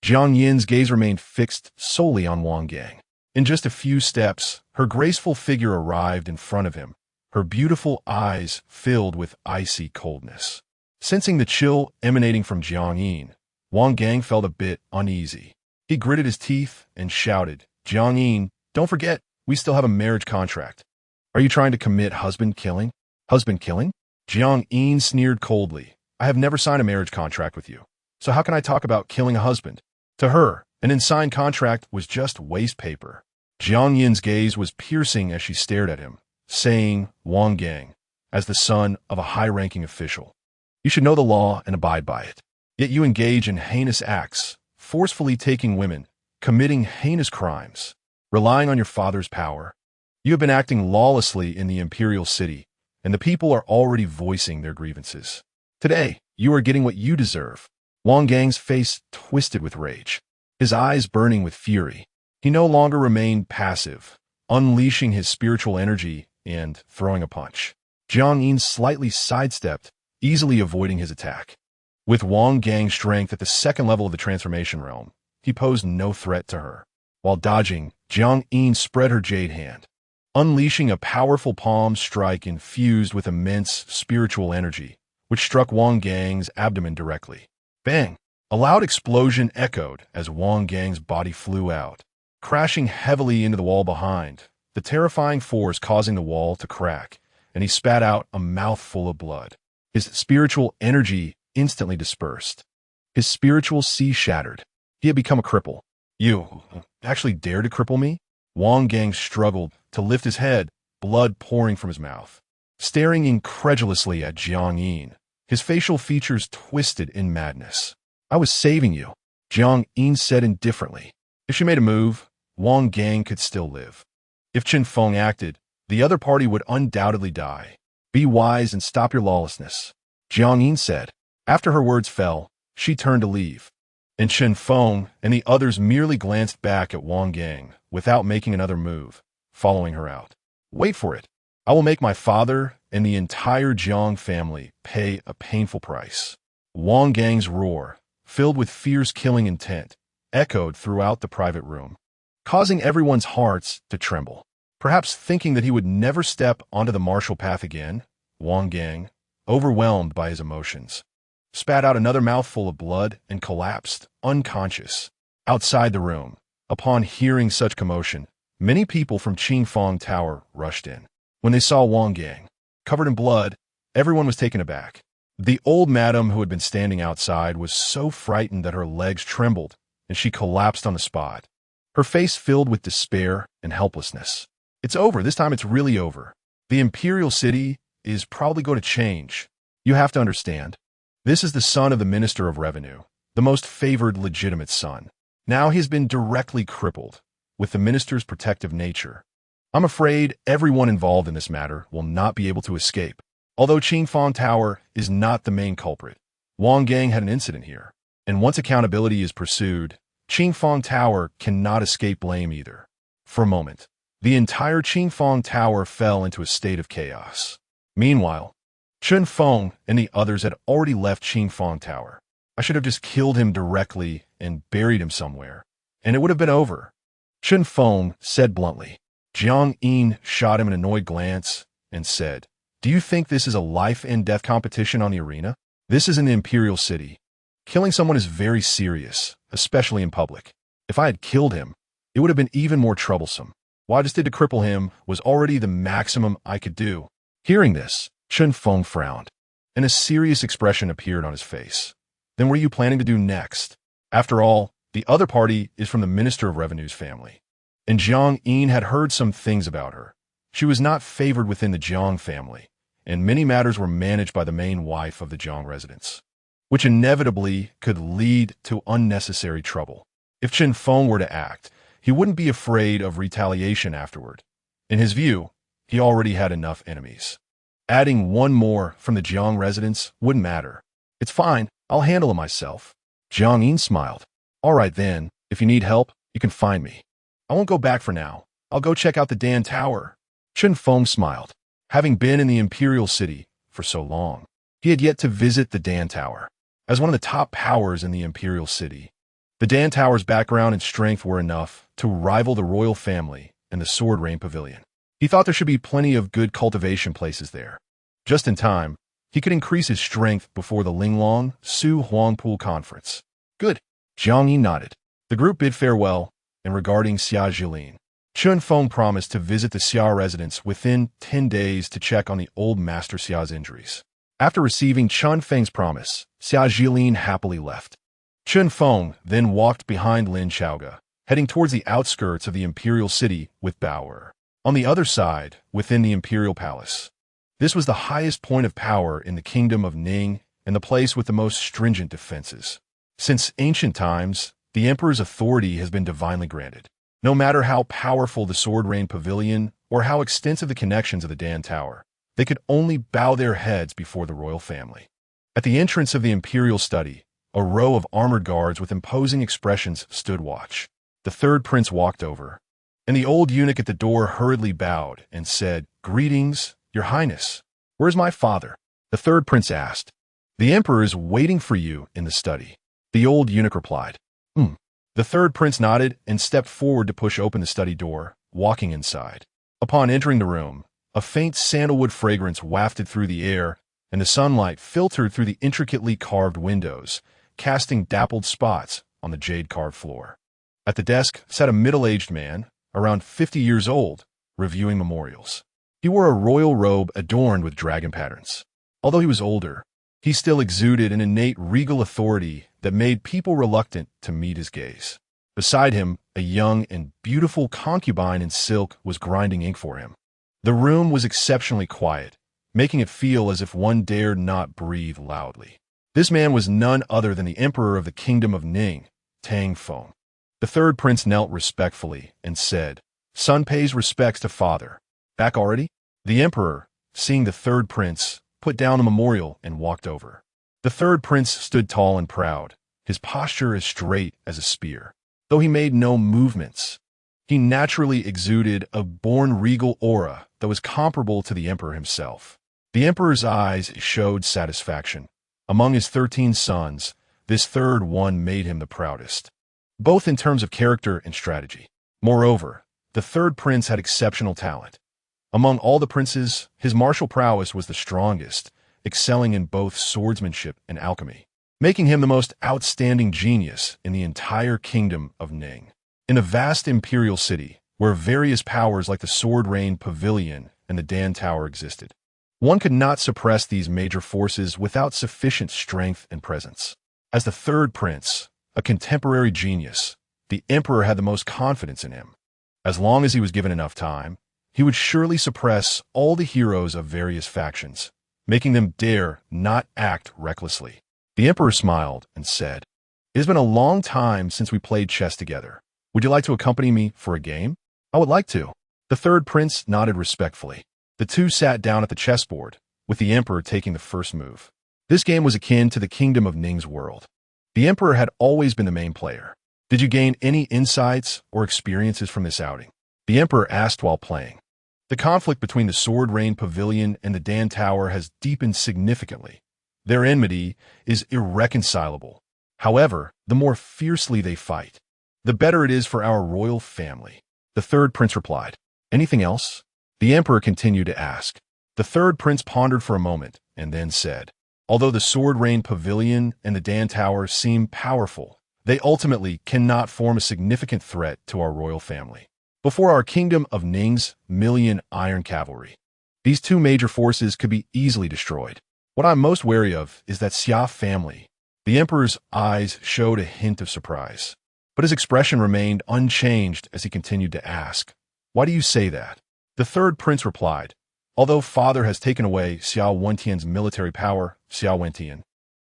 Speaker 1: Jiang Yin's gaze remained fixed solely on Wang Gang. In just a few steps, her graceful figure arrived in front of him, her beautiful eyes filled with icy coldness. Sensing the chill emanating from Jiang Yin, Wang Gang felt a bit uneasy. He gritted his teeth and shouted, "Jiang Yin, don't forget, we still have a marriage contract. Are you trying to commit husband killing?" "Husband killing?" Jiang Yin sneered coldly. "I have never signed a marriage contract with you, so how can I talk about killing a husband?" To her, an unsigned contract was just waste paper. Jiang Yin's gaze was piercing as she stared at him, saying, "Wang Gang, as the son of a high-ranking official, you should know the law and abide by it. Yet you engage in heinous acts, forcefully taking women, committing heinous crimes, relying on your father's power. You have been acting lawlessly in the imperial city, and the people are already voicing their grievances. Today, you are getting what you deserve." Wang Gang's face twisted with rage, his eyes burning with fury. He no longer remained passive, unleashing his spiritual energy and throwing a punch. Jiang Yin slightly sidestepped, easily avoiding his attack. With Wang Gang's strength at the second level of the transformation realm, he posed no threat to her. While dodging, Jiang Yin spread her jade hand, unleashing a powerful palm strike infused with immense spiritual energy, which struck Wang Gang's abdomen directly. Bang! A loud explosion echoed as Wang Gang's body flew out, crashing heavily into the wall behind, the terrifying force causing the wall to crack, and he spat out a mouthful of blood. His spiritual energy instantly dispersed. His spiritual sea shattered. He had become a cripple. "You actually dare to cripple me?" Wang Gang struggled to lift his head, blood pouring from his mouth. Staring incredulously at Jiang Yin, his facial features twisted in madness. "I was saving you," Jiang Yin said indifferently. If she made a move, Wang Gang could still live. If Qin Feng acted, the other party would undoubtedly die. "Be wise and stop your lawlessness," Jiang Yin said. After her words fell, she turned to leave, and Qin Feng and the others merely glanced back at Wang Gang without making another move, following her out. "Wait for it. I will make my father and the entire Jiang family pay a painful price." Wang Gang's roar, filled with fierce killing intent, echoed throughout the private room, causing everyone's hearts to tremble. Perhaps thinking that he would never step onto the martial path again, Wang Gang, overwhelmed by his emotions, spat out another mouthful of blood and collapsed, unconscious. Outside the room, upon hearing such commotion, many people from Qingfang Tower rushed in. When they saw Wang Gang, covered in blood, everyone was taken aback. The old madam who had been standing outside was so frightened that her legs trembled, and she collapsed on the spot, her face filled with despair and helplessness. "It's over. This time it's really over. The imperial city is probably going to change. You have to understand. This is the son of the Minister of Revenue, the most favored legitimate son. Now he has been directly crippled, with the minister's protective nature. I'm afraid everyone involved in this matter will not be able to escape. Although Qingfang Tower is not the main culprit, Wang Gang had an incident here, and once accountability is pursued, Qingfang Tower cannot escape blame either." For a moment, the entire Qingfang Tower fell into a state of chaos. Meanwhile, Qin Feng and the others had already left Qingfang Tower. "I should have just killed him directly and buried him somewhere, and it would have been over," Qin Feng said bluntly. Jiang Yin shot him an annoyed glance and said, "Do you think this is a life and death competition on the arena? This is an imperial city. Killing someone is very serious, especially in public. If I had killed him, it would have been even more troublesome. What I just did to cripple him was already the maximum I could do." Hearing this, Qin Feng frowned, and a serious expression appeared on his face. "Then what are you planning to do next? After all, the other party is from the Minister of Revenue's family." And Jiang Yin had heard some things about her. She was not favored within the Jiang family, and many matters were managed by the main wife of the Jiang residence. which inevitably could lead to unnecessary trouble. If Chen Feng were to act, he wouldn't be afraid of retaliation afterward. In his view, he already had enough enemies. Adding one more from the Jiang residence wouldn't matter. It's fine, I'll handle it myself. Jiang Yin smiled. All right then, if you need help, you can find me. I won't go back for now. I'll go check out the Dan Tower. Chen Feng smiled. Having been in the imperial city for so long, he had yet to visit the Dan Tower. As one of the top powers in the imperial city, the Dan Tower's background and strength were enough to rival the royal family and the Sword Rain Pavilion. He thought there should be plenty of good cultivation places there. Just in time, he could increase his strength before the Linglong Su Huangpool Conference. Good. Jiang Yi nodded. The group bid farewell, and regarding Xia Jilin, Chen Feng promised to visit the Xia residence within 10 days to check on the old Master Xia's injuries. After receiving Chen Feng's promise, Xia Jilin happily left. Chen Feng then walked behind Lin Xiaoge, heading towards the outskirts of the imperial city with Bauer. On the other side, within the imperial palace. This was the highest point of power in the kingdom of Ning and the place with the most stringent defenses. Since ancient times, the emperor's authority has been divinely granted. No matter how powerful the Sword Rain Pavilion or how extensive the connections of the Dan Tower, they could only bow their heads before the royal family. At the entrance of the imperial study, a row of armored guards with imposing expressions stood watch. The third prince walked over, and the old eunuch at the door hurriedly bowed and said, "Greetings, Your Highness. Where's my father?" The third prince asked. "The emperor is waiting for you in the study." The old eunuch replied. The third prince nodded and stepped forward to push open the study door, walking inside. Upon entering the room, a faint sandalwood fragrance wafted through the air, and the sunlight filtered through the intricately carved windows, casting dappled spots on the jade-carved floor. At the desk sat a middle-aged man, around 50 years old, reviewing memorials. He wore a royal robe adorned with dragon patterns. Although he was older, he still exuded an innate regal authority that made people reluctant to meet his gaze. Beside him, a young and beautiful concubine in silk was grinding ink for him. The room was exceptionally quiet, making it feel as if one dared not breathe loudly. This man was none other than the emperor of the kingdom of Ning, Tang Feng. The third prince knelt respectfully and said, "Son pays respects to father." "Back already?" The emperor, seeing the third prince, put down the memorial and walked over. The third prince stood tall and proud, his posture as straight as a spear. Though he made no movements, he naturally exuded a born regal aura that was comparable to the emperor himself. The emperor's eyes showed satisfaction. Among his 13 sons, this third one made him the proudest, both in terms of character and strategy. Moreover, the third prince had exceptional talent. Among all the princes, his martial prowess was the strongest, excelling in both swordsmanship and alchemy, making him the most outstanding genius in the entire kingdom of Ning. In a vast imperial city, where various powers like the Sword Rain Pavilion and the Dan Tower existed, one could not suppress these major forces without sufficient strength and presence. As the third prince, a contemporary genius, the emperor had the most confidence in him. As long as he was given enough time, he would surely suppress all the heroes of various factions, making them dare not act recklessly. The emperor smiled and said, "It has been a long time since we played chess together. Would you like to accompany me for a game?" "I would like to." The third prince nodded respectfully. The two sat down at the chessboard, with the emperor taking the first move. This game was akin to the kingdom of Ning's world. The emperor had always been the main player. "Did you gain any insights or experiences from this outing?" the emperor asked while playing. "The conflict between the Sword Rain Pavilion and the Dan Tower has deepened significantly. Their enmity is irreconcilable. However, the more fiercely they fight, the better it is for our royal family." The third prince replied. "Anything else?" the emperor continued to ask. The third prince pondered for a moment and then said, "Although the Sword Rain Pavilion and the Dan Tower seem powerful, they ultimately cannot form a significant threat to our royal family. Before our kingdom of Ning's million iron cavalry, these two major forces could be easily destroyed. What I'm most wary of is that Xia family." The emperor's eyes showed a hint of surprise, but his expression remained unchanged as he continued to ask, "Why do you say that?" The third prince replied, "Although father has taken away Xiao Wentian's military power, Xiao Wentian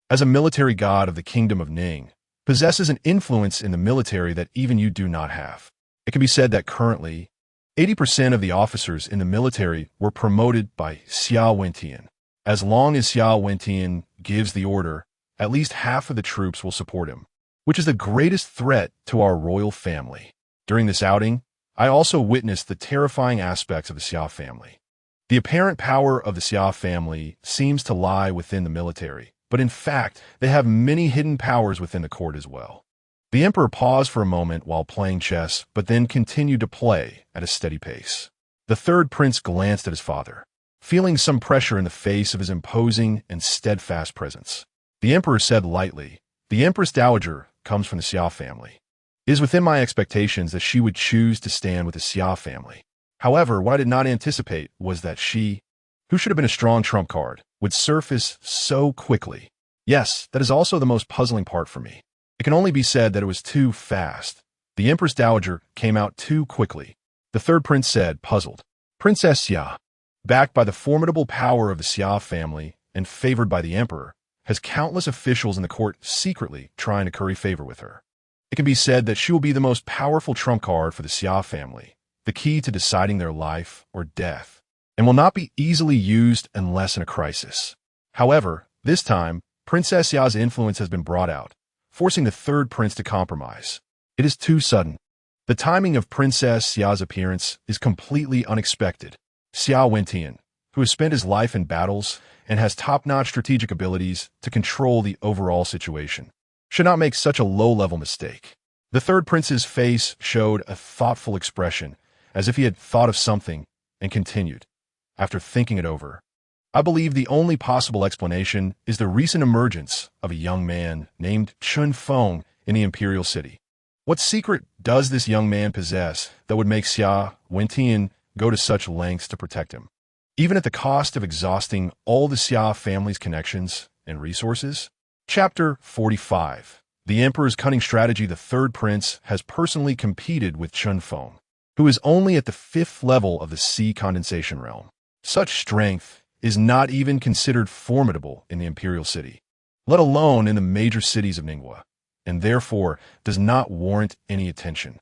Speaker 1: as a military god of the kingdom of Ning, possesses an influence in the military that even you do not have. It can be said that currently, 80% of the officers in the military were promoted by Xia Wentian. As long as Xia Wentian gives the order, at least half of the troops will support him, which is the greatest threat to our royal family. During this outing, I also witnessed the terrifying aspects of the Xia family. The apparent power of the Xia family seems to lie within the military, but in fact, they have many hidden powers within the court as well. The emperor paused for a moment while playing chess, but then continued to play at a steady pace. The third prince glanced at his father, feeling some pressure in the face of his imposing and steadfast presence. The emperor said lightly, "The Empress Dowager comes from the Xia family. It is within my expectations that she would choose to stand with the Xia family. However, what I did not anticipate was that she, who should have been a strong trump card, would surface so quickly. Yes, that is also the most puzzling part for me. It can only be said that it was too fast. The Empress Dowager came out too quickly." The third prince said, puzzled. Princess Xia, backed by the formidable power of the Xia family and favored by the emperor, has countless officials in the court secretly trying to curry favor with her. It can be said that she will be the most powerful trump card for the Xia family, the key to deciding their life or death, and will not be easily used unless in a crisis. However, this time, Princess Xia's influence has been brought out, forcing the third prince to compromise. It is too sudden. The timing of Princess Xia's appearance is completely unexpected. Xia Wentian, who has spent his life in battles and has top-notch strategic abilities to control the overall situation, should not make such a low-level mistake. The third prince's face showed a thoughtful expression, as if he had thought of something, and continued, after thinking it over. I believe the only possible explanation is the recent emergence of a young man named Chun Feng in the imperial city. What secret does this young man possess that would make Xia Wentian go to such lengths to protect him, even at the cost of exhausting all the Xia family's connections and resources? Chapter 45. The Emperor's cunning strategy. The third prince has personally competed with Chun Feng, who is only at the 5th level of the sea condensation realm. Such strength is not even considered formidable in the imperial city, let alone in the major cities of Ningwa, and therefore does not warrant any attention.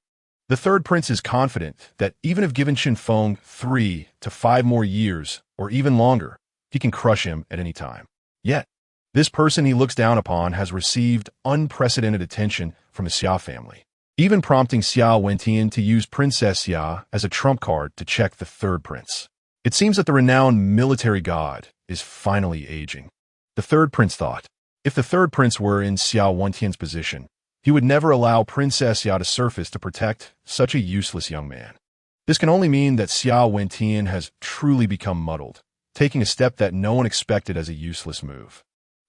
Speaker 1: The third prince is confident that even if given Chun Feng 3 to 5 more years, or even longer, he can crush him at any time. Yet, this person he looks down upon has received unprecedented attention from the Xia family, even prompting Xia Wentian to use Princess Xia as a trump card to check the third prince. It seems that the renowned military god is finally aging. The third prince thought, if the third prince were in Xia Wentian's position, he would never allow Princess Xia to surface to protect such a useless young man. This can only mean that Xia Wentian has truly become muddled, taking a step that no one expected as a useless move.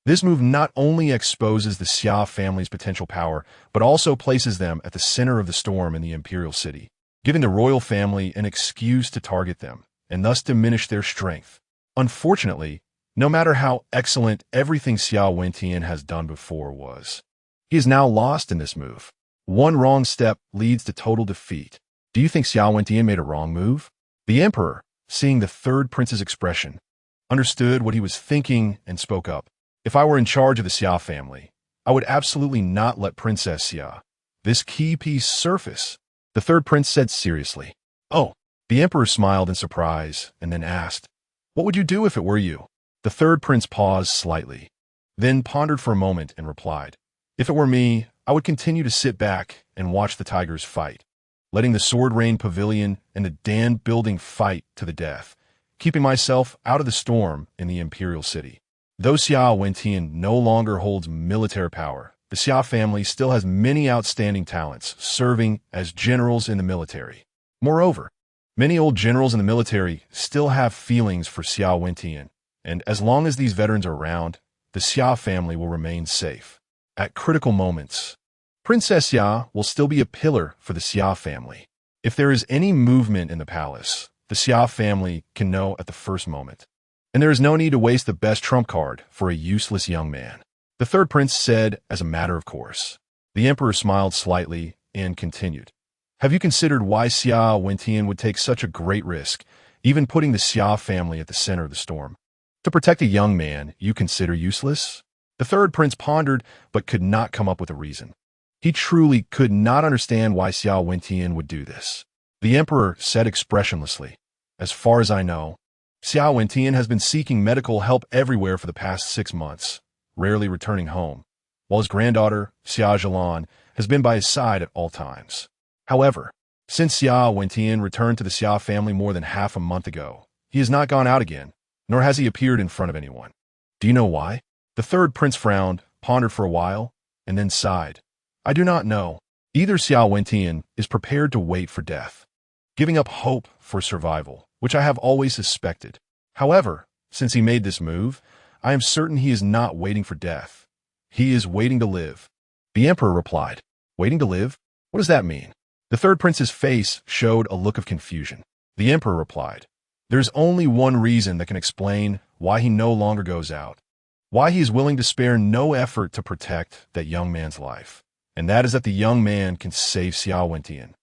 Speaker 1: This move not only exposes the Xia family's potential power, but also places them at the center of the storm in the imperial city, giving the royal family an excuse to target them, and thus diminish their strength. Unfortunately, no matter how excellent everything Xia Wentian has done before was, he is now lost in this move. One wrong step leads to total defeat. Do you think Xia Wentian made a wrong move? The emperor, seeing the third prince's expression, understood what he was thinking and spoke up. If I were in charge of the Xia family, I would absolutely not let Princess Xia, this key piece, surface. The third prince said seriously. Oh. The emperor smiled in surprise and then asked, what would you do if it were you? The third prince paused slightly, then pondered for a moment and replied, if it were me, I would continue to sit back and watch the tigers fight, letting the Sword Rain Pavilion and the Dan building fight to the death, keeping myself out of the storm in the imperial city. Though Xia Wentian no longer holds military power, the Xia family still has many outstanding talents serving as generals in the military. Moreover, many old generals in the military still have feelings for Xia Wentian, and as long as these veterans are around, the Xia family will remain safe. At critical moments, Princess Xia will still be a pillar for the Xia family. If there is any movement in the palace, the Xia family can know at the first moment, and there is no need to waste the best trump card for a useless young man. The third prince said as a matter of course. The emperor smiled slightly and continued. Have you considered why Xia Wentian would take such a great risk, even putting the Xia family at the center of the storm? To protect a young man you consider useless? The third prince pondered, but could not come up with a reason. He truly could not understand why Xiao Wentian would do this. The emperor said expressionlessly, "As far as I know, Xiao Wentian has been seeking medical help everywhere for the past 6 months, rarely returning home, while his granddaughter, Xia Zhelan, has been by his side at all times. However, since Xiao Wentian returned to the Xia family more than half a month ago, he has not gone out again, nor has he appeared in front of anyone. Do you know why?" The third prince frowned, pondered for a while, and then sighed. "I do not know. Either Xiao Wentian is prepared to wait for death, giving up hope for survival, which I have always suspected. However, since he made this move, I am certain he is not waiting for death. He is waiting to live." The emperor replied, "Waiting to live? What does that mean?" The third prince's face showed a look of confusion. The emperor replied, "There's only one reason that can explain why he no longer goes out, why he is willing to spare no effort to protect that young man's life, and that is that the young man can save Xiao Wentian.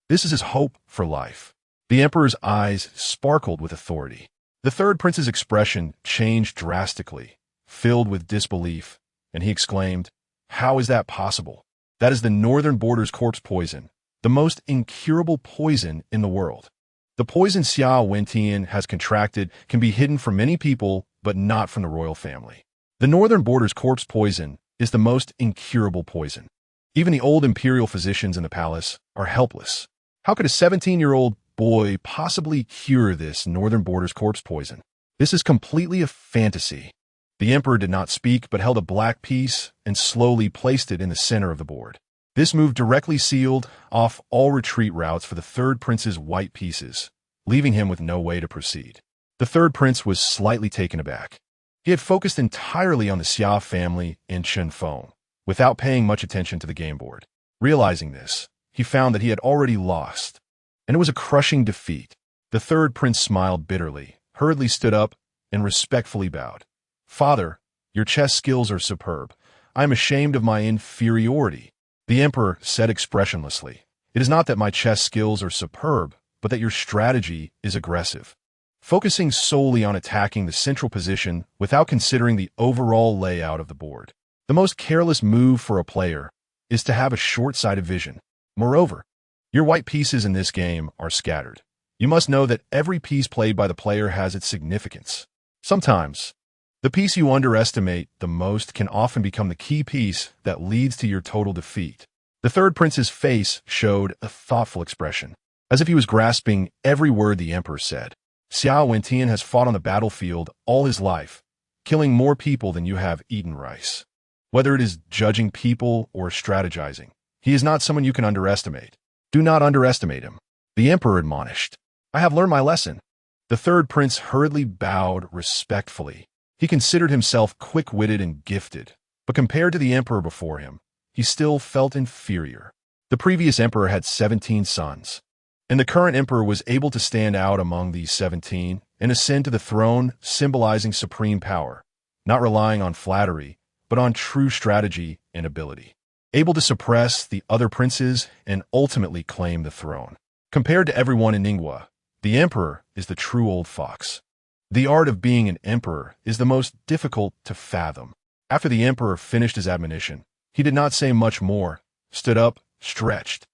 Speaker 1: This is his hope for life." The emperor's eyes sparkled with authority. The third prince's expression changed drastically, filled with disbelief, and he exclaimed, "How is that possible? That is the northern border's corpse poison, the most incurable poison in the world. The poison Xiao Wentian has contracted can be hidden from many people, but not from the royal family. The northern border's corpse poison is the most incurable poison. Even the old imperial physicians in the palace are helpless. How could a 17-year-old boy possibly cure this northern border's corpse poison? This is completely a fantasy." The emperor did not speak, but held a black piece and slowly placed it in the center of the board. This move directly sealed off all retreat routes for the third prince's white pieces, leaving him with no way to proceed. The third prince was slightly taken aback. He had focused entirely on the Xia family in Chenfeng, without paying much attention to the game board. Realizing this, he found that he had already lost, and it was a crushing defeat. The third prince smiled bitterly, hurriedly stood up, and respectfully bowed. "Father, your chess skills are superb. I am ashamed of my inferiority." The emperor said expressionlessly, "It is not that my chess skills are superb, but that your strategy is aggressive, focusing solely on attacking the central position without considering the overall layout of the board. The most careless move for a player is to have a short-sighted vision. Moreover, your white pieces in this game are scattered. You must know that every piece played by the player has its significance. Sometimes, the piece you underestimate the most can often become the key piece that leads to your total defeat." The third prince's face showed a thoughtful expression, as if he was grasping every word the emperor said. "Xiao Wentian has fought on the battlefield all his life, killing more people than you have eaten rice. Whether it is judging people or strategizing, he is not someone you can underestimate. Do not underestimate him." The emperor admonished, "I have learned my lesson." The third prince hurriedly bowed respectfully. He considered himself quick-witted and gifted, but compared to the emperor before him, he still felt inferior. The previous emperor had 17 sons, and the current emperor was able to stand out among these 17 and ascend to the throne, symbolizing supreme power, not relying on flattery, but on true strategy and ability, able to suppress the other princes and ultimately claim the throne. Compared to everyone in Ningguo, the emperor is the true old fox. The art of being an emperor is the most difficult to fathom. After the emperor finished his admonition, he did not say much more, stood up, stretched,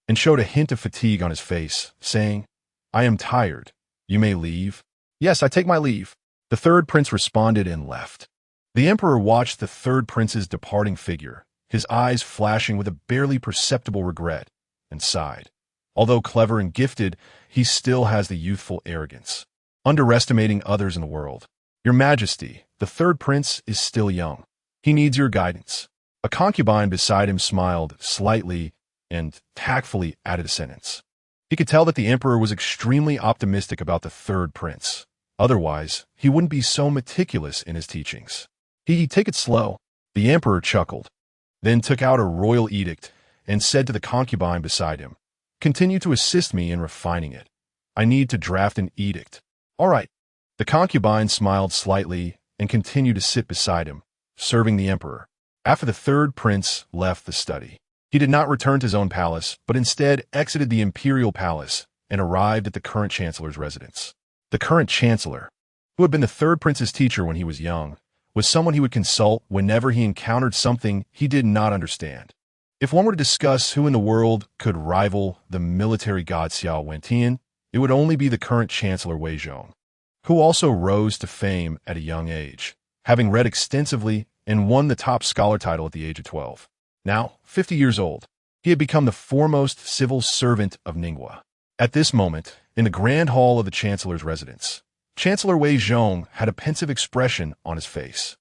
Speaker 1: and showed a hint of fatigue on his face, saying, "I am tired. You may leave." "Yes, I take my leave." The third prince responded and left. The emperor watched the third prince's departing figure, his eyes flashing with a barely perceptible regret, and sighed. Although clever and gifted, he still has the youthful arrogance, underestimating others in the world. "Your Majesty, the third prince is still young. He needs your guidance." A concubine beside him smiled slightly and tactfully added a sentence. He could tell that the emperor was extremely optimistic about the third prince. Otherwise, he wouldn't be so meticulous in his teachings. Take it slow." The emperor chuckled, then took out a royal edict and said to the concubine beside him, "Continue to assist me in refining it. I need to draft an edict." "All right." The concubine smiled slightly and continued to sit beside him, serving the emperor. After the third prince left the study, he did not return to his own palace, but instead exited the imperial palace and arrived at the current chancellor's residence. The current chancellor, who had been the third prince's teacher when he was young, was someone he would consult whenever he encountered something he did not understand. If one were to discuss who in the world could rival the military god Xiao Wentian, it would only be the current Chancellor Wei Zhong, who also rose to fame at a young age, having read extensively and won the top scholar title at the age of 12. Now, 50 years old, he had become the foremost civil servant of Ningguo. At this moment, in the grand hall of the Chancellor's residence, Chancellor Wei Zhong had a pensive expression on his face,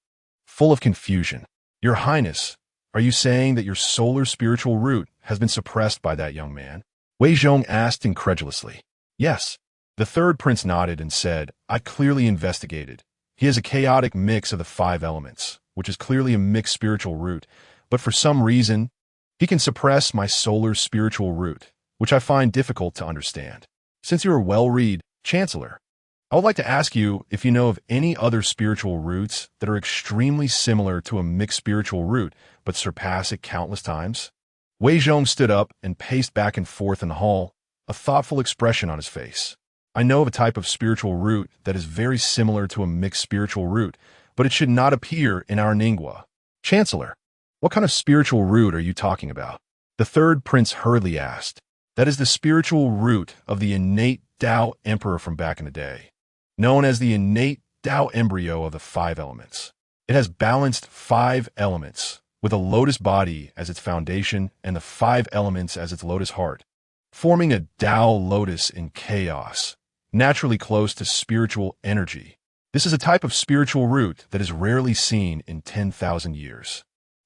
Speaker 1: full of confusion. "Your Highness, are you saying that your solar spiritual root has been suppressed by that young man?" Wei Zhong asked incredulously. "Yes." The third prince nodded and said, "I clearly investigated. He has a chaotic mix of the 5 elements, which is clearly a mixed spiritual root, but for some reason, he can suppress my solar spiritual root, which I find difficult to understand. Since you are well-read, Chancellor, I would like to ask you if you know of any other spiritual roots that are extremely similar to a mixed spiritual root, but surpass it countless times?" Wei Zhong stood up and paced back and forth in the hall, a thoughtful expression on his face. "I know of a type of spiritual root that is very similar to a mixed spiritual root, but it should not appear in our Ningguo." "Chancellor, what kind of spiritual root are you talking about?" The third prince hurriedly asked. "That is the spiritual root of the innate Tao emperor from back in the day, known as the innate Tao embryo of the 5 elements. It has balanced 5 elements, with a lotus body as its foundation and the 5 elements as its lotus heart, forming a Tao lotus in chaos, naturally close to spiritual energy. This is a type of spiritual root that is rarely seen in 10,000 years.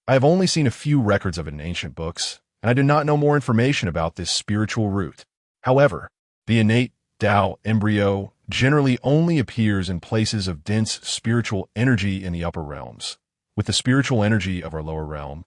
Speaker 1: I have only seen a few records of it in ancient books, and I do not know more information about this spiritual root. However, the innate Tao embryo generally only appears in places of dense spiritual energy in the upper realms. With the spiritual energy of our lower realm,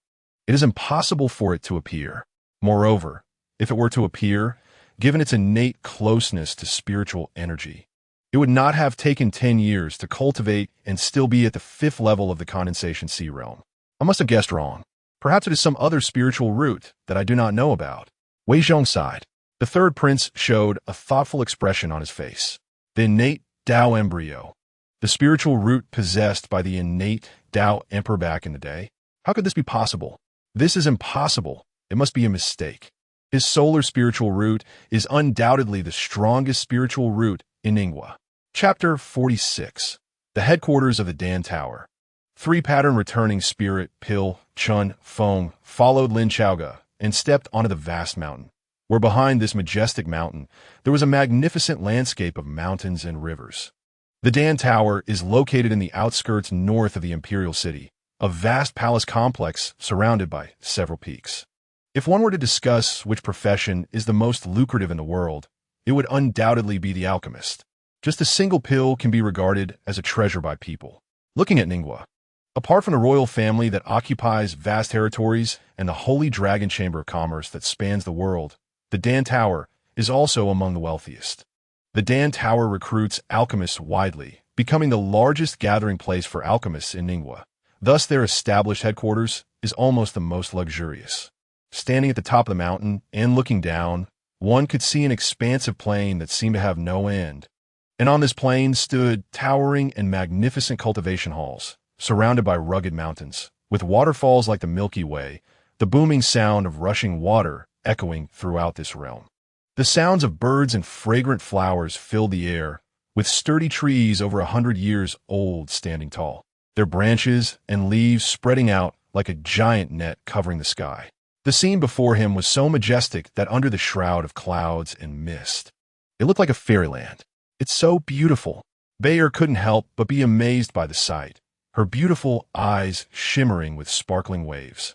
Speaker 1: it is impossible for it to appear. Moreover, if it were to appear, given its innate closeness to spiritual energy, it would not have taken 10 years to cultivate and still be at the 5th level of the condensation sea realm. I must have guessed wrong. Perhaps it is some other spiritual root that I do not know about." Wei Zhong sighed. The third prince showed a thoughtful expression on his face. "The innate Tao embryo, the spiritual root possessed by the innate Tao emperor back in the day? How could this be possible? This is impossible. It must be a mistake. His solar spiritual root is undoubtedly the strongest spiritual root in Ningguo." Chapter 46. The Headquarters of the Dan Tower. 3-pattern returning spirit Pil, Chun, Feng followed Lin Chaoga and stepped onto the vast mountain, where behind this majestic mountain there was a magnificent landscape of mountains and rivers. The Dan Tower is located in the outskirts north of the imperial city, a vast palace complex surrounded by several peaks. If one were to discuss which profession is the most lucrative in the world, it would undoubtedly be the alchemist. Just a single pill can be regarded as a treasure by people. Looking at Ningguo, apart from the royal family that occupies vast territories and the Holy Dragon Chamber of Commerce that spans the world, the Dan Tower is also among the wealthiest. The Dan Tower recruits alchemists widely, becoming the largest gathering place for alchemists in Ningguo. Thus, their established headquarters is almost the most luxurious. Standing at the top of the mountain and looking down, one could see an expansive plain that seemed to have no end. And on this plain stood towering and magnificent cultivation halls, surrounded by rugged mountains, with waterfalls like the Milky Way, the booming sound of rushing water echoing throughout this realm. The sounds of birds and fragrant flowers filled the air, with sturdy trees over 100 years old standing tall, their branches and leaves spreading out like a giant net covering the sky. The scene before him was so majestic that under the shroud of clouds and mist, it looked like a fairyland. "It's so beautiful." Bayer couldn't help but be amazed by the sight, her beautiful eyes shimmering with sparkling waves.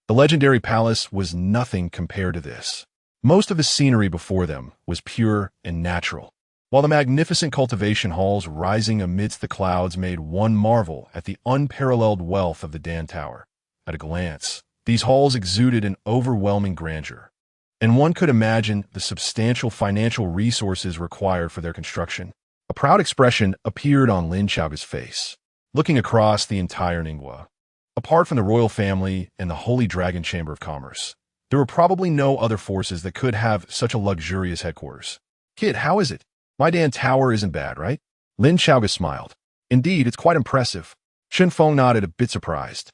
Speaker 1: The legendary palace was nothing compared to this. Most of the scenery before them was pure and natural, while the magnificent cultivation halls rising amidst the clouds made one marvel at the unparalleled wealth of the Dan Tower. At a glance, these halls exuded an overwhelming grandeur, and one could imagine the substantial financial resources required for their construction. A proud expression appeared on Lin Chaoga's face, looking across the entire Ningguo. Apart from the royal family and the Holy Dragon Chamber of Commerce, there were probably no other forces that could have such a luxurious headquarters. "Kid, how is it? My Dan Tower isn't bad, right?" Lin Chaoga smiled. "Indeed, it's quite impressive." Chen Feng nodded, a bit surprised.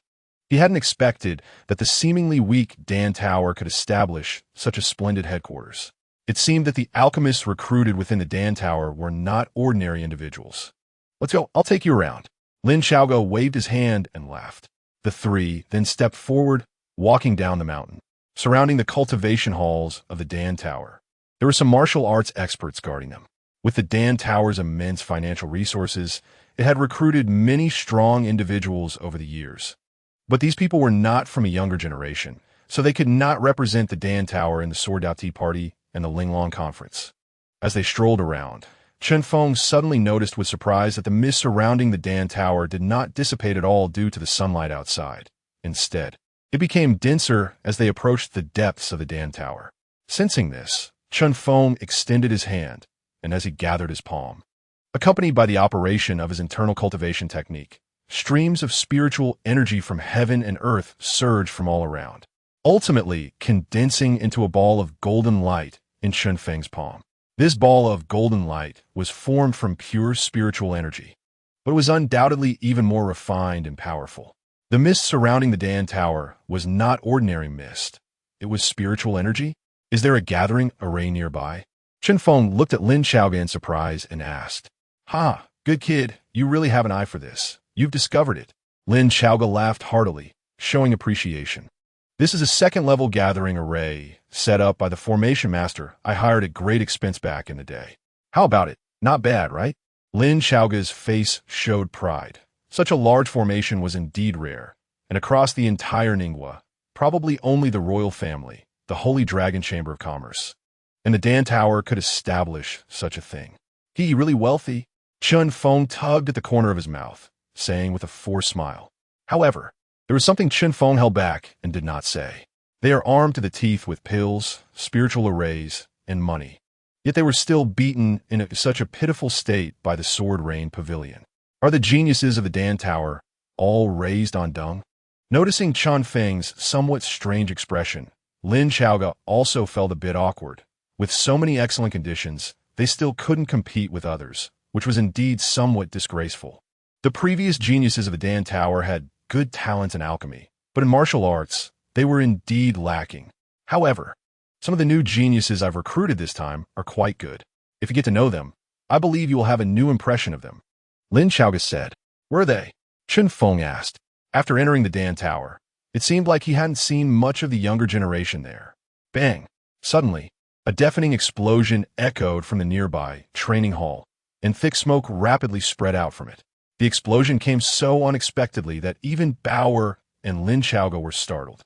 Speaker 1: He hadn't expected that the seemingly weak Dan Tower could establish such a splendid headquarters. It seemed that the alchemists recruited within the Dan Tower were not ordinary individuals. Let's go, I'll take you around. Lin Xiaoge waved his hand and laughed. The three then stepped forward, walking down the mountain, surrounding the cultivation halls of the Dan Tower. There were some martial arts experts guarding them. With the Dan Tower's immense financial resources, it had recruited many strong individuals over the years. But these people were not from a younger generation, so they could not represent the Dan Tower in the Sword Dao Tea Party and the Linglong Conference. As they strolled around, Chen Feng suddenly noticed with surprise that the mist surrounding the Dan Tower did not dissipate at all due to the sunlight outside. Instead, it became denser as they approached the depths of the Dan Tower. Sensing this, Chen Feng extended his hand, and as he gathered his palm, accompanied by the operation of his internal cultivation technique, streams of spiritual energy from heaven and earth surged from all around, ultimately condensing into a ball of golden light in Chen Feng's palm. This ball of golden light was formed from pure spiritual energy, but it was undoubtedly even more refined and powerful. The mist surrounding the Dan Tower was not ordinary mist. It was spiritual energy. Is there a gathering array nearby? Chen Feng looked at Lin Xiaoge in surprise and asked, "Ha, good kid, you really have an eye for this. You've discovered it." Lin Xiaoge laughed heartily, showing appreciation. "This is a second-level gathering array set up by the formation master I hired at great expense back in the day. How about it? Not bad, right?" Lin Xiaoge's face showed pride. Such a large formation was indeed rare, and across the entire Ningwa, probably only the royal family, the Holy Dragon Chamber of Commerce, and the Dan Tower could establish such a thing. "He really wealthy?" Chen Feng tugged at the corner of his mouth, saying with a forced smile. However, there was something Chen Feng held back and did not say. They are armed to the teeth with pills, spiritual arrays, and money. Yet they were still beaten in such a pitiful state by the Sword Rain Pavilion. Are the geniuses of the Dan Tower all raised on dung? Noticing Chen Feng's somewhat strange expression, Lin Xiaoge also felt a bit awkward. With so many excellent conditions, they still couldn't compete with others, which was indeed somewhat disgraceful. The previous geniuses of the Dan Tower had good talent in alchemy, but in martial arts, they were indeed lacking. However, some of the new geniuses I've recruited this time are quite good. If you get to know them, I believe you will have a new impression of them. Lin Xiaoge said. "Where are they?" Chen Feng asked. After entering the Dan Tower, it seemed like he hadn't seen much of the younger generation there. Bang! Suddenly, a deafening explosion echoed from the nearby training hall, and thick smoke rapidly spread out from it. The explosion came so unexpectedly that even Bauer and Lin Xiaoge were startled.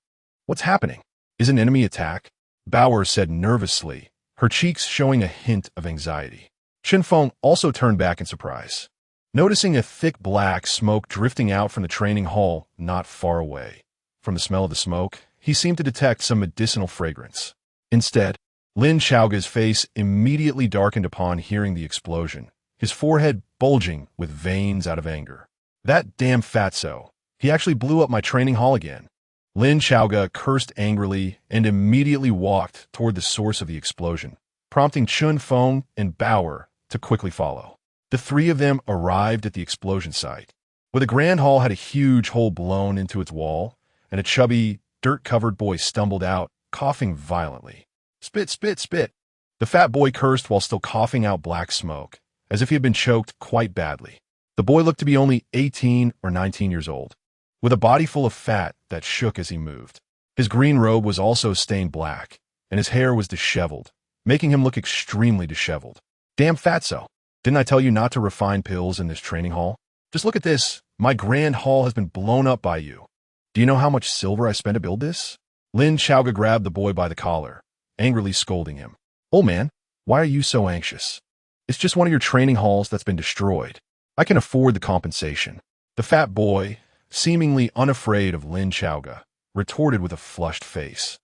Speaker 1: "What's happening? Is an enemy attack?" Bauer said nervously, her cheeks showing a hint of anxiety. Chen Feng also turned back in surprise, noticing a thick black smoke drifting out from the training hall not far away. From the smell of the smoke, he seemed to detect some medicinal fragrance. Instead, Lin Xiaoge's face immediately darkened upon hearing the explosion, his forehead bulging with veins out of anger. "That damn fatso. He actually blew up my training hall again." Lin Xiaoge cursed angrily and immediately walked toward the source of the explosion, prompting Chen Feng and Bauer to quickly follow. The three of them arrived at the explosion site, where the grand hall had a huge hole blown into its wall, and a chubby, dirt-covered boy stumbled out, coughing violently. "Spit, spit, spit." The fat boy cursed while still coughing out black smoke, as if he had been choked quite badly. The boy looked to be only 18 or 19 years old, with a body full of fat that shook as he moved. His green robe was also stained black, and his hair was disheveled, making him look extremely disheveled. "Damn fatso. Didn't I tell you not to refine pills in this training hall? Just look at this. My grand hall has been blown up by you. Do you know how much silver I spent to build this?" Lin Xiaoge grabbed the boy by the collar, angrily scolding him. "Old man, why are you so anxious? It's just one of your training halls that's been destroyed. I can afford the compensation." The fat boy, seemingly unafraid of Lin Xiaoge, retorted with a flushed face.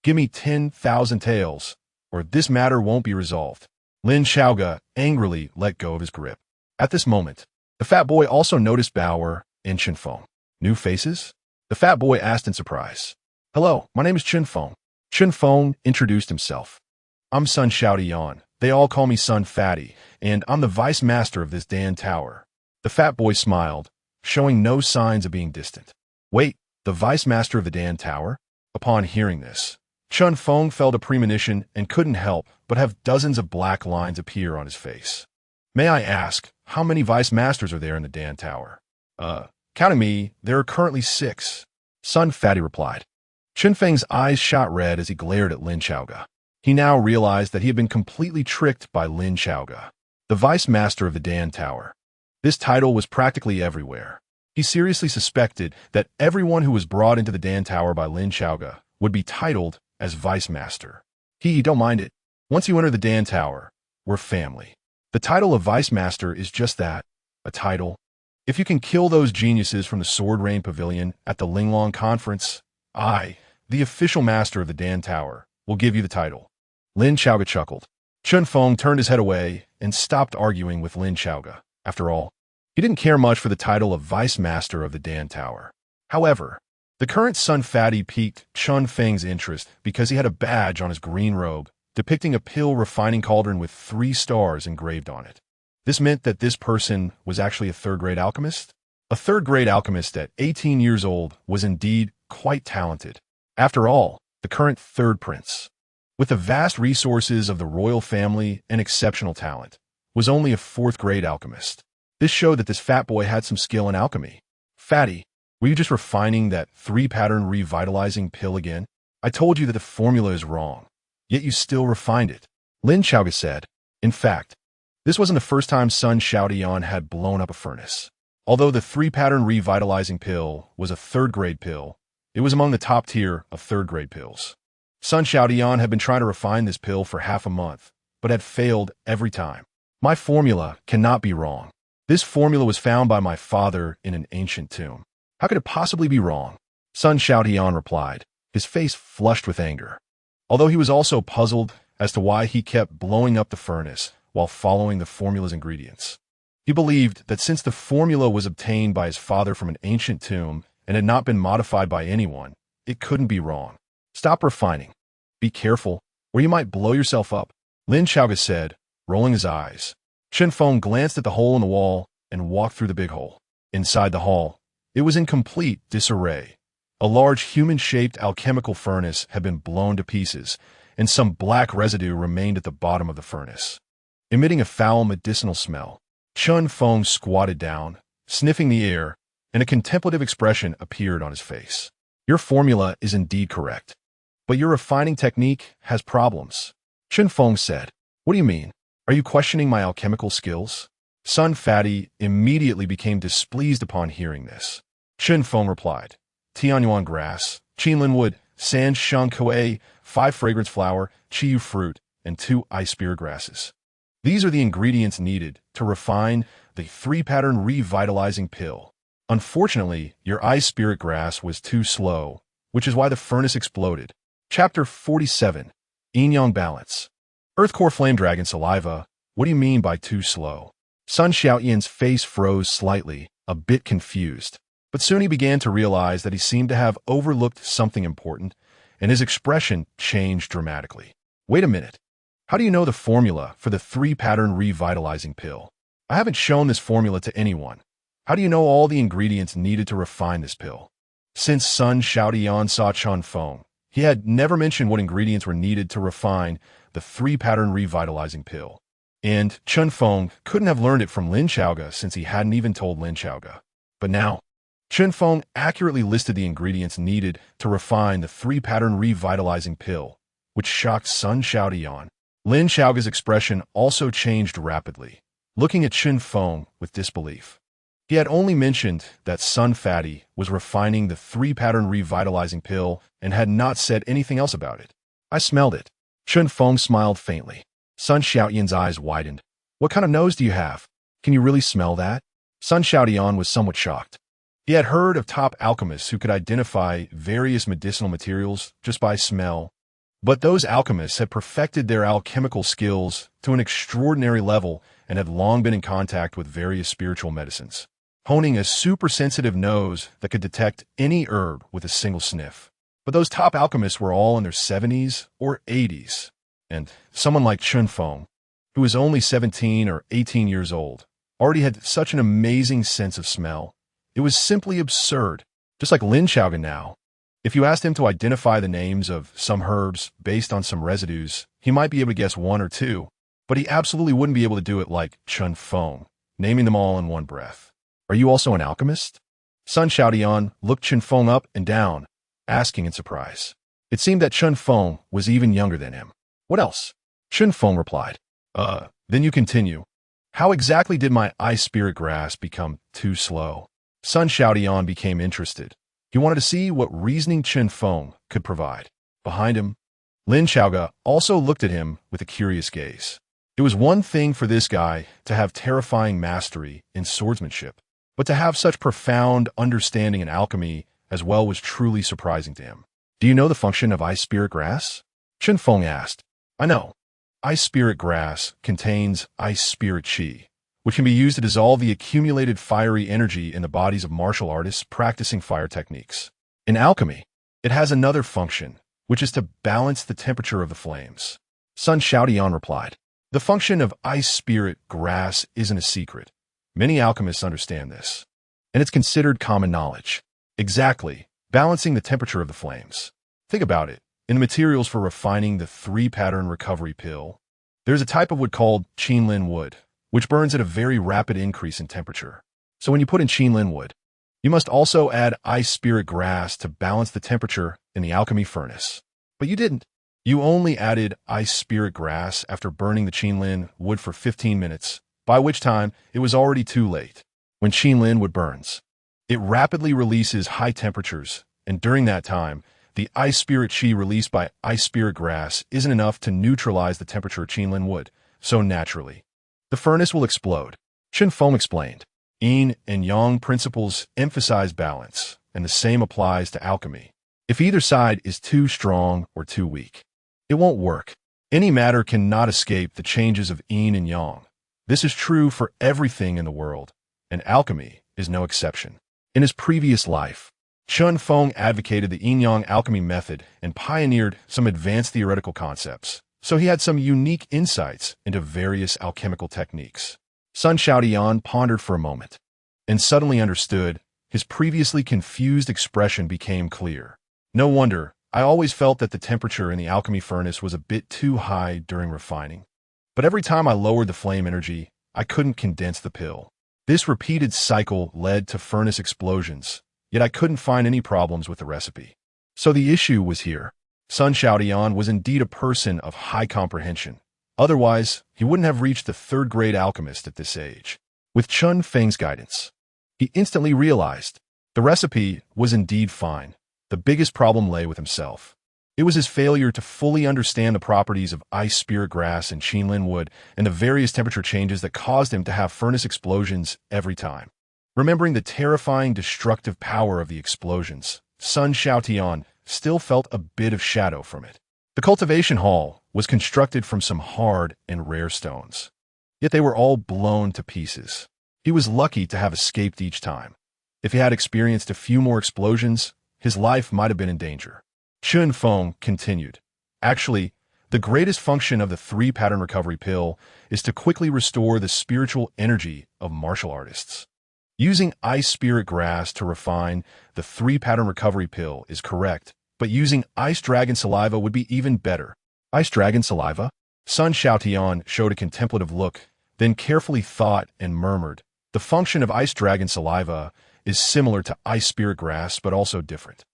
Speaker 1: "Give me 10,000 taels, or this matter won't be resolved." Lin Xiaoge angrily let go of his grip. At this moment, the fat boy also noticed Bauer and Chen Feng. "New faces?" the fat boy asked in surprise. "Hello, my name is Chen Feng." Chen Feng introduced himself. "I'm Sun Xiaodiyan. They all call me Sun Fatty, and I'm the vice master of this Dan Tower." The fat boy smiled, showing no signs of being distant. Wait, the vice master of the Dan Tower? Upon hearing this, Chun Feng felt a premonition and couldn't help but have dozens of black lines appear on his face. May I ask, how many vice masters are there in the Dan Tower? Counting me, there are currently 6. Sun Fatty replied. Chun Feng's eyes shot red as he glared at Lin Xiaoge. He now realized that he had been completely tricked by Lin Xiaoge, the vice master of the Dan Tower. This title was practically everywhere. He seriously suspected that everyone who was brought into the Dan Tower by Lin Xiaoge would be titled as vice master. Don't mind it. Once you enter the Dan Tower, we're family. The title of vice master is just that, a title. If you can kill those geniuses from the Sword Rain Pavilion at the Linglong Conference, I, the official master of the Dan Tower, will give you the title. Lin Xiaoge chuckled. Chun Feng turned his head away and stopped arguing with Lin Xiaoge. After all, he didn't care much for the title of vice master of the Dan Tower. However, the current Sun Fatty piqued Chun Feng's interest because he had a badge on his green robe depicting a pill refining cauldron with 3 stars engraved on it. This meant that this person was actually a third-grade alchemist? A third-grade alchemist at 18 years old was indeed quite talented. After all, the current third prince, with the vast resources of the royal family and exceptional talent, was only a 4th-grade alchemist. This showed that this fat boy had some skill in alchemy. Fatty, were you just refining that 3-pattern revitalizing pill again? I told you that the formula is wrong, yet you still refined it. Lin Xiaoge said. In fact, this wasn't the first time Sun Xiaodian had blown up a furnace. Although the 3-pattern revitalizing pill was a 3rd-grade pill, it was among the top tier of 3rd-grade pills. Sun Xiaodian had been trying to refine this pill for half a month, but had failed every time. My formula cannot be wrong. This formula was found by my father in an ancient tomb. How could it possibly be wrong? Sun Xiaodian replied, his face flushed with anger. Although he was also puzzled as to why he kept blowing up the furnace while following the formula's ingredients. He believed that since the formula was obtained by his father from an ancient tomb and had not been modified by anyone, it couldn't be wrong. Stop refining. Be careful, or you might blow yourself up, Lin Xiaoge said, rolling his eyes. Chun Feng glanced at the hole in the wall and walked through the big hole. Inside the hall, it was in complete disarray. A large human-shaped alchemical furnace had been blown to pieces, and some black residue remained at the bottom of the furnace. Emitting a foul medicinal smell, Chun Feng squatted down, sniffing the air, and a contemplative expression appeared on his face. Your formula is indeed correct, but your refining technique has problems, Chun Feng said. What do you mean? Are you questioning my alchemical skills? Sun Fatty immediately became displeased upon hearing this. Chun Feng replied, Tianyuan grass, Qinlin wood, San Sheng Kue, 5 fragrance flower, Chiyu fruit, and 2 ice spirit grasses. These are the ingredients needed to refine the 3-pattern revitalizing pill. Unfortunately, your ice spirit grass was too slow, which is why the furnace exploded. Chapter 47, Yin-Yang Balance. Earthcore Flame Dragon Saliva, what do you mean by too slow? Sun Xiaoyan's face froze slightly, a bit confused. But soon he began to realize that he seemed to have overlooked something important, and his expression changed dramatically. Wait a minute. How do you know the formula for the 3-pattern revitalizing pill? I haven't shown this formula to anyone. How do you know all the ingredients needed to refine this pill? Since Sun Xiaodian saw Chun Feng, he had never mentioned what ingredients were needed to refine the 3-pattern revitalizing pill. And Chun Feng couldn't have learned it from Lin Xiaoge since he hadn't even told Lin Xiaoge. But now, Chun Feng accurately listed the ingredients needed to refine the 3-pattern revitalizing pill, which shocked Sun Xiaodian. Lin Xiaoge's expression also changed rapidly, looking at Chun Feng with disbelief. He had only mentioned that Sun Fatty was refining the 3-pattern revitalizing pill and had not said anything else about it. I smelled it. Chun Feng smiled faintly. Sun Xiaoyan's eyes widened. What kind of nose do you have? Can you really smell that? Sun Xiaodian was somewhat shocked. He had heard of top alchemists who could identify various medicinal materials just by smell, but those alchemists had perfected their alchemical skills to an extraordinary level and had long been in contact with various spiritual medicines, honing a super-sensitive nose that could detect any herb with a single sniff. But those top alchemists were all in their 70s or 80s, and someone like Chun Feng, who was only 17 or 18 years old, already had such an amazing sense of smell It was simply absurd. Just like Lin Xiaogan now. If you asked him to identify the names of some herbs based on some residues, he might be able to guess one or two, but he absolutely wouldn't be able to do it like Chen Feng, naming them all in one breath. Are you also an alchemist? Sun Xiaodian looked Chen Feng up and down, asking in surprise. It seemed that Chen Feng was even younger than him. What else? Chen Feng replied. Then you continue. How exactly did my ice spirit grass become too slow? Sun Xiaodian became interested. He wanted to see what reasoning Chen Feng could provide. Behind him, Lin Xiaoga also looked at him with a curious gaze. It was one thing for this guy to have terrifying mastery in swordsmanship, but to have such profound understanding in alchemy as well was truly surprising to him. Do you know the function of ice spirit grass? Chen Feng asked. I know. Ice spirit grass contains ice spirit qi, which can be used to dissolve the accumulated fiery energy in the bodies of martial artists practicing fire techniques. In alchemy, it has another function, which is to balance the temperature of the flames. Sun Xiaodian replied. The function of ice spirit grass isn't a secret. Many alchemists understand this, and it's considered common knowledge. Exactly, balancing the temperature of the flames. Think about it. In the materials for refining the 3-pattern recovery pill, there's a type of wood called Qinlin wood, which burns at a very rapid increase in temperature. So when you put in Qinlin wood, you must also add ice spirit grass to balance the temperature in the alchemy furnace. But you didn't. You only added ice spirit grass after burning the Qinlin wood for 15 minutes, by which time it was already too late. When Qinlin wood burns, it rapidly releases high temperatures, and during that time, the ice spirit qi released by ice spirit grass isn't enough to neutralize the temperature of Qinlin wood, so naturally, the furnace will explode. Chen Feng explained. Yin and yang principles emphasize balance, and the same applies to alchemy. If either side is too strong or too weak, it won't work. Any matter cannot escape the changes of yin and yang. This is true for everything in the world, and alchemy is no exception. In his previous life, Chen Feng advocated the yin-yang alchemy method and pioneered some advanced theoretical concepts, so he had some unique insights into various alchemical techniques. Sun Xiaodian pondered for a moment, and suddenly understood. His previously confused expression became clear. No wonder, I always felt that the temperature in the alchemy furnace was a bit too high during refining. But every time I lowered the flame energy, I couldn't condense the pill. This repeated cycle led to furnace explosions, yet I couldn't find any problems with the recipe. So the issue was here. Sun Xiaodian was indeed a person of high comprehension. Otherwise, he wouldn't have reached the third-grade alchemist at this age. With Chen Feng's guidance, he instantly realized the recipe was indeed fine. The biggest problem lay with himself. It was his failure to fully understand the properties of ice spirit grass and Qinlin wood and the various temperature changes that caused him to have furnace explosions every time. Remembering the terrifying destructive power of the explosions, Sun Xiaotian still felt a bit of shadow from it. The cultivation hall was constructed from some hard and rare stones, yet they were all blown to pieces. He was lucky to have escaped each time. If he had experienced a few more explosions, his life might have been in danger. Chen Feng continued. Actually, the greatest function of the 3-pattern recovery pill is to quickly restore the spiritual energy of martial artists. Using ice spirit grass to refine the 3-pattern recovery pill is correct, but using ice dragon saliva would be even better. Ice dragon saliva? Sun Xiaotian showed a contemplative look, then carefully thought and murmured. The function of ice dragon saliva is similar to ice spirit grass, but also different.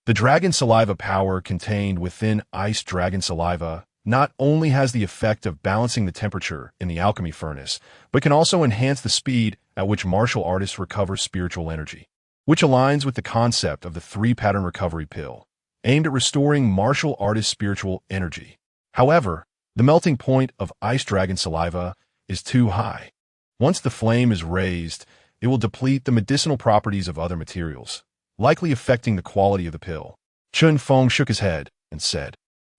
Speaker 1: The dragon saliva power contained within ice dragon saliva not only has the effect of balancing the temperature in the alchemy furnace, but can also enhance the speed at which martial artists recover spiritual energy, which aligns with the concept of the 3-pattern recovery pill, aimed at restoring martial artists' spiritual energy. However, the melting point of ice dragon saliva is too high. Once the flame is raised, it will deplete the medicinal properties of other materials, likely affecting the quality of the pill. Chen Feng shook his head and said,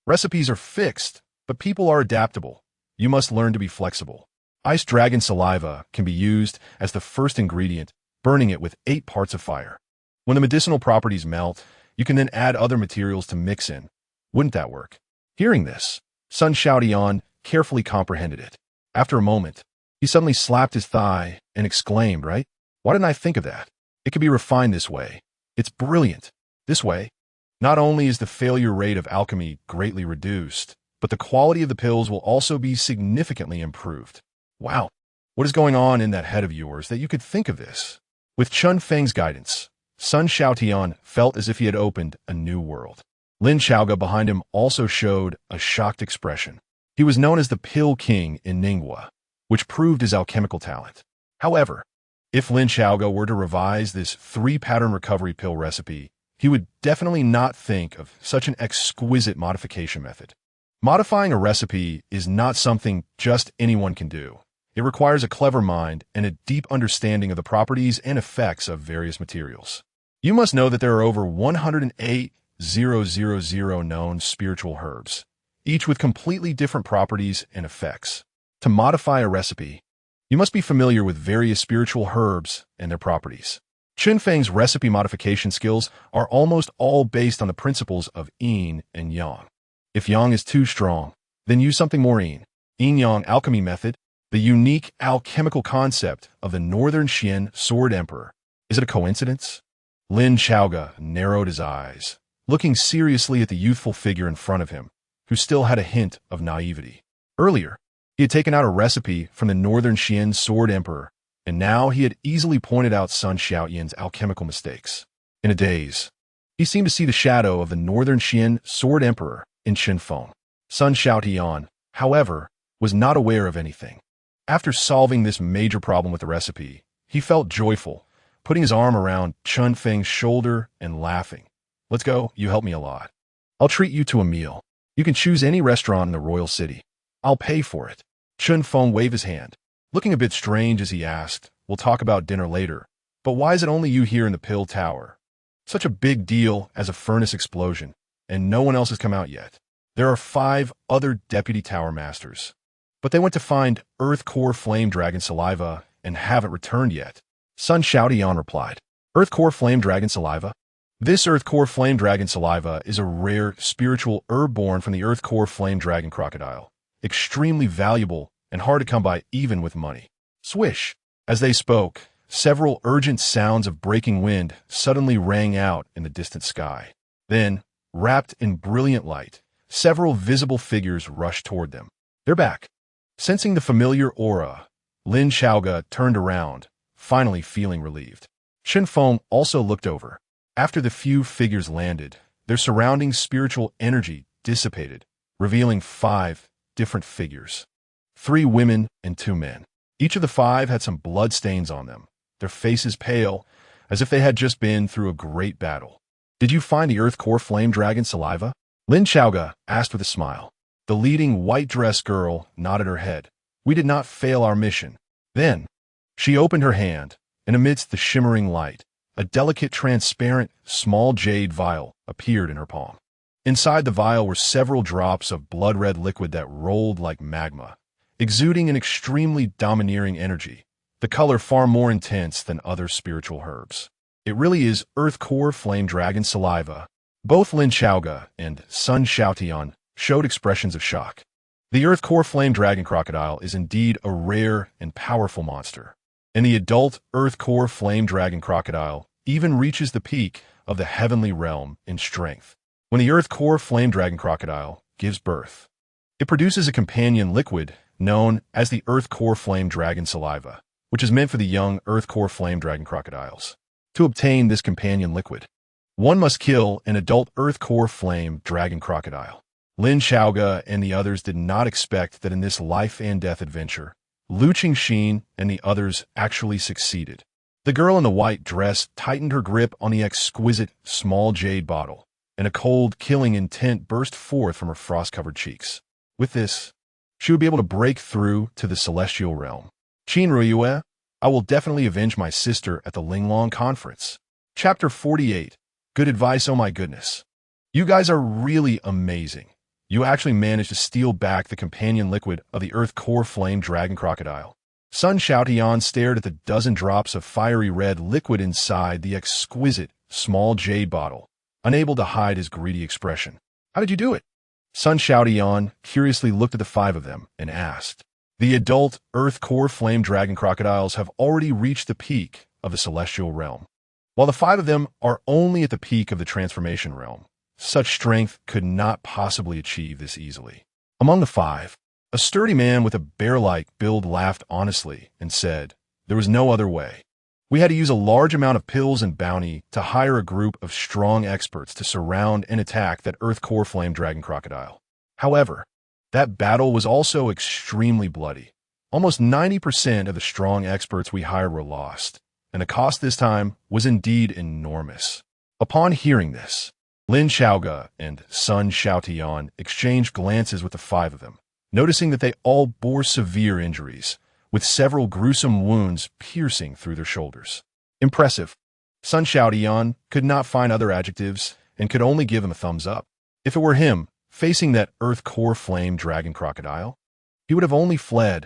Speaker 1: recipes are fixed, but people are adaptable. You must learn to be flexible. Ice dragon saliva can be used as the first ingredient, burning it with 8 parts of fire. When the medicinal properties melt, you can then add other materials to mix in. Wouldn't that work? Hearing this, Sun Xiaotian carefully comprehended it. After a moment, he suddenly slapped his thigh and exclaimed, right? Why didn't I think of that? It can be refined this way. It's brilliant. This way, not only is the failure rate of alchemy greatly reduced, but the quality of the pills will also be significantly improved. Wow, what is going on in that head of yours that you could think of this? With Chun Feng's guidance, Sun Xiaotian felt as if he had opened a new world. Lin Xiaoga behind him also showed a shocked expression. He was known as the Pill King in Ningguo, which proved his alchemical talent. However, if Lin Xiaoga were to revise this 3-pattern recovery pill recipe, he would definitely not think of such an exquisite modification method. Modifying a recipe is not something just anyone can do. It requires a clever mind and a deep understanding of the properties and effects of various materials. You must know that there are over 108,000 known spiritual herbs, each with completely different properties and effects. To modify a recipe, you must be familiar with various spiritual herbs and their properties. Chun Feng's recipe modification skills are almost all based on the principles of yin and yang. If yang is too strong, then use something more yin. Yin-yang alchemy method, the unique alchemical concept of the Northern Xian Sword Emperor. Is it a coincidence? Lin Xiaoga narrowed his eyes, looking seriously at the youthful figure in front of him, who still had a hint of naivety. Earlier, he had taken out a recipe from the Northern Xian Sword Emperor, and now he had easily pointed out Sun Xiaotian's alchemical mistakes. In a daze, he seemed to see the shadow of the Northern Xian Sword Emperor in Qinfeng. Sun Xiaotian, however, was not aware of anything. After solving this major problem with the recipe, he felt joyful, putting his arm around Chun Feng's shoulder and laughing. Let's go, you helped me a lot. I'll treat you to a meal. You can choose any restaurant in the royal city. I'll pay for it. Chun Feng waved his hand, looking a bit strange as he asked, we'll talk about dinner later, but why is it only you here in the Pill Tower? Such a big deal as a furnace explosion, and no one else has come out yet. There are 5 other deputy tower masters, but they went to find Earth Core Flame Dragon Saliva and haven't returned yet. Sun Xiaotian replied, Earth Core Flame Dragon Saliva? This Earth Core Flame Dragon Saliva is a rare spiritual herb born from the Earth Core Flame Dragon crocodile, extremely valuable and hard to come by even with money. Swish! As they spoke, several urgent sounds of breaking wind suddenly rang out in the distant sky. Then, wrapped in brilliant light, several visible figures rushed toward them. They're back. Sensing the familiar aura, Lin Xiaoga turned around, finally feeling relieved. Qinfeng also looked over. After the few figures landed, their surrounding spiritual energy dissipated, revealing 5 different figures. 3 women and 2 men. Each of the 5 had some blood stains on them, their faces pale, as if they had just been through a great battle. Did you find the Earth Core Flame Dragon Saliva? Lin Xiaoga asked with a smile. The leading white-dressed girl nodded her head. We did not fail our mission. Then, she opened her hand, and amidst the shimmering light, a delicate, transparent, small jade vial appeared in her palm. Inside the vial were several drops of blood-red liquid that rolled like magma, exuding an extremely domineering energy, the color far more intense than other spiritual herbs. It really is Earth Core Flame Dragon Saliva. Both Lin Xiaoga and Sun Xiaotian showed expressions of shock. The Earth Core Flame Dragon Crocodile is indeed a rare and powerful monster, and the adult Earth Core Flame Dragon Crocodile even reaches the peak of the heavenly realm in strength. When the Earth Core Flame Dragon Crocodile gives birth, it produces a companion liquid known as the Earth Core Flame Dragon Saliva, which is meant for the young Earth Core Flame Dragon crocodiles. To obtain this companion liquid, one must kill an adult Earth Core Flame Dragon crocodile. Lin Xiaoga and the others did not expect that in this life-and-death adventure, Lu Qingxin and the others actually succeeded. The girl in the white dress tightened her grip on the exquisite small jade bottle, and a cold, killing intent burst forth from her frost-covered cheeks. With this, she would be able to break through to the celestial realm. Qin Ruiyue, I will definitely avenge my sister at the Linglong Conference. Chapter 48. Good advice, oh my goodness. You guys are really amazing. You actually managed to steal back the companion liquid of the Earth Core Flame Dragon Crocodile. Sun Xiaotian stared at the dozen drops of fiery red liquid inside the exquisite small jade bottle, unable to hide his greedy expression. How did you do it? Sun Xiaotian curiously looked at the 5 of them and asked. The adult Earth Core Flame Dragon crocodiles have already reached the peak of the celestial realm. While the five of them are only at the peak of the transformation realm, such strength could not possibly achieve this easily. Among the five, a sturdy man with a bear-like build laughed honestly and said, "There was no other way. We had to use a large amount of pills and bounty to hire a group of strong experts to surround and attack that Earth Core Flame Dragon Crocodile. However, that battle was also extremely bloody. Almost 90% of the strong experts we hired were lost, and the cost this time was indeed enormous." Upon hearing this, Lin Xiaoge and Sun Xiaotian exchanged glances with the five of them, noticing that they all bore severe injuries, with several gruesome wounds piercing through their shoulders. Impressive. Sun Xiaotian could not find other adjectives and could only give him a thumbs up. If it were him, facing that Earth Core Flame Dragon Crocodile, he would have only fled.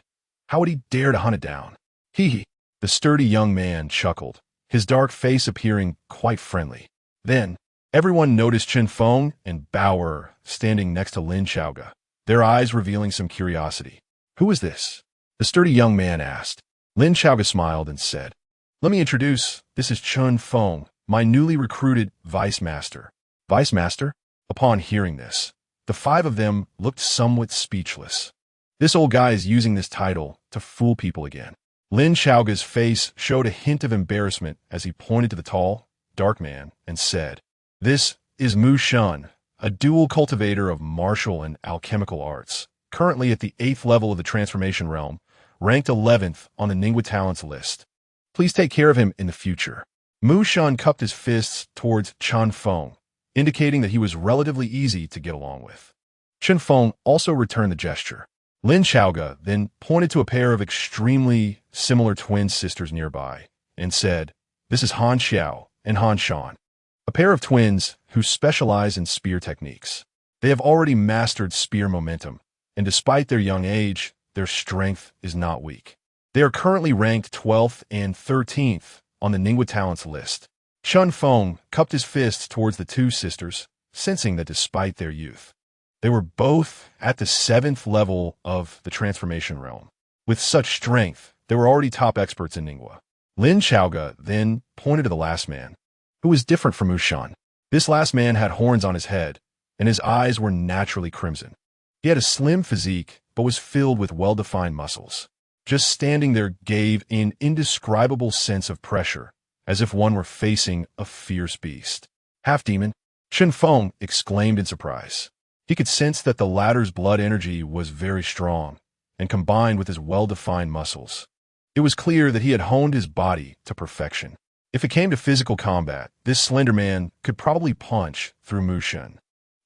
Speaker 1: How would he dare to hunt it down? Hee. The sturdy young man chuckled, his dark face appearing quite friendly. Then, everyone noticed Chen Feng and Bauer standing next to Lin Xiaoge, their eyes revealing some curiosity. "Who is this?" the sturdy young man asked. Lin Xiaoge smiled and said, "Let me introduce, this is Chen Feng, my newly recruited Vice Master." Vice Master? Upon hearing this, the five of them looked somewhat speechless. This old guy is using this title to fool people again. Lin Xiaoge's face showed a hint of embarrassment as he pointed to the tall, dark man and said, "This is Mu Shun, a dual cultivator of martial and alchemical arts, currently at the 8th level of the transformation realm, ranked 11th on the Ningwa talents list. Please take care of him in the future." Mu Shun cupped his fists towards Chen Feng, indicating that he was relatively easy to get along with. Chen Feng also returned the gesture. Lin Xiaoge then pointed to a pair of extremely similar twin sisters nearby and said, "This is Han Xiao and Han Shan, a pair of twins who specialize in spear techniques. They have already mastered spear momentum, and despite their young age, their strength is not weak. They are currently ranked 12th and 13th on the Ningwa talents list." Chen Feng cupped his fists towards the two sisters, sensing that despite their youth, they were both at the 7th level of the transformation realm. With such strength, they were already top experts in Ningwa. Lin Xiaoge then pointed to the last man, who was different from Mushan. This last man had horns on his head, and his eyes were naturally crimson. He had a slim physique, but was filled with well-defined muscles. Just standing there gave an indescribable sense of pressure, as if one were facing a fierce beast. "Half-demon," Chen Feng exclaimed in surprise. He could sense that the latter's blood energy was very strong, and combined with his well-defined muscles, it was clear that he had honed his body to perfection. If it came to physical combat, this slender man could probably punch through Mushan.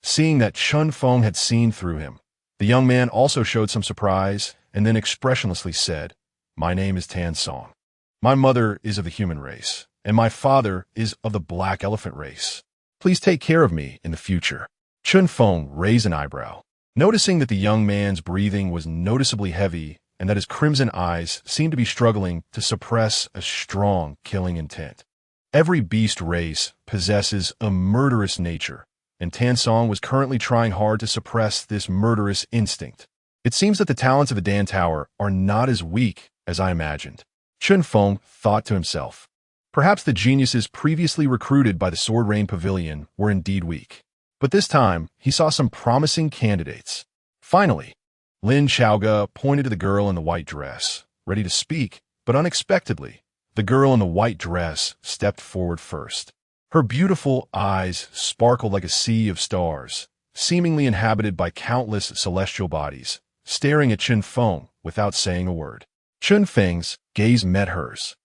Speaker 1: Seeing that Chen Feng had seen through him, the young man also showed some surprise and then expressionlessly said, "My name is Tan Song. My mother is of the human race, and my father is of the black elephant race. Please take care of me in the future." Chen Feng raised an eyebrow, noticing that the young man's breathing was noticeably heavy and that his crimson eyes seemed to be struggling to suppress a strong killing intent. Every beast race possesses a murderous nature, and Tan Song was currently trying hard to suppress this murderous instinct. It seems that the talents of the Dan Tower are not as weak as I imagined. Chen Feng thought to himself. Perhaps the geniuses previously recruited by the Sword Rain Pavilion were indeed weak. But this time, he saw some promising candidates. Finally, Lin Xiaoge pointed to the girl in the white dress, ready to speak, but unexpectedly, the girl in the white dress stepped forward first. Her beautiful eyes sparkled like a sea of stars, seemingly inhabited by countless celestial bodies, staring at Chen Feng without saying a word. Chen Feng's gaze met hers.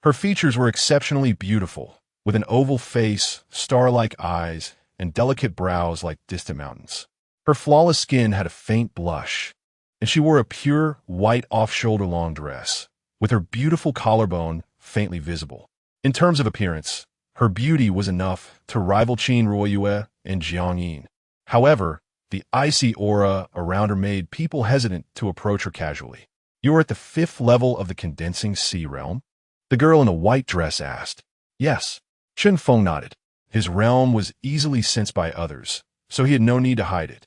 Speaker 1: Her features were exceptionally beautiful, with an oval face, star-like eyes, and delicate brows like distant mountains. Her flawless skin had a faint blush, and she wore a pure, white off-shoulder long dress, with her beautiful collarbone faintly visible. In terms of appearance, her beauty was enough to rival Qin Ruoyue and Jiang Yin. However, the icy aura around her made people hesitant to approach her casually. "You are at the 5th level of the condensing sea realm?" the girl in the white dress asked. "Yes." Chen Feng nodded. His realm was easily sensed by others, so he had no need to hide it.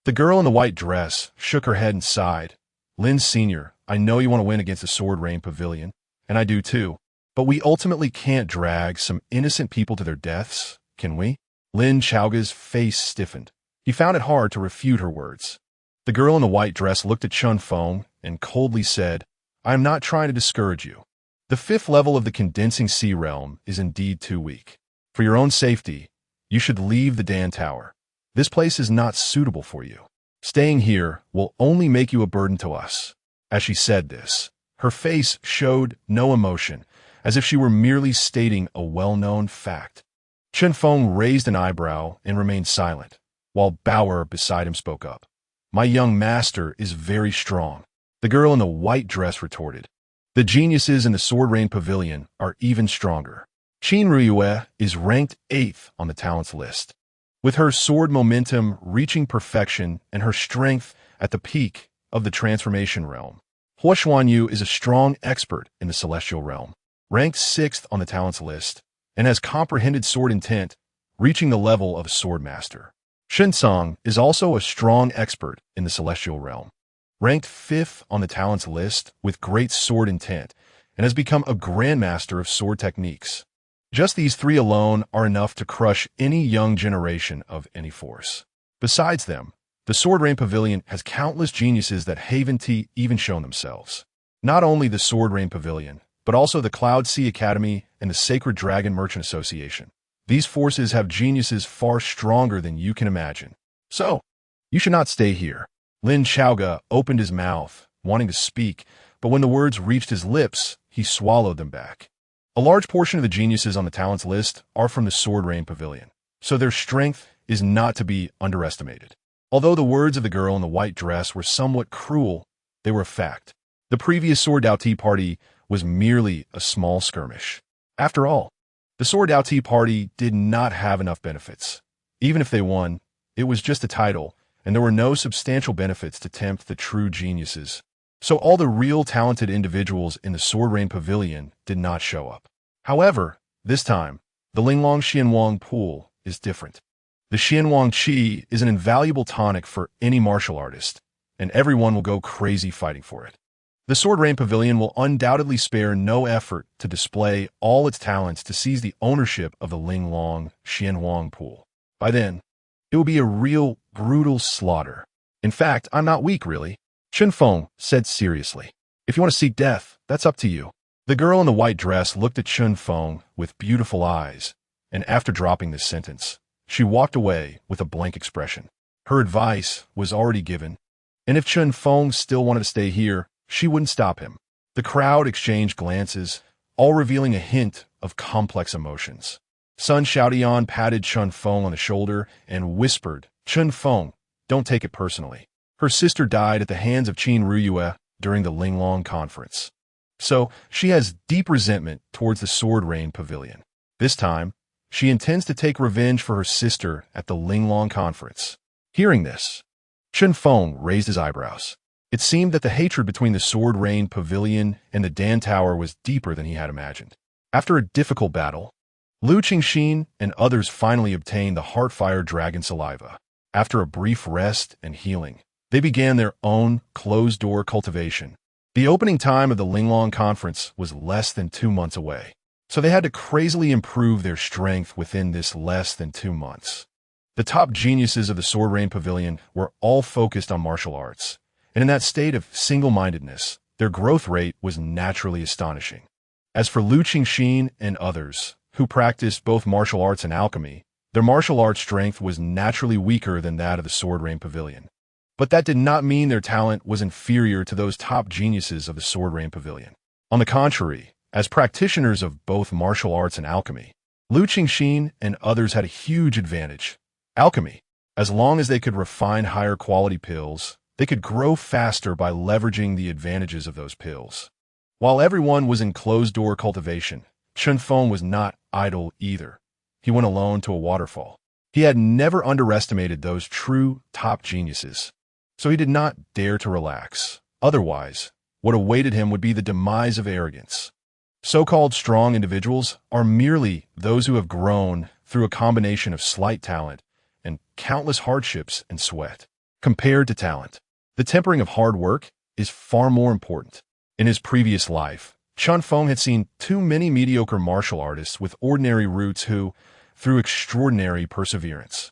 Speaker 1: The girl in the white dress shook her head and sighed. "Lin Sr., I know you want to win against the Sword Rain Pavilion, and I do too. But we ultimately can't drag some innocent people to their deaths, can we? Lin Chaoga's face stiffened. He found it hard to refute her words. The girl in the white dress looked at Chun Feng and coldly said, I am not trying to discourage you. The 5th level of the condensing sea realm is indeed too weak. For your own safety, you should leave the Dan Tower. This place is not suitable for you. Staying here will only make you a burden to us. As she said this, her face showed no emotion, as if she were merely stating a well-known fact. Chun Feng raised an eyebrow and remained silent, while Bauer beside him spoke up. My young master is very strong. The girl in the white dress retorted. The geniuses in the Sword Rain Pavilion are even stronger. Qin Ruyue is ranked 8th on the talents list. With her sword momentum reaching perfection and her strength at the peak of the transformation realm, Beixuan Yu is a strong expert in the celestial realm, ranked 6th on the talents list, and has comprehended sword intent, reaching the level of a sword master. Shinsong is also a strong expert in the celestial realm, ranked 5th on the talents list with great sword intent, and has become a grandmaster of sword techniques. Just these 3 alone are enough to crush any young generation of any force. Besides them, the Sword Rain Pavilion has countless geniuses that haven't even shown themselves. Not only the Sword Rain Pavilion, but also the Cloud Sea Academy and the Sacred Dragon Merchant Association. These forces have geniuses far stronger than you can imagine. So, you should not stay here. Lin Chaoga opened his mouth, wanting to speak, but when the words reached his lips, he swallowed them back. A large portion of the geniuses on the talents list are from the Sword Rain Pavilion, so their strength is not to be underestimated. Although the words of the girl in the white dress were somewhat cruel, they were a fact. The previous Sword Dao Tea Party was merely a small skirmish. After all, the Sword Dao Tea Party did not have enough benefits. Even if they won, it was just a title, and there were no substantial benefits to tempt the true geniuses. So all the real talented individuals in the Sword Rain Pavilion did not show up. However, this time, the Linglong Xianwang pool is different. The Xianwang Qi is an invaluable tonic for any martial artist, and everyone will go crazy fighting for it. The Sword Rain Pavilion will undoubtedly spare no effort to display all its talents to seize the ownership of the Linglong Xianwang pool. By then, it will be a real brutal slaughter. In fact, I'm not weak, really. Chun Feng said seriously. If you want to seek death, that's up to you. The girl in the white dress looked at Chun Feng with beautiful eyes, and after dropping this sentence, she walked away with a blank expression. Her advice was already given, and if Chun Feng still wanted to stay here, she wouldn't stop him. The crowd exchanged glances, all revealing a hint of complex emotions. Sun Xiaodian patted Chun Feng on the shoulder and whispered, Chun Feng, don't take it personally. Her sister died at the hands of Qin Ruyue during the Linglong Conference. So, she has deep resentment towards the Sword Rain Pavilion. This time, she intends to take revenge for her sister at the Linglong Conference. Hearing this, Chun Feng raised his eyebrows. It seemed that the hatred between the Sword Rain Pavilion and the Dan Tower was deeper than he had imagined. After a difficult battle, Lu Qingxin and others finally obtained the Heartfire Dragon Saliva. After a brief rest and healing, they began their own closed-door cultivation. The opening time of the Linglong Conference was less than 2 months away, so they had to crazily improve their strength within this less than 2 months. The top geniuses of the Sword Rain Pavilion were all focused on martial arts, and in that state of single-mindedness, their growth rate was naturally astonishing. As for Lu Qingxin and others, who practiced both martial arts and alchemy, their martial arts strength was naturally weaker than that of the Sword Rain Pavilion. But that did not mean their talent was inferior to those top geniuses of the Sword Rain Pavilion. On the contrary, as practitioners of both martial arts and alchemy, Lu Qingxin and others had a huge advantage. Alchemy, as long as they could refine higher quality pills, they could grow faster by leveraging the advantages of those pills. While everyone was in closed-door cultivation, Chun Feng was not idle either. He went alone to a waterfall. He had never underestimated those true top geniuses, so he did not dare to relax. Otherwise, what awaited him would be the demise of arrogance. So-called strong individuals are merely those who have grown through a combination of slight talent and countless hardships and sweat. Compared to talent, the tempering of hard work is far more important. In his previous life, Chun Feng had seen too many mediocre martial artists with ordinary roots who, through extraordinary perseverance,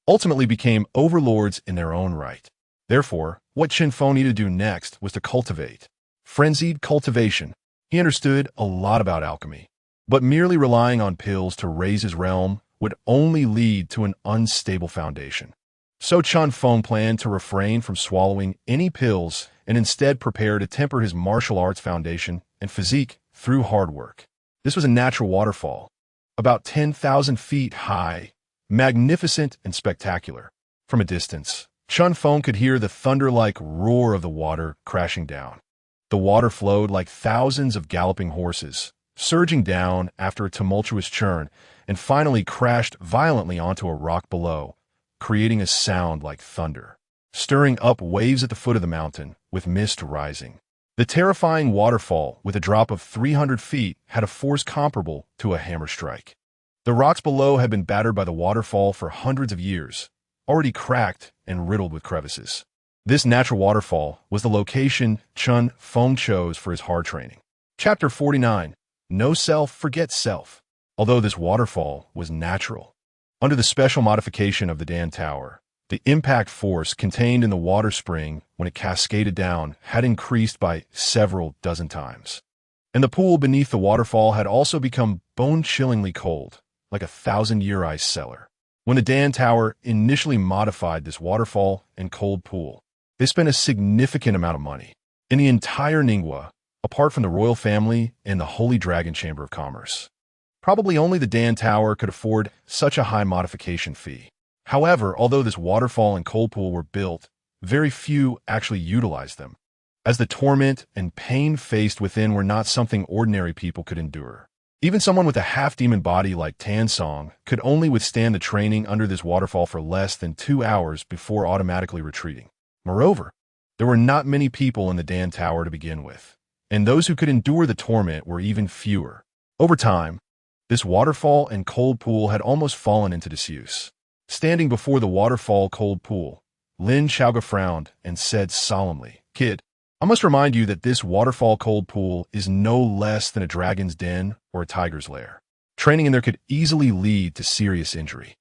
Speaker 1: ultimately became overlords in their own right. Therefore, what Chun Feng needed to do next was to cultivate. Frenzied cultivation. He understood a lot about alchemy, but merely relying on pills to raise his realm would only lead to an unstable foundation. So Chun Feng planned to refrain from swallowing any pills and instead prepare to temper his martial arts foundation and physique through hard work. This was a natural waterfall, about 10,000 feet high, magnificent and spectacular. From a distance, Chun Feng could hear the thunder-like roar of the water crashing down. The water flowed like thousands of galloping horses, surging down after a tumultuous churn, and finally crashed violently onto a rock below, creating a sound like thunder, stirring up waves at the foot of the mountain, with mist rising. The terrifying waterfall, with a drop of 300 feet, had a force comparable to a hammer strike. The rocks below had been battered by the waterfall for hundreds of years, already cracked and riddled with crevices. This natural waterfall was the location Chun Feng chose for his hard training. Chapter 49. No self forgets self. Although this waterfall was natural, under the special modification of the Dan Tower, the impact force contained in the water spring when it cascaded down had increased by several dozen times. And the pool beneath the waterfall had also become bone-chillingly cold, like a 1,000-year ice cellar. When the Dan Tower initially modified this waterfall and cold pool, they spent a significant amount of money. In the entire Ningwa, apart from the royal family and the Holy Dragon Chamber of Commerce, probably only the Dan Tower could afford such a high modification fee. However, although this waterfall and cold pool were built, very few actually utilized them, as the torment and pain faced within were not something ordinary people could endure. Even someone with a half-demon body like Tan Song could only withstand the training under this waterfall for less than 2 hours before automatically retreating. Moreover, there were not many people in the Dan Tower to begin with, and those who could endure the torment were even fewer. Over time, this waterfall and cold pool had almost fallen into disuse. Standing before the waterfall cold pool, Lin Xiaoga frowned and said solemnly, "Kid, I must remind you that this waterfall cold pool is no less than a dragon's den or a tiger's lair. Training in there could easily lead to serious injury.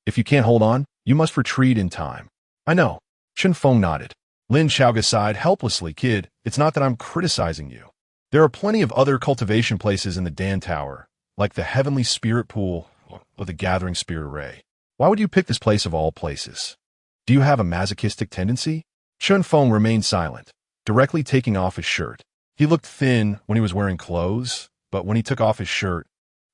Speaker 1: If you can't hold on, you must retreat in time." "I know." Chun Feng nodded. Lin Xiaoga sighed helplessly. "Kid, it's not that I'm criticizing you. There are plenty of other cultivation places in the Dan Tower, like the Heavenly Spirit Pool or the Gathering Spirit Array. Why would you pick this place of all places? Do you have a masochistic tendency?" Chun Feng remained silent, directly taking off his shirt. He looked thin when he was wearing clothes, but when he took off his shirt,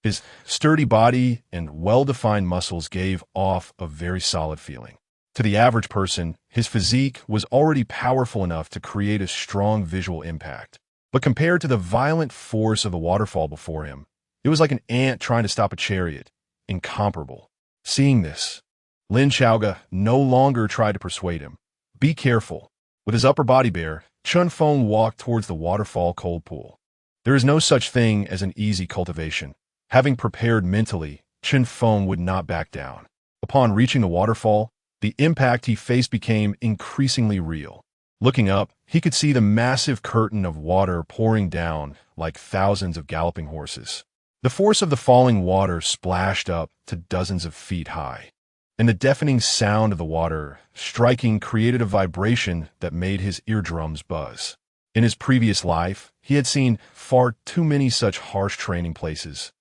Speaker 1: his sturdy body and well-defined muscles gave off a very solid feeling. To the average person, his physique was already powerful enough to create a strong visual impact. But compared to the violent force of the waterfall before him, it was like an ant trying to stop a chariot, incomparable. Seeing this, Lin Xiaoga no longer tried to persuade him. "Be careful." With his upper body bare, Chun Feng walked towards the waterfall cold pool. There is no such thing as an easy cultivation. Having prepared mentally, Chun Feng would not back down. Upon reaching the waterfall, the impact he faced became increasingly real. Looking up, he could see the massive curtain of water pouring down like thousands of galloping horses. The force of the falling water splashed up to dozens of feet high, and the deafening sound of the water striking created a vibration that made his eardrums buzz. In his previous life, he had seen far too many such harsh training places.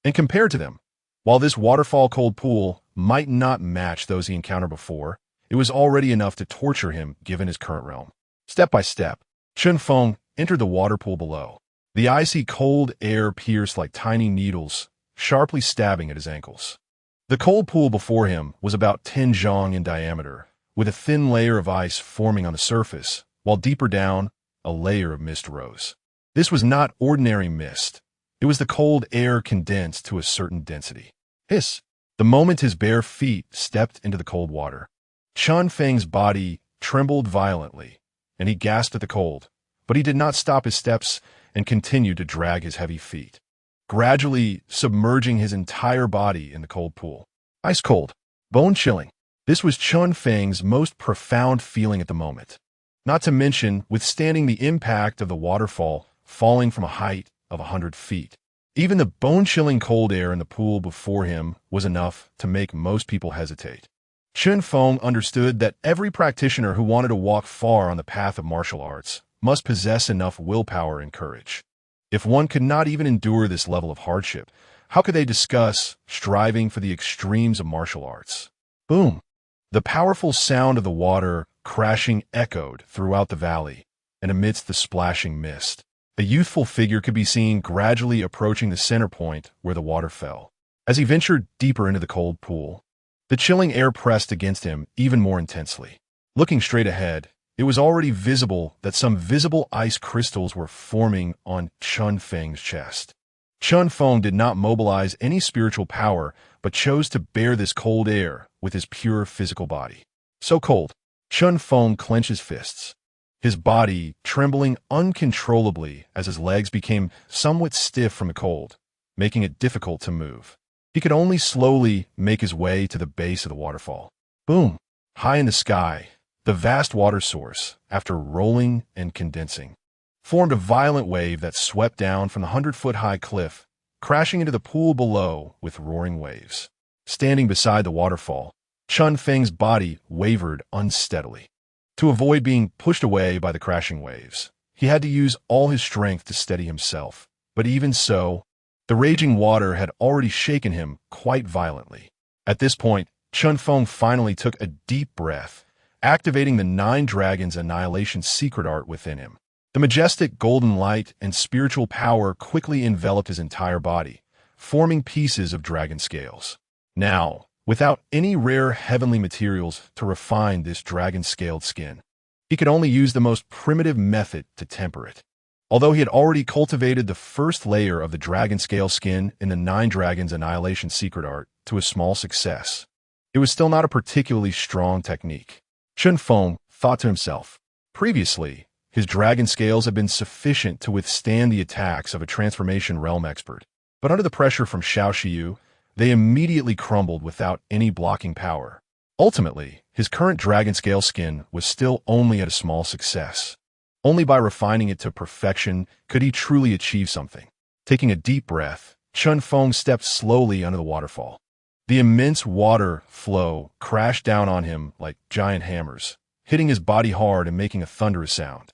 Speaker 1: And compared to them, while this waterfall cold pool might not match those he encountered before, it was already enough to torture him given his current realm. Step by step, Chun Feng entered the water pool below. The icy cold air pierced like tiny needles, sharply stabbing at his ankles. The cold pool before him was about 10 zhang in diameter, with a thin layer of ice forming on the surface, while deeper down, a layer of mist rose. This was not ordinary mist. It was the cold air condensed to a certain density. Hiss! The moment his bare feet stepped into the cold water, Chun Feng's body trembled violently, and he gasped at the cold, but he did not stop his steps and continued to drag his heavy feet, gradually submerging his entire body in the cold pool. Ice cold, bone-chilling. This was Chun Feng's most profound feeling at the moment. Not to mention withstanding the impact of the waterfall falling from a height of 100 feet. Even the bone-chilling cold air in the pool before him was enough to make most people hesitate. Chun Feng understood that every practitioner who wanted to walk far on the path of martial arts must possess enough willpower and courage. If one could not even endure this level of hardship, how could they discuss striving for the extremes of martial arts? Boom! The powerful sound of the water crashing echoed throughout the valley, and amidst the splashing mist, a youthful figure could be seen gradually approaching the center point where the water fell. As he ventured deeper into the cold pool, the chilling air pressed against him even more intensely. Looking straight ahead, it was already visible that some visible ice crystals were forming on Chun Feng's chest. Chun Feng did not mobilize any spiritual power, but chose to bear this cold air with his pure physical body. So cold, Chun Feng clenched his fists, his body trembling uncontrollably as his legs became somewhat stiff from the cold, making it difficult to move. He could only slowly make his way to the base of the waterfall. Boom! High in the sky, the vast water source, after rolling and condensing, formed a violent wave that swept down from the 100-foot-high cliff, crashing into the pool below with roaring waves. Standing beside the waterfall, Chun Feng's body wavered unsteadily. To avoid being pushed away by the crashing waves, he had to use all his strength to steady himself. But even so, the raging water had already shaken him quite violently. At this point, Chun Feng finally took a deep breath, activating the 9 Dragons' Annihilation secret art within him. The majestic golden light and spiritual power quickly enveloped his entire body, forming pieces of dragon scales. Now, without any rare heavenly materials to refine this dragon-scaled skin, he could only use the most primitive method to temper it. Although he had already cultivated the first layer of the dragon scale skin in the 9 Dragons' Annihilation secret art to a small success, it was still not a particularly strong technique. Chun Feng thought to himself. Previously, his dragon scales had been sufficient to withstand the attacks of a transformation realm expert, but under the pressure from Xiao Shiyu, they immediately crumbled without any blocking power. Ultimately, his current dragon scale skin was still only at a small success. Only by refining it to perfection could he truly achieve something. Taking a deep breath, Chun Feng stepped slowly under the waterfall. The immense water flow crashed down on him like giant hammers, hitting his body hard and making a thunderous sound.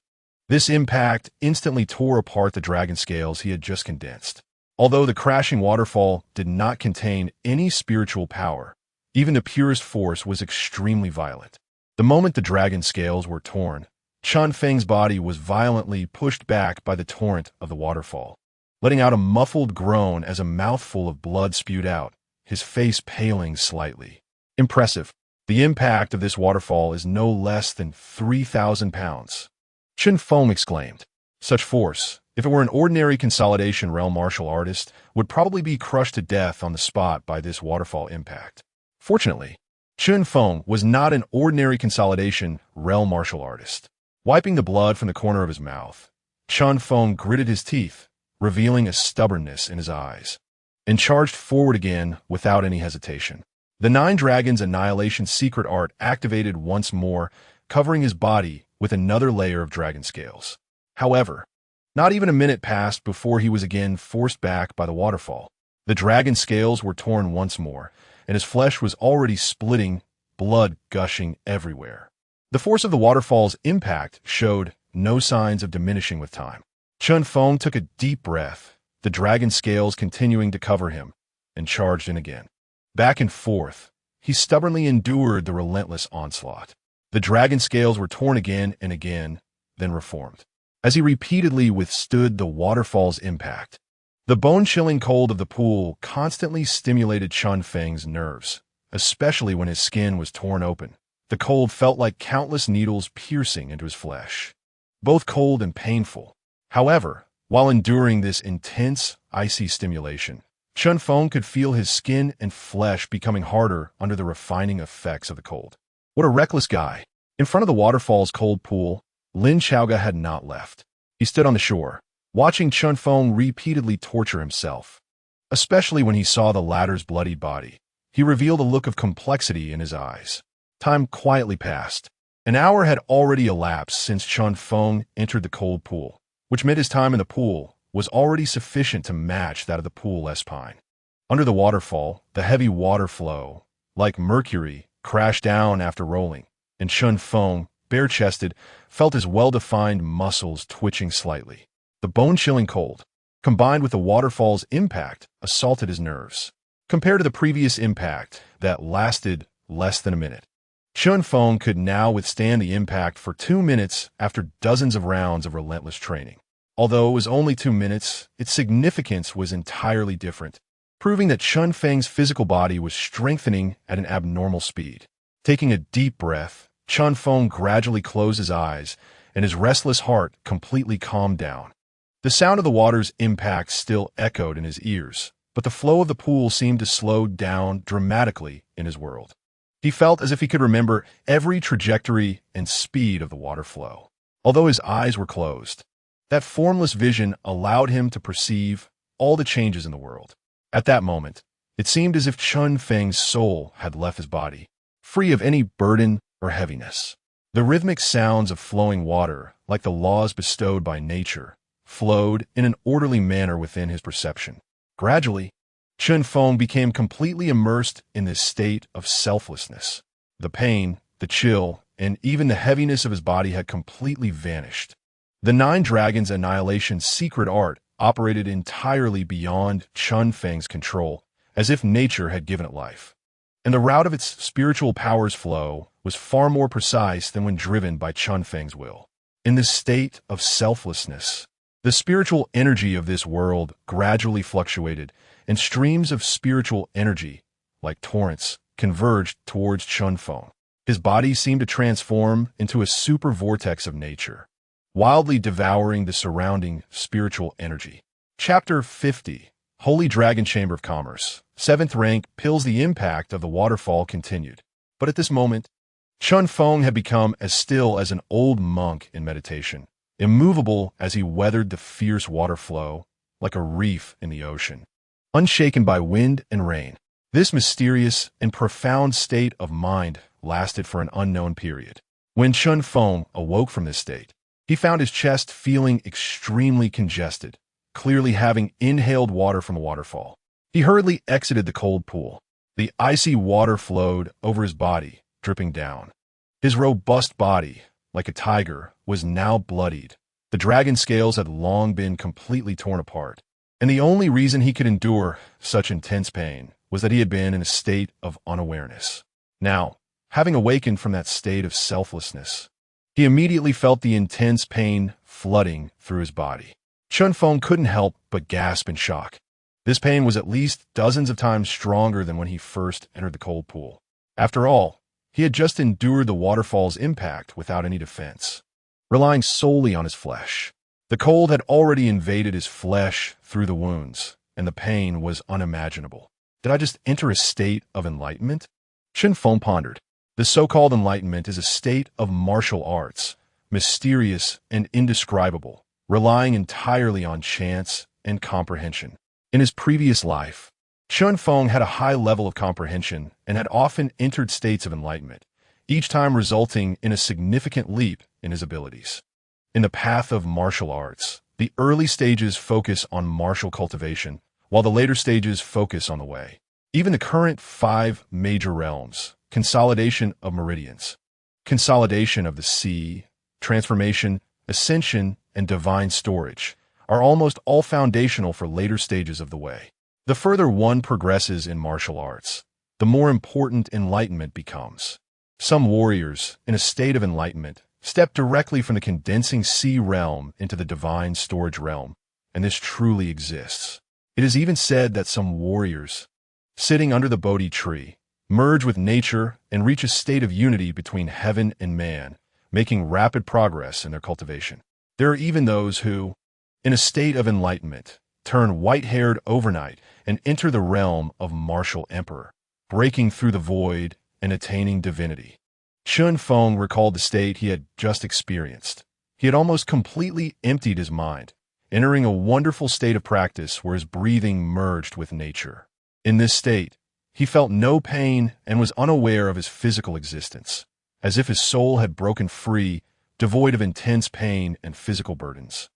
Speaker 1: This impact instantly tore apart the dragon scales he had just condensed. Although the crashing waterfall did not contain any spiritual power, even the purest force was extremely violent. The moment the dragon scales were torn, Chun Feng's body was violently pushed back by the torrent of the waterfall, letting out a muffled groan as a mouthful of blood spewed out, his face paling slightly. Impressive. The impact of this waterfall is no less than 3,000 pounds. Chun Feng exclaimed. Such force, if it were an ordinary consolidation realm martial artist, would probably be crushed to death on the spot by this waterfall impact. Fortunately, Chun Feng was not an ordinary consolidation realm martial artist. Wiping the blood from the corner of his mouth, Chun Feng gritted his teeth, revealing a stubbornness in his eyes, and charged forward again without any hesitation. The 9 Dragons' Annihilation secret art activated once more, covering his body with another layer of dragon scales. However, not even a minute passed before he was again forced back by the waterfall. The dragon scales were torn once more, and his flesh was already splitting, blood gushing everywhere. The force of the waterfall's impact showed no signs of diminishing with time. Chun Feng took a deep breath, the dragon scales continuing to cover him, and charged in again. Back and forth, he stubbornly endured the relentless onslaught. The dragon scales were torn again and again, then reformed. As he repeatedly withstood the waterfall's impact, the bone-chilling cold of the pool constantly stimulated Chun Feng's nerves, especially when his skin was torn open. The cold felt like countless needles piercing into his flesh, both cold and painful. However, while enduring this intense, icy stimulation, Chun Feng could feel his skin and flesh becoming harder under the refining effects of the cold. What a reckless guy! In front of the waterfall's cold pool, Lin Chaoga had not left. He stood on the shore, watching Chun Feng repeatedly torture himself. Especially when he saw the latter's bloodied body, he revealed a look of complexity in his eyes. Time quietly passed. An hour had already elapsed since Chun Feng entered the cold pool, which meant his time in the pool was already sufficient to match that of the pool Espine. Under the waterfall, the heavy water flow, like mercury, crashed down after rolling, and Chun Feng, bare-chested, felt his well-defined muscles twitching slightly. The bone-chilling cold, combined with the waterfall's impact, assaulted his nerves. Compared to the previous impact that lasted less than a minute, Chun Feng could now withstand the impact for 2 minutes after dozens of rounds of relentless training. Although it was only 2 minutes, its significance was entirely different, proving that Chun Feng's physical body was strengthening at an abnormal speed. Taking a deep breath, Chun Feng gradually closed his eyes, and his restless heart completely calmed down. The sound of the water's impact still echoed in his ears, but the flow of the pool seemed to slow down dramatically in his world. He felt as if he could remember every trajectory and speed of the water flow. Although his eyes were closed, that formless vision allowed him to perceive all the changes in the world. At that moment, it seemed as if Chun Feng's soul had left his body, free of any burden or heaviness. The rhythmic sounds of flowing water, like the laws bestowed by nature, flowed in an orderly manner within his perception. Gradually, Chun Feng became completely immersed in this state of selflessness. The pain, the chill, and even the heaviness of his body had completely vanished. The Nine Dragons' annihilation secret art operated entirely beyond Chun Feng's control, as if nature had given it life. And the route of its spiritual power's flow was far more precise than when driven by Chun Feng's will. In this state of selflessness, the spiritual energy of this world gradually fluctuated, and streams of spiritual energy, like torrents, converged towards Chun Feng. His body seemed to transform into a super vortex of nature, wildly devouring the surrounding spiritual energy. Chapter 50, Holy Dragon Chamber of Commerce. 7th rank pills. The impact of the waterfall continued. But at this moment, Chun Feng had become as still as an old monk in meditation, immovable as he weathered the fierce water flow like a reef in the ocean, unshaken by wind and rain. This mysterious and profound state of mind lasted for an unknown period. When Chun Feng awoke from this state, he found his chest feeling extremely congested, clearly having inhaled water from a waterfall. He hurriedly exited the cold pool. The icy water flowed over his body, dripping down. His robust body, like a tiger, was now bloodied. The dragon scales had long been completely torn apart, and the only reason he could endure such intense pain was that he had been in a state of unawareness. Now, having awakened from that state of selflessness, he immediately felt the intense pain flooding through his body. Chun Feng couldn't help but gasp in shock. This pain was at least dozens of times stronger than when he first entered the cold pool. After all, he had just endured the waterfall's impact without any defense, relying solely on his flesh. The cold had already invaded his flesh through the wounds, and the pain was unimaginable. Did I just enter a state of enlightenment? Chun Feng pondered. The so-called enlightenment is a state of martial arts, mysterious and indescribable, relying entirely on chance and comprehension. In his previous life, Chun Feng had a high level of comprehension and had often entered states of enlightenment, each time resulting in a significant leap in his abilities. In the path of martial arts, the early stages focus on martial cultivation, while the later stages focus on the way. Even the current 5 major realms, consolidation of meridians, consolidation of the sea, transformation, ascension, and divine storage, are almost all foundational for later stages of the way. The further one progresses in martial arts, the more important enlightenment becomes. Some warriors, in a state of enlightenment, step directly from the condensing sea realm into the divine storage realm, and this truly exists. It is even said that some warriors, sitting under the Bodhi tree, merge with nature and reach a state of unity between heaven and man, making rapid progress in their cultivation. There are even those who, in a state of enlightenment, turn white-haired overnight and enter the realm of martial emperor, breaking through the void and attaining divinity. Chun Feng recalled the state he had just experienced. He had almost completely emptied his mind, entering a wonderful state of practice where his breathing merged with nature. In this state, he felt no pain and was unaware of his physical existence, as if his soul had broken free, devoid of intense pain and physical burdens.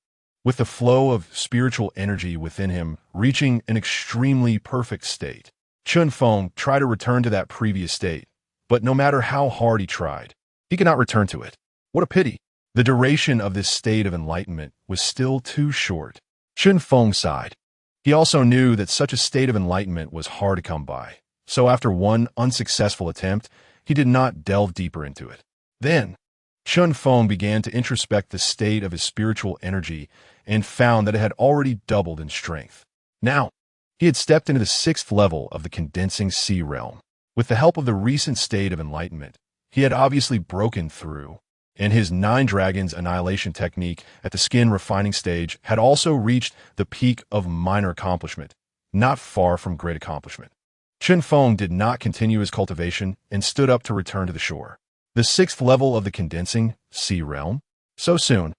Speaker 1: with the flow of spiritual energy within him reaching an extremely perfect state. Chun Feng tried to return to that previous state, but no matter how hard he tried, he could not return to it. What a pity. The duration of this state of enlightenment was still too short. Chun Feng sighed. He also knew that such a state of enlightenment was hard to come by, so after one unsuccessful attempt, he did not delve deeper into it. Then, Chun Feng began to introspect the state of his spiritual energy and found that it had already doubled in strength. Now, he had stepped into the 6th level of the condensing sea realm. With the help of the recent state of enlightenment, he had obviously broken through, and his 9 dragons annihilation technique at the skin refining stage had also reached the peak of minor accomplishment, not far from great accomplishment. Chun Feng did not continue his cultivation and stood up to return to the shore. The 6th level of the condensing sea realm? So soon.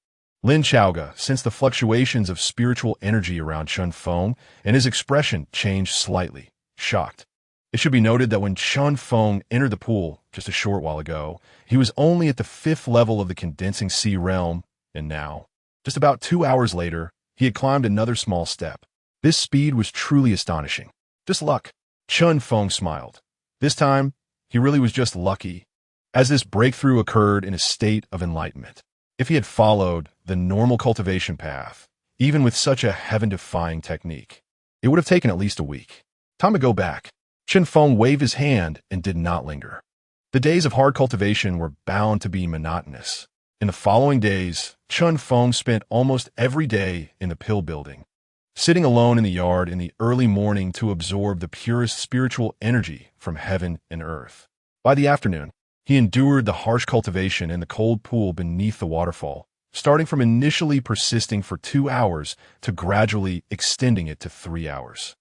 Speaker 1: Lin Chaoga sensed the fluctuations of spiritual energy around Chun Feng, and his expression changed slightly, shocked. It should be noted that when Chun Feng entered the pool just a short while ago, he was only at the 5th level of the condensing sea realm, and now, just about 2 hours later, he had climbed another small step. This speed was truly astonishing. Just luck. Chun Feng smiled. This time, he really was just lucky, as this breakthrough occurred in a state of enlightenment. If he had followed the normal cultivation path, even with such a heaven-defying technique, it would have taken at least a week. Time to go back. Chun Feng waved his hand and did not linger. The days of hard cultivation were bound to be monotonous. In the following days, Chun Feng spent almost every day in the pill building, sitting alone in the yard in the early morning to absorb the purest spiritual energy from heaven and earth. By the afternoon, he endured the harsh cultivation in the cold pool beneath the waterfall, starting from initially persisting for 2 hours to gradually extending it to 3 hours.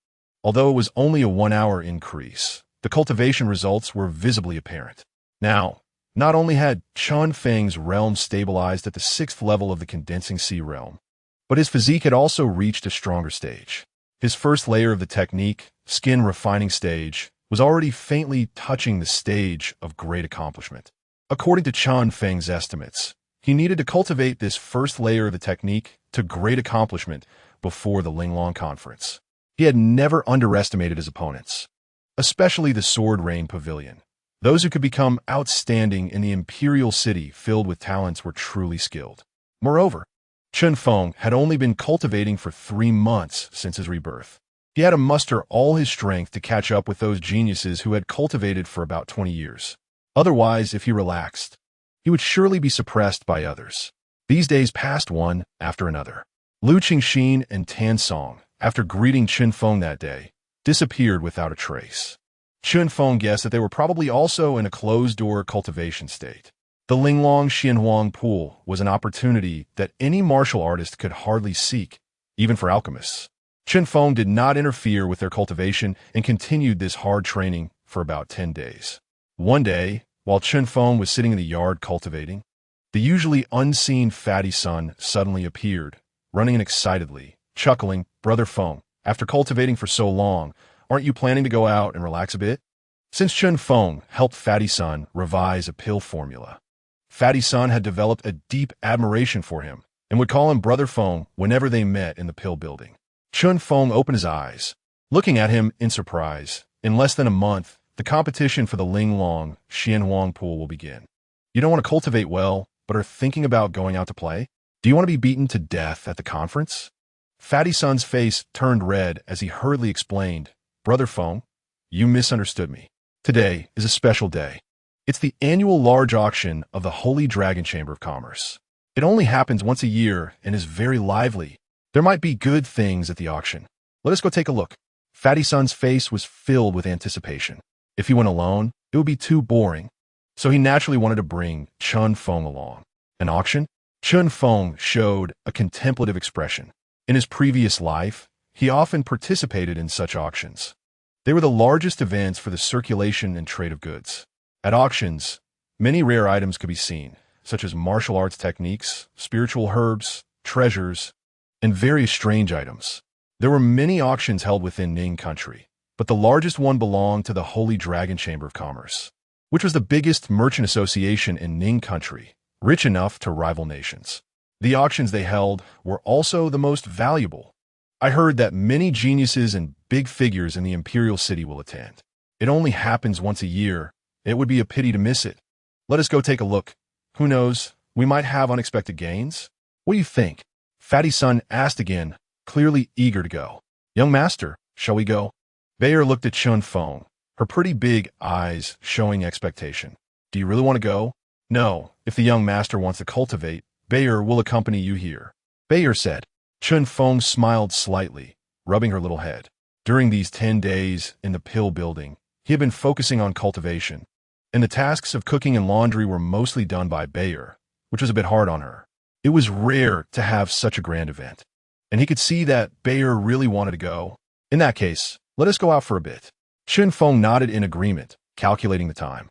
Speaker 1: Although it was only a 1-hour increase, the cultivation results were visibly apparent. Now, not only had Chun Feng's realm stabilized at the 6th level of the condensing sea realm, but his physique had also reached a stronger stage. His first layer of the technique, skin refining stage, was already faintly touching the stage of great accomplishment. According to Chun Feng's estimates, he needed to cultivate this first layer of the technique to great accomplishment before the Linglong Conference. He had never underestimated his opponents, especially the Sword Rain Pavilion. Those who could become outstanding in the imperial city filled with talents were truly skilled. Moreover, Chun Feng had only been cultivating for 3 months since his rebirth. He had to muster all his strength to catch up with those geniuses who had cultivated for about 20 years. Otherwise, if he relaxed, he would surely be suppressed by others. These days passed one after another. Lu Qingxin and Tan Song, after greeting Chun Feng that day, disappeared without a trace. Chun Feng guessed that they were probably also in a closed-door cultivation state. The Linglong Xianhuang pool was an opportunity that any martial artist could hardly seek, even for alchemists. Chun Feng did not interfere with their cultivation and continued this hard training for about 10 days. One day, while Chun Feng was sitting in the yard cultivating, the usually unseen fatty son suddenly appeared, running excitedly, chuckling, "Brother Feng, after cultivating for so long, aren't you planning to go out and relax a bit?" Since Chun Feng helped Fatty Son revise a pill formula, Fatty Son had developed a deep admiration for him and would call him Brother Feng whenever they met in the pill building. Chun Feng opened his eyes, looking at him in surprise. In less than a month, the competition for the Linglong Xianhuang pool will begin. You don't want to cultivate well, but are thinking about going out to play? Do you want to be beaten to death at the conference? Fatty Son's face turned red as he hurriedly explained, "Brother Feng, you misunderstood me. Today is a special day. It's the annual large auction of the Holy Dragon Chamber of Commerce. It only happens once a year and is very lively. There might be good things at the auction. Let us go take a look." Fatty Son's face was filled with anticipation. If he went alone, it would be too boring, so he naturally wanted to bring Chun Feng along. An auction? Chun Feng showed a contemplative expression. In his previous life, he often participated in such auctions. They were the largest events for the circulation and trade of goods. At auctions, many rare items could be seen, such as martial arts techniques, spiritual herbs, treasures, and various strange items. There were many auctions held within Ning country, but the largest one belonged to the Holy Dragon Chamber of Commerce, which was the biggest merchant association in Ning country, rich enough to rival nations. The auctions they held were also the most valuable. I heard that many geniuses and big figures in the imperial city will attend. It only happens once a year. It would be a pity to miss it. Let us go take a look. Who knows, we might have unexpected gains? What do you think? Fatty's son asked again, clearly eager to go. Young master, shall we go? Bayer looked at Chun Feng, her pretty big eyes showing expectation. Do you really want to go? No, if the young master wants to cultivate, Bayer will accompany you here. Bayer said. Chun Feng smiled slightly, rubbing her little head. During these 10 days in the pill building, he had been focusing on cultivation, and the tasks of cooking and laundry were mostly done by Bayer, which was a bit hard on her. It was rare to have such a grand event, and he could see that Bayer really wanted to go. In that case, let us go out for a bit. Chun Feng nodded in agreement, calculating the time.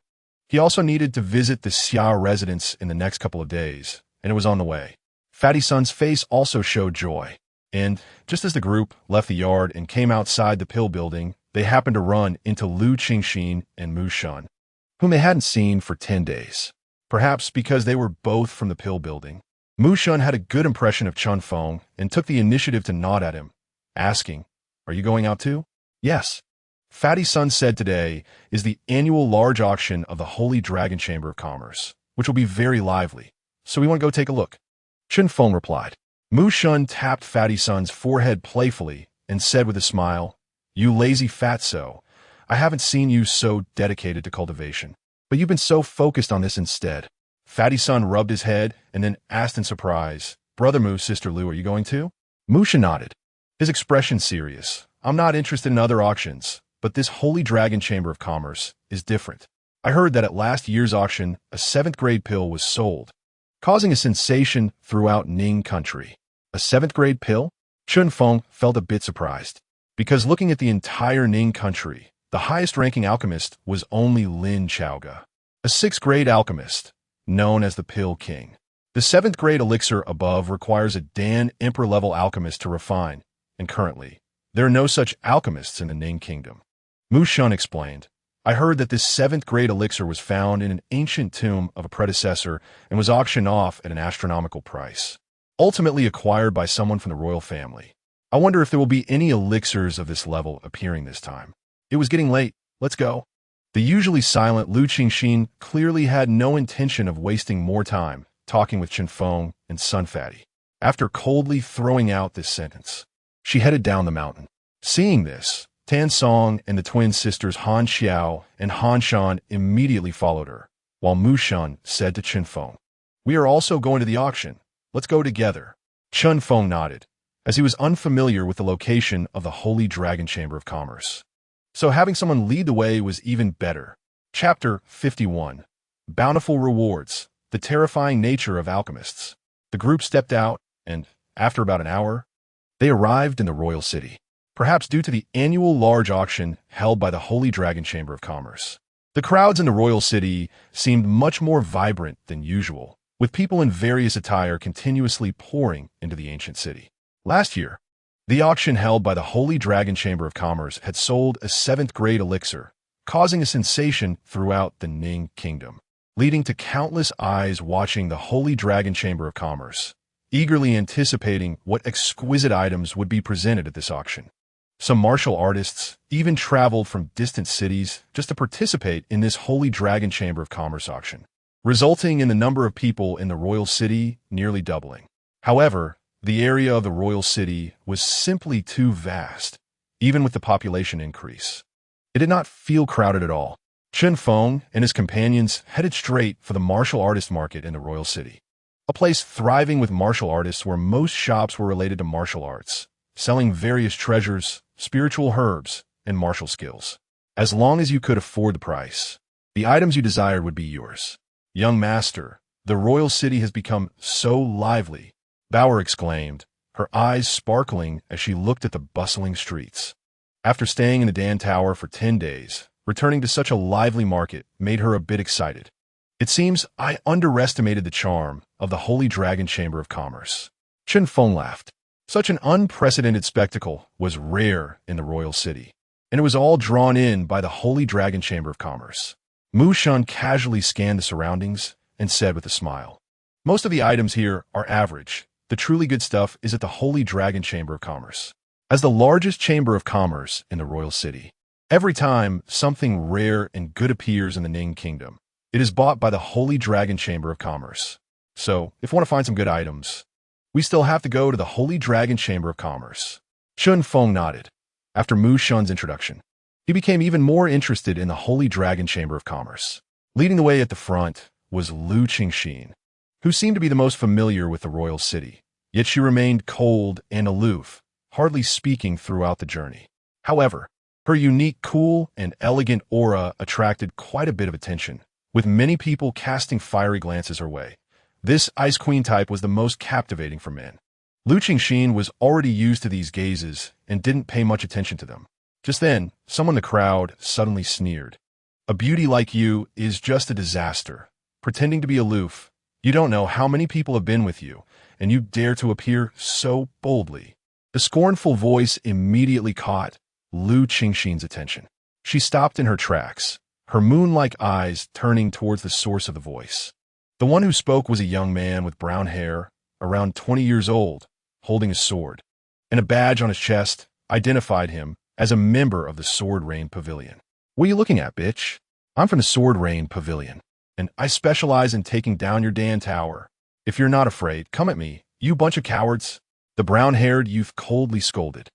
Speaker 1: He also needed to visit the Xia residence in the next couple of days, and it was on the way. Fatty Sun's face also showed joy, and just as the group left the yard and came outside the pill building, they happened to run into Lu Qingxin and Mu Shun, whom they hadn't seen for 10 days. Perhaps because they were both from the pill building. Mu Shun had a good impression of Chun Feng and took the initiative to nod at him, asking, "Are you going out too?" "Yes." Fatty Sun said today is the annual large auction of the Holy Dragon Chamber of Commerce, which will be very lively, so we want to go take a look. Chun Feng replied. Mu Shun tapped Fatty Sun's forehead playfully and said with a smile, "You lazy fatso, I haven't seen you so dedicated to cultivation, but you've been so focused on this instead." Fatty Sun rubbed his head and then asked in surprise, "Brother Mu, Sister Lu, are you going too?" Mu Shun nodded, his expression serious. "I'm not interested in other auctions, but this Holy Dragon Chamber of Commerce is different. I heard that at last year's auction, a 7th grade pill was sold, causing a sensation throughout Ning country." A 7th grade pill? Chun Feng felt a bit surprised, because looking at the entire Ning country, the highest ranking alchemist was only Lin Chaoga, a 6th grade alchemist, known as the Pill King. The 7th grade elixir above requires a Dan Emperor level alchemist to refine, and currently, there are no such alchemists in the Ning kingdom. Mu Shun explained, "I heard that this 7th grade elixir was found in an ancient tomb of a predecessor and was auctioned off at an astronomical price, ultimately acquired by someone from the royal family. I wonder if there will be any elixirs of this level appearing this time. It was getting late. Let's go." The usually silent Lu Qingxin clearly had no intention of wasting more time talking with Chun Feng and Sun Fatty. After coldly throwing out this sentence, she headed down the mountain. Seeing this, Tan Song and the twin sisters Han Xiao and Han Shan immediately followed her, while Mu Shun said to Chun Feng, "We are also going to the auction. Let's go together." Chun Feng nodded, as he was unfamiliar with the location of the Holy Dragon Chamber of Commerce. So having someone lead the way was even better. Chapter 51. Bountiful Rewards, the Terrifying Nature of Alchemists. The group stepped out, and, after about an hour, they arrived in the royal city, perhaps due to the annual large auction held by the Holy Dragon Chamber of Commerce. The crowds in the royal city seemed much more vibrant than usual, with people in various attire continuously pouring into the ancient city. Last year, the auction held by the Holy Dragon Chamber of Commerce had sold a 7th grade elixir, causing a sensation throughout the Ning kingdom, leading to countless eyes watching the Holy Dragon Chamber of Commerce, eagerly anticipating what exquisite items would be presented at this auction. Some martial artists even traveled from distant cities just to participate in this Holy Dragon Chamber of Commerce auction, resulting in the number of people in the royal city nearly doubling. However, the area of the royal city was simply too vast, even with the population increase. It did not feel crowded at all. Chun Feng and his companions headed straight for the martial artist market in the royal city, a place thriving with martial artists where most shops were related to martial arts, selling various treasures, spiritual herbs, and martial skills. As long as you could afford the price, the items you desired would be yours. "Young master, the royal city has become so lively," Bauer exclaimed, her eyes sparkling as she looked at the bustling streets. After staying in the Dan Tower for 10 days, returning to such a lively market made her a bit excited. "It seems I underestimated the charm of the Holy Dragon Chamber of Commerce." Chun Feng laughed. Such an unprecedented spectacle was rare in the royal city, and it was all drawn in by the Holy Dragon Chamber of Commerce. Mu Shun casually scanned the surroundings and said with a smile, Most of the items here are average. The truly good stuff is at the Holy Dragon Chamber of Commerce. As the largest chamber of commerce in the royal city, every time something rare and good appears in the Ning Kingdom, it is bought by the Holy Dragon Chamber of Commerce. So, if you want to find some good items, we still have to go to the Holy Dragon Chamber of Commerce. Chun Feng nodded. After Mu Shun's introduction, he became even more interested in the Holy Dragon Chamber of Commerce. Leading the way at the front was Lu Qingxin, who seemed to be the most familiar with the royal city, yet she remained cold and aloof, hardly speaking throughout the journey. However, her unique, cool, and elegant aura attracted quite a bit of attention, with many people casting fiery glances her way. This Ice Queen type was the most captivating for men. Lu Qingxin was already used to these gazes and didn't pay much attention to them. Just then, someone in the crowd suddenly sneered. "A beauty like you is just a disaster. Pretending to be aloof, you don't know how many people have been with you, and you dare to appear so boldly." The scornful voice immediately caught Lu Qingxin's attention. She stopped in her tracks, her moon-like eyes turning towards the source of the voice. The one who spoke was a young man with brown hair, around 20 years old, holding a sword, and a badge on his chest identified him as a member of the Sword Rain Pavilion. "What are you looking at, bitch? I'm from the Sword Rain Pavilion, and I specialize in taking down your Dan Tower. If you're not afraid, come at me, you bunch of cowards," the brown-haired youth coldly scolded,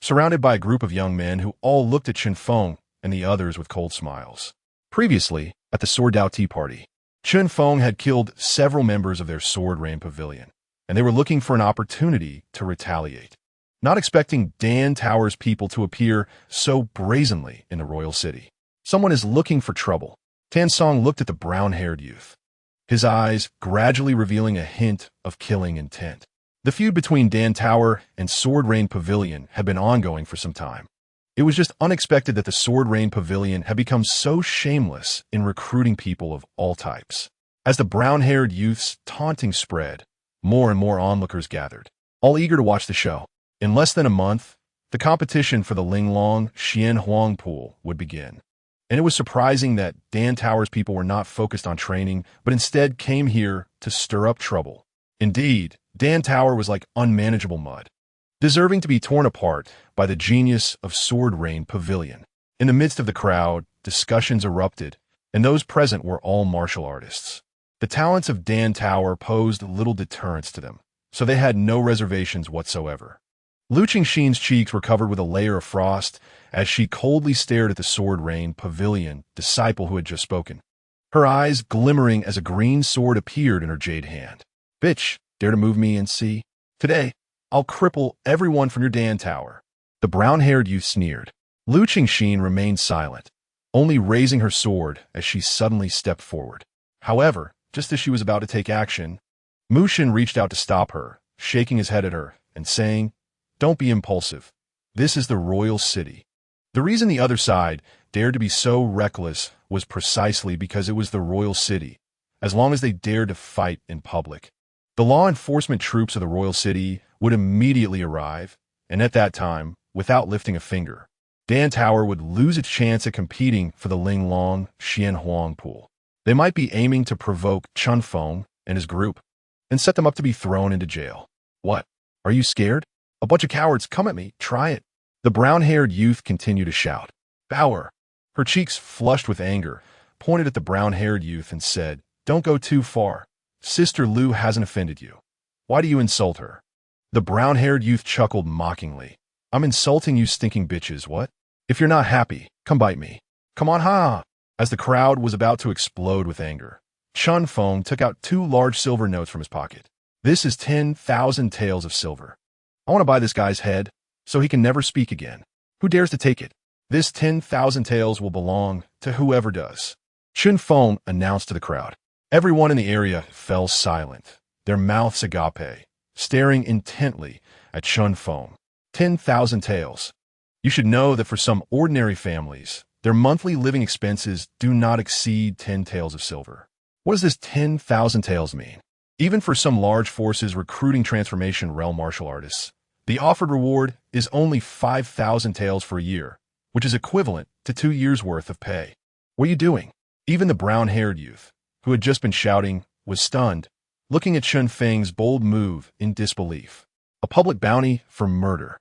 Speaker 1: surrounded by a group of young men who all looked at Chun Feng and the others with cold smiles. Previously, at the Sword Dao Tea Party, Chun Feng had killed several members of their Sword Rain Pavilion, and they were looking for an opportunity to retaliate, not expecting Dan Tower's people to appear so brazenly in the royal city. "Someone is looking for trouble." Tan Song looked at the brown-haired youth, his eyes gradually revealing a hint of killing intent. The feud between Dan Tower and Sword Rain Pavilion had been ongoing for some time. It was just unexpected that the Sword Rain Pavilion had become so shameless in recruiting people of all types. As the brown-haired youth's taunting spread, more and more onlookers gathered, all eager to watch the show. In less than a month, the competition for the Linglong Xian Huang pool would begin. And it was surprising that Dan Tower's people were not focused on training, but instead came here to stir up trouble. Indeed, Dan Tower was like unmanageable mud, deserving to be torn apart by the genius of Sword Rain Pavilion. In the midst of the crowd, discussions erupted, and those present were all martial artists. The talents of Dan Tower posed little deterrence to them, so they had no reservations whatsoever. Lu Qingxin's cheeks were covered with a layer of frost as she coldly stared at the Sword Rain Pavilion disciple who had just spoken, her eyes glimmering as a green sword appeared in her jade hand. "Bitch, dare to move me and see? Today, I'll cripple everyone from your Dan Tower." The brown-haired youth sneered. Lu Qingxin remained silent, only raising her sword as she suddenly stepped forward. However, just as she was about to take action, Mu Shin reached out to stop her, shaking his head at her and saying, "Don't be impulsive. This is the royal city." The reason the other side dared to be so reckless was precisely because it was the royal city, as long as they dared to fight in public. The law enforcement troops of the royal city would immediately arrive, and at that time, without lifting a finger, Dan Tower would lose its chance at competing for the Linglong Xian Huang pool. They might be aiming to provoke Chun Feng and his group and set them up to be thrown into jail. "What? Are you scared? A bunch of cowards, come at me, try it." The brown-haired youth continued to shout. Bauer, her cheeks flushed with anger, pointed at the brown-haired youth and said, "Don't go too far. Sister Lu hasn't offended you. Why do you insult her?" The brown-haired youth chuckled mockingly. "I'm insulting you stinking bitches, what? If you're not happy, come bite me. Come on, ha!" As the crowd was about to explode with anger, Chun Feng took out 2 large silver notes from his pocket. "This is 10,000 taels of silver. I want to buy this guy's head, so he can never speak again. Who dares to take it? This 10,000 taels will belong to whoever does." Chun Feng announced to the crowd. Everyone in the area fell silent, their mouths agape, staring intently at Chun Feng. 10,000 taels. You should know that for some ordinary families, their monthly living expenses do not exceed 10 taels of silver. What does this 10,000 taels mean? Even for some large forces recruiting transformation realm martial artists, the offered reward is only 5,000 taels for a year, which is equivalent to 2 years' worth of pay. "What are you doing?" Even the brown-haired youth, who had just been shouting, was stunned. looking at Chen Feng's bold move in disbelief. A public bounty for murder.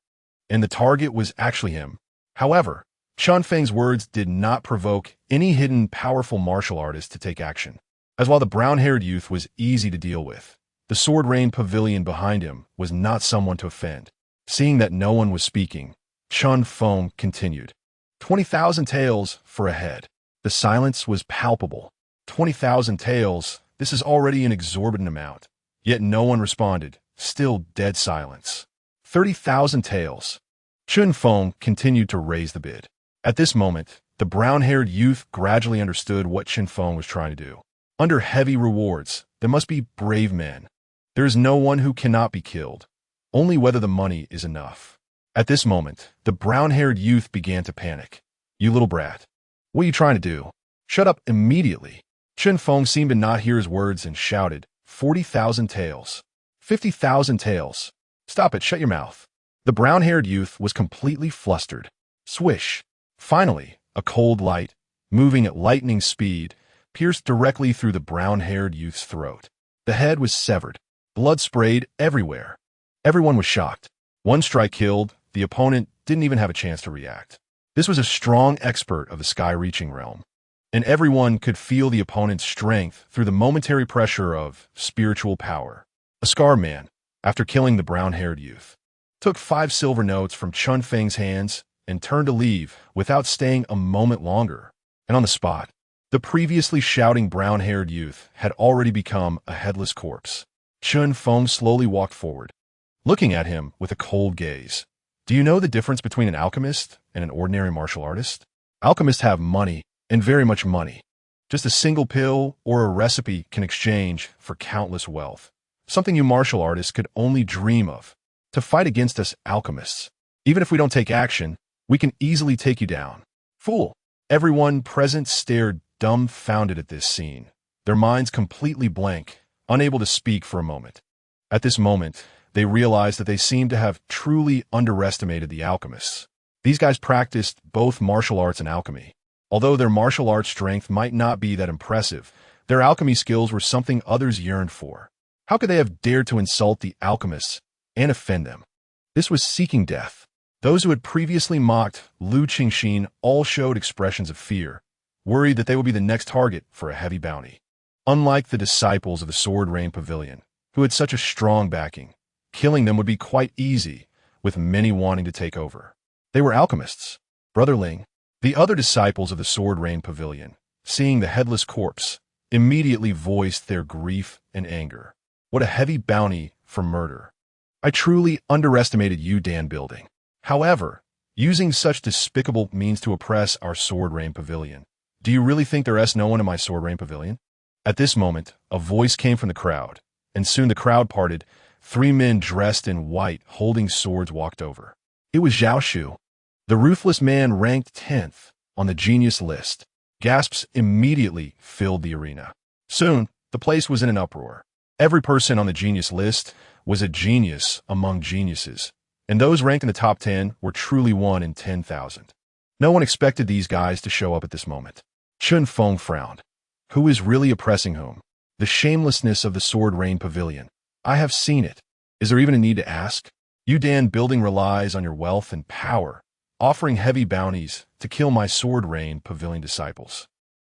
Speaker 1: And the target was actually him. However, Chen Feng's words did not provoke any hidden powerful martial artist to take action. As while the brown-haired youth was easy to deal with, the Sword Rain Pavilion behind him was not someone to offend. Seeing that no one was speaking, Chen Feng continued. 20,000 taels for a head. The silence was palpable. 20,000 taels, this is already an exorbitant amount. Yet no one responded, still dead silence. 30,000 taels. Chen Feng continued to raise the bid. At this moment, the brown-haired youth gradually understood what Chen Feng was trying to do. Under heavy rewards, there must be brave men. There is no one who cannot be killed, only whether the money is enough. At this moment, the brown-haired youth began to panic. You little brat. What are you trying to do? Shut up immediately. Chen Feng seemed to not hear his words and shouted, 40,000 taels. 50,000 taels. Stop it, shut your mouth. The brown-haired youth was completely flustered. Swish. Finally, a cold light, moving at lightning speed, pierced directly through the brown-haired youth's throat. The head was severed. Blood sprayed everywhere. Everyone was shocked. One strike killed, the opponent didn't even have a chance to react. This was a strong expert of the sky-reaching realm, and everyone could feel the opponent's strength through the momentary pressure of spiritual power. A scar man, after killing the brown-haired youth, took 5 silver notes from Chen Feng's hands and turned to leave without staying a moment longer. And on the spot, the previously shouting brown-haired youth had already become a headless corpse. Chen Feng slowly walked forward, looking at him with a cold gaze. Do you know the difference between an alchemist and an ordinary martial artist? Alchemists have money, and very much money. Just a single pill or a recipe can exchange for countless wealth. Something you martial artists could only dream of. To fight against us alchemists. Even if we don't take action, we can easily take you down. Fool! Everyone present stared dumbfounded at this scene, their minds completely blank, unable to speak for a moment. At this moment, they realized that they seemed to have truly underestimated the alchemists. These guys practiced both martial arts and alchemy. Although their martial arts strength might not be that impressive, their alchemy skills were something others yearned for. How could they have dared to insult the alchemists and offend them? This was seeking death. Those who had previously mocked Lu Qingxin all showed expressions of fear, worried that they would be the next target for a heavy bounty. Unlike the disciples of the Sword Rain Pavilion, who had such a strong backing, killing them would be quite easy, with many wanting to take over. They were alchemists. Brother Ling, the other disciples of the Sword Rain Pavilion, seeing the headless corpse, immediately voiced their grief and anger. What a heavy bounty for murder. I truly underestimated you, Dan Building. However, using such despicable means to oppress our Sword Rain Pavilion. Do you really think there's no one in my Sword Rain Pavilion? At this moment, a voice came from the crowd, and soon the crowd parted. 3 men dressed in white, holding swords, walked over. It was Zhao Shu, the ruthless man ranked 10th on the genius list. Gasps immediately filled the arena. Soon, the place was in an uproar. Every person on the genius list was a genius among geniuses, and those ranked in the top 10 were truly 1 in 10,000. No one expected these guys to show up at this moment. Chen Feng frowned. Who is really oppressing whom? The shamelessness of the Sword Rain Pavilion. I have seen it. Is there even a need to ask? You Dan Building relies on your wealth and power, offering heavy bounties to kill my Sword Rain Pavilion disciples.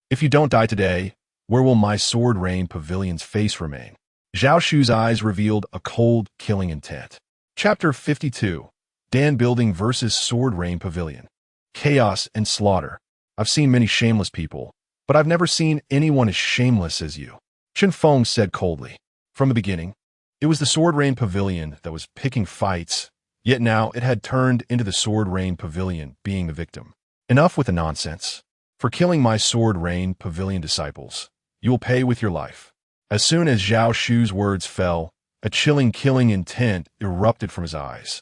Speaker 1: If you don't die today, where will my Sword Rain Pavilion's face remain? Zhao Shu's eyes revealed a cold, killing intent. Chapter 52. Dan Building versus Sword Rain Pavilion. Chaos and slaughter. I've seen many shameless people, but I've never seen anyone as shameless as you. Chen Feng said coldly. From the beginning, it was the Sword Rain Pavilion that was picking fights, yet now it had turned into the Sword Rain Pavilion being the victim. Enough with the nonsense. For killing my Sword Rain Pavilion disciples, you will pay with your life. As soon as Zhao Shu's words fell, a chilling killing intent erupted from his eyes.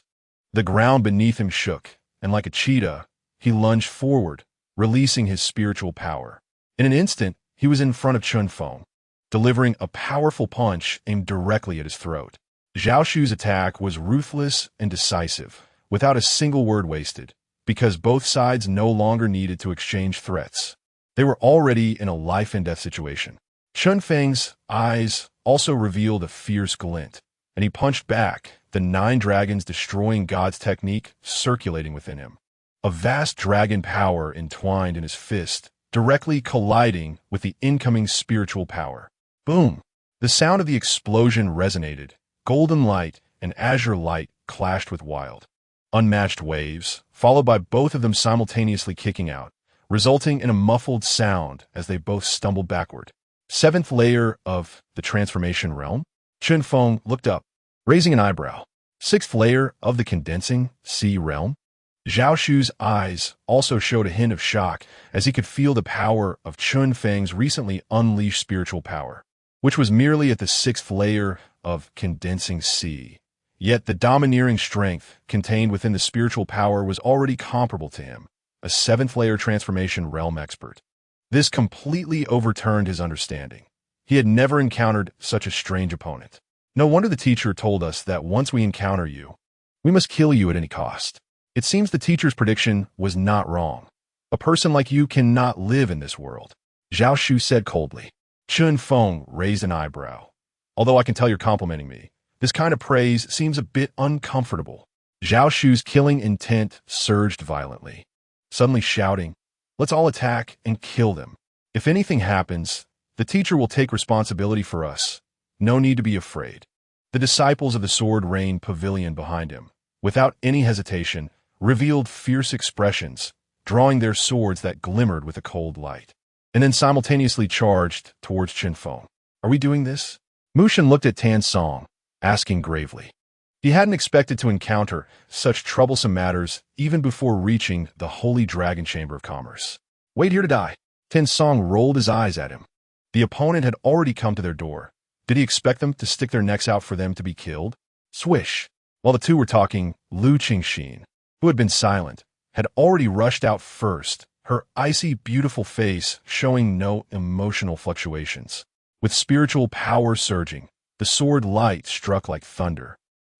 Speaker 1: The ground beneath him shook, and like a cheetah, he lunged forward, releasing his spiritual power. In an instant, he was in front of Chen Feng, delivering a powerful punch aimed directly at his throat. Zhao Shu's attack was ruthless and decisive, without a single word wasted, because both sides no longer needed to exchange threats. They were already in a life-and-death situation. Chun Feng's eyes also revealed a fierce glint, and he punched back, the 9 dragons destroying God's technique circulating within him. A vast dragon power entwined in his fist, directly colliding with the incoming spiritual power. Boom! The sound of the explosion resonated. Golden light and azure light clashed with wild, unmatched waves, followed by both of them simultaneously kicking out, resulting in a muffled sound as they both stumbled backward. 7th layer of the transformation realm? Chun Feng looked up, raising an eyebrow. 6th layer of the condensing sea realm? Zhao Shu's eyes also showed a hint of shock as he could feel the power of Chun Feng's recently unleashed spiritual power, which was merely at the 6th layer of condensing sea. Yet the domineering strength contained within the spiritual power was already comparable to him, a 7th layer transformation realm expert. This completely overturned his understanding. He had never encountered such a strange opponent. No wonder the teacher told us that once we encounter you, we must kill you at any cost. It seems the teacher's prediction was not wrong. A person like you cannot live in this world, Zhao Shu said coldly. Chun Feng raised an eyebrow. Although I can tell you're complimenting me, this kind of praise seems a bit uncomfortable. Zhao Shu's killing intent surged violently, suddenly shouting, "Let's all attack and kill them. If anything happens, the teacher will take responsibility for us. No need to be afraid." The disciples of the Sword Rain Pavilion behind him, without any hesitation, revealed fierce expressions, drawing their swords that glimmered with a cold light, and then simultaneously charged towards Chun Feng. "Are we doing this?" Mushin looked at Tan Song, asking gravely. He hadn't expected to encounter such troublesome matters even before reaching the Holy Dragon Chamber of Commerce. "Wait here to die." Tan Song rolled his eyes at him. The opponent had already come to their door. Did he expect them to stick their necks out for them to be killed? Swish! While the two were talking, Lu Qingxin, who had been silent, had already rushed out first, her icy, beautiful face showing no emotional fluctuations. With spiritual power surging, the sword light struck like thunder,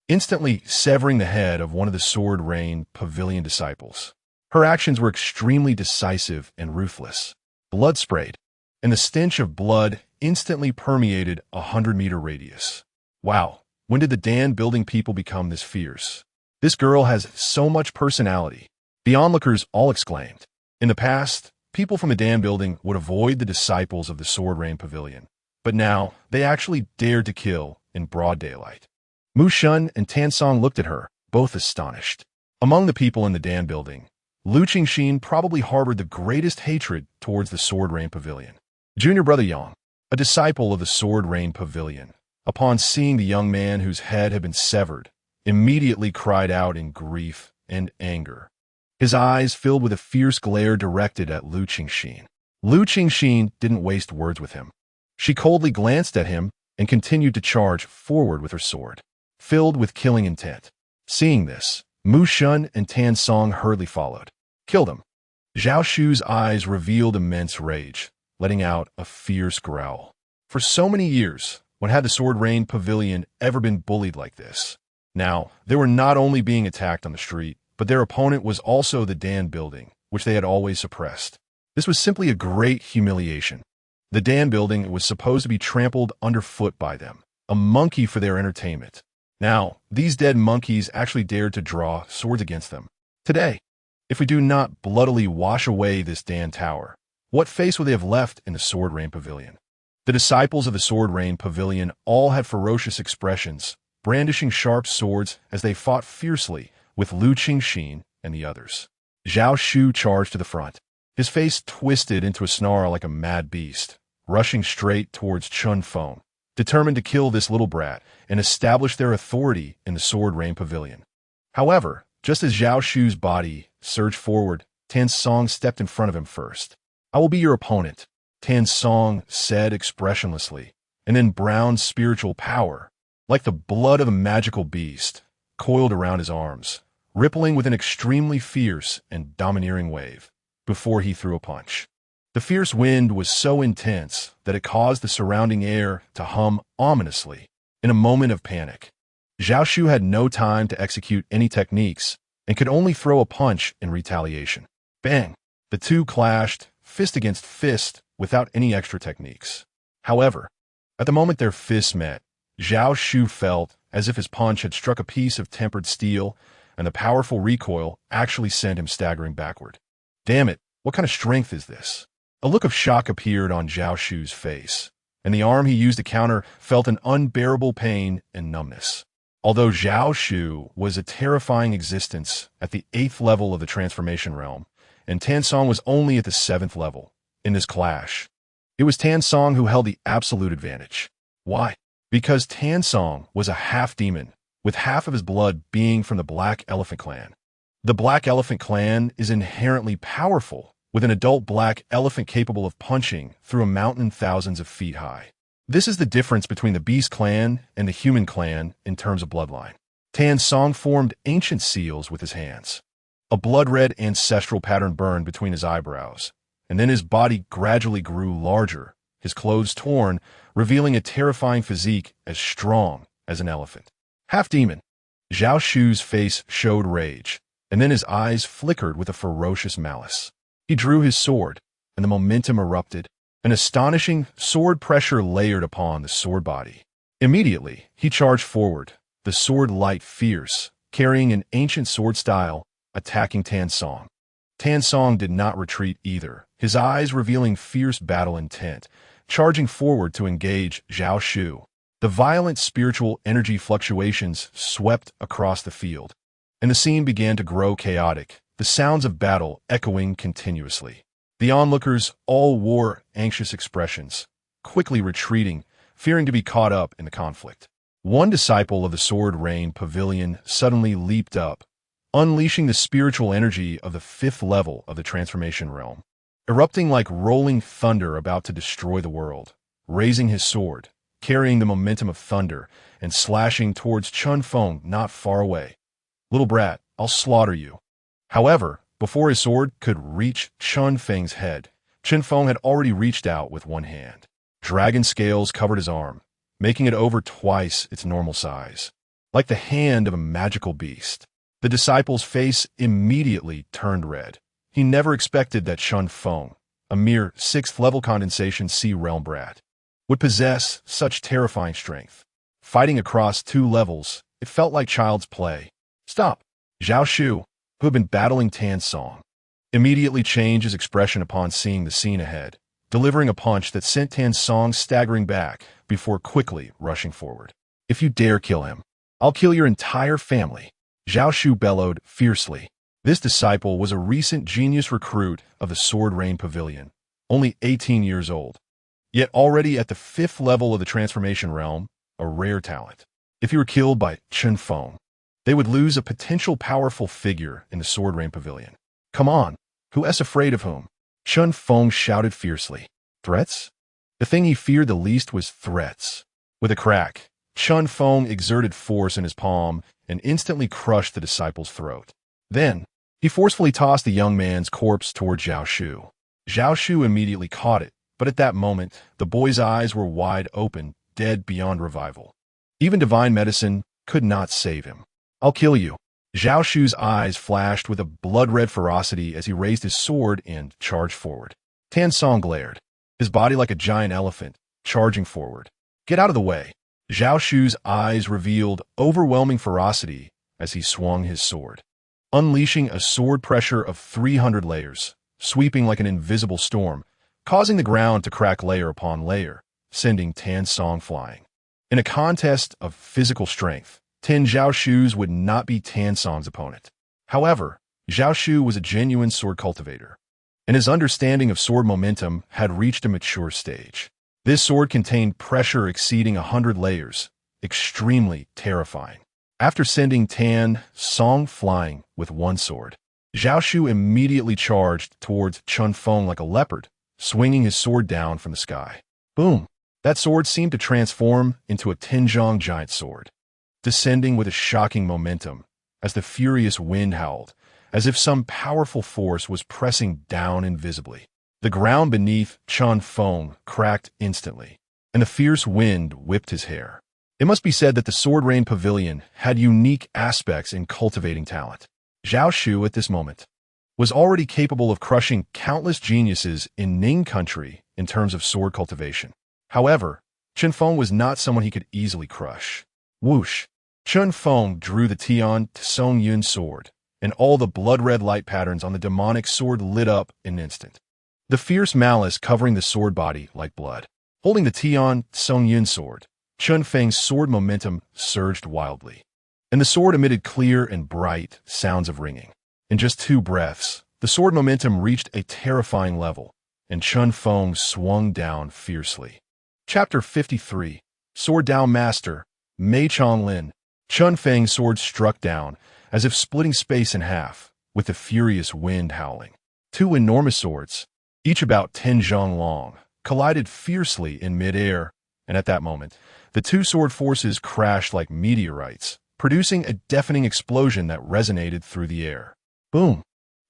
Speaker 1: instantly severing the head of one of the Sword Rain Pavilion disciples. Her actions were extremely decisive and ruthless. Blood sprayed, and the stench of blood instantly permeated a 100-meter radius. Wow, when did the Dan building people become this fierce? This girl has so much personality. The onlookers all exclaimed. In the past, people from the Dan building would avoid the disciples of the Sword Rain Pavilion, but now they actually dared to kill in broad daylight. Mu Shun and Tan Song looked at her, both astonished. Among the people in the Dan building, Lu Qingxin probably harbored the greatest hatred towards the Sword Rain Pavilion. Junior brother Yang, a disciple of the Sword Rain Pavilion, upon seeing the young man whose head had been severed, immediately cried out in grief and anger. His eyes filled with a fierce glare directed at Lu Qingxin. Lu Qingxin didn't waste words with him. She coldly glanced at him and continued to charge forward with her sword, filled with killing intent. Seeing this, Mu Shun and Tan Song hurriedly followed. "Kill them." Zhao Shu's eyes revealed immense rage, letting out a fierce growl. For so many years, when had the Sword Rain Pavilion ever been bullied like this? Now, they were not only being attacked on the street, but their opponent was also the Dan building, which they had always suppressed. This was simply a great humiliation. The Dan building was supposed to be trampled underfoot by them, a monkey for their entertainment. Now, these dead monkeys actually dared to draw swords against them. Today, if we do not bloodily wash away this Dan tower, what face would they have left in the Sword Rain Pavilion? The disciples of the Sword Rain Pavilion all had ferocious expressions, brandishing sharp swords as they fought fiercely with Lu Qingxin and the others. Zhao Shu charged to the front, his face twisted into a snarl like a mad beast, rushing straight towards Chun Feng, determined to kill this little brat and establish their authority in the Sword Rain Pavilion. However, just as Zhao Shu's body surged forward, Tan Song stepped in front of him first. "I will be your opponent," Tan Song said expressionlessly, and then Brown's spiritual power, like the blood of a magical beast, coiled around his arms, rippling with an extremely fierce and domineering wave, before he threw a punch. The fierce wind was so intense that it caused the surrounding air to hum ominously in a moment of panic. Zhao Shu had no time to execute any techniques and could only throw a punch in retaliation. Bang! The two clashed, fist against fist, without any extra techniques. However, at the moment their fists met, Zhao Shu felt as if his punch had struck a piece of tempered steel, and the powerful recoil actually sent him staggering backward. Damn it, what kind of strength is this? A look of shock appeared on Zhao Shu's face, and the arm he used to counter felt an unbearable pain and numbness. Although Zhao Shu was a terrifying existence at the 8th level of the transformation realm, and Tan Song was only at the 7th level, in this clash, it was Tan Song who held the absolute advantage. Why? Because Tan Song was a half-demon, with half of his blood being from the Black Elephant Clan. The Black Elephant Clan is inherently powerful, with an adult black elephant capable of punching through a mountain thousands of feet high. This is the difference between the Beast Clan and the Human Clan in terms of bloodline. Tan Song formed ancient seals with his hands. A blood-red ancestral pattern burned between his eyebrows, and then his body gradually grew larger, his clothes torn, revealing a terrifying physique as strong as an elephant. Half-demon, Zhao Shu's face showed rage, and then his eyes flickered with a ferocious malice. He drew his sword, and the momentum erupted. An astonishing sword pressure layered upon the sword body. Immediately, he charged forward, the sword light fierce, carrying an ancient sword style, attacking Tan Song. Tan Song did not retreat either, his eyes revealing fierce battle intent, charging forward to engage Zhao Shu. The violent spiritual energy fluctuations swept across the field, and the scene began to grow chaotic, the sounds of battle echoing continuously. The onlookers all wore anxious expressions, quickly retreating, fearing to be caught up in the conflict. One disciple of the Sword Rain Pavilion suddenly leaped up, unleashing the spiritual energy of the 5th level of the transformation realm, erupting like rolling thunder about to destroy the world, raising his sword, carrying the momentum of thunder, and slashing towards Chun Feng not far away. "Little brat, I'll slaughter you." However, before his sword could reach Chun Feng's head, Chun Feng had already reached out with one hand. Dragon scales covered his arm, making it over twice its normal size. Like the hand of a magical beast, the disciple's face immediately turned red. He never expected that Chun Feng, a mere 6th-level condensation Sea Realm brat, would possess such terrifying strength. Fighting across 2 levels, it felt like child's play. "Stop!" Zhao Shu, who had been battling Tan Song, immediately changed his expression upon seeing the scene ahead, delivering a punch that sent Tan Song staggering back before quickly rushing forward. "If you dare kill him, I'll kill your entire family," Zhao Shu bellowed fiercely. This disciple was a recent genius recruit of the Sword Rain Pavilion, only 18 years old, yet already at the 5th level of the transformation realm, a rare talent. If he were killed by Chun Feng, they would lose a potential powerful figure in the Sword Rain Pavilion. "Come on, who is afraid of whom?" Chun Feng shouted fiercely. Threats? The thing he feared the least was threats. With a crack, Chun Feng exerted force in his palm and instantly crushed the disciple's throat. Then, he forcefully tossed the young man's corpse toward Zhao Shu. Zhao Shu immediately caught it, but at that moment, the boy's eyes were wide open, dead beyond revival. Even divine medicine could not save him. "I'll kill you." Zhao Shu's eyes flashed with a blood-red ferocity as he raised his sword and charged forward. Tan Song glared, his body like a giant elephant, charging forward. "Get out of the way." Zhao Shu's eyes revealed overwhelming ferocity as he swung his sword, unleashing a sword pressure of 300 layers, sweeping like an invisible storm, causing the ground to crack layer upon layer, sending Tan Song flying. In a contest of physical strength, 10 Zhao Shus would not be Tan Song's opponent. However, Zhao Shu was a genuine sword cultivator, and his understanding of sword momentum had reached a mature stage. This sword contained pressure exceeding 100 layers, extremely terrifying. After sending Tan Song flying with one sword, Zhao Shu immediately charged towards Chun Feng like a leopard, swinging his sword down from the sky. Boom! That sword seemed to transform into a Tinzhong giant sword, descending with a shocking momentum as the furious wind howled, as if some powerful force was pressing down invisibly. The ground beneath Chun Feng cracked instantly, and the fierce wind whipped his hair. It must be said that the Sword Rain Pavilion had unique aspects in cultivating talent. Zhao Shu, at this moment, was already capable of crushing countless geniuses in Ning country in terms of sword cultivation. However, Chen Feng was not someone he could easily crush. Whoosh! Chen Feng drew the Tian Song Yun sword, and all the blood-red light patterns on the demonic sword lit up in an instant. The fierce malice covering the sword body like blood. Holding the Tian Song Yun sword, Chen Feng's sword momentum surged wildly, and the sword emitted clear and bright sounds of ringing. In just 2 breaths, the sword momentum reached a terrifying level, and Chen Feng swung down fiercely. Chapter 53. Sword Down Master, Mei Chanlin. Chen Feng's sword struck down, as if splitting space in half, with the furious wind howling. 2 enormous swords, each about 10 zhang long, collided fiercely in mid-air, and at that moment, the 2 sword forces crashed like meteorites, producing a deafening explosion that resonated through the air. Boom!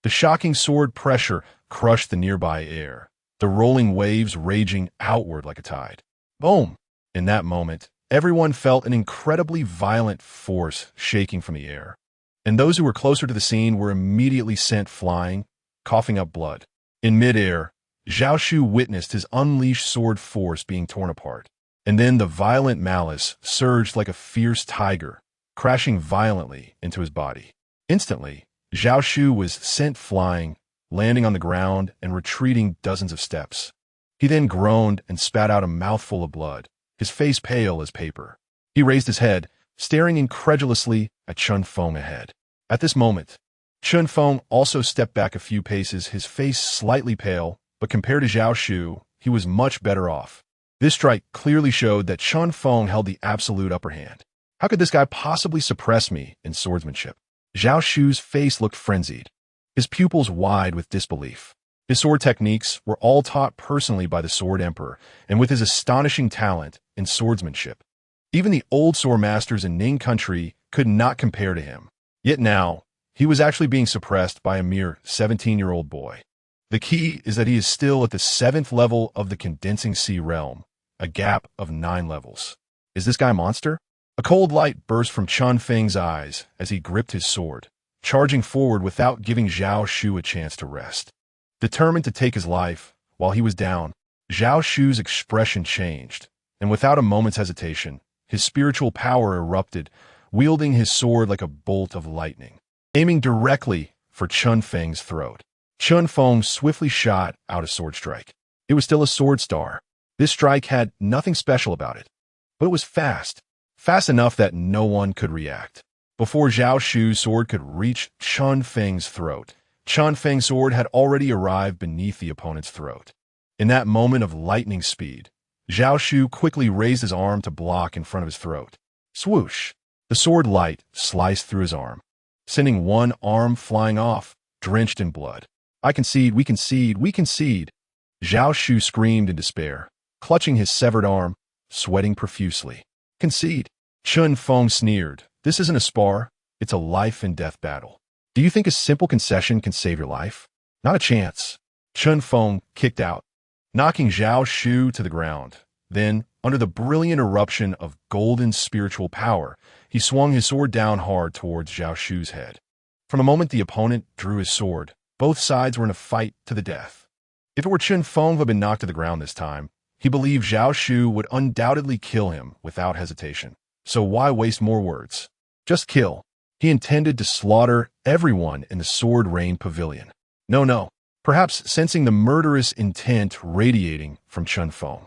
Speaker 1: The shocking sword pressure crushed the nearby air, the rolling waves raging outward like a tide. Boom! In that moment, everyone felt an incredibly violent force shaking from the air, and those who were closer to the scene were immediately sent flying, coughing up blood. In mid-air, Zhao Shu witnessed his unleashed sword force being torn apart, and then the violent malice surged like a fierce tiger, crashing violently into his body. Instantly, Zhao Shu was sent flying, landing on the ground and retreating dozens of steps. He then groaned and spat out a mouthful of blood, his face pale as paper. He raised his head, staring incredulously at Chen Feng ahead. At this moment, Chen Feng also stepped back a few paces, his face slightly pale, but compared to Zhao Shu, he was much better off. This strike clearly showed that Chen Feng held the absolute upper hand. How could this guy possibly suppress me in swordsmanship? Zhao Shu's face looked frenzied, his pupils wide with disbelief. His sword techniques were all taught personally by the Sword Emperor, and with his astonishing talent in swordsmanship, even the old sword masters in Ning country could not compare to him. Yet now, he was actually being suppressed by a mere 17-year-old boy. The key is that he is still at the 7th level of the Condensing Sea realm, a gap of 9 levels. Is this guy a monster? A cold light burst from Chen Feng's eyes as he gripped his sword, charging forward without giving Zhao Shu a chance to rest. Determined to take his life, while he was down, Zhao Shu's expression changed, and without a moment's hesitation, his spiritual power erupted, wielding his sword like a bolt of lightning, aiming directly for Chen Feng's throat. Chen Feng swiftly shot out a sword strike. It was still a sword star. This strike had nothing special about it, but it was fast enough that no one could react. Before Zhao Shu's sword could reach Chen Feng's throat, Chen Feng's sword had already arrived beneath the opponent's throat. In that moment of lightning speed, Zhao Shu quickly raised his arm to block in front of his throat. Swoosh! The sword light sliced through his arm, sending one arm flying off, drenched in blood. I concede, we concede, we concede! Zhao Shu screamed in despair, clutching his severed arm, sweating profusely. Concede? Chen Feng sneered. This isn't a spar, it's a life-and-death battle. Do you think a simple concession can save your life? Not a chance. Chen Feng kicked out, knocking Zhao Shu to the ground. Then, under the brilliant eruption of golden spiritual power, he swung his sword down hard towards Zhao Shu's head. From the moment the opponent drew his sword, both sides were in a fight to the death. If it were Chen Feng who had been knocked to the ground this time, he believed Zhao Shu would undoubtedly kill him without hesitation. So why waste more words? Just kill. He intended to slaughter everyone in the Sword Rain Pavilion. No. Perhaps sensing the murderous intent radiating from Chen Feng,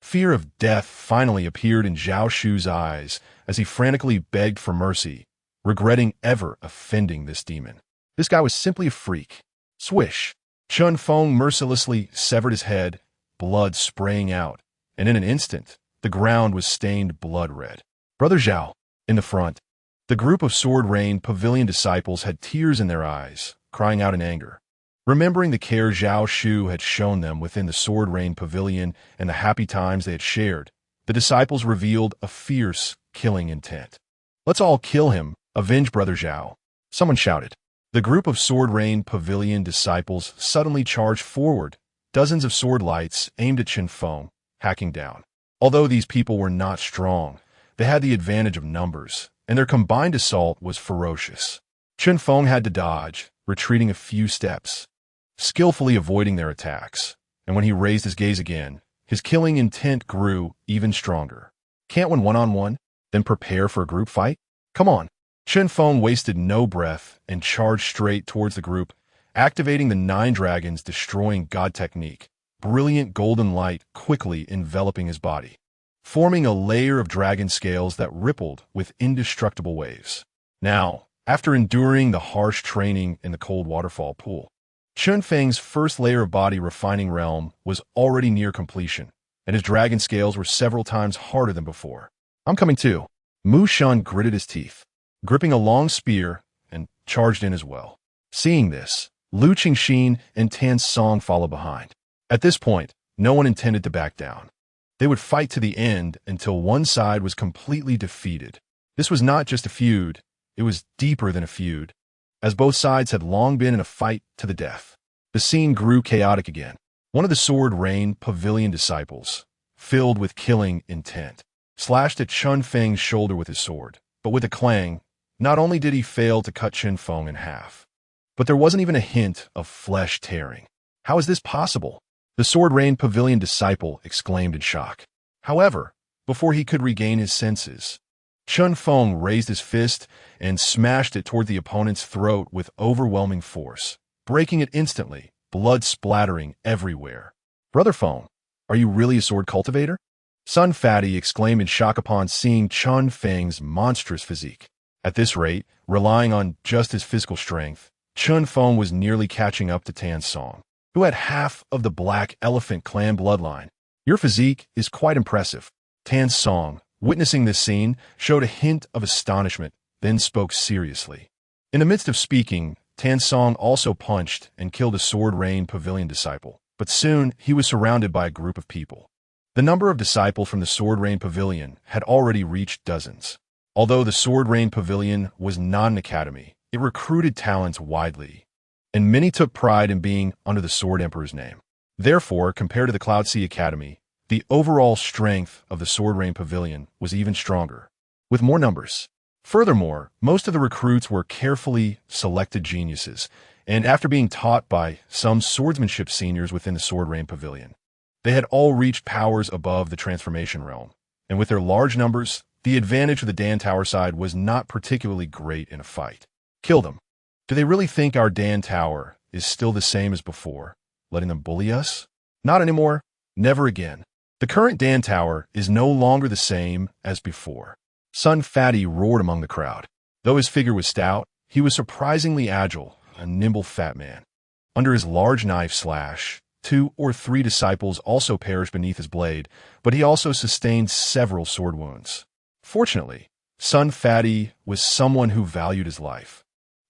Speaker 1: fear of death finally appeared in Zhao Shu's eyes as he frantically begged for mercy, regretting ever offending this demon. This guy was simply a freak. Swish! Chen Feng mercilessly severed his head, blood spraying out, and in an instant, the ground was stained blood red. Brother Zhao, in the front, the group of Sword Rain Pavilion disciples had tears in their eyes, crying out in anger. Remembering the care Zhao Shu had shown them within the Sword Rain Pavilion and the happy times they had shared, the disciples revealed a fierce, killing intent. Let's all kill him, avenge Brother Zhao, someone shouted. The group of Sword Rain Pavilion disciples suddenly charged forward, dozens of sword lights aimed at Chen Feng, hacking down. Although these people were not strong, they had the advantage of numbers, and their combined assault was ferocious. Chen Feng had to dodge, retreating a few steps, skillfully avoiding their attacks, and when he raised his gaze again, His killing intent grew even stronger. Can't win one-on-one, then prepare for a group fight? Come on. Chen Feng wasted no breath and charged straight towards the group, activating the 9 dragons' destroying god technique, brilliant golden light quickly enveloping his body, forming a layer of dragon scales that rippled with indestructible waves. Now, after enduring the harsh training in the cold waterfall pool, Chen Feng's first layer of body refining realm was already near completion, and his dragon scales were several times harder than before. I'm coming too. Mu Shun gritted his teeth, gripping a long spear, and charged in as well. Seeing this, Lu Qingxin and Tan Song followed behind. At this point, no one intended to back down. They would fight to the end until one side was completely defeated. This was not just a feud, it was deeper than a feud, as both sides had long been in a fight to the death. The scene grew chaotic again. One of the Sword Rain Pavilion disciples, filled with killing intent, slashed at Chen Feng's shoulder with his sword, but with a clang, not only did he fail to cut Chen Feng in half, but there wasn't even a hint of flesh tearing. How is this possible? The Sword Rain Pavilion disciple exclaimed in shock. However, before he could regain his senses, Chen Feng raised his fist and smashed it toward the opponent's throat with overwhelming force, breaking it instantly, blood splattering everywhere. Brother Feng, are you really a sword cultivator? Sun Fatty exclaimed in shock upon seeing Chen Feng's monstrous physique. At this rate, relying on just his physical strength, Chen Feng was nearly catching up to Tan Song, who had half of the Black Elephant clan bloodline. Your physique is quite impressive. Tan Song, witnessing this scene, showed a hint of astonishment, then spoke seriously. In the midst of speaking, Tan Song also punched and killed a Sword Rain Pavilion disciple, but soon he was surrounded by a group of people. The number of disciples from the Sword Rain Pavilion had already reached dozens. Although the Sword Rain Pavilion was not an academy, it recruited talents widely, and many took pride in being under the Sword Emperor's name. Therefore, compared to the Cloud Sea Academy, the overall strength of the Sword Rain Pavilion was even stronger, with more numbers. Furthermore, most of the recruits were carefully selected geniuses, and after being taught by some swordsmanship seniors within the Sword Rain Pavilion, they had all reached powers above the transformation realm, and with their large numbers, the advantage of the Dan Tower side was not particularly great in a fight. Kill them. Do they really think our Dan Tower is still the same as before, letting them bully us? Not anymore. Never again. The current Dan Tower is no longer the same as before. Sun Fatty roared among the crowd. Though his figure was stout, he was surprisingly agile, a nimble fat man. Under his large knife slash, 2 or 3 disciples also perished beneath his blade, but he also sustained several sword wounds. Fortunately, Sun Fatty was someone who valued his life,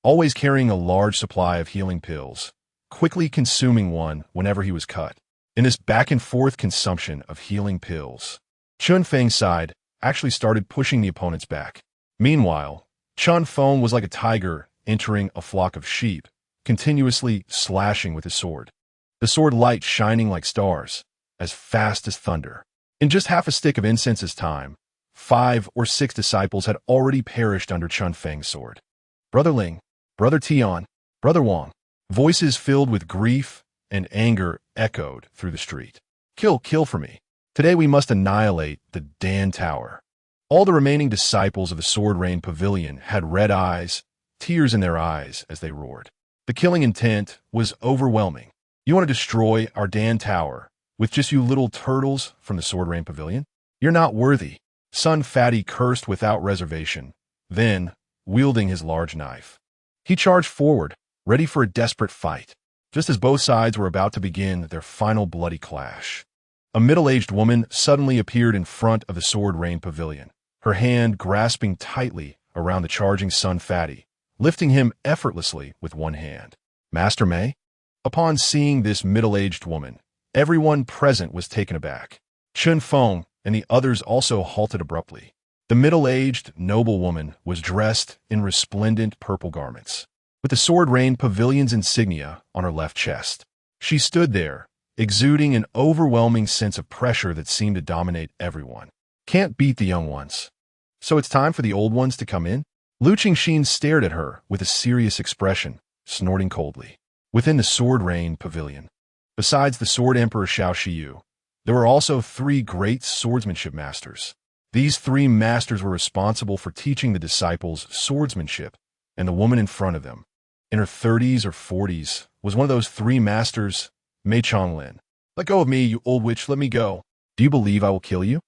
Speaker 1: always carrying a large supply of healing pills, quickly consuming one whenever he was cut. In this back-and-forth consumption of healing pills, Chen Feng's side actually started pushing the opponents back. Meanwhile, Chen Feng was like a tiger entering a flock of sheep, continuously slashing with his sword, the sword light shining like stars, as fast as thunder. In just half a stick of incense's time, 5 or 6 disciples had already perished under Chen Feng's sword. Brother Ling, Brother Tian, Brother Wang, voices filled with grief and anger echoed through the street. Kill for me. Today we must annihilate the Dan Tower. All the remaining disciples of the Sword Rain Pavilion had red eyes, tears in their eyes as they roared. The killing intent was overwhelming. You want to destroy our Dan Tower with just you little turtles from the Sword Rain Pavilion? You're not worthy. Sun Fatty cursed without reservation. Then, wielding his large knife, he charged forward, ready for a desperate fight. Just as both sides were about to begin their final bloody clash, a middle-aged woman suddenly appeared in front of the Sword Rain Pavilion, her hand grasping tightly around the charging Sun Fatty, lifting him effortlessly with one hand. Master Mei? Upon seeing this middle-aged woman, everyone present was taken aback. Chen Feng and the others also halted abruptly. The middle-aged noblewoman was dressed in resplendent purple garments, with the Sword Rain Pavilion's insignia on her left chest. She stood there, exuding an overwhelming sense of pressure that seemed to dominate everyone. Can't beat the young ones. So it's time for the old ones to come in? Lu Qingxin stared at her with a serious expression, snorting coldly. Within the Sword Rain Pavilion, besides the Sword Emperor Xiao Shiyu, There were also 3 great swordsmanship masters. These 3 masters were responsible for teaching the disciples swordsmanship, and the woman in front of them, in her 30s or 40s, was one of those 3 masters, Mei Chonglin. "Let go of me, you old witch, let me go. Do you believe I will kill you?"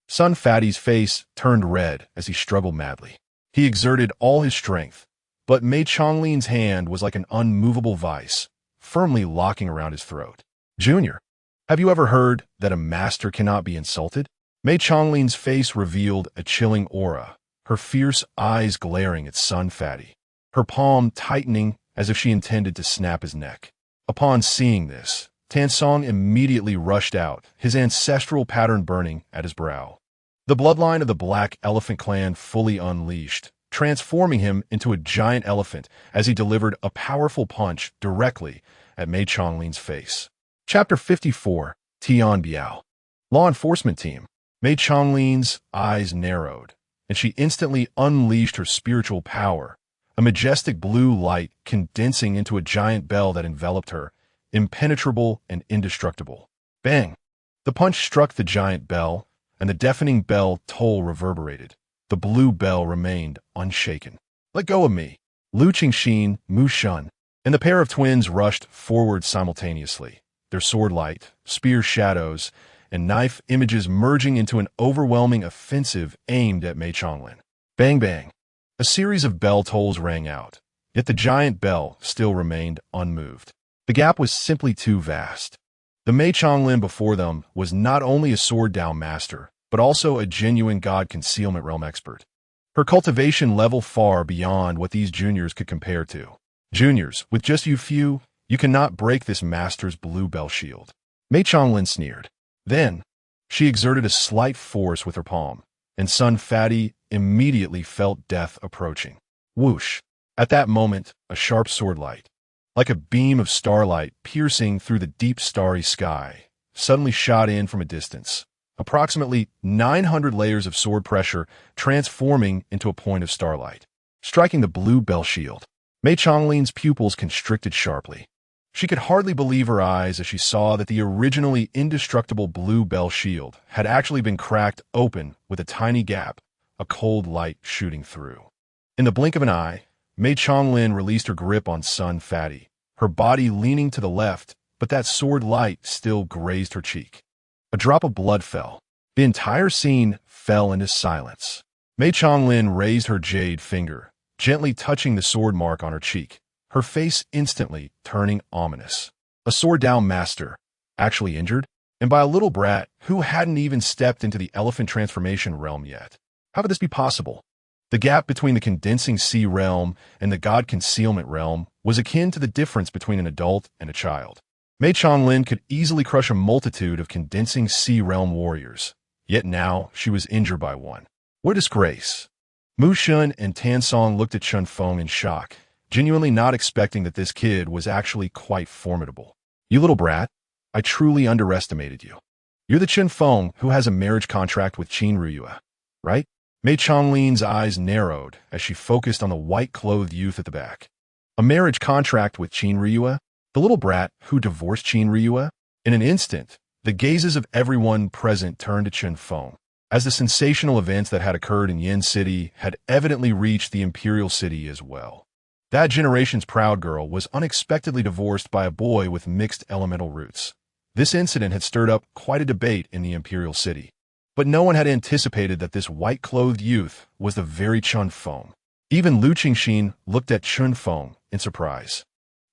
Speaker 1: Sun Fatty's face turned red as he struggled madly. He exerted all his strength, but Mei Chonglin's hand was like an unmovable vice, firmly locking around his throat. "Junior, have you ever heard that a master cannot be insulted?" Mei Chonglin's face revealed a chilling aura, her fierce eyes glaring at Sun Fatty, her palm tightening as if she intended to snap his neck. Upon seeing this, Tansong immediately rushed out, his ancestral pattern burning at his brow. The bloodline of the Black Elephant clan fully unleashed, transforming him into a giant elephant as he delivered a powerful punch directly at Mei Chonglin's face. Chapter 54, Tian Biao. Law Enforcement Team. Mei Chonglin's eyes narrowed, and she instantly unleashed her spiritual power, a majestic blue light condensing into a giant bell that enveloped her, impenetrable and indestructible. Bang! The punch struck the giant bell, and the deafening bell toll reverberated. The blue bell remained unshaken. "Let go of me!" Lu Qingxin, Mu Shun, and the pair of twins rushed forward simultaneously, their sword light, spear shadows, and knife images merging into an overwhelming offensive aimed at Mei Chonglin. Bang bang! A series of bell tolls rang out, yet the giant bell still remained unmoved. The gap was simply too vast. The Mei Chonglin before them was not only a sword-down master, but also a genuine god concealment realm expert. Her cultivation level far beyond what these juniors could compare to. "Juniors, with just you few, you cannot break this master's blue bell shield." Mei Chonglin sneered. Then, she exerted a slight force with her palm, and Sun Fatty immediately felt death approaching. Whoosh! At that moment, a sharp sword light, like a beam of starlight piercing through the deep starry sky, suddenly shot in from a distance, approximately 900 layers of sword pressure transforming into a point of starlight, striking the blue bell shield. Mei Chonglin's pupils constricted sharply. She could hardly believe her eyes as she saw that the originally indestructible blue bell shield had actually been cracked open with a tiny gap, a cold light shooting through. In the blink of an eye, Mei Chonglin released her grip on Sun Fatty, her body leaning to the left, but that sword light still grazed her cheek. A drop of blood fell. The entire scene fell into silence. Mei Chonglin raised her jade finger, gently touching the sword mark on her cheek, her face instantly turning ominous. A sword-down master, actually injured? And by a little brat who hadn't even stepped into the elephant transformation realm yet. How could this be possible? The gap between the condensing sea realm and the god concealment realm was akin to the difference between an adult and a child. Mei Chonglin could easily crush a multitude of condensing sea realm warriors, yet now she was injured by one. What a disgrace! Mu Shun and Tansong looked at Chun Feng in shock, genuinely not expecting that this kid was actually quite formidable. "You little brat, I truly underestimated you. You're the Chun Feng who has a marriage contract with Qin Ruyue, right?" Mei Chonglin's eyes narrowed as she focused on the white-clothed youth at the back. A marriage contract with Qin Ruyue? The little brat who divorced Qin Ruyue? In an instant, the gazes of everyone present turned to Chun Feng, as the sensational events that had occurred in Yin City had evidently reached the imperial city as well. That generation's proud girl was unexpectedly divorced by a boy with mixed elemental roots. This incident had stirred up quite a debate in the imperial city. But no one had anticipated that this white-clothed youth was the very Chun Feng. Even Lu Qingxin looked at Chun Feng in surprise,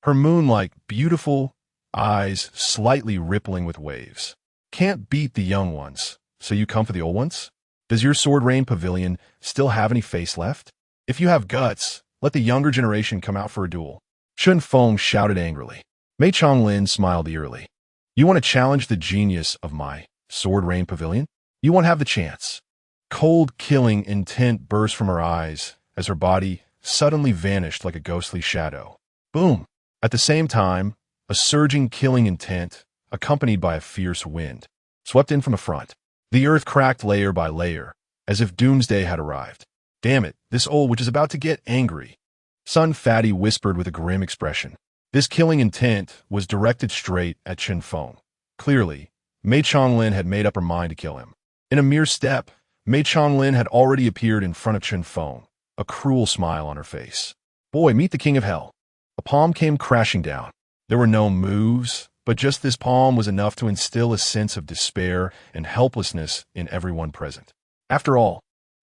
Speaker 1: her moon-like, beautiful eyes slightly rippling with waves. "Can't beat the young ones, so you come for the old ones? Does your Sword Rain Pavilion still have any face left? If you have guts, let the younger generation come out for a duel." Chun Feng shouted angrily. Mei Chonglin smiled eerily. "You want to challenge the genius of my Sword Rain Pavilion? You won't have the chance." Cold, killing intent burst from her eyes as her body suddenly vanished like a ghostly shadow. Boom! At the same time, a surging killing intent, accompanied by a fierce wind, swept in from the front. The earth cracked layer by layer, as if doomsday had arrived. "Damn it, this old witch is about to get angry," Sun Fatty whispered with a grim expression. This killing intent was directed straight at Chun Feng. Clearly, Mei Chonglin had made up her mind to kill him. In a mere step, Mei Chonglin had already appeared in front of Chen Feng, a cruel smile on her face. Boy, meet the king of hell. A palm came crashing down. There were no moves, but just this palm was enough to instill a sense of despair and helplessness in everyone present. After all,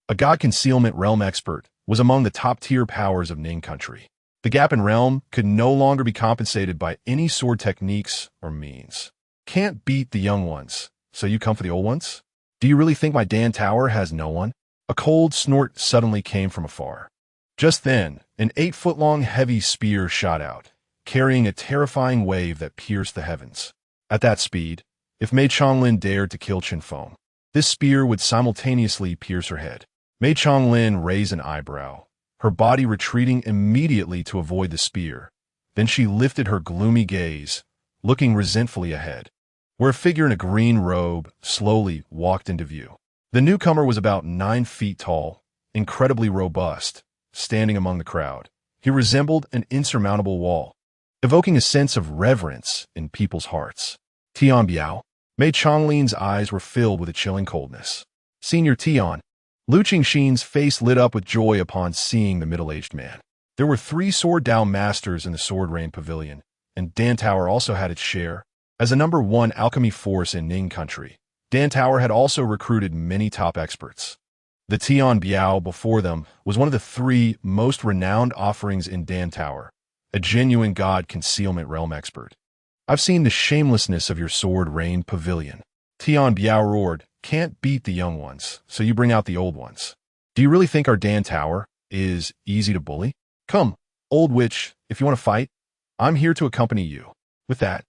Speaker 1: a god concealment realm expert was among the top-tier powers of Ning country. The gap in realm could no longer be compensated by any sword techniques or means. Can't beat the young ones, so you come for the old ones? Do you really think my Dan Tower has no one? A cold snort suddenly came from afar. Just then, an 8-foot-long heavy spear shot out, carrying a terrifying wave that pierced the heavens. At that speed, if Mei Chonglin dared to kill Chen Feng, this spear would simultaneously pierce her head. Mei Chonglin raised an eyebrow, her body retreating immediately to avoid the spear. Then she lifted her gloomy gaze, looking resentfully ahead, where a figure in a green robe slowly walked into view. The newcomer was about 9 feet tall, incredibly robust, standing among the crowd. He resembled an insurmountable wall, evoking a sense of reverence in people's hearts. Tian Biao. Mei Chonglin's eyes were filled with a chilling coldness. Senior Tian. Lu Qingxin's face lit up with joy upon seeing the middle-aged man. There were 3 Sword Dao masters in the Sword Rain Pavilion, and Dan Tower also had its share. As a number 1 alchemy force in Ning country, Dan Tower had also recruited many top experts. The Tian Biao before them was one of the 3 most renowned offerings in Dan Tower, a genuine god concealment realm expert. I've seen the shamelessness of your Sword Rain Pavilion. Tian Biao roared, can't beat the young ones, so you bring out the old ones. Do you really think our Dan Tower is easy to bully? Come, old witch, if you want to fight, I'm here to accompany you. With that,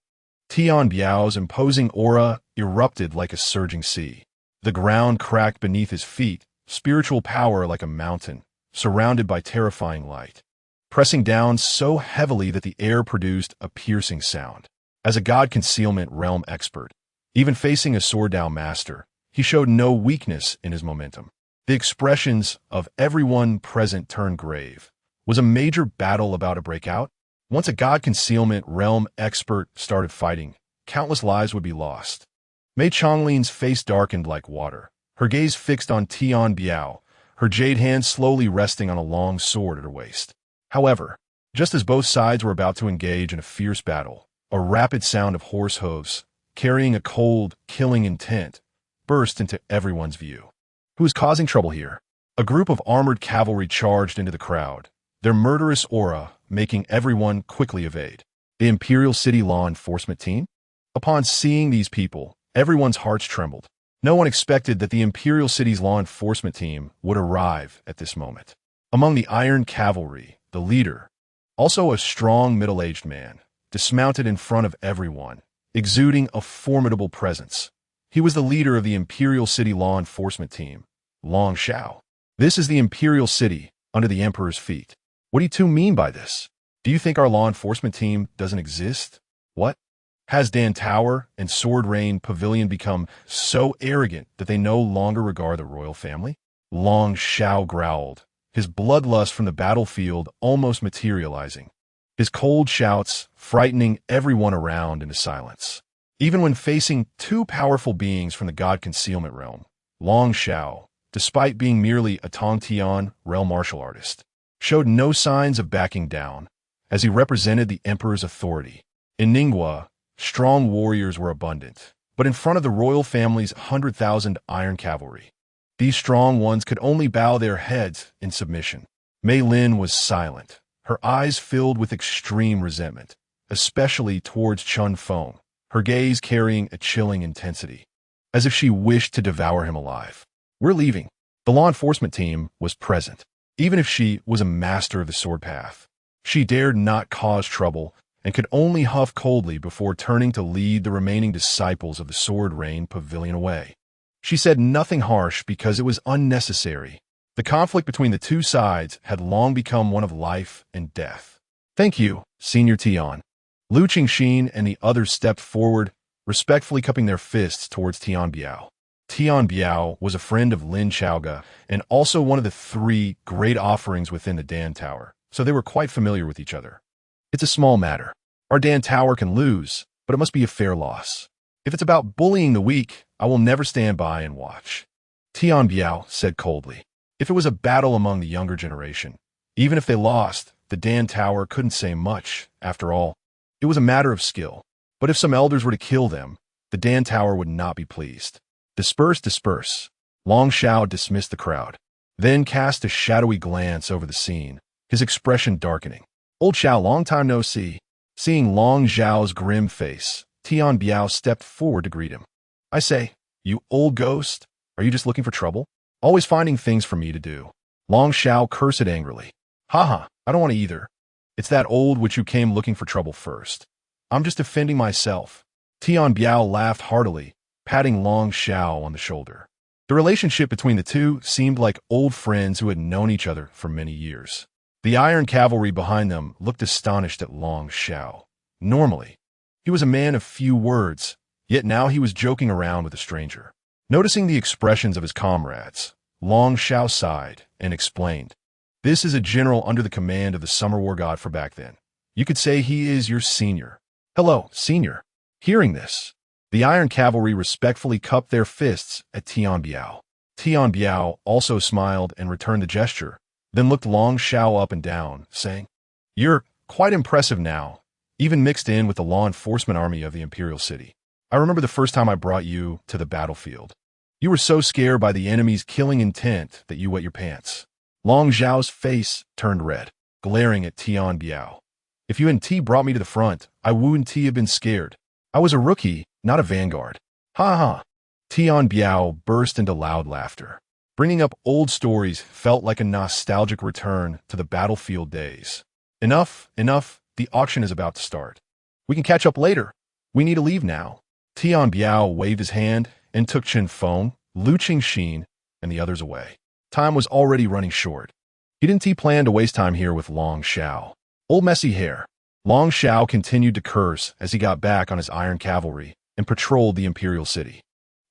Speaker 1: Tian Biao's imposing aura erupted like a surging sea. The ground cracked beneath his feet, spiritual power like a mountain, surrounded by terrifying light, pressing down so heavily that the air produced a piercing sound. As a god concealment realm expert, even facing a Sword Dao master, he showed no weakness in his momentum. The expressions of everyone present turned grave. Was a major battle about to break out? Once a god concealment realm expert started fighting, countless lives would be lost. Mei Chonglin's face darkened like water, her gaze fixed on Tian Biao, her jade hand slowly resting on a long sword at her waist. However, just as both sides were about to engage in a fierce battle, a rapid sound of horse hooves, carrying a cold, killing intent, burst into everyone's view. Who is causing trouble here? A group of armored cavalry charged into the crowd, their murderous aura making everyone quickly evade. The Imperial City Law Enforcement Team? Upon seeing these people, everyone's hearts trembled. No one expected that the Imperial City's law enforcement team would arrive at this moment. Among the Iron Cavalry, the leader, also a strong middle-aged man, dismounted in front of everyone, exuding a formidable presence. He was the leader of the Imperial City Law Enforcement Team, Long Shao. This is the Imperial City, under the Emperor's feet. What do you two mean by this? Do you think our law enforcement team doesn't exist? What? Has Dan Tower and Sword Rain Pavilion become so arrogant that they no longer regard the royal family? Long Shao growled, his bloodlust from the battlefield almost materializing, his cold shouts frightening everyone around into silence. Even when facing 2 powerful beings from the god concealment realm, Long Shao, despite being merely a Tongtian realm martial artist, showed no signs of backing down, as he represented the emperor's authority. In Ningguo, strong warriors were abundant, but in front of the royal family's 100,000 iron cavalry, these strong ones could only bow their heads in submission. Mei Lin was silent, her eyes filled with extreme resentment, especially towards Chen Feng, her gaze carrying a chilling intensity, as if she wished to devour him alive. We're leaving. The law enforcement team was present. Even if she was a master of the sword path, she dared not cause trouble and could only huff coldly before turning to lead the remaining disciples of the Sword Rain Pavilion away. She said nothing harsh because it was unnecessary. The conflict between the 2 sides had long become one of life and death. Thank you, Senior Tian. Lu Qingxin and the others stepped forward, respectfully cupping their fists towards Tian Biao. Tian Biao was a friend of Lin Chaoga and also one of the 3 great offerings within the Dan Tower, so they were quite familiar with each other. It's a small matter. Our Dan Tower can lose, but it must be a fair loss. If it's about bullying the weak, I will never stand by and watch. Tian Biao said coldly. If it was a battle among the younger generation, even if they lost, the Dan Tower couldn't say much. After all, it was a matter of skill. But if some elders were to kill them, the Dan Tower would not be pleased. Disperse, disperse. Long Shao dismissed the crowd, then cast a shadowy glance over the scene, his expression darkening. Old Xiao, long time no see. Seeing Long Zhao's grim face, Tian Biao stepped forward to greet him. I say, you old ghost, are you just looking for trouble? Always finding things for me to do. Long Shao cursed angrily. Haha, I don't want to either. It's that old witch who came looking for trouble first. I'm just defending myself. Tian Biao laughed heartily, patting Long Shao on the shoulder. The relationship between the two seemed like old friends who had known each other for many years. The iron cavalry behind them looked astonished at Long Shao. Normally, he was a man of few words, yet now he was joking around with a stranger. Noticing the expressions of his comrades, Long Shao sighed and explained, "This is a general under the command of the Summer War God for back then. You could say he is your senior." "Hello, senior." Hearing this, the Iron Cavalry respectfully cupped their fists at Tian Biao. Tian Biao also smiled and returned the gesture, then looked Long Shao up and down, saying, "You're quite impressive now, even mixed in with the law enforcement army of the Imperial City. I remember the first time I brought you to the battlefield. You were so scared by the enemy's killing intent that you wet your pants." Long Zhao's face turned red, glaring at Tian Biao. "If you and brought me to the front, I wouldn't have been scared. I was a rookie, not a vanguard." Ha ha. Tian Biao burst into loud laughter. Bringing up old stories felt like a nostalgic return to the battlefield days. Enough, enough, the auction is about to start. We can catch up later. We need to leave now." Tian Biao waved his hand and took Chen Feng, Lu Qingxin, and the others away. Time was already running short. He didn't plan to waste time here with Long Shao. Old messy hair. Long Shao continued to curse as he got back on his iron cavalry and patrolled the Imperial City.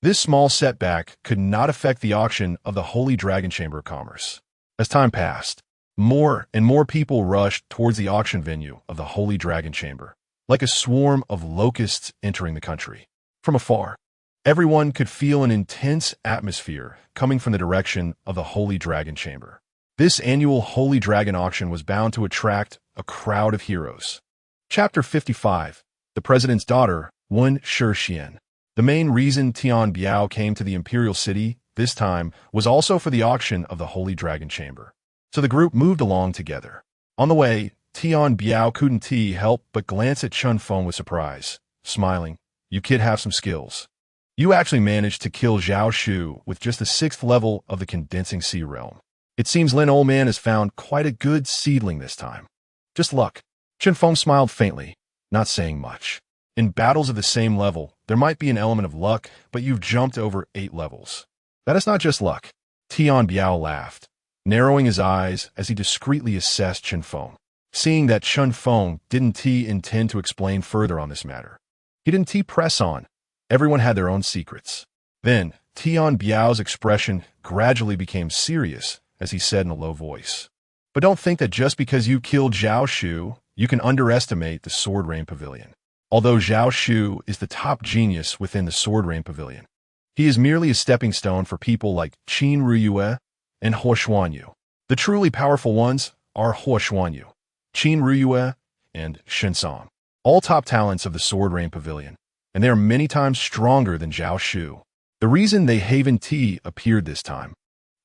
Speaker 1: This small setback could not affect the auction of the Holy Dragon Chamber of Commerce. As time passed, more and more people rushed towards the auction venue of the Holy Dragon Chamber, like a swarm of locusts entering the country. From afar, everyone could feel an intense atmosphere coming from the direction of the Holy Dragon Chamber. This annual Holy Dragon auction was bound to attract a crowd of heroes. Chapter 55. The President's Daughter, Wen Shixian. The main reason Tian Biao came to the Imperial City this time was also for the auction of the Holy Dragon Chamber. So the group moved along together. On the way, Tian Biao couldn't help but glance at Chen Feng with surprise, smiling. "You kid have some skills. You actually managed to kill Zhao Shu with just the 6th level of the Condensing Sea Realm. It seems Lin Old Man has found quite a good seedling this time. Just luck." Chen Feng smiled faintly, not saying much. In battles of the same level, there might be an element of luck, but you've jumped over 8 levels. That is not just luck. Tian Biao laughed, narrowing his eyes as he discreetly assessed Chen Feng. Seeing that Chen Feng didn't intend to explain further on this matter, he didn't press on. Everyone had their own secrets. Then, Tian Biao's expression gradually became serious as he said in a low voice, "But don't think that just because you killed Zhao Shu, you can underestimate the Sword Rain Pavilion. Although Zhao Shu is the top genius within the Sword Rain Pavilion, he is merely a stepping stone for people like Qin Ruyue and Huo Xuanyu. The truly powerful ones are Huo Xuanyu, Qin Ruyue, and Shen Song, all top talents of the Sword Rain Pavilion, and they are many times stronger than Zhao Shu. The reason they haven't appeared this time,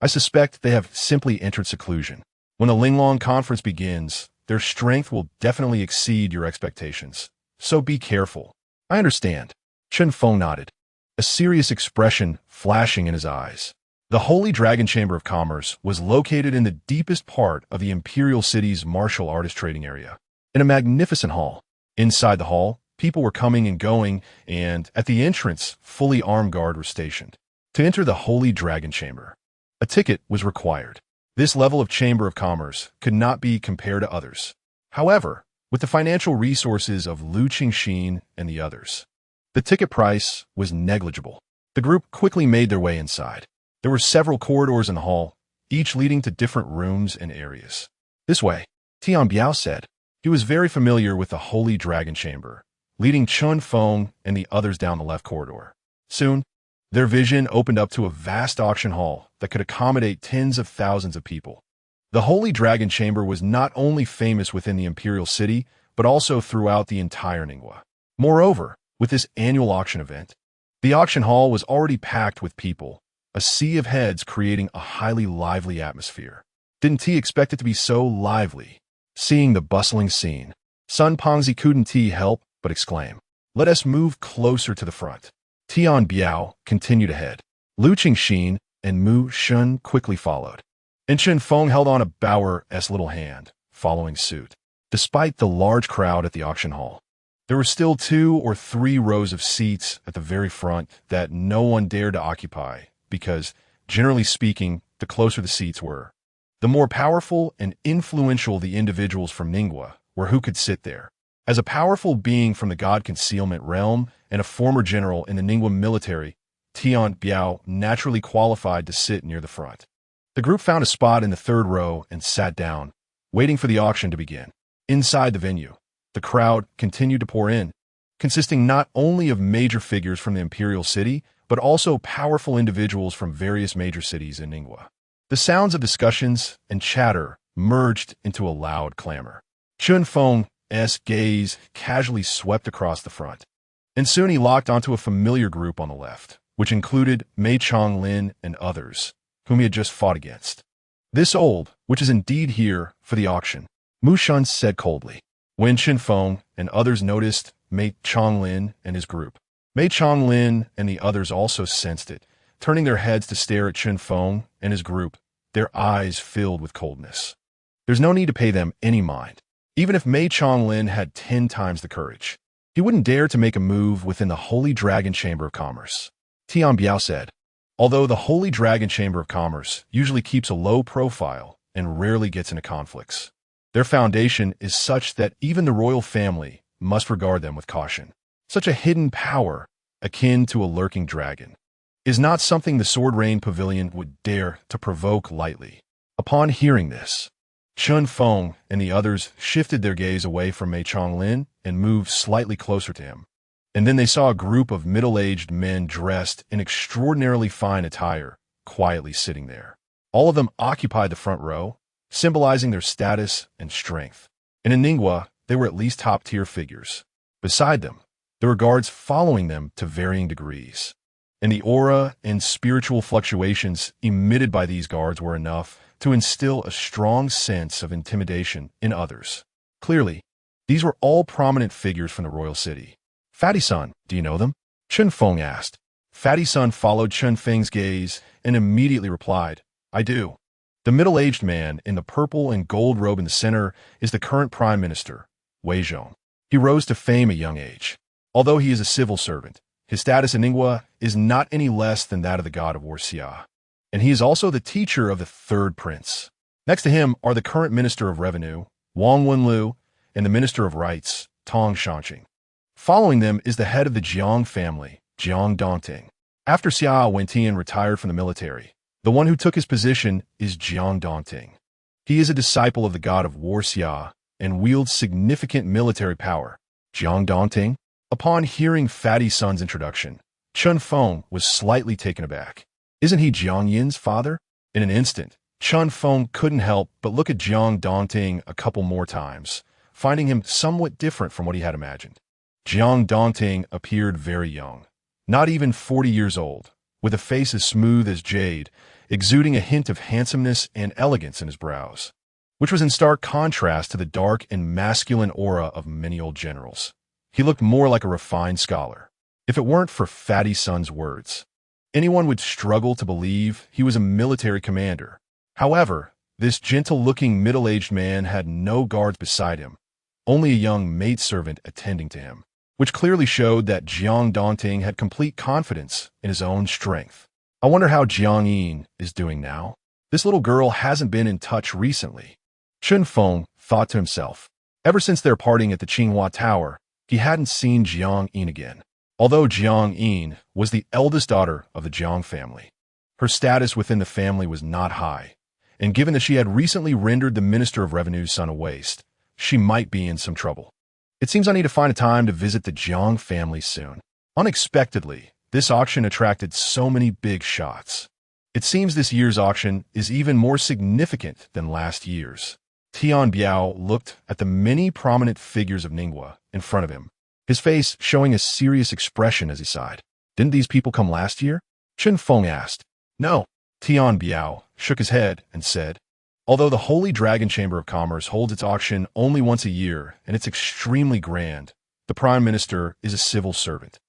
Speaker 1: I suspect they have simply entered seclusion. When the Linglong Conference begins, their strength will definitely exceed your expectations. So be careful." "I understand." Chen Feng nodded, a serious expression flashing in his eyes. The Holy Dragon Chamber of Commerce was located in the deepest part of the Imperial City's martial artist trading area, in a magnificent hall. Inside the hall, people were coming and going, and at the entrance, fully armed guards were stationed. To enter the Holy Dragon Chamber, a ticket was required. This level of Chamber of Commerce could not be compared to others. However, with the financial resources of Lu Qingxin and the others, the ticket price was negligible. The group quickly made their way inside. There were several corridors in the hall, each leading to different rooms and areas. "This way," Tian Biao said. He was very familiar with the Holy Dragon Chamber. leading Chun Feng and the others down the left corridor. Soon, their vision opened up to a vast auction hall that could accommodate tens of thousands of people. The Holy Dragon Chamber was not only famous within the Imperial City, but also throughout the entire Ningwa. Moreover, with this annual auction event, the auction hall was already packed with people, a sea of heads creating a highly lively atmosphere. Didn't he expect it to be so lively? Seeing the bustling scene, Sun Pongzi couldn't help but exclaim, "Let us move closer to the front." Tian Biao continued ahead. Lu Qingxin and Mu Shun quickly followed. And Chen Feng held on a Bauer's little hand, following suit. Despite the large crowd at the auction hall, there were still 2 or 3 rows of seats at the very front that no one dared to occupy because, generally speaking, the closer the seats were, the more powerful and influential the individuals from Ningwa were who could sit there. As a powerful being from the God Concealment realm and a former general in the Ningwa military, Tian Biao naturally qualified to sit near the front. The group found a spot in the 3rd row and sat down, waiting for the auction to begin. Inside the venue, the crowd continued to pour in, consisting not only of major figures from the Imperial City, but also powerful individuals from various major cities in Ningwa. The sounds of discussions and chatter merged into a loud clamor. Chun Feng's gaze casually swept across the front, and soon he locked onto a familiar group on the left, which included Mei Chonglin and others, whom he had just fought against. "This old, which is indeed here for the auction," Mu Shun said coldly. When Chen Feng and others noticed Mei Chonglin and his group, Mei Chonglin and the others also sensed it, turning their heads to stare at Chen Feng and his group, their eyes filled with coldness. There's no need to pay them any mind. Even if Mei Chonglin had 10 times the courage, he wouldn't dare to make a move within the Holy Dragon Chamber of Commerce. Tian Biao said, although the Holy Dragon Chamber of Commerce usually keeps a low profile and rarely gets into conflicts, their foundation is such that even the royal family must regard them with caution. Such a hidden power, akin to a lurking dragon, is not something the Sword Rain Pavilion would dare to provoke lightly. Upon hearing this, Chun Feng and the others shifted their gaze away from Mei Chonglin and moved slightly closer to him. And then they saw a group of middle-aged men dressed in extraordinarily fine attire, quietly sitting there. All of them occupied the front row, symbolizing their status and strength. And in Ningwa, they were at least top-tier figures. Beside them, there were guards following them to varying degrees. And the aura and spiritual fluctuations emitted by these guards were enough to instill a strong sense of intimidation in others. Clearly, these were all prominent figures from the royal city. "Fatty-san, do you know them?" Chun Feng asked. Fatty-san followed Chun Feng's gaze and immediately replied, "I do." The middle-aged man in the purple and gold robe in the center is the current prime minister, Beixuan. He rose to fame at a young age. Although he is a civil servant, his status in Ningwa is not any less than that of the god of war Xia. And he is also the teacher of the 3rd prince. Next to him are the current minister of revenue, Wang Wenlu, and the minister of rights, Tong Shanqing. Following them is the head of the Jiang family, Jiang Dongting. After Xia Wentian retired from the military, the one who took his position is Jiang Dongting. He is a disciple of the god of war Xia and wields significant military power. Jiang Dongting? Upon hearing Fatty Sun's introduction, Chun Feng was slightly taken aback. Isn't he Jiang Yin's father? In an instant, Chun Feng couldn't help but look at Jiang Dongting a couple more times, finding him somewhat different from what he had imagined. Jiang Dongting appeared very young, not even 40 years old, with a face as smooth as jade, exuding a hint of handsomeness and elegance in his brows, which was in stark contrast to the dark and masculine aura of many old generals. He looked more like a refined scholar. If it weren't for Fatty Sun's words, anyone would struggle to believe he was a military commander. However, this gentle-looking middle-aged man had no guards beside him, only a young maidservant attending to him, which clearly showed that Jiang Dongting had complete confidence in his own strength. I wonder how Jiang Yin is doing now. This little girl hasn't been in touch recently. Chun Feng thought to himself. Ever since their parting at the Qinghua Tower, he hadn't seen Jiang Yin again. Although Jiang Yin was the eldest daughter of the Jiang family, her status within the family was not high, and given that she had recently rendered the Minister of Revenue's son a waste, she might be in some trouble. It seems I need to find a time to visit the Jiang family soon. Unexpectedly, this auction attracted so many big shots. It seems this year's auction is even more significant than last year's. Tian Biao looked at the many prominent figures of Ningguo in front of him, his face showing a serious expression as he sighed. Didn't these people come last year? Chen Feng asked. No. Tian Biao shook his head and said, although the Holy Dragon Chamber of Commerce holds its auction only once a year and it's extremely grand, the Prime Minister is a civil servant.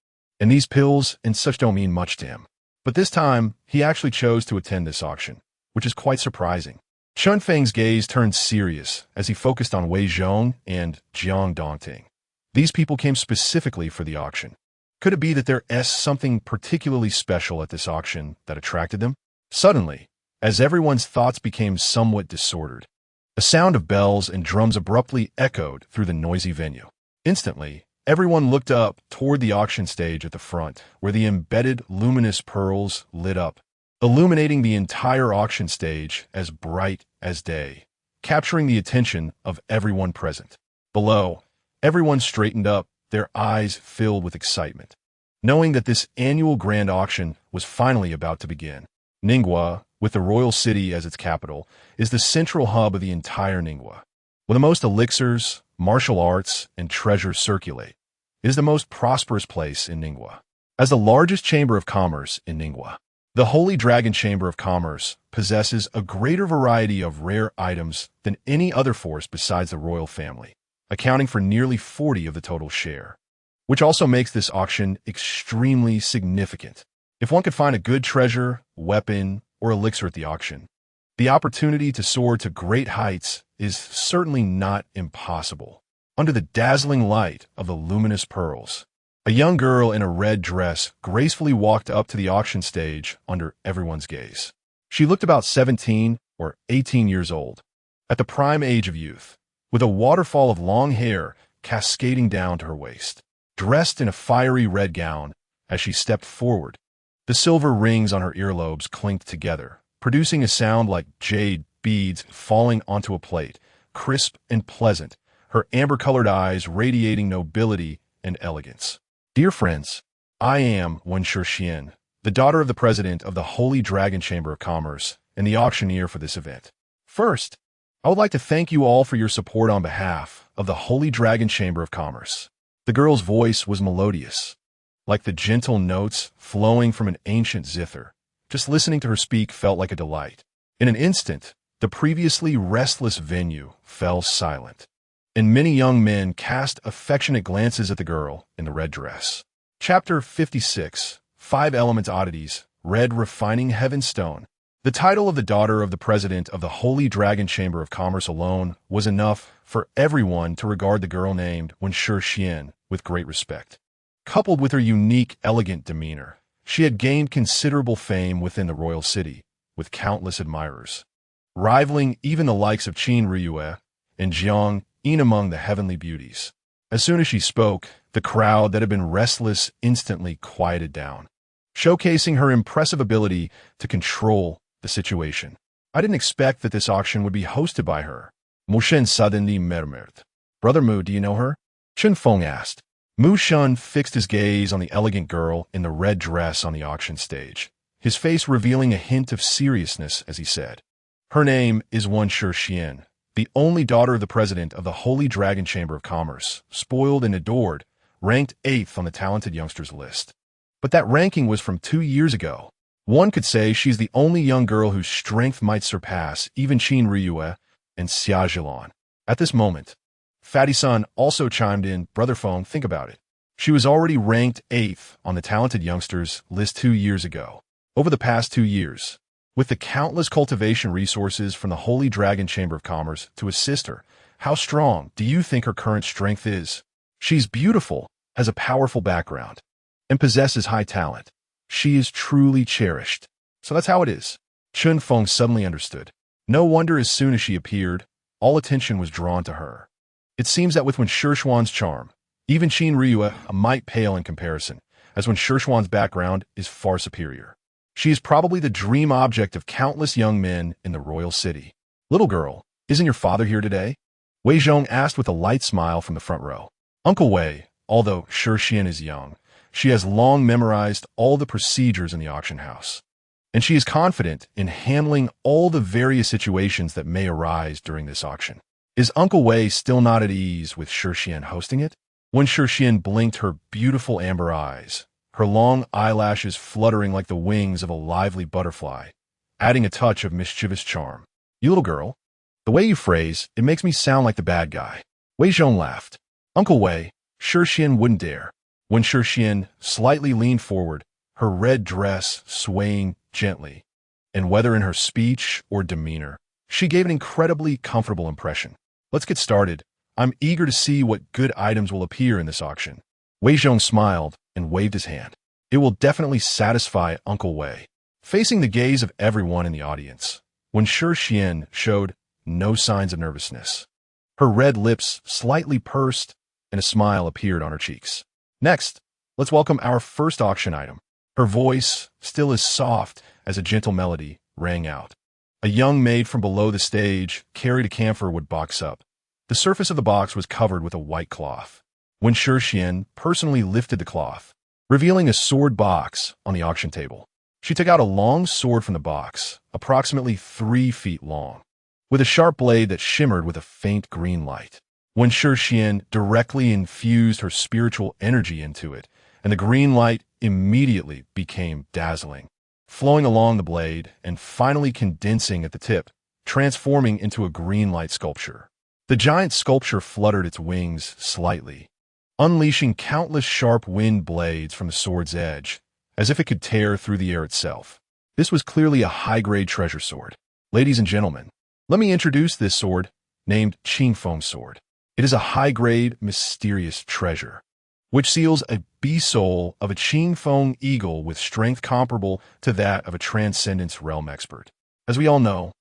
Speaker 1: And these pills and such don't mean much to him. But this time, he actually chose to attend this auction, which is quite surprising. Chen Feng's gaze turned serious as he focused on Wei Zhong and Jiang Dongting. These people came specifically for the auction. Could it be that there's something particularly special at this auction that attracted them? Suddenly, as everyone's thoughts became somewhat disordered, a sound of bells and drums abruptly echoed through the noisy venue. Instantly, everyone looked up toward the auction stage at the front, where the embedded luminous pearls lit up, illuminating the entire auction stage as bright as day, capturing the attention of everyone present. Below, everyone straightened up, their eyes filled with excitement, knowing that this annual grand auction was finally about to begin. Ningguo, with the royal city as its capital, is the central hub of the entire Ningguo. Where the most elixirs, martial arts, and treasures circulate, it is the most prosperous place in Ningguo. As the largest chamber of commerce in Ningguo, the Holy Dragon Chamber of Commerce possesses a greater variety of rare items than any other force besides the royal family, accounting for nearly 40% of the total share, which also makes this auction extremely significant. If one could find a good treasure, weapon, or elixir at the auction, the opportunity to soar to great heights is certainly not impossible. Under the dazzling light of the luminous pearls, a young girl in a red dress gracefully walked up to the auction stage under everyone's gaze. She looked about 17 or 18 years old, at the prime age of youth, with a waterfall of long hair cascading down to her waist. Dressed in a fiery red gown, as she stepped forward, the silver rings on her earlobes clinked together, producing a sound like jade beads falling onto a plate, crisp and pleasant, her amber-colored eyes radiating nobility and elegance. Dear friends, I am Wen Shixian, the daughter of the president of the Holy Dragon Chamber of Commerce and the auctioneer for this event. First, I would like to thank you all for your support on behalf of the Holy Dragon Chamber of Commerce. The girl's voice was melodious, like the gentle notes flowing from an ancient zither. Just listening to her speak felt like a delight. In an instant, the previously restless venue fell silent, and many young men cast affectionate glances at the girl in the red dress. Chapter 56, 5 Element Oddities, Red Refining Heavenstone. The title of the daughter of the president of the Holy Dragon Chamber of Commerce alone was enough for everyone to regard the girl named Wen Shixian with great respect. Coupled with her unique, elegant demeanor, she had gained considerable fame within the royal city, with countless admirers, rivaling even the likes of Qin Riyue and Jiang in among the heavenly beauties. As soon as she spoke, the crowd that had been restless instantly quieted down, showcasing her impressive ability to control the situation. I didn't expect that this auction would be hosted by her. Mu Shen suddenly murmured. Brother Mu, do you know her? Chen Feng asked. Mu Shen fixed his gaze on the elegant girl in the red dress on the auction stage, his face revealing a hint of seriousness as he said, her name is Wen Shixian, the only daughter of the president of the Holy Dragon Chamber of Commerce, spoiled and adored, ranked 8th on the talented youngsters list. But that ranking was from 2 years ago. One could say she's the only young girl whose strength might surpass even Qin Riyue and Xia Zhilan. At this moment, Fatty-san also chimed in, Brother Feng, think about it. She was already ranked 8th on the talented youngsters list 2 years ago. Over the past 2 years, with the countless cultivation resources from the Holy Dragon Chamber of Commerce to assist her, how strong do you think her current strength is? She's beautiful, has a powerful background, and possesses high talent. She is truly cherished. So that's how it is. Chen Feng suddenly understood. No wonder as soon as she appeared, all attention was drawn to her. It seems that with Wen Shixian's charm, even Qin Riyue might pale in comparison, as Wen Shixian's background is far superior. She is probably the dream object of countless young men in the royal city. Little girl, isn't your father here today? Wei Zhong asked with a light smile from the front row. Uncle Wei, although Xian is young, she has long memorized all the procedures in the auction house, and she is confident in handling all the various situations that may arise during this auction. Is Uncle Wei still not at ease with Xian hosting it? When Xian blinked her beautiful amber eyes, her long eyelashes fluttering like the wings of a lively butterfly, adding a touch of mischievous charm. You little girl, the way you phrase, it makes me sound like the bad guy. Wei Zhong laughed. Uncle Wei, Xian wouldn't dare. When Xian slightly leaned forward, her red dress swaying gently, and whether in her speech or demeanor, she gave an incredibly comfortable impression. Let's get started. I'm eager to see what good items will appear in this auction. Wei Zhong smiled and waved his hand. It will definitely satisfy Uncle Wei. Facing the gaze of everyone in the audience, when Xian showed no signs of nervousness. Her red lips slightly pursed and a smile appeared on her cheeks. Next, let's welcome our first auction item. Her voice, still as soft as a gentle melody, rang out. A young maid from below the stage carried a camphor-wood box up. The surface of the box was covered with a white cloth. When Xian personally lifted the cloth, revealing a sword box on the auction table, she took out a long sword from the box, approximately 3 feet long, with a sharp blade that shimmered with a faint green light. When Xian directly infused her spiritual energy into it, and the green light immediately became dazzling, flowing along the blade and finally condensing at the tip, transforming into a green light sculpture. The giant sculpture fluttered its wings slightly, unleashing countless sharp wind blades from the sword's edge, as if it could tear through the air itself. This was clearly a high-grade treasure sword. Ladies and gentlemen, let me introduce this sword, named Qingfeng Sword. It is a high-grade, mysterious treasure, which seals a beast soul of a Qingfeng eagle with strength comparable to that of a Transcendence Realm expert. As we all know,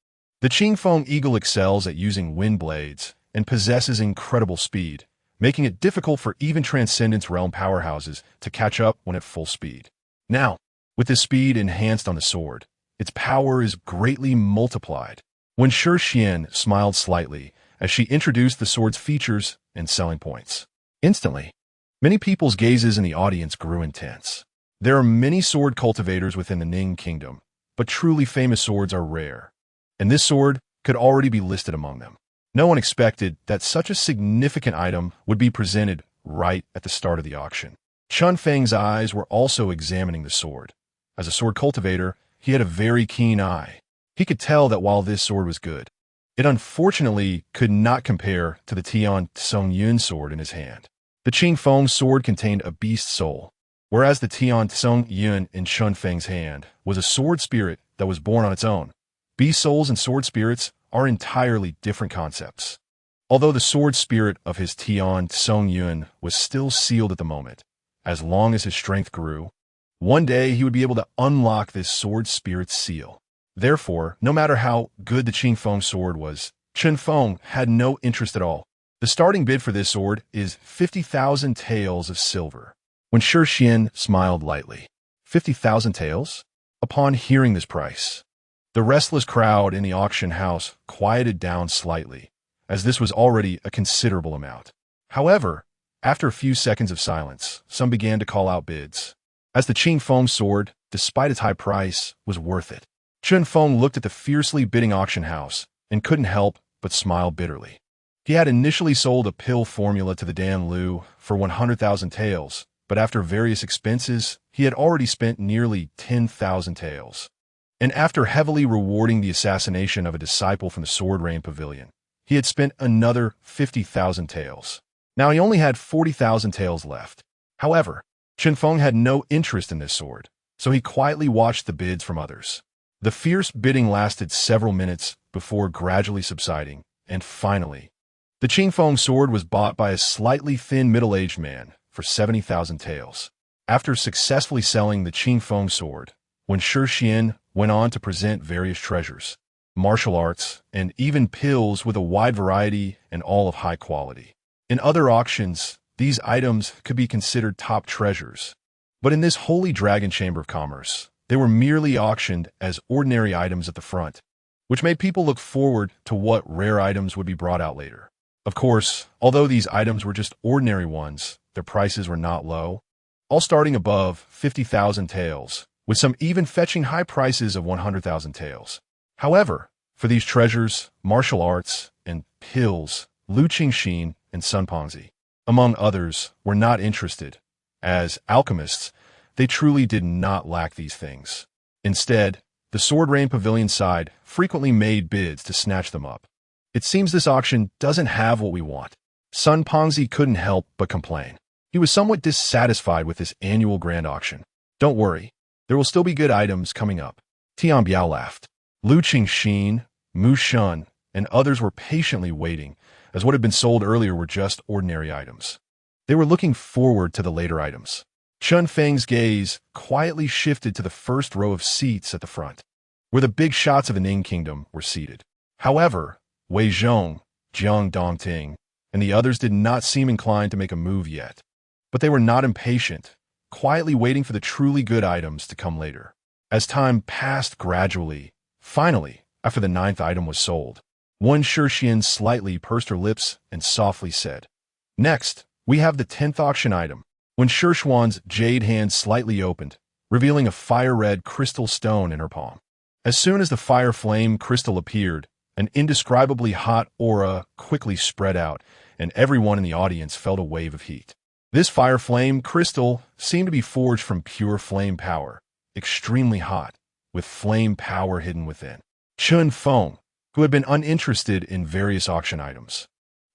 Speaker 1: the Qingfeng eagle excels at using wind blades and possesses incredible speed, making it difficult for even Transcendence Realm powerhouses to catch up when at full speed. Now, with this speed enhanced on the sword, its power is greatly multiplied. When Xian smiled slightly as she introduced the sword's features and selling points. Instantly, many people's gazes in the audience grew intense. There are many sword cultivators within the Ning Kingdom, but truly famous swords are rare, and this sword could already be listed among them. No one expected that such a significant item would be presented right at the start of the auction. Chun Feng's eyes were also examining the sword. As a sword cultivator, he had a very keen eye. He could tell that while this sword was good, it unfortunately could not compare to the Tian Tsung Yun sword in his hand. The Qingfeng sword contained a beast soul, whereas the Tian Tsung Yun in Chun Feng's hand was a sword spirit that was born on its own. Beast souls and sword spirits are entirely different concepts. Although the sword spirit of his Tian Tsung Yun was still sealed at the moment, as long as his strength grew, one day he would be able to unlock this sword spirit's seal. Therefore, no matter how good the Qingfeng sword was, Chun Feng had no interest at all. The starting bid for this sword is 50,000 taels of silver. When Xian smiled lightly, 50,000 taels? Upon hearing this price, the restless crowd in the auction house quieted down slightly, as this was already a considerable amount. However, after a few seconds of silence, some began to call out bids, as the Qingfeng sword, despite its high price, was worth it. Chun Feng looked at the fiercely bidding auction house and couldn't help but smile bitterly. He had initially sold a pill formula to the Dan Lu for 100,000 taels, but after various expenses, he had already spent nearly 10,000 taels. And after heavily rewarding the assassination of a disciple from the Sword Rain Pavilion, he had spent another 50,000 taels. Now he only had 40,000 taels left. However, Chun Feng had no interest in this sword, so he quietly watched the bids from others. The fierce bidding lasted several minutes before gradually subsiding, and finally, the Qingfeng sword was bought by a slightly thin middle-aged man for 70,000 taels. After successfully selling the Qingfeng sword, when Xian went on to present various treasures, martial arts, and even pills with a wide variety and all of high quality. In other auctions, these items could be considered top treasures, but in this Holy Dragon Chamber of Commerce, they were merely auctioned as ordinary items at the front, which made people look forward to what rare items would be brought out later. Of course, although these items were just ordinary ones, their prices were not low, all starting above 50,000 taels, with some even fetching high prices of 100,000 taels. However, for these treasures, martial arts, and pills, Lu Qingxin and Sun Pongzi, among others, were not interested. As alchemists, they truly did not lack these things. Instead, the Sword Rain Pavilion side frequently made bids to snatch them up. It seems this auction doesn't have what we want. Sun Pongzi couldn't help but complain. He was somewhat dissatisfied with this annual grand auction. Don't worry, there will still be good items coming up. Tian Biao laughed. Lu Qingxin, Mu Shun, and others were patiently waiting, as what had been sold earlier were just ordinary items. They were looking forward to the later items. Chun Feng's gaze quietly shifted to the first row of seats at the front, where the big shots of the Ning Kingdom were seated. However, Wei Zhong, Jiang Dongting, and the others did not seem inclined to make a move yet. But they were not impatient, quietly waiting for the truly good items to come later. As time passed gradually, finally, after the 9th item was sold, Wen Shixian slightly pursed her lips and softly said, "Next, we have the 10th auction item." When Shixuan's jade hand slightly opened, revealing a fire-red crystal stone in her palm. As soon as the fire flame crystal appeared, an indescribably hot aura quickly spread out, and everyone in the audience felt a wave of heat. This fire flame crystal seemed to be forged from pure flame power, extremely hot, with flame power hidden within. Chun Feng, who had been uninterested in various auction items,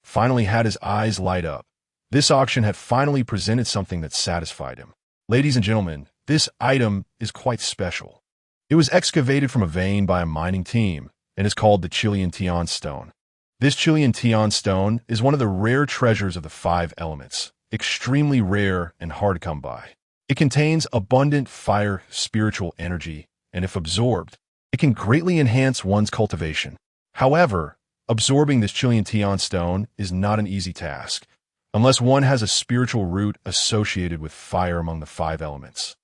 Speaker 1: finally had his eyes light up. This auction had finally presented something that satisfied him. Ladies and gentlemen, this item is quite special. It was excavated from a vein by a mining team and is called the Chilean Tian Stone. This Chilean Tian Stone is one of the rare treasures of the 5 elements, extremely rare and hard to come by. It contains abundant fire spiritual energy, and if absorbed, it can greatly enhance one's cultivation. However, absorbing this Chilean Tian Stone is not an easy task, unless one has a spiritual root associated with fire among the 5 elements.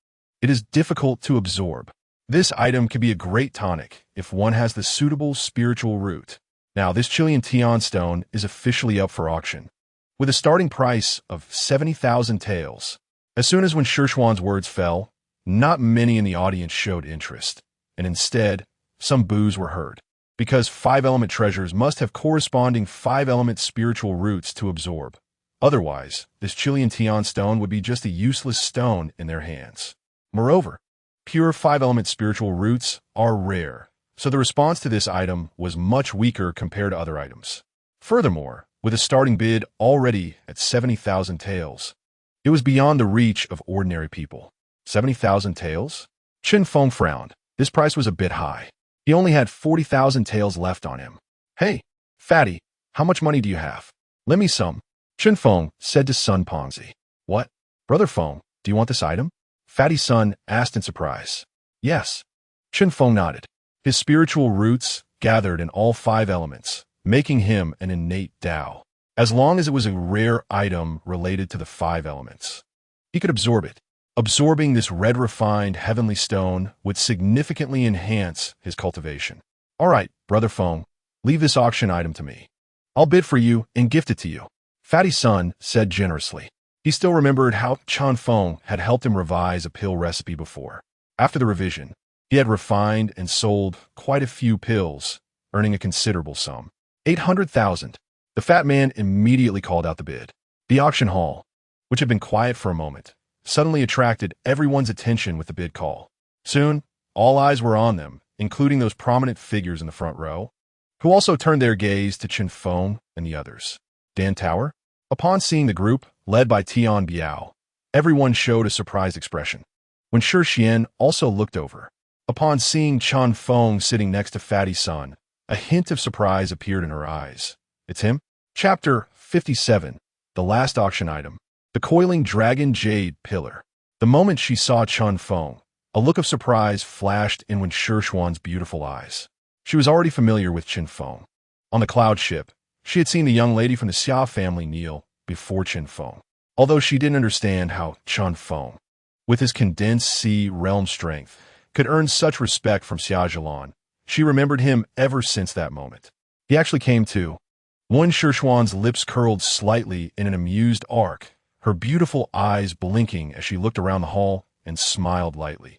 Speaker 1: It is difficult to absorb. This item can be a great tonic if one has the suitable spiritual root. Now, this Chilean Tian Stone is officially up for auction, with a starting price of 70,000 taels. As soon as Wen Shixuan's words fell, not many in the audience showed interest, and instead, some boos were heard, because 5-element treasures must have corresponding 5-element spiritual roots to absorb. Otherwise, this Chilean Tian Stone would be just a useless stone in their hands. Moreover, pure 5-element spiritual roots are rare, so the response to this item was much weaker compared to other items. Furthermore, with a starting bid already at 70,000 taels, it was beyond the reach of ordinary people. 70,000 taels? Chen Feng frowned. This price was a bit high. He only had 40,000 taels left on him. "Hey, fatty, how much money do you have? Lend me some." Chen Feng said to Sun Pongzi. "What? Brother Feng, do you want this item?" Fatty Sun asked in surprise. "Yes." Chen Feng nodded. His spiritual roots gathered in all 5 elements, making him an innate Tao. As long as it was a rare item related to the 5 elements, he could absorb it. Absorbing this red refined heavenly stone would significantly enhance his cultivation. "All right, Brother Feng, leave this auction item to me. I'll bid for you and gift it to you." Fatty Sun said generously. He still remembered how Chan Feng had helped him revise a pill recipe before. After the revision, he had refined and sold quite a few pills, earning a considerable sum. 800,000. The fat man immediately called out the bid. The auction hall, which had been quiet for a moment, suddenly attracted everyone's attention with the bid call. Soon, all eyes were on them, including those prominent figures in the front row, who also turned their gaze to Chen Feng and the others. Dan Tower? Upon seeing the group, led by Tian Biao, everyone showed a surprised expression. When Shixian also looked over, upon seeing Chan Feng sitting next to Fatty Sun, a hint of surprise appeared in her eyes. "It's him?" Chapter 57, the last auction item, the coiling dragon jade pillar. The moment she saw Chan Feng, a look of surprise flashed in Wen Shixuan's beautiful eyes. She was already familiar with Chen Feng. On the cloud ship, she had seen the young lady from the Xia family kneel before Chen Feng. Although she didn't understand how Chan Feng, with his condensed sea realm strength, could earn such respect from Xia Zhilan, she remembered him ever since that moment. He actually came too. One Shishuan's lips curled slightly in an amused arc, her beautiful eyes blinking as she looked around the hall and smiled lightly.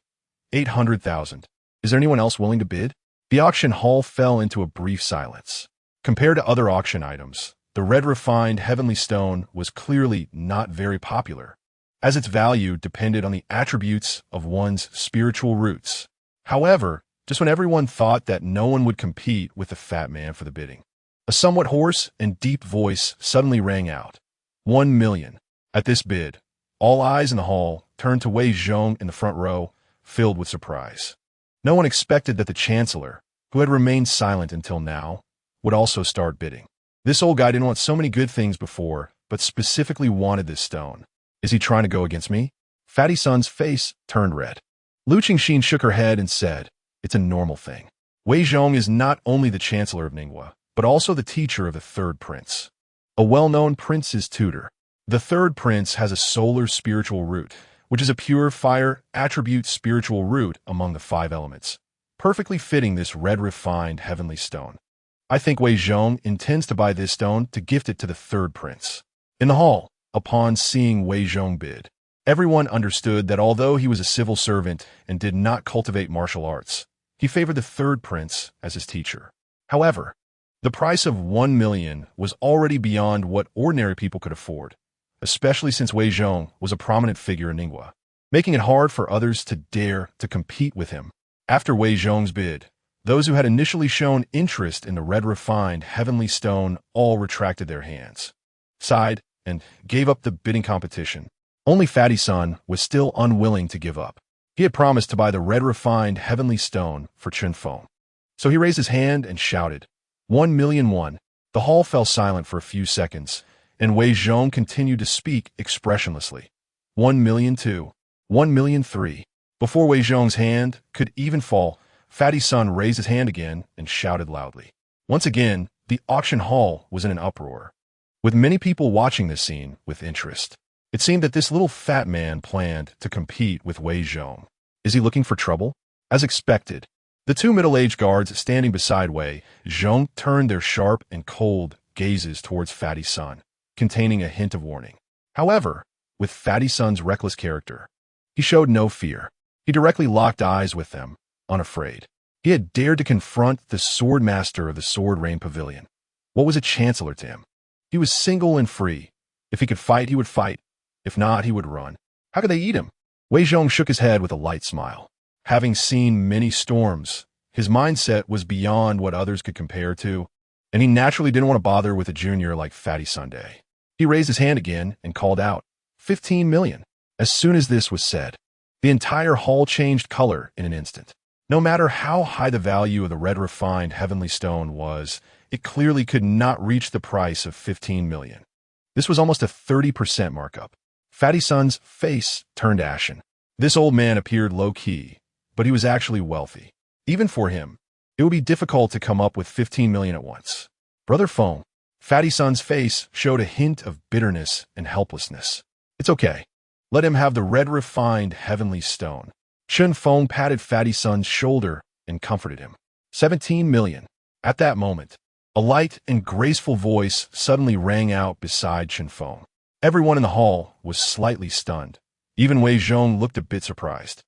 Speaker 1: 800,000. Is there anyone else willing to bid? The auction hall fell into a brief silence. Compared to other auction items, the red refined heavenly stone was clearly not very popular, as its value depended on the attributes of one's spiritual roots. However, just when everyone thought that no one would compete with the fat man for the bidding, a somewhat hoarse and deep voice suddenly rang out. 1 million. At this bid, all eyes in the hall turned to Wei Zhong in the front row, filled with surprise. No one expected that the chancellor, who had remained silent until now, would also start bidding. This old guy didn't want so many good things before, but specifically wanted this stone. Is he trying to go against me? Fatty Sun's face turned red. Lu Qingxin shook her head and said, it's a normal thing. Wei Zhong is not only the chancellor of Ningguo, but also the teacher of the third prince, a well-known prince's tutor. The third prince has a solar spiritual root, which is a pure fire attribute spiritual root among the 5 elements, perfectly fitting this red refined heavenly stone. I think Wei Zhong intends to buy this stone to gift it to the third prince. In the hall, upon seeing Wei Zhong bid, everyone understood that although he was a civil servant and did not cultivate martial arts, he favored the third prince as his teacher. However, the price of 1 million was already beyond what ordinary people could afford, especially since Wei Zhong was a prominent figure in Ningguo, making it hard for others to dare to compete with him. After Wei Zhong's bid, those who had initially shown interest in the red refined heavenly stone all retracted their hands, sighed, and gave up the bidding competition. Only Fatty Sun was still unwilling to give up. He had promised to buy the red refined heavenly stone for Chen Feng. So he raised his hand and shouted, 1 million won. The hall fell silent for a few seconds, and Wei Zhong continued to speak expressionlessly. 1 million 2. 1 million 3. Before Wei Zhong's hand could even fall, Fatty Sun raised his hand again and shouted loudly. Once again, the auction hall was in an uproar, with many people watching this scene with interest. It seemed that this little fat man planned to compete with Wei Zhong. Is he looking for trouble? As expected, the 2 middle-aged guards standing beside Wei Zhong turned their sharp and cold gazes towards Fatty Sun, containing a hint of warning. However, with Fatty Sun's reckless character, he showed no fear. He directly locked eyes with them, unafraid. He had dared to confront the sword master of the Sword Rain Pavilion. What was a chancellor to him? He was single and free. If he could fight, he would fight. If not, he would run. How could they eat him? Wei Zhong shook his head with a light smile. Having seen many storms, his mindset was beyond what others could compare to, and he naturally didn't want to bother with a junior like Fatty Sunday. He raised his hand again and called out, 15 million. As soon as this was said, the entire hall changed color in an instant. No matter how high the value of the red refined heavenly stone was, it clearly could not reach the price of 15 million. This was almost a 30% markup. Fatty Sun's face turned ashen. This old man appeared low-key, but he was actually wealthy. Even for him, it would be difficult to come up with 15 million at once. Brother Feng, Fatty Sun's face showed a hint of bitterness and helplessness. It's okay. Let him have the red refined heavenly stone. Chen Feng patted Fatty Sun's shoulder and comforted him. 17 million. At that moment, a light and graceful voice suddenly rang out beside Chen Feng. Everyone in the hall was slightly stunned. Even Wei Zhong looked a bit surprised.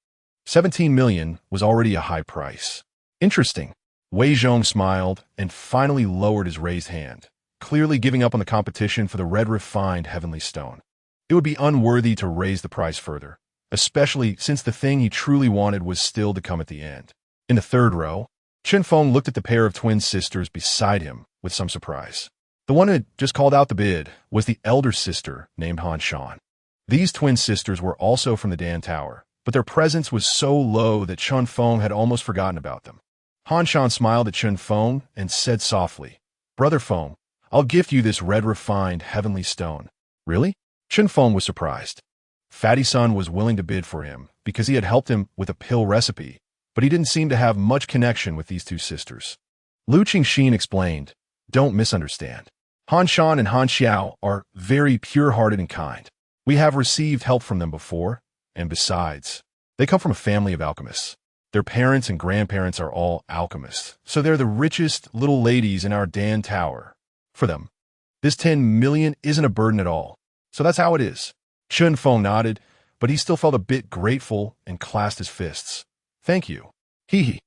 Speaker 1: 17 million was already a high price. Interesting. Wei Zhong smiled and finally lowered his raised hand, clearly giving up on the competition for the red refined heavenly stone. It would be unworthy to raise the price further, especially since the thing he truly wanted was still to come at the end. In the third row, Chen Feng looked at the pair of twin sisters beside him with some surprise. The one who had just called out the bid was the elder sister named Han Shan. These twin sisters were also from the Dan Tower, but their presence was so low that Chen Feng had almost forgotten about them. Han Shan smiled at Chen Feng and said softly, Brother Feng, I'll gift you this red refined heavenly stone. Really? Chen Feng was surprised. Fatty Sun was willing to bid for him because he had helped him with a pill recipe, but he didn't seem to have much connection with these two sisters. Lu Qingxin explained, Don't misunderstand. Han Shan and Han Xiao are very pure-hearted and kind. We have received help from them before, and besides, they come from a family of alchemists. Their parents and grandparents are all alchemists, so they're the richest little ladies in our Dan Tower. For them, This 10 million isn't a burden at all. So that's how it is. Chun Feng nodded, but he still felt a bit grateful and clasped his fists. Thank you. Hee hee.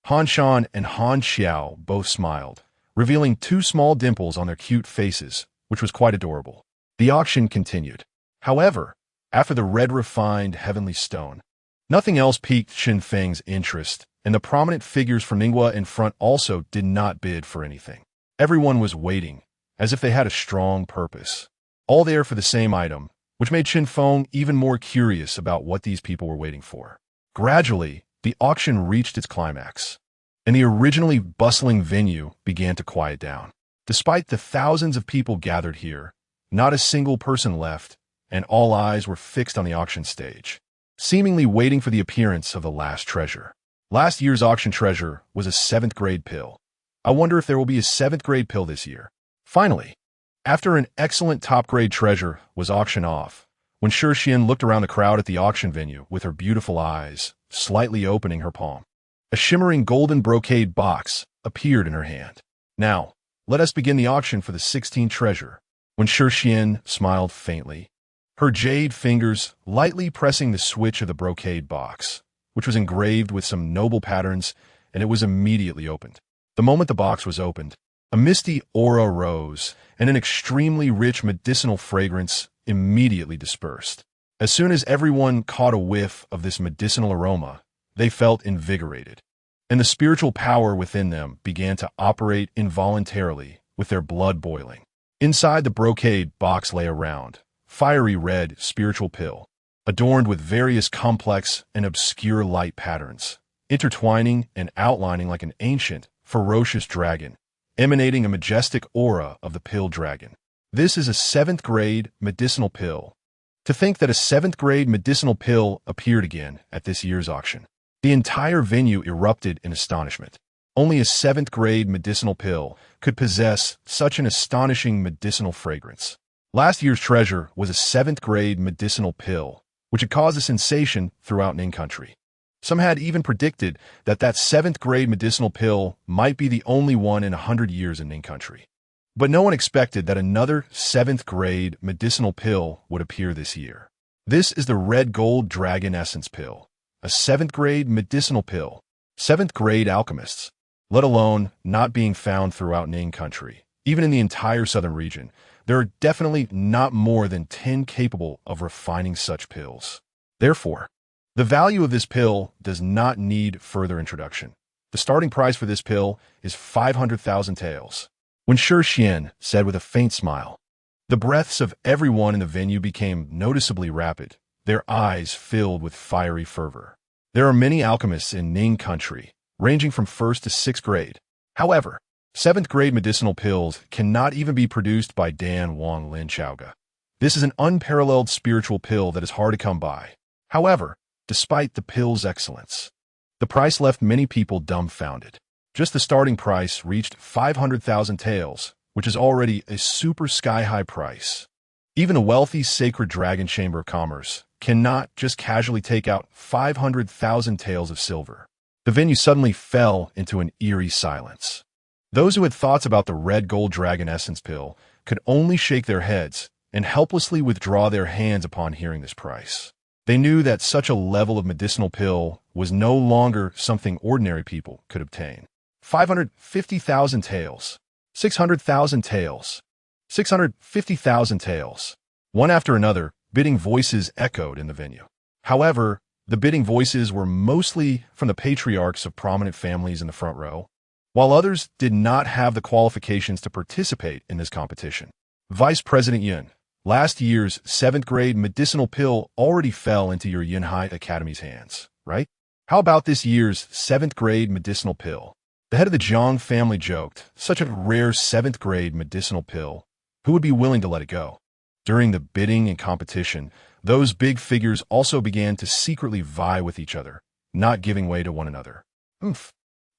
Speaker 1: Han Shan and Han Xiao both smiled, revealing two small dimples on their cute faces, which was quite adorable. The auction continued. However, after the red refined heavenly stone, nothing else piqued Qin Feng's interest, and the prominent figures from Ningguo in front also did not bid for anything. Everyone was waiting, as if they had a strong purpose. All there for the same item, which made Qin Feng even more curious about what these people were waiting for. Gradually, the auction reached its climax, and the originally bustling venue began to quiet down. Despite the thousands of people gathered here, not a single person left, and all eyes were fixed on the auction stage, seemingly waiting for the appearance of the last treasure. Last year's auction treasure was a 7th grade pill. I wonder if there will be a 7th grade pill this year. Finally, after an excellent top grade treasure was auctioned off, when Xian looked around the crowd at the auction venue with her beautiful eyes, slightly opening her palm, a shimmering golden brocade box appeared in her hand. Now, let us begin the auction for the 16th treasure. When Xian smiled faintly, her jade fingers lightly pressing the switch of the brocade box, which was engraved with some noble patterns, and it was immediately opened. The moment the box was opened, a misty aura rose, and an extremely rich medicinal fragrance immediately dispersed. As soon as everyone caught a whiff of this medicinal aroma, they felt invigorated, and the spiritual power within them began to operate involuntarily, with their blood boiling. Inside the brocade box lay a round, fiery red spiritual pill, adorned with various complex and obscure light patterns, intertwining and outlining like an ancient, ferocious dragon, emanating a majestic aura of the pill dragon. This is a 7th grade medicinal pill. To think that a 7th grade medicinal pill appeared again at this year's auction. The entire venue erupted in astonishment. Only a 7th grade medicinal pill could possess such an astonishing medicinal fragrance. Last year's treasure was a 7th grade medicinal pill, which had caused a sensation throughout Ning country. Some had even predicted that 7th grade medicinal pill might be the only one in 100 years in Ning country. But no one expected that another 7th grade medicinal pill would appear this year. This is the red gold dragon essence pill, a 7th grade medicinal pill. 7th grade alchemists, let alone not being found throughout Ning country, even in the entire southern region, there are definitely not more than 10 capable of refining such pills. Therefore, the value of this pill does not need further introduction. The starting price for this pill is 500,000 taels. When Xian said with a faint smile, the breaths of everyone in the venue became noticeably rapid, their eyes filled with fiery fervor. There are many alchemists in Ning country, ranging from 1st to 6th grade. However, 7th grade medicinal pills cannot even be produced by Dan Wang Lin Chaoga. This is an unparalleled spiritual pill that is hard to come by. However, despite the pill's excellence, the price left many people dumbfounded. Just the starting price reached 500,000 taels, which is already a super sky-high price. Even a wealthy sacred dragon chamber of commerce cannot just casually take out 500,000 taels of silver. The venue suddenly fell into an eerie silence. Those who had thoughts about the red gold dragon essence pill could only shake their heads and helplessly withdraw their hands upon hearing this price. They knew that such a level of medicinal pill was no longer something ordinary people could obtain. 550,000 taels, 600,000 taels, 650,000 taels. One after another, bidding voices echoed in the venue. However, the bidding voices were mostly from the patriarchs of prominent families in the front row, while others did not have the qualifications to participate in this competition. Vice President Yun, last year's 7th grade medicinal pill already fell into your Yunhai Academy's hands, right? How about this year's 7th grade medicinal pill? The head of the Zhang family joked, such a rare 7th grade medicinal pill. Who would be willing to let it go? During the bidding and competition, those big figures also began to secretly vie with each other, not giving way to one another.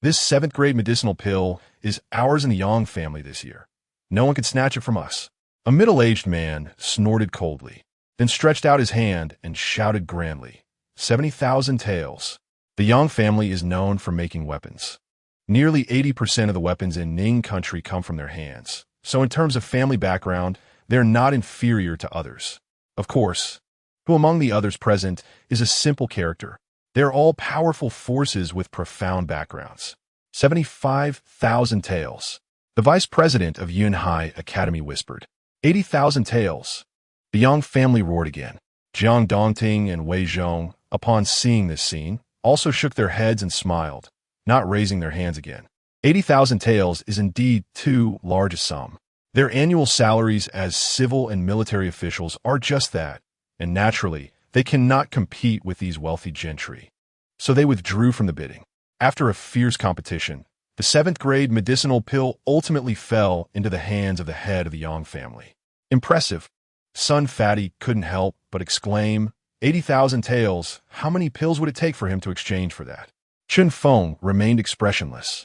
Speaker 1: This 7th grade medicinal pill is ours in the Yang family this year. No one can snatch it from us. A middle-aged man snorted coldly, then stretched out his hand and shouted grandly, 70,000 taels. The Yang family is known for making weapons. Nearly 80% of the weapons in Ning country come from their hands, so in terms of family background, they're not inferior to others. Of course, who among the others present is a simple character. They're all powerful forces with profound backgrounds. 75,000 tales. The vice president of Yunhai Academy whispered. 80,000 tales. The Yang family roared again. Jiang Dongting and Wei Zhong, upon seeing this scene, also shook their heads and smiled, not raising their hands again. 80,000 tales is indeed too large a sum. Their annual salaries as civil and military officials are just that, and naturally, they cannot compete with these wealthy gentry. So they withdrew from the bidding. After a fierce competition, the 7th grade medicinal pill ultimately fell into the hands of the head of the Yang family. Impressive. Son Fatty couldn't help but exclaim, 80,000 taels, how many pills would it take for him to exchange for that? Chun Feng remained expressionless.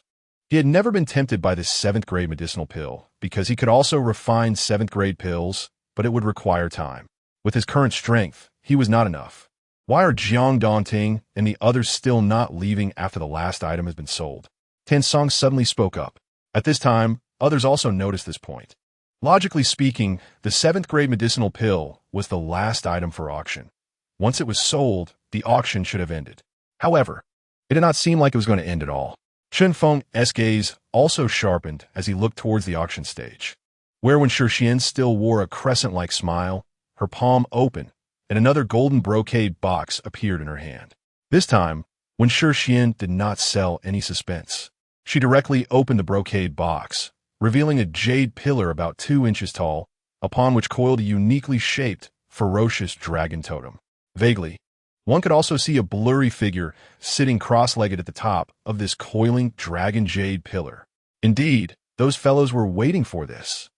Speaker 1: He had never been tempted by this 7th grade medicinal pill, because he could also refine 7th grade pills, but it would require time. With his current strength, he was not enough. Why are Jiang Dongting and the others still not leaving after the last item has been sold? Tan Song suddenly spoke up. At this time, others also noticed this point. Logically speaking, the 7th grade medicinal pill was the last item for auction. Once it was sold, the auction should have ended. However, it did not seem like it was going to end at all. Chun Feng's gaze also sharpened as he looked towards the auction stage, where Wen Shixian still wore a crescent-like smile, her palm open, and another golden brocade box appeared in her hand. This time, Wen Shixian did not sell any suspense. She directly opened the brocade box, revealing a jade pillar about 2 inches tall, upon which coiled a uniquely shaped, ferocious dragon totem. Vaguely, one could also see a blurry figure sitting cross-legged at the top of this coiling dragon jade pillar. Indeed, those fellows were waiting for this.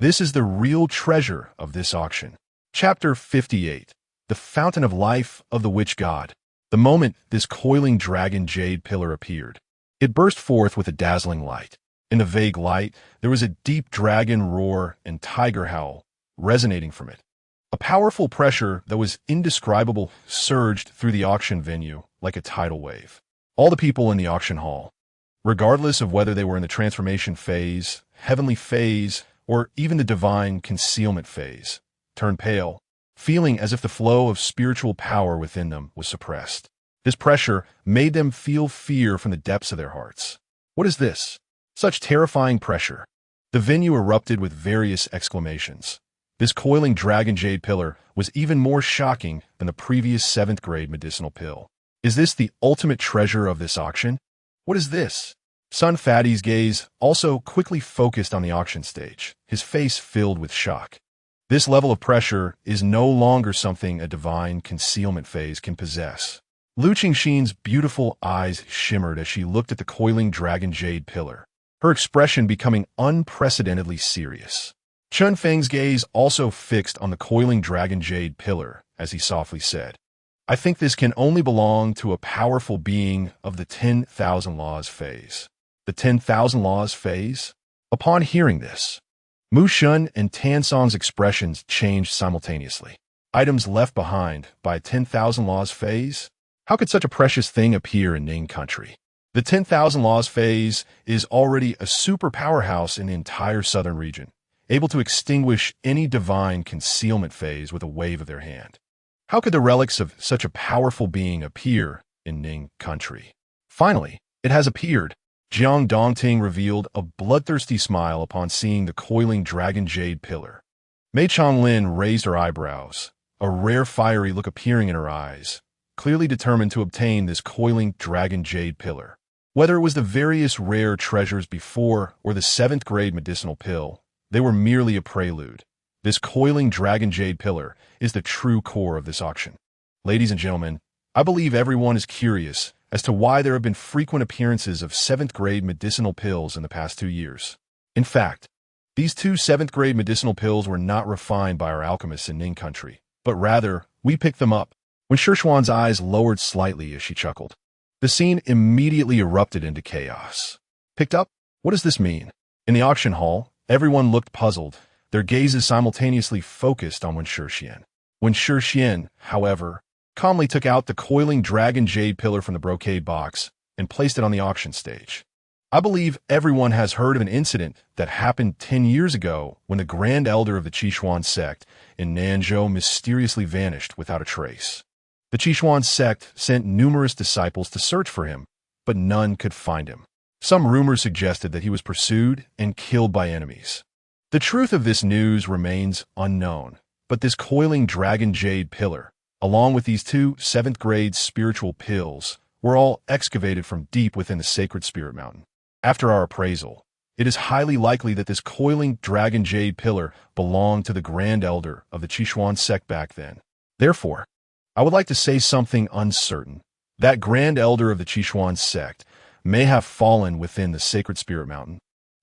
Speaker 1: This is the real treasure of this auction. Chapter 58. The Fountain of Life of the Witch God. The moment this coiling dragon jade pillar appeared, it burst forth with a dazzling light. In the vague light, there was a deep dragon roar and tiger howl resonating from it. A powerful pressure that was indescribable surged through the auction venue like a tidal wave. All the people in the auction hall, regardless of whether they were in the transformation phase, heavenly phase, or even the divine concealment phase, turned pale, feeling as if the flow of spiritual power within them was suppressed. This pressure made them feel fear from the depths of their hearts. What is this? Such terrifying pressure. The venue erupted with various exclamations. This coiling dragon jade pillar was even more shocking than the previous 7th grade medicinal pill. Is this the ultimate treasure of this auction? What is this? Son Fatty's gaze also quickly focused on the auction stage, his face filled with shock. This level of pressure is no longer something a divine concealment phase can possess. Lu Qingxin's beautiful eyes shimmered as she looked at the coiling dragon jade pillar, her expression becoming unprecedentedly serious. Chun Feng's gaze also fixed on the coiling dragon jade pillar as he softly said, I think this can only belong to a powerful being of the 10,000 laws phase. The 10,000 laws phase? Upon hearing this, Mu Shun and Tan Song's expressions changed simultaneously. Items left behind by a 10,000 laws phase? How could such a precious thing appear in Ning country? The 10,000 laws phase is already a super powerhouse in the entire southern region, able to extinguish any divine concealment phase with a wave of their hand. How could the relics of such a powerful being appear in Ning country? Finally, it has appeared. Jiang Dongting revealed a bloodthirsty smile upon seeing the coiling dragon jade pillar. Mei Changlin raised her eyebrows, a rare fiery look appearing in her eyes, clearly determined to obtain this coiling dragon jade pillar. Whether it was the various rare treasures before or the 7th grade medicinal pill, they were merely a prelude. This coiling dragon jade pillar is the true core of this auction. Ladies and gentlemen, I believe everyone is curious as to why there have been frequent appearances of 7th grade medicinal pills in the past 2 years. In fact, these 2 7th grade medicinal pills were not refined by our alchemists in Ning country, but rather, we picked them up. When Shishuan's eyes lowered slightly as she chuckled, the scene immediately erupted into chaos. Picked up? What does this mean? In the auction hall, everyone looked puzzled, their gazes simultaneously focused on Wen Shixian. Wen Shixian, however, calmly took out the coiling dragon jade pillar from the brocade box and placed it on the auction stage. I believe everyone has heard of an incident that happened 10 years ago when the Grand Elder of the Beixuan sect in Nanzhou mysteriously vanished without a trace. The Beixuan sect sent numerous disciples to search for him, but none could find him. Some rumors suggested that he was pursued and killed by enemies. The truth of this news remains unknown, but this coiling dragon jade pillar, along with these two 7th-grade spiritual pills, were all excavated from deep within the sacred spirit mountain. After our appraisal, it is highly likely that this coiling dragon jade pillar belonged to the Grand Elder of the Beixuan sect back then. Therefore, I would like to say something uncertain. That Grand Elder of the Beixuan sect may have fallen within the sacred spirit mountain,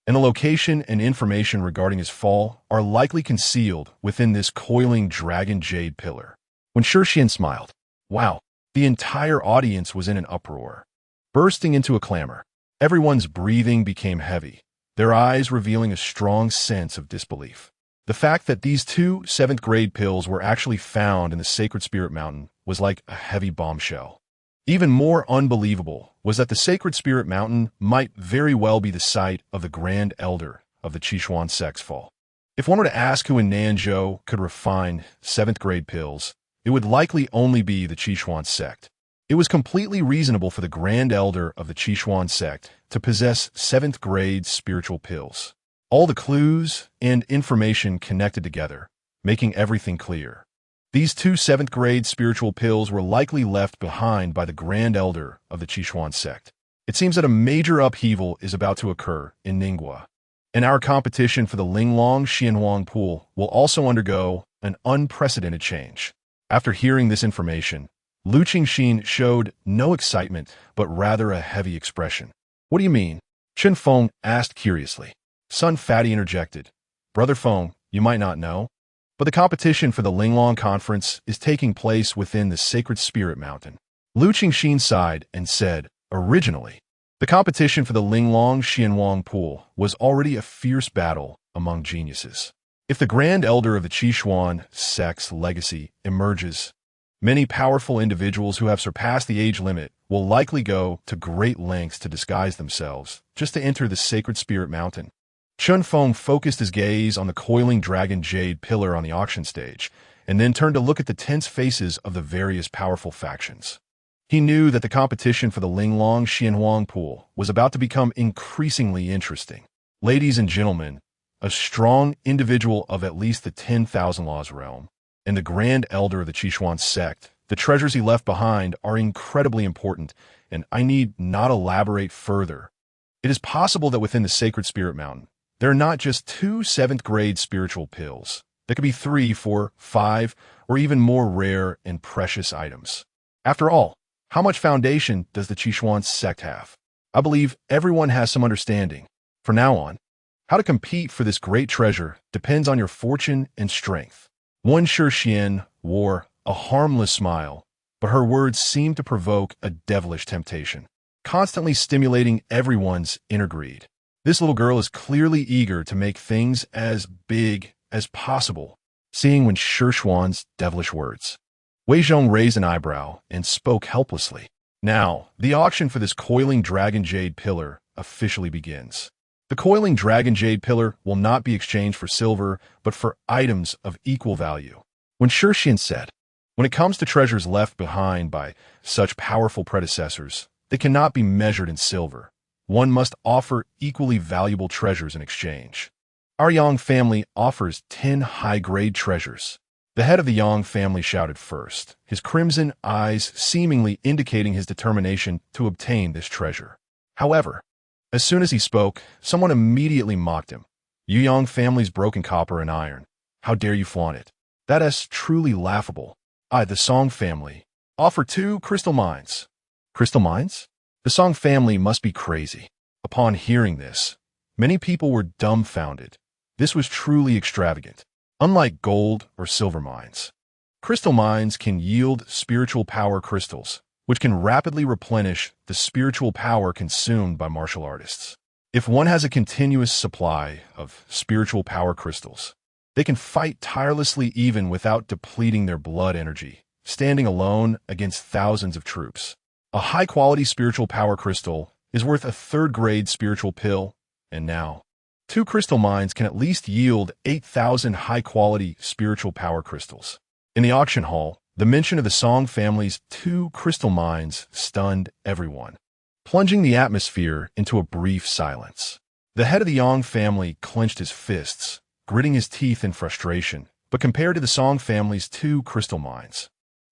Speaker 1: and the location and information regarding his fall are likely concealed within this coiling dragon jade pillar. When Shixian smiled, wow, the entire audience was in an uproar, bursting into a clamor. Everyone's breathing became heavy, their eyes revealing a strong sense of disbelief. The fact that these two 7th-grade pills were actually found in the sacred spirit mountain was like a heavy bombshell. Even more unbelievable was that the sacred spirit mountain might very well be the site of the Grand Elder of the Beixuan sect's fall. If one were to ask who in Nanzhou could refine 7th-grade pills, it would likely only be the Beixuan sect. It was completely reasonable for the Grand Elder of the Beixuan sect to possess 7th-grade spiritual pills. All the clues and information connected together, making everything clear. These two 7th-grade spiritual pills were likely left behind by the Grand Elder of the Beixuan sect. It seems that a major upheaval is about to occur in Ningguo, and our competition for the Linglong Xianhuang pool will also undergo an unprecedented change. After hearing this information, Lu Qingxin showed no excitement, but rather a heavy expression. What do you mean? Chen Feng asked curiously. Sun Fatty interjected. Brother Feng, you might not know, but the competition for the Linglong Conference is taking place within the Sacred Spirit Mountain. Lu Qingxin sighed and said, originally, the competition for the Linglong Xianhuang pool was already a fierce battle among geniuses. If the Grand Elder of the Beixuan sect's legacy emerges, many powerful individuals who have surpassed the age limit will likely go to great lengths to disguise themselves just to enter the Sacred Spirit Mountain. Chen Feng focused his gaze on the coiling dragon jade pillar on the auction stage, and then turned to look at the tense faces of the various powerful factions. He knew that the competition for the Linglong Xianhuang pool was about to become increasingly interesting. Ladies and gentlemen, a strong individual of at least the 10,000 Laws realm, and the Grand Elder of the Beixuan sect, the treasures he left behind are incredibly important, and I need not elaborate further. It is possible that within the Sacred Spirit Mountain, there are not just two 7th-grade spiritual pills. There could be 3, 4, 5, or even more rare and precious items. After all, how much foundation does the Beixuan sect have? I believe everyone has some understanding. From now on, how to compete for this great treasure depends on your fortune and strength. One Shixian wore a harmless smile, but her words seemed to provoke a devilish temptation, constantly stimulating everyone's inner greed. This little girl is clearly eager to make things as big as possible, seeing when Shixian's devilish words. Wei Zhong raised an eyebrow and spoke helplessly. Now, the auction for this coiling dragon jade pillar officially begins. The coiling dragon jade pillar will not be exchanged for silver, but for items of equal value. When Shixian said, when it comes to treasures left behind by such powerful predecessors, they cannot be measured in silver. One must offer equally valuable treasures in exchange. Our Yang family offers 10 high-grade treasures. The head of the Yang family shouted first, his crimson eyes seemingly indicating his determination to obtain this treasure. However, as soon as he spoke, someone immediately mocked him. You Yang family's broken copper and iron. How dare you flaunt it? That is truly laughable. I, the Song family, offer 2 crystal mines. Crystal mines? The Song family must be crazy. Upon hearing this, many people were dumbfounded. This was truly extravagant. Unlike gold or silver mines, crystal mines can yield spiritual power crystals, which can rapidly replenish the spiritual power consumed by martial artists. If one has a continuous supply of spiritual power crystals, they can fight tirelessly even without depleting their blood energy, standing alone against thousands of troops. A high-quality spiritual power crystal is worth a third-grade spiritual pill, and now 2 crystal mines can at least yield 8,000 high-quality spiritual power crystals. In the auction hall, the mention of the Song family's 2 crystal mines stunned everyone, plunging the atmosphere into a brief silence. The head of the Yang family clenched his fists, gritting his teeth in frustration, but compared to the Song family's 2 crystal mines,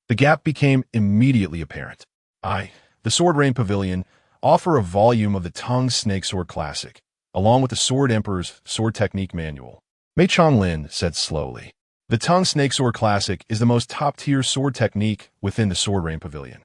Speaker 1: the gap became immediately apparent. The Sword Rain Pavilion, offer a volume of the Tongue Snake Sword Classic, along with the Sword Emperor's Sword Technique Manual. Mei Chonglin said slowly. The Tongue Snake Sword Classic is the most top-tier sword technique within the Sword Rain Pavilion,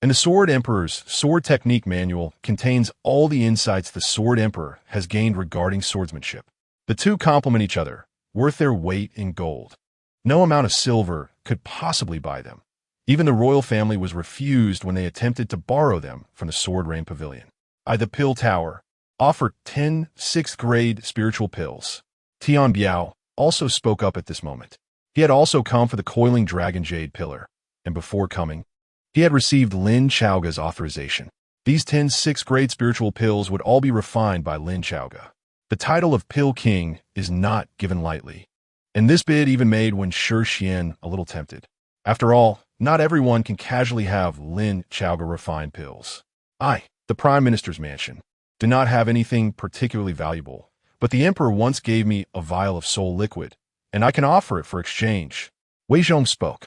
Speaker 1: and the Sword Emperor's Sword Technique Manual contains all the insights the Sword Emperor has gained regarding swordsmanship. The 2 complement each other, worth their weight in gold. No amount of silver could possibly buy them. Even the royal family was refused when they attempted to borrow them from the Sword Rain Pavilion. The Pill Tower offered 10 6th-grade spiritual pills. Tian Biao also spoke up at this moment. He had also come for the coiling dragon jade pillar, and before coming, he had received Lin Chaoga's authorization. These 10 6th-grade spiritual pills would all be refined by Lin Chaoga. The title of Pill King is not given lightly, and this bid even made Wen Shixian a little tempted. After all, not everyone can casually have Lin Chaoga refined pills. The Prime Minister's mansion, do not have anything particularly valuable, but the Emperor once gave me a vial of soul liquid, and I can offer it for exchange. Wei Zhong spoke.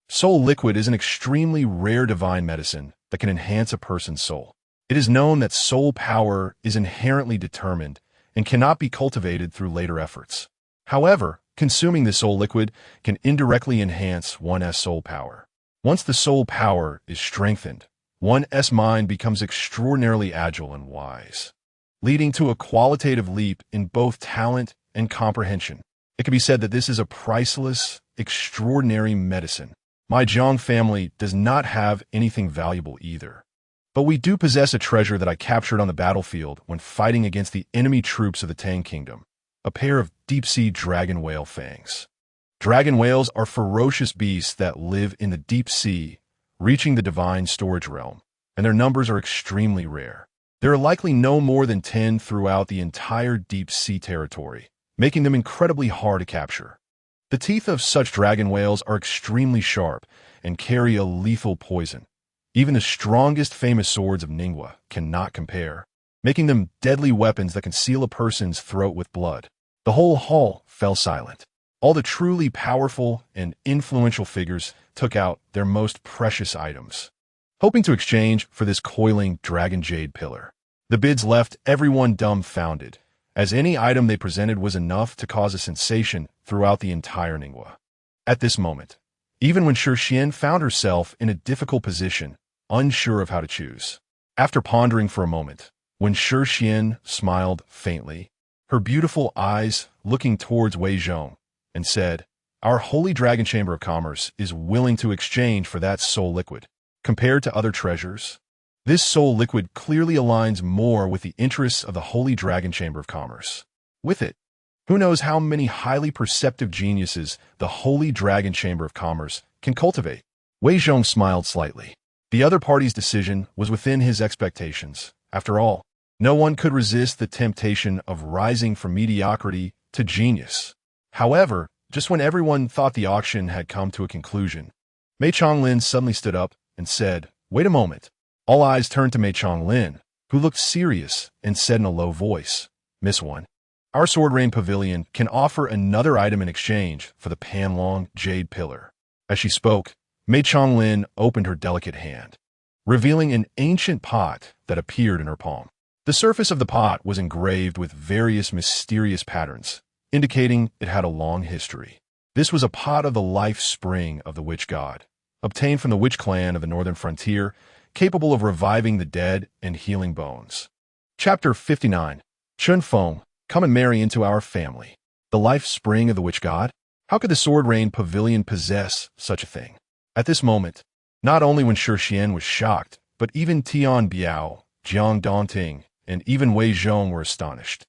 Speaker 1: Soul liquid is an extremely rare divine medicine that can enhance a person's soul. It is known that soul power is inherently determined and cannot be cultivated through later efforts. However, consuming this soul liquid can indirectly enhance one's soul power. Once the soul power is strengthened, one's mind becomes extraordinarily agile and wise, leading to a qualitative leap in both talent and comprehension. It can be said that this is a priceless, extraordinary medicine. My Jiang family does not have anything valuable either, but we do possess a treasure that I captured on the battlefield when fighting against the enemy troops of the Tang Kingdom, a pair of deep-sea dragon whale fangs. Dragon whales are ferocious beasts that live in the deep sea, reaching the divine storage realm, and their numbers are extremely rare. There are likely no more than 10 throughout the entire deep sea territory, making them incredibly hard to capture. The teeth of such dragon whales are extremely sharp and carry a lethal poison. Even the strongest famous swords of Ningwa cannot compare, making them deadly weapons that can seal a person's throat with blood. The whole hall fell silent. All the truly powerful and influential figures took out their most precious items, hoping to exchange for this coiling dragon jade pillar. The bids left everyone dumbfounded, as any item they presented was enough to cause a sensation throughout the entire Ningwa. At this moment, even Wen Shixian found herself in a difficult position, unsure of how to choose. After pondering for a moment, Wen Shixian smiled faintly, her beautiful eyes looking towards Wei Zhong, and said, "Our Holy Dragon Chamber of Commerce is willing to exchange for that soul liquid. Compared to other treasures, this soul liquid clearly aligns more with the interests of the Holy Dragon Chamber of Commerce. With it, who knows how many highly perceptive geniuses the Holy Dragon Chamber of Commerce can cultivate?" Wei Zhong smiled slightly. The other party's decision was within his expectations. After all, no one could resist the temptation of rising from mediocrity to genius. However, just when everyone thought the auction had come to a conclusion, Mei Chonglin suddenly stood up and said, "Wait a moment." All eyes turned to Mei Chonglin, who looked serious and said in a low voice, "Miss One, our Sword Rain Pavilion can offer another item in exchange for the Panlong Jade Pillar." As she spoke, Mei Chonglin opened her delicate hand, revealing an ancient pot that appeared in her palm. The surface of the pot was engraved with various mysterious patterns, indicating it had a long history. This was a pot of the life spring of the witch god, obtained from the witch clan of the northern frontier, capable of reviving the dead and healing bones. Chapter 59. Chun Feng, come and marry into our family. The life spring of the witch god? How could the Sword Rain Pavilion possess such a thing? At this moment, not only Wen Shixian was shocked, but even Tian Biao, Jiang Dongting, and even Wei Zhong were astonished.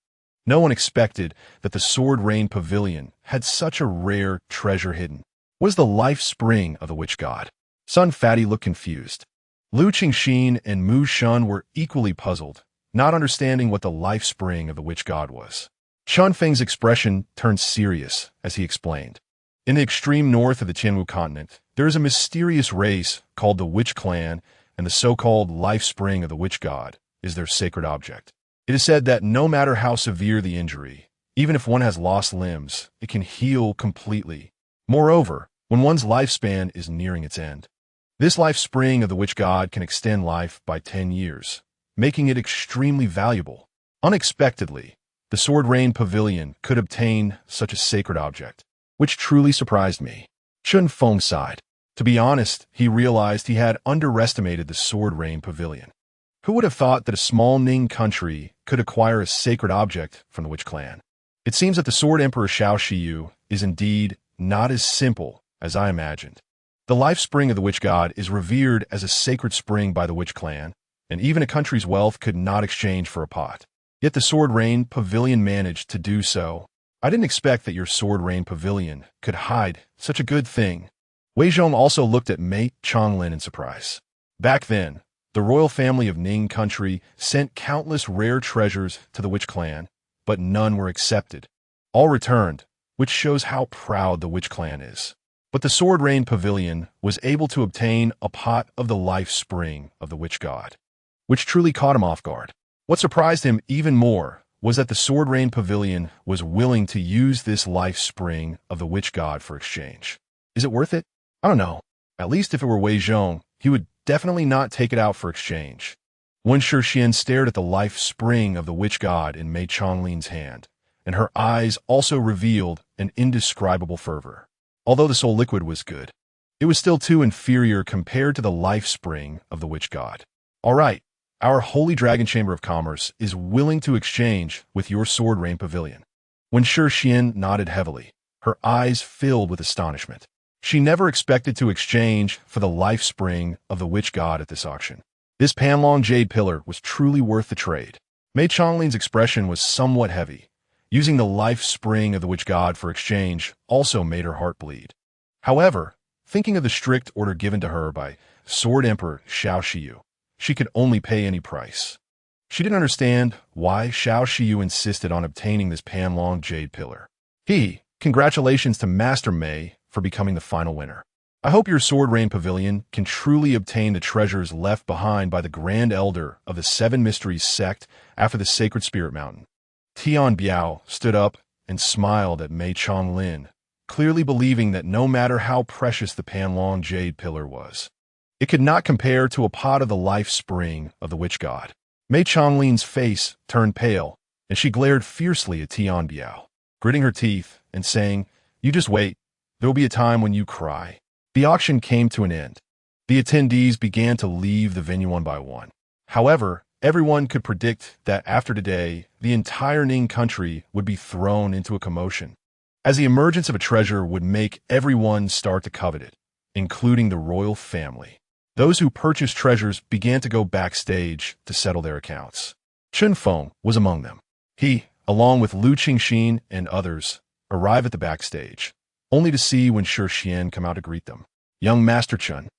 Speaker 1: No one expected that the Sword Rain Pavilion had such a rare treasure hidden. Was the life spring of the witch god? Sun Fatty looked confused. Lu Qingxin and Mu Shun were equally puzzled, not understanding what the life spring of the witch god was. Chun Feng's expression turned serious as he explained. In the extreme north of the Tianwu continent, there is a mysterious race called the Witch Clan, and the so-called life spring of the witch god is their sacred object. It is said that no matter how severe the injury, even if one has lost limbs, it can heal completely. Moreover, when one's lifespan is nearing its end, this life spring of the witch god can extend life by 10 years, making it extremely valuable. Unexpectedly, the Sword Rain Pavilion could obtain such a sacred object, which truly surprised me. Chun Feng sighed. To be honest, he realized he had underestimated the Sword Rain Pavilion. Who would have thought that a small Ning country could acquire a sacred object from the Witch Clan? It seems that the Sword Emperor Xiao Shiyu is indeed not as simple as I imagined. The life spring of the witch god is revered as a sacred spring by the Witch Clan, and even a country's wealth could not exchange for a pot. Yet the Sword Rain Pavilion managed to do so. I didn't expect that your Sword Rain Pavilion could hide such a good thing. Wei Zhong also looked at Mei Chonglin in surprise. Back then, the royal family of Ning country sent countless rare treasures to the Witch Clan, but none were accepted. All returned, which shows how proud the Witch Clan is. But the Sword Rain Pavilion was able to obtain a pot of the life spring of the witch god, which truly caught him off guard. What surprised him even more was that the Sword Rain Pavilion was willing to use this life spring of the witch god for exchange. Is it worth it? I don't know. At least if it were Wei Zhong, he would definitely not take it out for exchange. Wen Shixian stared at the life spring of the witch god in Mei Chonglin's hand, and her eyes also revealed an indescribable fervor. Although the soul liquid was good, it was still too inferior compared to the life spring of the witch god. All right. Our Holy Dragon Chamber of Commerce is willing to exchange with your Sword Rain Pavilion. When Shixian nodded heavily, her eyes filled with astonishment. She never expected to exchange for the life spring of the witch god at this auction. This Panlong jade pillar was truly worth the trade. Mei Chonglin's expression was somewhat heavy. Using the life spring of the witch god for exchange also made her heart bleed. However, thinking of the strict order given to her by Sword Emperor Xiao Shiyu, she could only pay any price. She didn't understand why Xiao Shiyu insisted on obtaining this Panlong jade pillar. Congratulations to Master Mei for becoming the final winner. I hope your Sword Rain Pavilion can truly obtain the treasures left behind by the Grand Elder of the Seven Mysteries sect after the Sacred Spirit Mountain. Tian Biao stood up and smiled at Mei Chonglin, clearly believing that no matter how precious the Panlong jade pillar was, it could not compare to a pot of the life spring of the witch god. Mei Chonglin's face turned pale, and she glared fiercely at Tian Biao, gritting her teeth and saying, "You just wait. There will be a time when you cry." The auction came to an end. The attendees began to leave the venue one by one. However, everyone could predict that after today, the entire Ning country would be thrown into a commotion, as the emergence of a treasure would make everyone start to covet it, including the royal family. Those who purchased treasures began to go backstage to settle their accounts. Chun Feng was among them. He, along with Lu Qingxin and others, arrived at the backstage, only to see Wen Shixian come out to greet them. "Young Master Chun,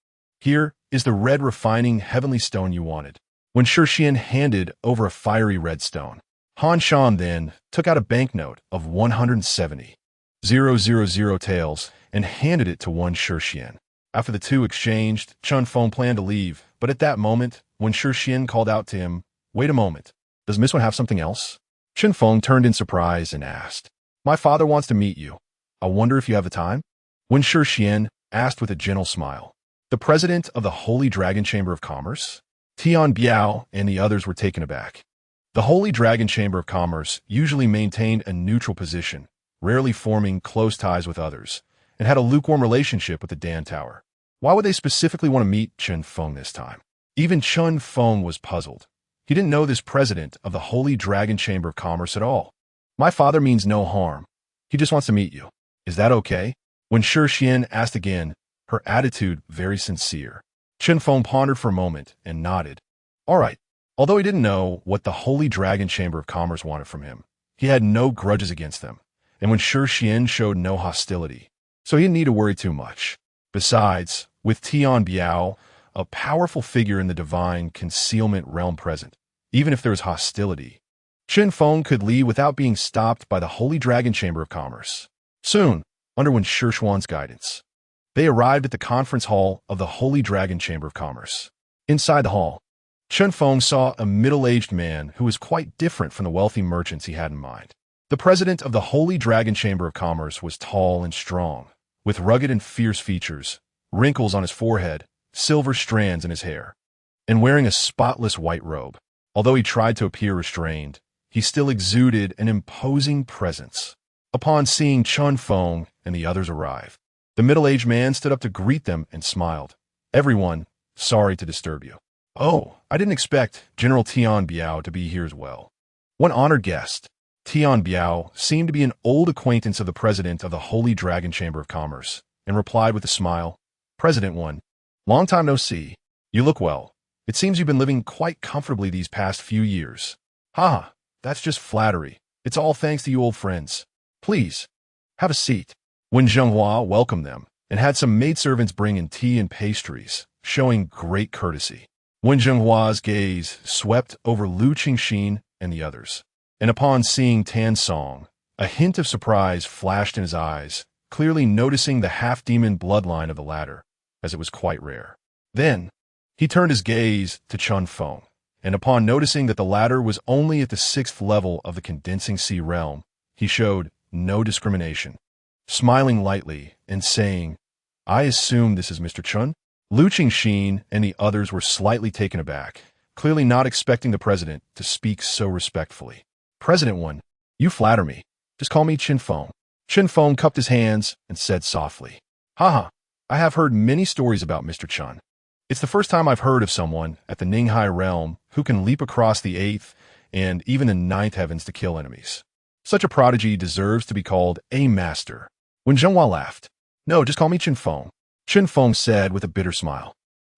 Speaker 1: here is the red refining heavenly stone you wanted." Wen Shixian handed over a fiery red stone. Han Shan then took out a banknote of 170,000 taels and handed it to Wen Shixian. After the two exchanged, Chun Feng planned to leave, but at that moment, Wen Shixian called out to him, "Wait a moment. Does Miss Wen have something else?" Chun Feng turned in surprise and asked, "My father wants to meet you. I wonder if you have the time?" Wen Shixian asked with a gentle smile. The president of the Holy Dragon Chamber of Commerce? Tian Biao and the others were taken aback. The Holy Dragon Chamber of Commerce usually maintained a neutral position, rarely forming close ties with others, and had a lukewarm relationship with the Dan Tower. Why would they specifically want to meet Chun Feng this time? Even Chun Feng was puzzled. He didn't know this president of the Holy Dragon Chamber of Commerce at all. "My father means no harm. He just wants to meet you. Is that okay?" When Shixian asked again, her attitude very sincere. Chun Feng pondered for a moment and nodded. All right. Although he didn't know what the Holy Dragon Chamber of Commerce wanted from him, he had no grudges against them, and when Shixian showed no hostility, so he didn't need to worry too much. Besides, with Tian Biao, a powerful figure in the divine concealment realm present, even if there was hostility. Chen Feng could leave without being stopped by the Holy Dragon Chamber of Commerce. Soon, under Wen Shishuan's guidance, they arrived at the conference hall of the Holy Dragon Chamber of Commerce. Inside the hall, Chen Feng saw a middle-aged man who was quite different from the wealthy merchants he had in mind. The president of the Holy Dragon Chamber of Commerce was tall and strong, with rugged and fierce features, wrinkles on his forehead, silver strands in his hair, and wearing a spotless white robe. Although he tried to appear restrained, he still exuded an imposing presence. Upon seeing Chen Feng and the others arrive, the middle-aged man stood up to greet them and smiled. "Everyone, sorry to disturb you." "Oh, I didn't expect General Tian Biao to be here as well." One honored guest, Tian Biao, seemed to be an old acquaintance of the president of the Holy Dragon Chamber of Commerce, and replied with a smile, "President Wen, long time no see. You look well. It seems you've been living quite comfortably these past few years." "Ha, that's just flattery. It's all thanks to you old friends. Please, have a seat." Wen Zhenghua welcomed them, and had some maidservants bring in tea and pastries, showing great courtesy. Wen Zhenghua's gaze swept over Lu Qingxin and the others, and upon seeing Tan Song, a hint of surprise flashed in his eyes, clearly noticing the half-demon bloodline of the latter, as it was quite rare. Then, he turned his gaze to Chen Feng, and upon noticing that the latter was only at the 6th level of the Condensing Sea realm, he showed no discrimination, smiling lightly and saying, "I assume this is Mr. Chen?" Lu Qingxin and the others were slightly taken aback, clearly not expecting the president to speak so respectfully. "President Wen, you flatter me. Just call me Chen Feng." Chen Feng cupped his hands and said softly, "Haha, I have heard many stories about Mr. Chen. It's the first time I've heard of someone at the Ninghai realm who can leap across the 8th and even the 9th heavens to kill enemies. Such a prodigy deserves to be called a master." Wen Zhenghua laughed. "No, just call me Chen Feng," Chen Feng said with a bitter smile.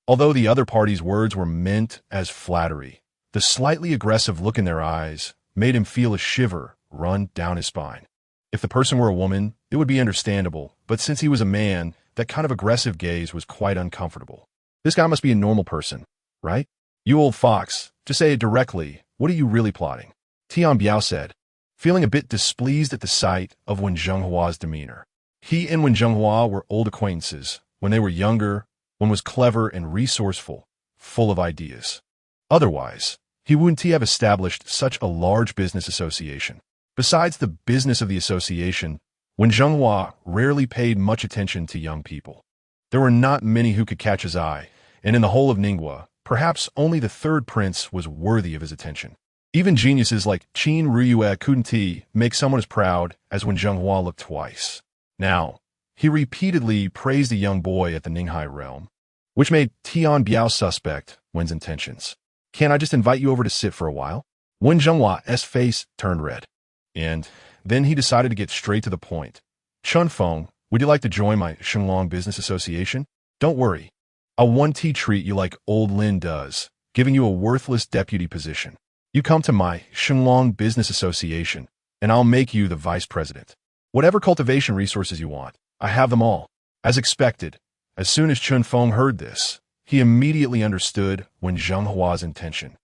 Speaker 1: Although the other party's words were meant as flattery, the slightly aggressive look in their eyes made him feel a shiver run down his spine. If the person were a woman, it would be understandable, but since he was a man, that kind of aggressive gaze was quite uncomfortable. This guy must be a normal person, right? "You old fox, just say it directly. What are you really plotting?" Tian Biao said, feeling a bit displeased at the sight of Wen Zhenghua's demeanor. He and Wen Zhenghua were old acquaintances. When they were younger, Wen was clever and resourceful, full of ideas. Otherwise, he wouldn't have established such a large business association. Besides the business of the association, Wen Zhenghua rarely paid much attention to young people. There were not many who could catch his eye, and in the whole of Ningguo, perhaps only the 3rd prince was worthy of his attention. Even geniuses like Qin Ruyue couldn't make someone as proud as Wen Zhenghua looked twice. Now, he repeatedly praised the young boy at the Ninghai realm, which made Tian Biao suspect Wen's intentions. "Can't I just invite you over to sit for a while?" Wen Zhenghua's face turned red, and then he decided to get straight to the point. "Chen Feng, would you like to join my Shenglong Business Association? Don't worry, I'll one-tea treat you like old Lin does, giving you a worthless deputy position. You come to my Shenglong Business Association, and I'll make you the vice president. Whatever cultivation resources you want, I have them all." As expected, as soon as Chen Feng heard this, he immediately understood Wen Zhenghua's intention.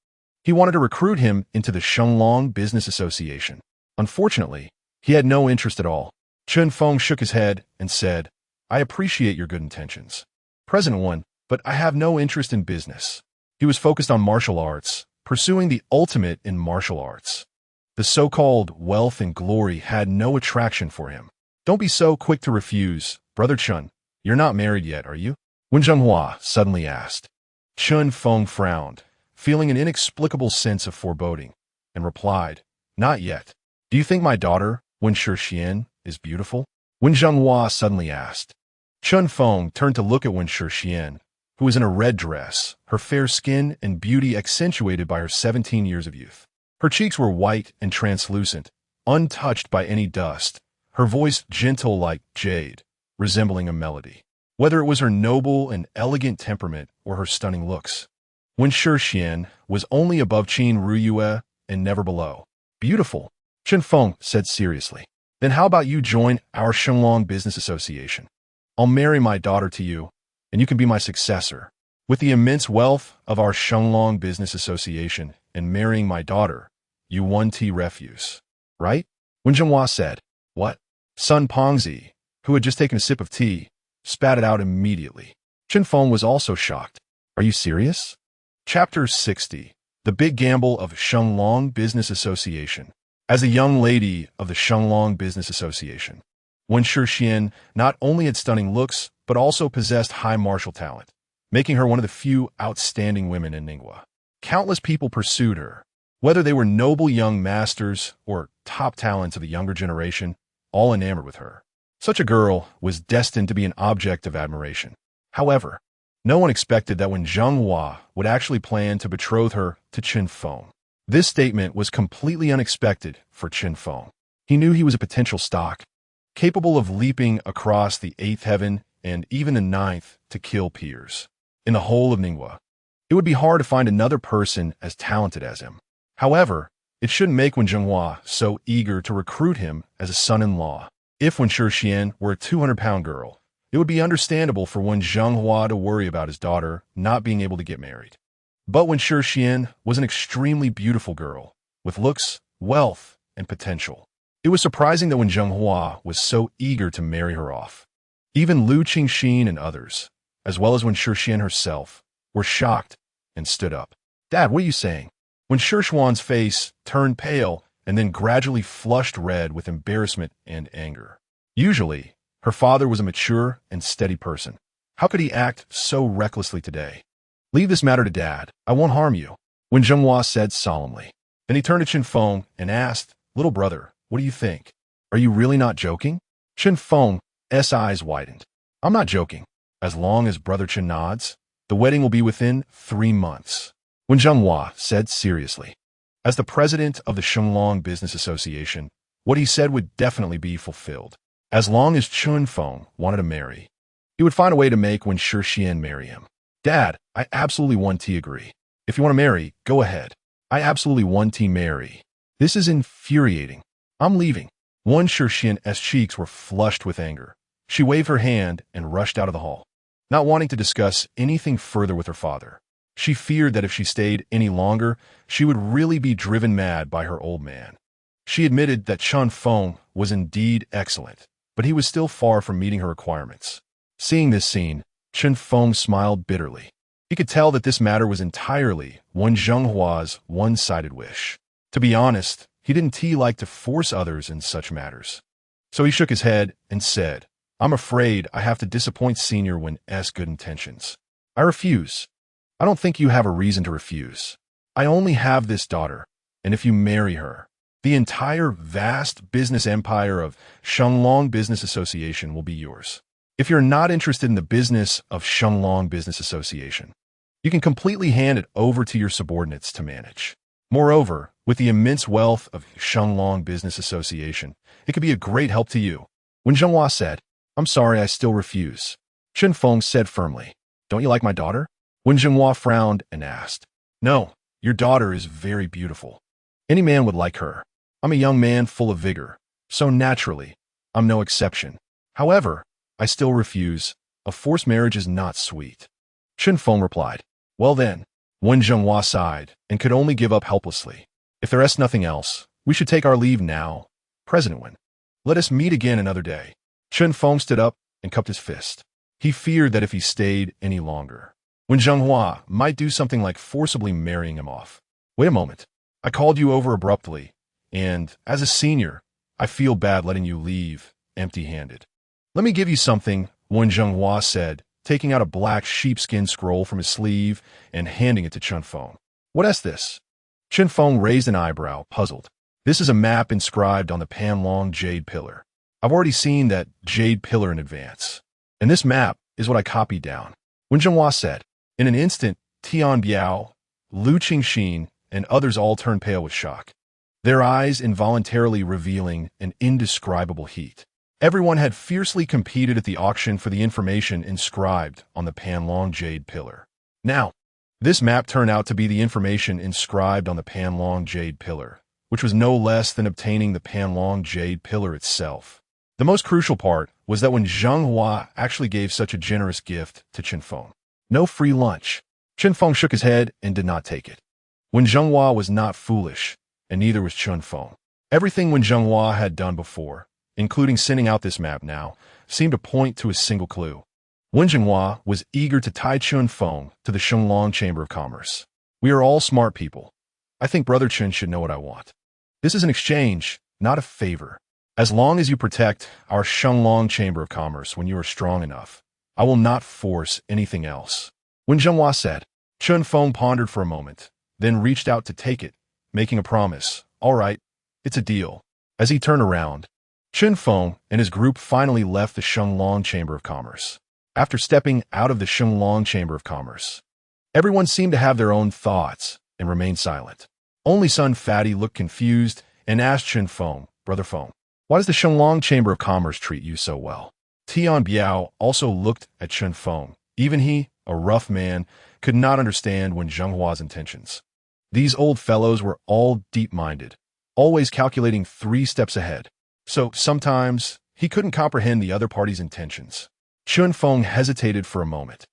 Speaker 1: He wanted to recruit him into the Shenglong Business Association. Unfortunately, he had no interest at all. Chen Feng shook his head and said, "I appreciate your good intentions, President Wen, but I have no interest in business." He was focused on martial arts, pursuing the ultimate in martial arts. The so-called wealth and glory had no attraction for him. "Don't be so quick to refuse, Brother Chen. You're not married yet, are you?" Wen Zhenghua suddenly asked. Chen Feng frowned, feeling an inexplicable sense of foreboding, and replied, "Not yet." "Do you think my daughter, Wen Shixian, is beautiful?" Wen Zhenghua suddenly asked. Chen Feng turned to look at Wen Shixian, who was in a red dress, her fair skin and beauty accentuated by her 17 years of youth. Her cheeks were white and translucent, untouched by any dust, her voice gentle like jade, resembling a melody. Whether it was her noble and elegant temperament or her stunning looks, Wen Shixian was only above Qin Ruyue and never below. "Beautiful," Chen Feng said seriously. "Then how about you join our Shenglong Business Association? I'll marry my daughter to you, and you can be my successor." With the immense wealth of our Shenglong Business Association and marrying my daughter, you 1T refuse, right? When Zhenghua said, "What?" Sun Pongzi, who had just taken a sip of tea, spat it out immediately. Chen Feng was also shocked. Are you serious? Chapter 60. The Big Gamble of Shenglong Business Association. As a young lady of the Shenglong Business Association, Wen Shixian not only had stunning looks, but also possessed high martial talent, making her one of the few outstanding women in Ningguo. Countless people pursued her, whether they were noble young masters or top talents of the younger generation, all enamored with her. Such a girl was destined to be an object of admiration. However, no one expected that when Zhenghua would actually plan to betroth her to Chen Feng. This statement was completely unexpected for Chen Feng. He knew he was a potential stock, capable of leaping across the 8th heaven and even the 9th to kill peers. In the whole of Ningguo, it would be hard to find another person as talented as him. However, it shouldn't make Wen Zhenghua so eager to recruit him as a son-in-law. If Wen Shixian were a 200-pound girl, it would be understandable for Wen Zhenghua to worry about his daughter not being able to get married. But Wen Shixian was an extremely beautiful girl, with looks, wealth, and potential. It was surprising that Wen Zhenghua was so eager to marry her off. Even Lu Qingxin and others, as well as Wen Shixian herself, were shocked and stood up. "Dad, what are you saying?" When Shixuan's face turned pale and then gradually flushed red with embarrassment and anger. Usually, her father was a mature and steady person. How could he act so recklessly today? "Leave this matter to Dad. I won't harm you," Wen Zhenghua said solemnly. Then he turned to Chen Feng and asked, "Little brother, what do you think? Are you really not joking?" Chen Feng's eyes widened. "I'm not joking. As long as Brother Chen nods, the wedding will be within 3 months. Wen Zhenghua said seriously. As the president of the Shenglong Business Association, what he said would definitely be fulfilled. As long as Chen Feng wanted to marry, he would find a way to make Wen Shixian marry him. "Dad, I absolutely 1T agree. If you want to marry, go ahead. I absolutely 1T marry. This is infuriating. I'm leaving." Wen Shixian's cheeks were flushed with anger. She waved her hand and rushed out of the hall, not wanting to discuss anything further with her father. She feared that if she stayed any longer, she would really be driven mad by her old man. She admitted that Chen Feng was indeed excellent, but he was still far from meeting her requirements. Seeing this scene, Chen Feng smiled bitterly. He could tell that this matter was entirely Wen Zhenghua's one-sided wish. To be honest, he didn't like to force others in such matters. So he shook his head and said, "I'm afraid I have to disappoint Senior Wen's good intentions. I refuse. I don't think you have a reason to refuse. I only have this daughter, and if you marry her, the entire vast business empire of Shenglong Business Association will be yours. If you're not interested in the business of Shenglong Business Association, you can completely hand it over to your subordinates to manage. Moreover, with the immense wealth of Shenglong Business Association, it could be a great help to you." When Zhenghua said, "I'm sorry, I still refuse," Chen Feng said firmly, "Don't you like my daughter?" When Zhenghua frowned and asked, "No, your daughter is very beautiful. Any man would like her. I'm a young man full of vigor, so naturally, I'm no exception. However, I still refuse. A forced marriage is not sweet." Chen Feng replied, "Well then," Wen Zhenghua sighed and could only give up helplessly. "If there is nothing else, we should take our leave now. President Wen, let us meet again another day." Chen Feng stood up and cupped his fist. He feared that if he stayed any longer, Wen Zhenghua might do something like forcibly marrying him off. "Wait a moment. I called you over abruptly, and, as a senior, I feel bad letting you leave empty-handed. Let me give you something," Wen Zhenghua said, taking out a black sheepskin scroll from his sleeve and handing it to Chen Feng. "What is this?" Chen Feng raised an eyebrow, puzzled. "This is a map inscribed on the Panlong Jade Pillar. I've already seen that Jade Pillar in advance, and this map is what I copied down," Wen Zhenghua said. In an instant, Tian Biao, Lu Qingxin, and others all turned pale with shock, their eyes involuntarily revealing an indescribable heat. Everyone had fiercely competed at the auction for the information inscribed on the Panlong Jade Pillar. Now, this map turned out to be the information inscribed on the Panlong Jade Pillar, which was no less than obtaining the Panlong Jade Pillar itself. The most crucial part was that when Zhenghua actually gave such a generous gift to Chen Feng. No free lunch. Chen Feng shook his head and did not take it. Wen Zhenghua was not foolish, and neither was Chun Feng. Everything Wen Zhenghua had done before, including sending out this map now, seemed to point to a single clue. Wen Zhenghua was eager to tie Chun Feng to the Shenglong Chamber of Commerce. We are all smart people. I think Brother Chun should know what I want. This is an exchange, not a favor. As long as you protect our Shenglong Chamber of Commerce when you are strong enough, I will not force anything else. Wen Zhenghua said. Chun Feng pondered for a moment, then reached out to take it, making a promise. All right, it's a deal. As he turned around, Chun Feng and his group finally left the Shenglong Chamber of Commerce. After stepping out of the Shenglong Chamber of Commerce, everyone seemed to have their own thoughts and remained silent. Only Sun Fatty looked confused and asked Chun Feng, Brother Feng, why does the Shenglong Chamber of Commerce treat you so well? Tian Biao also looked at Chun Feng. Even he, a rough man, could not understand Wen Zhenghua's intentions. These old fellows were all deep-minded, always calculating 3 steps ahead. So sometimes he couldn't comprehend the other party's intentions. Chun Feng hesitated for a moment,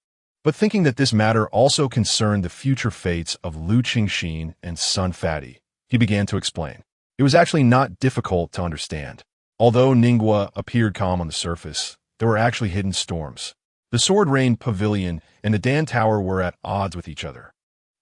Speaker 1: but thinking that this matter also concerned the future fates of Lu Qingxin and Sun Fatty, he began to explain. It was actually not difficult to understand. Although Ningguo appeared calm on the surface, there were actually hidden storms. The Sword Rain Pavilion and the Dan Tower were at odds with each other,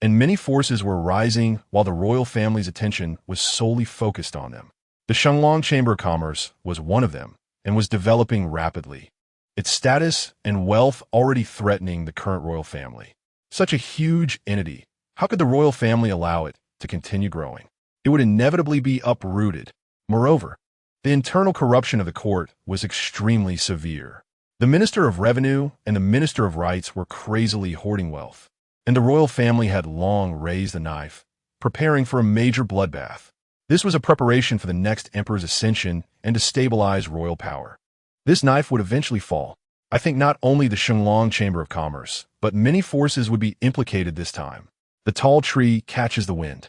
Speaker 1: and many forces were rising while the royal family's attention was solely focused on them. The Shenglong Chamber of Commerce was one of them and was developing rapidly, its status and wealth already threatening the current royal family. Such a huge entity, how could the royal family allow it to continue growing? It would inevitably be uprooted. Moreover, the internal corruption of the court was extremely severe. The Minister of Revenue and the Minister of Rights were crazily hoarding wealth, and the royal family had long raised the knife, preparing for a major bloodbath. This was a preparation for the next emperor's ascension and to stabilize royal power. This knife would eventually fall. I think not only the Shenglong Chamber of Commerce, but many forces would be implicated this time. The tall tree catches the wind.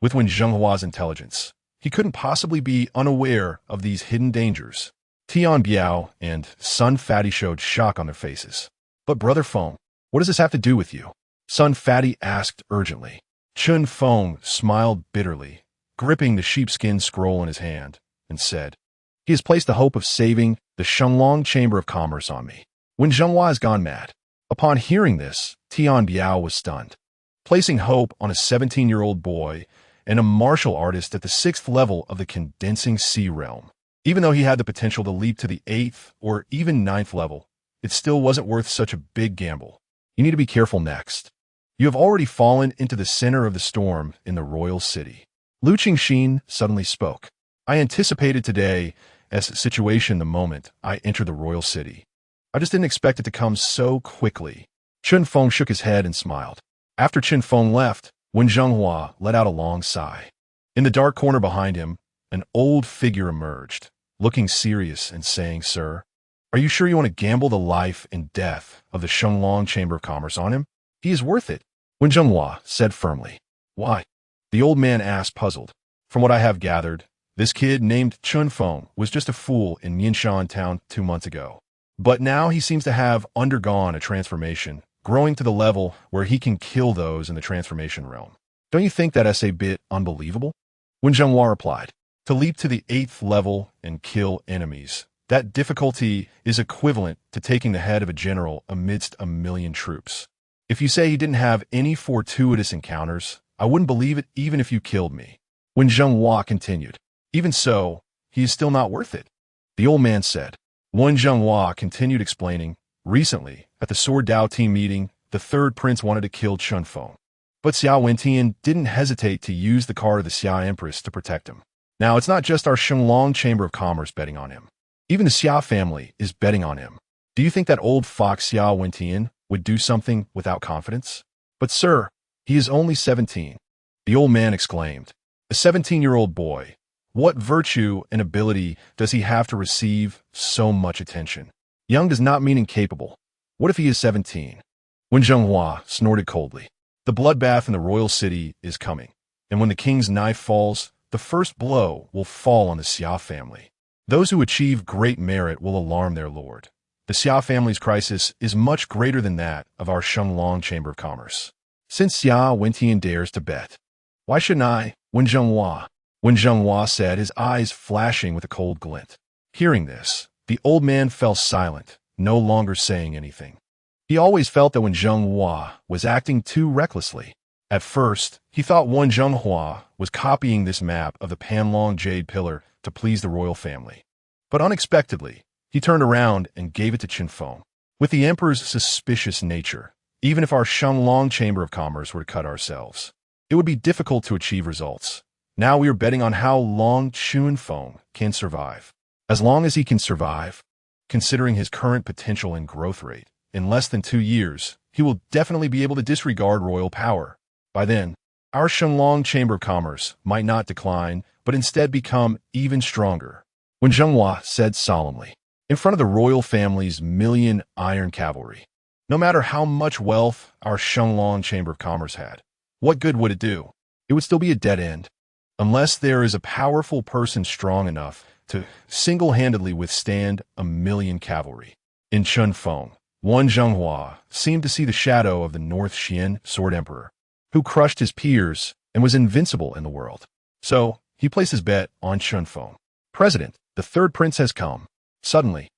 Speaker 1: With Wen Zhenghua's intelligence, he couldn't possibly be unaware of these hidden dangers. Tian Biao and Sun Fatty showed shock on their faces. But Brother Feng, what does this have to do with you? Sun Fatty asked urgently. Chun Feng smiled bitterly, gripping the sheepskin scroll in his hand, and said, he has placed the hope of saving the Shenglong Chamber of Commerce on me. Wen Zhenghua has gone mad. Upon hearing this, Tian Biao was stunned. Placing hope on a 17-year-old boy and a martial artist at the 6th level of the condensing sea realm. Even though he had the potential to leap to the 8th or even 9th level, it still wasn't worth such a big gamble. You need to be careful next. You have already fallen into the center of the storm in the royal city. Lu Qingxin suddenly spoke. I anticipated today as a situation the moment I entered the royal city. I just didn't expect it to come so quickly. Chun Feng shook his head and smiled. After Chun Feng left, Wen Zhenghua let out a long sigh. In the dark corner behind him, an old figure emerged, looking serious and saying, Sir, are you sure you want to gamble the life and death of the Shenglong Chamber of Commerce on him? He is worth it, Wen Zhenghua said firmly. Why? The old man asked, puzzled. From what I have gathered, this kid named Chun Feng was just a fool in Mianshan town 2 months ago. But now he seems to have undergone a transformation, growing to the level where he can kill those in the transformation realm. Don't you think that's a bit unbelievable? Wen Zhenghua replied. To leap to the 8th level and kill enemies, that difficulty is equivalent to taking the head of a general amidst a million troops. If you say he didn't have any fortuitous encounters, I wouldn't believe it even if you killed me. Wen Zhenghua continued. Even so, he is still not worth it, the old man said. Wen Zhenghua continued explaining, recently, at the Sword Dao team meeting, the 3rd prince wanted to kill Chun Feng. But Xiao Wentian didn't hesitate to use the card of the Xia Empress to protect him. Now, it's not just our Shenglong Chamber of Commerce betting on him. Even the Xia family is betting on him. Do you think that old fox Xiao Wentian would do something without confidence? But sir, he is only 17, the old man exclaimed. A 17-year-old boy. What virtue and ability does he have to receive so much attention? Young does not mean incapable. What if he is 17? Wen Zhenghua snorted coldly. The bloodbath in the royal city is coming, and when the king's knife falls, the first blow will fall on the Xia family. Those who achieve great merit will alarm their lord. The Xia family's crisis is much greater than that of our Shenglong Chamber of Commerce. Since Xia Wentian dares to bet, Why shouldn't I? Wen Zhenghua said, his eyes flashing with a cold glint. Hearing this, the old man fell silent, no longer saying anything. He always felt that Wen Zhenghua was acting too recklessly. At first, he thought Wen Zhenghua was copying this map of the Panlong Jade Pillar to please the royal family. But unexpectedly, he turned around and gave it to Qin Feng. With the emperor's suspicious nature, even if our Shenlong Chamber of Commerce were to cut ourselves, it would be difficult to achieve results. Now we are betting on how long Qin Feng can survive. As long as he can survive, considering his current potential and growth rate, in less than 2 years, he will definitely be able to disregard royal power. By then, our Shenlong Chamber of Commerce might not decline, but instead become even stronger. Wen Zhenghua said solemnly, in front of the royal family's million iron cavalry. No matter how much wealth our Shenlong Chamber of Commerce had, what good would it do? It would still be a dead end. Unless there is a powerful person strong enough to single-handedly withstand a million cavalry. In Qin Feng, Wen Zhenghua seemed to see the shadow of the North Xian Sword Emperor, who crushed his peers and was invincible in the world. So, he placed his bet on Qin Feng. President, the third prince has come. Suddenly,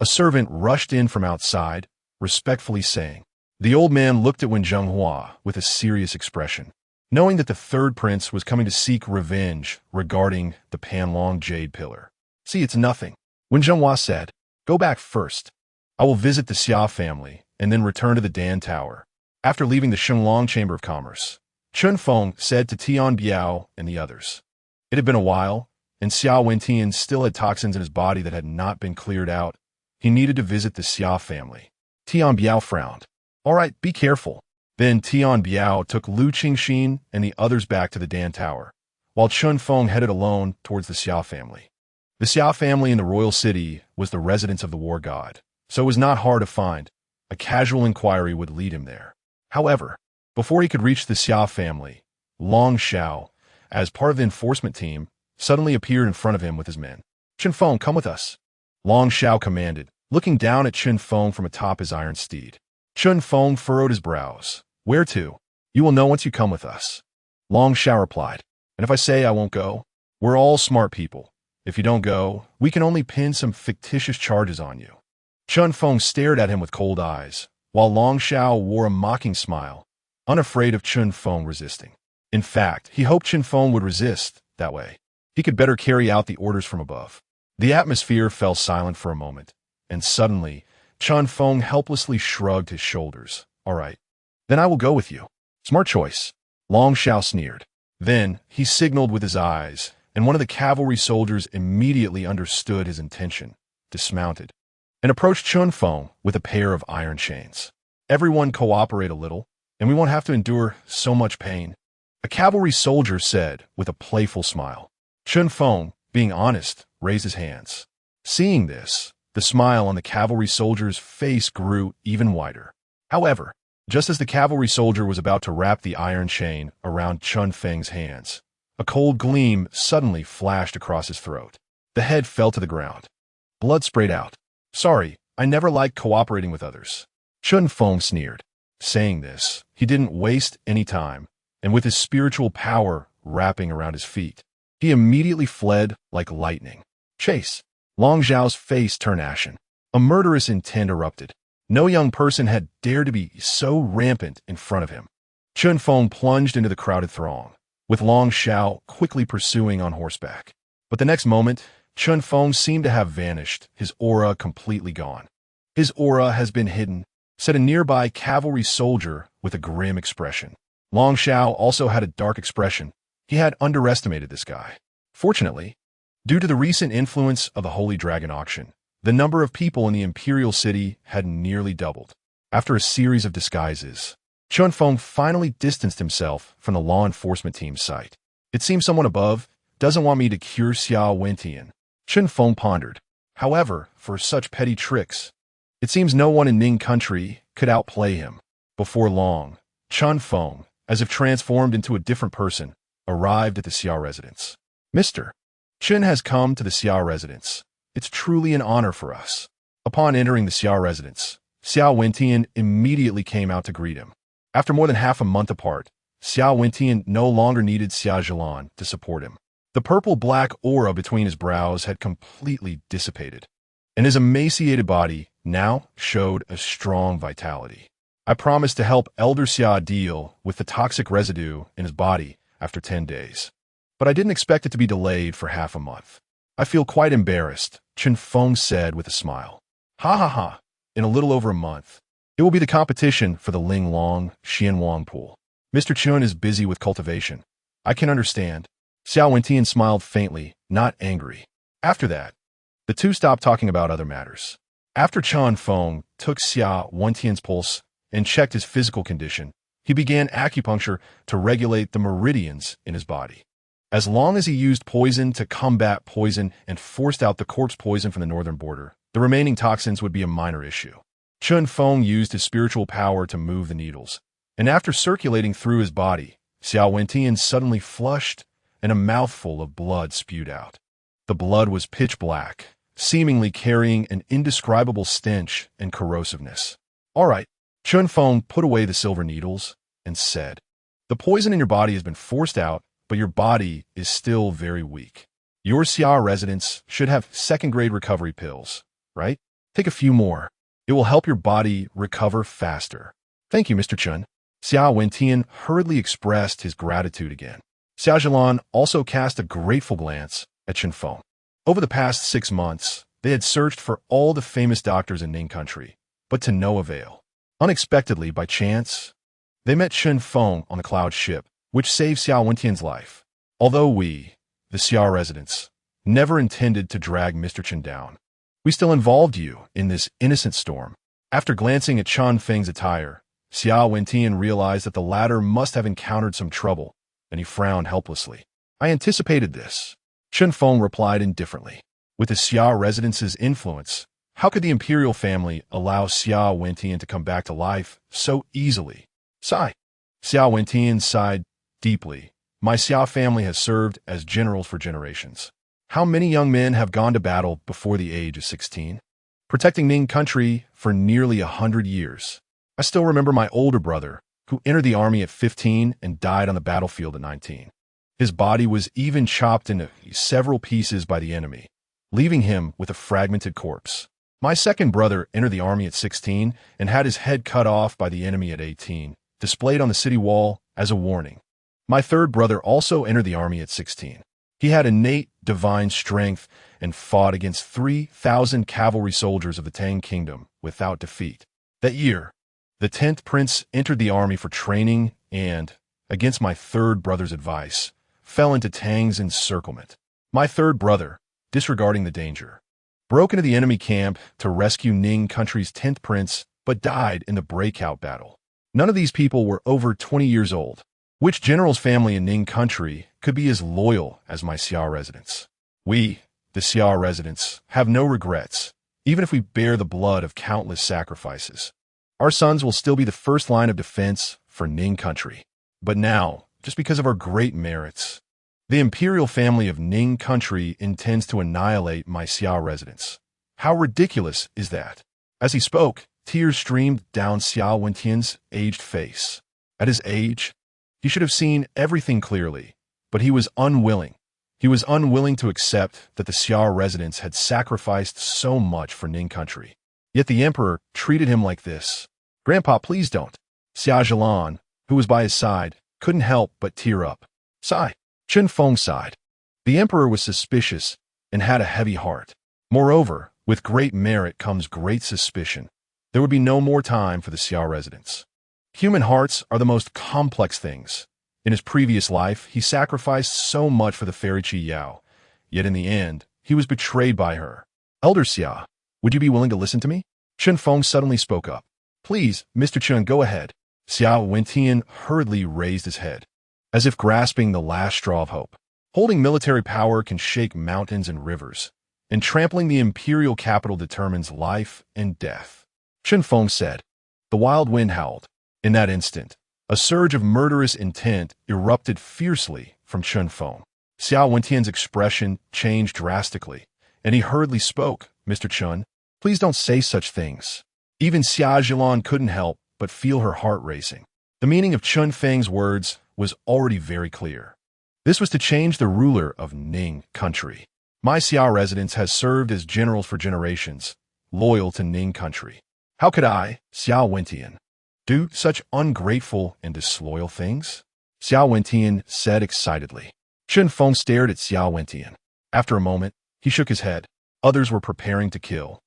Speaker 1: a servant rushed in from outside, respectfully saying. The old man looked at Wen Zhenghua with a serious expression, knowing that the third prince was coming to seek revenge regarding the Panlong Jade Pillar. See, it's nothing. Wen Zhenghua said, go back first. I will visit the Xia family and then return to the Dan Tower. After leaving the Shenlong Chamber of Commerce, Qin Feng said to Tian Biao and the others. It had been a while, and Xia Wentian still had toxins in his body that had not been cleared out. He needed to visit the Xia family. Tian Biao frowned. All right, be careful. Then Tian Biao took Lu Qingxin and the others back to the Dan Tower, while Qin Feng headed alone towards the Xia family. The Xia family in the royal city was the residence of the war god, so it was not hard to find. A casual inquiry would lead him there. However, before he could reach the Xia family, Long Xiao, as part of the enforcement team, suddenly appeared in front of him with his men. Qin Feng, come with us. Long Xiao commanded, looking down at Qin Feng from atop his iron steed. Qin Feng furrowed his brows. Where to? You will know once you come with us. Long Xiao replied. And if I say I won't go? We're all smart people. If you don't go, we can only pin some fictitious charges on you. Qin Feng stared at him with cold eyes, while Long Xiao wore a mocking smile, unafraid of Qin Feng resisting. In fact, he hoped Qin Feng would resist. That way, he could better carry out the orders from above. The atmosphere fell silent for a moment, and suddenly, Qin Feng helplessly shrugged his shoulders. All right, then I will go with you. Smart choice. Long Xiao sneered. Then, he signaled with his eyes, and one of the cavalry soldiers immediately understood his intention, dismounted, and approached Qin Feng with a pair of iron chains. Everyone cooperate a little, and we won't have to endure so much pain, a cavalry soldier said with a playful smile. Qin Feng, being honest, raised his hands. Seeing this, the smile on the cavalry soldier's face grew even wider. However, just as the cavalry soldier was about to wrap the iron chain around Qin Feng's hands, a cold gleam suddenly flashed across his throat. The head fell to the ground. Blood sprayed out. Sorry, I never liked cooperating with others. Qin Feng sneered. Saying this, he didn't waste any time, and with his spiritual power wrapping around his feet, he immediately fled like lightning. Chase. Long Xiao's face turned ashen. A murderous intent erupted. No young person had dared to be so rampant in front of him. Qin Feng plunged into the crowded throng, with Long Xiao quickly pursuing on horseback. But the next moment, Qin Feng seemed to have vanished, his aura completely gone. His aura has been hidden, said a nearby cavalry soldier with a grim expression. Long Xiao also had a dark expression. He had underestimated this guy. Fortunately, due to the recent influence of the Holy Dragon auction, the number of people in the imperial city had nearly doubled. After a series of disguises, Qin Feng finally distanced himself from the law enforcement team's sight. It seems someone above doesn't want me to cure Xia Wentian. Qin Feng pondered. However, for such petty tricks, it seems no one in Ning country could outplay him. Before long, Qin Feng, as if transformed into a different person, arrived at the Xia residence. Mr. Qin has come to the Xia residence. It's truly an honor for us. Upon entering the Xia residence, Xia Wentian immediately came out to greet him. After more than half a month apart, Xiao Wentian no longer needed Xia Zhilan to support him. The purple-black aura between his brows had completely dissipated, and his emaciated body now showed a strong vitality. I promised to help Elder Xia deal with the toxic residue in his body after 10 days. But I didn't expect it to be delayed for half a month. I feel quite embarrassed, Chen Feng said with a smile. Ha ha ha, in a little over a month. It will be the competition for the Ling Long Xianwang pool. Mr. Chun is busy with cultivation. I can understand. Xiao Wentian smiled faintly, not angry. After that, the two stopped talking about other matters. After Chen Feng took Xiao Wentian's pulse and checked his physical condition, he began acupuncture to regulate the meridians in his body. As long as he used poison to combat poison and forced out the corpse poison from the northern border, the remaining toxins would be a minor issue. Chen Feng used his spiritual power to move the needles, and after circulating through his body, Xiao Wentian suddenly flushed and a mouthful of blood spewed out. The blood was pitch black, seemingly carrying an indescribable stench and corrosiveness. All right, Chen Feng put away the silver needles and said, the poison in your body has been forced out, but your body is still very weak. Your Xia residents should have second-grade recovery pills, right? Take a few more. It will help your body recover faster. Thank you, Mr. Chen. Xiao Wentian hurriedly expressed his gratitude again. Xia Zhilan also cast a grateful glance at Chen Feng. Over the past 6 months, they had searched for all the famous doctors in Ning country, but to no avail. Unexpectedly, by chance, they met Chen Feng on the cloud ship, which saved Xiao Wentian's life. Although we, the Xia residents, never intended to drag Mr. Chen down, we still involved you in this innocent storm. After glancing at Chen Feng's attire, Xiao Wentian realized that the latter must have encountered some trouble, and he frowned helplessly. I anticipated this. Chen Feng replied indifferently. With the Xia residents' influence, how could the imperial family allow Xiao Wentian to come back to life so easily? Sigh. Xiao Wentian sighed deeply. My Xia family has served as generals for generations. How many young men have gone to battle before the age of 16? Protecting Ning country for nearly 100 years. I still remember my older brother, who entered the army at 15 and died on the battlefield at 19. His body was even chopped into several pieces by the enemy, leaving him with a fragmented corpse. My second brother entered the army at 16 and had his head cut off by the enemy at 18, displayed on the city wall as a warning. My third brother also entered the army at 16. He had innate divine strength and fought against 3,000 cavalry soldiers of the Tang Kingdom without defeat. That year, the 10th prince entered the army for training and, against my third brother's advice, fell into Tang's encirclement. My third brother, disregarding the danger, broke into the enemy camp to rescue Ning country's 10th prince, but died in the breakout battle. None of these people were over 20 years old. Which general's family in Ning country could be as loyal as my Xia residents? We, the Xia residents, have no regrets, even if we bear the blood of countless sacrifices. Our sons will still be the first line of defense for Ning country. But now, just because of our great merits, the imperial family of Ning country intends to annihilate my Xia residents. How ridiculous is that? As he spoke, tears streamed down Xiao Wentian's aged face. At his age, he should have seen everything clearly, but he was unwilling. He was unwilling to accept that the Xia residents had sacrificed so much for Ning country. Yet the emperor treated him like this. Grandpa, please don't. Xia Zhilan, who was by his side, couldn't help but tear up. Sigh. Chen Feng sighed. The emperor was suspicious and had a heavy heart. Moreover, with great merit comes great suspicion. There would be no more time for the Xia residents. Human hearts are the most complex things. In his previous life, he sacrificed so much for the fairy Qi Yao, yet in the end, he was betrayed by her. Elder Xia, would you be willing to listen to me? Chen Feng suddenly spoke up. Please, Mr. Chen, go ahead. Xiao Wentian hurriedly raised his head, as if grasping the last straw of hope. Holding military power can shake mountains and rivers, and trampling the imperial capital determines life and death. Chen Feng said. The wild wind howled. In that instant, a surge of murderous intent erupted fiercely from Chen Feng. Xiao Wentian's expression changed drastically, and he hurriedly spoke. Mr. Chen, please don't say such things. Even Xia Zhilan couldn't help but feel her heart racing. The meaning of Chen Feng's words was already very clear. This was to change the ruler of Ning country. My Xiao residence has served as generals for generations, loyal to Ning country. How could I, Xiao Wentian, do such ungrateful and disloyal things? Xiao Wentian said excitedly. Chen Feng stared at Xiao Wentian. After a moment, he shook his head. Others were preparing to kill.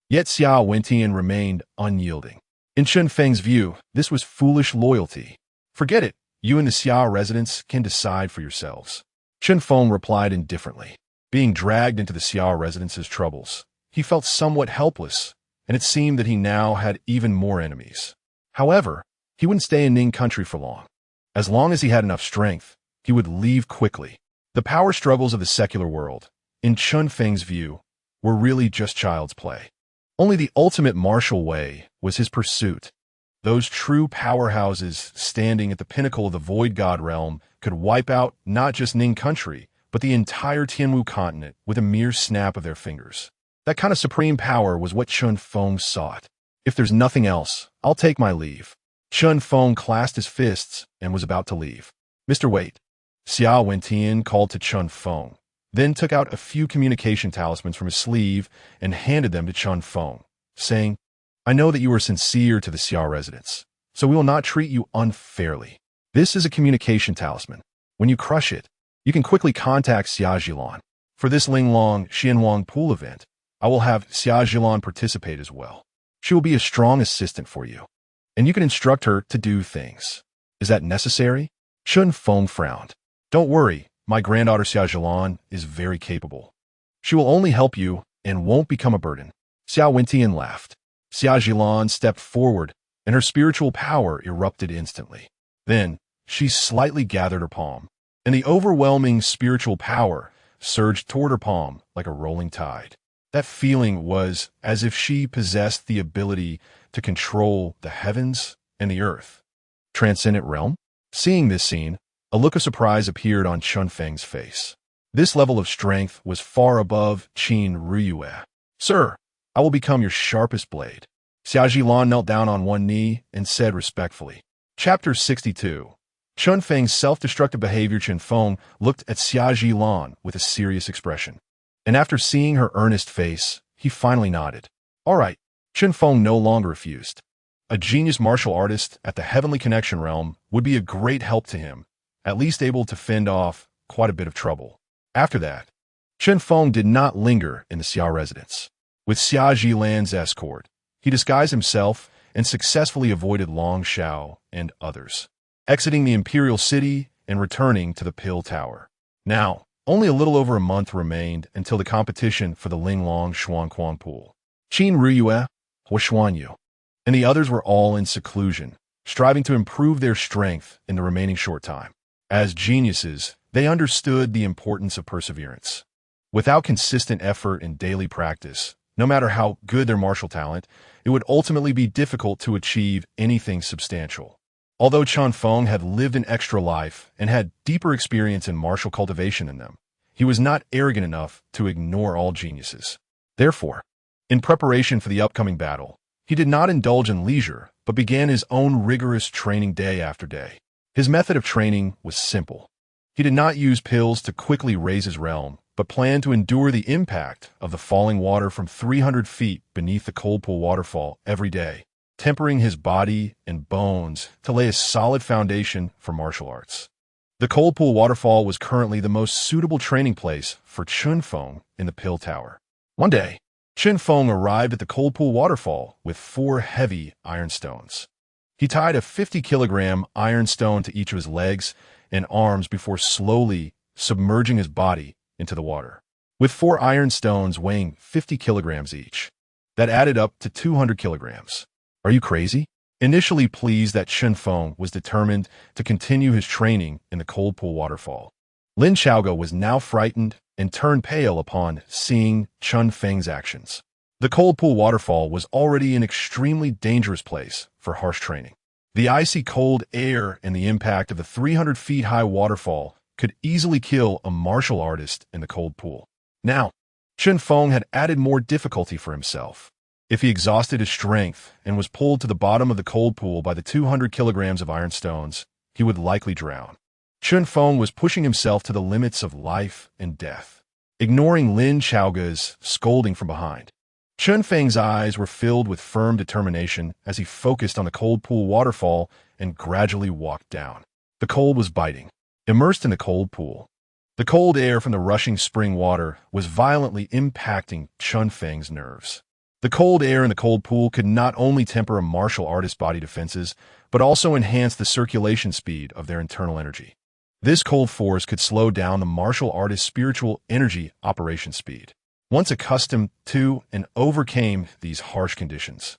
Speaker 1: Yet Xiao Wentian remained unyielding. In Chen Feng's view, this was foolish loyalty. Forget it. You and the Xiao residents can decide for yourselves. Chen Feng replied indifferently. Being dragged into the Xiao residence's troubles, he felt somewhat helpless, and it seemed that he now had even more enemies. However, he wouldn't stay in Ning country for long. As long as he had enough strength, he would leave quickly. The power struggles of the secular world, in Chen Feng's view, were really just child's play. Only the ultimate martial way was his pursuit. Those true powerhouses standing at the pinnacle of the Void God realm could wipe out not just Ning country, but the entire Tianwu continent with a mere snap of their fingers. That kind of supreme power was what Chen Feng sought. If there's nothing else, I'll take my leave. Chen Feng clasped his fists and was about to leave. Mr. Wait. Xiao Wentian called to Chen Feng, then took out a few communication talismans from his sleeve and handed them to Chen Feng, saying, I know that you are sincere to the Xiao residents, so we will not treat you unfairly. This is a communication talisman. When you crush it, you can quickly contact Xia Zhilan. For this Linglong Xianwang pool event, I will have Xia Zhilan participate as well. She will be a strong assistant for you, and you can instruct her to do things. Is that necessary? Chen Feng frowned. Don't worry, my granddaughter Xia Zhilan is very capable. She will only help you and won't become a burden. Xiao Wentian laughed. Xia Zhilan stepped forward, and her spiritual power erupted instantly. Then, she slightly gathered her palm, and the overwhelming spiritual power surged toward her palm like a rolling tide. That feeling was as if she possessed the ability to control the heavens and the earth. Transcendent realm? Seeing this scene, a look of surprise appeared on Chen Feng's face. This level of strength was far above Qin Ruyue. Sir, I will become your sharpest blade. Xia Zhilan knelt down on one knee and said respectfully. Chapter 62. Chen Feng's self-destructive behavior. Chen Feng looked at Xia Zhilan with a serious expression, and after seeing her earnest face, he finally nodded. All right. Chen Feng no longer refused. A genius martial artist at the Heavenly Connection realm would be a great help to him, at least able to fend off quite a bit of trouble. After that, Chen Feng did not linger in the Xiao residence. With Xia Zhilan's escort, he disguised himself and successfully avoided Long Shao and others, exiting the imperial city and returning to the Pill Tower. Now, only a little over a month remained until the competition for the Linglong Xuanquan pool. Qin Ruyue, Huashuanyu, and the others were all in seclusion, striving to improve their strength in the remaining short time. As geniuses, they understood the importance of perseverance. Without consistent effort and daily practice, no matter how good their martial talent, it would ultimately be difficult to achieve anything substantial. Although Chen Feng had lived an extra life and had deeper experience in martial cultivation than them, he was not arrogant enough to ignore all geniuses. Therefore, in preparation for the upcoming battle, he did not indulge in leisure, but began his own rigorous training day after day. His method of training was simple. He did not use pills to quickly raise his realm, but planned to endure the impact of the falling water from 300 feet beneath the cold pool waterfall every day, tempering his body and bones to lay a solid foundation for martial arts. The cold pool waterfall was currently the most suitable training place for Chen Feng in the Pill Tower. One day, Chen Feng arrived at the cold pool waterfall with 4 heavy iron stones. He tied a 50-kilogram iron stone to each of his legs and arms before slowly submerging his body into the water. With 4 iron stones weighing 50 kilograms each, that added up to 200 kilograms. Are you crazy? Initially pleased that Chen Feng was determined to continue his training in the cold pool waterfall, Lin Xiaogo was now frightened and turned pale upon seeing Chen Feng's actions. The cold pool waterfall was already an extremely dangerous place for harsh training. The icy cold air and the impact of the 300 feet high waterfall could easily kill a martial artist in the cold pool. Now, Chen Feng had added more difficulty for himself. If he exhausted his strength and was pulled to the bottom of the cold pool by the 200 kilograms of iron stones, he would likely drown. Chun Feng was pushing himself to the limits of life and death, ignoring Lin Chaoga's scolding from behind. Chun Feng's eyes were filled with firm determination as he focused on the cold pool waterfall and gradually walked down. The cold was biting. Immersed in the cold pool, the cold air from the rushing spring water was violently impacting Chun Feng's nerves. The cold air in the cold pool could not only temper a martial artist's body defenses, but also enhance the circulation speed of their internal energy. This cold force could slow down the martial artist's spiritual energy operation speed. Once accustomed to and overcame these harsh conditions,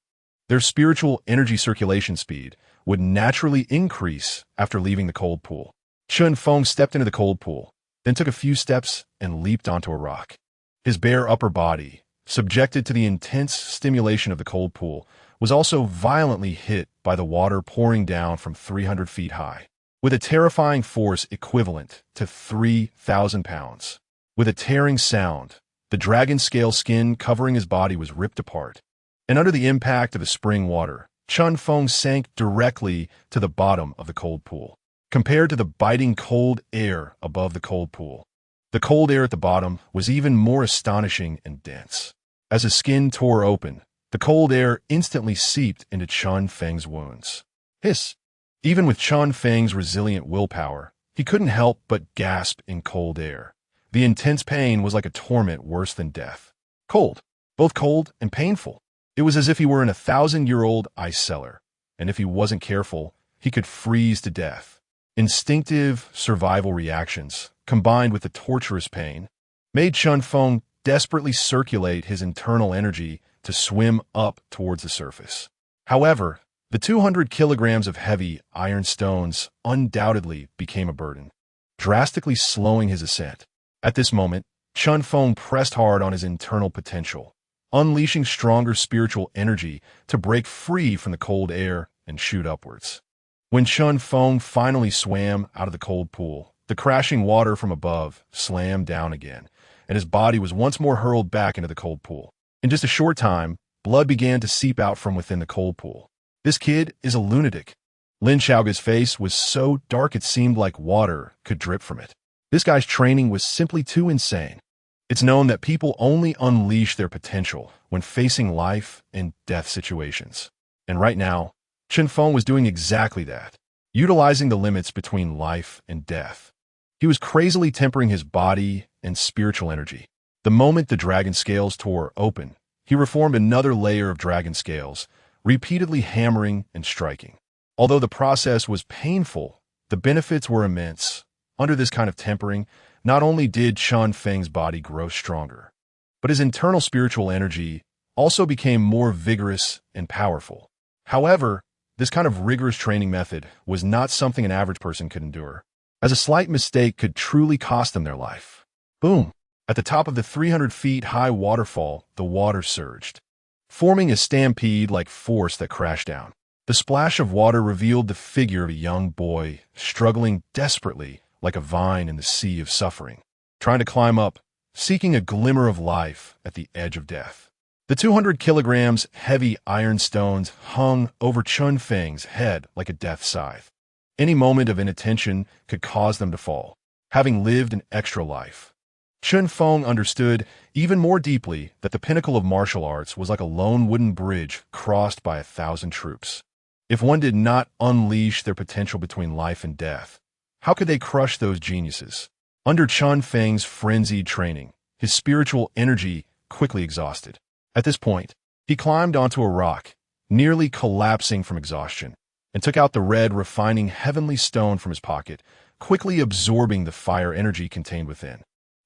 Speaker 1: their spiritual energy circulation speed would naturally increase after leaving the cold pool. Chun Feng stepped into the cold pool, then took a few steps and leaped onto a rock. His bare upper body, subjected to the intense stimulation of the cold pool, was also violently hit by the water pouring down from 300 feet high, with a terrifying force equivalent to 3,000 pounds. With a tearing sound, the dragon scale skin covering his body was ripped apart, and under the impact of the spring water, Chun Feng sank directly to the bottom of the cold pool. Compared to the biting cold air above the cold pool, the cold air at the bottom was even more astonishing and dense. As his skin tore open, the cold air instantly seeped into Chun Feng's wounds. Hiss! Even with Chun Feng's resilient willpower, he couldn't help but gasp in cold air. The intense pain was like a torment worse than death. Cold, both cold and painful. It was as if he were in a 1,000-year-old ice cellar, and if he wasn't careful, he could freeze to death. Instinctive survival reactions, combined with the torturous pain, made Chun Feng desperately circulate his internal energy to swim up towards the surface. However, the 200 kilograms of heavy iron stones undoubtedly became a burden, drastically slowing his ascent. At this moment, Chun Feng pressed hard on his internal potential, unleashing stronger spiritual energy to break free from the cold air and shoot upwards. When Chun Feng finally swam out of the cold pool, the crashing water from above slammed down again, and his body was once more hurled back into the cold pool. In just a short time, blood began to seep out from within the cold pool. This kid is a lunatic. Lin Chaoga's face was so dark it seemed like water could drip from it. This guy's training was simply too insane. It's known that people only unleash their potential when facing life and death situations. And right now, Chun Feng was doing exactly that, utilizing the limits between life and death. He was crazily tempering his body and spiritual energy. The moment the dragon scales tore open, he reformed another layer of dragon scales, repeatedly hammering and striking. Although the process was painful, the benefits were immense. Under this kind of tempering, not only did Chun Feng's body grow stronger, but his internal spiritual energy also became more vigorous and powerful. However, this kind of rigorous training method was not something an average person could endure, as a slight mistake could truly cost them their life. Boom! At the top of the 300 feet high waterfall, the water surged, forming a stampede-like force that crashed down. The splash of water revealed the figure of a young boy, struggling desperately like a vine in the sea of suffering, trying to climb up, seeking a glimmer of life at the edge of death. The 200 kilograms heavy iron stones hung over Chun Feng's head like a death scythe. Any moment of inattention could cause them to fall. Having lived an extra life, Chun Feng understood even more deeply that the pinnacle of martial arts was like a lone wooden bridge crossed by 1,000 troops. If one did not unleash their potential between life and death, how could they crush those geniuses? Under Chun Feng's frenzied training, his spiritual energy quickly exhausted. At this point, he climbed onto a rock, nearly collapsing from exhaustion, and took out the red, refining heavenly stone from his pocket, quickly absorbing the fire energy contained within.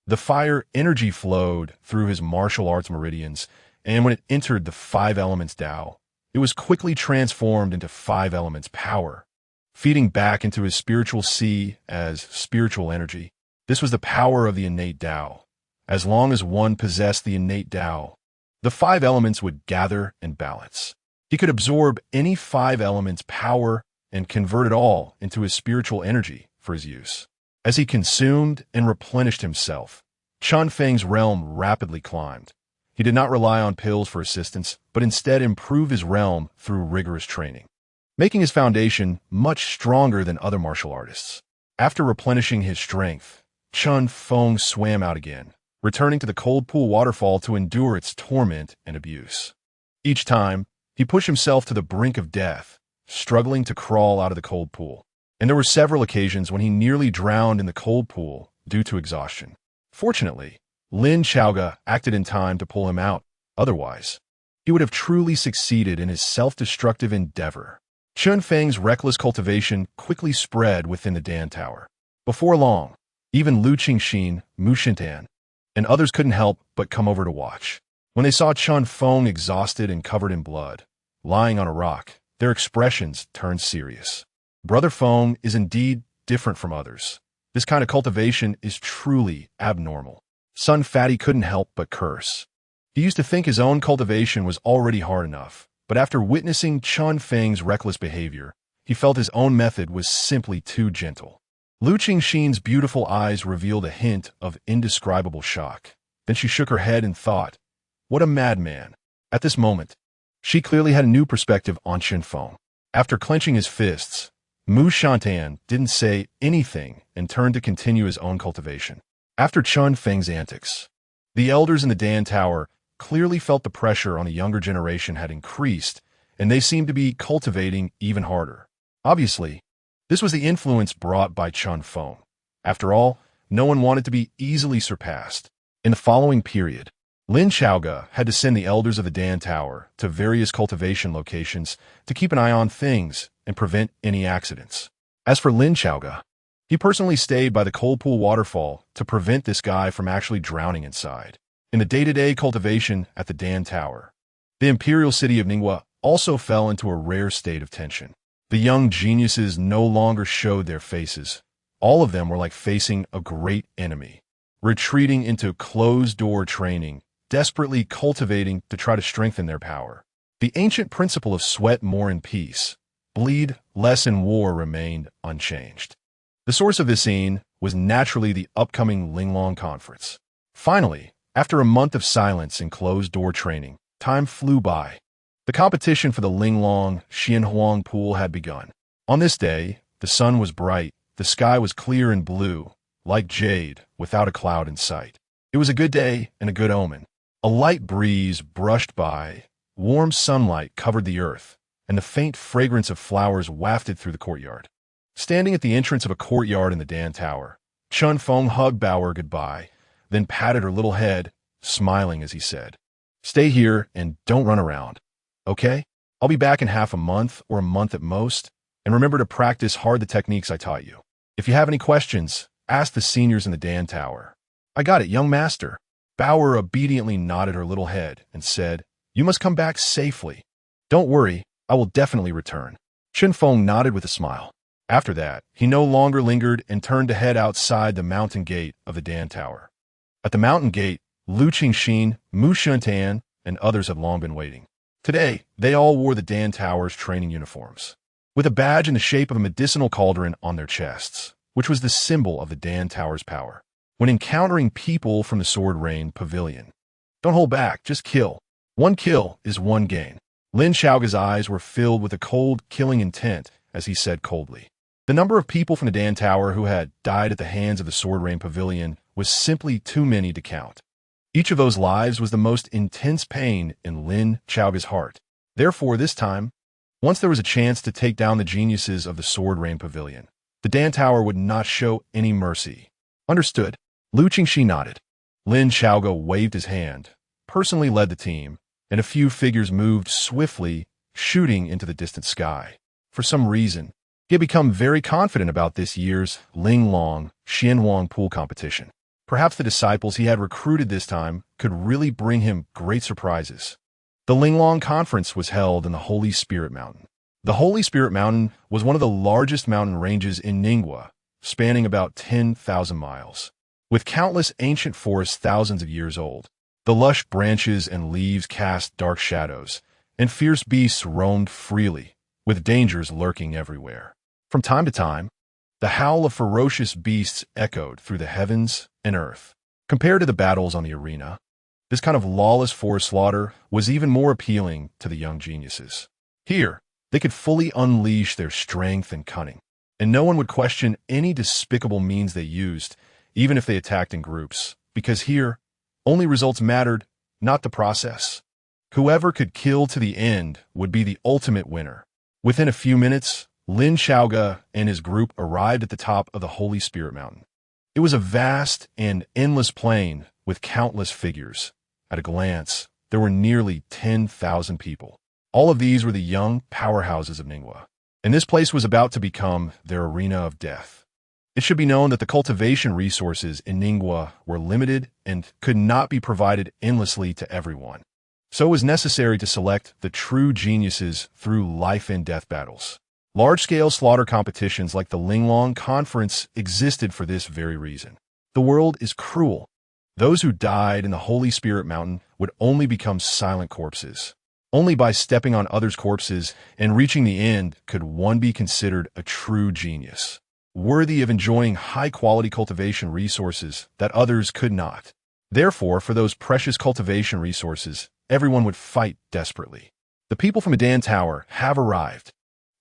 Speaker 1: The fire energy flowed through his martial arts meridians, and when it entered the 5 elements Tao, it was quickly transformed into 5 elements power, feeding back into his spiritual sea as spiritual energy. This was the power of the innate Tao. As long as one possessed the innate Tao, the 5 elements would gather and balance. He could absorb any 5 elements' power and convert it all into his spiritual energy for his use. As he consumed and replenished himself, Chun Feng's realm rapidly climbed. He did not rely on pills for assistance, but instead improved his realm through rigorous training, making his foundation much stronger than other martial artists. After replenishing his strength, Chun Feng swam out again, returning to the cold pool waterfall to endure its torment and abuse. Each time, he pushed himself to the brink of death, struggling to crawl out of the cold pool. And there were several occasions when he nearly drowned in the cold pool due to exhaustion. Fortunately, Lin Chaoga acted in time to pull him out. Otherwise, he would have truly succeeded in his self-destructive endeavor. Chun Feng's reckless cultivation quickly spread within the Dan Tower. Before long, even Lu Qingxin, Mu Shintan, and others couldn't help but come over to watch. When they saw Chun Feng exhausted and covered in blood, lying on a rock, their expressions turned serious. Brother Feng is indeed different from others. This kind of cultivation is truly abnormal. Son Fatty couldn't help but curse. He used to think his own cultivation was already hard enough, but after witnessing Chun Feng's reckless behavior, he felt his own method was simply too gentle. Lu Qingxin's beautiful eyes revealed a hint of indescribable shock. Then she shook her head and thought, "What a madman." At this moment, she clearly had a new perspective on Chun Feng. After clenching his fists, Mu Shantan didn't say anything and turned to continue his own cultivation. After Chun Feng's antics, the elders in the Dan Tower clearly felt the pressure on the younger generation had increased, and they seemed to be cultivating even harder. Obviously, this was the influence brought by Chun Feng. After all, no one wanted to be easily surpassed. In the following period, Lin Chaoga had to send the elders of the Dan Tower to various cultivation locations to keep an eye on things and prevent any accidents. As for Lin Chaoga, he personally stayed by the cold pool waterfall to prevent this guy from actually drowning inside. In the day-to-day cultivation at the Dan Tower, the imperial city of Ningwa also fell into a rare state of tension. The young geniuses no longer showed their faces. All of them were like facing a great enemy, retreating into closed-door training, desperately cultivating to try to strengthen their power. The ancient principle of sweat more in peace, bleed less in war remained unchanged. The source of this scene was naturally the upcoming Linglong Conference. Finally, after a month of silence and closed-door training, time flew by. The competition for the Linglong Xianhuang pool had begun. On this day, the sun was bright, the sky was clear and blue, like jade, without a cloud in sight. It was a good day and a good omen. A light breeze brushed by, warm sunlight covered the earth, and the faint fragrance of flowers wafted through the courtyard. Standing at the entrance of a courtyard in the Dan Tower, Chun Feng hugged Bauer goodbye, then patted her little head, smiling as he said, "Stay here and don't run around. Okay? I'll be back in half a month or a month at most, and remember to practice hard the techniques I taught you. If you have any questions, ask the seniors in the Dan Tower." "I got it, young master." Bauer obediently nodded her little head and said, "You must come back safely." "Don't worry, I will definitely return." Chun Feng nodded with a smile. After that, he no longer lingered and turned to head outside the mountain gate of the Dan Tower. At the mountain gate, Lu Qingxin, Mu Shantan, and others had long been waiting. Today, they all wore the Dan Tower's training uniforms, with a badge in the shape of a medicinal cauldron on their chests, which was the symbol of the Dan Tower's power. When encountering people from the Sword Rain Pavilion, don't hold back, just kill. One kill is one gain. Lin Chaoga's eyes were filled with a cold, killing intent as he said coldly. The number of people from the Dan Tower who had died at the hands of the Sword Rain Pavilion was simply too many to count. Each of those lives was the most intense pain in Lin Chaoga's heart. Therefore, this time, once there was a chance to take down the geniuses of the Sword Rain Pavilion, the Dan Tower would not show any mercy. Understood. Lu Qingxi nodded. Lin Chaoga waved his hand, personally led the team, and a few figures moved swiftly, shooting into the distant sky. For some reason, he had become very confident about this year's Linglong Xianhuang pool competition. Perhaps the disciples he had recruited this time could really bring him great surprises. The Linglong Conference was held in the Holy Spirit Mountain. The Holy Spirit Mountain was one of the largest mountain ranges in Ningwa, spanning about 10,000 miles. With countless ancient forests thousands of years old, the lush branches and leaves cast dark shadows, and fierce beasts roamed freely, with dangers lurking everywhere. From time to time, the howl of ferocious beasts echoed through the heavens and earth. Compared to the battles on the arena, this kind of lawless forest slaughter was even more appealing to the young geniuses. Here, they could fully unleash their strength and cunning. and no one would question any despicable means they used, even if they attacked in groups, because here, only results mattered, not the process. Whoever could kill to the end would be the ultimate winner. Within a few minutes, Lin Xiaoge and his group arrived at the top of the Holy Spirit Mountain. It was a vast and endless plain with countless figures. At a glance, there were nearly 10,000 people. All of these were the young powerhouses of Ningwa, and this place was about to become their arena of death. It should be known that the cultivation resources in Ningwa were limited and could not be provided endlessly to everyone. So it was necessary to select the true geniuses through life and death battles. Large-scale slaughter competitions like the Linglong Conference existed for this very reason. The world is cruel. Those who died in the Holy Spirit Mountain would only become silent corpses. Only by stepping on others' corpses and reaching the end could one be considered a true genius, worthy of enjoying high-quality cultivation resources that others could not. Therefore, for those precious cultivation resources, everyone would fight desperately. The people from Adan Tower have arrived.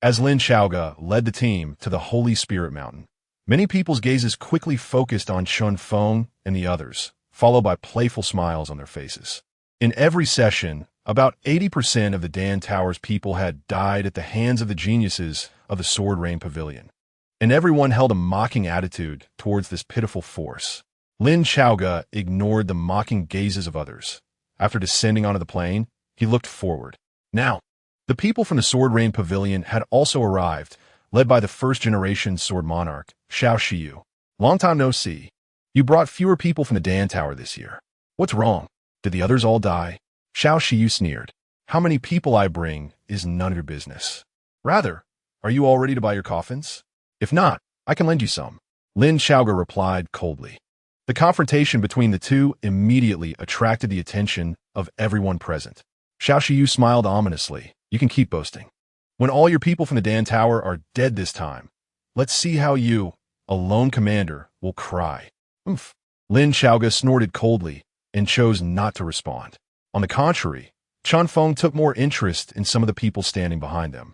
Speaker 1: As Lin Xiaoge led the team to the Holy Spirit Mountain, many people's gazes quickly focused on Chun Feng and the others, followed by playful smiles on their faces. In every session, about 80% of the Dan Tower's people had died at the hands of the geniuses of the Sword Rain Pavilion, and everyone held a mocking attitude towards this pitiful force. Lin Xiaoge ignored the mocking gazes of others. After descending onto the plain, he looked forward. Now, the people from the Sword Rain Pavilion had also arrived, led by the first-generation Sword Monarch, Xiao Shiyu. Long time no see. You brought fewer people from the Dan Tower this year. What's wrong? Did the others all die? Xiao Shiyu sneered. How many people I bring is none of your business. Rather, are you all ready to buy your coffins? If not, I can lend you some. Lin Xiaoge replied coldly. The confrontation between the two immediately attracted the attention of everyone present. Xiao Shiyu smiled ominously. You can keep boasting. When all your people from the Dan Tower are dead this time, let's see how you, a lone commander, will cry. Oomph. Lin Xiaoge snorted coldly and chose not to respond. On the contrary, Chun Feng took more interest in some of the people standing behind them.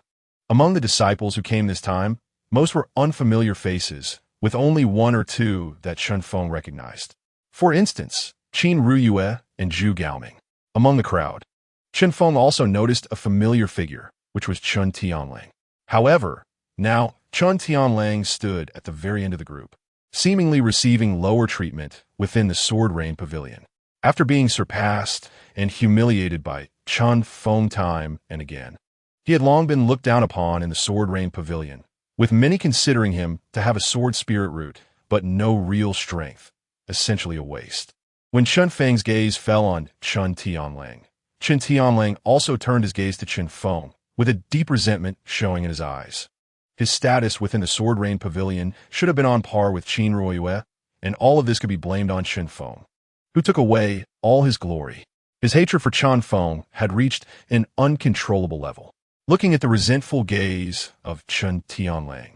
Speaker 1: Among the disciples who came this time, most were unfamiliar faces, with only one or two that Chun Feng recognized. For instance, Qin Ruyue and Zhu Gaoming. Among the crowd, Chun Feng also noticed a familiar figure, which was Chun Tianlang. However, now Chun Tianlang stood at the very end of the group, seemingly receiving lower treatment within the Sword Rain Pavilion. After being surpassed and humiliated by Chun Feng time and again, he had long been looked down upon in the Sword Rain Pavilion, with many considering him to have a sword spirit root, but no real strength, essentially a waste. When Chun Feng's gaze fell on Chun Tianlang, Chun Tianlang also turned his gaze to Chun Feng, with a deep resentment showing in his eyes. His status within the Sword Rain Pavilion should have been on par with Qin Ruyue, and all of this could be blamed on Chun Feng, who took away all his glory. His hatred for Chun Feng had reached an uncontrollable level. Looking at the resentful gaze of Chun Tianlang,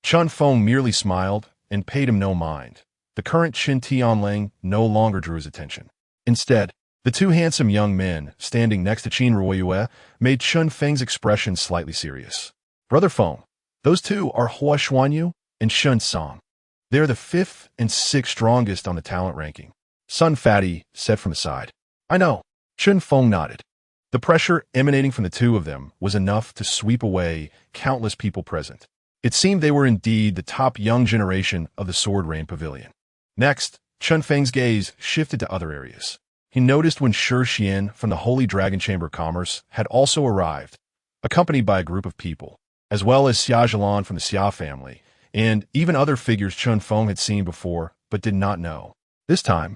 Speaker 1: Chun Feng merely smiled and paid him no mind. The current Chun Tianlang no longer drew his attention. Instead, the two handsome young men standing next to Qin Ruyue made Chun Feng's expression slightly serious. Brother Feng, those two are Hua Xuanyu and Shun Song. They are the 5th and 6th strongest on the talent ranking. Sun Fatty said from the side. I know. Chun Feng nodded. The pressure emanating from the two of them was enough to sweep away countless people present. It seemed they were indeed the top young generation of the Sword Rain Pavilion. Next, Chun Feng's gaze shifted to other areas. He noticed when Shi Xian from the Holy Dragon Chamber of Commerce had also arrived, accompanied by a group of people, as well as Xia Zhilan from the Xia family, and even other figures Chun Feng had seen before but did not know. This time,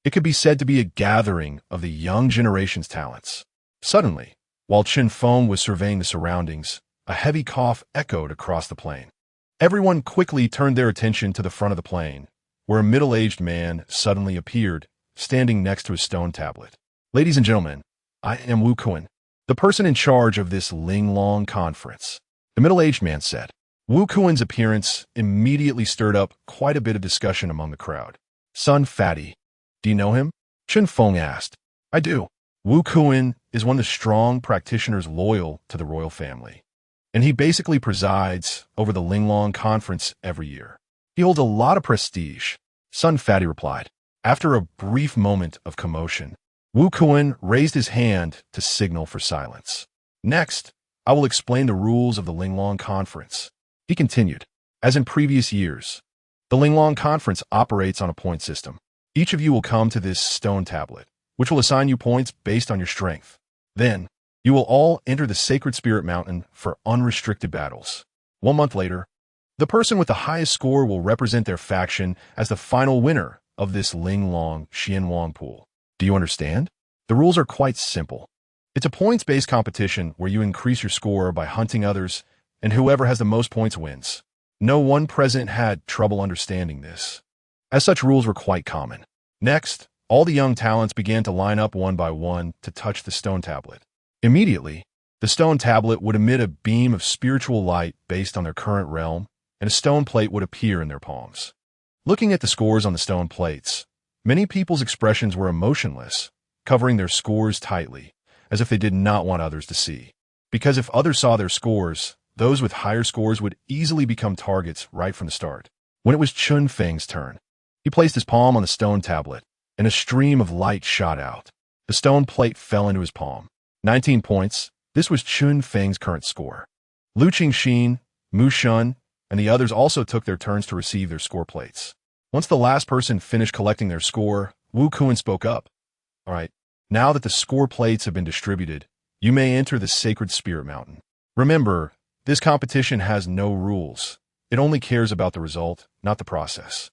Speaker 1: it could be said to be a gathering of the young generation's talents. Suddenly, while Chun Feng was surveying the surroundings, a heavy cough echoed across the plain. Everyone quickly turned their attention to the front of the plain, where a middle-aged man suddenly appeared, standing next to a stone tablet. Ladies and gentlemen, I am Wu Kuan, the person in charge of this Linglong conference, the middle-aged man said. Wu Kuan's appearance immediately stirred up quite a bit of discussion among the crowd. Sun Fatty, do you know him? Chun Feng asked. I do. Wu Kuan is one of the strong practitioners loyal to the royal family. and he basically presides over the Linglong Conference every year. He holds a lot of prestige, Sun Fatty replied. After a brief moment of commotion, Wu Kuan raised his hand to signal for silence. Next, I will explain the rules of the Linglong Conference. He continued. As in previous years, the Linglong Conference operates on a point system. Each of you will come to this stone tablet, which will assign you points based on your strength. Then, you will all enter the Sacred Spirit Mountain for unrestricted battles. 1 month later, the person with the highest score will represent their faction as the final winner of this Linglong Xianwang pool. Do you understand? The rules are quite simple. It's a points-based competition where you increase your score by hunting others, and whoever has the most points wins. No one present had trouble understanding this, as such rules were quite common. Next, all the young talents began to line up one by one to touch the stone tablet. Immediately, the stone tablet would emit a beam of spiritual light based on their current realm, and a stone plate would appear in their palms. Looking at the scores on the stone plates, many people's expressions were emotionless, covering their scores tightly, as if they did not want others to see. Because if others saw their scores, those with higher scores would easily become targets right from the start. When it was Chun Feng's turn, he placed his palm on the stone tablet, and a stream of light shot out. The stone plate fell into his palm. 19 points. This was Chun Feng's current score. Lu Qingxin, Mu Shun, and the others also took their turns to receive their score plates. Once the last person finished collecting their score, Wu Kuan spoke up. All right, now that the score plates have been distributed, you may enter the Sacred Spirit Mountain. Remember, this competition has no rules. It only cares about the result, not the process.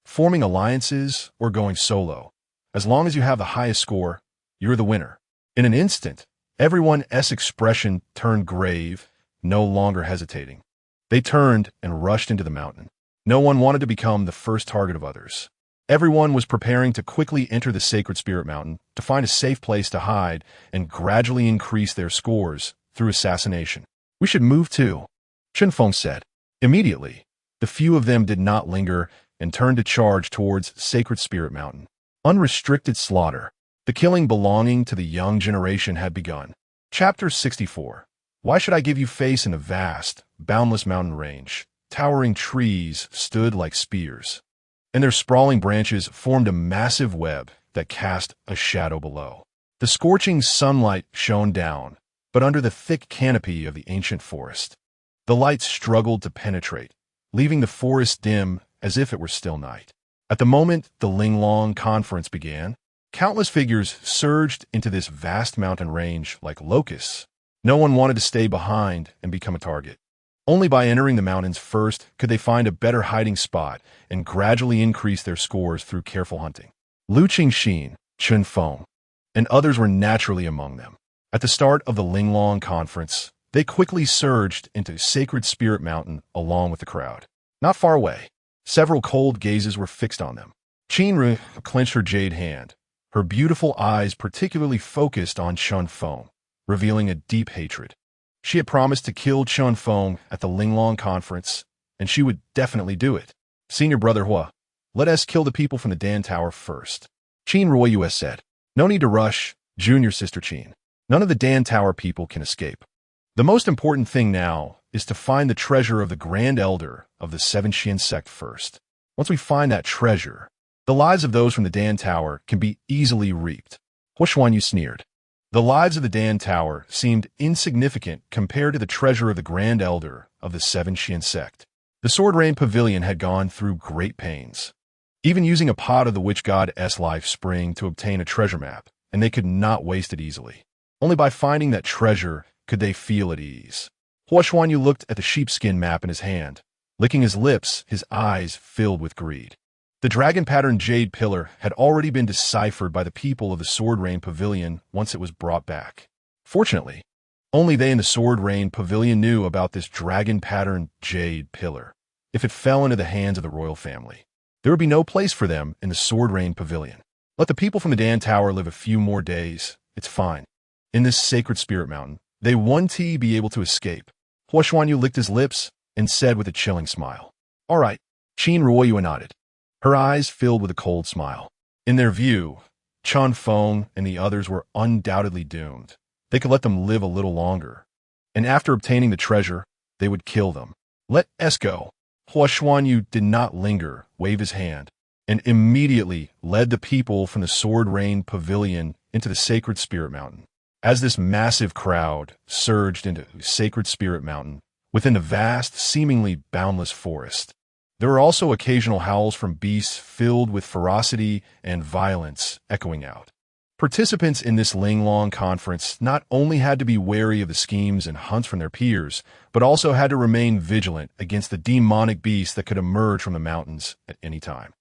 Speaker 1: Forming alliances or going solo, as long as you have the highest score, you're the winner. In an instant, everyone's expression turned grave, no longer hesitating. They turned and rushed into the mountain. No one wanted to become the first target of others. Everyone was preparing to quickly enter the Sacred Spirit Mountain to find a safe place to hide and gradually increase their scores through assassination. We should move too, Chen Feng said. Immediately, the few of them did not linger and turned to charge towards Sacred Spirit Mountain. Unrestricted slaughter. The killing belonging to the young generation had begun. Chapter 64. Why should I give you face in the vast, boundless mountain range? Towering trees stood like spears, and their sprawling branches formed a massive web that cast a shadow below. The scorching sunlight shone down, but under the thick canopy of the ancient forest. The light struggled to penetrate, leaving the forest dim as if it were still night. At the moment the Linglong Conference began, countless figures surged into this vast mountain range like locusts. No one wanted to stay behind and become a target. Only by entering the mountains first could they find a better hiding spot and gradually increase their scores through careful hunting. Lu Qingxin, Chun Feng, and others were naturally among them. At the start of the Linglong Conference, they quickly surged into Sacred Spirit Mountain along with the crowd. Not far away, several cold gazes were fixed on them. Qinru clenched her jade hand, her beautiful eyes particularly focused on Chun Feng, revealing a deep hatred. She had promised to kill Chun Feng at the Linglong Conference, and she would definitely do it. Senior brother Hua, let us kill the people from the Dan Tower first. Qin Ruoyue said. No need to rush, junior sister Qin. None of the Dan Tower people can escape. The most important thing now is to find the treasure of the Grand Elder of the Seven Xian sect first. Once we find that treasure, the lives of those from the Dan Tower can be easily reaped. Beixuan Yu sneered. The lives of the Dan Tower seemed insignificant compared to the treasure of the Grand Elder of the Seven Xian sect. The Sword Rain Pavilion had gone through great pains, even using a pot of the witch god's life spring to obtain a treasure map, and they could not waste it easily. Only by finding that treasure could they feel at ease. Huashuan Yu looked at the sheepskin map in his hand, licking his lips, his eyes filled with greed. The dragon-patterned jade pillar had already been deciphered by the people of the Sword Rain Pavilion once it was brought back. Fortunately, only they in the Sword Rain Pavilion knew about this dragon-patterned jade pillar. If it fell into the hands of the royal family, there would be no place for them in the Sword Rain Pavilion. Let the people from the Dan Tower live a few more days. It's fine. In this Sacred Spirit Mountain, they won't be able to escape. Huashuan Yu licked his lips and said with a chilling smile. All right. Qin Ruoyue nodded, her eyes filled with a cold smile. In their view, Chun Feng and the others were undoubtedly doomed. They could let them live a little longer, and after obtaining the treasure, they would kill them. Let us go. Beixuan did not linger, wave his hand, and immediately led the people from the sword-rained pavilion into the sacred spirit mountain. As this massive crowd surged into sacred spirit mountain within the vast, seemingly boundless forest, there were also occasional howls from beasts filled with ferocity and violence echoing out. Participants in this Linglong conference not only had to be wary of the schemes and hunts from their peers, but also had to remain vigilant against the demonic beasts that could emerge from the mountains at any time.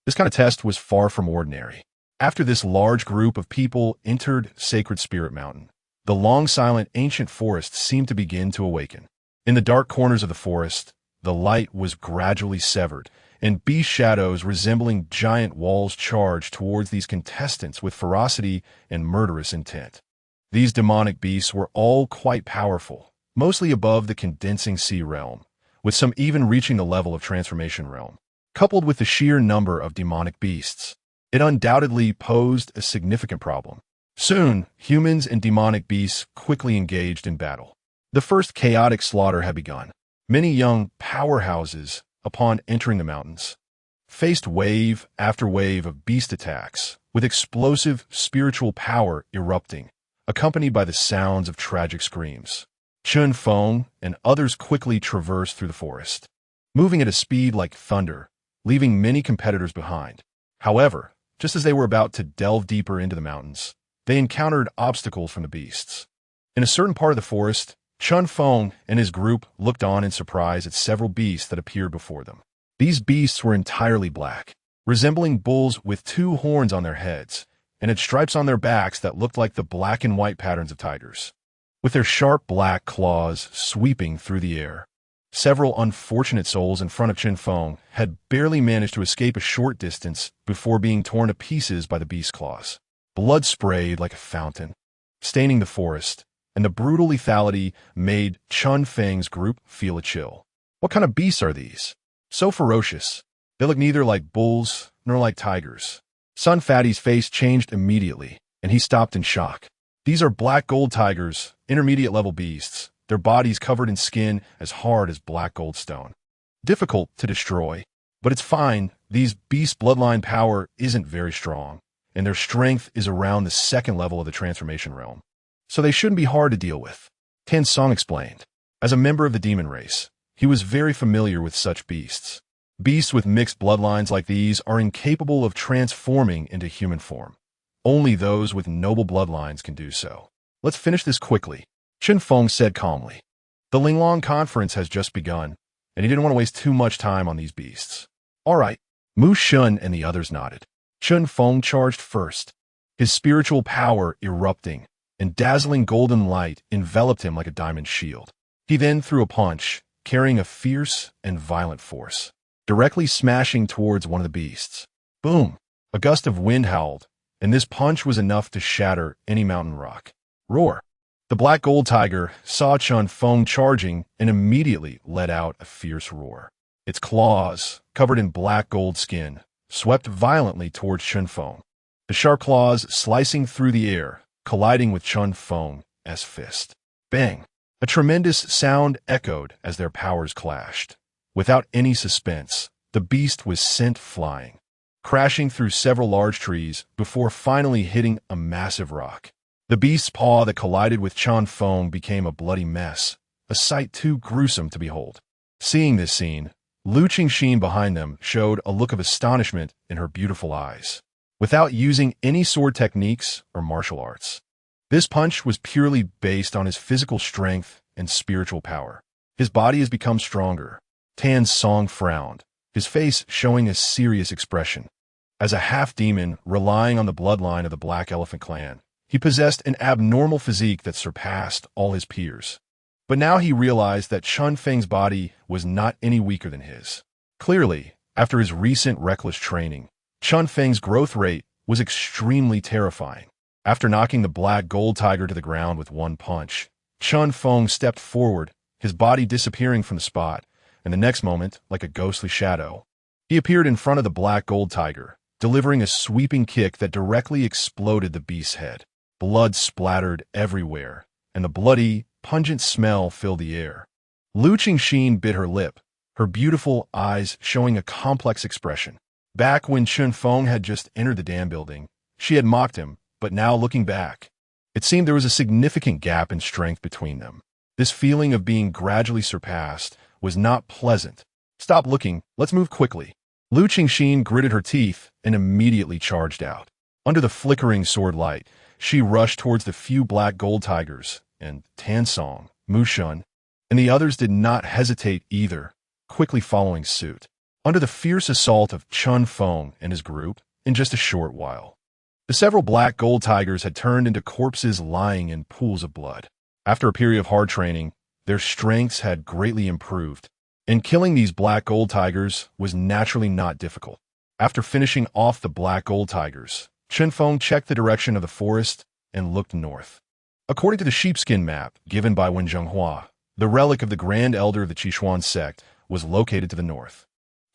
Speaker 1: This kind of test was far from ordinary. After this large group of people entered Sacred Spirit Mountain, the long silent ancient forest seemed to begin to awaken. In the dark corners of the forest, the light was gradually severed, and beast shadows resembling giant walls charged towards these contestants with ferocity and murderous intent. These demonic beasts were all quite powerful, mostly above the condensing sea realm, with some even reaching the level of transformation realm. Coupled with the sheer number of demonic beasts, it undoubtedly posed a significant problem. Soon, humans and demonic beasts quickly engaged in battle. The first chaotic slaughter had begun. Many young powerhouses, upon entering the mountains, faced wave after wave of beast attacks, with explosive spiritual power erupting, accompanied by the sounds of tragic screams. Chun Feng and others quickly traversed through the forest, moving at a speed like thunder, leaving many competitors behind. However, just as they were about to delve deeper into the mountains, they encountered obstacles from the beasts. In a certain part of the forest, Chun Feng and his group looked on in surprise at several beasts that appeared before them. These beasts were entirely black, resembling bulls with two horns on their heads, and had stripes on their backs that looked like the black and white patterns of tigers. With their sharp black claws sweeping through the air, several unfortunate souls in front of Chun Feng had barely managed to escape a short distance before being torn to pieces by the beast's claws. Blood sprayed like a fountain, staining the forest, and the brutal lethality made Chun Feng's group feel a chill. What kind of beasts are these? So ferocious. They look neither like bulls nor like tigers. Sun Fatty's face changed immediately, and he stopped in shock. These are black gold tigers, intermediate-level beasts, their bodies covered in skin as hard as black gold stone. Difficult to destroy, but it's fine. These beasts' bloodline power isn't very strong, and their strength is around the second level of the transformation realm. So they shouldn't be hard to deal with. Tan Song explained. As a member of the demon race, he was very familiar with such beasts. Beasts with mixed bloodlines like these are incapable of transforming into human form. Only those with noble bloodlines can do so. Let's finish this quickly, Chun Feng said calmly. The Linglong conference has just begun, and he didn't want to waste too much time on these beasts. All right. Mu Shun and the others nodded. Chun Feng charged first, his spiritual power erupting, and dazzling golden light enveloped him like a diamond shield. He then threw a punch, carrying a fierce and violent force, directly smashing towards one of the beasts. Boom! A gust of wind howled, and this punch was enough to shatter any mountain rock. Roar! The black gold tiger saw Chun Feng charging and immediately let out a fierce roar. Its claws, covered in black gold skin, swept violently towards Chun Feng, the sharp claws slicing through the air, colliding with Chun Feng's fist. Bang! A tremendous sound echoed as their powers clashed. Without any suspense, the beast was sent flying, crashing through several large trees before finally hitting a massive rock. The beast's paw that collided with Chun Feng became a bloody mess, a sight too gruesome to behold. Seeing this scene, Lu Qingxin behind them showed a look of astonishment in her beautiful eyes. Without using any sword techniques or martial arts, this punch was purely based on his physical strength and spiritual power. His body has become stronger. Tan Song frowned, his face showing a serious expression. As a half-demon relying on the bloodline of the Black Elephant clan, he possessed an abnormal physique that surpassed all his peers. But now he realized that Chun Feng's body was not any weaker than his. Clearly, after his recent reckless training, Chun Feng's growth rate was extremely terrifying. After knocking the black gold tiger to the ground with one punch, Chun Feng stepped forward, his body disappearing from the spot, and the next moment, like a ghostly shadow, he appeared in front of the black gold tiger, delivering a sweeping kick that directly exploded the beast's head. Blood splattered everywhere, and the bloody, pungent smell filled the air. Lu Qingxin bit her lip, her beautiful eyes showing a complex expression. Back when Chun Feng had just entered the dam building, she had mocked him, but now looking back, it seemed there was a significant gap in strength between them. This feeling of being gradually surpassed was not pleasant. Stop looking, let's move quickly. Lu Qingxin gritted her teeth and immediately charged out. Under the flickering sword light, she rushed towards the few black gold tigers, and Tansong, Mushun, and the others did not hesitate either, quickly following suit. Under the fierce assault of Chun Feng and his group, in just a short while, the several black gold tigers had turned into corpses lying in pools of blood. After a period of hard training, their strengths had greatly improved, and killing these black gold tigers was naturally not difficult. After finishing off the black gold tigers, Chun Feng checked the direction of the forest and looked north. According to the sheepskin map given by Wen Zhenghua, the relic of the Grand Elder of the Beixuan sect was located to the north.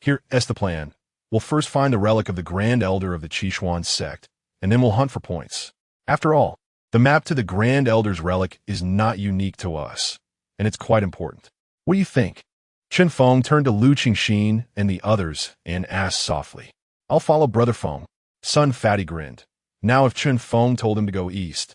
Speaker 1: Here is the plan. We'll first find the relic of the Grand Elder of the Beixuan sect, and then we'll hunt for points. After all, the map to the Grand Elder's relic is not unique to us, and it's quite important. What do you think? Chun Feng turned to Lu Qingxin and the others and asked softly. I'll follow Brother Feng. Son Fatty grinned. Now if Chun Feng told him to go east,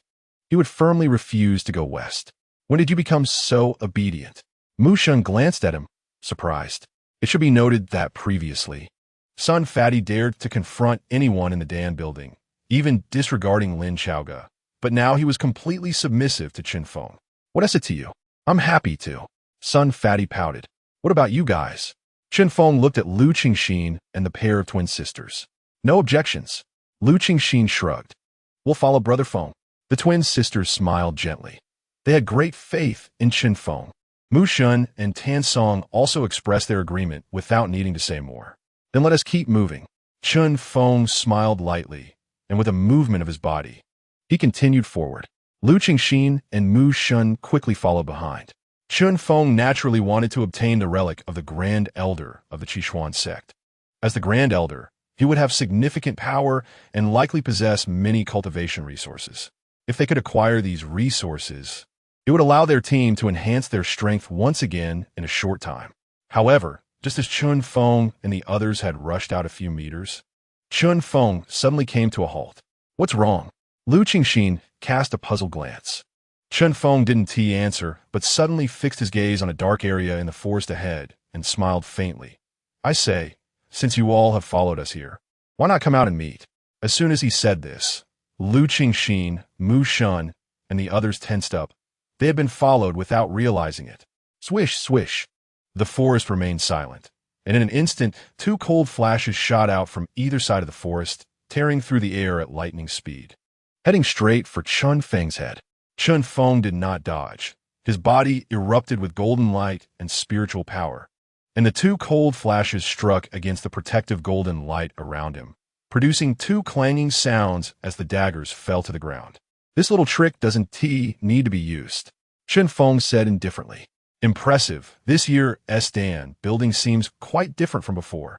Speaker 1: he would firmly refuse to go west. When did you become so obedient? Mu Shun glanced at him, surprised. It should be noted that previously, Son Fatty dared to confront anyone in the Dan building, even disregarding Lin Chaoga. But now he was completely submissive to Chun Feng. What is it to you? I'm happy to. Son Fatty pouted. What about you guys? Chun Feng looked at Lu Qingxin and the pair of twin sisters. No objections. Lu Qingxin shrugged. We'll follow Brother Feng. The twin sisters smiled gently. They had great faith in Chun Feng. Mu Shun and Tan Song also expressed their agreement without needing to say more. Then let us keep moving. Chun Feng smiled lightly, and with a movement of his body, he continued forward. Lu Qingxin and Mu Shun quickly followed behind. Chun Feng naturally wanted to obtain the relic of the Grand Elder of the Beixuan sect. As the Grand Elder, he would have significant power and likely possess many cultivation resources. If they could acquire these resources, it would allow their team to enhance their strength once again in a short time. However, just as Chun Feng and the others had rushed out a few meters, Chun Feng suddenly came to a halt. What's wrong? Lu Qingxin cast a puzzled glance. Chun Feng didn't answer, but suddenly fixed his gaze on a dark area in the forest ahead and smiled faintly. I say, since you all have followed us here, why not come out and meet? As soon as he said this, Lu Qingxin, Mu Shun, and the others tensed up. They had been followed without realizing it. Swish, swish. The forest remained silent, and in an instant, two cold flashes shot out from either side of the forest, tearing through the air at lightning speed. Heading straight for Chun Feng's head. Chun Feng did not dodge. His body erupted with golden light and spiritual power, and the two cold flashes struck against the protective golden light around him, producing two clanging sounds as the daggers fell to the ground. This little trick doesn't need to be used, Chun Feng said indifferently. Impressive. This year's Dan building seems quite different from before.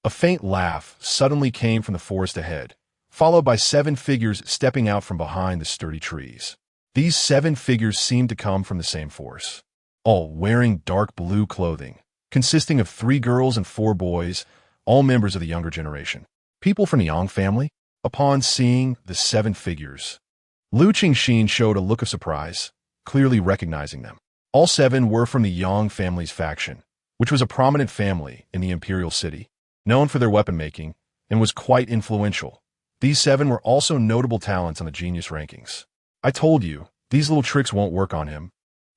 Speaker 1: A faint laugh suddenly came from the forest ahead, followed by 7 figures stepping out from behind the sturdy trees. These 7 figures seemed to come from the same force, all wearing dark blue clothing, consisting of 3 girls and 4 boys, all members of the younger generation. People from the Yang family? Upon seeing the 7 figures, Lu Qingxin showed a look of surprise, clearly recognizing them. All 7 were from the Yang family's faction, which was a prominent family in the imperial city, known for their weapon making, and was quite influential. These 7 were also notable talents on the genius rankings. I told you, these little tricks won't work on him.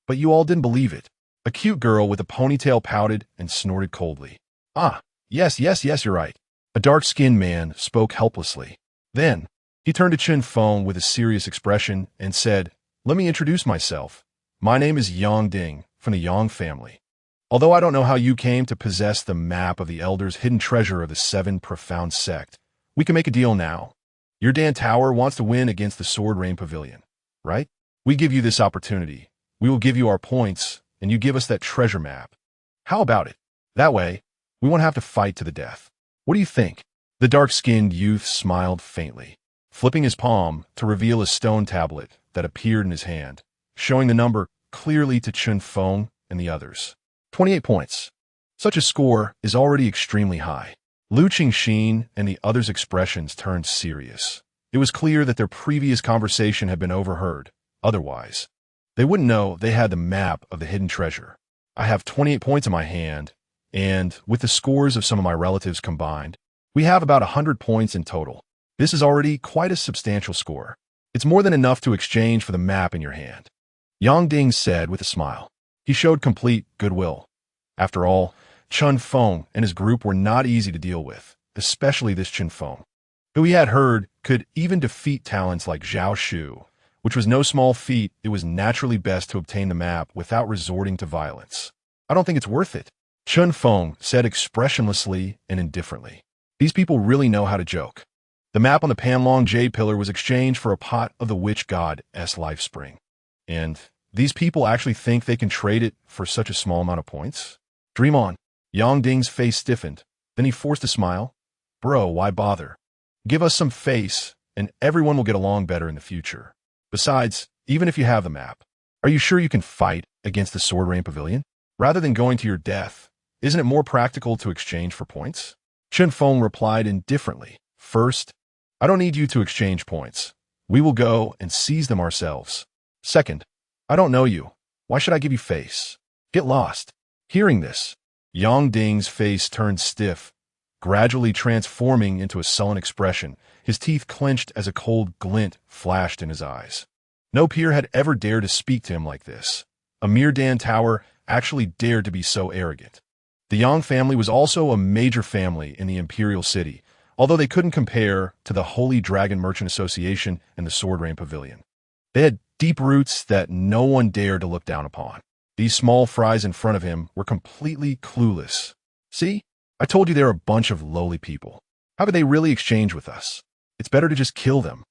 Speaker 1: But you all didn't believe it. A cute girl with a ponytail pouted and snorted coldly. Ah, yes, you're right. A dark-skinned man spoke helplessly. Then, he turned to Chun Feng with a serious expression and said, Let me introduce myself. My name is Yang Ding, from the Yang family. Although I don't know how you came to possess the map of the Elder's hidden treasure of the 7 profound sect, we can make a deal now. Your Dan Tower wants to win against the Sword Rain Pavilion, right? We give you this opportunity. We will give you our points, and you give us that treasure map. How about it? That way, we won't have to fight to the death. What do you think? The dark-skinned youth smiled faintly, flipping his palm to reveal a stone tablet that appeared in his hand, showing the number clearly to Chun Feng and the others. 28 points. Such a score is already extremely high. Lu Qingxin and the others' expressions turned serious. It was clear that their previous conversation had been overheard. Otherwise, they wouldn't know they had the map of the hidden treasure. I have 28 points in my hand, and with the scores of some of my relatives combined, we have about 100 points in total. This is already quite a substantial score. It's more than enough to exchange for the map in your hand, Yang Ding said with a smile. He showed complete goodwill. After all, Chun Feng and his group were not easy to deal with, especially this Chun Feng, who he had heard could even defeat talents like Zhao Shu, which was no small feat. It was naturally best to obtain the map without resorting to violence. I don't think it's worth it, Chun Feng said expressionlessly and indifferently. These people really know how to joke. The map on the Panlong Jade Pillar was exchanged for a pot of the witch god's life spring. And these people actually think they can trade it for such a small amount of points? Dream on. Yang Ding's face stiffened. Then he forced a smile. Bro, why bother? Give us some face, and everyone will get along better in the future. Besides, even if you have the map, are you sure you can fight against the Sword Rain Pavilion? Rather than going to your death, isn't it more practical to exchange for points? Chun Feng replied indifferently. First, I don't need you to exchange points. We will go and seize them ourselves. Second, I don't know you. Why should I give you face? Get lost. Hearing this, Yang Ding's face turned stiff, gradually transforming into a sullen expression. His teeth clenched as a cold glint flashed in his eyes. No peer had ever dared to speak to him like this. A mere Dan Tower actually dared to be so arrogant. The Yang family was also a major family in the Imperial City, although they couldn't compare to the Holy Dragon Merchant Association and the Sword Rain Pavilion. They had deep roots that no one dared to look down upon. These small fries in front of him were completely clueless. See? I told you they're a bunch of lowly people. How could they really exchange with us? It's better to just kill them.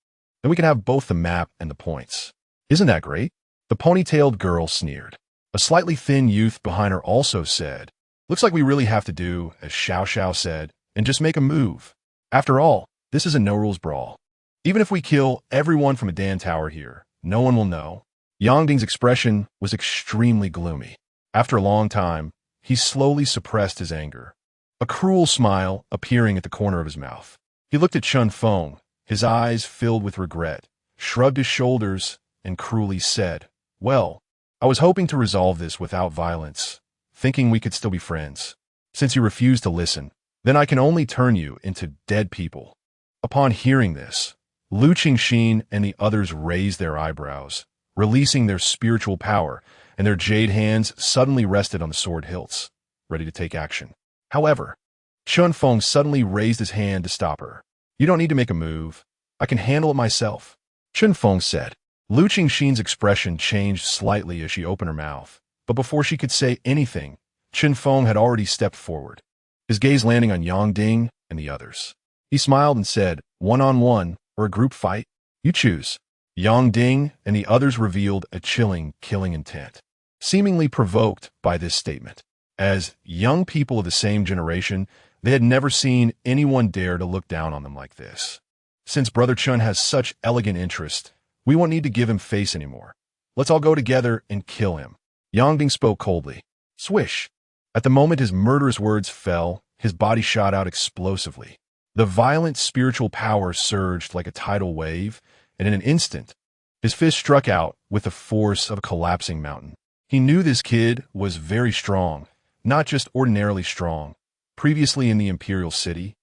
Speaker 1: Then we can have both the map and the points. Isn't that great? The ponytailed girl sneered. A slightly thin youth behind her also said, Looks like we really have to do, as Xiao Xiao said, and just make a move. After all, this is a no-rules brawl. Even if we kill everyone from a Dan Tower here, no one will know. Yang Ding's expression was extremely gloomy. After a long time, he slowly suppressed his anger, a cruel smile appearing at the corner of his mouth. He looked at Chun Feng, his eyes filled with regret, shrugged his shoulders, and cruelly said, Well, I was hoping to resolve this without violence, thinking we could still be friends. Since you refuse to listen, then I can only turn you into dead people. Upon hearing this, Lu Qingxin and the others raised their eyebrows, releasing their spiritual power, and their jade hands suddenly rested on the sword hilts, ready to take action. However, Chun Feng suddenly raised his hand to stop her. You don't need to make a move. I can handle it myself, Chun Feng said. Lu Qingxin's expression changed slightly as she opened her mouth, but before she could say anything, Chun Feng had already stepped forward, his gaze landing on Yang Ding and the others. He smiled and said, One-on-one or a group fight? You choose. Yang Ding and the others revealed a chilling, killing intent, seemingly provoked by this statement. As young people of the same generation, they had never seen anyone dare to look down on them like this. Since Brother Chun has such elegant interest, we won't need to give him face anymore. Let's all go together and kill him. Yang Ding spoke coldly. Swish. At the moment his murderous words fell, his body shot out explosively. The violent spiritual power surged like a tidal wave, and in an instant, his fist struck out with the force of a collapsing mountain. He knew this kid was very strong, not just ordinarily strong. Previously in the Imperial City,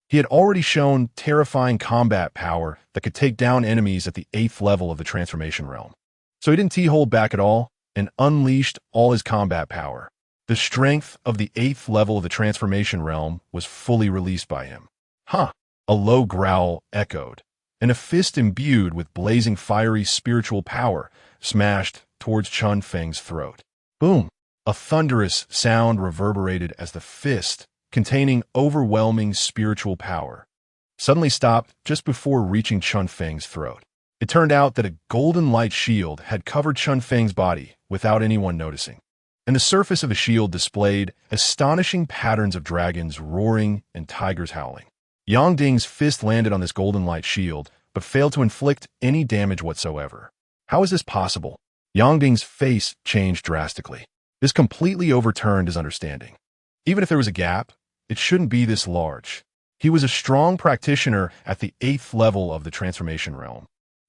Speaker 1: he had already shown terrifying combat power that could take down enemies at the 8th level of the Transformation Realm. So he didn't hold back at all and unleashed all his combat power. The strength of the 8th level of the Transformation Realm was fully released by him. Huh! A low growl echoed, and a fist imbued with blazing fiery spiritual power smashed towards Chun Feng's throat. Boom! A thunderous sound reverberated as the fist, containing overwhelming spiritual power, suddenly stopped just before reaching Chun Feng's throat. It turned out that a golden light shield had covered Chun Feng's body without anyone noticing, and the surface of the shield displayed astonishing patterns of dragons roaring and tigers howling. Yang Ding's fist landed on this golden light shield, but failed to inflict any damage whatsoever. How is this possible? Yang Ding's face changed drastically. This completely overturned his understanding. Even if there was a gap, it shouldn't be this large. He was a strong practitioner at the 8th level of the transformation realm.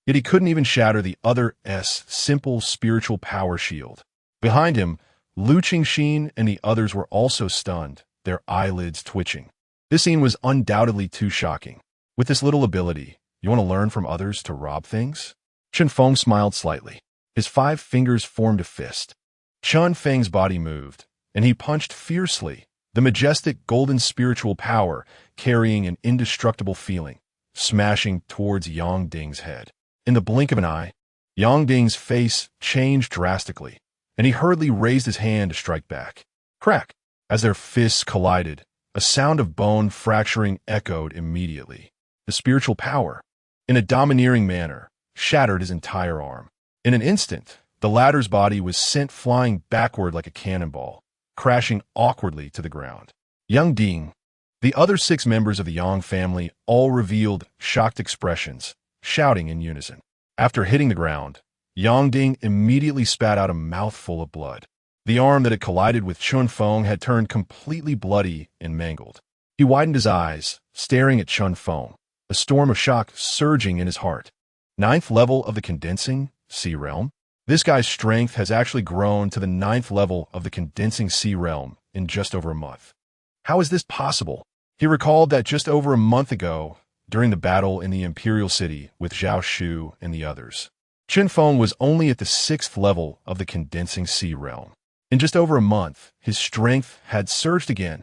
Speaker 1: Yet he couldn't even shatter the other's simple spiritual power shield. Behind him, Lu Qingxin and the others were also stunned, their eyelids twitching. This scene was undoubtedly too shocking. With this little ability, you want to learn from others to rob things? Chen Feng smiled slightly. His 5 fingers formed a fist. Chun Feng's body moved, and he punched fiercely, the majestic golden spiritual power carrying an indestructible feeling, smashing towards Yang Ding's head. In the blink of an eye, Yang Ding's face changed drastically, and he hurriedly raised his hand to strike back. Crack! As their fists collided, a sound of bone fracturing echoed immediately. The spiritual power, in a domineering manner, shattered his entire arm. In an instant, the latter's body was sent flying backward like a cannonball, crashing awkwardly to the ground. Yang Ding, the other 6 members of the Yang family all revealed shocked expressions, shouting in unison. After hitting the ground, Yang Ding immediately spat out a mouthful of blood. The arm that had collided with Chun Feng had turned completely bloody and mangled. He widened his eyes, staring at Chun Feng, a storm of shock surging in his heart. 9th level of the condensing sea realm? This guy's strength has actually grown to the 9th level of the condensing sea realm in just over a month. How is this possible? He recalled that just over a month ago, during the battle in the imperial city with Zhao Shu and the others, Chen Feng was only at the 6th level of the condensing sea realm. In just over a month, his strength had surged again,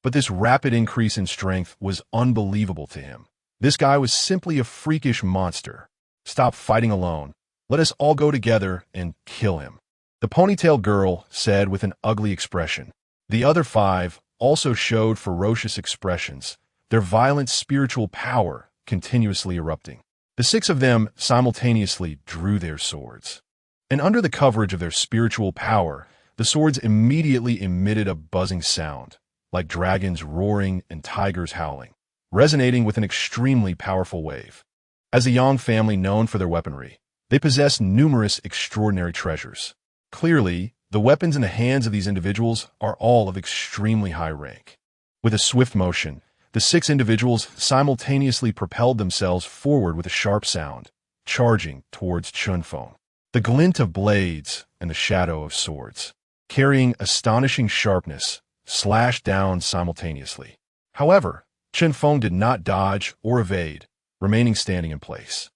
Speaker 1: but this rapid increase in strength was unbelievable to him. This guy was simply a freakish monster. Stop fighting alone. Let us all go together and kill him. The ponytail girl said with an ugly expression. The other 5 also showed ferocious expressions, their violent spiritual power continuously erupting. The 6 of them simultaneously drew their swords. And under the coverage of their spiritual power, the swords immediately emitted a buzzing sound, like dragons roaring and tigers howling, resonating with an extremely powerful wave. As a Yang family known for their weaponry, they possess numerous extraordinary treasures. Clearly, the weapons in the hands of these individuals are all of extremely high rank. With a swift motion, the 6 individuals simultaneously propelled themselves forward with a sharp sound, charging towards Chun Feng. The glint of blades and the shadow of swords, carrying astonishing sharpness, slashed down simultaneously. However, Chen Feng did not dodge or evade, remaining standing in place.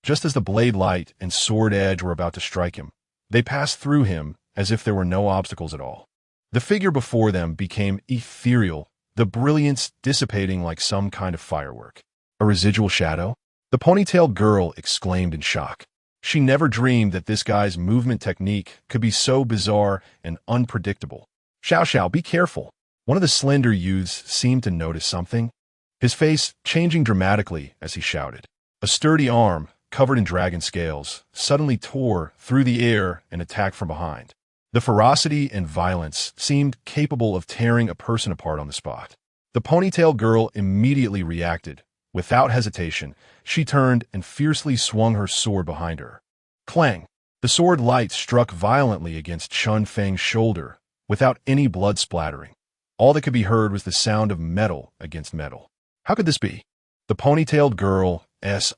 Speaker 1: Just as the blade light and sword edge were about to strike him, they passed through him as if there were no obstacles at all. The figure before them became ethereal, the brilliance dissipating like some kind of firework. A residual shadow? The ponytailed girl exclaimed in shock. She never dreamed that this guy's movement technique could be so bizarre and unpredictable. Xiao Xiao, be careful. One of the slender youths seemed to notice something, his face changing dramatically as he shouted. A sturdy arm, covered in dragon scales, suddenly tore through the air and attacked from behind. The ferocity and violence seemed capable of tearing a person apart on the spot. The ponytailed girl immediately reacted. Without hesitation, she turned and fiercely swung her sword behind her. Clang! The sword light struck violently against Chun Feng's shoulder, without any blood splattering. All that could be heard was the sound of metal against metal. How could this be? The ponytailed girl's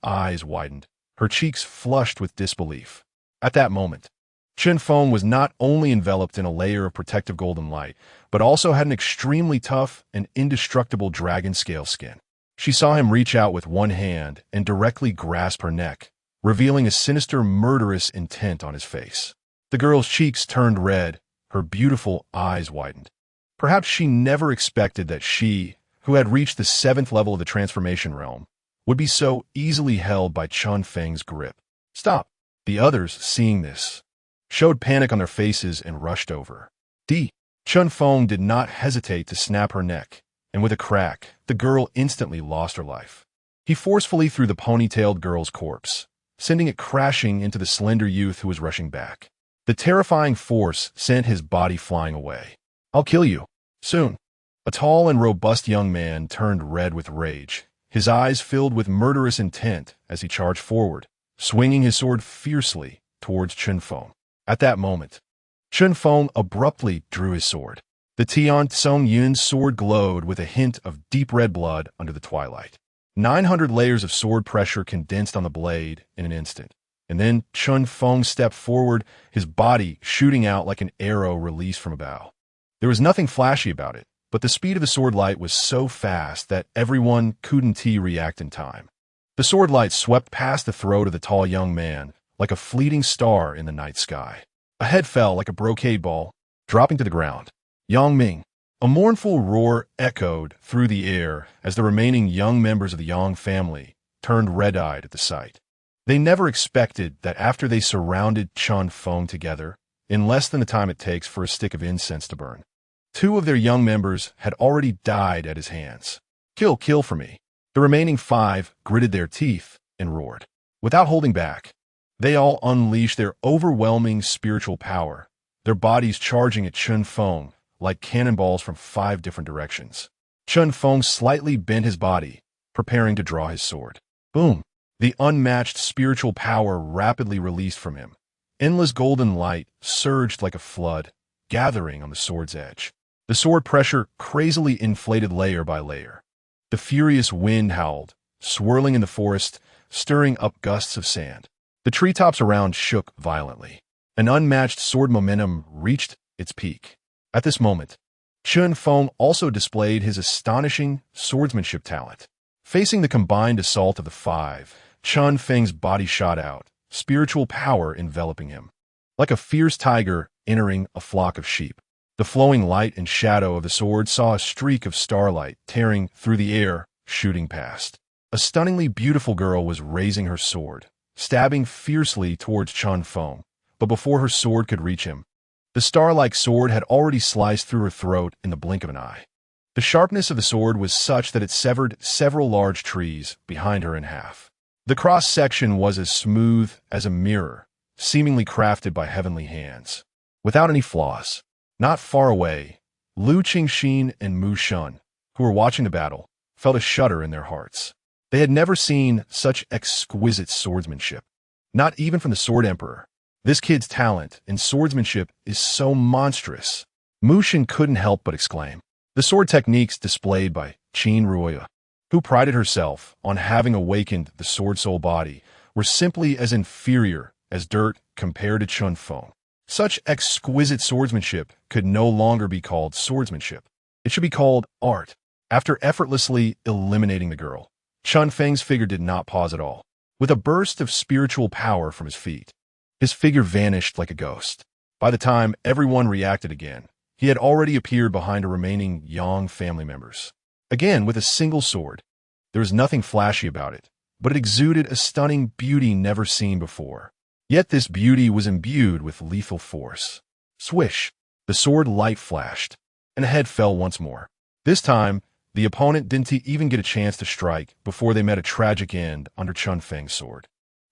Speaker 1: eyes widened, her cheeks flushed with disbelief. At that moment, Chen Feng was not only enveloped in a layer of protective golden light, but also had an extremely tough and indestructible dragon scale skin. She saw him reach out with one hand and directly grasp her neck, revealing a sinister, murderous intent on his face. The girl's cheeks turned red, her beautiful eyes widened. Perhaps she never expected that she, who had reached the 7th level of the transformation realm, would be so easily held by Chun Feng's grip. Stop! The others, seeing this, showed panic on their faces and rushed over. Chun Feng did not hesitate to snap her neck, and with a crack, the girl instantly lost her life. He forcefully threw the ponytailed girl's corpse, sending it crashing into the slender youth who was rushing back. The terrifying force sent his body flying away. I'll kill you. Soon. A tall and robust young man turned red with rage, his eyes filled with murderous intent as he charged forward, swinging his sword fiercely towards Chen Feng. At that moment, Chun Feng abruptly drew his sword. The Tian Tsung Yun's sword glowed with a hint of deep red blood under the twilight. 900 layers of sword pressure condensed on the blade in an instant. And then Chun Feng stepped forward, his body shooting out like an arrow released from a bow. There was nothing flashy about it, but the speed of the sword light was so fast that everyone couldn't react in time. The sword light swept past the throat of the tall young man like a fleeting star in the night sky. A head fell like a brocade ball, dropping to the ground. Yang Ming. A mournful roar echoed through the air as the remaining young members of the Yang family turned red-eyed at the sight. They never expected that after they surrounded Chun Feng together, in less than the time it takes for a stick of incense to burn, 2 of their young members had already died at his hands. Kill for me. The remaining 5 gritted their teeth and roared. Without holding back, they all unleashed their overwhelming spiritual power, their bodies charging at Chun Feng like cannonballs from 5 different directions. Chun Feng slightly bent his body, preparing to draw his sword. Boom! The unmatched spiritual power rapidly released from him. Endless golden light surged like a flood, gathering on the sword's edge. The sword pressure crazily inflated layer by layer. The furious wind howled, swirling in the forest, stirring up gusts of sand. The treetops around shook violently. An unmatched sword momentum reached its peak. At this moment, Chun Feng also displayed his astonishing swordsmanship talent. Facing the combined assault of the 5, Chun Feng's body shot out, spiritual power enveloping him. Like a fierce tiger entering a flock of sheep. The flowing light and shadow of the sword saw a streak of starlight tearing through the air, shooting past. A stunningly beautiful girl was raising her sword, stabbing fiercely towards Chun Feng, but before her sword could reach him, the star-like sword had already sliced through her throat in the blink of an eye. The sharpness of the sword was such that it severed several large trees behind her in half. The cross-section was as smooth as a mirror, seemingly crafted by heavenly hands. Without any flaws. Not far away, Lu Qingxin and Mu Shun, who were watching the battle, felt a shudder in their hearts. They had never seen such exquisite swordsmanship. Not even from the Sword Emperor. This kid's talent in swordsmanship is so monstrous. Mu Shun couldn't help but exclaim. The sword techniques displayed by Qin Ruoya, who prided herself on having awakened the sword soul body, were simply as inferior as dirt compared to Chun Feng. Such exquisite swordsmanship could no longer be called swordsmanship. It should be called art. After effortlessly eliminating the girl, Chun Feng's figure did not pause at all. With a burst of spiritual power from his feet, his figure vanished like a ghost. By the time everyone reacted again, he had already appeared behind the remaining Yang family members. Again, with a single sword. There was nothing flashy about it, but it exuded a stunning beauty never seen before. Yet this beauty was imbued with lethal force. Swish! The sword light flashed, and a head fell once more. This time, the opponent didn't even get a chance to strike before they met a tragic end under Chun Feng's sword.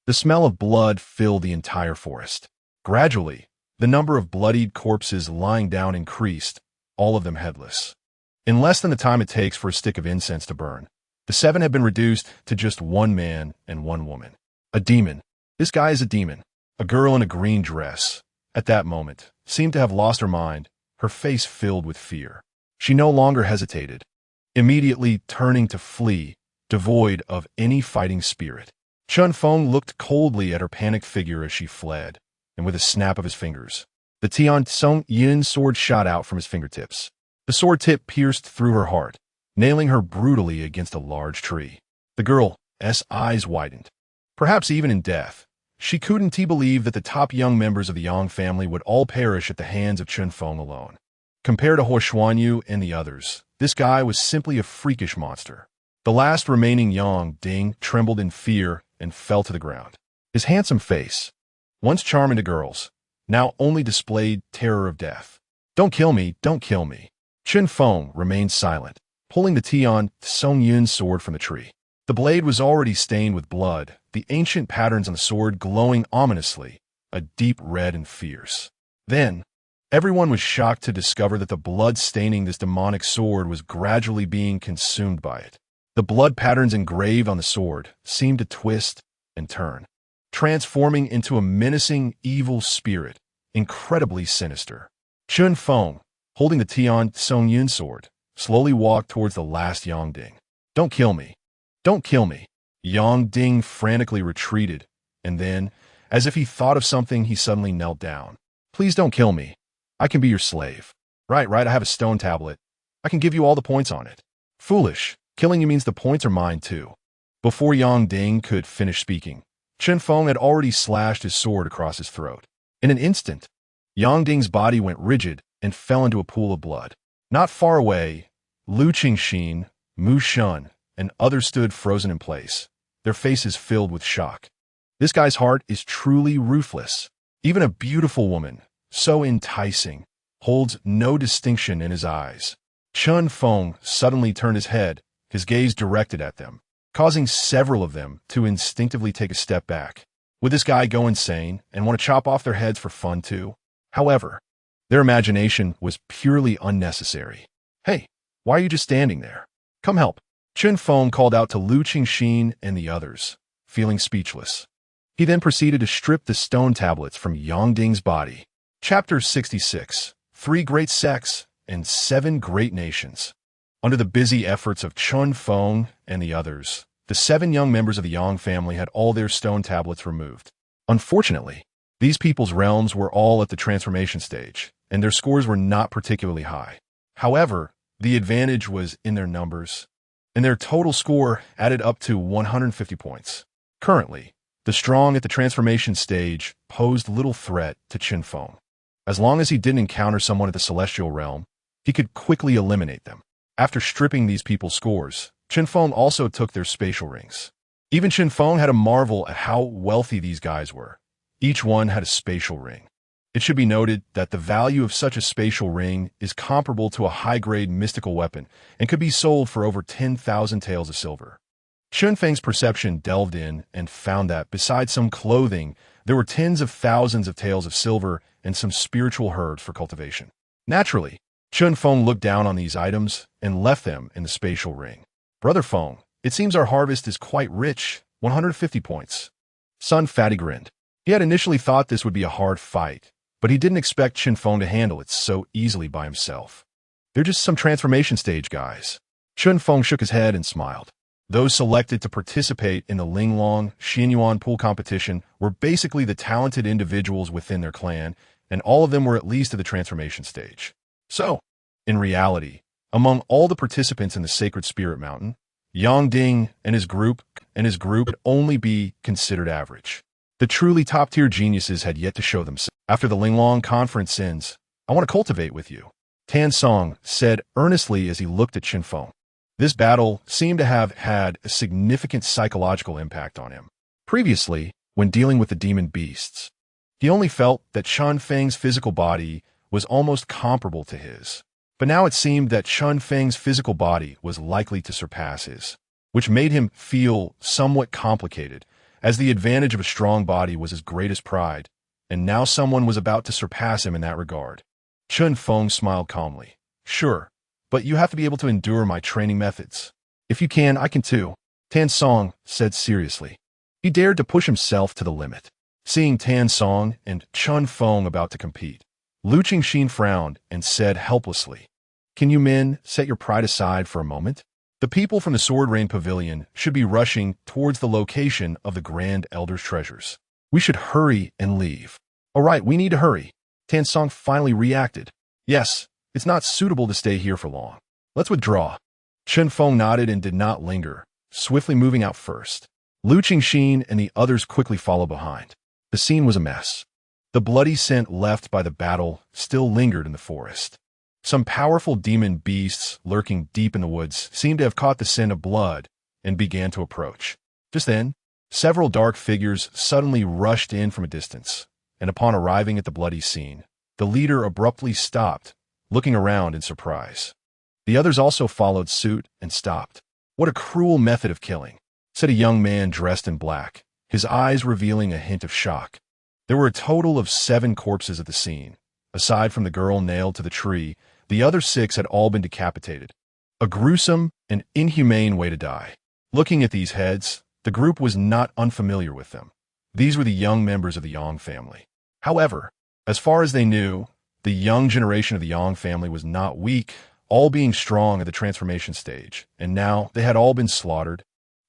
Speaker 1: The smell of blood filled the entire forest. Gradually, the number of bloodied corpses lying down increased, all of them headless. In less than the time it takes for a stick of incense to burn, the 7 had been reduced to just 1 man and 1 woman. A demon. This guy is a demon. A girl in a green dress, at that moment, seemed to have lost her mind, her face filled with fear. She no longer hesitated, immediately turning to flee, devoid of any fighting spirit. Chun Feng looked coldly at her panicked figure as she fled, and with a snap of his fingers, the Tian Tsung Yin sword shot out from his fingertips. The sword tip pierced through her heart, nailing her brutally against a large tree. The girl's eyes widened. Perhaps even in death, she couldn't believe that the top young members of the Yang family would all perish at the hands of Chun Feng alone. Compared to He Xuanyu and the others, this guy was simply a freakish monster. The last remaining Yang Ding trembled in fear and fell to the ground. His handsome face, once charming to girls, now only displayed terror of death. Don't kill me, don't kill me. Chun Feng remained silent, pulling the Tian Tsung Yun sword from the tree. The blade was already stained with blood, the ancient patterns on the sword glowing ominously, a deep red and fierce. Then, everyone was shocked to discover that the blood staining this demonic sword was gradually being consumed by it. The blood patterns engraved on the sword seemed to twist and turn, transforming into a menacing evil spirit incredibly sinister. Chun Feng, holding the Tian Song Yun sword, slowly walked towards the last Yang Ding. Don't kill me. Don't kill me. Yang Ding frantically retreated, and then, as if he thought of something, he suddenly knelt down. Please don't kill me. I can be your slave. Right, I have a stone tablet. I can give you all the points on it. Foolish. Killing you means the points are mine too. Before Yang Ding could finish speaking, Chun Feng had already slashed his sword across his throat. In an instant, Yang Ding's body went rigid and fell into a pool of blood. Not far away, Lu Qingxin, Mu Shun, and others stood frozen in place, their faces filled with shock. This guy's heart is truly ruthless. Even a beautiful woman, so enticing, holds no distinction in his eyes. Chun Feng suddenly turned his head, his gaze directed at them, causing several of them to instinctively take a step back. Would this guy go insane and want to chop off their heads for fun too? However, their imagination was purely unnecessary. Hey, why are you just standing there? Come help. Chun Feng called out to Lu Qingxin and the others, feeling speechless. He then proceeded to strip the stone tablets from Yang Ding's body. Chapter 66, 3 Great Sects and 7 Great Nations. Under the busy efforts of Chun Feng and the others, the 7 young members of the Yang family had all their stone tablets removed. Unfortunately, these people's realms were all at the transformation stage, and their scores were not particularly high. However, the advantage was in their numbers, and their total score added up to 150 points. Currently, the strong at the transformation stage posed little threat to Chun Feng. As long as he didn't encounter someone at the celestial realm, he could quickly eliminate them. After stripping these people's scores, Chun Feng also took their spatial rings. Even Chun Feng had to marvel at how wealthy these guys were. Each one had a spatial ring. It should be noted that the value of such a spatial ring is comparable to a high-grade mystical weapon and could be sold for over 10,000 taels of silver. Chun Feng's perception delved in and found that, besides some clothing, there were tens of thousands of taels of silver and some spiritual herbs for cultivation. Naturally, Chun Feng looked down on these items and left them in the spatial ring. Brother Feng, it seems our harvest is quite rich, 150 points. Sun Fatty grinned. He had initially thought this would be a hard fight, but he didn't expect Chun Feng to handle it so easily by himself. They're just some transformation stage guys. Chun Feng shook his head and smiled. Those selected to participate in the Linglong Xianyuan pool competition were basically the talented individuals within their clan, and all of them were at least at the transformation stage. So, in reality, among all the participants in the Sacred Spirit Mountain, Yang Ding and his group would only be considered average. The truly top-tier geniuses had yet to show themselves. After the Linglong conference ends, I want to cultivate with you, Tan Song said earnestly as he looked at Chun Feng. This battle seemed to have had a significant psychological impact on him. Previously, when dealing with the demon beasts, he only felt that Chun Feng's physical body was almost comparable to his. But now it seemed that Chun Feng's physical body was likely to surpass his, which made him feel somewhat complicated, as the advantage of a strong body was his greatest pride, and now someone was about to surpass him in that regard. Chun Feng smiled calmly. Sure, but you have to be able to endure my training methods. If you can, I can too, Tan Song said seriously. He dared to push himself to the limit. Seeing Tan Song and Chun Feng about to compete, Lu Qingxin frowned and said helplessly, Can you men set your pride aside for a moment? The people from the Sword Rain Pavilion should be rushing towards the location of the Grand Elder's treasures. We should hurry and leave. All right, we need to hurry. Tan Song finally reacted. Yes, it's not suitable to stay here for long. Let's withdraw. Chun Feng nodded and did not linger, swiftly moving out first. Lu Qingxin and the others quickly followed behind. The scene was a mess. The bloody scent left by the battle still lingered in the forest. Some powerful demon beasts lurking deep in the woods seemed to have caught the scent of blood and began to approach. Just then, several dark figures suddenly rushed in from a distance, and upon arriving at the bloody scene, the leader abruptly stopped, looking around in surprise. The others also followed suit and stopped. What a cruel method of killing, said a young man dressed in black, his eyes revealing a hint of shock. There were a total of 7 corpses at the scene. Aside from the girl nailed to the tree, the other 6 had all been decapitated. A gruesome and inhumane way to die. Looking at these heads, the group was not unfamiliar with them. These were the young members of the Yang family. However, As far as they knew, the young generation of the Yang family was not weak, all being strong at the transformation stage, and now they had all been slaughtered.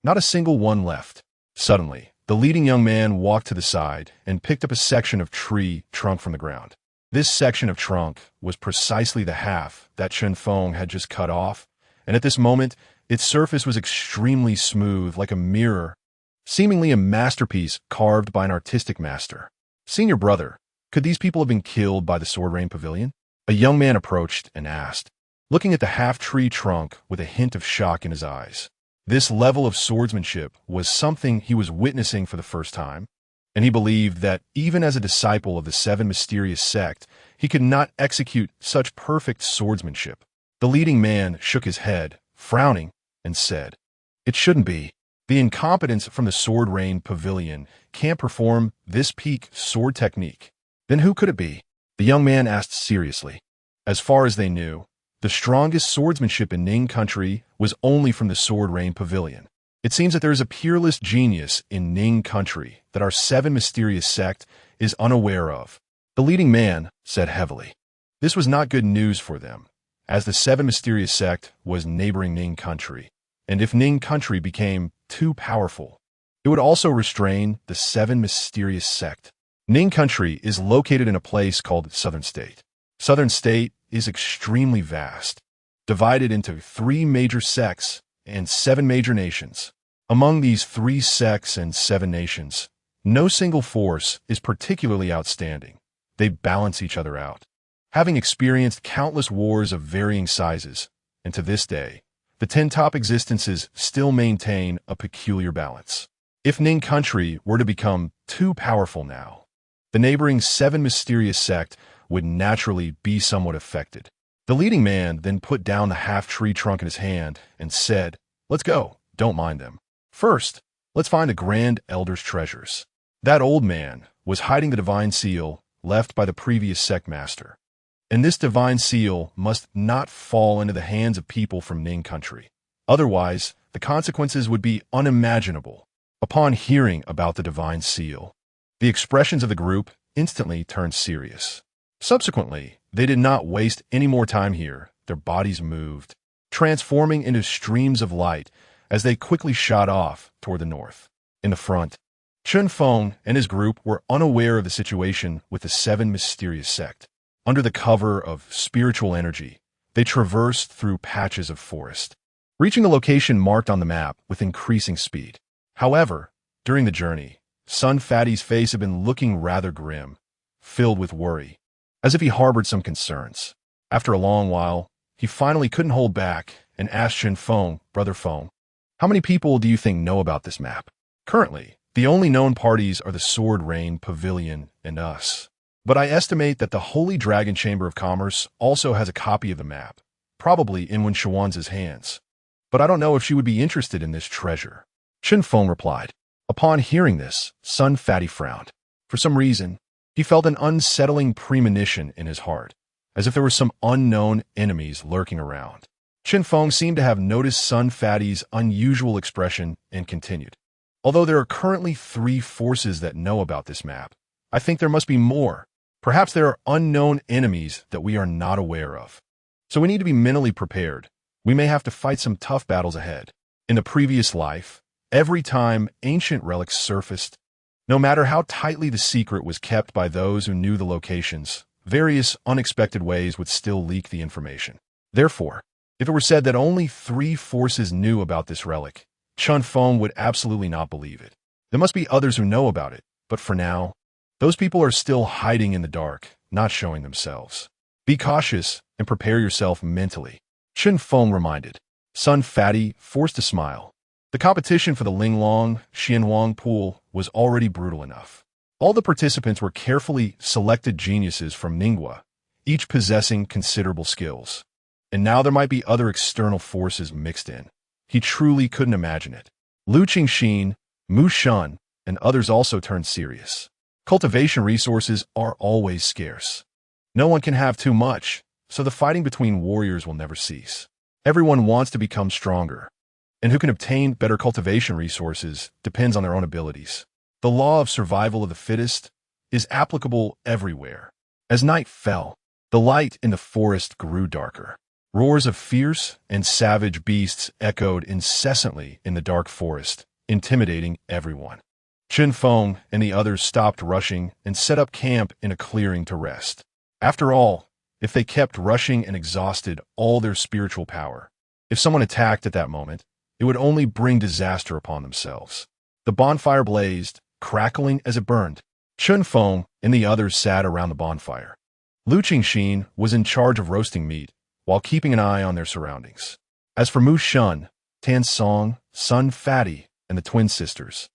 Speaker 1: Not a single one left. Suddenly, the leading young man walked to the side and picked up a section of tree trunk from the ground. This section of trunk was precisely the half that Chen Feng had just cut off, and at this moment, its surface was extremely smooth, like a mirror, seemingly a masterpiece carved by an artistic master. Senior brother, could these people have been killed by the Sword Rain Pavilion? A young man approached and asked, looking at the half-tree trunk with a hint of shock in his eyes. This level of swordsmanship was something he was witnessing for the first time, and he believed that even as a disciple of the Seven Mysterious Sect, he could not execute such perfect swordsmanship. The leading man shook his head, frowning, and said, "It shouldn't be. The incompetents from the Sword Rain Pavilion can't perform this peak sword technique. Then who could it be?" The young man asked seriously. As far as they knew, the strongest swordsmanship in Ning country was only from the Sword Rain Pavilion. It seems that there is a peerless genius in Ning country that our Seven Mysterious Sect is unaware of. The leading man said heavily. This was not good news for them, as the Seven Mysterious Sect was neighboring Ning country, and if Ning country became too powerful, it would also restrain the Seven Mysterious Sect. Ning country is located in a place called Southern State. Southern State is extremely vast, divided into 3 major sects and 7 major nations. Among these 3 sects and 7 nations, no single force is particularly outstanding. They balance each other out. Having experienced countless wars of varying sizes, and to this day, the 10 top existences still maintain a peculiar balance. If Ning country were to become too powerful now, the neighboring 7 Mysterious Sect would naturally be somewhat affected. The leading man then put down the half-tree trunk in his hand and said, "Let's go, don't mind them. First, let's find a Grand Elder's treasures." That old man was hiding the divine seal left by the previous sect master, and this divine seal must not fall into the hands of people from Ning country. Otherwise, the consequences would be unimaginable. Upon hearing about the divine seal, the expressions of the group instantly turned serious. Subsequently, they did not waste any more time here. Their bodies moved, transforming into streams of light as they quickly shot off toward the north. In the front, Chen Feng and his group were unaware of the situation with the 7 Mysterious Sect. Under the cover of spiritual energy, they traversed through patches of forest, reaching the location marked on the map with increasing speed. However, during the journey, Sun Fatty's face had been looking rather grim, filled with worry, as if he harbored some concerns. After a long while, he finally couldn't hold back and asked Chen Feng, "Brother Feng, how many people do you think know about this map?" Currently, the only known parties are the Sword Rain Pavilion and us. But I estimate that the Holy Dragon Chamber of Commerce also has a copy of the map, probably in Wen Shuan's hands. But I don't know if she would be interested in this treasure. Chen Feng replied. Upon hearing this, Sun Fatty frowned. For some reason, he felt an unsettling premonition in his heart, as if there were some unknown enemies lurking around. Chen Feng seemed to have noticed Sun Fatty's unusual expression and continued. Although there are currently 3 forces that know about this map, I think there must be more. Perhaps there are unknown enemies that we are not aware of. So we need to be mentally prepared. We may have to fight some tough battles ahead. In the previous life, every time ancient relics surfaced, no matter how tightly the secret was kept by those who knew the locations, various unexpected ways would still leak the information. Therefore, if it were said that only 3 forces knew about this relic, Chen Feng would absolutely not believe it. There must be others who know about it, but for now, those people are still hiding in the dark, not showing themselves. Be cautious and prepare yourself mentally, Chen Feng reminded. Sun Fatty forced a smile. The competition for the Linglong Xianhuang pool was already brutal enough. All the participants were carefully selected geniuses from Ningguo, each possessing considerable skills. And now there might be other external forces mixed in. He truly couldn't imagine it. Lu Qingxin, Mu Shun, and others also turned serious. Cultivation resources are always scarce. No one can have too much, so the fighting between warriors will never cease. Everyone wants to become stronger, and who can obtain better cultivation resources depends on their own abilities. The law of survival of the fittest is applicable everywhere. As night fell, the light in the forest grew darker. Roars of fierce and savage beasts echoed incessantly in the dark forest, intimidating everyone. Chen Feng and the others stopped rushing and set up camp in a clearing to rest. After all, if they kept rushing and exhausted all their spiritual power, if someone attacked at that moment, it would only bring disaster upon themselves. The bonfire blazed, crackling as it burned. Chen Feng and the others sat around the bonfire. Lu Qingxin was in charge of roasting meat, while keeping an eye on their surroundings. As for Mu Shun, Tan Song, Sun Fatty, and the twin sisters,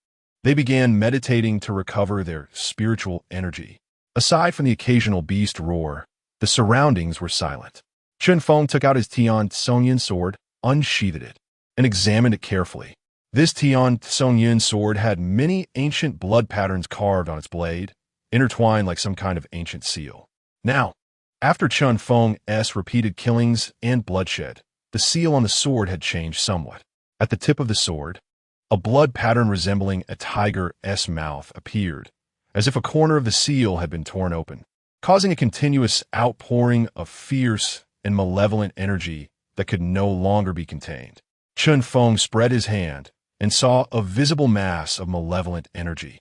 Speaker 1: they began meditating to recover their spiritual energy. Aside from the occasional beast roar, the surroundings were silent. Chen Feng took out his Tian Tsongyin sword, unsheathed it, and examined it carefully. This Tian Tsongyin sword had many ancient blood patterns carved on its blade, intertwined like some kind of ancient seal. Now, after Chen Feng's repeated killings and bloodshed, the seal on the sword had changed somewhat. At the tip of the sword, a blood pattern resembling a tiger's mouth appeared, as if a corner of the seal had been torn open, causing a continuous outpouring of fierce and malevolent energy that could no longer be contained. Chen Feng spread his hand and saw a visible mass of malevolent energy,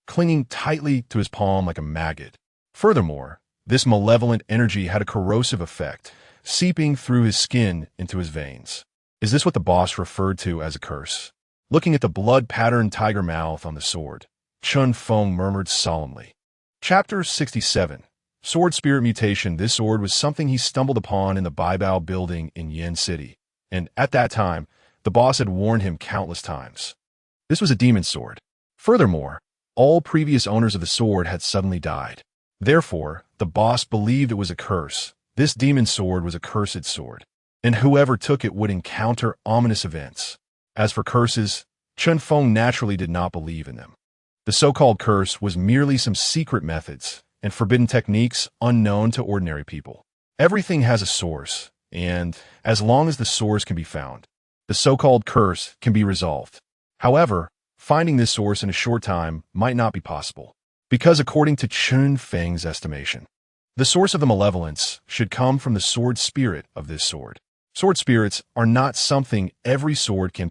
Speaker 1: clinging tightly to his palm like a maggot. Furthermore, this malevolent energy had a corrosive effect, seeping through his skin into his veins. Is this what the boss referred to as a curse? Looking at the blood-patterned tiger mouth on the sword, Chen Feng murmured solemnly. Chapter 67. Sword Spirit Mutation. This sword was something he stumbled upon in the Baibao building in Yen City, and at that time, the boss had warned him countless times. This was a demon sword. Furthermore, all previous owners of the sword had suddenly died. Therefore, the boss believed it was a curse. This demon sword was a cursed sword, and whoever took it would encounter ominous events. As for curses, Chen Feng naturally did not believe in them. The so-called curse was merely some secret methods and forbidden techniques unknown to ordinary people. Everything has a source, and as long as the source can be found, the so-called curse can be resolved. However, finding this source in a short time might not be possible, because according to Chen Feng's estimation, the source of the malevolence should come from the sword spirit of this sword. Sword spirits are not something every sword can